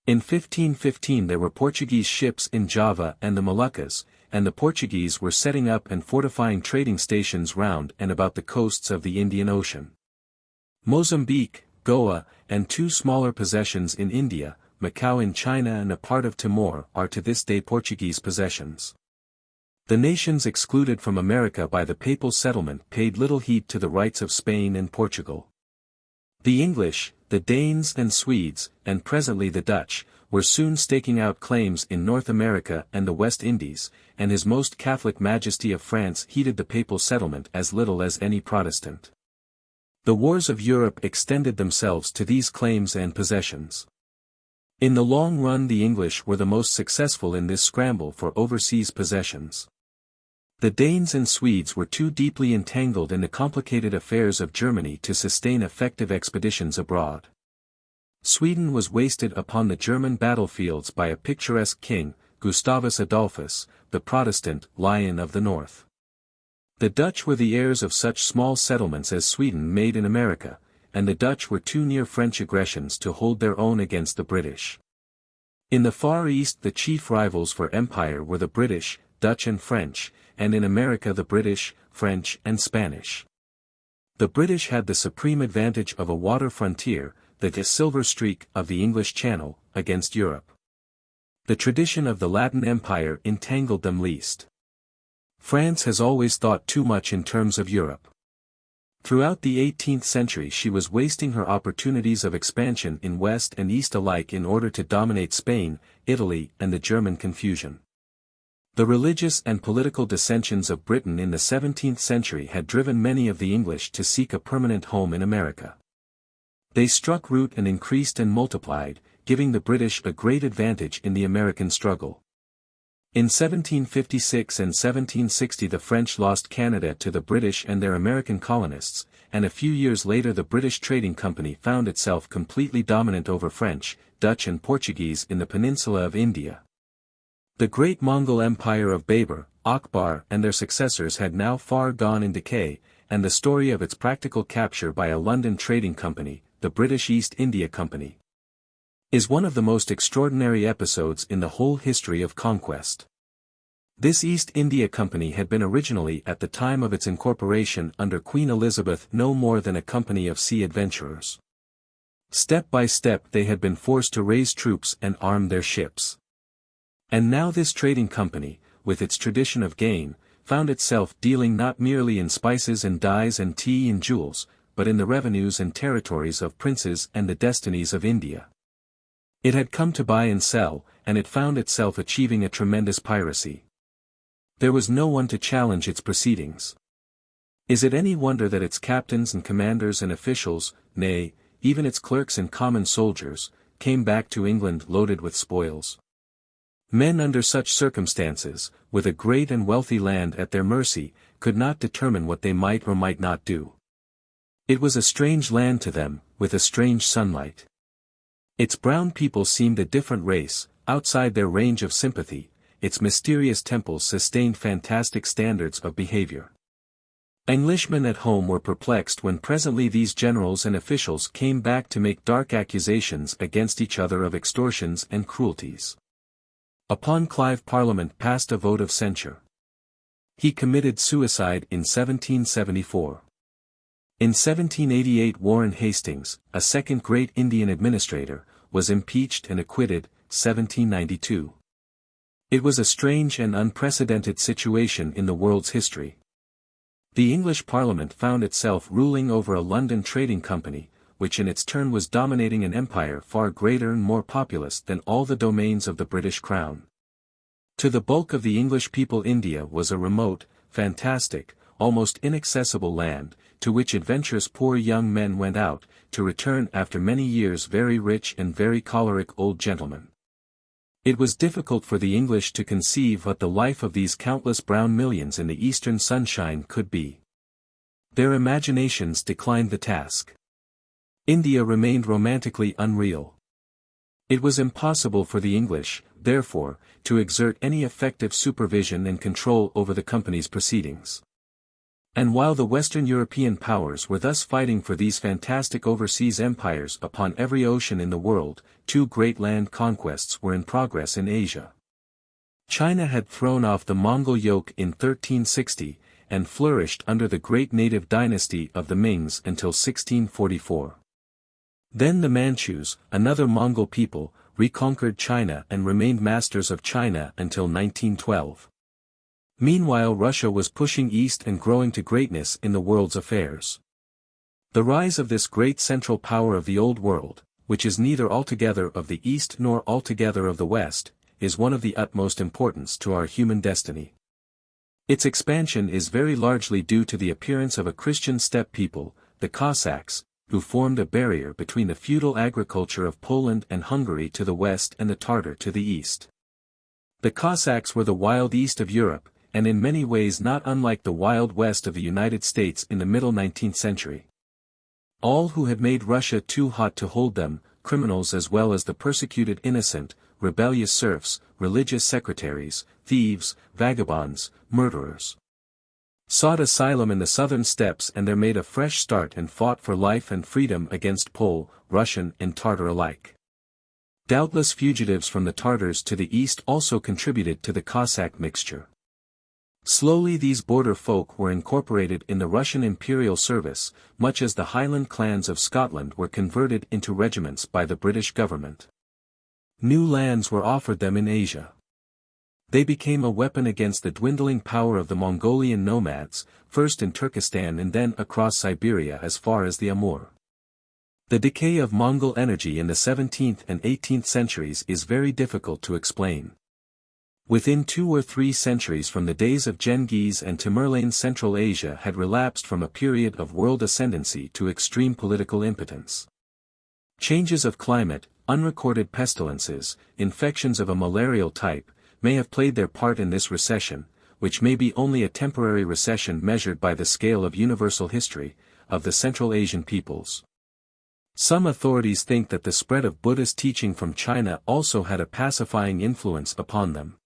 In 1515 there were Portuguese ships in Java and the Moluccas, and the Portuguese were setting up and fortifying trading stations round and about the coasts of the Indian Ocean. Mozambique, Goa, and two smaller possessions in India, Macau in China and a part of Timor, are to this day Portuguese possessions. The nations excluded from America by the papal settlement paid little heed to the rights of Spain and Portugal. The English, the Danes and Swedes, and presently the Dutch, were soon staking out claims in North America and the West Indies, and His Most Catholic Majesty of France heeded the papal settlement as little as any Protestant. The wars of Europe extended themselves to these claims and possessions. In the long run the English were the most successful in this scramble for overseas possessions. The Danes and Swedes were too deeply entangled in the complicated affairs of Germany to sustain effective expeditions abroad. Sweden was wasted upon the German battlefields by a picturesque king, Gustavus Adolphus, the Protestant Lion of the North. The Dutch were the heirs of such small settlements as Sweden made in America, and the Dutch were too near French aggressions to hold their own against the British. In the Far East the chief rivals for empire were the British, Dutch and French, and in America the British, French and Spanish. The British had the supreme advantage of a water frontier, the silver streak of the English Channel, against Europe. The tradition of the Latin Empire entangled them least. France has always thought too much in terms of Europe. Throughout the 18th century she was wasting her opportunities of expansion in West and East alike in order to dominate Spain, Italy and the German confusion. The religious and political dissensions of Britain in the 17th century had driven many of the English to seek a permanent home in America. They struck root and increased and multiplied, giving the British a great advantage in the American struggle. In 1756 and 1760 the French lost Canada to the British and their American colonists, and a few years later the British Trading Company found itself completely dominant over French, Dutch and Portuguese in the peninsula of India. The great Mongol Empire of Babur, Akbar and their successors had now far gone in decay, and the story of its practical capture by a London trading company, the British East India Company, is one of the most extraordinary episodes in the whole history of conquest. This East India Company had been originally at the time of its incorporation under Queen Elizabeth no more than a company of sea adventurers. Step by step they had been forced to raise troops and arm their ships. And now this trading company, with its tradition of gain, found itself dealing not merely in spices and dyes and tea and jewels, but in the revenues and territories of princes and the destinies of India. It had come to buy and sell, and it found itself achieving a tremendous piracy. There was no one to challenge its proceedings. Is it any wonder that its captains and commanders and officials, nay, even its clerks and common soldiers, came back to England loaded with spoils? Men under such circumstances, with a great and wealthy land at their mercy, could not determine what they might or might not do. It was a strange land to them, with a strange sunlight. Its brown people seemed a different race, outside their range of sympathy. Its mysterious temples sustained fantastic standards of behavior. Englishmen at home were perplexed when presently these generals and officials came back to make dark accusations against each other of extortions and cruelties. Upon Clive Parliament passed a vote of censure. He committed suicide in 1774. In 1788 Warren Hastings, a second great Indian administrator, was impeached and acquitted, 1792. It was a strange and unprecedented situation in the world's history. The English Parliament found itself ruling over a London trading company, which in its turn was dominating an empire far greater and more populous than all the domains of the British Crown. To the bulk of the English people India was a remote, fantastic, almost inaccessible land, to which adventurous poor young men went out, to return after many years very rich and very choleric old gentlemen. It was difficult for the English to conceive what the life of these countless brown millions in the eastern sunshine could be. Their imaginations declined the task. India remained romantically unreal. It was impossible for the English, therefore, to exert any effective supervision and control over the company's proceedings. And while the Western European powers were thus fighting for these fantastic overseas empires upon every ocean in the world, two great land conquests were in progress in Asia. China had thrown off the Mongol yoke in 1360, and flourished under the great native dynasty of the Mings until 1644. Then the Manchus, another Mongol people, reconquered China and remained masters of China until 1912. Meanwhile Russia was pushing east and growing to greatness in the world's affairs. The rise of this great central power of the Old World, which is neither altogether of the East nor altogether of the West, is one of the utmost importance to our human destiny. Its expansion is very largely due to the appearance of a Christian steppe people, the Cossacks, who formed a barrier between the feudal agriculture of Poland and Hungary to the west and the Tartar to the east. The Cossacks were the wild east of Europe, and in many ways not unlike the Wild West of the United States in the middle 19th century. All who had made Russia too hot to hold them, criminals as well as the persecuted innocent, rebellious serfs, religious secretaries, thieves, vagabonds, murderers, sought asylum in the southern steppes and there made a fresh start and fought for life and freedom against Pole, Russian and Tartar alike. Doubtless fugitives from the Tartars to the east also contributed to the Cossack mixture. Slowly these border folk were incorporated in the Russian imperial service, much as the Highland clans of Scotland were converted into regiments by the British government. New lands were offered them in Asia. They became a weapon against the dwindling power of the Mongolian nomads, first in Turkestan and then across Siberia as far as the Amur. The decay of Mongol energy in the 17th and 18th centuries is very difficult to explain. Within 2 or 3 centuries from the days of Genghis and Tamerlane, Central Asia had relapsed from a period of world ascendancy to extreme political impotence. Changes of climate, unrecorded pestilences, infections of a malarial type, may have played their part in this recession, which may be only a temporary recession measured by the scale of universal history, of the Central Asian peoples. Some authorities think that the spread of Buddhist teaching from China also had a pacifying influence upon them.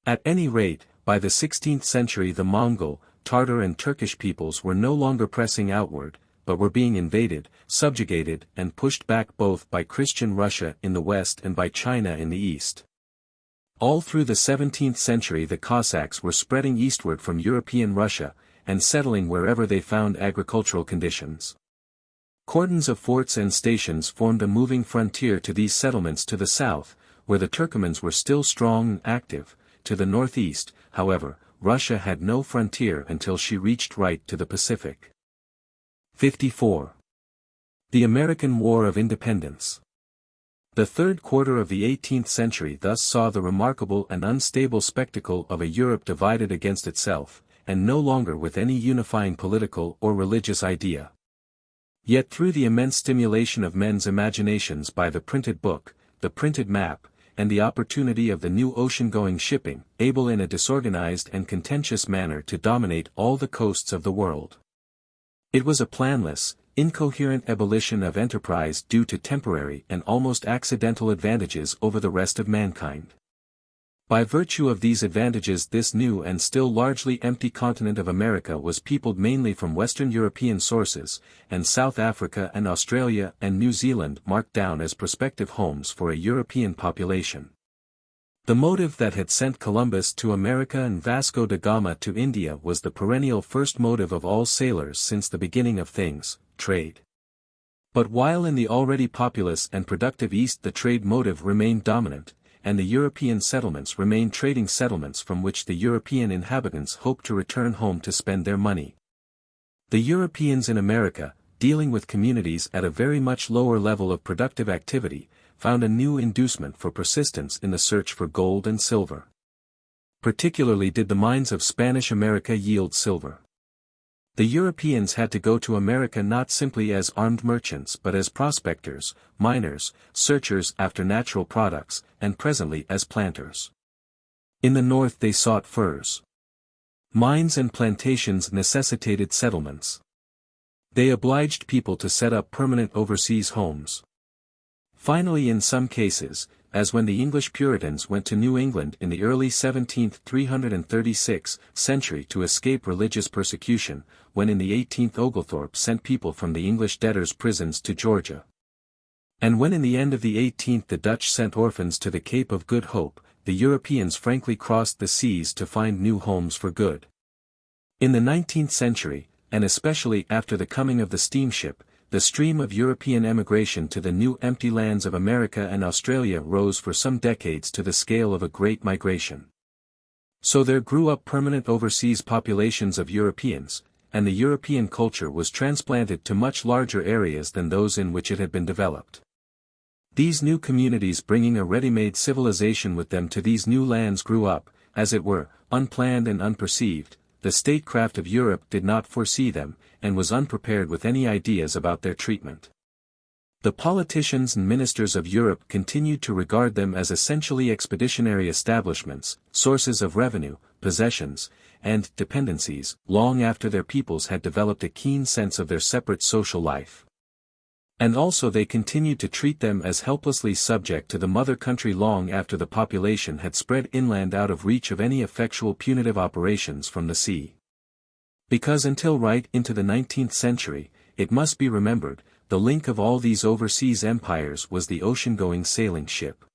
At any rate, by the 16th century the Mongol, Tartar and Turkish peoples were no longer pressing outward, but were being invaded, subjugated and pushed back both by Christian Russia in the west and by China in the east. All through the 17th century the Cossacks were spreading eastward from European Russia, and settling wherever they found agricultural conditions. Cordons of forts and stations formed a moving frontier to these settlements to the south, where the Turkomans were still strong and active. To the northeast, however, Russia had no frontier until she reached right to the Pacific. 54. The American War of Independence. The third quarter of the 18th century thus saw the remarkable and unstable spectacle of a Europe divided against itself, and no longer with any unifying political or religious idea. Yet through the immense stimulation of men's imaginations by the printed book, the printed map, and the opportunity of the new ocean-going shipping, able in a disorganized and contentious manner to dominate all the coasts of the world. It was a planless, incoherent ebullition of enterprise due to temporary and almost accidental advantages over the rest of mankind. By virtue of these advantages, this new and still largely empty continent of America was peopled mainly from Western European sources, and South Africa and Australia and New Zealand marked down as prospective homes for a European population. The motive that had sent Columbus to America and Vasco da Gama to India was the perennial first motive of all sailors since the beginning of things, trade. But while in the already populous and productive East the trade motive remained dominant, and the European settlements remained trading settlements from which the European inhabitants hoped to return home to spend their money, the Europeans in America, dealing with communities at a very much lower level of productive activity, found a new inducement for persistence in the search for gold and silver. Particularly did the mines of Spanish America yield silver. The Europeans had to go to America not simply as armed merchants but as prospectors, miners, searchers after natural products, and presently as planters. In the north they sought furs. Mines and plantations necessitated settlements. They obliged people to set up permanent overseas homes. Finally, in some cases, as when the English Puritans went to New England in the early 336 century to escape religious persecution, when in the 18th Oglethorpe sent people from the English debtors' prisons to Georgia. And when in the end of the 18th the Dutch sent orphans to the Cape of Good Hope, the Europeans frankly crossed the seas to find new homes for good. In the 19th century, and especially after the coming of the steamship, the stream of European emigration to the new empty lands of America and Australia rose for some decades to the scale of a great migration. So there grew up permanent overseas populations of Europeans, and the European culture was transplanted to much larger areas than those in which it had been developed. These new communities bringing a ready-made civilization with them to these new lands grew up, as it were, unplanned and unperceived. The statecraft of Europe did not foresee them, and was unprepared with any ideas about their treatment. The politicians and ministers of Europe continued to regard them as essentially expeditionary establishments, sources of revenue, possessions, and dependencies, long after their peoples had developed a keen sense of their separate social life. And also they continued to treat them as helplessly subject to the mother country long after the population had spread inland out of reach of any effectual punitive operations from the sea. Because until right into the 19th century, it must be remembered, the link of all these overseas empires was the ocean-going sailing ship.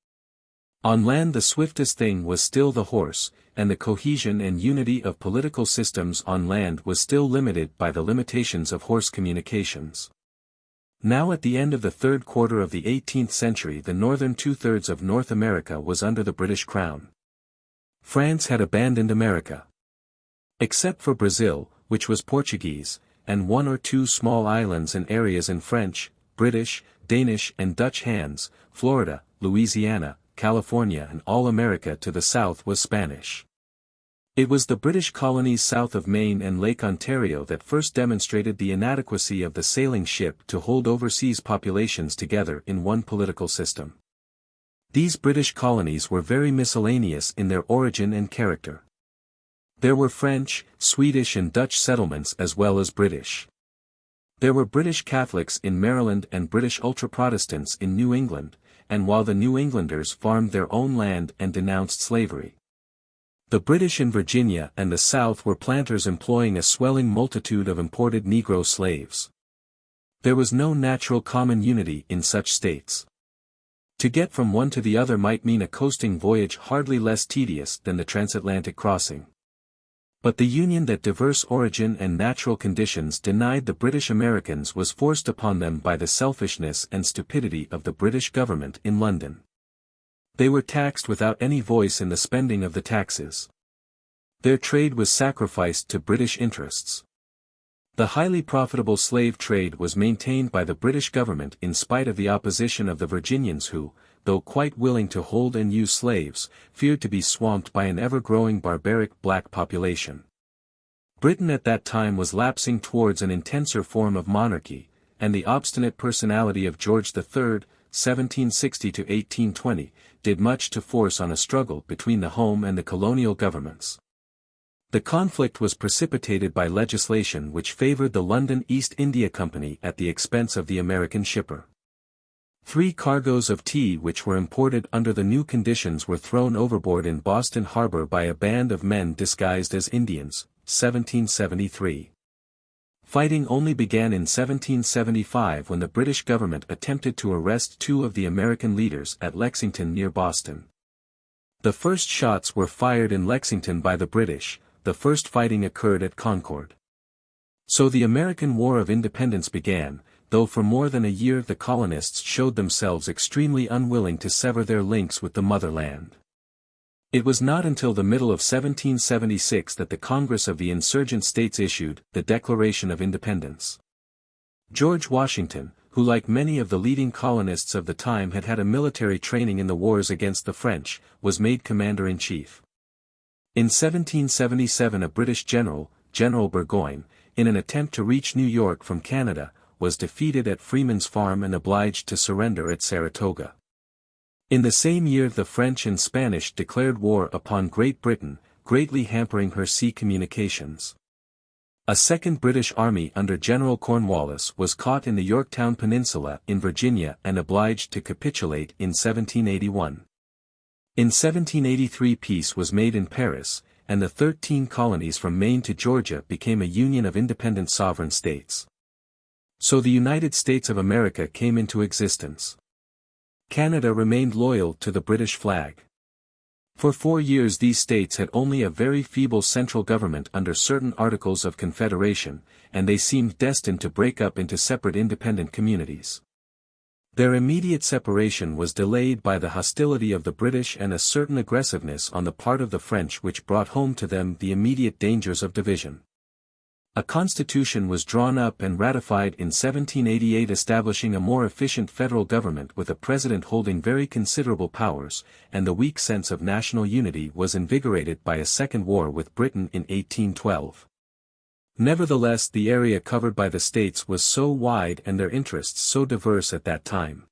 On land the swiftest thing was still the horse, and the cohesion and unity of political systems on land was still limited by the limitations of horse communications. Now at the end of the third quarter of the 18th century the northern two-thirds of North America was under the British Crown. France had abandoned America. Except for Brazil, which was Portuguese, and one or two small islands and areas in French, British, Danish and Dutch hands, Florida, Louisiana, California and all America to the south was Spanish. It was the British colonies south of Maine and Lake Ontario that first demonstrated the inadequacy of the sailing ship to hold overseas populations together in one political system. These British colonies were very miscellaneous in their origin and character. There were French, Swedish and Dutch settlements as well as British. There were British Catholics in Maryland and British ultra-Protestants in New England, and while the New Englanders farmed their own land and denounced slavery, the British in Virginia and the South were planters employing a swelling multitude of imported Negro slaves. There was no natural common unity in such states. To get from one to the other might mean a coasting voyage hardly less tedious than the transatlantic crossing. But the union that diverse origin and natural conditions denied the British Americans was forced upon them by the selfishness and stupidity of the British government in London. They were taxed without any voice in the spending of the taxes. Their trade was sacrificed to British interests. The highly profitable slave trade was maintained by the British government in spite of the opposition of the Virginians who, though quite willing to hold and use slaves, feared to be swamped by an ever-growing barbaric black population. Britain at that time was lapsing towards an intenser form of monarchy, and the obstinate personality of George III, 1760 to 1820, did much to force on a struggle between the home and the colonial governments. The conflict was precipitated by legislation which favored the London East India Company at the expense of the American shipper. 3 cargoes of tea which were imported under the new conditions were thrown overboard in Boston Harbor by a band of men disguised as Indians, 1773. Fighting only began in 1775 when the British government attempted to arrest 2 of the American leaders at Lexington near Boston. The first shots were fired in Lexington by the British, the first fighting occurred at Concord. So the American War of Independence began, though for more than a year the colonists showed themselves extremely unwilling to sever their links with the motherland. It was not until the middle of 1776 that the Congress of the insurgent states issued the Declaration of Independence. George Washington, who like many of the leading colonists of the time had had a military training in the wars against the French, was made commander-in-chief. In 1777 a British general, General Burgoyne, in an attempt to reach New York from Canada, was defeated at Freeman's Farm and obliged to surrender at Saratoga. In the same year the French and Spanish declared war upon Great Britain, greatly hampering her sea communications. A second British army under General Cornwallis was caught in the Yorktown Peninsula in Virginia and obliged to capitulate in 1781. In 1783 peace was made in Paris, and the 13 colonies from Maine to Georgia became a union of independent sovereign states. So the United States of America came into existence. Canada remained loyal to the British flag. For 4 years these states had only a very feeble central government under certain Articles of Confederation, and they seemed destined to break up into separate independent communities. Their immediate separation was delayed by the hostility of the British and a certain aggressiveness on the part of the French which brought home to them the immediate dangers of division. A constitution was drawn up and ratified in 1788 establishing a more efficient federal government with a president holding very considerable powers, and the weak sense of national unity was invigorated by a second war with Britain in 1812. Nevertheless the area covered by the states was so wide and their interests so diverse at that time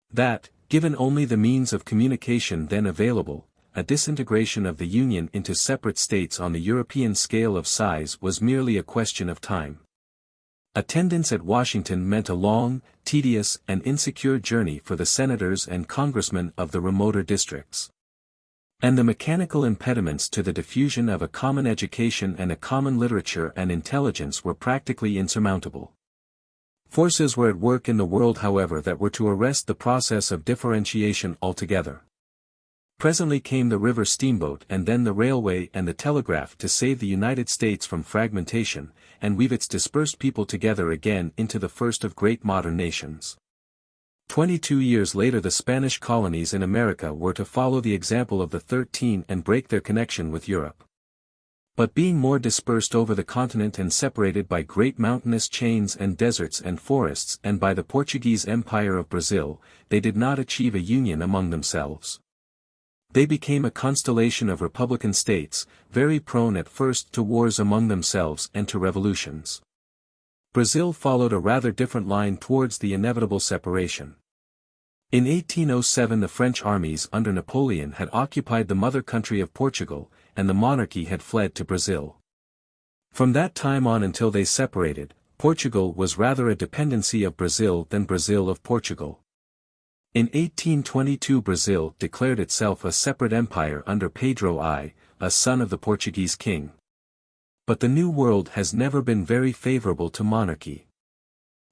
that, given only the means of communication then available, a disintegration of the Union into separate states on the European scale of size was merely a question of time. Attendance at Washington meant a long, tedious and insecure journey for the senators and congressmen of the remoter districts. And the mechanical impediments to the diffusion of a common education and a common literature and intelligence were practically insurmountable. Forces were at work in the world however that were to arrest the process of differentiation altogether. Presently came the river steamboat and then the railway and the telegraph to save the United States from fragmentation, and weave its dispersed people together again into the first of great modern nations. 22 years later the Spanish colonies in America were to follow the example of the 13 and break their connection with Europe. But being more dispersed over the continent and separated by great mountainous chains and deserts and forests and by the Portuguese Empire of Brazil, they did not achieve a union among themselves. They became a constellation of republican states, very prone at first to wars among themselves and to revolutions. Brazil followed a rather different line towards the inevitable separation. In 1807 the French armies under Napoleon had occupied the mother country of Portugal, and the monarchy had fled to Brazil. From that time on until they separated, Portugal was rather a dependency of Brazil than Brazil of Portugal. In 1822 Brazil declared itself a separate empire under Pedro I, a son of the Portuguese king. But the New World has never been very favorable to monarchy.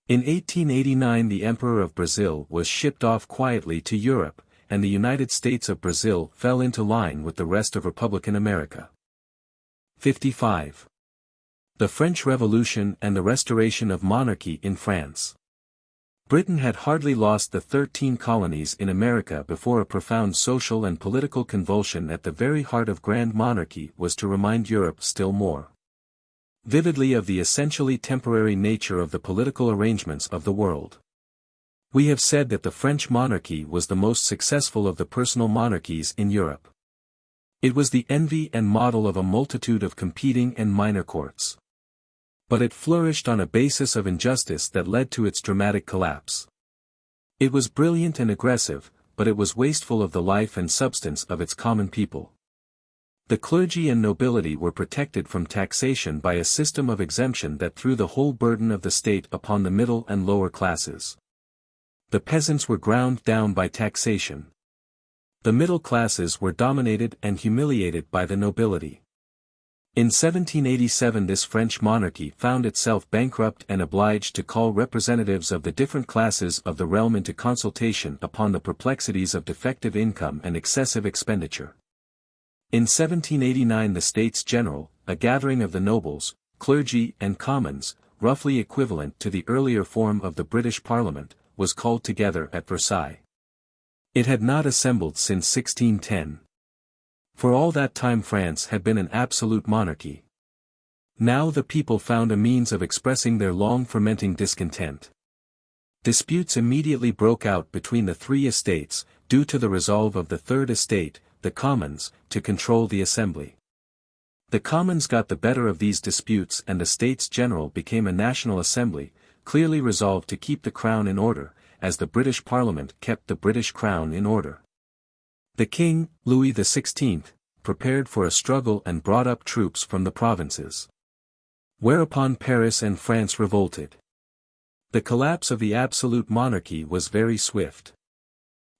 In 1889 the Emperor of Brazil was shipped off quietly to Europe, and the United States of Brazil fell into line with the rest of Republican America. 55. The French Revolution and the restoration of monarchy in France. Britain had hardly lost the 13 colonies in America before a profound social and political convulsion at the very heart of grand monarchy was to remind Europe still more vividly of the essentially temporary nature of the political arrangements of the world. We have said that the French monarchy was the most successful of the personal monarchies in Europe. It was the envy and model of a multitude of competing and minor courts. But it flourished on a basis of injustice that led to its dramatic collapse. It was brilliant and aggressive, but it was wasteful of the life and substance of its common people. The clergy and nobility were protected from taxation by a system of exemption that threw the whole burden of the state upon the middle and lower classes. The peasants were ground down by taxation. The middle classes were dominated and humiliated by the nobility. In 1787 this French monarchy found itself bankrupt and obliged to call representatives of the different classes of the realm into consultation upon the perplexities of defective income and excessive expenditure. In 1789 the States General, a gathering of the nobles, clergy and commons, roughly equivalent to the earlier form of the British Parliament, was called together at Versailles. It had not assembled since 1610. For all that time France had been an absolute monarchy. Now the people found a means of expressing their long-fermenting discontent. Disputes immediately broke out between the three estates, due to the resolve of the third estate, the Commons, to control the assembly. The Commons got the better of these disputes and the States General became a national assembly, clearly resolved to keep the crown in order, as the British Parliament kept the British crown in order. The King, Louis XVI, prepared for a struggle and brought up troops from the provinces. Whereupon Paris and France revolted. The collapse of the absolute monarchy was very swift.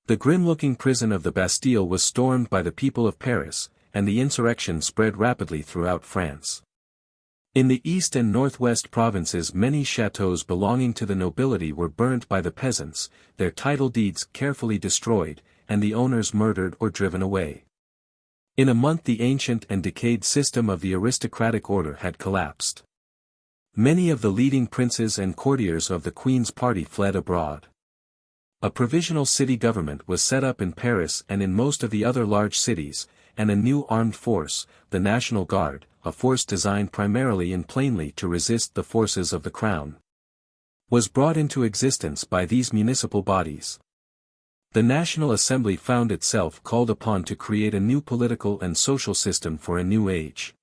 The grim-looking prison of the Bastille was stormed by the people of Paris, and the insurrection spread rapidly throughout France. In the east and northwest provinces many chateaux belonging to the nobility were burnt by the peasants, their title deeds carefully destroyed, and the owners murdered or driven away. In a month the ancient and decayed system of the aristocratic order had collapsed. Many of the leading princes and courtiers of the Queen's party fled abroad. A provisional city government was set up in Paris and in most of the other large cities, and a new armed force, the National Guard, a force designed primarily and plainly to resist the forces of the Crown, was brought into existence by these municipal bodies. The National Assembly found itself called upon to create a new political and social system for a new age.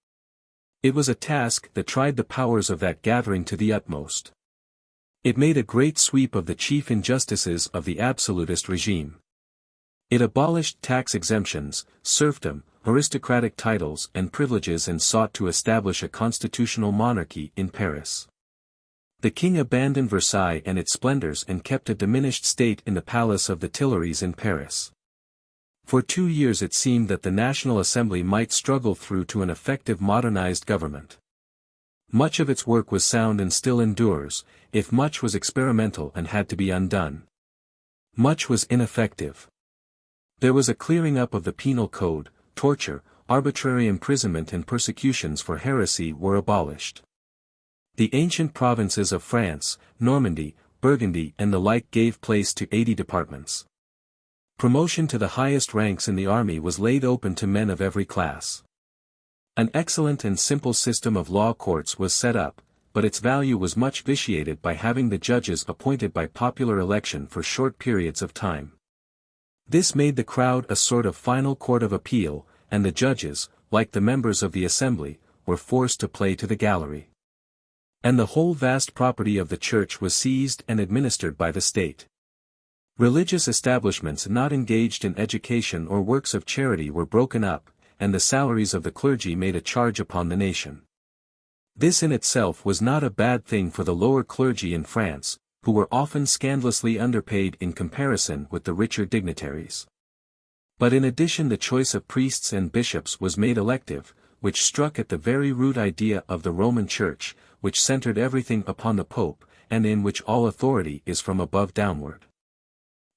It was a task that tried the powers of that gathering to the utmost. It made a great sweep of the chief injustices of the absolutist regime. It abolished tax exemptions, serfdom, aristocratic titles and privileges and sought to establish a constitutional monarchy in Paris. The king abandoned Versailles and its splendors and kept a diminished state in the palace of the Tuileries in Paris. For 2 years it seemed that the National Assembly might struggle through to an effective modernized government. Much of its work was sound and still endures, if much was experimental and had to be undone. Much was ineffective. There was a clearing up of the penal code, torture, arbitrary imprisonment and persecutions for heresy were abolished. The ancient provinces of France, Normandy, Burgundy and the like gave place to 80 departments. Promotion to the highest ranks in the army was laid open to men of every class. An excellent and simple system of law courts was set up, but its value was much vitiated by having the judges appointed by popular election for short periods of time. This made the crowd a sort of final court of appeal, and the judges, like the members of the assembly, were forced to play to the gallery. And the whole vast property of the church was seized and administered by the state. Religious establishments not engaged in education or works of charity were broken up, and the salaries of the clergy made a charge upon the nation. This in itself was not a bad thing for the lower clergy in France, who were often scandalously underpaid in comparison with the richer dignitaries. But in addition the choice of priests and bishops was made elective, which struck at the very root idea of the Roman Church, which centered everything upon the Pope, and in which all authority is from above downward.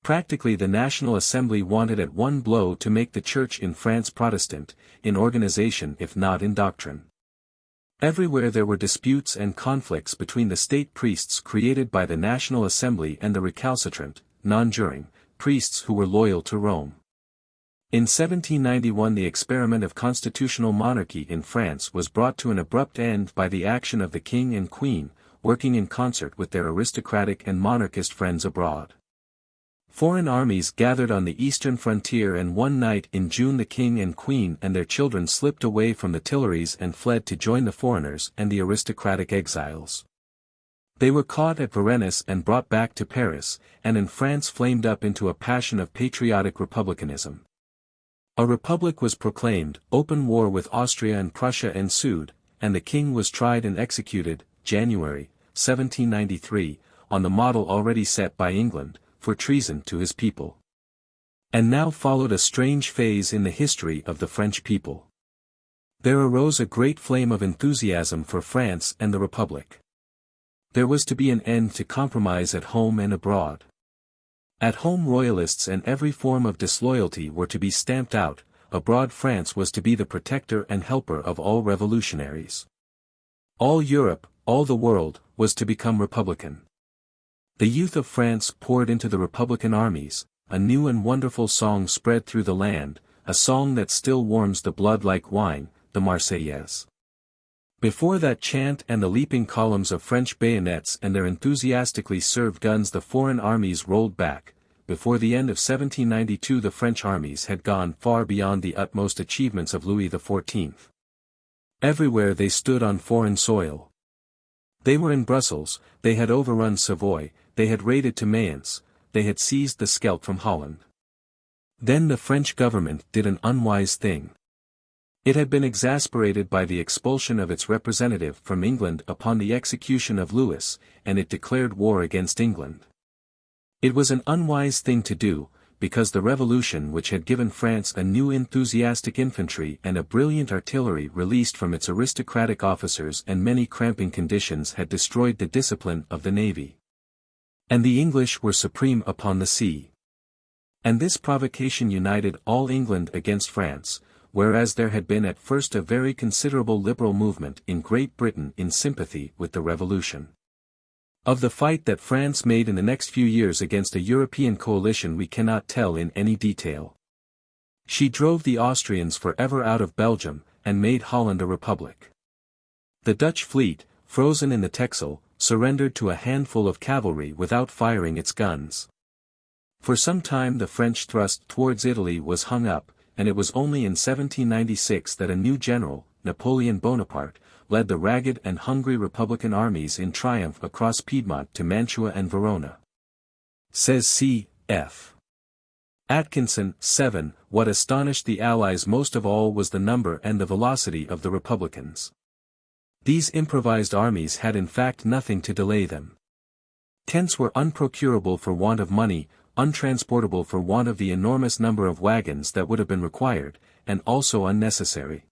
Practically the National Assembly wanted at one blow to make the Church in France Protestant, in organization if not in doctrine. Everywhere there were disputes and conflicts between the state priests created by the National Assembly and the recalcitrant, non-juring, priests who were loyal to Rome. In 1791 the experiment of constitutional monarchy in France was brought to an abrupt end by the action of the king and queen, working in concert with their aristocratic and monarchist friends abroad. Foreign armies gathered on the eastern frontier and one night in June the king and queen and their children slipped away from the Tuileries and fled to join the foreigners and the aristocratic exiles. They were caught at Varennes and brought back to Paris, and in France flamed up into a passion of patriotic republicanism. A republic was proclaimed, open war with Austria and Prussia ensued, and the king was tried and executed, January, 1793, on the model already set by England, for treason to his people. And now followed a strange phase in the history of the French people. There arose a great flame of enthusiasm for France and the Republic. There was to be an end to compromise at home and abroad. At home royalists and every form of disloyalty were to be stamped out, abroad France was to be the protector and helper of all revolutionaries. All Europe, all the world, was to become republican. The youth of France poured into the republican armies, a new and wonderful song spread through the land, a song that still warms the blood like wine, the Marseillaise. Before that chant and the leaping columns of French bayonets and their enthusiastically served guns the foreign armies rolled back. Before the end of 1792 the French armies had gone far beyond the utmost achievements of Louis XIV. Everywhere they stood on foreign soil. They were in Brussels, they had overrun Savoy, they had raided to Mayence, they had seized the Scheldt from Holland. Then the French government did an unwise thing. It had been exasperated by the expulsion of its representative from England upon the execution of Louis, and it declared war against England. It was an unwise thing to do, because the revolution which had given France a new enthusiastic infantry and a brilliant artillery released from its aristocratic officers and many cramping conditions had destroyed the discipline of the navy. And the English were supreme upon the sea. And this provocation united all England against France, whereas there had been at first a very considerable liberal movement in Great Britain in sympathy with the revolution. Of the fight that France made in the next few years against a European coalition we cannot tell in any detail. She drove the Austrians forever out of Belgium, and made Holland a republic. The Dutch fleet, frozen in the Texel, surrendered to a handful of cavalry without firing its guns. For some time the French thrust towards Italy was hung up, and it was only in 1796 that a new general, Napoleon Bonaparte, led the ragged and hungry Republican armies in triumph across Piedmont to Mantua and Verona. Says C.F. Atkinson, 7. What astonished the Allies most of all was the number and the velocity of the Republicans. These improvised armies had in fact nothing to delay them. Tents were unprocurable for want of money, untransportable for want of the enormous number of wagons that would have been required, and also unnecessary.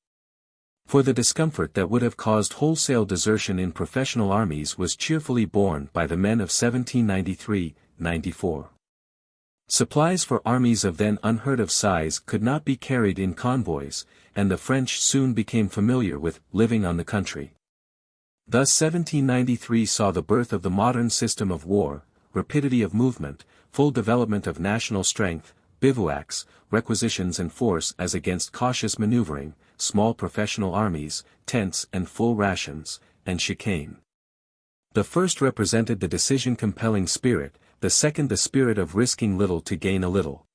For the discomfort that would have caused wholesale desertion in professional armies was cheerfully borne by the men of 1793-94. Supplies for armies of then unheard of size could not be carried in convoys, and the French soon became familiar with living on the country. Thus 1793 saw the birth of the modern system of war, rapidity of movement, full development of national strength, bivouacs, requisitions and force as against cautious maneuvering, small professional armies, tents and full rations, and chicane. The first represented the decision-compelling spirit, the second the spirit of risking little to gain a little.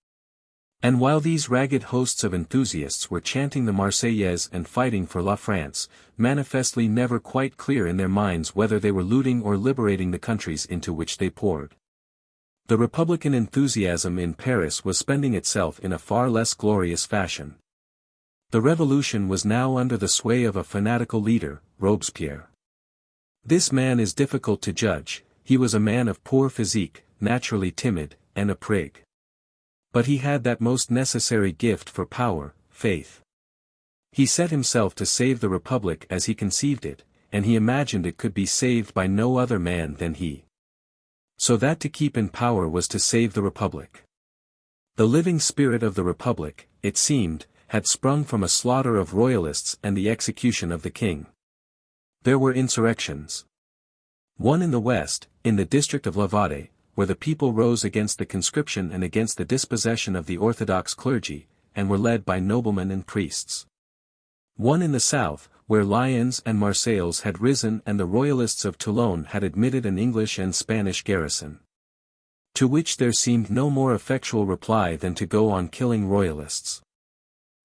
And while these ragged hosts of enthusiasts were chanting the Marseillaise and fighting for La France, manifestly never quite clear in their minds whether they were looting or liberating the countries into which they poured. The Republican enthusiasm in Paris was spending itself in a far less glorious fashion. The revolution was now under the sway of a fanatical leader, Robespierre. This man is difficult to judge. He was a man of poor physique, naturally timid, and a prig. But he had that most necessary gift for power, faith. He set himself to save the Republic as he conceived it, and he imagined it could be saved by no other man than he. So that to keep in power was to save the Republic. The living spirit of the Republic, it seemed, had sprung from a slaughter of royalists and the execution of the king. There were insurrections. One in the west, in the district of Lavade, where the people rose against the conscription and against the dispossession of the Orthodox clergy, and were led by noblemen and priests. One in the south, where Lyons and Marseilles had risen and the royalists of Toulon had admitted an English and Spanish garrison. To which there seemed no more effectual reply than to go on killing royalists.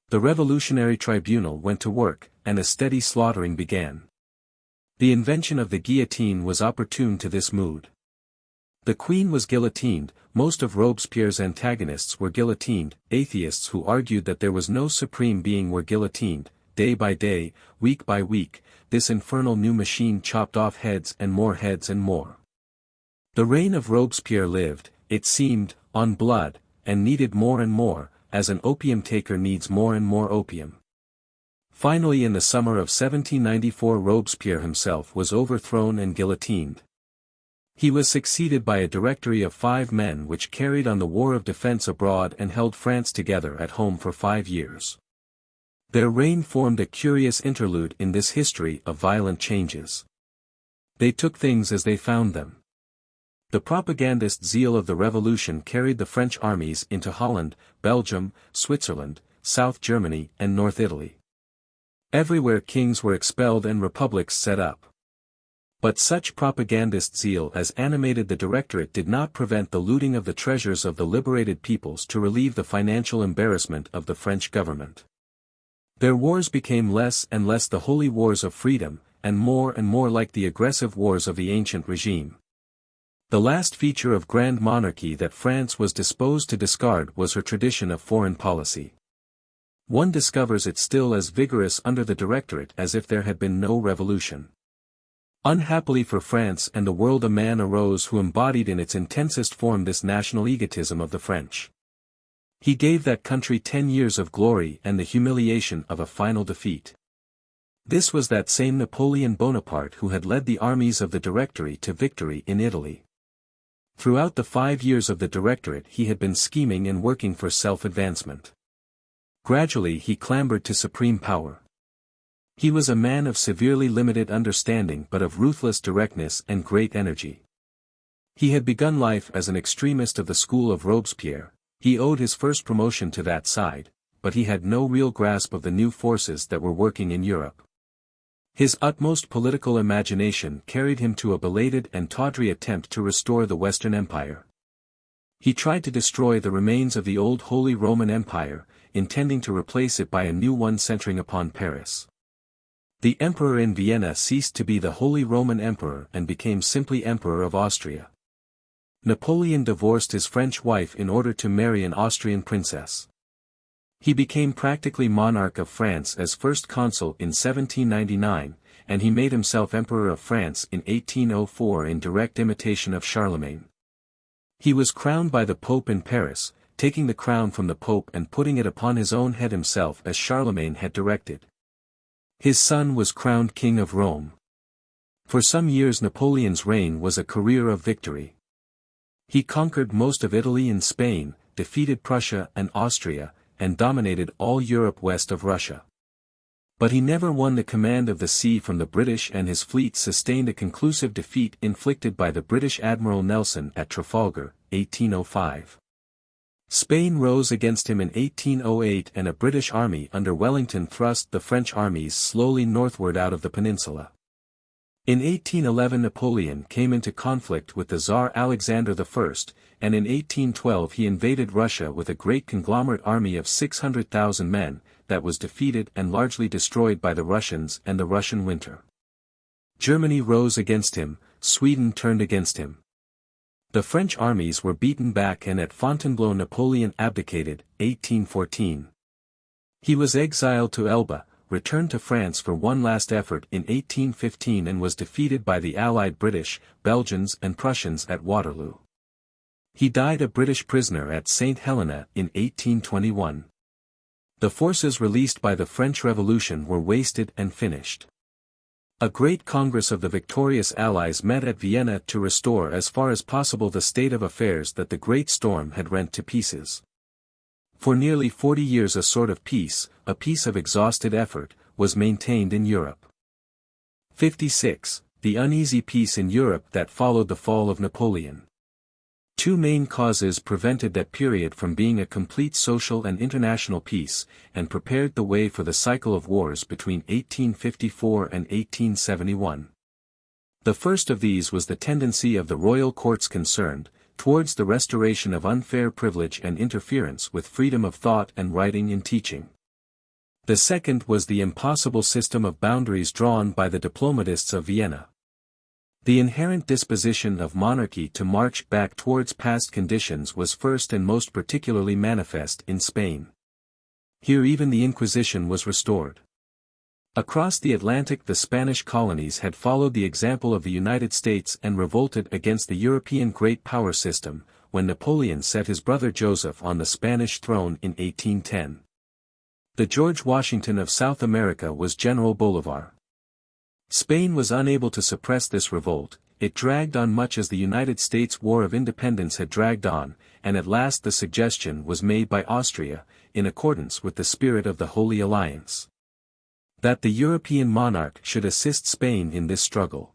The revolutionary tribunal went to work, and a steady slaughtering began. The invention of the guillotine was opportune to this mood. The queen was guillotined, most of Robespierre's antagonists were guillotined, atheists who argued that there was no supreme being were guillotined, day by day, week by week, this infernal new machine chopped off heads and more. The reign of Robespierre lived, it seemed, on blood, and needed more and more, as an opium taker needs more and more opium. Finally in the summer of 1794 Robespierre himself was overthrown and guillotined. He was succeeded by a directory of 5 men which carried on the war of defense abroad and held France together at home for 5 years. Their reign formed a curious interlude in this history of violent changes. They took things as they found them. The propagandist zeal of the revolution carried the French armies into Holland, Belgium, Switzerland, South Germany and North Italy. Everywhere kings were expelled and republics set up. But such propagandist zeal as animated the Directorate did not prevent the looting of the treasures of the liberated peoples to relieve the financial embarrassment of the French government. Their wars became less and less the holy wars of freedom, and more like the aggressive wars of the ancient regime. The last feature of grand monarchy that France was disposed to discard was her tradition of foreign policy. One discovers it still as vigorous under the Directorate as if there had been no revolution. Unhappily for France and the world a man arose who embodied in its intensest form this national egotism of the French. He gave that country 10 years of glory and the humiliation of a final defeat. This was that same Napoleon Bonaparte who had led the armies of the Directory to victory in Italy. Throughout the 5 years of the Directorate he had been scheming and working for self-advancement. Gradually he clambered to supreme power. He was a man of severely limited understanding but of ruthless directness and great energy. He had begun life as an extremist of the school of Robespierre. He owed his first promotion to that side, but he had no real grasp of the new forces that were working in Europe. His utmost political imagination carried him to a belated and tawdry attempt to restore the Western Empire. He tried to destroy the remains of the old Holy Roman Empire, intending to replace it by a new one centering upon Paris. The emperor in Vienna ceased to be the Holy Roman Emperor and became simply Emperor of Austria. Napoleon divorced his French wife in order to marry an Austrian princess. He became practically monarch of France as first consul in 1799, and he made himself Emperor of France in 1804 in direct imitation of Charlemagne. He was crowned by the Pope in Paris, taking the crown from the Pope and putting it upon his own head himself as Charlemagne had directed. His son was crowned King of Rome. For some years Napoleon's reign was a career of victory. He conquered most of Italy and Spain, defeated Prussia and Austria, and dominated all Europe west of Russia. But he never won the command of the sea from the British, and his fleet sustained a conclusive defeat inflicted by the British Admiral Nelson at Trafalgar, 1805. Spain rose against him in 1808 and a British army under Wellington thrust the French armies slowly northward out of the peninsula. In 1811 Napoleon came into conflict with the Tsar Alexander I, and in 1812 he invaded Russia with a great conglomerate army of 600,000 men, that was defeated and largely destroyed by the Russians and the Russian winter. Germany rose against him, Sweden turned against him. The French armies were beaten back and at Fontainebleau Napoleon abdicated, 1814. He was exiled to Elba, returned to France for one last effort in 1815 and was defeated by the allied British, Belgians and Prussians at Waterloo. He died a British prisoner at St. Helena in 1821. The forces released by the French Revolution were wasted and finished. A great congress of the victorious allies met at Vienna to restore as far as possible the state of affairs that the great storm had rent to pieces. For nearly 40 years a sort of peace, a peace of exhausted effort, was maintained in Europe. 56. The uneasy peace in Europe that followed the fall of Napoleon. Two main causes prevented that period from being a complete social and international peace, and prepared the way for the cycle of wars between 1854 and 1871. The first of these was the tendency of the royal courts concerned, towards the restoration of unfair privilege and interference with freedom of thought and writing and teaching. The second was the impossible system of boundaries drawn by the diplomatists of Vienna. The inherent disposition of monarchy to march back towards past conditions was first and most particularly manifest in Spain. Here even the Inquisition was restored. Across the Atlantic the Spanish colonies had followed the example of the United States and revolted against the European great power system, when Napoleon set his brother Joseph on the Spanish throne in 1810. The George Washington of South America was General Bolivar. Spain was unable to suppress this revolt, it dragged on much as the United States War of Independence had dragged on, and at last the suggestion was made by Austria, in accordance with the spirit of the Holy Alliance, that the European monarch should assist Spain in this struggle.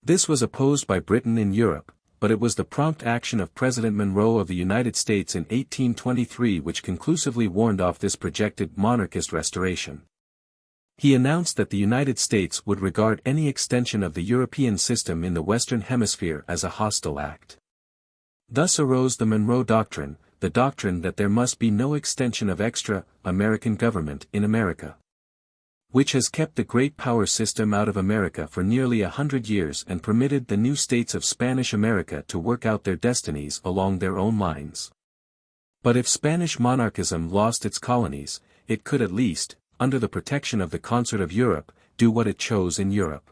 This was opposed by Britain in Europe, but it was the prompt action of President Monroe of the United States in 1823 which conclusively warned off this projected monarchist restoration. He announced that the United States would regard any extension of the European system in the Western Hemisphere as a hostile act. Thus arose the Monroe Doctrine, the doctrine that there must be no extension of extra-American government in America, which has kept the great power system out of America for nearly 100 years and permitted the new states of Spanish America to work out their destinies along their own lines. But if Spanish monarchism lost its colonies, it could at least, under the protection of the concert of Europe, do what it chose in Europe.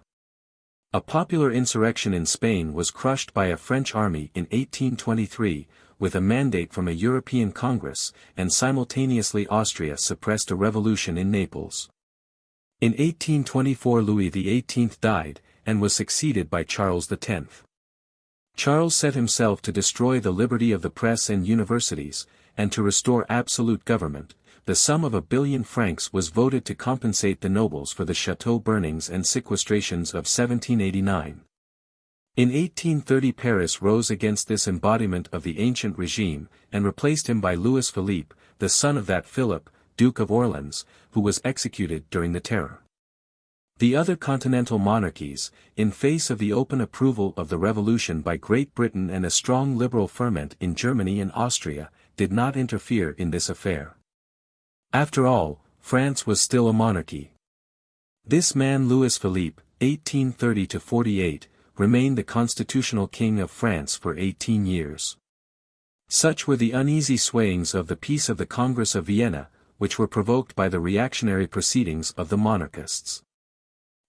A popular insurrection in Spain was crushed by a French army in 1823, with a mandate from a European Congress, and simultaneously Austria suppressed a revolution in Naples. In 1824 Louis XVIII died, and was succeeded by Charles X. Charles set himself to destroy the liberty of the press and universities, and to restore absolute government. The sum of 1 billion francs was voted to compensate the nobles for the chateau burnings and sequestrations of 1789. In 1830 Paris rose against this embodiment of the ancient regime, and replaced him by Louis Philippe, the son of that Philip, Duke of Orleans, who was executed during the Terror. The other continental monarchies, in face of the open approval of the revolution by Great Britain and a strong liberal ferment in Germany and Austria, did not interfere in this affair. After all, France was still a monarchy. This man Louis Philippe, 1830–48, remained the constitutional king of France for 18 years. Such were the uneasy swayings of the Peace of the Congress of Vienna, which were provoked by the reactionary proceedings of the monarchists.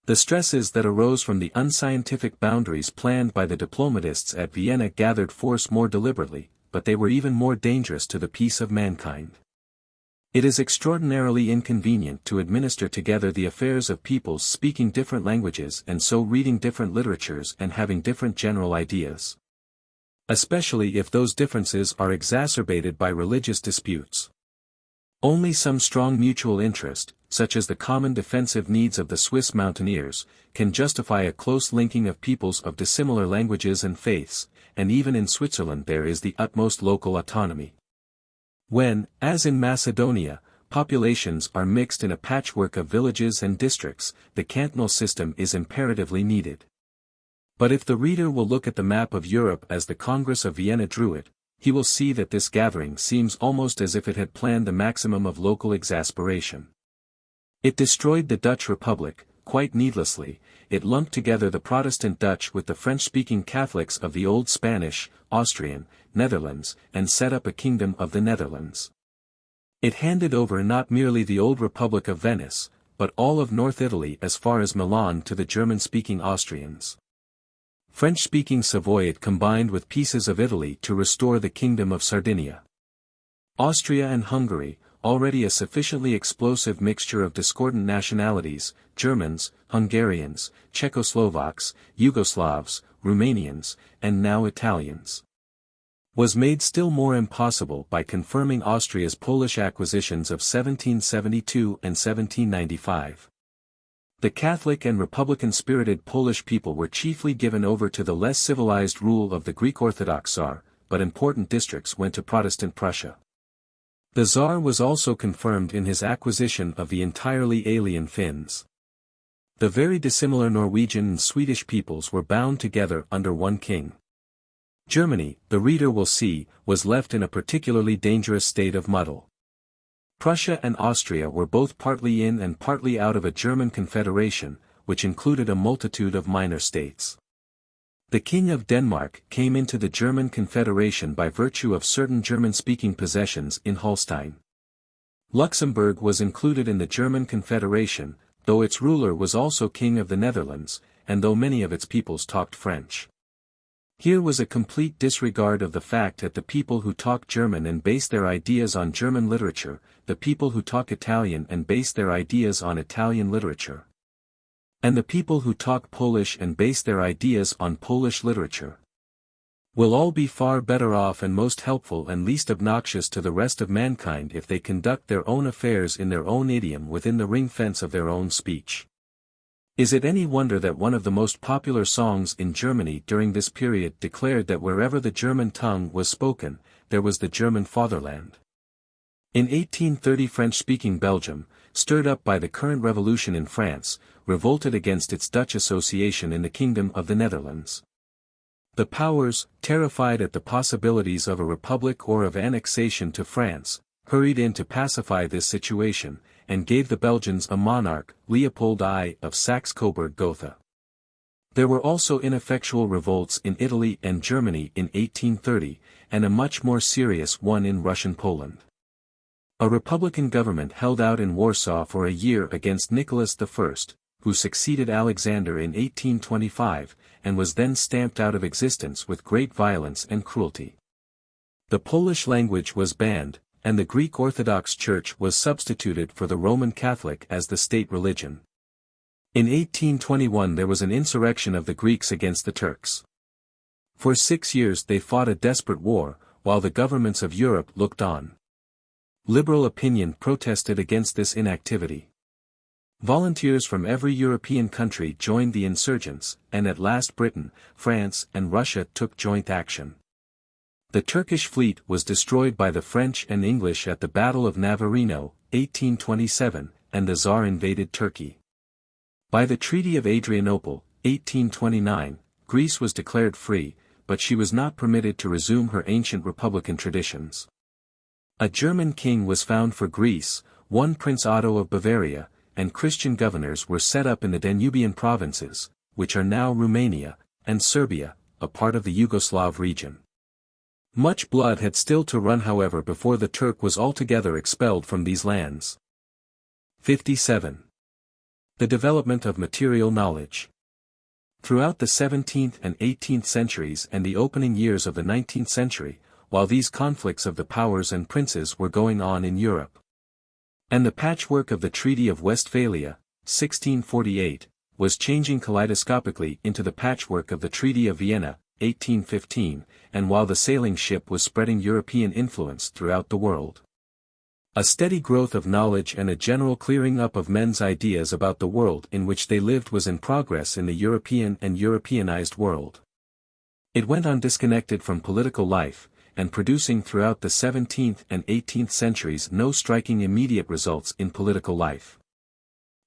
The stresses that arose from the unscientific boundaries planned by the diplomatists at Vienna gathered force more deliberately, but they were even more dangerous to the peace of mankind. It is extraordinarily inconvenient to administer together the affairs of peoples speaking different languages and so reading different literatures and having different general ideas, especially if those differences are exacerbated by religious disputes. Only some strong mutual interest, such as the common defensive needs of the Swiss mountaineers, can justify a close linking of peoples of dissimilar languages and faiths, and even in Switzerland there is the utmost local autonomy. When, as in Macedonia, populations are mixed in a patchwork of villages and districts, the cantonal system is imperatively needed. But if the reader will look at the map of Europe as the Congress of Vienna drew it, he will see that this gathering seems almost as if it had planned the maximum of local exasperation. It destroyed the Dutch Republic, quite needlessly. It lumped together the Protestant Dutch with the French-speaking Catholics of the old Spanish, Austrian, Netherlands, and set up a Kingdom of the Netherlands. It handed over not merely the old Republic of Venice, but all of North Italy as far as Milan to the German-speaking Austrians. French-speaking Savoy it combined with pieces of Italy to restore the Kingdom of Sardinia. Austria and Hungary, already a sufficiently explosive mixture of discordant nationalities, Germans, Hungarians, Czechoslovaks, Yugoslavs, Romanians, and now Italians, was made still more impossible by confirming Austria's Polish acquisitions of 1772 and 1795. The Catholic and Republican-spirited Polish people were chiefly given over to the less civilized rule of the Greek Orthodox Tsar, but important districts went to Protestant Prussia. The Tsar was also confirmed in his acquisition of the entirely alien Finns. The very dissimilar Norwegian and Swedish peoples were bound together under one king. Germany, the reader will see, was left in a particularly dangerous state of muddle. Prussia and Austria were both partly in and partly out of a German confederation, which included a multitude of minor states. The King of Denmark came into the German Confederation by virtue of certain German-speaking possessions in Holstein. Luxembourg was included in the German Confederation, though its ruler was also King of the Netherlands, and though many of its peoples talked French. Here was a complete disregard of the fact that the people who talk German and base their ideas on German literature, the people who talk Italian and base their ideas on Italian literature, and the people who talk Polish and base their ideas on Polish literature, will all be far better off and most helpful and least obnoxious to the rest of mankind if they conduct their own affairs in their own idiom within the ring fence of their own speech. Is it any wonder that one of the most popular songs in Germany during this period declared that wherever the German tongue was spoken, there was the German fatherland? In 1830 French-speaking Belgium, stirred up by the current revolution in France, revolted against its Dutch association in the Kingdom of the Netherlands. The powers, terrified at the possibilities of a republic or of annexation to France, hurried in to pacify this situation, and gave the Belgians a monarch, Leopold I of Saxe-Coburg-Gotha. There were also ineffectual revolts in Italy and Germany in 1830, and a much more serious one in Russian Poland. A republican government held out in Warsaw for a year against Nicholas I, who succeeded Alexander in 1825, and was then stamped out of existence with great violence and cruelty. The Polish language was banned, and the Greek Orthodox Church was substituted for the Roman Catholic as the state religion. In 1821 there was an insurrection of the Greeks against the Turks. For 6 years they fought a desperate war, while the governments of Europe looked on. Liberal opinion protested against this inactivity. Volunteers from every European country joined the insurgents, and at last Britain, France and Russia took joint action. The Turkish fleet was destroyed by the French and English at the Battle of Navarino, 1827, and the Tsar invaded Turkey. By the Treaty of Adrianople, 1829, Greece was declared free, but she was not permitted to resume her ancient republican traditions. A German king was found for Greece, one Prince Otto of Bavaria, and Christian governors were set up in the Danubian provinces, which are now Romania, and Serbia, a part of the Yugoslav region. Much blood had still to run however before the Turk was altogether expelled from these lands. 57. The development of material knowledge. Throughout the 17th and 18th centuries and the opening years of the 19th century, while these conflicts of the powers and princes were going on in Europe, and the patchwork of the Treaty of Westphalia, 1648, was changing kaleidoscopically into the patchwork of the Treaty of Vienna, 1815, and while the sailing ship was spreading European influence throughout the world. A steady growth of knowledge and a general clearing up of men's ideas about the world in which they lived was in progress in the European and Europeanized world. It went on disconnected from political life, and producing throughout the 17th and 18th centuries no striking immediate results in political life.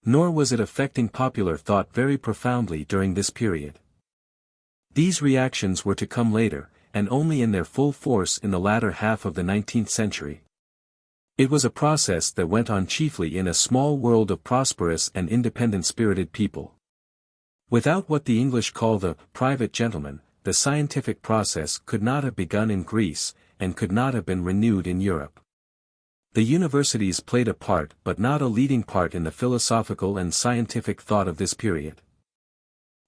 Nor was it affecting popular thought very profoundly during this period. These reactions were to come later, and only in their full force in the latter half of the 19th century. It was a process that went on chiefly in a small world of prosperous and independent-spirited people. Without what the English call the private gentleman, the scientific process could not have begun in Greece, and could not have been renewed in Europe. The universities played a part but not a leading part in the philosophical and scientific thought of this period.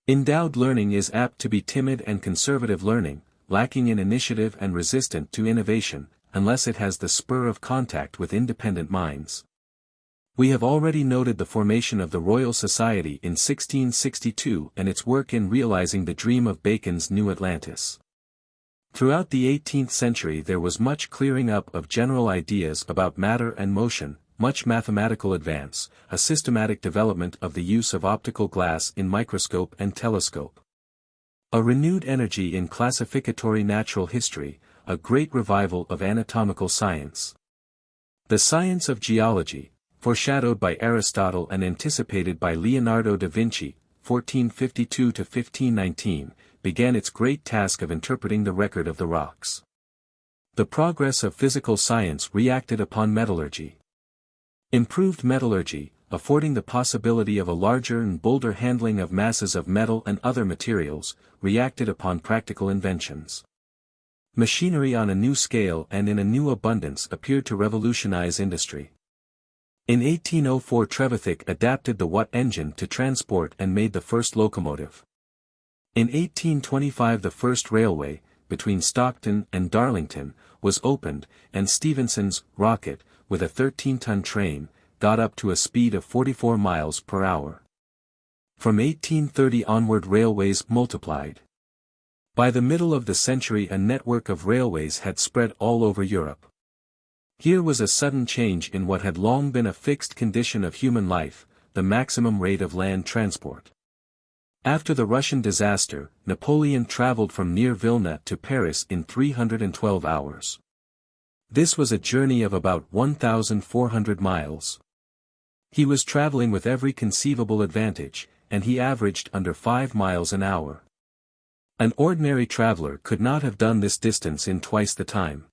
Endowed learning is apt to be timid and conservative learning, lacking in initiative and resistant to innovation, unless it has the spur of contact with independent minds. We have already noted the formation of the Royal Society in 1662 and its work in realizing the dream of Bacon's New Atlantis. Throughout the 18th century there was much clearing up of general ideas about matter and motion, much mathematical advance, a systematic development of the use of optical glass in microscope and telescope. A renewed energy in classificatory natural history, a great revival of anatomical science. The science of geology, foreshadowed by Aristotle and anticipated by Leonardo da Vinci, 1452–1519, began its great task of interpreting the record of the rocks. The progress of physical science reacted upon metallurgy. Improved metallurgy, affording the possibility of a larger and bolder handling of masses of metal and other materials, reacted upon practical inventions. Machinery on a new scale and in a new abundance appeared to revolutionize industry. In 1804 Trevithick adapted the Watt engine to transport and made the first locomotive. In 1825 the first railway, between Stockton and Darlington, was opened, and Stephenson's rocket, with a 13-ton train, got up to a speed of 44 miles per hour. From 1830 onward railways multiplied. By the middle of the century a network of railways had spread all over Europe. Here was a sudden change in what had long been a fixed condition of human life, the maximum rate of land transport. After the Russian disaster, Napoleon traveled from near Vilna to Paris in 312 hours. This was a journey of about 1,400 miles. He was traveling with every conceivable advantage, and he averaged under 5 miles an hour. An ordinary traveler could not have done this distance in twice the time.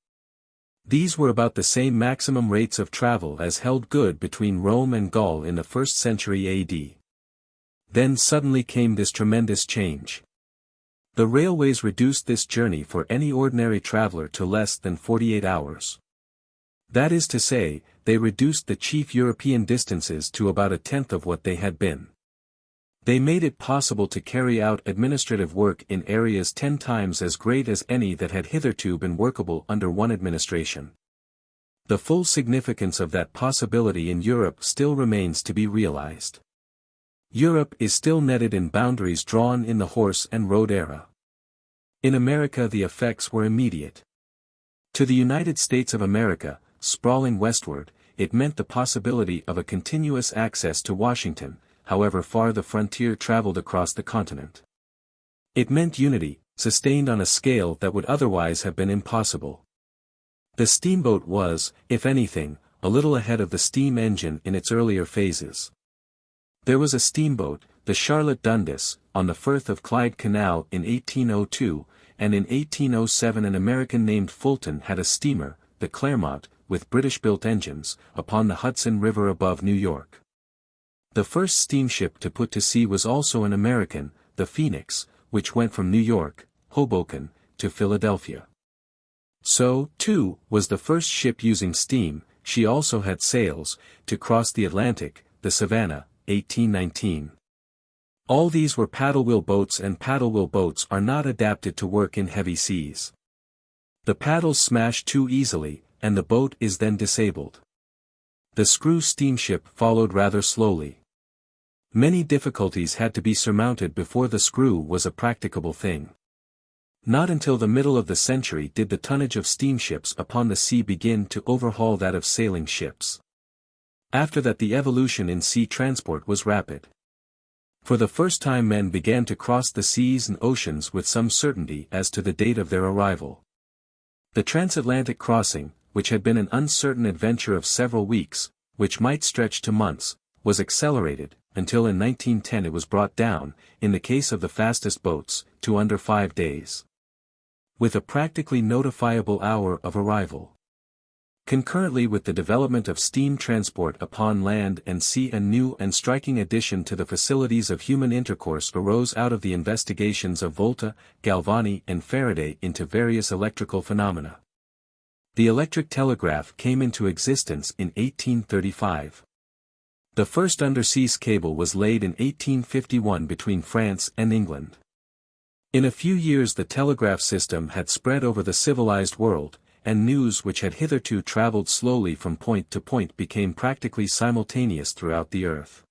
These were about the same maximum rates of travel as held good between Rome and Gaul in the 1st century AD. Then suddenly came this tremendous change. The railways reduced this journey for any ordinary traveler to less than 48 hours. That is to say, they reduced the chief European distances to about a tenth of what they had been. They made it possible to carry out administrative work in areas 10 times as great as any that had hitherto been workable under one administration. The full significance of that possibility in Europe still remains to be realized. Europe is still netted in boundaries drawn in the horse and road era. In America the effects were immediate. To the United States of America, sprawling westward, it meant the possibility of a continuous access to Washington, however far the frontier traveled across the continent. It meant unity, sustained on a scale that would otherwise have been impossible. The steamboat was, if anything, a little ahead of the steam engine in its earlier phases. There was a steamboat, the Charlotte Dundas, on the Firth of Clyde Canal in 1802, and in 1807 an American named Fulton had a steamer, the Clermont, with British-built engines, upon the Hudson River above New York. The first steamship to put to sea was also an American, the Phoenix, which went from New York, Hoboken, to Philadelphia. So, too, was the first ship using steam. She also had sails, to cross the Atlantic, the Savannah, 1819. All these were paddle-wheel boats, and paddle-wheel boats are not adapted to work in heavy seas. The paddles smash too easily, and the boat is then disabled. The screw steamship followed rather slowly. Many difficulties had to be surmounted before the screw was a practicable thing. Not until the middle of the century did the tonnage of steamships upon the sea begin to overhaul that of sailing ships. After that the evolution in sea transport was rapid. For the first time men began to cross the seas and oceans with some certainty as to the date of their arrival. The transatlantic crossing, which had been an uncertain adventure of several weeks, which might stretch to months, was accelerated, until in 1910 it was brought down, in the case of the fastest boats, to under 5 days. With a practically notifiable hour of arrival. Concurrently with the development of steam transport upon land and sea, a new and striking addition to the facilities of human intercourse arose out of the investigations of Volta, Galvani and Faraday into various electrical phenomena. The electric telegraph came into existence in 1835. The first undersea cable was laid in 1851 between France and England. In a few years the telegraph system had spread over the civilized world, and news which had hitherto traveled slowly from point to point became practically simultaneous throughout the earth.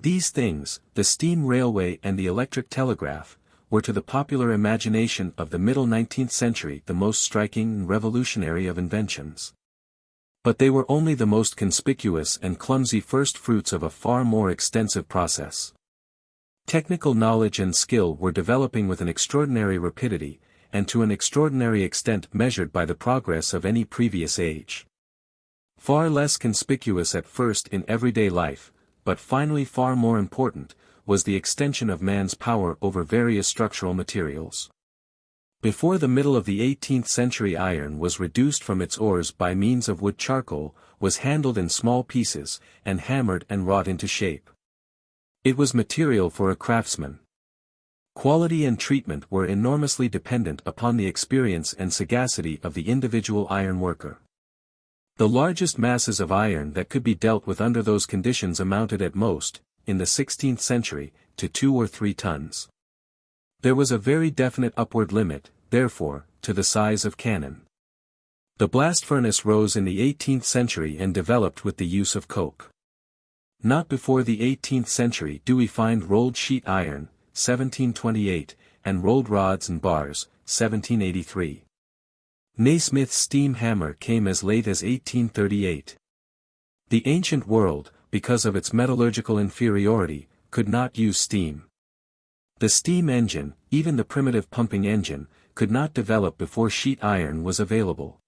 These things, the steam railway and the electric telegraph, were to the popular imagination of the middle 19th century the most striking and revolutionary of inventions. But they were only the most conspicuous and clumsy first fruits of a far more extensive process. Technical knowledge and skill were developing with an extraordinary rapidity, and to an extraordinary extent measured by the progress of any previous age. Far less conspicuous at first in everyday life, but finally far more important, was the extension of man's power over various structural materials. Before the middle of the 18th century, iron was reduced from its ores by means of wood charcoal, was handled in small pieces, and hammered and wrought into shape. It was material for a craftsman. Quality and treatment were enormously dependent upon the experience and sagacity of the individual iron worker. The largest masses of iron that could be dealt with under those conditions amounted at most, in the 16th century, to 2 or 3 tons. There was a very definite upward limit, therefore, to the size of cannon. The blast furnace rose in the 18th century and developed with the use of coke. Not before the 18th century do we find rolled sheet iron, 1728, and rolled rods and bars, 1783. Naismith's steam hammer came as late as 1838. The ancient world, because of its metallurgical inferiority, could not use steam. The steam engine, even the primitive pumping engine, could not develop before sheet iron was available.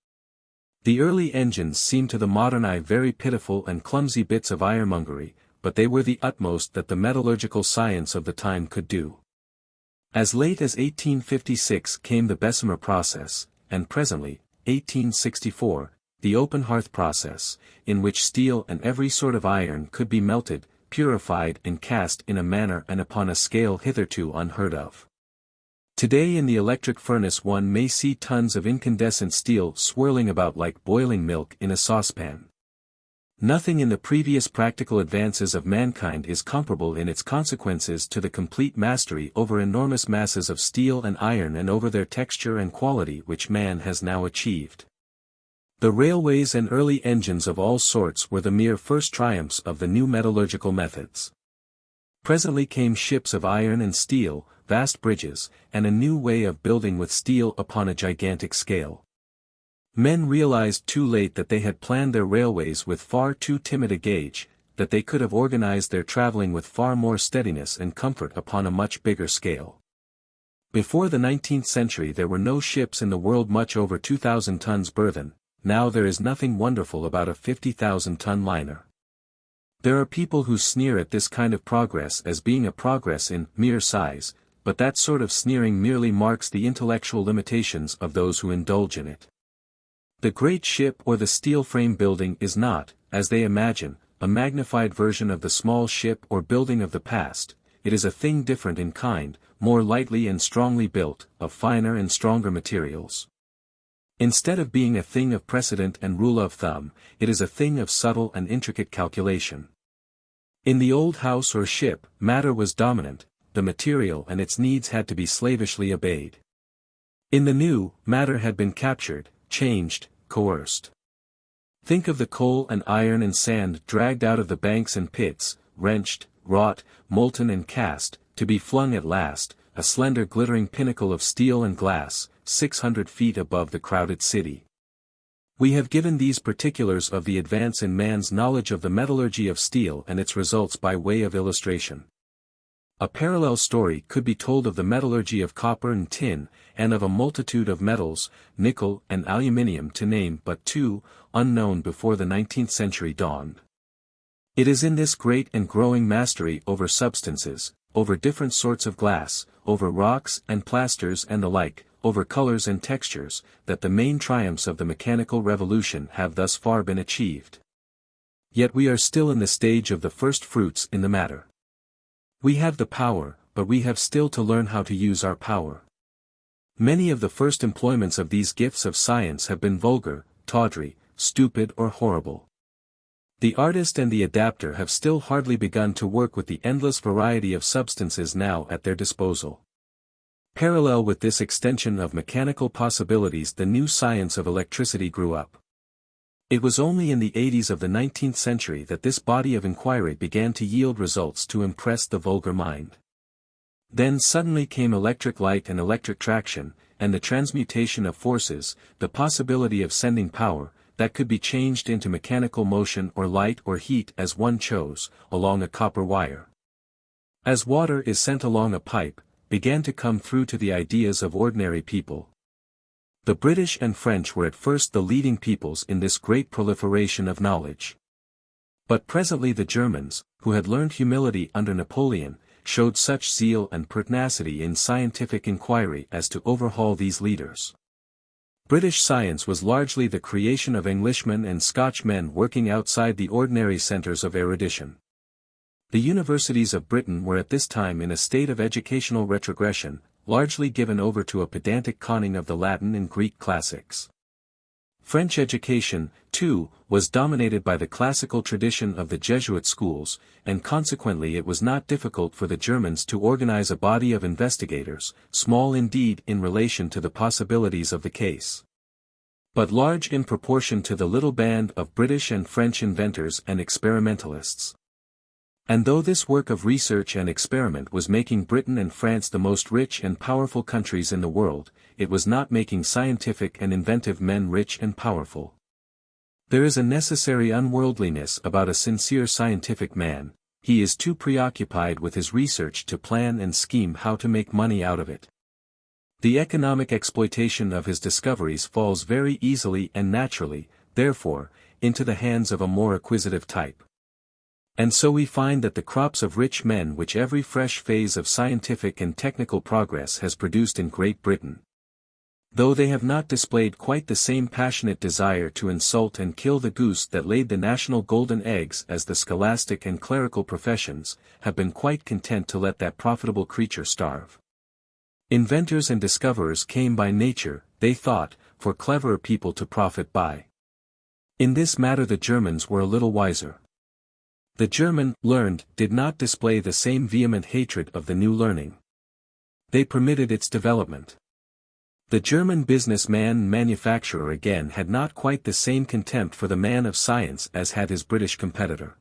The early engines seemed to the modern eye very pitiful and clumsy bits of ironmongery, but they were the utmost that the metallurgical science of the time could do. As late as 1856 came the Bessemer process, and presently, 1864, the open hearth process, in which steel and every sort of iron could be melted, purified and cast in a manner and upon a scale hitherto unheard of. Today in the electric furnace one may see tons of incandescent steel swirling about like boiling milk in a saucepan. Nothing in the previous practical advances of mankind is comparable in its consequences to the complete mastery over enormous masses of steel and iron and over their texture and quality which man has now achieved. The railways and early engines of all sorts were the mere first triumphs of the new metallurgical methods. Presently came ships of iron and steel, vast bridges, and a new way of building with steel upon a gigantic scale. Men realized too late that they had planned their railways with far too timid a gauge, that they could have organized their traveling with far more steadiness and comfort upon a much bigger scale. Before the 19th century there were no ships in the world much over 2,000 tons burthen, now there is nothing wonderful about a 50,000-ton liner. There are people who sneer at this kind of progress as being a progress in mere size, but that sort of sneering merely marks the intellectual limitations of those who indulge in it. The great ship or the steel frame building is not, as they imagine, a magnified version of the small ship or building of the past. It is a thing different in kind, more lightly and strongly built, of finer and stronger materials. Instead of being a thing of precedent and rule of thumb, it is a thing of subtle and intricate calculation. In the old house or ship, matter was dominant, the material and its needs had to be slavishly obeyed. In the new, matter had been captured, changed, coerced. Think of the coal and iron and sand dragged out of the banks and pits, wrenched, wrought, molten and cast, to be flung at last, a slender glittering pinnacle of steel and glass, 600 feet above the crowded city. We have given these particulars of the advance in man's knowledge of the metallurgy of steel and its results by way of illustration. A parallel story could be told of the metallurgy of copper and tin, and of a multitude of metals, nickel and aluminium to name but two, unknown before the 19th century dawned. It is in this great and growing mastery over substances, over different sorts of glass, over rocks and plasters and the like, over colors and textures, that the main triumphs of the mechanical revolution have thus far been achieved. Yet we are still in the stage of the first fruits in the matter. We have the power, but we have still to learn how to use our power. Many of the first employments of these gifts of science have been vulgar, tawdry, stupid or horrible. The artist and the adapter have still hardly begun to work with the endless variety of substances now at their disposal. Parallel with this extension of mechanical possibilities the new science of electricity grew up. It was only in the 80s of the 19th century that this body of inquiry began to yield results to impress the vulgar mind. Then suddenly came electric light and electric traction, and the transmutation of forces, the possibility of sending power, that could be changed into mechanical motion or light or heat as one chose, along a copper wire. As water is sent along a pipe, began to come through to the ideas of ordinary people. The British and French were at first the leading peoples in this great proliferation of knowledge. But presently the Germans, who had learned humility under Napoleon, showed such zeal and pertinacity in scientific inquiry as to overhaul these leaders. British science was largely the creation of Englishmen and Scotchmen working outside the ordinary centres of erudition. The universities of Britain were at this time in a state of educational retrogression, largely given over to a pedantic conning of the Latin and Greek classics. French education, too, was dominated by the classical tradition of the Jesuit schools, and consequently it was not difficult for the Germans to organize a body of investigators, small indeed in relation to the possibilities of the case, but large in proportion to the little band of British and French inventors and experimentalists. And though this work of research and experiment was making Britain and France the most rich and powerful countries in the world, it was not making scientific and inventive men rich and powerful. There is a necessary unworldliness about a sincere scientific man. He is too preoccupied with his research to plan and scheme how to make money out of it. The economic exploitation of his discoveries falls very easily and naturally, therefore, into the hands of a more acquisitive type. And so we find that the crops of rich men which every fresh phase of scientific and technical progress has produced in Great Britain, though they have not displayed quite the same passionate desire to insult and kill the goose that laid the national golden eggs as the scholastic and clerical professions, have been quite content to let that profitable creature starve. Inventors and discoverers came by nature, they thought, for cleverer people to profit by. In this matter the Germans were a little wiser. The German, learned, did not display the same vehement hatred of the new learning. They permitted its development. The German businessman and manufacturer again had not quite the same contempt for the man of science as had his British competitor.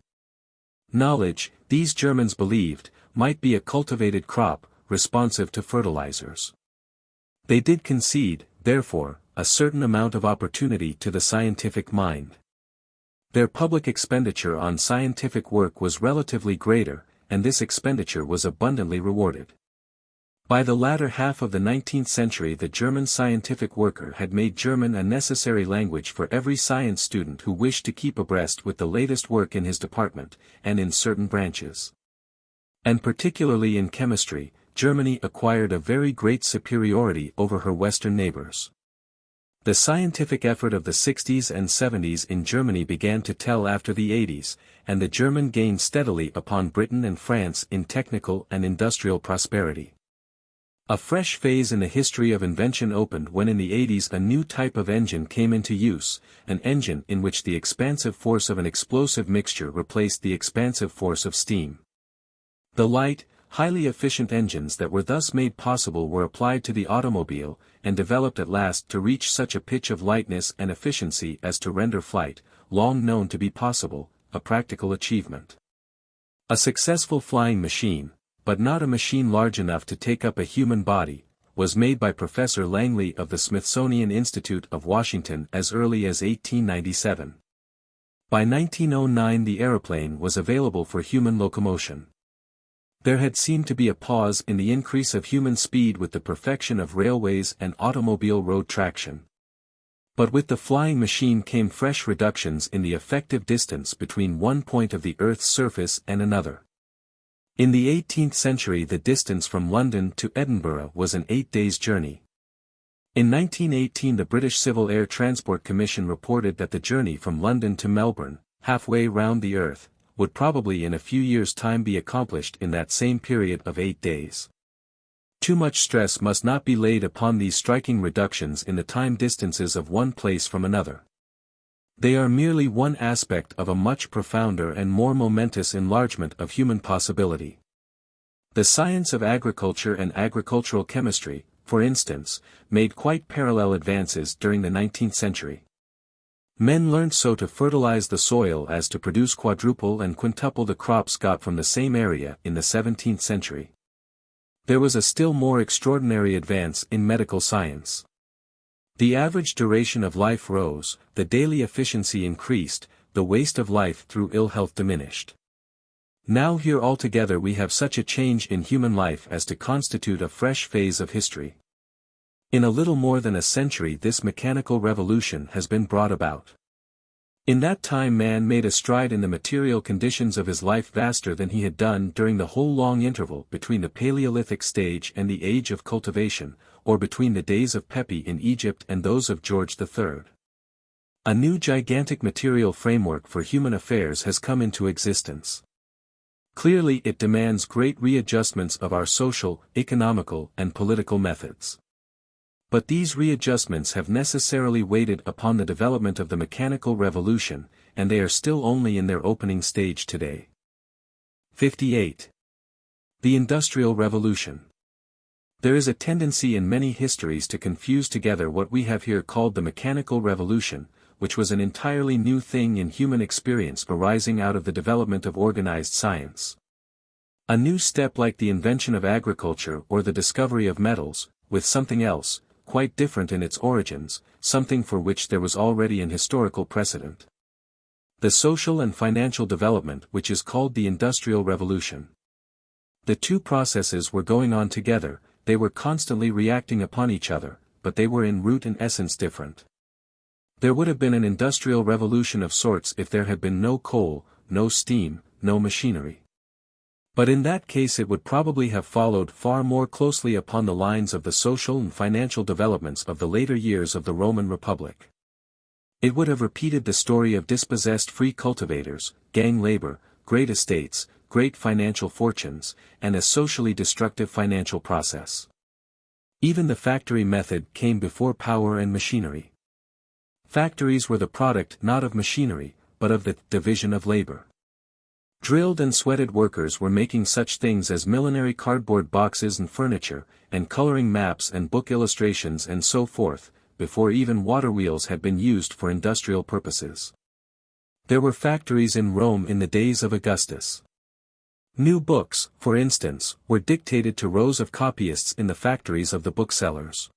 Knowledge, these Germans believed, might be a cultivated crop, responsive to fertilizers. They did concede, therefore, a certain amount of opportunity to the scientific mind. Their public expenditure on scientific work was relatively greater, and this expenditure was abundantly rewarded. By the latter half of the 19th century the German scientific worker had made German a necessary language for every science student who wished to keep abreast with the latest work in his department, and in certain branches. And particularly in chemistry, Germany acquired a very great superiority over her Western neighbors. The scientific effort of the 60s and 70s in Germany began to tell after the 80s, and the German gained steadily upon Britain and France in technical and industrial prosperity. A fresh phase in the history of invention opened when in the 80s a new type of engine came into use, an engine in which the expansive force of an explosive mixture replaced the expansive force of steam. The light, highly efficient engines that were thus made possible were applied to the automobile, and developed at last to reach such a pitch of lightness and efficiency as to render flight, long known to be possible, a practical achievement. A successful flying machine, but not a machine large enough to take up a human body, was made by Professor Langley of the Smithsonian Institute of Washington as early as 1897. By 1909 the aeroplane was available for human locomotion. There had seemed to be a pause in the increase of human speed with the perfection of railways and automobile road traction. But with the flying machine came fresh reductions in the effective distance between one point of the Earth's surface and another. In the 18th century the distance from London to Edinburgh was an 8 days' journey. In 1918 the British Civil Air Transport Commission reported that the journey from London to Melbourne, halfway round the Earth, would probably in a few years' time be accomplished in that same period of 8 days. Too much stress must not be laid upon these striking reductions in the time distances of one place from another. They are merely one aspect of a much profounder and more momentous enlargement of human possibility. The science of agriculture and agricultural chemistry, for instance, made quite parallel advances during the 19th century. Men learned so to fertilize the soil as to produce quadruple and quintuple the crops got from the same area in the 17th century. There was a still more extraordinary advance in medical science. The average duration of life rose, the daily efficiency increased, the waste of life through ill health diminished. Now here altogether we have such a change in human life as to constitute a fresh phase of history. In a little more than a century this mechanical revolution has been brought about. In that time man made a stride in the material conditions of his life vaster than he had done during the whole long interval between the Paleolithic stage and the Age of Cultivation, or between the days of Pepi in Egypt and those of George III. A new gigantic material framework for human affairs has come into existence. Clearly it demands great readjustments of our social, economical, and political methods. But these readjustments have necessarily waited upon the development of the mechanical revolution, and they are still only in their opening stage today. 58. The Industrial Revolution. There is a tendency in many histories to confuse together what we have here called the mechanical revolution, which was an entirely new thing in human experience arising out of the development of organized science. A new step like the invention of agriculture or the discovery of metals, with something else, quite different in its origins, something for which there was already an historical precedent. The social and financial development which is called the Industrial Revolution. The two processes were going on together, they were constantly reacting upon each other, but they were in root and essence different. There would have been an industrial revolution of sorts if there had been no coal, no steam, no machinery. But in that case it would probably have followed far more closely upon the lines of the social and financial developments of the later years of the Roman Republic. It would have repeated the story of dispossessed free cultivators, gang labor, great estates, great financial fortunes, and a socially destructive financial process. Even the factory method came before power and machinery. Factories were the product not of machinery, but of the division of labor. Drilled and sweated workers were making such things as millinery cardboard boxes and furniture, and coloring maps and book illustrations and so forth, before even water wheels had been used for industrial purposes. There were factories in Rome in the days of Augustus. New books, for instance, were dictated to rows of copyists in the factories of the booksellers.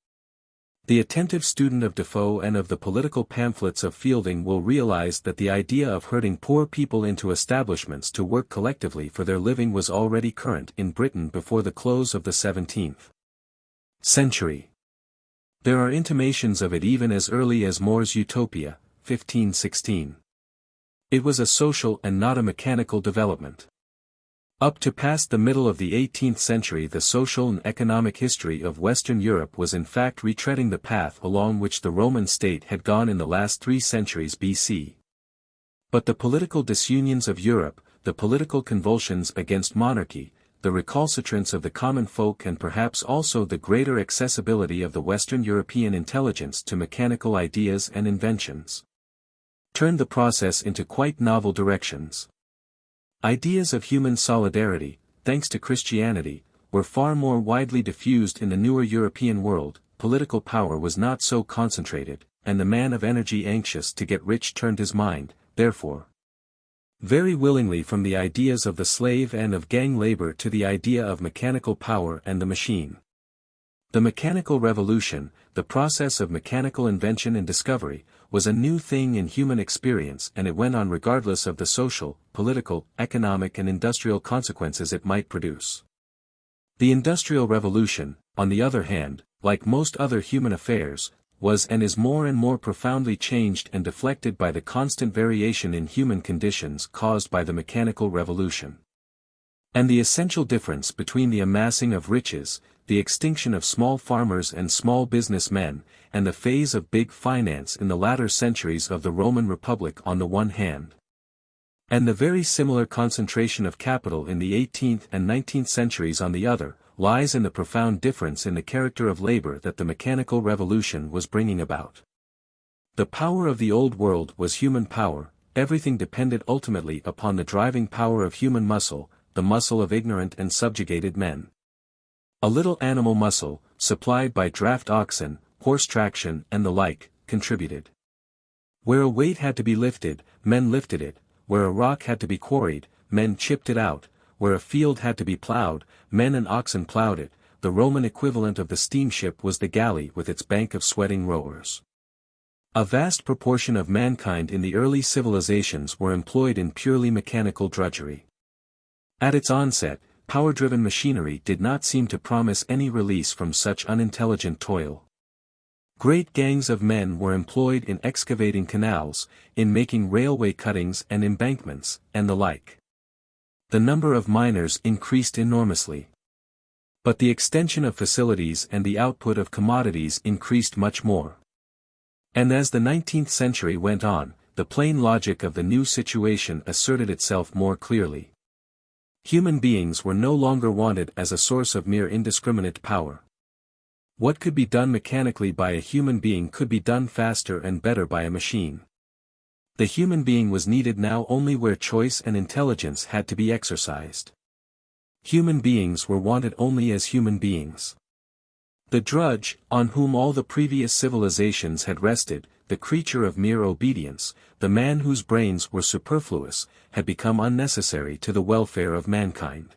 The attentive student of Defoe and of the political pamphlets of Fielding will realize that the idea of herding poor people into establishments to work collectively for their living was already current in Britain before the close of the 17th century. There are intimations of it even as early as More's Utopia, 1516. It was a social and not a mechanical development. Up to past the middle of the 18th century the social and economic history of Western Europe was in fact retreading the path along which the Roman state had gone in the last 3 centuries BC. But the political disunions of Europe, the political convulsions against monarchy, the recalcitrance of the common folk and perhaps also the greater accessibility of the Western European intelligence to mechanical ideas and inventions, turned the process into quite novel directions. Ideas of human solidarity, thanks to Christianity, were far more widely diffused in the newer European world, political power was not so concentrated, and the man of energy anxious to get rich turned his mind, therefore, very willingly from the ideas of the slave and of gang labor to the idea of mechanical power and the machine. The mechanical revolution, the process of mechanical invention and discovery, was a new thing in human experience and it went on regardless of the social, political, economic and industrial consequences it might produce. The Industrial Revolution, on the other hand, like most other human affairs, was and is more and more profoundly changed and deflected by the constant variation in human conditions caused by the mechanical revolution. And the essential difference between the amassing of riches, the extinction of small farmers and small businessmen, and the phase of big finance in the latter centuries of the Roman Republic on the one hand, and the very similar concentration of capital in the 18th and 19th centuries on the other, lies in the profound difference in the character of labor that the mechanical revolution was bringing about. The power of the old world was human power, everything depended ultimately upon the driving power of human muscle, the muscle of ignorant and subjugated men. A little animal muscle, supplied by draft oxen, horse traction and the like, contributed. Where a weight had to be lifted, men lifted it, where a rock had to be quarried, men chipped it out, where a field had to be plowed, men and oxen plowed it. The Roman equivalent of the steamship was the galley with its bank of sweating rowers. A vast proportion of mankind in the early civilizations were employed in purely mechanical drudgery. At its onset, power-driven machinery did not seem to promise any release from such unintelligent toil. Great gangs of men were employed in excavating canals, in making railway cuttings and embankments, and the like. The number of miners increased enormously. But the extension of facilities and the output of commodities increased much more. And as the 19th century went on, the plain logic of the new situation asserted itself more clearly. Human beings were no longer wanted as a source of mere indiscriminate power. What could be done mechanically by a human being could be done faster and better by a machine. The human being was needed now only where choice and intelligence had to be exercised. Human beings were wanted only as human beings. The drudge, on whom all the previous civilizations had rested, the creature of mere obedience, the man whose brains were superfluous, had become unnecessary to the welfare of mankind.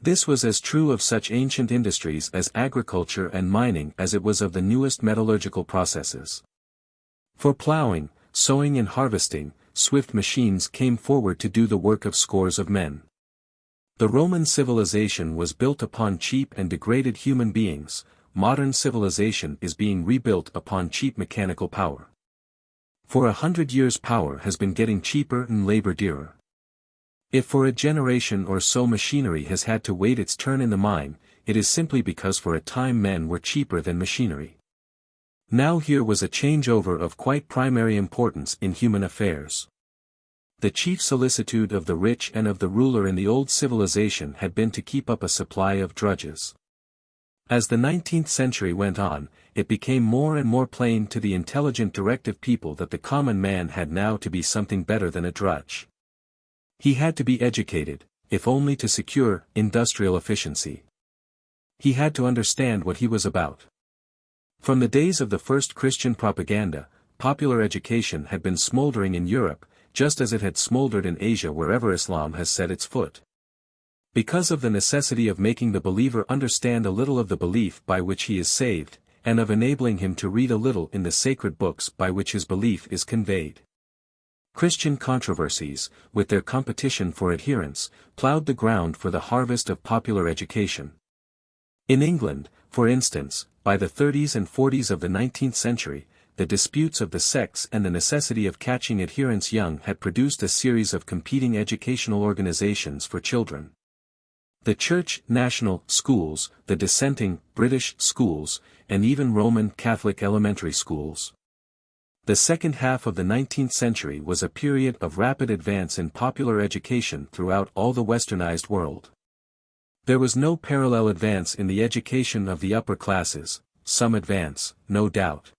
This was as true of such ancient industries as agriculture and mining as it was of the newest metallurgical processes. For plowing, sowing and harvesting, swift machines came forward to do the work of scores of men. The Roman civilization was built upon cheap and degraded human beings. Modern civilization is being rebuilt upon cheap mechanical power. For 100 years power has been getting cheaper and labor dearer. If for a generation or so machinery has had to wait its turn in the mine, it is simply because for a time men were cheaper than machinery. Now here was a changeover of quite primary importance in human affairs. The chief solicitude of the rich and of the ruler in the old civilization had been to keep up a supply of drudges. As the 19th century went on, it became more and more plain to the intelligent directive people that the common man had now to be something better than a drudge. He had to be educated, if only to secure industrial efficiency. He had to understand what he was about. From the days of the first Christian propaganda, popular education had been smoldering in Europe, just as it had smoldered in Asia wherever Islam has set its foot. Because of the necessity of making the believer understand a little of the belief by which he is saved, and of enabling him to read a little in the sacred books by which his belief is conveyed. Christian controversies, with their competition for adherents, ploughed the ground for the harvest of popular education. In England, for instance, by the 30s and 40s of the 19th century, the disputes of the sects and the necessity of catching adherents young had produced a series of competing educational organizations for children. The Church National Schools, the dissenting British schools, and even Roman Catholic elementary schools. The second half of the 19th century was a period of rapid advance in popular education throughout all the westernized world. There was no parallel advance in the education of the upper classes, some advance, no doubt.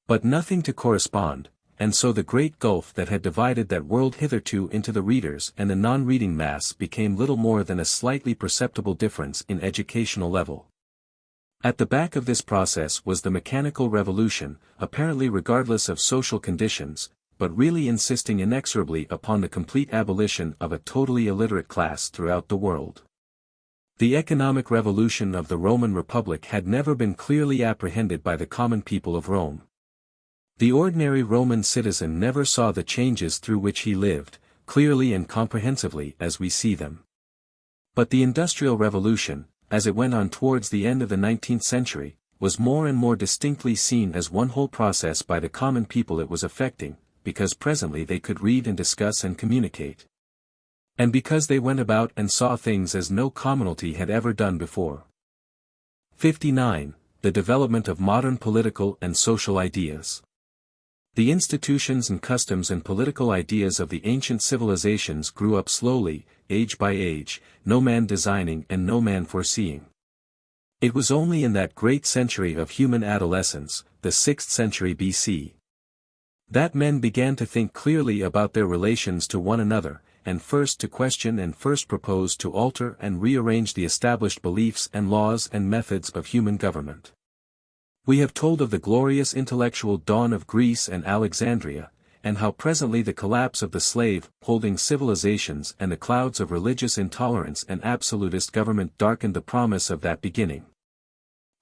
But nothing to correspond, and so the great gulf that had divided that world hitherto into the readers and the non-reading mass became little more than a slightly perceptible difference in educational level. At the back of this process was the mechanical revolution, apparently regardless of social conditions, but really insisting inexorably upon the complete abolition of a totally illiterate class throughout the world. The economic revolution of the Roman Republic had never been clearly apprehended by the common people of Rome. The ordinary Roman citizen never saw the changes through which he lived, clearly and comprehensively as we see them. But the Industrial Revolution, as it went on towards the end of the 19th century, was more and more distinctly seen as one whole process by the common people it was affecting, because presently they could read and discuss and communicate. And because they went about and saw things as no commonalty had ever done before. 59. The development of modern political and social ideas. The institutions and customs and political ideas of the ancient civilizations grew up slowly, age by age, no man designing and no man foreseeing. It was only in that great century of human adolescence, the 6th century BC, that men began to think clearly about their relations to one another, and first to question and first propose to alter and rearrange the established beliefs and laws and methods of human government. We have told of the glorious intellectual dawn of Greece and Alexandria, and how presently the collapse of the slave-holding civilizations and the clouds of religious intolerance and absolutist government darkened the promise of that beginning.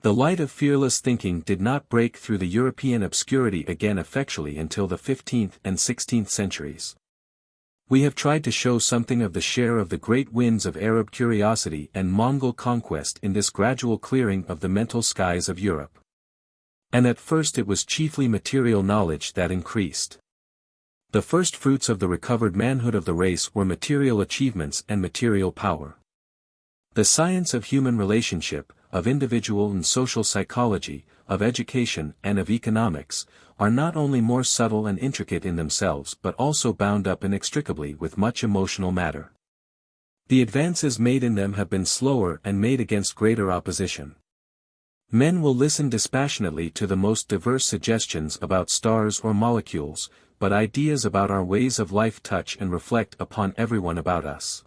The light of fearless thinking did not break through the European obscurity again effectually until the 15th and 16th centuries. We have tried to show something of the share of the great winds of Arab curiosity and Mongol conquest in this gradual clearing of the mental skies of Europe. And at first it was chiefly material knowledge that increased. The first fruits of the recovered manhood of the race were material achievements and material power. The science of human relationship, of individual and social psychology, of education and of economics, are not only more subtle and intricate in themselves but also bound up inextricably with much emotional matter. The advances made in them have been slower and made against greater opposition. Men will listen dispassionately to the most diverse suggestions about stars or molecules, but ideas about our ways of life touch and reflect upon everyone about us.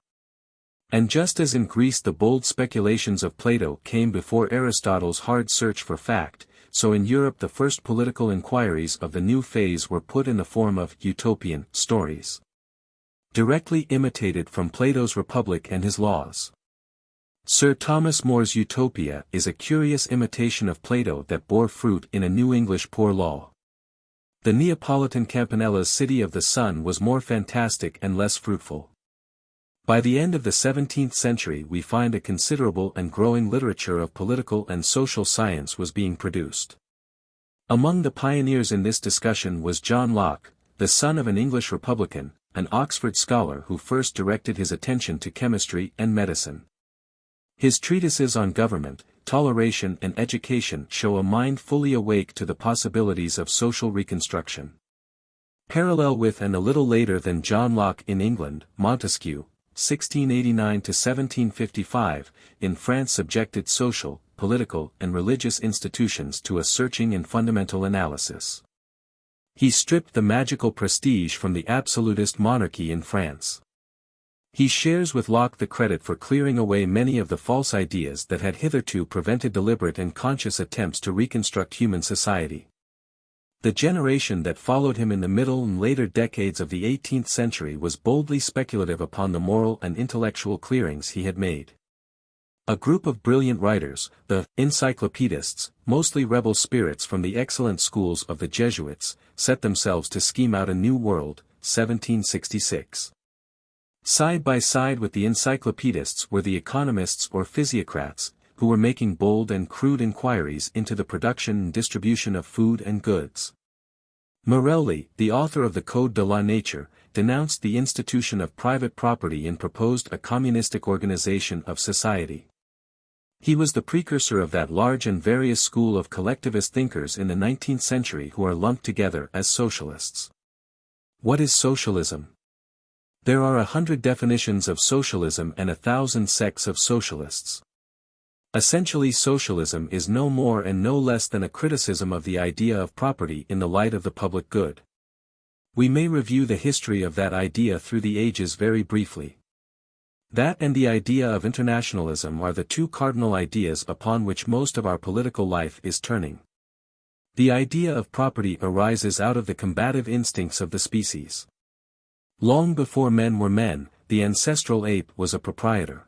And just as in Greece the bold speculations of Plato came before Aristotle's hard search for fact, so in Europe the first political inquiries of the new phase were put in the form of utopian stories, directly imitated from Plato's Republic and his laws. Sir Thomas More's Utopia is a curious imitation of Plato that bore fruit in a New English poor law. The Neapolitan Campanella's City of the Sun was more fantastic and less fruitful. By the end of the 17th century we find a considerable and growing literature of political and social science was being produced. Among the pioneers in this discussion was John Locke, the son of an English Republican, an Oxford scholar who first directed his attention to chemistry and medicine. His treatises on government, toleration and education show a mind fully awake to the possibilities of social reconstruction. Parallel with and a little later than John Locke in England, Montesquieu, 1689 to 1755, in France subjected social, political and religious institutions to a searching and fundamental analysis. He stripped the magical prestige from the absolutist monarchy in France. He shares with Locke the credit for clearing away many of the false ideas that had hitherto prevented deliberate and conscious attempts to reconstruct human society. The generation that followed him in the middle and later decades of the 18th century was boldly speculative upon the moral and intellectual clearings he had made. A group of brilliant writers, the encyclopedists, mostly rebel spirits from the excellent schools of the Jesuits, set themselves to scheme out a new world, 1766. Side by side with the encyclopedists were the economists or physiocrats, who were making bold and crude inquiries into the production and distribution of food and goods. Morelli, the author of the Code de la Nature, denounced the institution of private property and proposed a communistic organization of society. He was the precursor of that large and various school of collectivist thinkers in the 19th century who are lumped together as socialists. What is socialism? There are 100 definitions of socialism and 1,000 sects of socialists. Essentially socialism is no more and no less than a criticism of the idea of property in the light of the public good. We may review the history of that idea through the ages very briefly. That and the idea of internationalism are the two cardinal ideas upon which most of our political life is turning. The idea of property arises out of the combative instincts of the species. Long before men were men, the ancestral ape was a proprietor.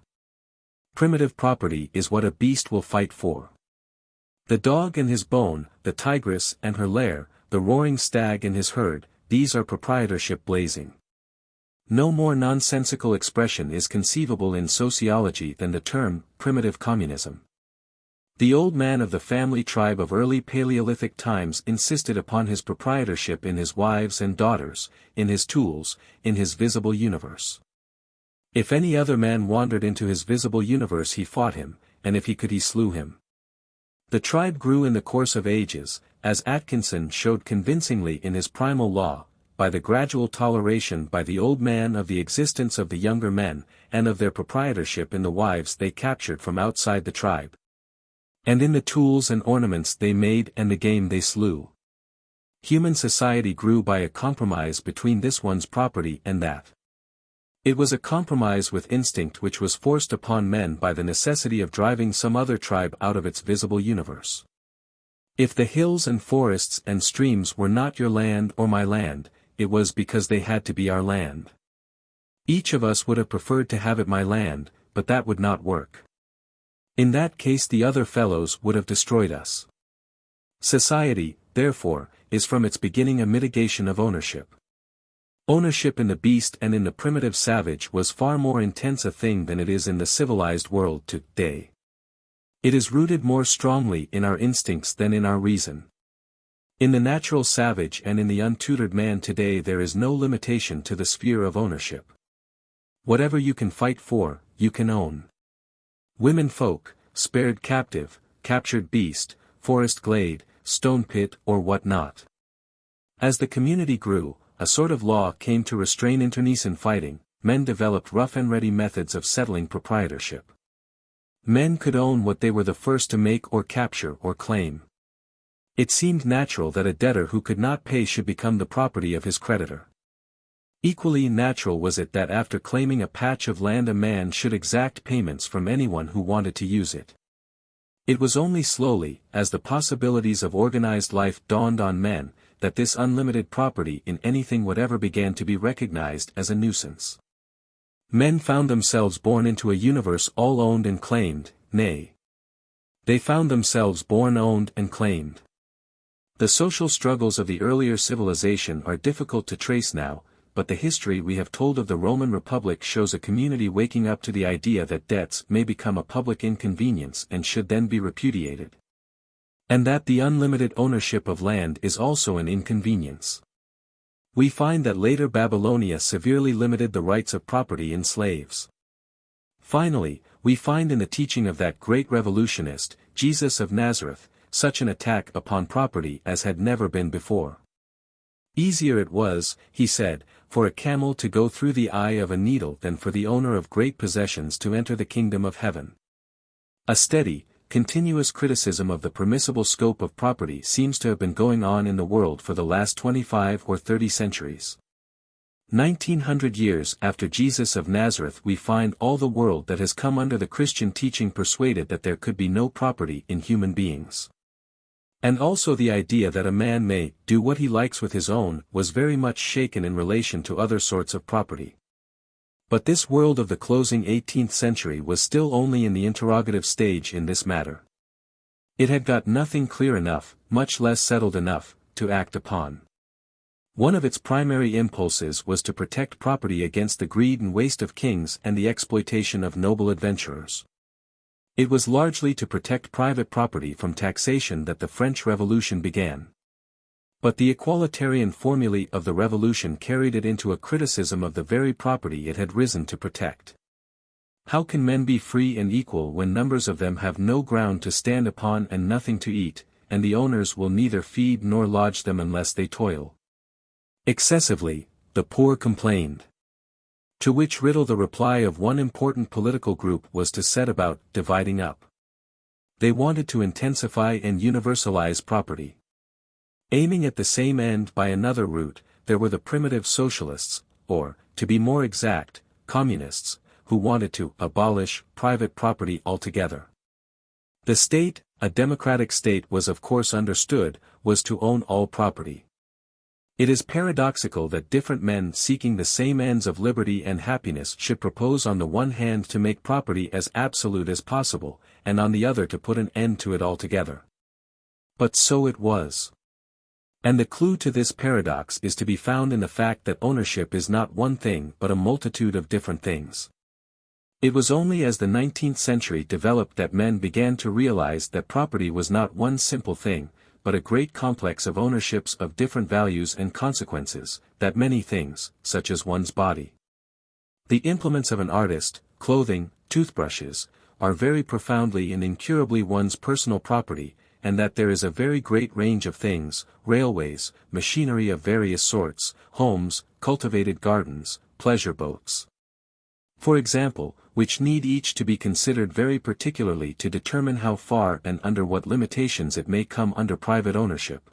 Primitive property is what a beast will fight for. The dog and his bone, the tigress and her lair, the roaring stag and his herd, these are proprietorship blazing. No more nonsensical expression is conceivable in sociology than the term, primitive communism. The old man of the family tribe of early Paleolithic times insisted upon his proprietorship in his wives and daughters, in his tools, in his visible universe. If any other man wandered into his visible universe he fought him, and if he could he slew him. The tribe grew in the course of ages, as Atkinson showed convincingly in his Primal Law, by the gradual toleration by the old man of the existence of the younger men, and of their proprietorship in the wives they captured from outside the tribe. And in the tools and ornaments they made and the game they slew. Human society grew by a compromise between this one's property and that. It was a compromise with instinct which was forced upon men by the necessity of driving some other tribe out of its visible universe. If the hills and forests and streams were not your land or my land, it was because they had to be our land. Each of us would have preferred to have it my land, but that would not work. In that case the other fellows would have destroyed us. Society, therefore, is from its beginning a mitigation of ownership. Ownership in the beast and in the primitive savage was far more intense a thing than it is in the civilized world today. It is rooted more strongly in our instincts than in our reason. In the natural savage and in the untutored man today there is no limitation to the sphere of ownership. Whatever you can fight for, you can own. Women folk, spared captive, captured beast, forest glade, stone pit or what not. As the community grew, a sort of law came to restrain internecine fighting. Men developed rough and ready methods of settling proprietorship. Men could own what they were the first to make or capture or claim. It seemed natural that a debtor who could not pay should become the property of his creditor. Equally natural was it that after claiming a patch of land a man should exact payments from anyone who wanted to use it. It was only slowly, as the possibilities of organized life dawned on men, that this unlimited property in anything whatever began to be recognized as a nuisance. Men found themselves born into a universe all owned and claimed, nay. They found themselves born owned and claimed. The social struggles of the earlier civilization are difficult to trace now, but the history we have told of the Roman Republic shows a community waking up to the idea that debts may become a public inconvenience and should then be repudiated. And that the unlimited ownership of land is also an inconvenience. We find that later Babylonia severely limited the rights of property in slaves. Finally, we find in the teaching of that great revolutionist, Jesus of Nazareth, such an attack upon property as had never been before. Easier it was, he said, for a camel to go through the eye of a needle than for the owner of great possessions to enter the kingdom of heaven. A steady, continuous criticism of the permissible scope of property seems to have been going on in the world for the last 25 or 30 centuries. 1900 years after Jesus of Nazareth we find all the world that has come under the Christian teaching persuaded that there could be no property in human beings. And also the idea that a man may do what he likes with his own was very much shaken in relation to other sorts of property. But this world of the closing 18th century was still only in the interrogative stage in this matter. It had got nothing clear enough, much less settled enough, to act upon. One of its primary impulses was to protect property against the greed and waste of kings and the exploitation of noble adventurers. It was largely to protect private property from taxation that the French Revolution began. But the equalitarian formulae of the Revolution carried it into a criticism of the very property it had risen to protect. How can men be free and equal when numbers of them have no ground to stand upon and nothing to eat, and the owners will neither feed nor lodge them unless they toil? Excessively, the poor complained. To which riddle the reply of one important political group was to set about dividing up. They wanted to intensify and universalize property. Aiming at the same end by another route, there were the primitive socialists, or, to be more exact, communists, who wanted to abolish private property altogether. The state, a democratic state was of course understood, was to own all property. It is paradoxical that different men seeking the same ends of liberty and happiness should propose on the one hand to make property as absolute as possible, and on the other to put an end to it altogether. But so it was. And the clue to this paradox is to be found in the fact that ownership is not one thing but a multitude of different things. It was only as the 19th century developed that men began to realize that property was not one simple thing, but a great complex of ownerships of different values and consequences, that many things, such as one's body, the implements of an artist, clothing, toothbrushes, are very profoundly and incurably one's personal property, and that there is a very great range of things, railways, machinery of various sorts, homes, cultivated gardens, pleasure boats, for example, which need each to be considered very particularly to determine how far and under what limitations it may come under private ownership,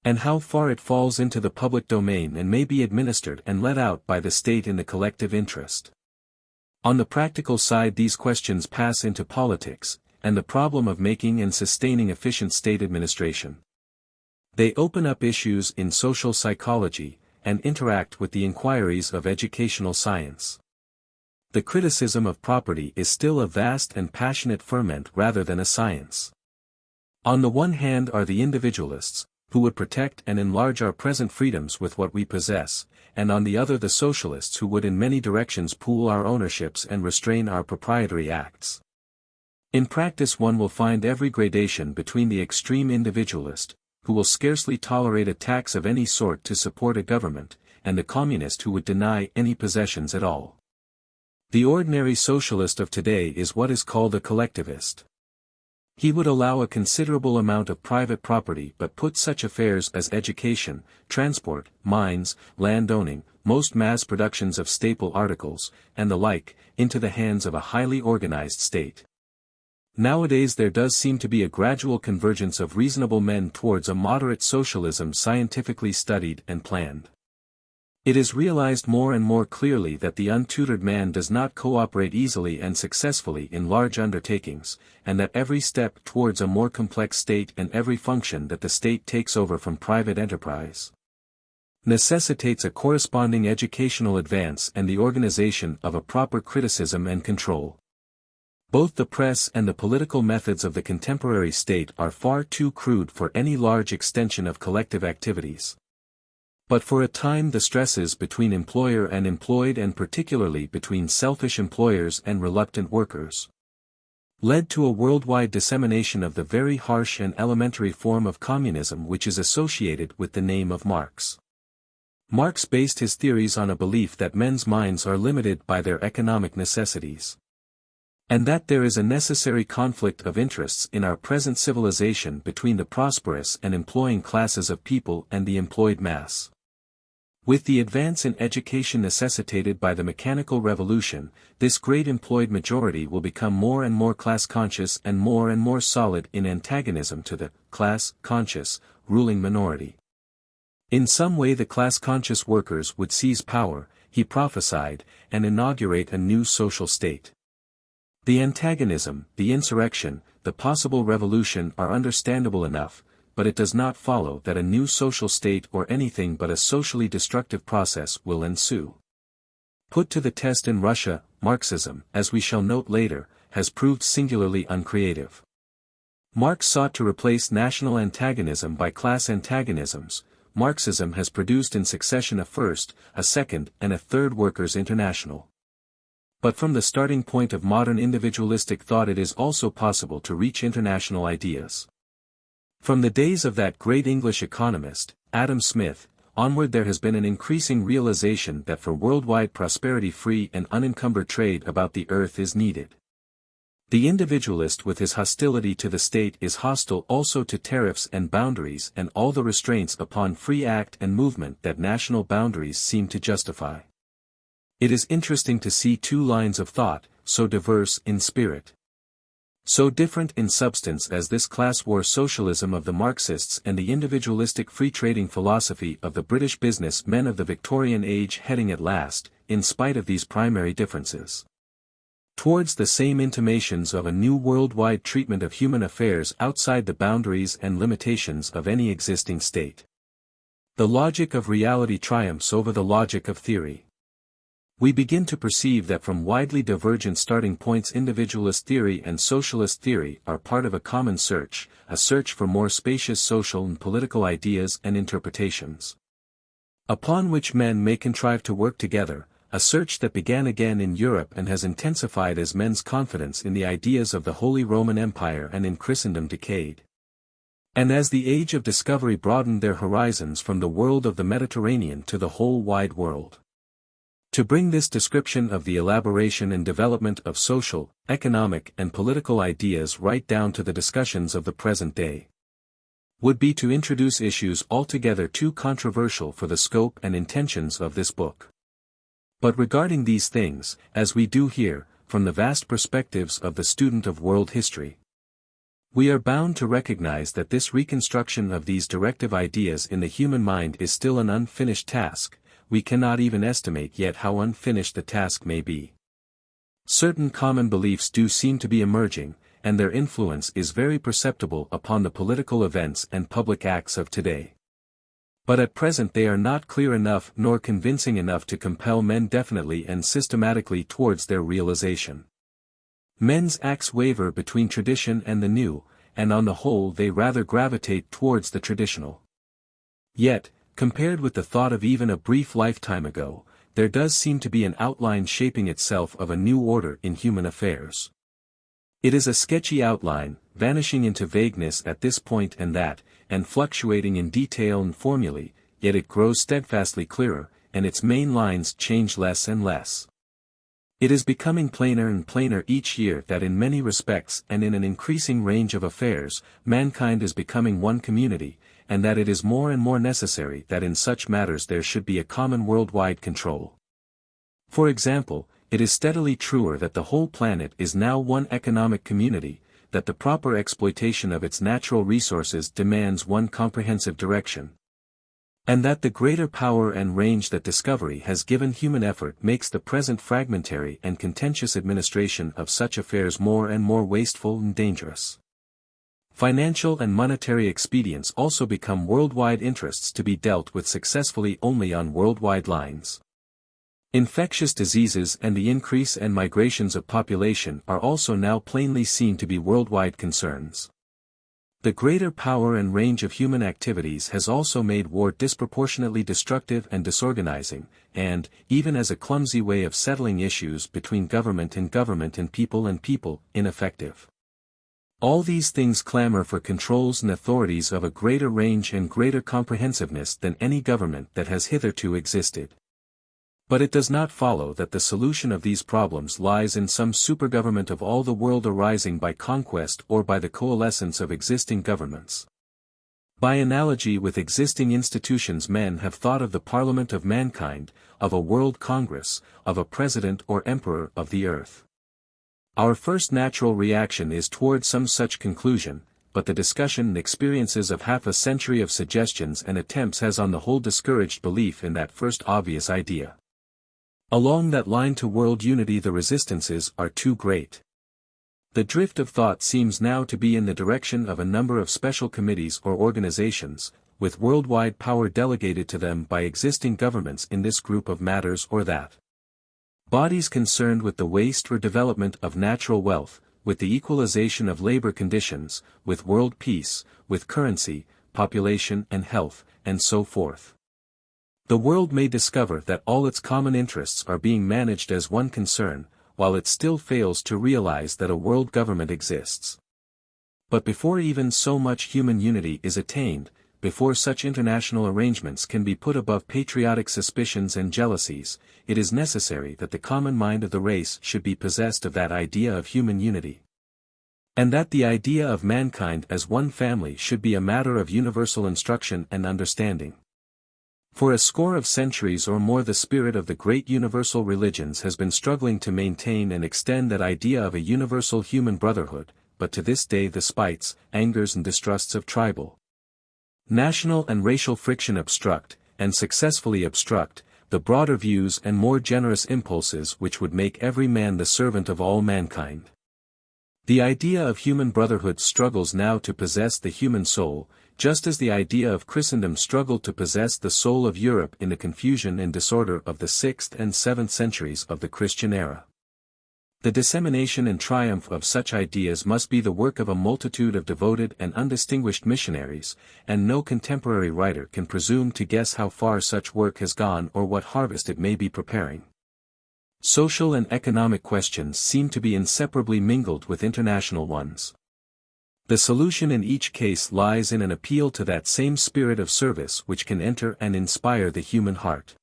and how far it falls into the public domain and may be administered and let out by the state in the collective interest. On the practical side these questions pass into politics, and the problem of making and sustaining efficient state administration. They open up issues in social psychology, and interact with the inquiries of educational science. The criticism of property is still a vast and passionate ferment rather than a science. On the one hand are the individualists, who would protect and enlarge our present freedoms with what we possess, and on the other the socialists who would in many directions pool our ownerships and restrain our proprietary acts. In practice one will find every gradation between the extreme individualist, who will scarcely tolerate a tax of any sort to support a government, and the communist who would deny any possessions at all. The ordinary socialist of today is what is called a collectivist. He would allow a considerable amount of private property but put such affairs as education, transport, mines, land owning, most mass productions of staple articles, and the like, into the hands of a highly organized state. Nowadays there does seem to be a gradual convergence of reasonable men towards a moderate socialism scientifically studied and planned. It is realized more and more clearly that the untutored man does not cooperate easily and successfully in large undertakings, and that every step towards a more complex state and every function that the state takes over from private enterprise necessitates a corresponding educational advance and the organization of a proper criticism and control. Both the press and the political methods of the contemporary state are far too crude for any large extension of collective activities. But for a time the stresses between employer and employed and particularly between selfish employers and reluctant workers led to a worldwide dissemination of the very harsh and elementary form of communism which is associated with the name of Marx. Marx based his theories on a belief that men's minds are limited by their economic necessities, and that there is a necessary conflict of interests in our present civilization between the prosperous and employing classes of people and the employed mass. With the advance in education necessitated by the mechanical revolution, this great employed majority will become more and more class-conscious and more solid in antagonism to the class-conscious, ruling minority. In some way the class-conscious workers would seize power, he prophesied, and inaugurate a new social state. The antagonism, the insurrection, the possible revolution are understandable enough, but it does not follow that a new social state or anything but a socially destructive process will ensue. Put to the test in Russia, Marxism, as we shall note later, has proved singularly uncreative. Marx sought to replace national antagonism by class antagonisms. Marxism has produced in succession a first, a second, and a third workers' international. But from the starting point of modern individualistic thought it is also possible to reach international ideas. From the days of that great English economist, Adam Smith, onward there has been an increasing realization that for worldwide prosperity free and unencumbered trade about the earth is needed. The individualist with his hostility to the state is hostile also to tariffs and boundaries and all the restraints upon free act and movement that national boundaries seem to justify. It is interesting to see two lines of thought, so diverse in spirit, so different in substance as this class war socialism of the Marxists and the individualistic free trading philosophy of the British business men of the Victorian age heading at last, in spite of these primary differences, towards the same intimations of a new worldwide treatment of human affairs outside the boundaries and limitations of any existing state. The logic of reality triumphs over the logic of theory. We begin to perceive that from widely divergent starting points individualist theory and socialist theory are part of a common search, a search for more spacious social and political ideas and interpretations, upon which men may contrive to work together, a search that began again in Europe and has intensified as men's confidence in the ideas of the Holy Roman Empire and in Christendom decayed, and as the age of discovery broadened their horizons from the world of the Mediterranean to the whole wide world. To bring this description of the elaboration and development of social, economic and political ideas right down to the discussions of the present day, would be to introduce issues altogether too controversial for the scope and intentions of this book. But regarding these things, as we do here, from the vast perspectives of the student of world history, we are bound to recognize that this reconstruction of these directive ideas in the human mind is still an unfinished task. We cannot even estimate yet how unfinished the task may be. Certain common beliefs do seem to be emerging, and their influence is very perceptible upon the political events and public acts of today. But at present they are not clear enough nor convincing enough to compel men definitely and systematically towards their realization. Men's acts waver between tradition and the new, and on the whole they rather gravitate towards the traditional. Yet, compared with the thought of even a brief lifetime ago, there does seem to be an outline shaping itself of a new order in human affairs. It is a sketchy outline, vanishing into vagueness at this point and that, and fluctuating in detail and formulae, yet it grows steadfastly clearer, and its main lines change less and less. It is becoming plainer and plainer each year that in many respects and in an increasing range of affairs, mankind is becoming one community, and that it is more and more necessary that in such matters there should be a common worldwide control. For example, it is steadily truer that the whole planet is now one economic community, that the proper exploitation of its natural resources demands one comprehensive direction, and that the greater power and range that discovery has given human effort makes the present fragmentary and contentious administration of such affairs more and more wasteful and dangerous. Financial and monetary expedients also become worldwide interests to be dealt with successfully only on worldwide lines. Infectious diseases and the increase and migrations of population are also now plainly seen to be worldwide concerns. The greater power and range of human activities has also made war disproportionately destructive and disorganizing, and, even as a clumsy way of settling issues between government and people, ineffective. All these things clamor for controls and authorities of a greater range and greater comprehensiveness than any government that has hitherto existed. But it does not follow that the solution of these problems lies in some supergovernment of all the world arising by conquest or by the coalescence of existing governments. By analogy with existing institutions, men have thought of the Parliament of mankind, of a World Congress, of a President or Emperor of the earth. Our first natural reaction is toward some such conclusion, but the discussion and experiences of half a century of suggestions and attempts has on the whole discouraged belief in that first obvious idea. Along that line to world unity the resistances are too great. The drift of thought seems now to be in the direction of a number of special committees or organizations, with worldwide power delegated to them by existing governments in this group of matters or that. Bodies concerned with the waste or development of natural wealth, with the equalization of labor conditions, with world peace, with currency, population and health, and so forth. The world may discover that all its common interests are being managed as one concern, while it still fails to realize that a world government exists. But before even so much human unity is attained, before such international arrangements can be put above patriotic suspicions and jealousies, it is necessary that the common mind of the race should be possessed of that idea of human unity. And that the idea of mankind as one family should be a matter of universal instruction and understanding. For a score of centuries or more the spirit of the great universal religions has been struggling to maintain and extend that idea of a universal human brotherhood, but to this day the spites, angers and distrusts of tribal, national and racial friction obstruct, and successfully obstruct, the broader views and more generous impulses which would make every man the servant of all mankind. The idea of human brotherhood struggles now to possess the human soul, just as the idea of Christendom struggled to possess the soul of Europe in the confusion and disorder of the 6th and 7th centuries of the Christian era. The dissemination and triumph of such ideas must be the work of a multitude of devoted and undistinguished missionaries, and no contemporary writer can presume to guess how far such work has gone or what harvest it may be preparing. Social and economic questions seem to be inseparably mingled with international ones. The solution in each case lies in an appeal to that same spirit of service which can enter and inspire the human heart.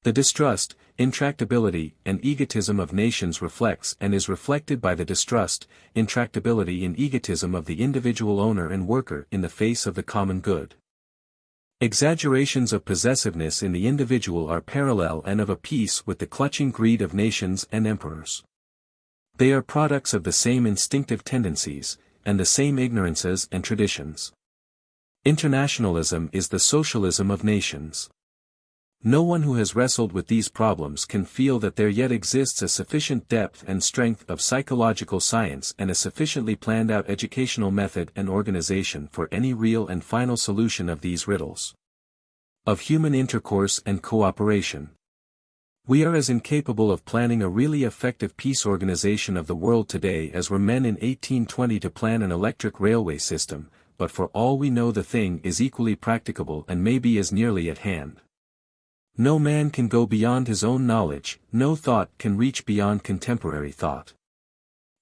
The distrust, intractability, and egotism of nations reflects and is reflected by the distrust, intractability and egotism of the individual owner and worker in the face of the common good. Exaggerations of possessiveness in the individual are parallel and of a piece with the clutching greed of nations and emperors. They are products of the same instinctive tendencies, and the same ignorances and traditions. Internationalism is the socialism of nations. No one who has wrestled with these problems can feel that there yet exists a sufficient depth and strength of psychological science and a sufficiently planned out educational method and organization for any real and final solution of these riddles of human intercourse and cooperation. We are as incapable of planning a really effective peace organization of the world today as were men in 1820 to plan an electric railway system, but for all we know the thing is equally practicable and may be as nearly at hand. No man can go beyond his own knowledge, no thought can reach beyond contemporary thought.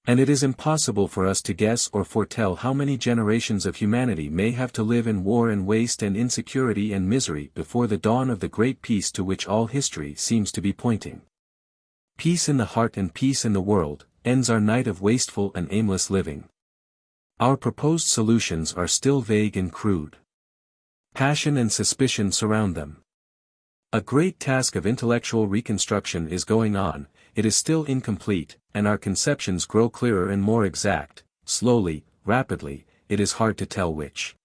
And it is impossible for us to guess or foretell how many generations of humanity may have to live in war and waste and insecurity and misery before the dawn of the great peace to which all history seems to be pointing. Peace in the heart and peace in the world, ends our night of wasteful and aimless living. Our proposed solutions are still vague and crude. Passion and suspicion surround them. A great task of intellectual reconstruction is going on, it is still incomplete, and our conceptions grow clearer and more exact, slowly, rapidly, it is hard to tell which.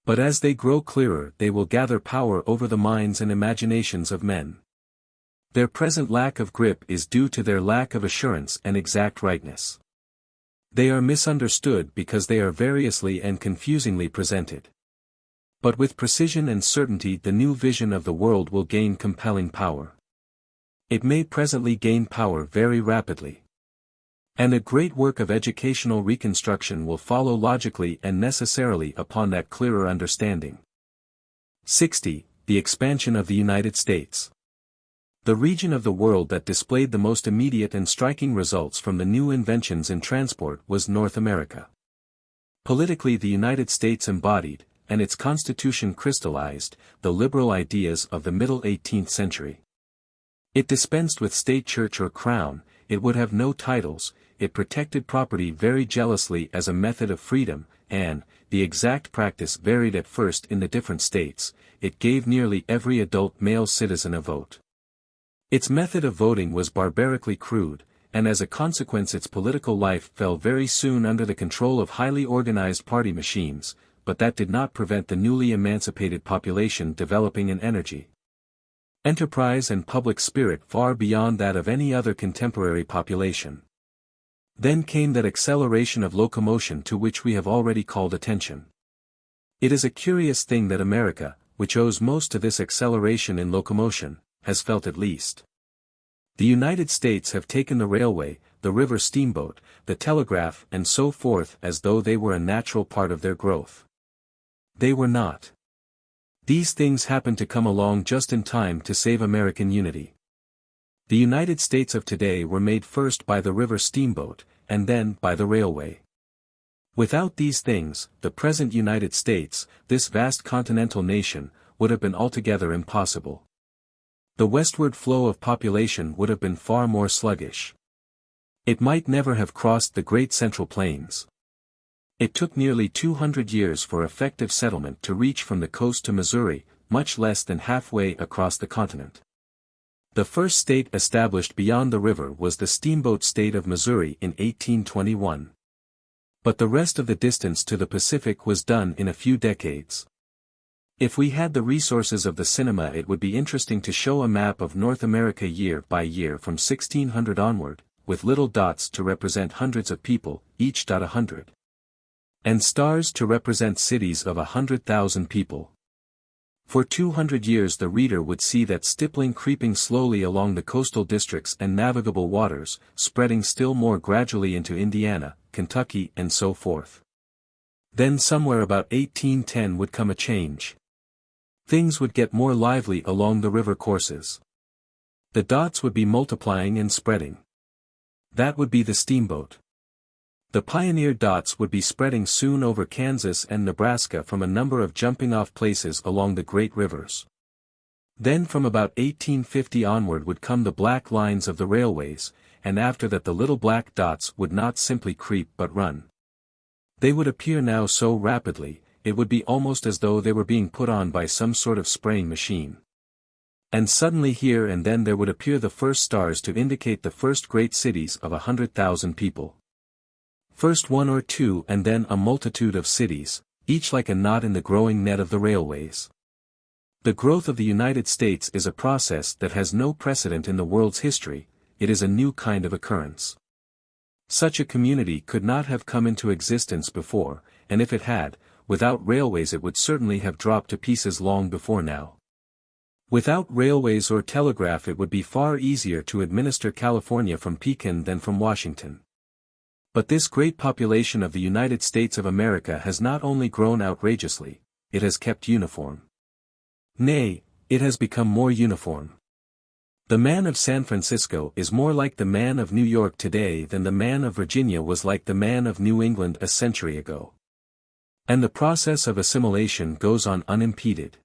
But as they grow clearer they will gather power over the minds and imaginations of men. Their present lack of grip is due to their lack of assurance and exact rightness. They are misunderstood because they are variously and confusingly presented. But with precision and certainty the new vision of the world will gain compelling power. It may presently gain power very rapidly. And a great work of educational reconstruction will follow logically and necessarily upon that clearer understanding. 60. The expansion of the United States. The region of the world that displayed the most immediate and striking results from the new inventions in transport was North America. Politically the United States embodied, and its constitution crystallized, the liberal ideas of the middle 18th century. It dispensed with state church or crown, it would have no titles, it protected property very jealously as a method of freedom, and, the exact practice varied at first in the different states, it gave nearly every adult male citizen a vote. Its method of voting was barbarically crude, and as a consequence its political life fell very soon under the control of highly organized party machines, but that did not prevent the newly emancipated population developing an energy, enterprise and public spirit far beyond that of any other contemporary population. Then came that acceleration of locomotion to which we have already called attention. It is a curious thing that America, which owes most to this acceleration in locomotion, has felt it least. The United States have taken the railway, the river steamboat, the telegraph and so forth as though they were a natural part of their growth. They were not. These things happened to come along just in time to save American unity. The United States of today were made first by the river steamboat, and then by the railway. Without these things, the present United States, this vast continental nation, would have been altogether impossible. The westward flow of population would have been far more sluggish. It might never have crossed the great central plains. It took nearly 200 years for effective settlement to reach from the coast to Missouri, much less than halfway across the continent. The first state established beyond the river was the steamboat state of Missouri in 1821. But the rest of the distance to the Pacific was done in a few decades. If we had the resources of the cinema it would be interesting to show a map of North America year by year from 1600 onward, with little dots to represent hundreds of people, each dot 100. And stars to represent cities of 100,000 people. For 200 years the reader would see that stippling creeping slowly along the coastal districts and navigable waters, spreading still more gradually into Indiana, Kentucky and so forth. Then somewhere about 1810 would come a change. Things would get more lively along the river courses. The dots would be multiplying and spreading. That would be the steamboat. The pioneer dots would be spreading soon over Kansas and Nebraska from a number of jumping-off places along the great rivers. Then from about 1850 onward would come the black lines of the railways, and after that the little black dots would not simply creep but run. They would appear now so rapidly, it would be almost as though they were being put on by some sort of spraying machine. And suddenly here and then there would appear the first stars to indicate the first great cities of 100,000 people. First one or two and then a multitude of cities, each like a knot in the growing net of the railways. The growth of the United States is a process that has no precedent in the world's history, it is a new kind of occurrence. Such a community could not have come into existence before, and if it had, without railways it would certainly have dropped to pieces long before now. Without railways or telegraph it would be far easier to administer California from Pekin than from Washington. But this great population of the United States of America has not only grown outrageously, it has kept uniform. Nay, it has become more uniform. The man of San Francisco is more like the man of New York today than the man of Virginia was like the man of New England a century ago. And the process of assimilation goes on unimpeded.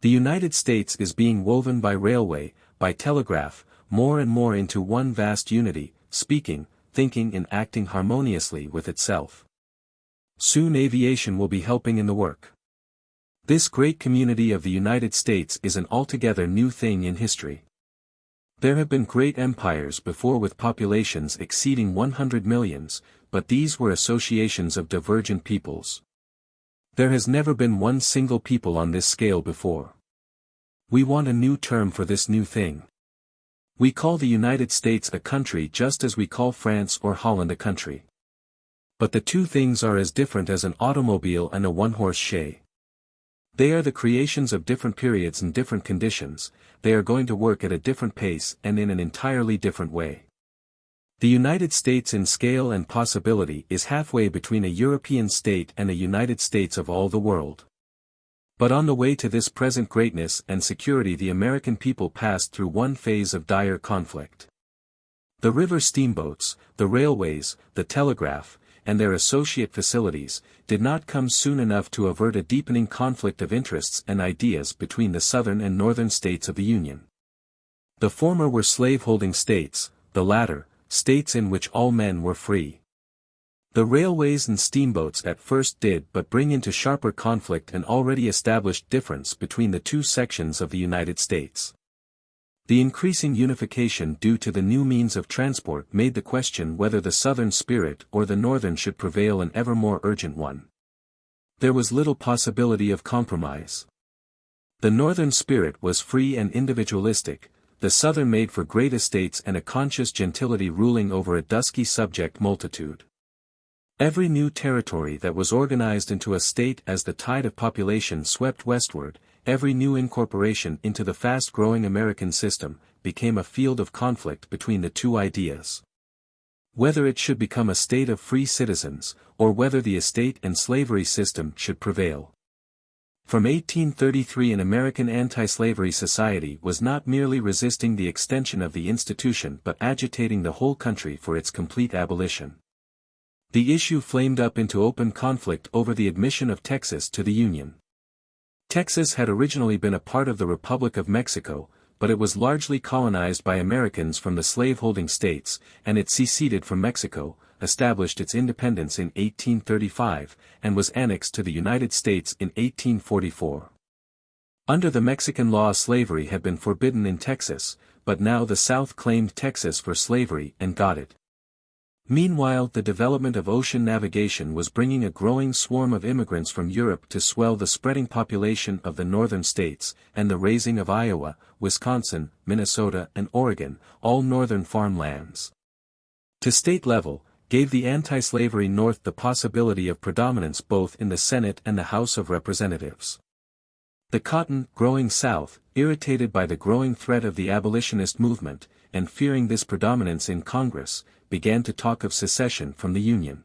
The United States is being woven by railway, by telegraph, more and more into one vast unity, speaking, thinking and acting harmoniously with itself. Soon aviation will be helping in the work. This great community of the United States is an altogether new thing in history. There have been great empires before with populations exceeding 100 millions, but these were associations of divergent peoples. There has never been one single people on this scale before. We want a new term for this new thing. We call the United States a country just as we call France or Holland a country. But the two things are as different as an automobile and a one-horse shay. They are the creations of different periods and different conditions, they are going to work at a different pace and in an entirely different way. The United States in scale and possibility is halfway between a European state and a United States of all the world. But on the way to this present greatness and security the American people passed through one phase of dire conflict. The river steamboats, the railways, the telegraph, and their associate facilities, did not come soon enough to avert a deepening conflict of interests and ideas between the southern and northern states of the Union. The former were slave-holding states, the latter, states in which all men were free. The railways and steamboats at first did but bring into sharper conflict an already established difference between the two sections of the United States. The increasing unification due to the new means of transport made the question whether the southern spirit or the northern should prevail an ever more urgent one. There was little possibility of compromise. The northern spirit was free and individualistic, the southern made for great estates and a conscious gentility ruling over a dusky subject multitude. Every new territory that was organized into a state as the tide of population swept westward, every new incorporation into the fast-growing American system, became a field of conflict between the two ideas. Whether it should become a state of free citizens, or whether the estate and slavery system should prevail. From 1833 an American anti-slavery society was not merely resisting the extension of the institution but agitating the whole country for its complete abolition. The issue flamed up into open conflict over the admission of Texas to the Union. Texas had originally been a part of the Republic of Mexico, but it was largely colonized by Americans from the slaveholding states, and it seceded from Mexico, established its independence in 1835, and was annexed to the United States in 1844. Under the Mexican law slavery had been forbidden in Texas, but now the South claimed Texas for slavery and got it. Meanwhile the development of ocean navigation was bringing a growing swarm of immigrants from Europe to swell the spreading population of the northern states, and the raising of Iowa, Wisconsin, Minnesota and Oregon, all northern farmlands. To state level, gave the anti-slavery North the possibility of predominance both in the Senate and the House of Representatives. The cotton-growing South, irritated by the growing threat of the abolitionist movement, and fearing this predominance in Congress, began to talk of secession from the Union.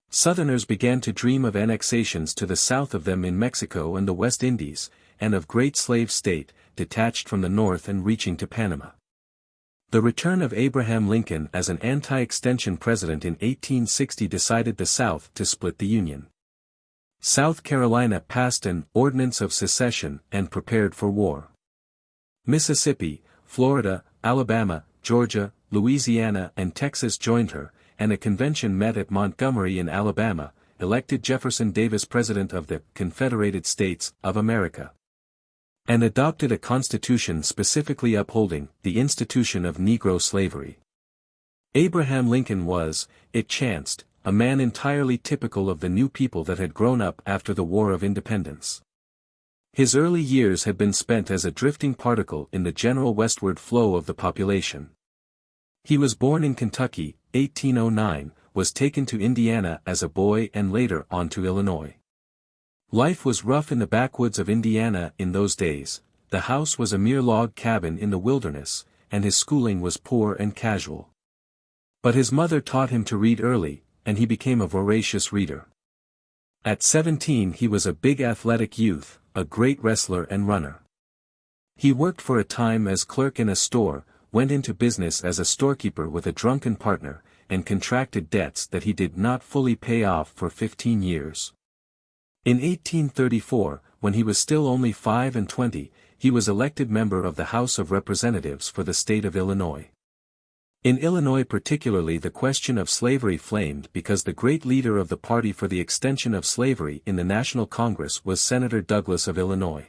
Southerners began to dream of annexations to the south of them in Mexico and the West Indies, and of great slave state, detached from the North and reaching to Panama. The return of Abraham Lincoln as an anti-extension president in 1860 decided the South to split the Union. South Carolina passed an ordinance of secession and prepared for war. Mississippi, Florida, Alabama, Georgia, Louisiana and Texas joined her, and a convention met at Montgomery in Alabama, elected Jefferson Davis President of the Confederated States of America, and adopted a constitution specifically upholding the institution of Negro slavery. Abraham Lincoln was, it chanced, a man entirely typical of the new people that had grown up after the War of Independence. His early years had been spent as a drifting particle in the general westward flow of the population. He was born in Kentucky, 1809, was taken to Indiana as a boy and later on to Illinois. Life was rough in the backwoods of Indiana in those days, the house was a mere log cabin in the wilderness, and his schooling was poor and casual. But his mother taught him to read early, and he became a voracious reader. At 17 he was a big athletic youth, a great wrestler and runner. He worked for a time as clerk in a store, went into business as a storekeeper with a drunken partner, and contracted debts that he did not fully pay off for 15 years. In 1834, when he was still only 25, he was elected member of the House of Representatives for the state of Illinois. In Illinois particularly the question of slavery flamed because the great leader of the party for the extension of slavery in the National Congress was Senator Douglas of Illinois.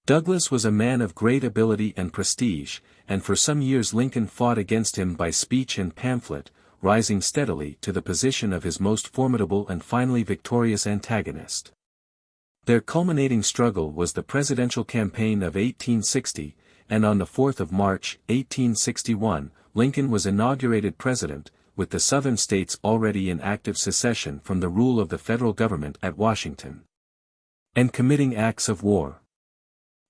Douglas was a man of great ability and prestige, and for some years Lincoln fought against him by speech and pamphlet, rising steadily to the position of his most formidable and finally victorious antagonist. Their culminating struggle was the presidential campaign of 1860, and on the 4th of March, 1861, Lincoln was inaugurated president, with the southern states already in active secession from the rule of the federal government at Washington, and committing acts of war.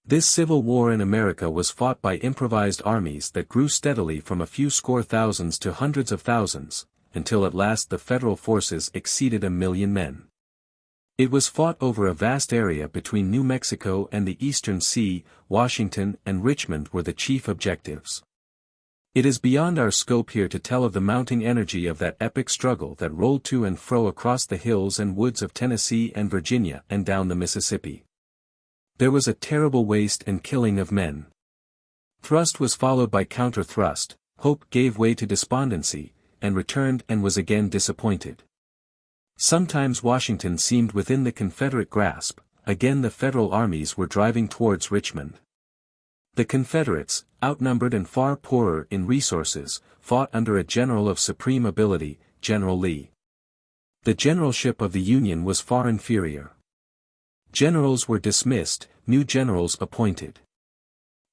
This civil war in America was fought by improvised armies that grew steadily from a few score thousands to hundreds of thousands, until at last the federal forces exceeded 1,000,000 men. It was fought over a vast area between New Mexico and the Eastern Sea. Washington and Richmond were the chief objectives. It is beyond our scope here to tell of the mounting energy of that epic struggle that rolled to and fro across the hills and woods of Tennessee and Virginia and down the Mississippi. There was a terrible waste and killing of men. Thrust was followed by counter-thrust, hope gave way to despondency, and returned and was again disappointed. Sometimes Washington seemed within the Confederate grasp, again the Federal armies were driving towards Richmond. The Confederates, outnumbered and far poorer in resources, fought under a general of supreme ability, General Lee. The generalship of the Union was far inferior. Generals were dismissed, new generals appointed.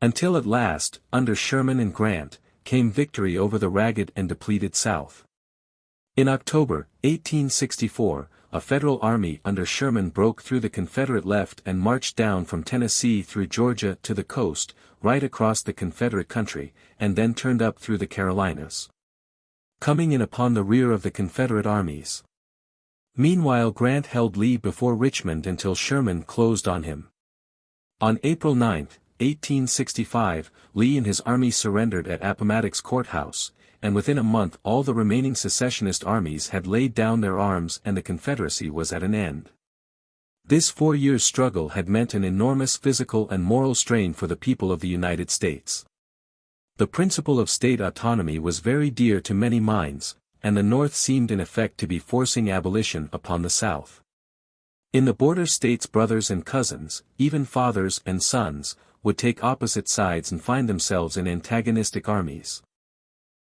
Until at last, under Sherman and Grant, came victory over the ragged and depleted South. In October, 1864, a Federal army under Sherman broke through the Confederate left and marched down from Tennessee through Georgia to the coast, right across the Confederate country, and then turned up through the Carolinas, coming in upon the rear of the Confederate armies. Meanwhile Grant held Lee before Richmond until Sherman closed on him. On April 9, 1865, Lee and his army surrendered at Appomattox Courthouse, and within a month all the remaining secessionist armies had laid down their arms and the Confederacy was at an end. This 4 years' struggle had meant an enormous physical and moral strain for the people of the United States. The principle of state autonomy was very dear to many minds, and the North seemed in effect to be forcing abolition upon the South. In the border states brothers and cousins, even fathers and sons, would take opposite sides and find themselves in antagonistic armies.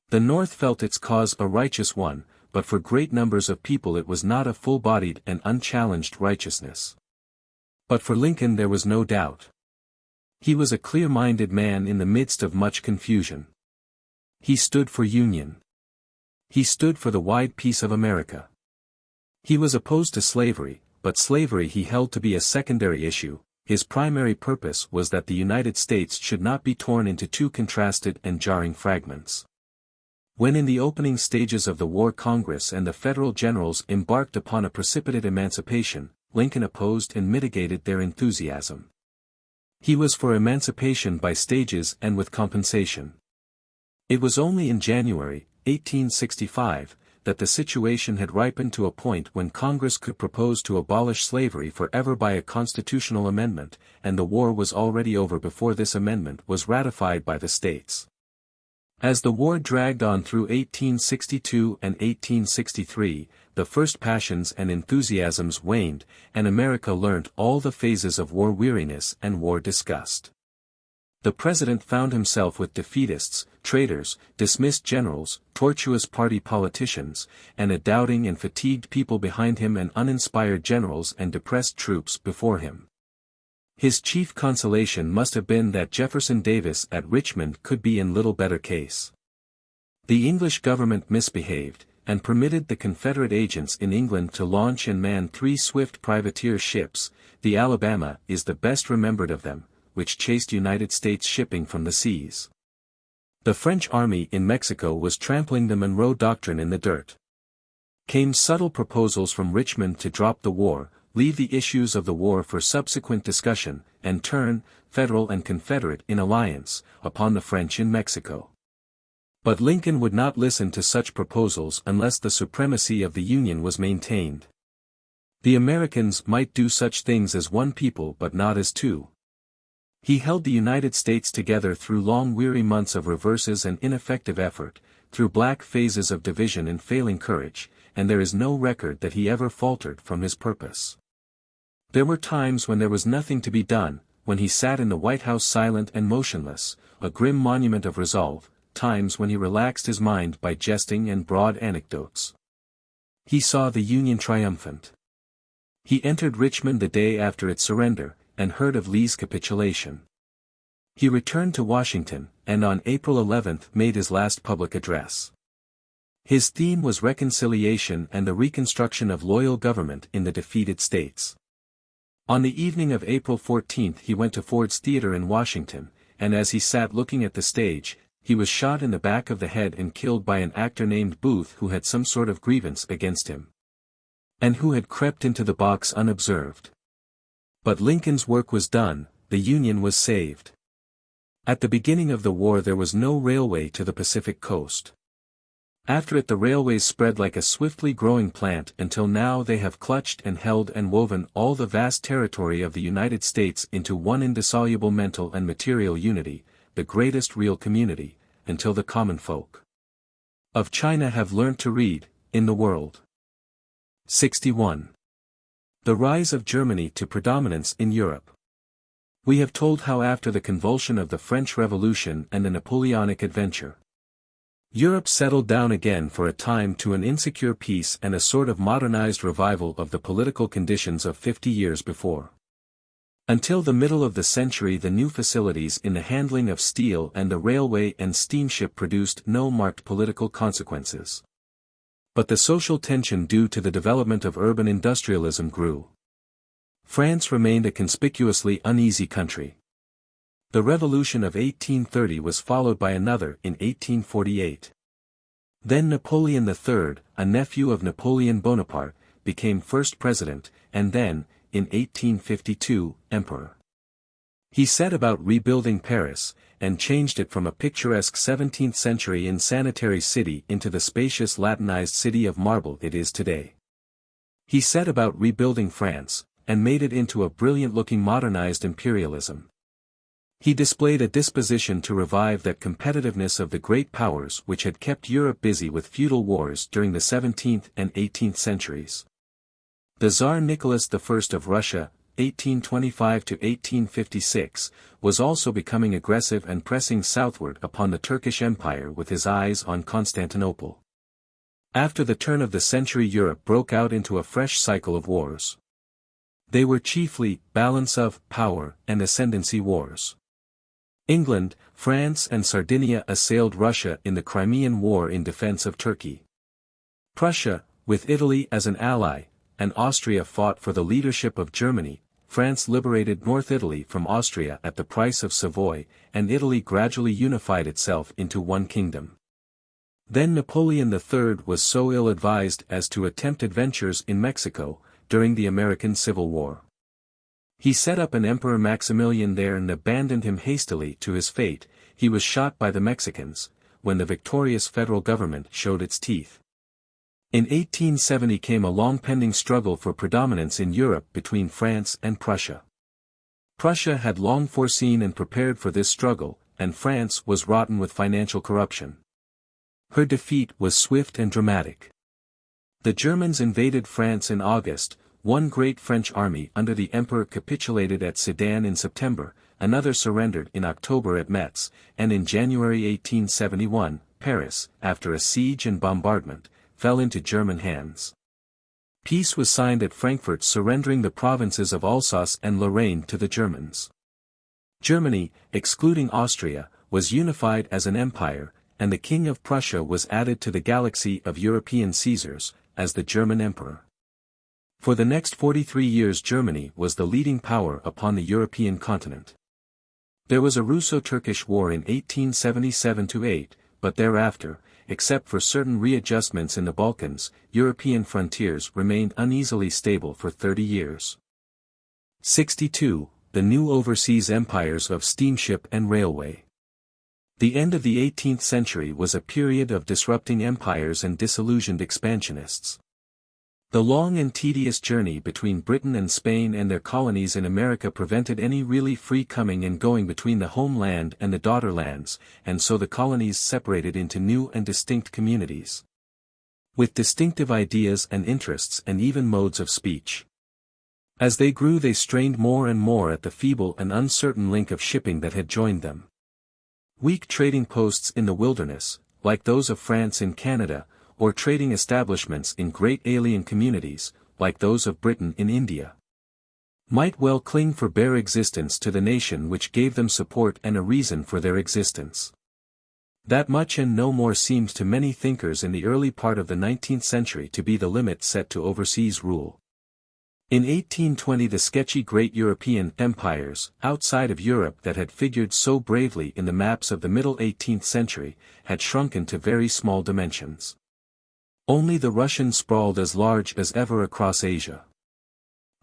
The North felt its cause a righteous one, but for great numbers of people it was not a full-bodied and unchallenged righteousness. But for Lincoln there was no doubt. He was a clear-minded man in the midst of much confusion. He stood for union. He stood for the wide peace of America. He was opposed to slavery, but slavery he held to be a secondary issue. His primary purpose was that the United States should not be torn into two contrasted and jarring fragments. When in the opening stages of the war Congress and the Federal generals embarked upon a precipitate emancipation, Lincoln opposed and mitigated their enthusiasm. He was for emancipation by stages and with compensation. It was only in January, 1865, that the situation had ripened to a point when Congress could propose to abolish slavery forever by a constitutional amendment, and the war was already over before this amendment was ratified by the states. As the war dragged on through 1862 and 1863, the first passions and enthusiasms waned, and America learnt all the phases of war weariness and war disgust. The president found himself with defeatists, traitors, dismissed generals, tortuous party politicians, and a doubting and fatigued people behind him and uninspired generals and depressed troops before him. His chief consolation must have been that Jefferson Davis at Richmond could be in little better case. The English government misbehaved, and permitted the Confederate agents in England to launch and man 3 swift privateer ships. The Alabama is the best remembered of them, which chased United States shipping from the seas. The French army in Mexico was trampling the Monroe Doctrine in the dirt. Came subtle proposals from Richmond to drop the war, leave the issues of the war for subsequent discussion, and turn, federal and confederate in alliance, upon the French in Mexico. But Lincoln would not listen to such proposals unless the supremacy of the Union was maintained. The Americans might do such things as one people but not as two. He held the United States together through long weary months of reverses and ineffective effort, through black phases of division and failing courage, and there is no record that he ever faltered from his purpose. There were times when there was nothing to be done, when he sat in the White House silent and motionless, a grim monument of resolve, times when he relaxed his mind by jesting and broad anecdotes. He saw the Union triumphant. He entered Richmond the day after its surrender, and heard of Lee's capitulation. He returned to Washington, and on April 11 made his last public address. His theme was reconciliation and the reconstruction of loyal government in the defeated states. On the evening of April 14 he went to Ford's Theater in Washington, and as he sat looking at the stage, he was shot in the back of the head and killed by an actor named Booth who had some sort of grievance against him, and who had crept into the box unobserved. But Lincoln's work was done, the Union was saved. At the beginning of the war there was no railway to the Pacific coast. After it the railways spread like a swiftly growing plant until now they have clutched and held and woven all the vast territory of the United States into one indissoluble mental and material unity, the greatest real community, until the common folk of China have learnt to read, in the world. 61. The rise of Germany to predominance in Europe. We have told how after the convulsion of the French Revolution and the Napoleonic adventure, Europe settled down again for a time to an insecure peace and a sort of modernized revival of the political conditions of 50 years before. Until the middle of the century the new facilities in the handling of steel and the railway and steamship produced no marked political consequences. But the social tension due to the development of urban industrialism grew. France remained a conspicuously uneasy country. The Revolution of 1830 was followed by another in 1848. Then Napoleon III, a nephew of Napoleon Bonaparte, became first president, and then, in 1852, emperor. He set about rebuilding Paris, and changed it from a picturesque 17th-century insanitary city into the spacious Latinized city of marble it is today. He set about rebuilding France, and made it into a brilliant-looking modernized imperialism. He displayed a disposition to revive that competitiveness of the great powers which had kept Europe busy with feudal wars during the 17th and 18th centuries. The Tsar Nicholas I of Russia, 1825 to 1856, was also becoming aggressive and pressing southward upon the Turkish Empire with his eyes on Constantinople. After the turn of the century Europe broke out into a fresh cycle of wars. They were chiefly balance of power and ascendancy wars. England, France and Sardinia assailed Russia in the Crimean War in defense of Turkey. Prussia, with Italy as an ally, and Austria fought for the leadership of Germany. France liberated North Italy from Austria at the price of Savoy, and Italy gradually unified itself into one kingdom. Then Napoleon III was so ill-advised as to attempt adventures in Mexico, during the American Civil War. He set up an Emperor Maximilian there and abandoned him hastily to his fate. He was shot by the Mexicans, when the victorious federal government showed its teeth. In 1870 came a long-pending struggle for predominance in Europe between France and Prussia. Prussia had long foreseen and prepared for this struggle, and France was rotten with financial corruption. Her defeat was swift and dramatic. The Germans invaded France in August. One great French army under the emperor capitulated at Sedan in September, another surrendered in October at Metz, and in January 1871, Paris, after a siege and bombardment, fell into German hands. Peace was signed at Frankfurt surrendering the provinces of Alsace and Lorraine to the Germans. Germany, excluding Austria, was unified as an empire, and the King of Prussia was added to the galaxy of European Caesars, as the German emperor. For the next 43 years Germany was the leading power upon the European continent. There was a Russo-Turkish War in 1877–8, but thereafter, except for certain readjustments in the Balkans, European frontiers remained uneasily stable for 30 years. 62. the new overseas empires of steamship and railway. The end of the 18th century was a period of disrupting empires and disillusioned expansionists. The long and tedious journey between Britain and Spain and their colonies in America prevented any really free coming and going between the homeland and the daughter lands, and so the colonies separated into new and distinct communities, with distinctive ideas and interests and even modes of speech. As they grew, they strained more and more at the feeble and uncertain link of shipping that had joined them. Weak trading posts in the wilderness, like those of France in Canada, or trading establishments in great alien communities, like those of Britain in India, might well cling for bare existence to the nation which gave them support and a reason for their existence. That much and no more seemed to many thinkers in the early part of the 19th century to be the limit set to overseas rule. In 1820 the sketchy great European empires, outside of Europe that had figured so bravely in the maps of the middle 18th century, had shrunken to very small dimensions. Only the Russian sprawled as large as ever across Asia.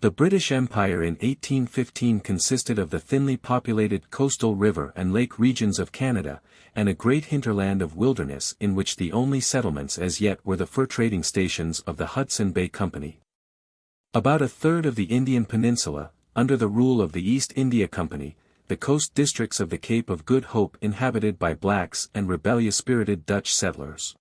The British Empire in 1815 consisted of the thinly populated coastal river and lake regions of Canada, and a great hinterland of wilderness in which the only settlements as yet were the fur trading stations of the Hudson Bay Company. About a third of the Indian Peninsula, under the rule of the East India Company, the coast districts of the Cape of Good Hope inhabited by blacks and rebellious-spirited Dutch settlers.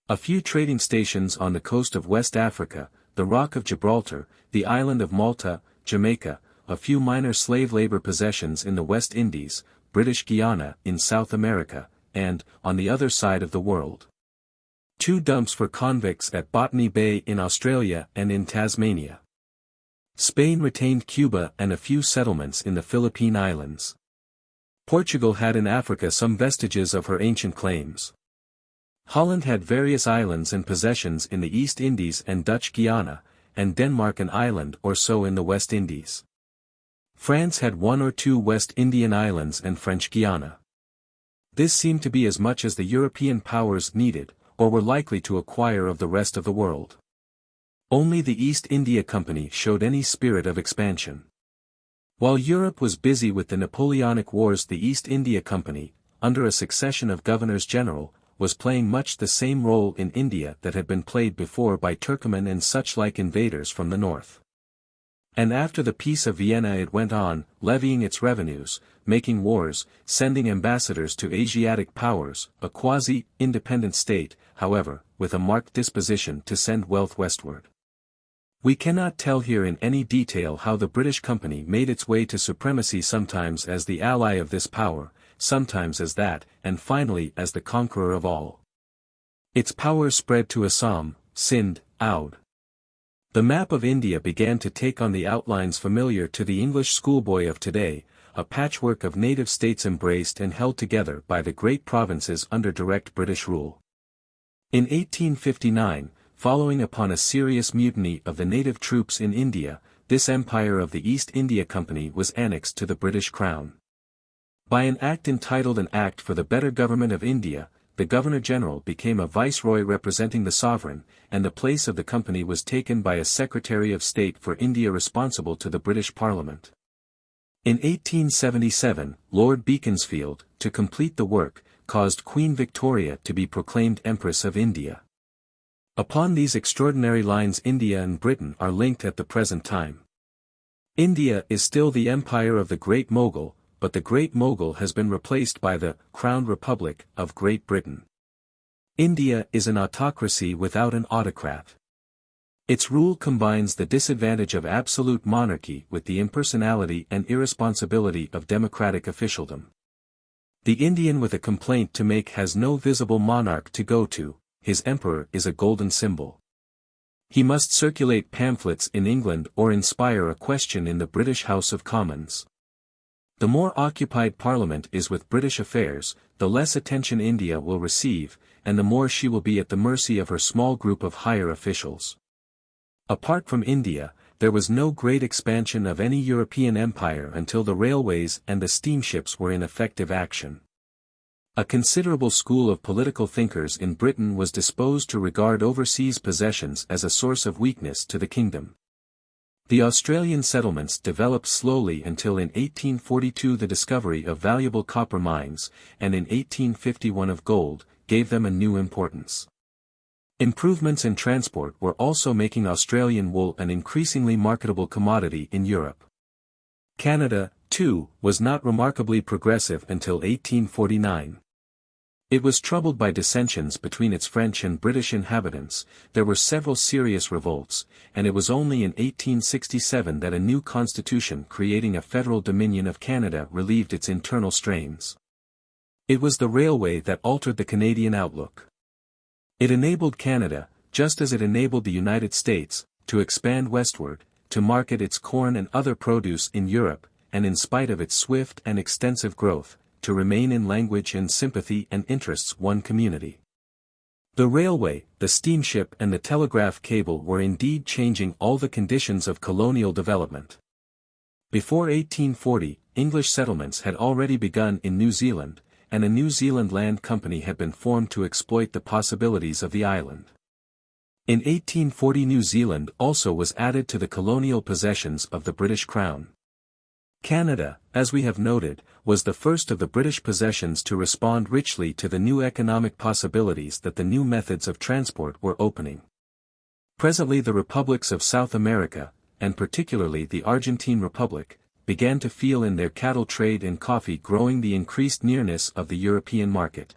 A few trading stations on the coast of West Africa, the Rock of Gibraltar, the island of Malta, Jamaica, a few minor slave labor possessions in the West Indies, British Guiana in South America, and, on the other side of the world, 2 dumps for convicts at Botany Bay in Australia and in Tasmania. Spain retained Cuba and a few settlements in the Philippine Islands. Portugal had in Africa some vestiges of her ancient claims. Holland had various islands and possessions in the East Indies and Dutch Guiana, and Denmark an island or so in the West Indies. France had 1 or 2 West Indian islands and French Guiana. This seemed to be as much as the European powers needed, or were likely to acquire of the rest of the world. Only the East India Company showed any spirit of expansion. While Europe was busy with the Napoleonic Wars, the East India Company, under a succession of governors-general, was playing much the same role in India that had been played before by Turcoman and such-like invaders from the north. And after the Peace of Vienna it went on, levying its revenues, making wars, sending ambassadors to Asiatic powers, a quasi-independent state, however, with a marked disposition to send wealth westward. We cannot tell here in any detail how the British Company made its way to supremacy, sometimes as the ally of this power, sometimes as that, and finally as the conqueror of all. Its power spread to Assam, Sindh, Oudh. The map of India began to take on the outlines familiar to the English schoolboy of today, a patchwork of native states embraced and held together by the great provinces under direct British rule. In 1859, following upon a serious mutiny of the native troops in India, this empire of the East India Company was annexed to the British Crown. By an act entitled An Act for the Better Government of India, the Governor-General became a viceroy representing the sovereign, and the place of the company was taken by a Secretary of State for India responsible to the British Parliament. In 1877, Lord Beaconsfield, to complete the work, caused Queen Victoria to be proclaimed Empress of India. Upon these extraordinary lines India and Britain are linked at the present time. India is still the empire of the Great Mogul, but the Great Mogul has been replaced by the Crowned Republic of Great Britain. India is an autocracy without an autocrat. Its rule combines the disadvantage of absolute monarchy with the impersonality and irresponsibility of democratic officialdom. The Indian with a complaint to make has no visible monarch to go to, his emperor is a golden symbol. He must circulate pamphlets in England or inspire a question in the British House of Commons. The more occupied Parliament is with British affairs, the less attention India will receive, and the more she will be at the mercy of her small group of higher officials. Apart from India, there was no great expansion of any European empire until the railways and the steamships were in effective action. A considerable school of political thinkers in Britain was disposed to regard overseas possessions as a source of weakness to the kingdom. The Australian settlements developed slowly until in 1842 the discovery of valuable copper mines, and in 1851 of gold, gave them a new importance. Improvements in transport were also making Australian wool an increasingly marketable commodity in Europe. Canada, too, was not remarkably progressive until 1849. It was troubled by dissensions between its French and British inhabitants, there were several serious revolts, and it was only in 1867 that a new constitution creating a federal dominion of Canada relieved its internal strains. It was the railway that altered the Canadian outlook. It enabled Canada, just as it enabled the United States, to expand westward, to market its corn and other produce in Europe, and in spite of its swift and extensive growth, to remain in language and sympathy and interests one community. The railway, the steamship and the telegraph cable were indeed changing all the conditions of colonial development. Before 1840, English settlements had already begun in New Zealand, and a New Zealand Land Company had been formed to exploit the possibilities of the island. In 1840 New Zealand also was added to the colonial possessions of the British Crown. Canada, as we have noted, was the first of the British possessions to respond richly to the new economic possibilities that the new methods of transport were opening. Presently the republics of South America, and particularly the Argentine Republic, began to feel in their cattle trade and coffee growing the increased nearness of the European market.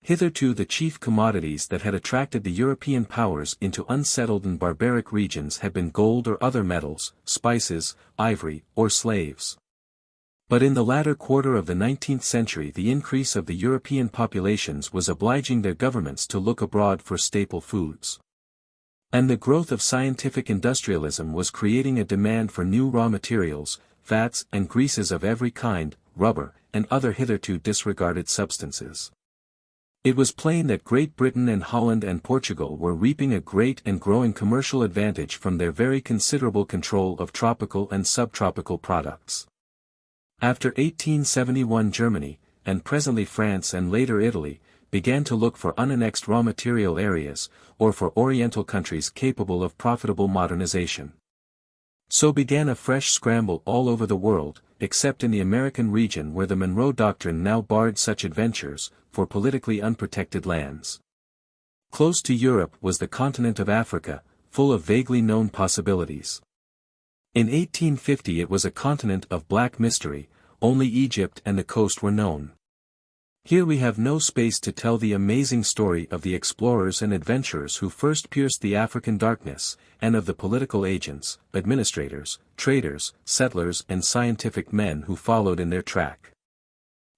Hitherto the chief commodities that had attracted the European powers into unsettled and barbaric regions had been gold or other metals, spices, ivory, or slaves. But in the latter quarter of the 19th century the increase of the European populations was obliging their governments to look abroad for staple foods. And the growth of scientific industrialism was creating a demand for new raw materials, fats and greases of every kind, rubber, and other hitherto disregarded substances. It was plain that Great Britain and Holland and Portugal were reaping a great and growing commercial advantage from their very considerable control of tropical and subtropical products. After 1871 Germany, and presently France and later Italy, began to look for unannexed raw material areas, or for Oriental countries capable of profitable modernization. So began a fresh scramble all over the world, except in the American region where the Monroe Doctrine now barred such adventures, for politically unprotected lands. Close to Europe was the continent of Africa, full of vaguely known possibilities. In 1850 it was a continent of black mystery, only Egypt and the coast were known. Here we have no space to tell the amazing story of the explorers and adventurers who first pierced the African darkness, and of the political agents, administrators, traders, settlers and scientific men who followed in their track.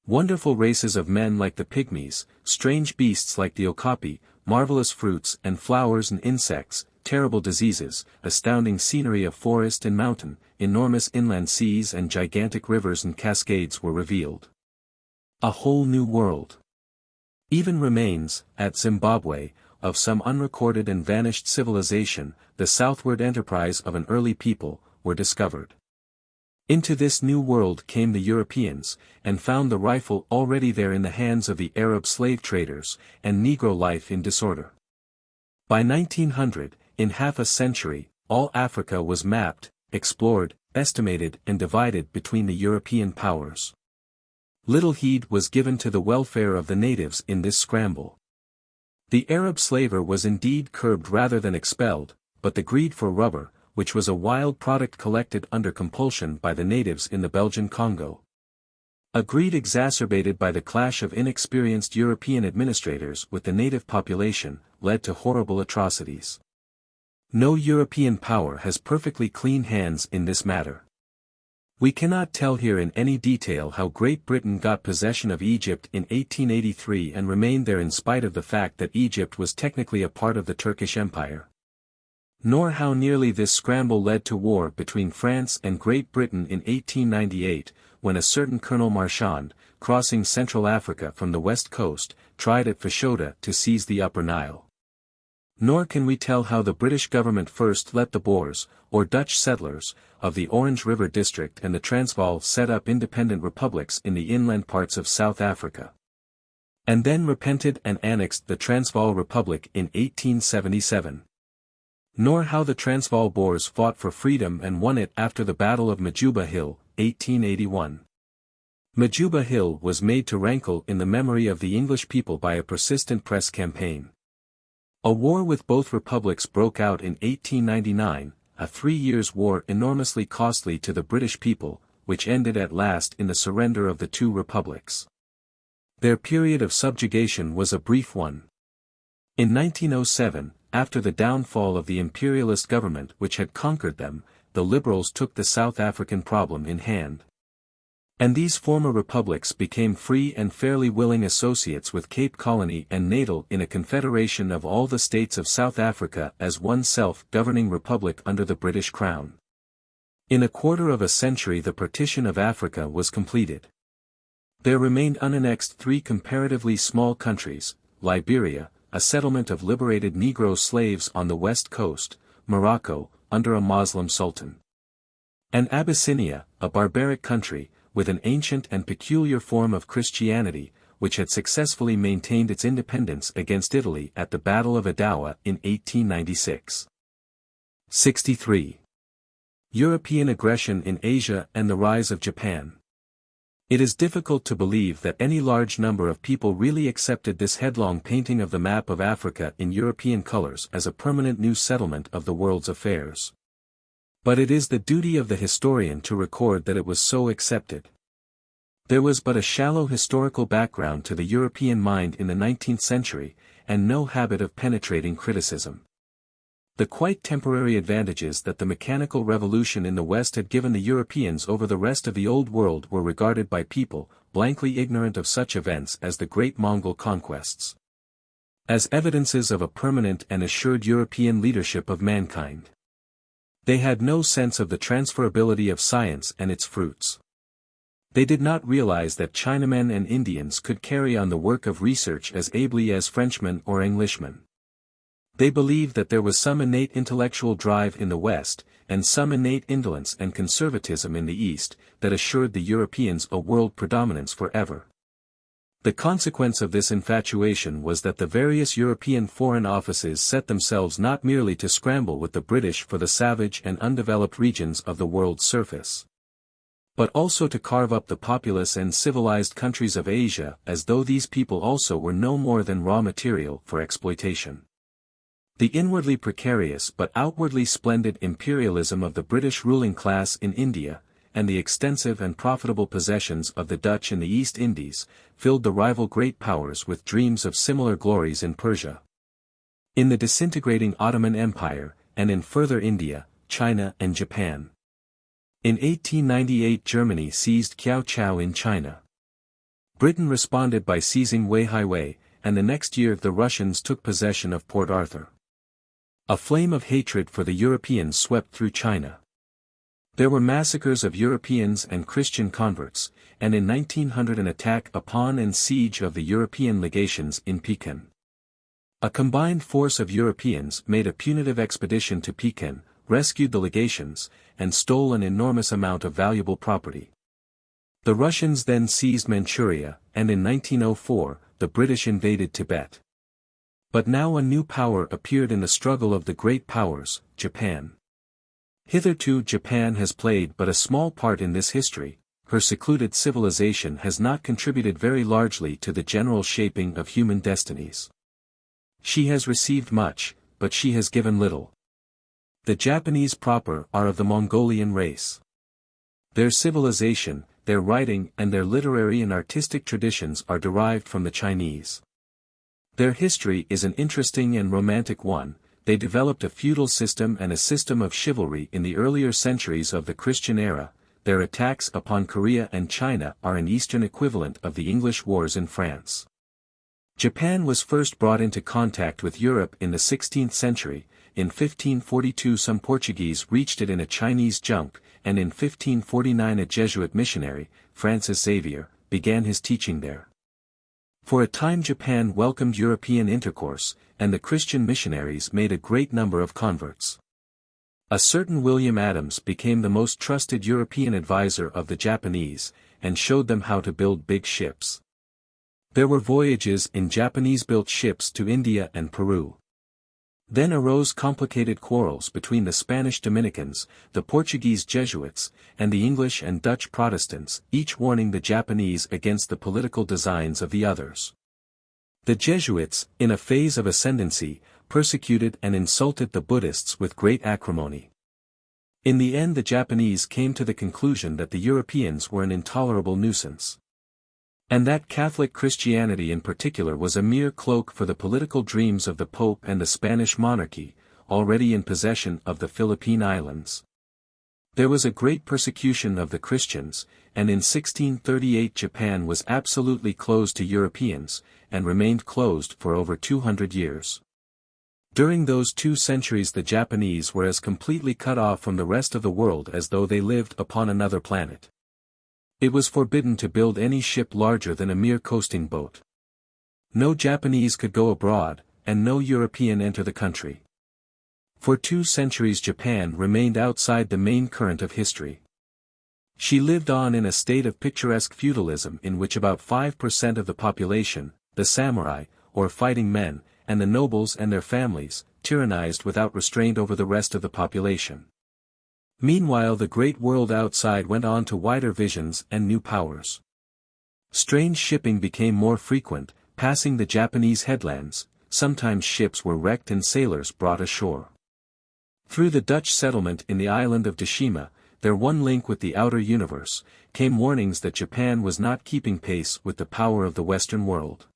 Wonderful races of men like the pygmies, strange beasts like the okapi, marvelous fruits and flowers and insects, terrible diseases, astounding scenery of forest and mountain, enormous inland seas and gigantic rivers and cascades were revealed. A whole new world. Even remains, at Zimbabwe, of some unrecorded and vanished civilization, the southward enterprise of an early people, were discovered. Into this new world came the Europeans, and found the rifle already there in the hands of the Arab slave traders, and Negro life in disorder. By 1900, in half a century, all Africa was mapped, explored, estimated and divided between the European powers. Little heed was given to the welfare of the natives in this scramble. The Arab slaver was indeed curbed rather than expelled, but the greed for rubber, which was a wild product collected under compulsion by the natives in the Belgian Congo. A greed exacerbated by the clash of inexperienced European administrators with the native population, led to horrible atrocities. No European power has perfectly clean hands in this matter. We cannot tell here in any detail how Great Britain got possession of Egypt in 1883 and remained there in spite of the fact that Egypt was technically a part of the Turkish Empire. Nor how nearly this scramble led to war between France and Great Britain in 1898, when a certain Colonel Marchand, crossing Central Africa from the west coast, tried at Fashoda to seize the Upper Nile. Nor can we tell how the British government first let the Boers, or Dutch settlers, of the Orange River District and the Transvaal set up independent republics in the inland parts of South Africa. And then repented and annexed the Transvaal Republic in 1877. nor how the Transvaal Boers fought for freedom and won it after the Battle of Majuba Hill, 1881. Majuba Hill was made to rankle in the memory of the English people by a persistent press campaign. A war with both republics broke out in 1899, a 3 years' war enormously costly to the British people, which ended at last in the surrender of the two republics. Their period of subjugation was a brief one. In 1907, after the downfall of the imperialist government which had conquered them, the Liberals took the South African problem in hand. And these former republics became free and fairly willing associates with Cape Colony and Natal in a confederation of all the states of South Africa as one self-governing republic under the British Crown. In a quarter of a century the partition of Africa was completed. There remained unannexed 3 comparatively small countries: Liberia, a settlement of liberated Negro slaves on the west coast, Morocco, under a Muslim sultan, and Abyssinia, a barbaric country, with an ancient and peculiar form of Christianity, which had successfully maintained its independence against Italy at the Battle of Adowa in 1896. 63. European aggression in Asia and the rise of Japan. It is difficult to believe that any large number of people really accepted this headlong painting of the map of Africa in European colors as a permanent new settlement of the world's affairs. But it is the duty of the historian to record that it was so accepted. There was but a shallow historical background to the European mind in the 19th century, and no habit of penetrating criticism. The quite temporary advantages that the mechanical revolution in the West had given the Europeans over the rest of the Old World were regarded by people, blankly ignorant of such events as the great Mongol conquests, as evidences of a permanent and assured European leadership of mankind. They had no sense of the transferability of science and its fruits. They did not realize that Chinamen and Indians could carry on the work of research as ably as Frenchmen or Englishmen. They believed that there was some innate intellectual drive in the West, and some innate indolence and conservatism in the East, that assured the Europeans a world predominance forever. The consequence of this infatuation was that the various European foreign offices set themselves not merely to scramble with the British for the savage and undeveloped regions of the world's surface, but also to carve up the populous and civilized countries of Asia as though these people also were no more than raw material for exploitation. The inwardly precarious but outwardly splendid imperialism of the British ruling class in India, and the extensive and profitable possessions of the Dutch in the East Indies, filled the rival great powers with dreams of similar glories in Persia, in the disintegrating Ottoman Empire, and in further India, China and Japan. In 1898 Germany seized Kiaochou in China. Britain responded by seizing Weihaiwei, and the next year the Russians took possession of Port Arthur. A flame of hatred for the Europeans swept through China. There were massacres of Europeans and Christian converts, and in 1900 an attack upon and siege of the European legations in Pekin. A combined force of Europeans made a punitive expedition to Pekin, rescued the legations, and stole an enormous amount of valuable property. The Russians then seized Manchuria, and in 1904, the British invaded Tibet. But now a new power appeared in the struggle of the great powers, Japan. Hitherto Japan has played but a small part in this history. Her secluded civilization has not contributed very largely to the general shaping of human destinies. She has received much, but she has given little. The Japanese proper are of the Mongolian race. Their civilization, their writing and their literary and artistic traditions are derived from the Chinese. Their history is an interesting and romantic one. They developed a feudal system and a system of chivalry in the earlier centuries of the Christian era. Their attacks upon Korea and China are an Eastern equivalent of the English wars in France. Japan was first brought into contact with Europe in the 16th century. In 1542 some Portuguese reached it in a Chinese junk, and in 1549 a Jesuit missionary, Francis Xavier, began his teaching there. For a time Japan welcomed European intercourse, and the Christian missionaries made a great number of converts. A certain William Adams became the most trusted European advisor of the Japanese, and showed them how to build big ships. There were voyages in Japanese-built ships to India and Peru. Then arose complicated quarrels between the Spanish Dominicans, the Portuguese Jesuits, and the English and Dutch Protestants, each warning the Japanese against the political designs of the others. The Jesuits, in a phase of ascendancy, persecuted and insulted the Buddhists with great acrimony. In the end the Japanese came to the conclusion that the Europeans were an intolerable nuisance. And that Catholic Christianity in particular was a mere cloak for the political dreams of the Pope and the Spanish monarchy, already in possession of the Philippine Islands. There was a great persecution of the Christians, and in 1638 Japan was absolutely closed to Europeans, and remained closed for over 200 years. During those 2 centuries the Japanese were as completely cut off from the rest of the world as though they lived upon another planet. It was forbidden to build any ship larger than a mere coasting boat. No Japanese could go abroad, and no European enter the country. For 2 centuries Japan remained outside the main current of history. She lived on in a state of picturesque feudalism in which about 5% of the population, the samurai, or fighting men, and the nobles and their families, tyrannized without restraint over the rest of the population. Meanwhile the great world outside went on to wider visions and new powers. Strange shipping became more frequent, passing the Japanese headlands, sometimes ships were wrecked and sailors brought ashore. Through the Dutch settlement in the island of Tsushima, their one link with the outer universe, came warnings that Japan was not keeping pace with the power of the Western world.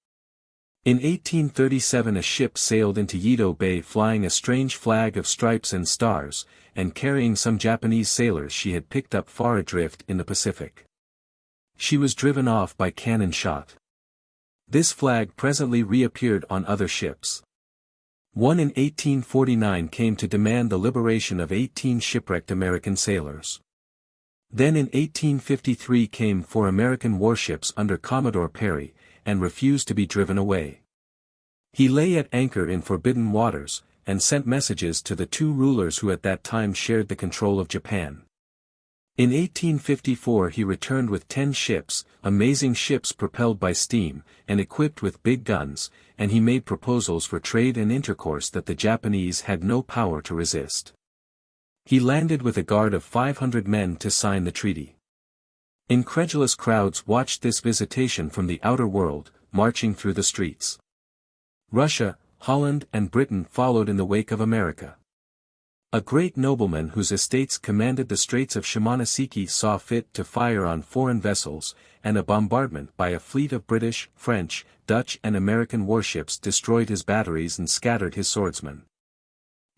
In 1837 a ship sailed into Yedo Bay flying a strange flag of stripes and stars, and carrying some Japanese sailors she had picked up far adrift in the Pacific. She was driven off by cannon shot. This flag presently reappeared on other ships. One in 1849 came to demand the liberation of 18 shipwrecked American sailors. Then in 1853 came 4 American warships under Commodore Perry, and refused to be driven away. He lay at anchor in forbidden waters, and sent messages to the 2 rulers who at that time shared the control of Japan. In 1854 he returned with 10 ships, amazing ships propelled by steam, and equipped with big guns, and he made proposals for trade and intercourse that the Japanese had no power to resist. He landed with a guard of 500 men to sign the treaty. Incredulous crowds watched this visitation from the outer world, marching through the streets. Russia, Holland and Britain followed in the wake of America. A great nobleman whose estates commanded the Straits of Shimonoseki saw fit to fire on foreign vessels, and a bombardment by a fleet of British, French, Dutch and American warships destroyed his batteries and scattered his swordsmen.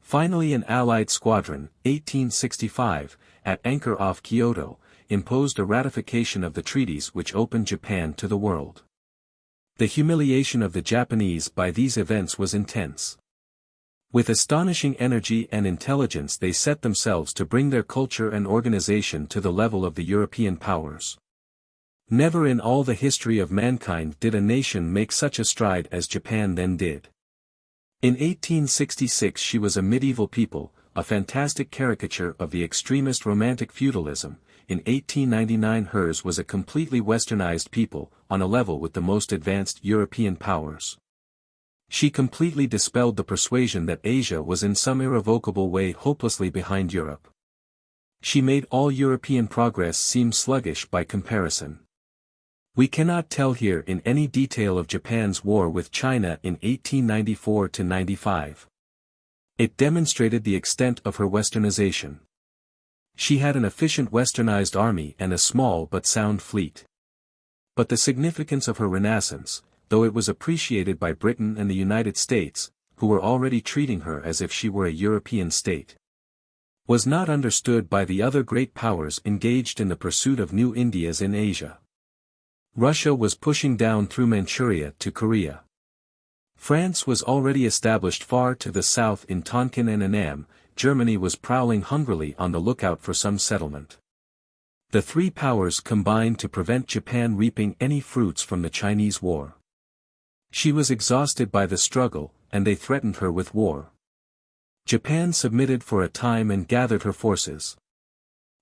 Finally an Allied squadron, 1865, at anchor off Kyoto, imposed a ratification of the treaties which opened Japan to the world. The humiliation of the Japanese by these events was intense. With astonishing energy and intelligence they set themselves to bring their culture and organization to the level of the European powers. Never in all the history of mankind did a nation make such a stride as Japan then did. In 1866 she was a medieval people, a fantastic caricature of the extremist romantic feudalism. In 1899 hers was a completely westernized people, on a level with the most advanced European powers. She completely dispelled the persuasion that Asia was in some irrevocable way hopelessly behind Europe. She made all European progress seem sluggish by comparison. We cannot tell here in any detail of Japan's war with China in 1894–95. It demonstrated the extent of her westernization. She had an efficient westernized army and a small but sound fleet. But the significance of her renaissance, though it was appreciated by Britain and the United States, who were already treating her as if she were a European state, was not understood by the other great powers engaged in the pursuit of new Indias in Asia. Russia was pushing down through Manchuria to Korea. France was already established far to the south in Tonkin and Annam. Germany was prowling hungrily on the lookout for some settlement. The 3 powers combined to prevent Japan reaping any fruits from the Chinese War. She was exhausted by the struggle, and they threatened her with war. Japan submitted for a time and gathered her forces.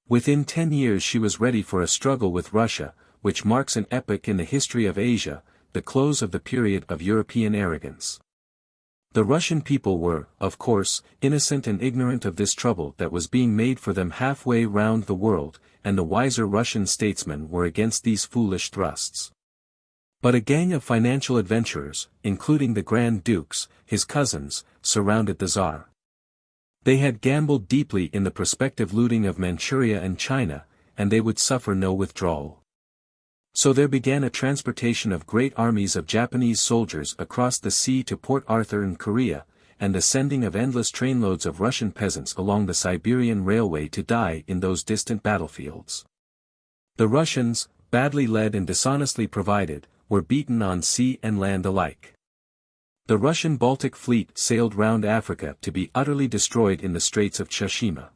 Within 10 years she was ready for a struggle with Russia, which marks an epoch in the history of Asia, the close of the period of European arrogance. The Russian people were, of course, innocent and ignorant of this trouble that was being made for them halfway round the world, and the wiser Russian statesmen were against these foolish thrusts. But a gang of financial adventurers, including the Grand Dukes, his cousins, surrounded the Tsar. They had gambled deeply in the prospective looting of Manchuria and China, and they would suffer no withdrawal. So there began a transportation of great armies of Japanese soldiers across the sea to Port Arthur in Korea, and the sending of endless trainloads of Russian peasants along the Siberian railway to die in those distant battlefields. The Russians, badly led and dishonestly provided, were beaten on sea and land alike. The Russian Baltic fleet sailed round Africa to be utterly destroyed in the Straits of Tsushima.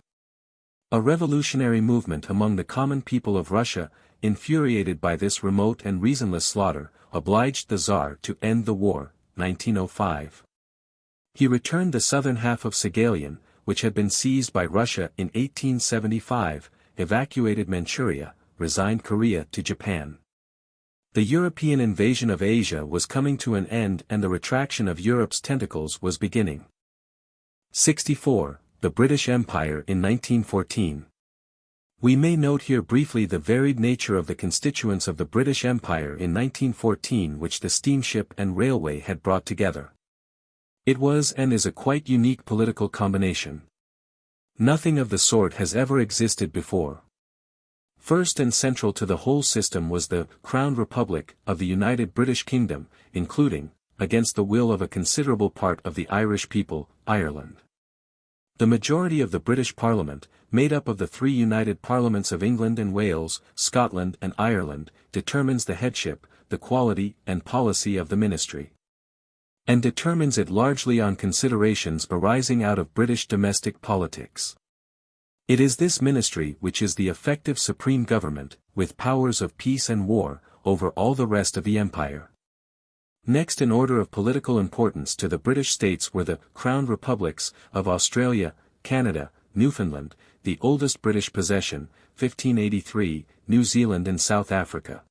A revolutionary movement among the common people of Russia, infuriated by this remote and reasonless slaughter, obliged the Tsar to end the war, 1905. He returned the southern half of Saghalien, which had been seized by Russia in 1875, evacuated Manchuria, resigned Korea to Japan. The European invasion of Asia was coming to an end and the retraction of Europe's tentacles was beginning. 64. The British Empire in 1914. We may note here briefly the varied nature of the constituents of the British Empire in 1914 which the steamship and railway had brought together. It was and is a quite unique political combination. Nothing of the sort has ever existed before. First and central to the whole system was the Crown Republic of the United British Kingdom, including, against the will of a considerable part of the Irish people, Ireland. The majority of the British Parliament, made up of the three united parliaments of England and Wales, Scotland and Ireland, determines the headship, the quality and policy of the ministry. And determines it largely on considerations arising out of British domestic politics. It is this ministry which is the effective supreme government, with powers of peace and war, over all the rest of the empire. Next in order of political importance to the British states were the Crown Republics of Australia, Canada, Newfoundland, the oldest British possession, 1583, New Zealand and South Africa.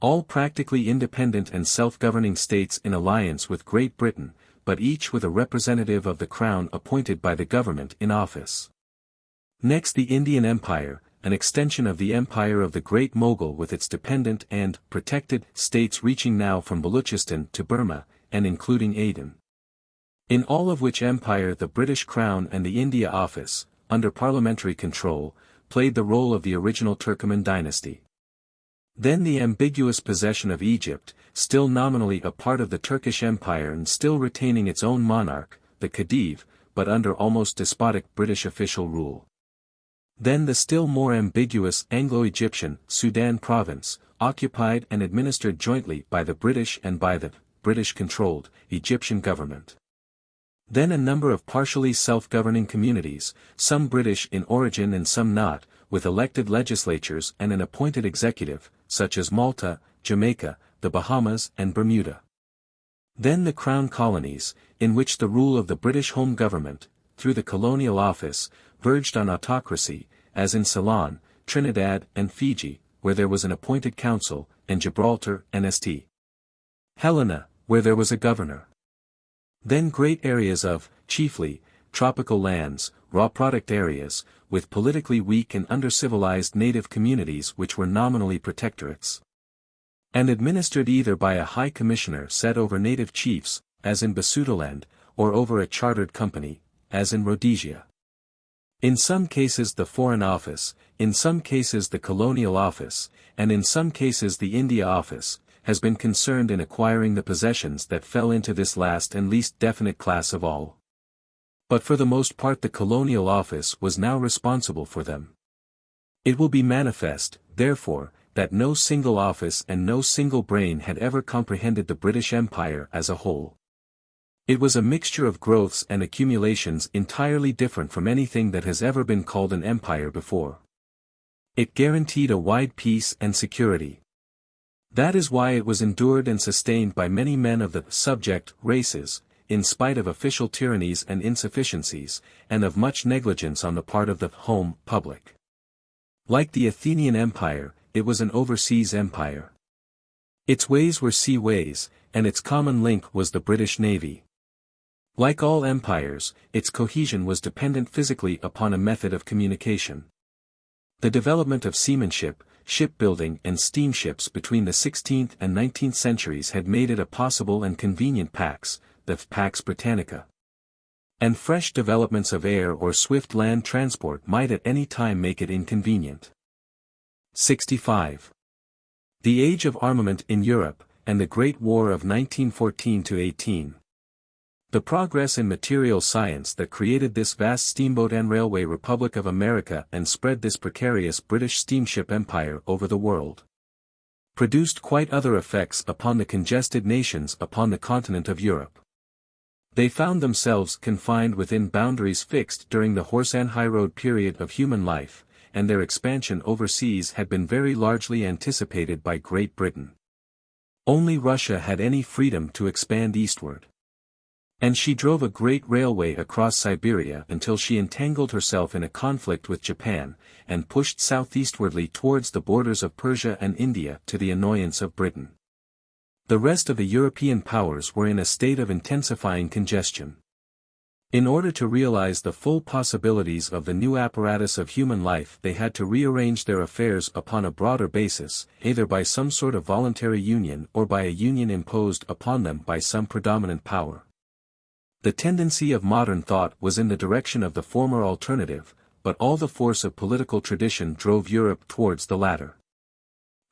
All practically independent and self-governing states in alliance with Great Britain, but each with a representative of the Crown appointed by the government in office. Next the Indian Empire, an extension of the empire of the Great Mogul with its dependent and protected states reaching now from Baluchistan to Burma, and including Aden. In all of which empire the British Crown and the India Office, under parliamentary control, played the role of the original Turkoman dynasty. Then the ambiguous possession of Egypt, still nominally a part of the Turkish Empire and still retaining its own monarch, the Khedive, but under almost despotic British official rule. Then the still more ambiguous Anglo-Egyptian Sudan province, occupied and administered jointly by the British and by the British-controlled Egyptian government. Then a number of partially self-governing communities, some British in origin and some not, with elected legislatures and an appointed executive, such as Malta, Jamaica, the Bahamas and Bermuda. Then the Crown Colonies, in which the rule of the British Home Government, through the Colonial Office, verged on autocracy, as in Ceylon, Trinidad and Fiji, where there was an appointed council, and Gibraltar and St. Helena, where there was a governor. Then great areas of, chiefly, tropical lands, raw product areas, with politically weak and under-civilized native communities which were nominally protectorates. And administered either by a high commissioner set over native chiefs, as in Basutoland, or over a chartered company, as in Rhodesia. In some cases the Foreign Office, in some cases the Colonial Office, and in some cases the India Office, has been concerned in acquiring the possessions that fell into this last and least definite class of all. But for the most part the Colonial Office was now responsible for them. It will be manifest, therefore, that no single office and no single brain had ever comprehended the British Empire as a whole. It was a mixture of growths and accumulations entirely different from anything that has ever been called an empire before. It guaranteed a wide peace and security. That is why it was endured and sustained by many men of the subject races, in spite of official tyrannies and insufficiencies, and of much negligence on the part of the home public. Like the Athenian Empire, it was an overseas empire. Its ways were sea ways, and its common link was the British Navy. Like all empires, its cohesion was dependent physically upon a method of communication. The development of seamanship, shipbuilding and steamships between the 16th and 19th centuries had made it a possible and convenient pax, the Pax Britannica. And fresh developments of air or swift land transport might at any time make it inconvenient. 65. The Age of Armament in Europe, and the Great War of 1914–18. The progress in material science that created this vast steamboat and railway Republic of America and spread this precarious British steamship empire over the world, produced quite other effects upon the congested nations upon the continent of Europe. They found themselves confined within boundaries fixed during the horse and highroad period of human life, and their expansion overseas had been very largely anticipated by Great Britain. Only Russia had any freedom to expand eastward. And she drove a great railway across Siberia until she entangled herself in a conflict with Japan, and pushed southeastwardly towards the borders of Persia and India to the annoyance of Britain. The rest of the European powers were in a state of intensifying congestion. In order to realize the full possibilities of the new apparatus of human life, they had to rearrange their affairs upon a broader basis, either by some sort of voluntary union or by a union imposed upon them by some predominant power. The tendency of modern thought was in the direction of the former alternative, but all the force of political tradition drove Europe towards the latter.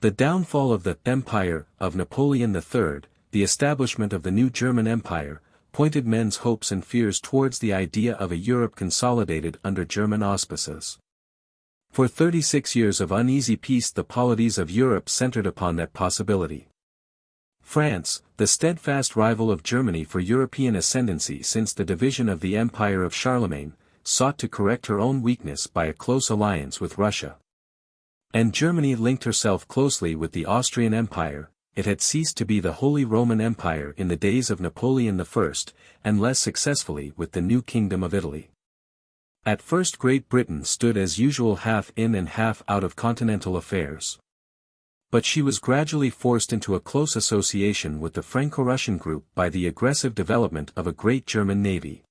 The downfall of the Empire of Napoleon III, the establishment of the new German Empire, pointed men's hopes and fears towards the idea of a Europe consolidated under German auspices. For 36 years of uneasy peace the polities of Europe centered upon that possibility. France, the steadfast rival of Germany for European ascendancy since the division of the Empire of Charlemagne, sought to correct her own weakness by a close alliance with Russia. And Germany linked herself closely with the Austrian Empire. It had ceased to be the Holy Roman Empire in the days of Napoleon I, and less successfully with the new Kingdom of Italy. At first Great Britain stood as usual half in and half out of continental affairs. But she was gradually forced into a close association with the Franco-Russian group by the aggressive development of a great German navy.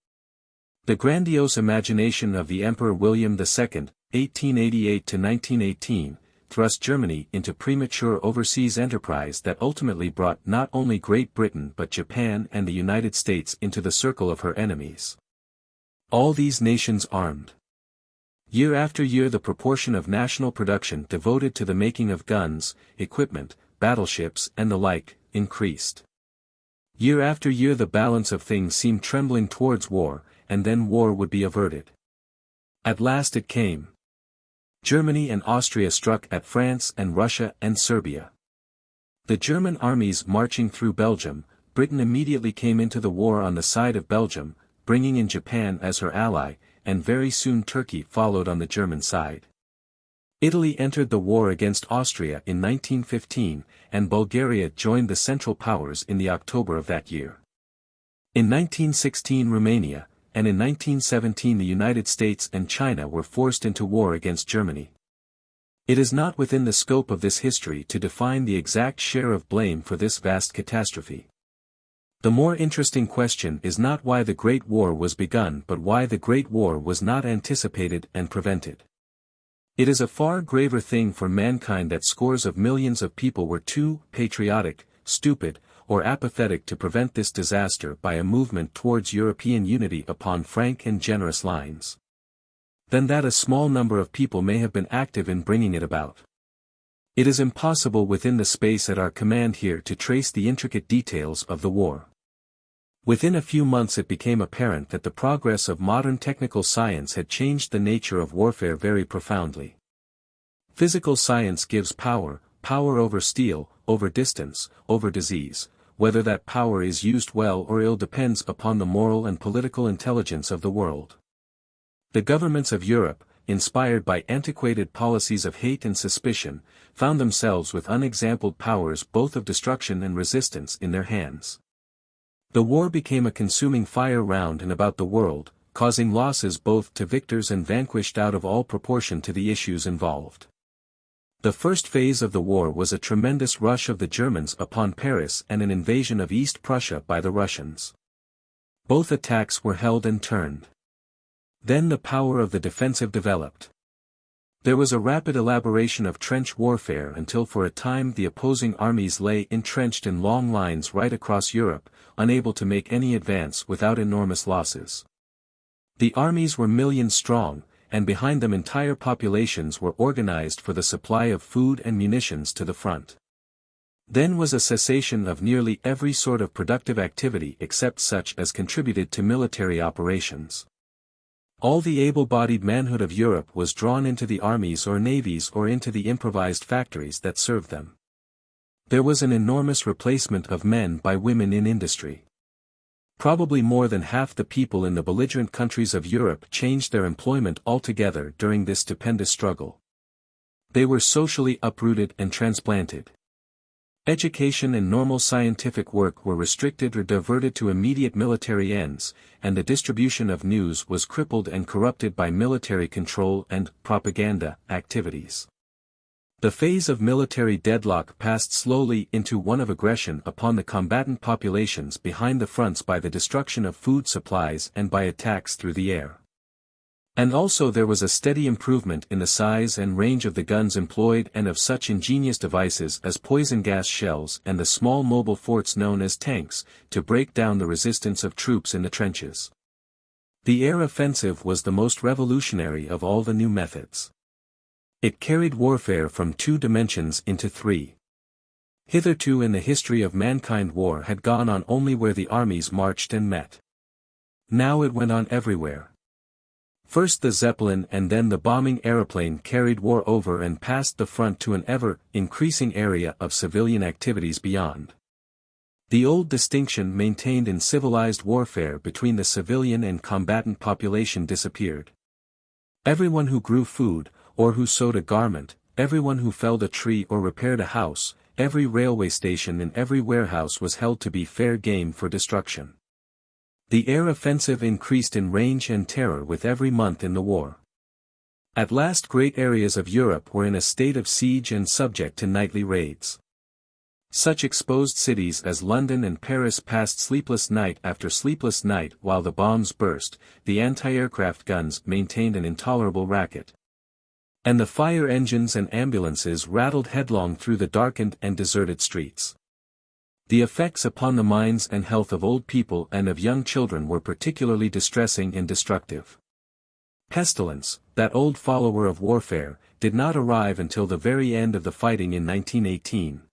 The grandiose imagination of the Emperor William II, 1888–1918, thrust Germany into premature overseas enterprise that ultimately brought not only Great Britain but Japan and the United States into the circle of her enemies. All these nations armed. Year after year the proportion of national production devoted to the making of guns, equipment, battleships and the like, increased. Year after year the balance of things seemed trembling towards war, and then war would be averted. At last it came. Germany and Austria struck at France and Russia and Serbia. The German armies marching through Belgium, Britain immediately came into the war on the side of Belgium, bringing in Japan as her ally, and very soon Turkey followed on the German side. Italy entered the war against Austria in 1915, and Bulgaria joined the Central Powers in the October of that year. In 1916 Romania, and in 1917 the United States and China were forced into war against Germany. It is not within the scope of this history to define the exact share of blame for this vast catastrophe. The more interesting question is not why the Great War was begun but why the Great War was not anticipated and prevented. It is a far graver thing for mankind that scores of millions of people were too patriotic, stupid, or apathetic to prevent this disaster by a movement towards European unity upon frank and generous lines, than that a small number of people may have been active in bringing it about. It is impossible within the space at our command here to trace the intricate details of the war. Within a few months it became apparent that the progress of modern technical science had changed the nature of warfare very profoundly. Physical science gives power over steel, over distance, over disease. Whether that power is used well or ill depends upon the moral and political intelligence of the world. The governments of Europe, inspired by antiquated policies of hate and suspicion, found themselves with unexampled powers both of destruction and resistance in their hands. The war became a consuming fire round and about the world, causing losses both to victors and vanquished out of all proportion to the issues involved. The first phase of the war was a tremendous rush of the Germans upon Paris and an invasion of East Prussia by the Russians. Both attacks were held and turned. Then the power of the defensive developed. There was a rapid elaboration of trench warfare until for a time the opposing armies lay entrenched in long lines right across Europe, unable to make any advance without enormous losses. The armies were millions strong, and behind them entire populations were organized for the supply of food and munitions to the front. Then was a cessation of nearly every sort of productive activity except such as contributed to military operations. All the able-bodied manhood of Europe was drawn into the armies or navies or into the improvised factories that served them. There was an enormous replacement of men by women in industry. Probably more than half the people in the belligerent countries of Europe changed their employment altogether during this stupendous struggle. They were socially uprooted and transplanted. Education and normal scientific work were restricted or diverted to immediate military ends, and the distribution of news was crippled and corrupted by military control and propaganda activities. The phase of military deadlock passed slowly into one of aggression upon the combatant populations behind the fronts by the destruction of food supplies and by attacks through the air. And also there was a steady improvement in the size and range of the guns employed and of such ingenious devices as poison gas shells and the small mobile forts known as tanks, to break down the resistance of troops in the trenches. The air offensive was the most revolutionary of all the new methods. It carried warfare from 2 dimensions into 3. Hitherto in the history of mankind war had gone on only where the armies marched and met. Now it went on everywhere. First the Zeppelin and then the bombing aeroplane carried war over and passed the front to an ever-increasing area of civilian activities beyond. The old distinction maintained in civilized warfare between the civilian and combatant population disappeared. Everyone who grew food, or who sewed a garment, everyone who felled a tree or repaired a house, every railway station and every warehouse was held to be fair game for destruction. The air offensive increased in range and terror with every month in the war. At last great areas of Europe were in a state of siege and subject to nightly raids. Such exposed cities as London and Paris passed sleepless night after sleepless night while the bombs burst, the anti-aircraft guns maintained an intolerable racket. And the fire engines and ambulances rattled headlong through the darkened and deserted streets. The effects upon the minds and health of old people and of young children were particularly distressing and destructive. Pestilence, that old follower of warfare, did not arrive until the very end of the fighting in 1918.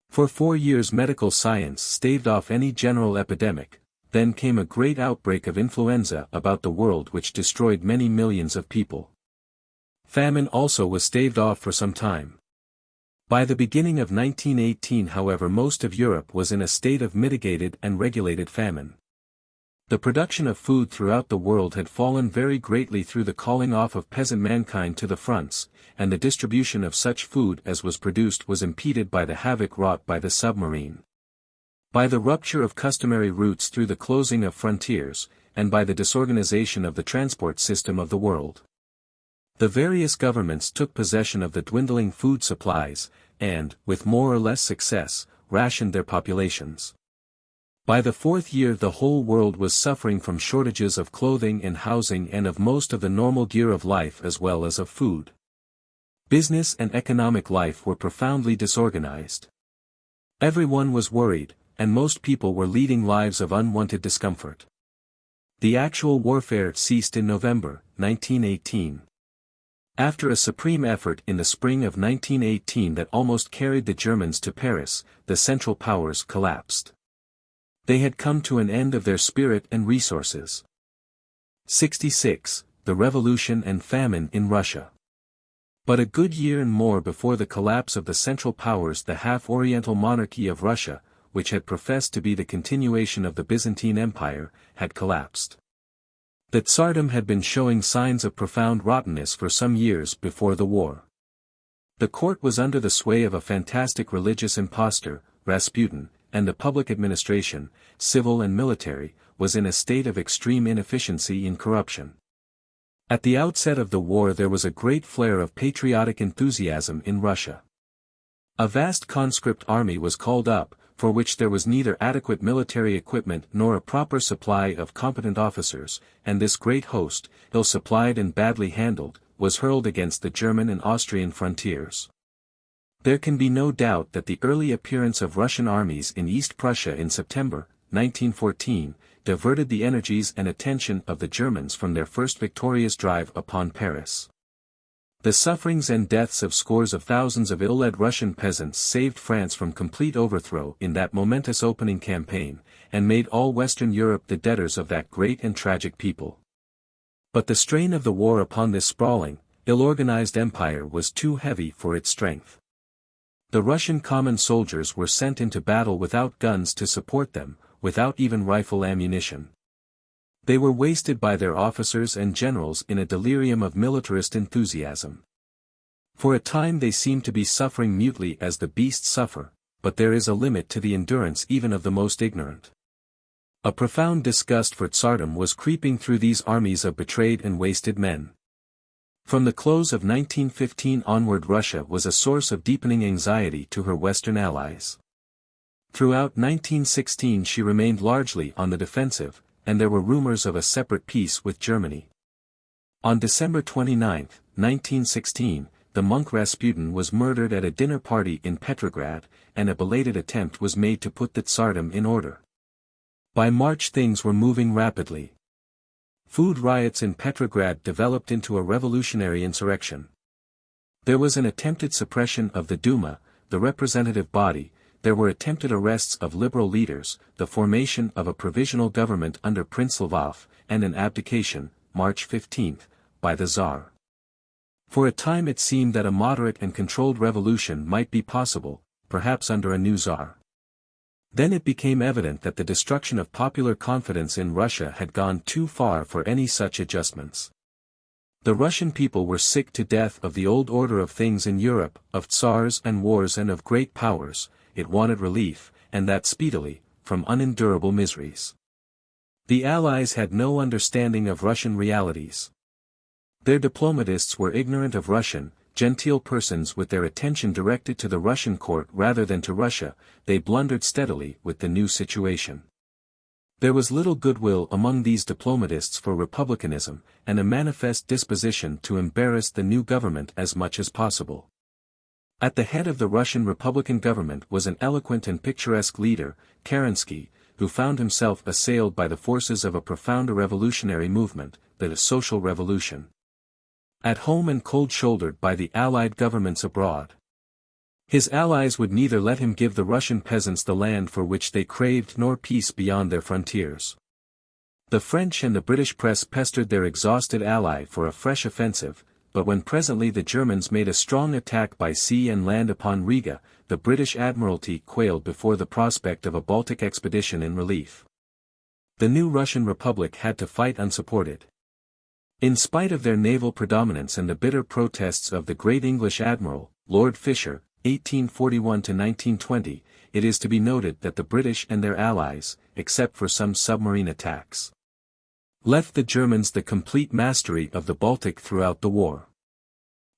For 4 years medical science staved off any general epidemic, then came a great outbreak of influenza about the world which destroyed many millions of people. Famine also was staved off for some time. By the beginning of 1918 however most of Europe was in a state of mitigated and regulated famine. The production of food throughout the world had fallen very greatly through the calling off of peasant mankind to the fronts, and the distribution of such food as was produced was impeded by the havoc wrought by the submarine. By the rupture of customary routes through the closing of frontiers, and by the disorganization of the transport system of the world. The various governments took possession of the dwindling food supplies, and, with more or less success, rationed their populations. By the 4th year the whole world was suffering from shortages of clothing and housing and of most of the normal gear of life as well as of food. Business and economic life were profoundly disorganized. Everyone was worried, and most people were leading lives of unwanted discomfort. The actual warfare ceased in November, 1918. After a supreme effort in the spring of 1918 that almost carried the Germans to Paris, the Central Powers collapsed. They had come to an end of their spirit and resources. 66. The Revolution and Famine in Russia. But a good year and more before the collapse of the Central Powers the half-Oriental monarchy of Russia, which had professed to be the continuation of the Byzantine Empire, had collapsed. The Tsardom had been showing signs of profound rottenness for some years before the war. The court was under the sway of a fantastic religious impostor, Rasputin, and the public administration, civil and military, was in a state of extreme inefficiency and corruption. At the outset of the war there was a great flare of patriotic enthusiasm in Russia. A vast conscript army was called up, for which there was neither adequate military equipment nor a proper supply of competent officers, and this great host, ill-supplied and badly handled, was hurled against the German and Austrian frontiers. There can be no doubt that the early appearance of Russian armies in East Prussia in September, 1914, diverted the energies and attention of the Germans from their first victorious drive upon Paris. The sufferings and deaths of scores of thousands of ill-led Russian peasants saved France from complete overthrow in that momentous opening campaign, and made all Western Europe the debtors of that great and tragic people. But the strain of the war upon this sprawling, ill-organized empire was too heavy for its strength. The Russian common soldiers were sent into battle without guns to support them, without even rifle ammunition. They were wasted by their officers and generals in a delirium of militarist enthusiasm. For a time they seemed to be suffering mutely as the beasts suffer, but there is a limit to the endurance even of the most ignorant. A profound disgust for tsardom was creeping through these armies of betrayed and wasted men. From the close of 1915 onward, Russia was a source of deepening anxiety to her Western allies. Throughout 1916 she remained largely on the defensive, and there were rumors of a separate peace with Germany. On December 29, 1916, the monk Rasputin was murdered at a dinner party in Petrograd, and a belated attempt was made to put the Tsardom in order. By March things were moving rapidly. Food riots in Petrograd developed into a revolutionary insurrection. There was an attempted suppression of the Duma, the representative body. There were attempted arrests of liberal leaders, the formation of a provisional government under Prince Lvov, and an abdication, March 15, by the Tsar. For a time it seemed that a moderate and controlled revolution might be possible, perhaps under a new Tsar. Then it became evident that the destruction of popular confidence in Russia had gone too far for any such adjustments. The Russian people were sick to death of the old order of things in Europe, of Tsars and wars and of great powers. It wanted relief, and that speedily, from unendurable miseries. The Allies had no understanding of Russian realities. Their diplomatists were ignorant of Russian, genteel persons with their attention directed to the Russian court rather than to Russia. They blundered steadily with the new situation. There was little goodwill among these diplomatists for republicanism, and a manifest disposition to embarrass the new government as much as possible. At the head of the Russian Republican government was an eloquent and picturesque leader, Kerensky, who found himself assailed by the forces of a profound revolutionary movement, the social revolution. At home and cold-shouldered by the Allied governments abroad. His allies would neither let him give the Russian peasants the land for which they craved nor peace beyond their frontiers. The French and the British press pestered their exhausted ally for a fresh offensive, but when presently the Germans made a strong attack by sea and land upon Riga, the British Admiralty quailed before the prospect of a Baltic expedition in relief. The new Russian Republic had to fight unsupported. In spite of their naval predominance and the bitter protests of the great English admiral, Lord Fisher, 1841–1920, it is to be noted that the British and their allies, except for some submarine attacks, left the Germans the complete mastery of the Baltic throughout the war.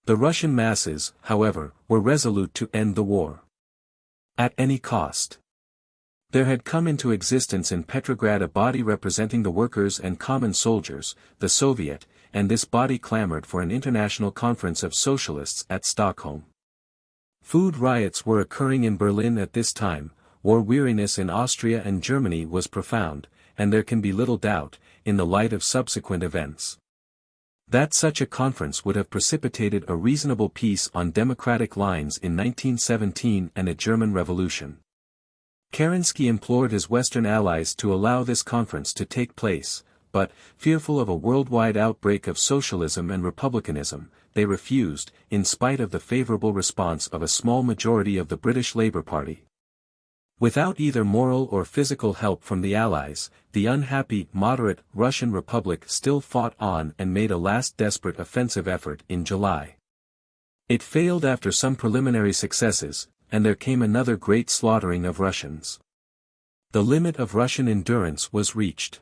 The Russian masses, however, were resolute to end the war. At any cost. There had come into existence in Petrograd a body representing the workers and common soldiers, the Soviet, and this body clamored for an international conference of socialists at Stockholm. Food riots were occurring in Berlin at this time, war weariness in Austria and Germany was profound, and there can be little doubt, in the light of subsequent events, that such a conference would have precipitated a reasonable peace on democratic lines in 1917 and a German revolution. Kerensky implored his Western allies to allow this conference to take place, but, fearful of a worldwide outbreak of socialism and republicanism, they refused, in spite of the favorable response of a small majority of the British Labour Party. Without either moral or physical help from the Allies, the unhappy, moderate Russian Republic still fought on and made a last desperate offensive effort in July. It failed after some preliminary successes, and there came another great slaughtering of Russians. The limit of Russian endurance was reached.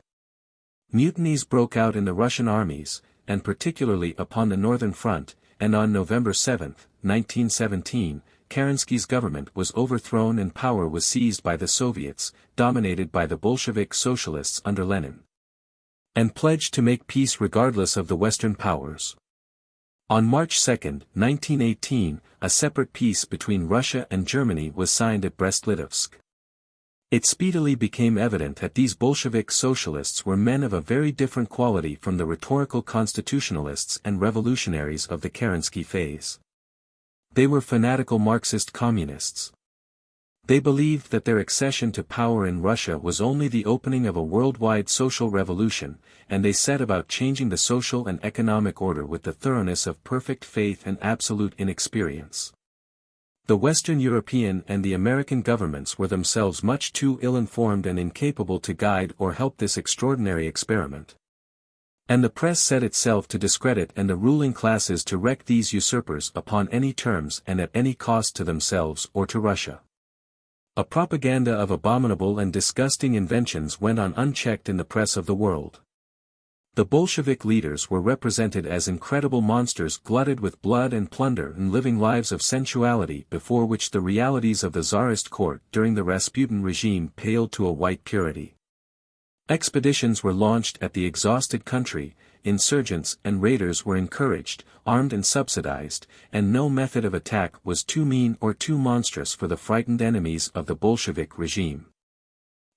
Mutinies broke out in the Russian armies, and particularly upon the northern front, and on November 7, 1917, Kerensky's government was overthrown and power was seized by the Soviets, dominated by the Bolshevik socialists under Lenin, and pledged to make peace regardless of the Western powers. On March 2, 1918, a separate peace between Russia and Germany was signed at Brest-Litovsk. It speedily became evident that these Bolshevik socialists were men of a very different quality from the rhetorical constitutionalists and revolutionaries of the Kerensky phase. They were fanatical Marxist communists. They believed that their accession to power in Russia was only the opening of a worldwide social revolution, and they set about changing the social and economic order with the thoroughness of perfect faith and absolute inexperience. The Western European and the American governments were themselves much too ill-informed and incapable to guide or help this extraordinary experiment. And the press set itself to discredit and the ruling classes to wreck these usurpers upon any terms and at any cost to themselves or to Russia. A propaganda of abominable and disgusting inventions went on unchecked in the press of the world. The Bolshevik leaders were represented as incredible monsters glutted with blood and plunder and living lives of sensuality before which the realities of the Tsarist court during the Rasputin regime paled to a white purity. Expeditions were launched at the exhausted country, insurgents and raiders were encouraged, armed and subsidized, and no method of attack was too mean or too monstrous for the frightened enemies of the Bolshevik regime.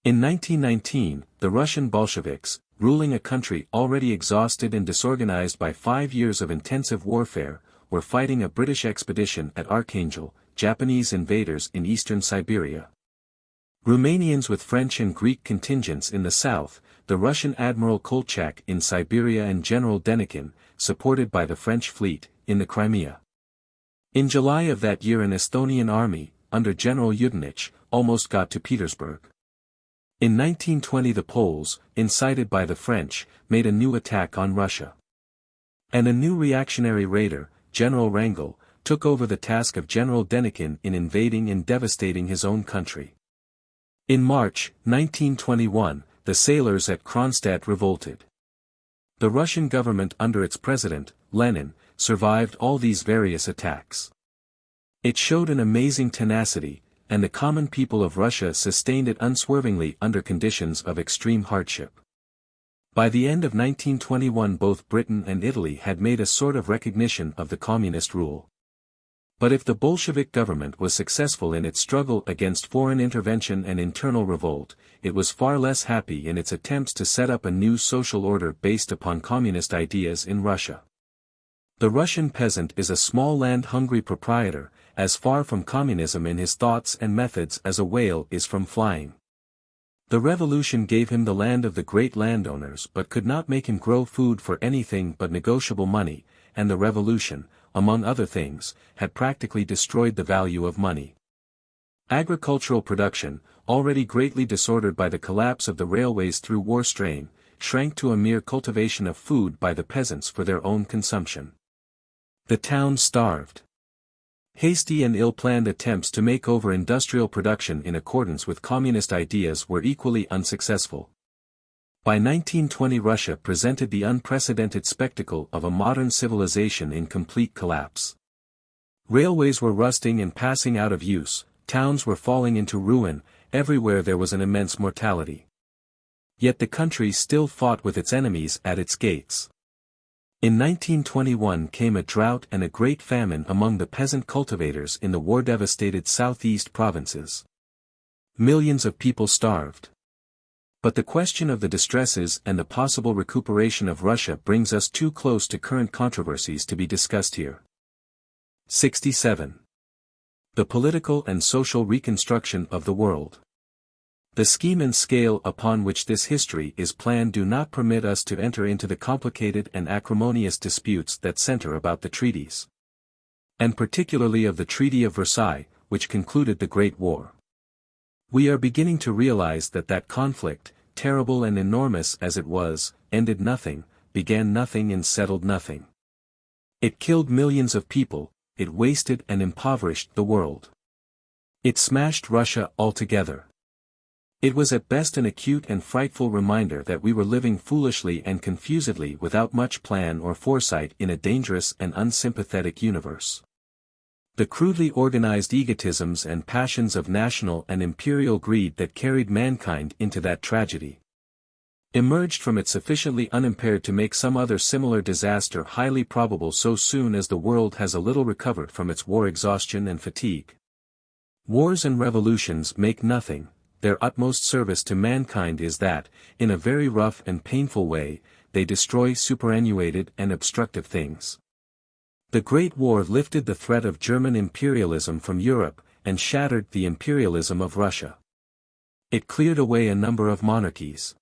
In 1919, the Russian Bolsheviks, ruling a country already exhausted and disorganized by 5 years of intensive warfare, were fighting a British expedition at Archangel, Japanese invaders in eastern Siberia. Romanians with French and Greek contingents in the south, the Russian Admiral Kolchak in Siberia and General Denikin, supported by the French fleet, in the Crimea. In July of that year an Estonian army, under General Yudenich, almost got to Petersburg. In 1920 the Poles, incited by the French, made a new attack on Russia. And a new reactionary raider, General Wrangel, took over the task of General Denikin in invading and devastating his own country. In March, 1921, the sailors at Kronstadt revolted. The Russian government under its president, Lenin, survived all these various attacks. It showed an amazing tenacity, and the common people of Russia sustained it unswervingly under conditions of extreme hardship. By the end of 1921 both Britain and Italy had made a sort of recognition of the communist rule. But if the Bolshevik government was successful in its struggle against foreign intervention and internal revolt, it was far less happy in its attempts to set up a new social order based upon communist ideas in Russia. The Russian peasant is a small land-hungry proprietor, as far from communism in his thoughts and methods as a whale is from flying. The revolution gave him the land of the great landowners but could not make him grow food for anything but negotiable money, and the revolution, among other things, had practically destroyed the value of money. Agricultural production, already greatly disordered by the collapse of the railways through war strain, shrank to a mere cultivation of food by the peasants for their own consumption. The town starved. Hasty and ill-planned attempts to make over industrial production in accordance with communist ideas were equally unsuccessful. By 1920 Russia presented the unprecedented spectacle of a modern civilization in complete collapse. Railways were rusting and passing out of use, towns were falling into ruin, everywhere there was an immense mortality. Yet the country still fought with its enemies at its gates. In 1921 came a drought and a great famine among the peasant cultivators in the war-devastated southeast provinces. Millions of people starved. But the question of the distresses and the possible recuperation of Russia brings us too close to current controversies to be discussed here. 67. The political and social reconstruction of the world. The scheme and scale upon which this history is planned do not permit us to enter into the complicated and acrimonious disputes that center about the treaties. And particularly of the Treaty of Versailles, which concluded the Great War. We are beginning to realize that that conflict, terrible and enormous as it was, ended nothing, began nothing and settled nothing. It killed millions of people, it wasted and impoverished the world. It smashed Russia altogether. It was at best an acute and frightful reminder that we were living foolishly and confusedly without much plan or foresight in a dangerous and unsympathetic universe. The crudely organized egotisms and passions of national and imperial greed that carried mankind into that tragedy emerged from it sufficiently unimpaired to make some other similar disaster highly probable so soon as the world has a little recovered from its war exhaustion and fatigue. Wars and revolutions make nothing, their utmost service to mankind is that, in a very rough and painful way, they destroy superannuated and obstructive things. The Great War lifted the threat of German imperialism from Europe, and shattered the imperialism of Russia. It cleared away a number of monarchies.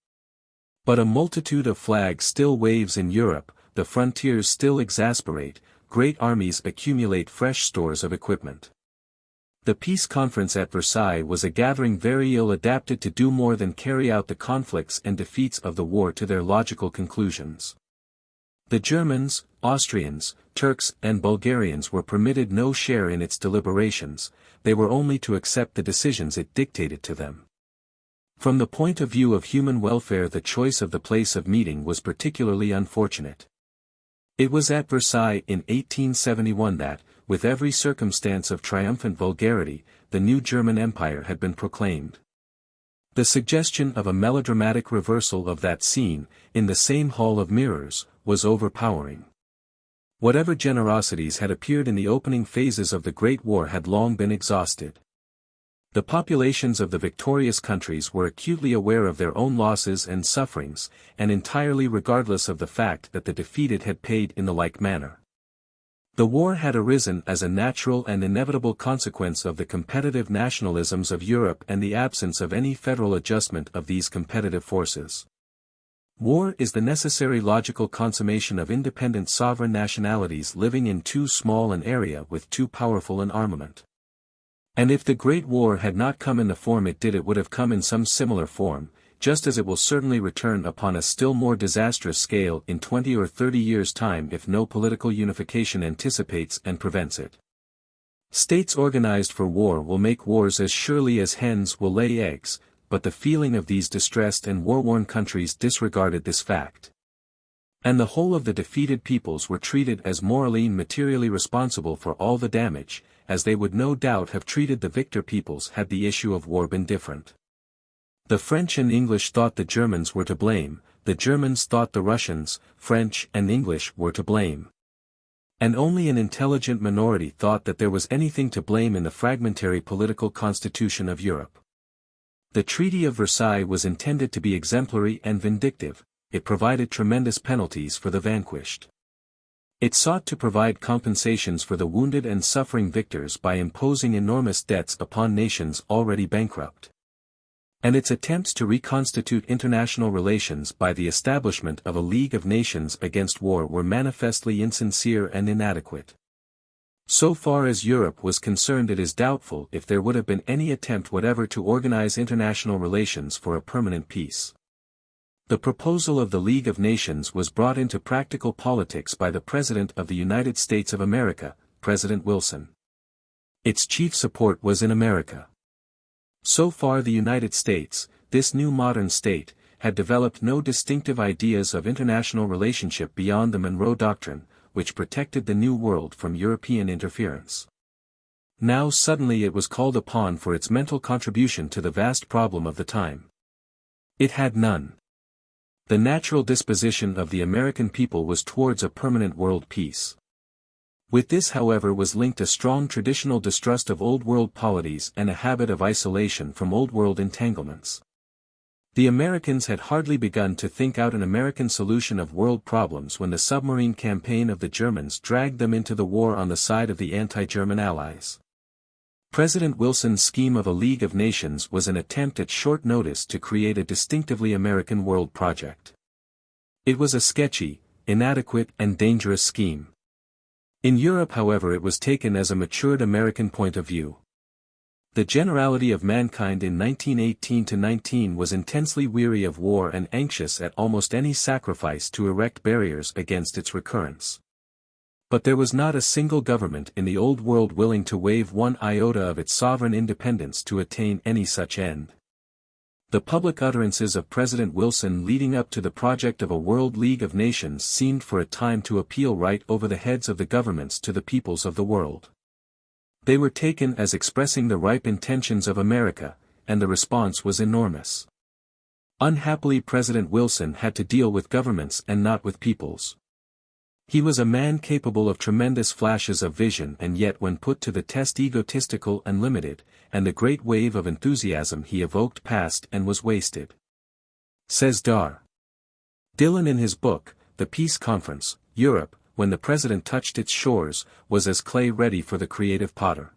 But a multitude of flags still waves in Europe, the frontiers still exasperate, great armies accumulate fresh stores of equipment. The peace conference at Versailles was a gathering very ill adapted to do more than carry out the conflicts and defeats of the war to their logical conclusions. The Germans, Austrians, Turks and Bulgarians were permitted no share in its deliberations, they were only to accept the decisions it dictated to them. From the point of view of human welfare the choice of the place of meeting was particularly unfortunate. It was at Versailles in 1871 that, with every circumstance of triumphant vulgarity, the new German Empire had been proclaimed. The suggestion of a melodramatic reversal of that scene, in the same hall of mirrors, was overpowering. Whatever generosities had appeared in the opening phases of the Great War had long been exhausted. The populations of the victorious countries were acutely aware of their own losses and sufferings, and entirely regardless of the fact that the defeated had paid in the like manner. The war had arisen as a natural and inevitable consequence of the competitive nationalisms of Europe and the absence of any federal adjustment of these competitive forces. War is the necessary logical consummation of independent sovereign nationalities living in too small an area with too powerful an armament. And if the Great War had not come in the form it did it would have come in some similar form, just as it will certainly return upon a still more disastrous scale in 20 or 30 years' time if no political unification anticipates and prevents it. States organized for war will make wars as surely as hens will lay eggs, but the feeling of these distressed and war-worn countries disregarded this fact. And the whole of the defeated peoples were treated as morally and materially responsible for all the damage, as they would no doubt have treated the victor peoples had the issue of war been different. The French and English thought the Germans were to blame, the Germans thought the Russians, French and English were to blame. And only an intelligent minority thought that there was anything to blame in the fragmentary political constitution of Europe. The Treaty of Versailles was intended to be exemplary and vindictive, it provided tremendous penalties for the vanquished. It sought to provide compensations for the wounded and suffering victors by imposing enormous debts upon nations already bankrupt. And its attempts to reconstitute international relations by the establishment of a League of Nations against war were manifestly insincere and inadequate. So far as Europe was concerned it is doubtful if there would have been any attempt whatever to organize international relations for a permanent peace. The proposal of the League of Nations was brought into practical politics by the President of the United States of America, President Wilson. Its chief support was in America. So far the United States, this new modern state, had developed no distinctive ideas of international relationship beyond the Monroe Doctrine, which protected the New World from European interference. Now suddenly it was called upon for its mental contribution to the vast problem of the time. It had none. The natural disposition of the American people was towards a permanent world peace. With this however was linked a strong traditional distrust of Old World polities and a habit of isolation from Old World entanglements. The Americans had hardly begun to think out an American solution of world problems when the submarine campaign of the Germans dragged them into the war on the side of the anti-German allies. President Wilson's scheme of a League of Nations was an attempt at short notice to create a distinctively American world project. It was a sketchy, inadequate and dangerous scheme. In Europe however it was taken as a matured American point of view. The generality of mankind in 1918-19 was intensely weary of war and anxious at almost any sacrifice to erect barriers against its recurrence. But there was not a single government in the Old World willing to waive one iota of its sovereign independence to attain any such end. The public utterances of President Wilson leading up to the project of a World League of Nations seemed for a time to appeal right over the heads of the governments to the peoples of the world. They were taken as expressing the ripe intentions of America, and the response was enormous. Unhappily, President Wilson had to deal with governments and not with peoples. He was a man capable of tremendous flashes of vision and yet when put to the test egotistical and limited, and the great wave of enthusiasm he evoked passed and was wasted. Says Dar. Dillon in his book, The Peace Conference, Europe, when the president touched its shores, was as clay ready for the creative potter.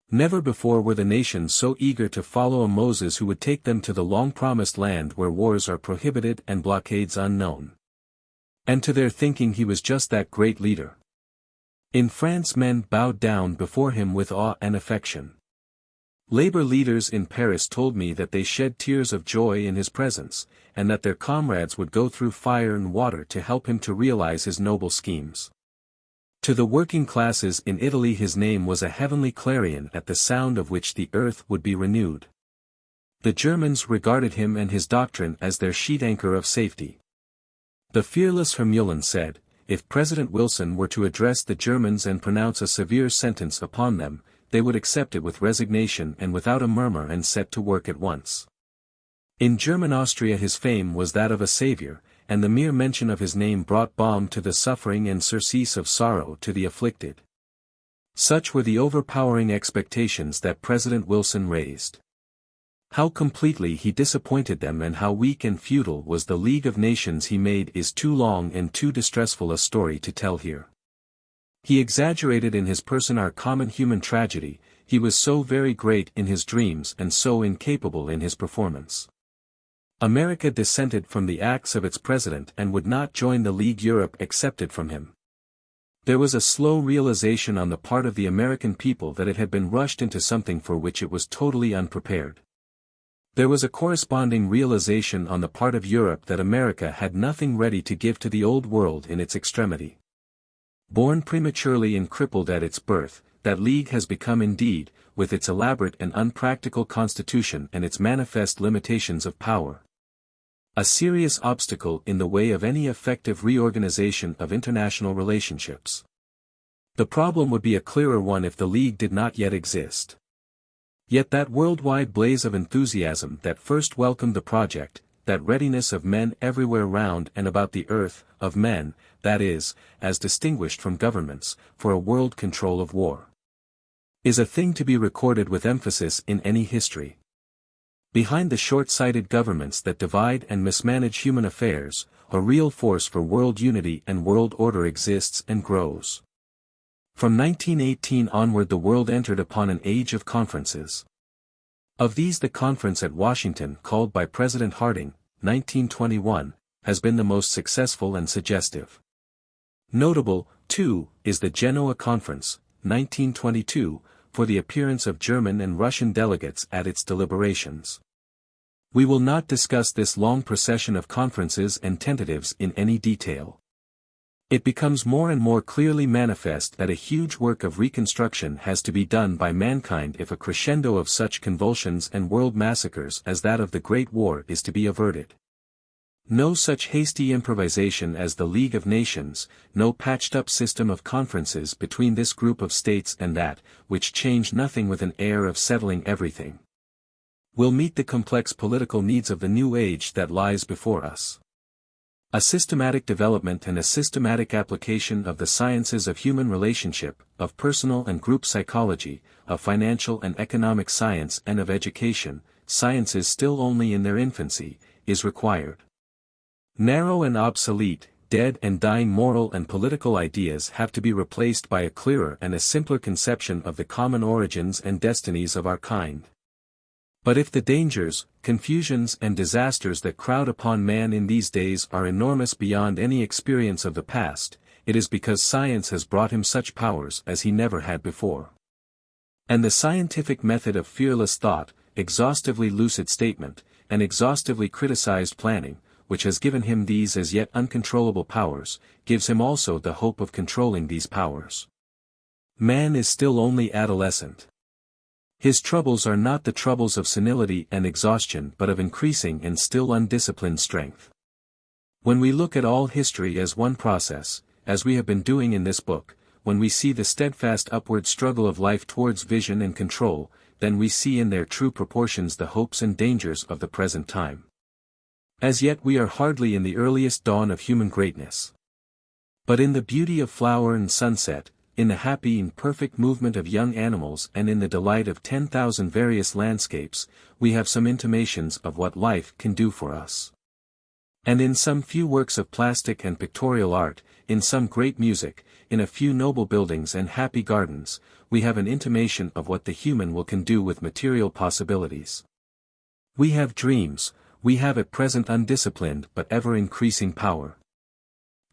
Never before were the nations so eager to follow a Moses who would take them to the long-promised land where wars are prohibited and blockades unknown. And to their thinking he was just that great leader. In France men bowed down before him with awe and affection. Labor leaders in Paris told me that they shed tears of joy in his presence, and that their comrades would go through fire and water to help him to realize his noble schemes. To the working classes in Italy his name was a heavenly clarion at the sound of which the earth would be renewed. The Germans regarded him and his doctrine as their sheet anchor of safety. The fearless Hermulan said, if President Wilson were to address the Germans and pronounce a severe sentence upon them, they would accept it with resignation and without a murmur and set to work at once. In German Austria his fame was that of a savior, and the mere mention of his name brought balm to the suffering and surcease of sorrow to the afflicted. Such were the overpowering expectations that President Wilson raised. How completely he disappointed them and how weak and futile was the League of Nations he made is too long and too distressful a story to tell here. He exaggerated in his person our common human tragedy, he was so very great in his dreams and so incapable in his performance. America dissented from the acts of its president and would not join the League. Europe accepted from him. There was a slow realization on the part of the American people that it had been rushed into something for which it was totally unprepared. There was a corresponding realization on the part of Europe that America had nothing ready to give to the Old World in its extremity. Born prematurely and crippled at its birth, that League has become indeed, with its elaborate and unpractical constitution and its manifest limitations of power, a serious obstacle in the way of any effective reorganization of international relationships. The problem would be a clearer one if the League did not yet exist. Yet that worldwide blaze of enthusiasm that first welcomed the project, that readiness of men everywhere round and about the earth, of men, that is, as distinguished from governments, for a world control of war, is a thing to be recorded with emphasis in any history. Behind the short-sighted governments that divide and mismanage human affairs, a real force for world unity and world order exists and grows. From 1918 onward the world entered upon an age of conferences. Of these the conference at Washington called by President Harding, 1921, has been the most successful and suggestive. Notable, too, is the Genoa Conference, 1922, for the appearance of German and Russian delegates at its deliberations. We will not discuss this long procession of conferences and tentatives in any detail. It becomes more and more clearly manifest that a huge work of reconstruction has to be done by mankind if a crescendo of such convulsions and world massacres as that of the Great War is to be averted. No such hasty improvisation as the League of Nations, no patched-up system of conferences between this group of states and that, which change nothing with an air of settling everything, will meet the complex political needs of the new age that lies before us. A systematic development and a systematic application of the sciences of human relationship, of personal and group psychology, of financial and economic science and of education, sciences still only in their infancy, is required. Narrow and obsolete, dead and dying moral and political ideas have to be replaced by a clearer and a simpler conception of the common origins and destinies of our kind. But if the dangers, confusions and disasters that crowd upon man in these days are enormous beyond any experience of the past, it is because science has brought him such powers as he never had before. And the scientific method of fearless thought, exhaustively lucid statement, and exhaustively criticized planning, which has given him these as yet uncontrollable powers, gives him also the hope of controlling these powers. Man is still only adolescent. His troubles are not the troubles of senility and exhaustion but of increasing and still undisciplined strength. When we look at all history as one process, as we have been doing in this book, when we see the steadfast upward struggle of life towards vision and control, then we see in their true proportions the hopes and dangers of the present time. As yet we are hardly in the earliest dawn of human greatness. But in the beauty of flower and sunset, in the happy and perfect movement of young animals and in the delight of 10,000 various landscapes, we have some intimations of what life can do for us. And in some few works of plastic and pictorial art, in some great music, in a few noble buildings and happy gardens, we have an intimation of what the human will can do with material possibilities. We have dreams, we have at present undisciplined but ever-increasing power.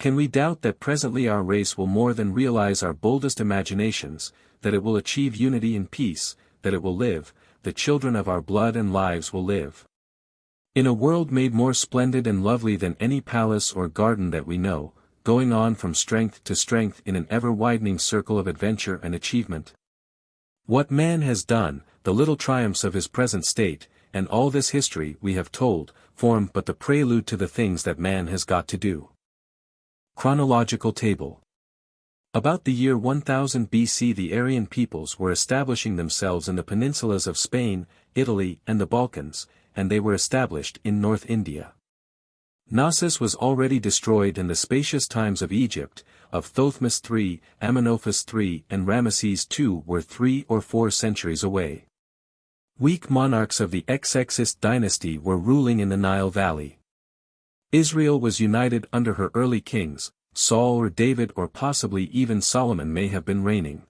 Can we doubt that presently our race will more than realize our boldest imaginations, that it will achieve unity and peace, that it will live, the children of our blood and lives will live in a world made more splendid and lovely than any palace or garden that we know, going on from strength to strength in an ever-widening circle of adventure and achievement? What man has done, the little triumphs of his present state, and all this history we have told, form but the prelude to the things that man has got to do. Chronological table. About the year 1000 BC the Aryan peoples were establishing themselves in the peninsulas of Spain, Italy and the Balkans, and they were established in North India. Knossos was already destroyed in the spacious times of Egypt, of Thothmes III, Amenophis III and Ramesses II were 3 or 4 centuries away. Weak monarchs of the Xxist dynasty were ruling in the Nile Valley. Israel was united under her early kings, Saul or David or possibly even Solomon may have been reigning.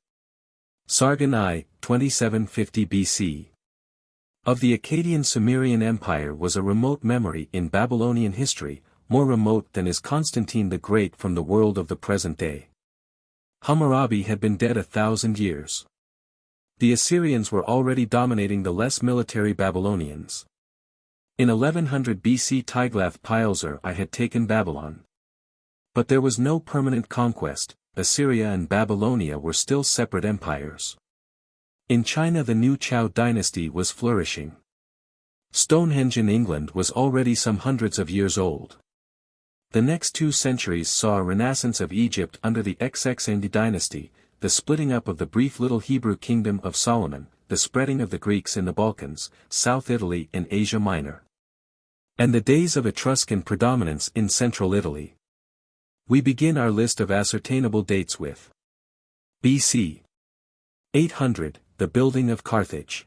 Sargon I, 2750 BC. Of the Akkadian Sumerian Empire was a remote memory in Babylonian history, more remote than is Constantine the Great from the world of the present day. Hammurabi had been dead 1,000 years. The Assyrians were already dominating the less military Babylonians. In 1100 BC Tiglath-Pileser I had taken Babylon. But there was no permanent conquest, Assyria and Babylonia were still separate empires. In China the new Zhou dynasty was flourishing. Stonehenge in England was already some hundreds of years old. The next 2 centuries saw a renaissance of Egypt under the Xxd dynasty, the splitting up of the brief little Hebrew kingdom of Solomon, the spreading of the Greeks in the Balkans, South Italy and Asia Minor. And the days of Etruscan predominance in central Italy. We begin our list of ascertainable dates with BC 800, the building of Carthage.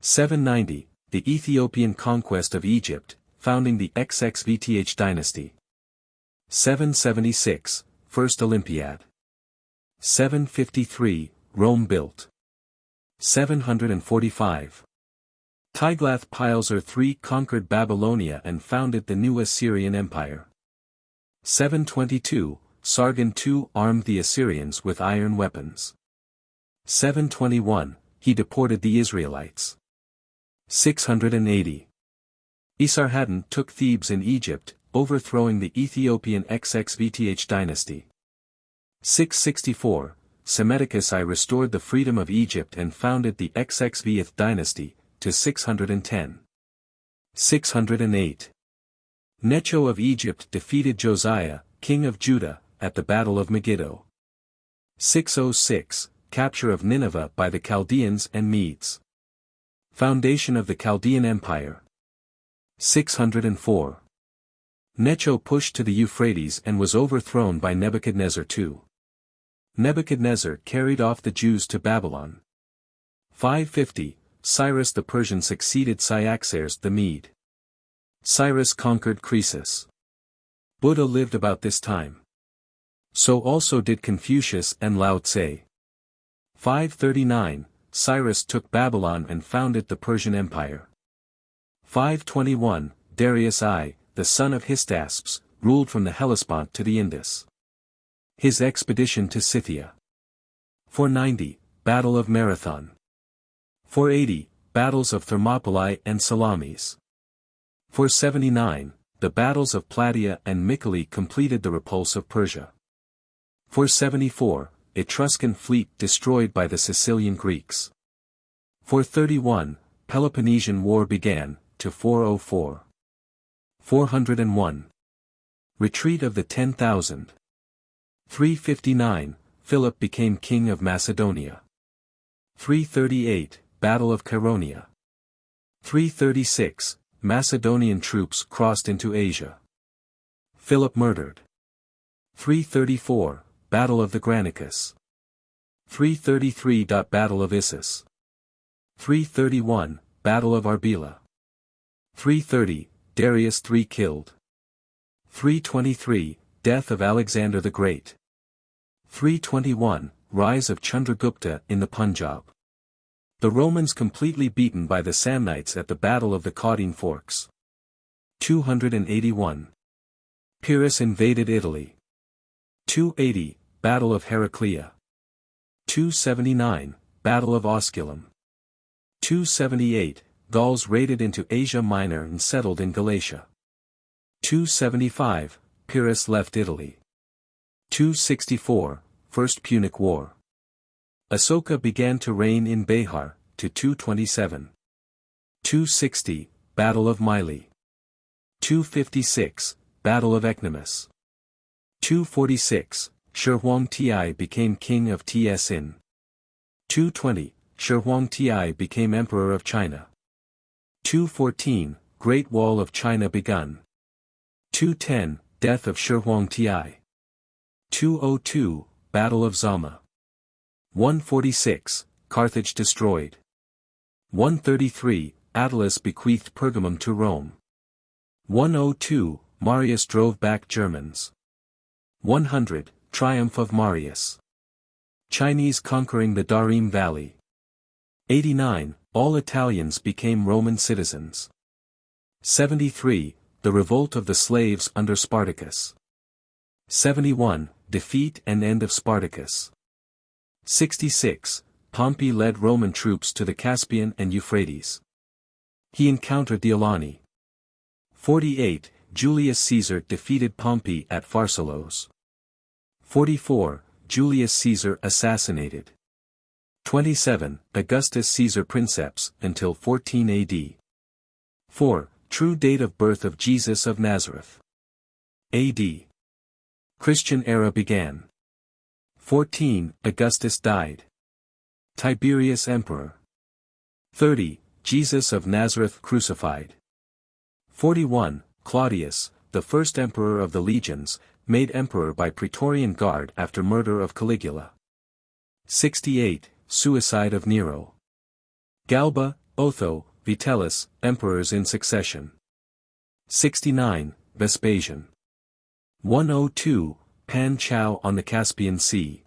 790, the Ethiopian conquest of Egypt, founding the Xxvth dynasty. 776, First Olympiad. 753, Rome built. 745. Tiglath-Pileser III conquered Babylonia and founded the new Assyrian Empire. 722, Sargon II armed the Assyrians with iron weapons. 721, he deported the Israelites. 680. Esarhaddon took Thebes in Egypt, overthrowing the Ethiopian Xxvth dynasty. 664, Psammetichus I restored the freedom of Egypt and founded the Xxvth dynasty, to 610. 608. Necho of Egypt defeated Josiah, king of Judah, at the Battle of Megiddo. 606, capture of Nineveh by the Chaldeans and Medes. Foundation of the Chaldean Empire. 604. Necho pushed to the Euphrates and was overthrown by Nebuchadnezzar II. Nebuchadnezzar carried off the Jews to Babylon. 550, Cyrus the Persian succeeded Cyaxares the Mede. Cyrus conquered Croesus. Buddha lived about this time. So also did Confucius and Lao Tse. 539, Cyrus took Babylon and founded the Persian Empire. 521, Darius I, the son of Hystaspes, ruled from the Hellespont to the Indus. His expedition to Scythia. 490, Battle of Marathon. 480, Battles of Thermopylae and Salamis. 479, the battles of Plataea and Mycale completed the repulse of Persia. 474, Etruscan fleet destroyed by the Sicilian Greeks. 431, Peloponnesian War began, to 404. 401. Retreat of the 10,000. 359, Philip became king of Macedonia. 338, Battle of Chaeronea. 336, Macedonian troops crossed into Asia. Philip murdered. 334, Battle of the Granicus. 333. Battle of Issus. 331, Battle of Arbela. 330, Darius III killed. 323, Death of Alexander the Great. 321, Rise of Chandragupta in the Punjab. The Romans completely beaten by the Samnites at the Battle of the Caudine Forks. 281. Pyrrhus invaded Italy. 280, Battle of Heraclea. 279, Battle of Osculum. 278, Gauls raided into Asia Minor and settled in Galatia. 275, Pyrrhus left Italy. 264, First Punic War. Asoka began to reign in Behar, to 227. 260, Battle of Mylae. 256, Battle of Ecnomus. 246, Shi Huangti became king of Tsin. 220, Shi Huangti became emperor of China. 214, Great Wall of China begun. 210, Death of Shi Huangti. 202, Battle of Zama. 146, Carthage destroyed. 133, Attalus bequeathed Pergamum to Rome. 102, Marius drove back Germans. 100, Triumph of Marius. Chinese conquering the Darim Valley. 89, all Italians became Roman citizens. 73, the revolt of the slaves under Spartacus. 71, defeat and end of Spartacus. 66, Pompey led Roman troops to the Caspian and Euphrates. He encountered the Alani. 48, Julius Caesar defeated Pompey at Pharsalos. 44, Julius Caesar assassinated. 27, Augustus Caesar princeps, until 14 AD. 4, true date of birth of Jesus of Nazareth. AD. Christian era began. 14, Augustus died. Tiberius emperor. 30, Jesus of Nazareth crucified. 41, Claudius, the first emperor of the legions, made emperor by Praetorian Guard after murder of Caligula. 68, Suicide of Nero. Galba, Otho, Vitellius, emperors in succession. 69, Vespasian. 102, Pan Chao on the Caspian Sea.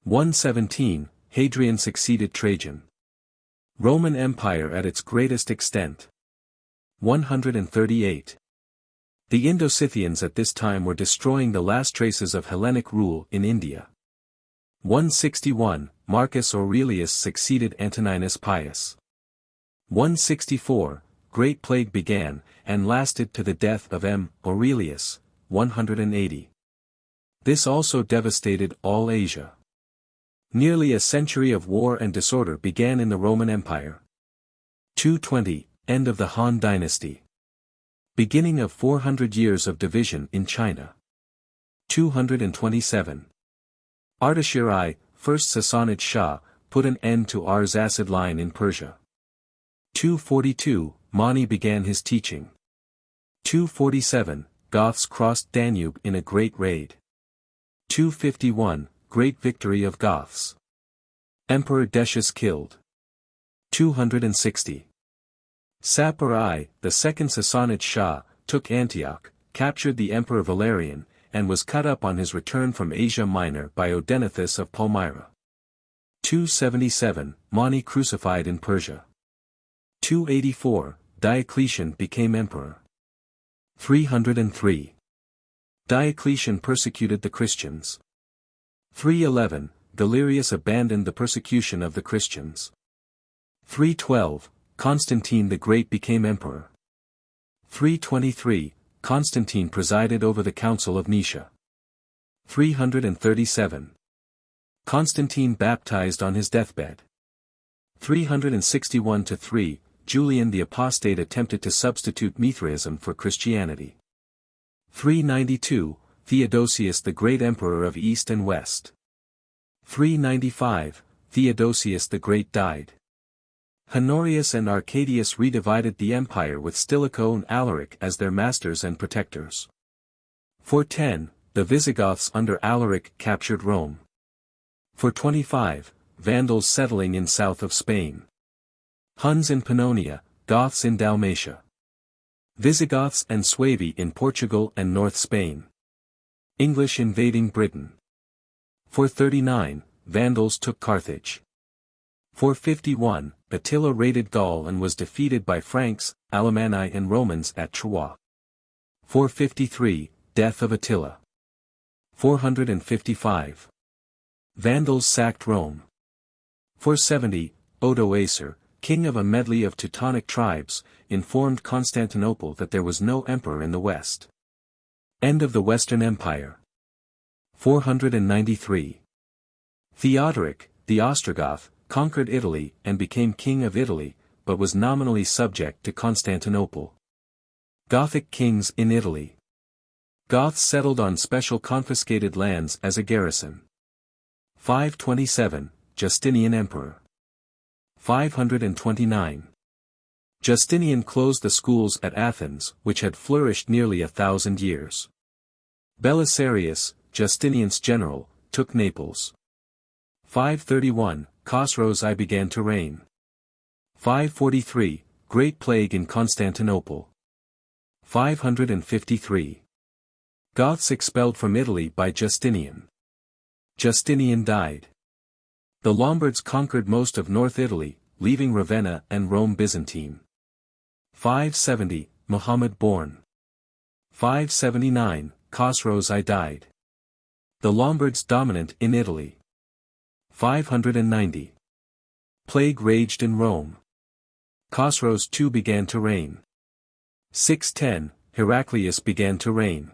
117, Hadrian succeeded Trajan. Roman Empire at its greatest extent. 138. The Indo-Scythians at this time were destroying the last traces of Hellenic rule in India. 161, Marcus Aurelius succeeded Antoninus Pius. 164, Great Plague began, and lasted to the death of M. Aurelius, 180. This also devastated all Asia. Nearly a century of war and disorder began in the Roman Empire. 220, End of the Han Dynasty. Beginning of 400 years of division in China. 227. Ardashir I, first Sassanid Shah, put an end to Arzacid line in Persia. 242, Mani began his teaching. 247, Goths crossed Danube in a great raid. 251, Great victory of Goths. Emperor Decius killed. 260. Sapor I, the second Sassanid Shah, took Antioch, captured the Emperor Valerian, and was cut up on his return from Asia Minor by Odenathus of Palmyra. 277, Mani crucified in Persia. 284, Diocletian became emperor. 303. Diocletian persecuted the Christians. 311, Galerius abandoned the persecution of the Christians. 312, Constantine the Great became emperor. 323, Constantine presided over the Council of Nicaea. 337. Constantine baptized on his deathbed. 361-3, Julian the Apostate attempted to substitute Mithraism for Christianity. 392, Theodosius the Great Emperor of East and West. 395, Theodosius the Great died. Honorius and Arcadius redivided the empire with Stilicho and Alaric as their masters and protectors. 410, the Visigoths under Alaric captured Rome. 425, Vandals settling in south of Spain. Huns in Pannonia, Goths in Dalmatia. Visigoths and Suevi in Portugal and North Spain. English invading Britain. 439, Vandals took Carthage. 451, Attila raided Gaul and was defeated by Franks, Alemanni and Romans at Troyes. 453, Death of Attila. 455. Vandals sacked Rome. 470, Odoacer, king of a medley of Teutonic tribes, informed Constantinople that there was no emperor in the west. End of the Western Empire. 493. Theodoric, the Ostrogoth, conquered Italy and became king of Italy, but was nominally subject to Constantinople. Gothic kings in Italy. Goths settled on special confiscated lands as a garrison. 527, Justinian Emperor. 529. Justinian closed the schools at Athens, which had flourished nearly 1,000 years. Belisarius, Justinian's general, took Naples. 531, Khosrow's I began to reign. 543, Great Plague in Constantinople. 553. Goths expelled from Italy by Justinian. Justinian died. The Lombards conquered most of North Italy, leaving Ravenna and Rome Byzantine. 570, Muhammad born. 579, Khosrow's I died. The Lombards dominant in Italy. 590. Plague raged in Rome. Khosrow's II began to reign. 610, Heraclius began to reign.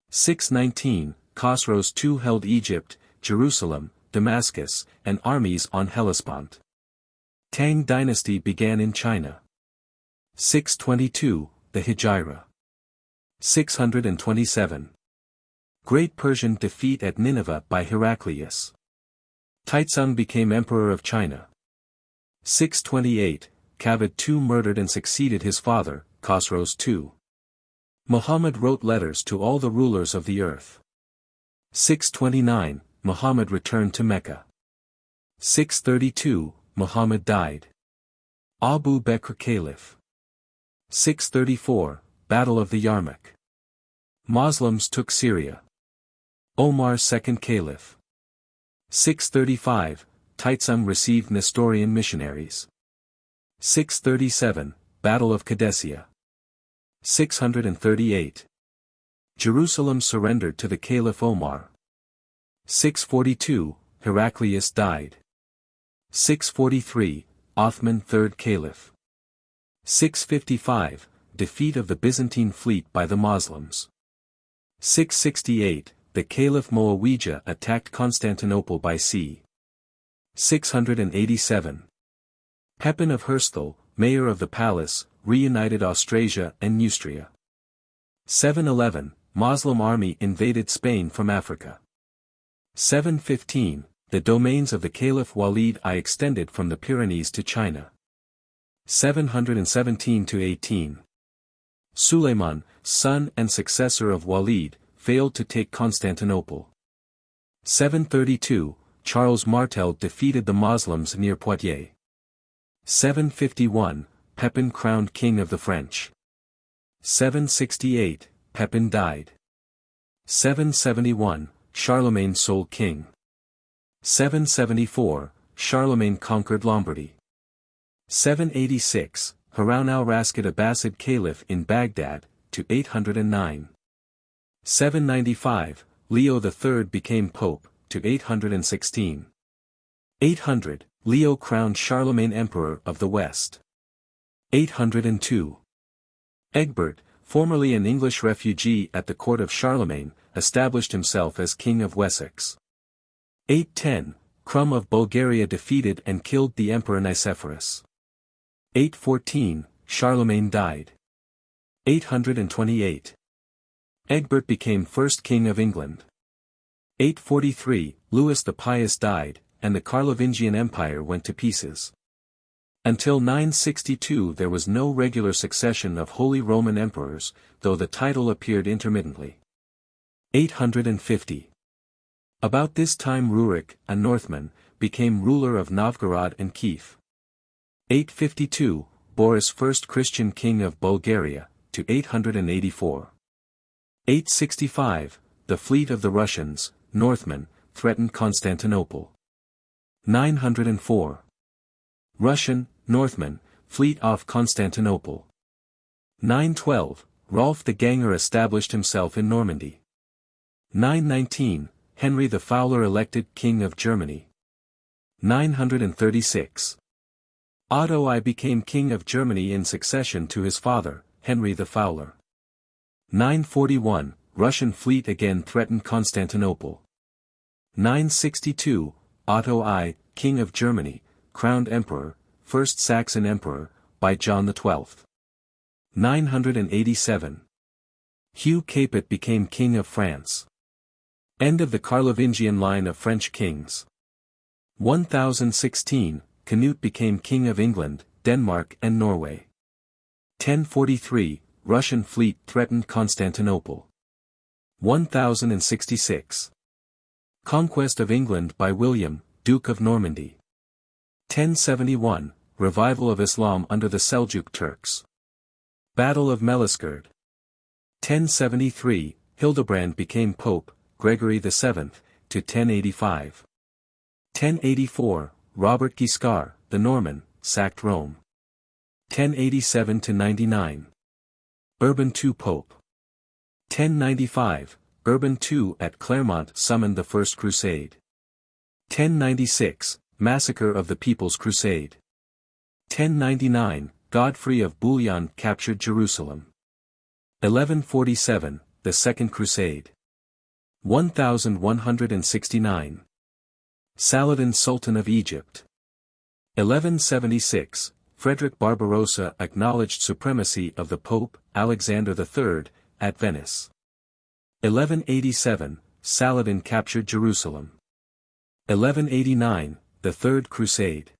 619, Khosrow's II held Egypt, Jerusalem, Damascus, and armies on Hellespont. Tang dynasty began in China. 622, the Hegira. 627. Great Persian defeat at Nineveh by Heraclius. Taizong became emperor of China. 628, Kavad II murdered and succeeded his father, Khosrow's II. Muhammad wrote letters to all the rulers of the earth. 629, Muhammad returned to Mecca. 632, Muhammad died. Abu Bakr Caliph. 634, Battle of the Yarmouk. Muslims took Syria. Omar second Caliph. 635, Taizong received Nestorian missionaries. 637, Battle of Qadessia. 638. Jerusalem surrendered to the Caliph Omar. 642, Heraclius died. 643, Othman third Caliph. 655, defeat of the Byzantine fleet by the Muslims. 668, the Caliph Muawiyah attacked Constantinople by sea. 687. Pepin of Herstal, mayor of the palace, reunited Austrasia and Neustria. 711, Moslem army invaded Spain from Africa. 715, the domains of the Caliph Walid I extended from the Pyrenees to China. 717–18. Suleiman, son and successor of Walid, failed to take Constantinople. 732, Charles Martel defeated the Moslems near Poitiers. 751, Pepin crowned king of the French. 768, Pepin died. 771, Charlemagne sole king. 774, Charlemagne conquered Lombardy. 786, Harun al-Rashid Abbasid Caliph in Baghdad, to 809. 795, Leo III became Pope, to 816. 800, Leo crowned Charlemagne Emperor of the West. 802. Egbert, formerly an English refugee at the court of Charlemagne, established himself as King of Wessex. 810, Crum of Bulgaria defeated and killed the Emperor Nicephorus. 814, Charlemagne died. 828. Egbert became first King of England. 843, Louis the Pious died, and the Carlovingian Empire went to pieces. Until 962 there was no regular succession of Holy Roman Emperors, though the title appeared intermittently. 850. About this time Rurik, a Northman, became ruler of Novgorod and Kiev. 852, Boris first Christian king of Bulgaria, to 884. 865, the fleet of the Russians, Northmen, threatened Constantinople. 904. Russian, Northman, fleet off Constantinople. 912, Rolf the Ganger established himself in Normandy. 919, Henry the Fowler elected King of Germany. 936. Otto I became King of Germany in succession to his father, Henry the Fowler. 941, Russian fleet again threatened Constantinople. 962, Otto I, King of Germany, crowned Emperor, first Saxon Emperor, by John XII. 987. Hugh Capet became King of France. End of the Carlovingian line of French kings. 1016, Canute became King of England, Denmark and Norway. 1043, Russian fleet threatened Constantinople. 1066. Conquest of England by William, Duke of Normandy. 1071, Revival of Islam under the Seljuk Turks. Battle of Melisgerd. 1073, Hildebrand became Pope, Gregory VII, to 1085. 1084, Robert Guiscard, the Norman, sacked Rome. 1087–99. Urban II Pope. 1095, Urban II at Clermont summoned the First Crusade. 1096, Massacre of the People's Crusade. 1099, Godfrey of Bouillon captured Jerusalem. 1147, the Second Crusade. 1169. Saladin Sultan of Egypt. 1176, Frederick Barbarossa acknowledged supremacy of the Pope, Alexander III, at Venice. 1187, Saladin captured Jerusalem. 1189, the Third Crusade.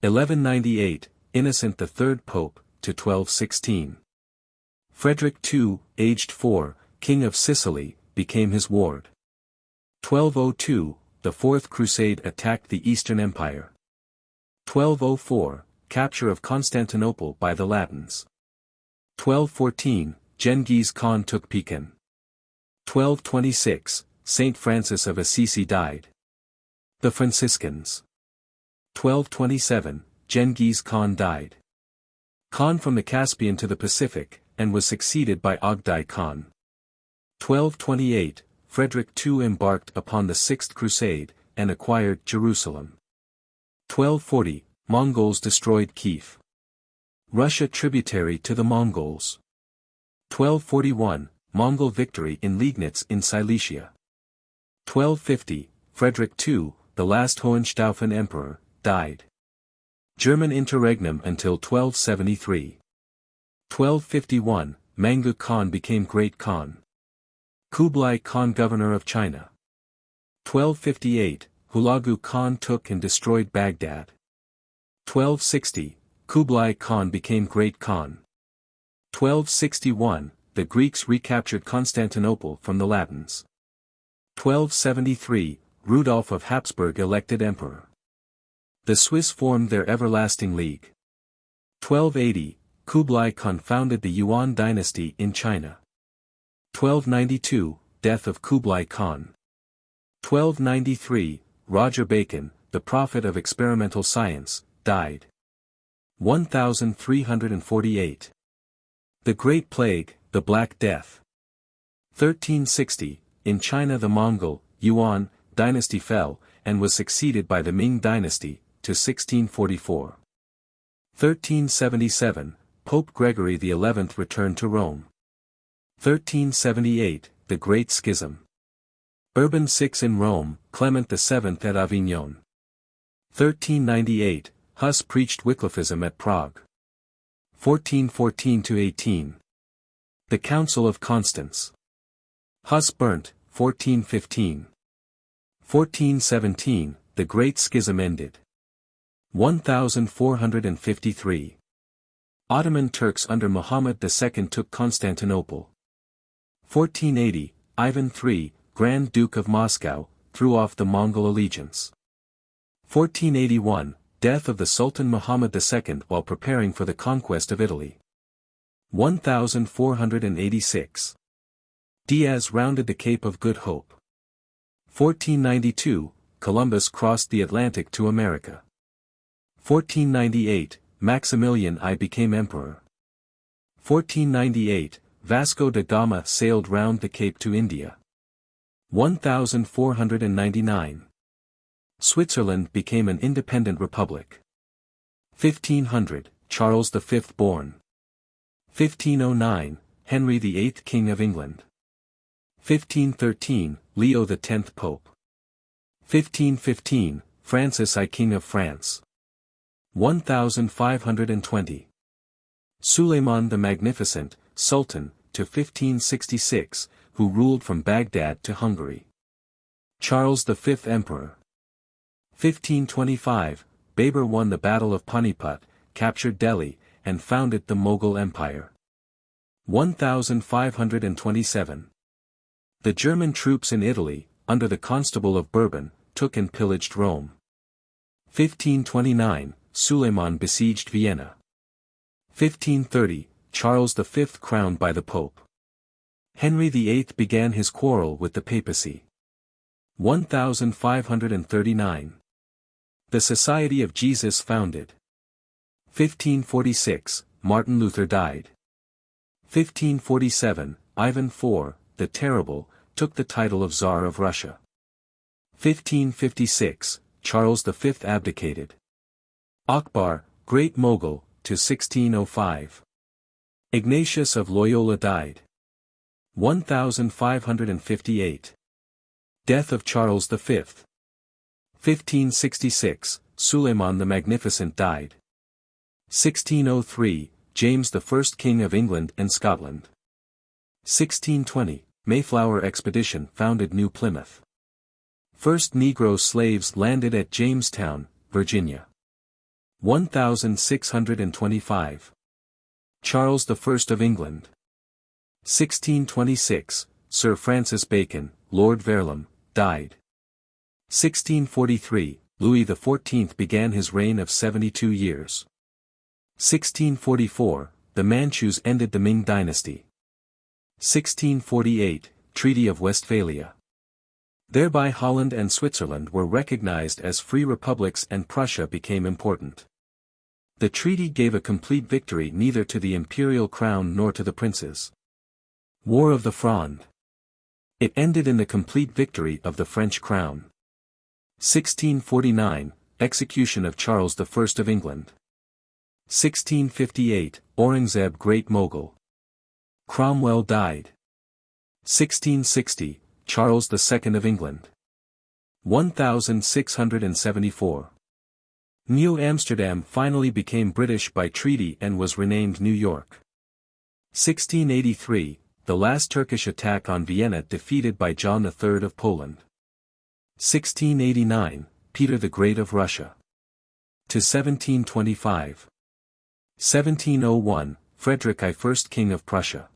1198, Innocent III Pope, to 1216. Frederick II, aged 4, King of Sicily, became his ward. 1202, the Fourth Crusade attacked the Eastern Empire. 1204, capture of Constantinople by the Latins. 1214, Genghis Khan took Pekin. 1226, Saint Francis of Assisi died. The Franciscans. 1227, Genghis Khan died. Khan from the Caspian to the Pacific, and was succeeded by Ogdai Khan. 1228, Frederick II embarked upon the Sixth Crusade, and acquired Jerusalem. 1240, Mongols destroyed Kiev. Russia tributary to the Mongols. 1241, Mongol victory in Liegnitz in Silesia. 1250, Frederick II, the last Hohenstaufen emperor, died. German interregnum until 1273. 1251, Mangu Khan became Great Khan. Kublai Khan governor of China. 1258, Hulagu Khan took and destroyed Baghdad. 1260, Kublai Khan became Great Khan. 1261, the Greeks recaptured Constantinople from the Latins. 1273, Rudolf of Habsburg elected emperor. The Swiss formed their everlasting league. 1280, Kublai Khan founded the Yuan dynasty in China. 1292, death of Kublai Khan. 1293, Roger Bacon, the prophet of experimental science, died. 1348. The Great Plague, the Black Death. 1360, in China the Mongol, Yuan, dynasty fell, and was succeeded by the Ming dynasty, to 1644. 1377, Pope Gregory XI returned to Rome. 1378, the Great Schism. Urban VI in Rome, Clement VII at Avignon. 1398, Huss preached Wycliffism at Prague. 1414–18. The Council of Constance. Huss burnt, 1415. 1417, the Great Schism ended. 1453. Ottoman Turks under Muhammad II took Constantinople. 1480, Ivan III, Grand Duke of Moscow, threw off the Mongol allegiance. 1481, death of the Sultan Muhammad II while preparing for the conquest of Italy. 1486. Diaz rounded the Cape of Good Hope. 1492, Columbus crossed the Atlantic to America. 1498, Maximilian I became emperor. 1498, Vasco da Gama sailed round the Cape to India. 1499. Switzerland became an independent republic. 1500, Charles V born. 1509, Henry VIII King of England. 1513, Leo X Pope. 1515, Francis I King of France. 1520. Suleiman the Magnificent, Sultan, to 1566, who ruled from Baghdad to Hungary. Charles V Emperor. 1525, Babur won the Battle of Panipat, captured Delhi, and founded the Mughal Empire. 1527. The German troops in Italy, under the Constable of Bourbon, took and pillaged Rome. 1529, Suleiman besieged Vienna. 1530, Charles V crowned by the Pope. Henry VIII began his quarrel with the papacy. 1539. The Society of Jesus founded. 1546, Martin Luther died. 1547, Ivan IV, the Terrible, took the title of Tsar of Russia. 1556, Charles V abdicated. Akbar, Great Mogul, to 1605. Ignatius of Loyola died. 1558. Death of Charles V. 1566, Suleiman the Magnificent died. 1603, James I King of England and Scotland. 1620, Mayflower expedition founded New Plymouth. First Negro slaves landed at Jamestown, Virginia. 1625. Charles I of England. 1626, Sir Francis Bacon, Lord Verulam, died. 1643, Louis XIV began his reign of 72 years. 1644, the Manchus ended the Ming dynasty. 1648, Treaty of Westphalia. Thereby Holland and Switzerland were recognized as free republics and Prussia became important. The treaty gave a complete victory neither to the imperial crown nor to the princes. War of the Fronde. It ended in the complete victory of the French crown. 1649, execution of Charles I of England. 1658, Aurangzeb Great Mogul. Cromwell died. 1660, Charles II of England. 1674. New Amsterdam finally became British by treaty and was renamed New York. 1683, the last Turkish attack on Vienna defeated by John III of Poland. 1689, Peter the Great of Russia. To 1725. 1701, Frederick I King of Prussia.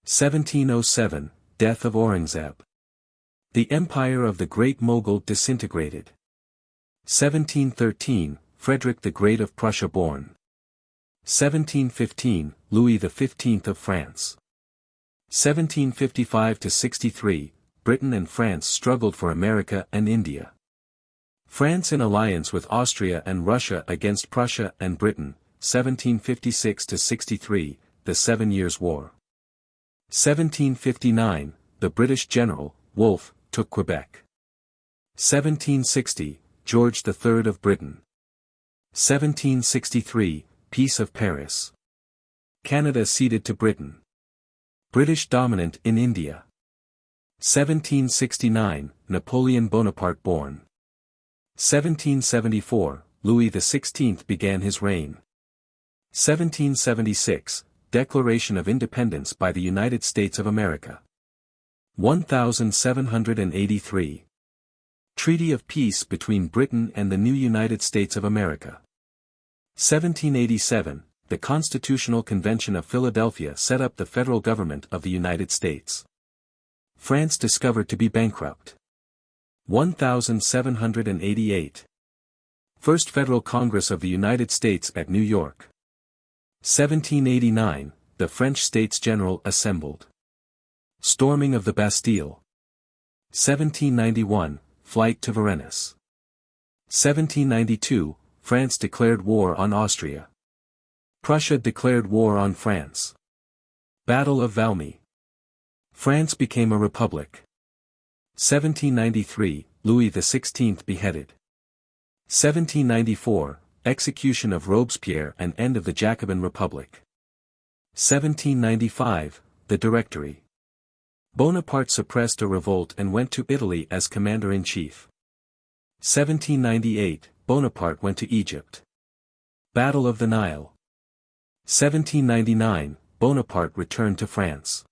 1707, death of Aurangzeb. The empire of the Great Mogul disintegrated. 1713, Frederick the Great of Prussia born. 1715, Louis XV of France. 1755–63, Britain and France struggled for America and India. France in alliance with Austria and Russia against Prussia and Britain, 1756–63, the 7 Years' War. 1759, the British general, Wolfe, took Quebec. 1760, George III of Britain. 1763, Peace of Paris. Canada ceded to Britain. British dominant in India. 1769, Napoleon Bonaparte born. 1774, Louis XVI began his reign. 1776, Declaration of Independence by the United States of America. 1783. Treaty of Peace between Britain and the new United States of America. 1787, the Constitutional Convention of Philadelphia set up the federal government of the United States. France discovered to be bankrupt. 1788. First Federal Congress of the United States at New York. 1789, the French States General assembled. Storming of the Bastille. 1791, flight to Varennes. 1792, France declared war on Austria. Prussia declared war on France. Battle of Valmy. France became a republic. 1793, Louis XVI beheaded. 1794, execution of Robespierre and end of the Jacobin Republic. 1795, the Directory. Bonaparte suppressed a revolt and went to Italy as commander-in-chief. 1798, Bonaparte went to Egypt. Battle of the Nile. 1799, Bonaparte returned to France.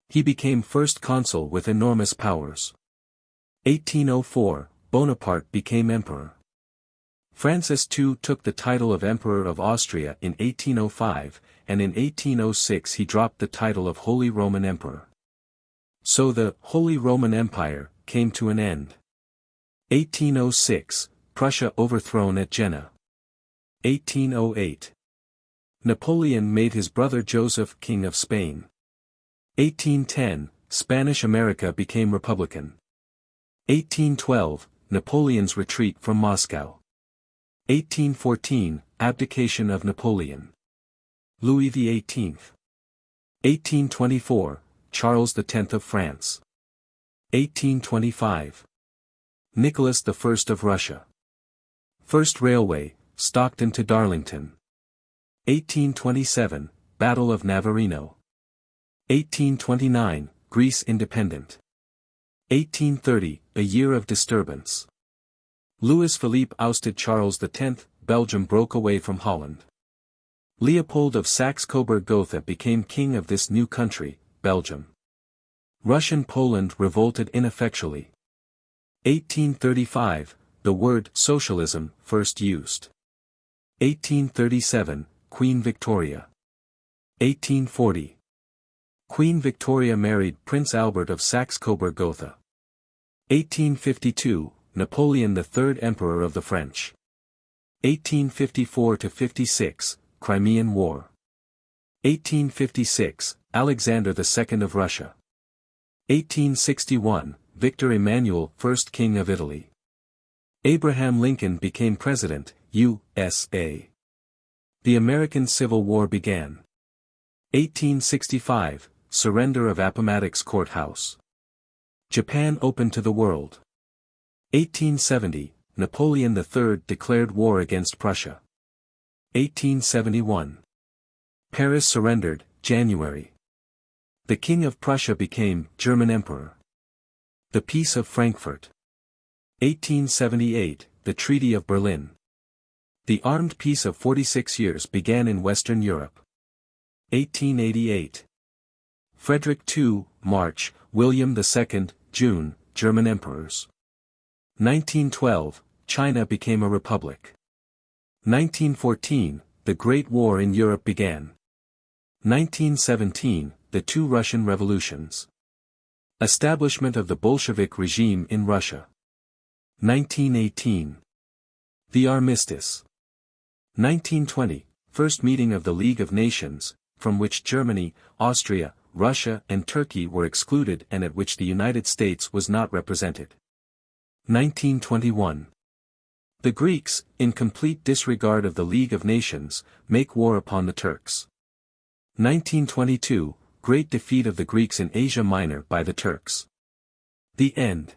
He became first consul with enormous powers. 1804, Bonaparte became emperor. Francis II took the title of Emperor of Austria in 1805, and in 1806 he dropped the title of Holy Roman Emperor. So the Holy Roman Empire came to an end. 1806, Prussia overthrown at Jena. 1808. Napoleon made his brother Joseph King of Spain. 1810, Spanish America became republican. 1812, Napoleon's retreat from Moscow. 1814, abdication of Napoleon. Louis XVIII. 1824, Charles X of France. 1825. Nicholas I of Russia. First railway, Stockton to Darlington. 1827, Battle of Navarino. 1829, Greece independent. 1830, a year of disturbance. Louis Philippe ousted Charles X, Belgium broke away from Holland. Leopold of Saxe-Coburg-Gotha became king of this new country, Belgium. Russian Poland revolted ineffectually. 1835, the word socialism first used. 1837, Queen Victoria. 1840. Queen Victoria married Prince Albert of Saxe-Coburg-Gotha. 1852, Napoleon III Emperor of the French. 1854–56, Crimean War. 1856, Alexander II of Russia. 1861, Victor Emmanuel, first King of Italy. Abraham Lincoln became President, USA. The American Civil War began. 1865, surrender of Appomattox Courthouse. Japan opened to the world. 1870, Napoleon III declared war against Prussia. 1871. Paris surrendered, January. The King of Prussia became German Emperor. The Peace of Frankfurt. 1878, the Treaty of Berlin. The armed peace of 46 years began in Western Europe. 1888. Frederick II, March, William II, June, German emperors. 1912, China became a republic. 1914, the Great War in Europe began. 1917, the two Russian revolutions. Establishment of the Bolshevik regime in Russia. 1918. The Armistice. 1920, first meeting of the League of Nations, from which Germany, Austria, Russia and Turkey were excluded and at which the United States was not represented. 1921. The Greeks, in complete disregard of the League of Nations, make war upon the Turks. 1922, great defeat of the Greeks in Asia Minor by the Turks. The end.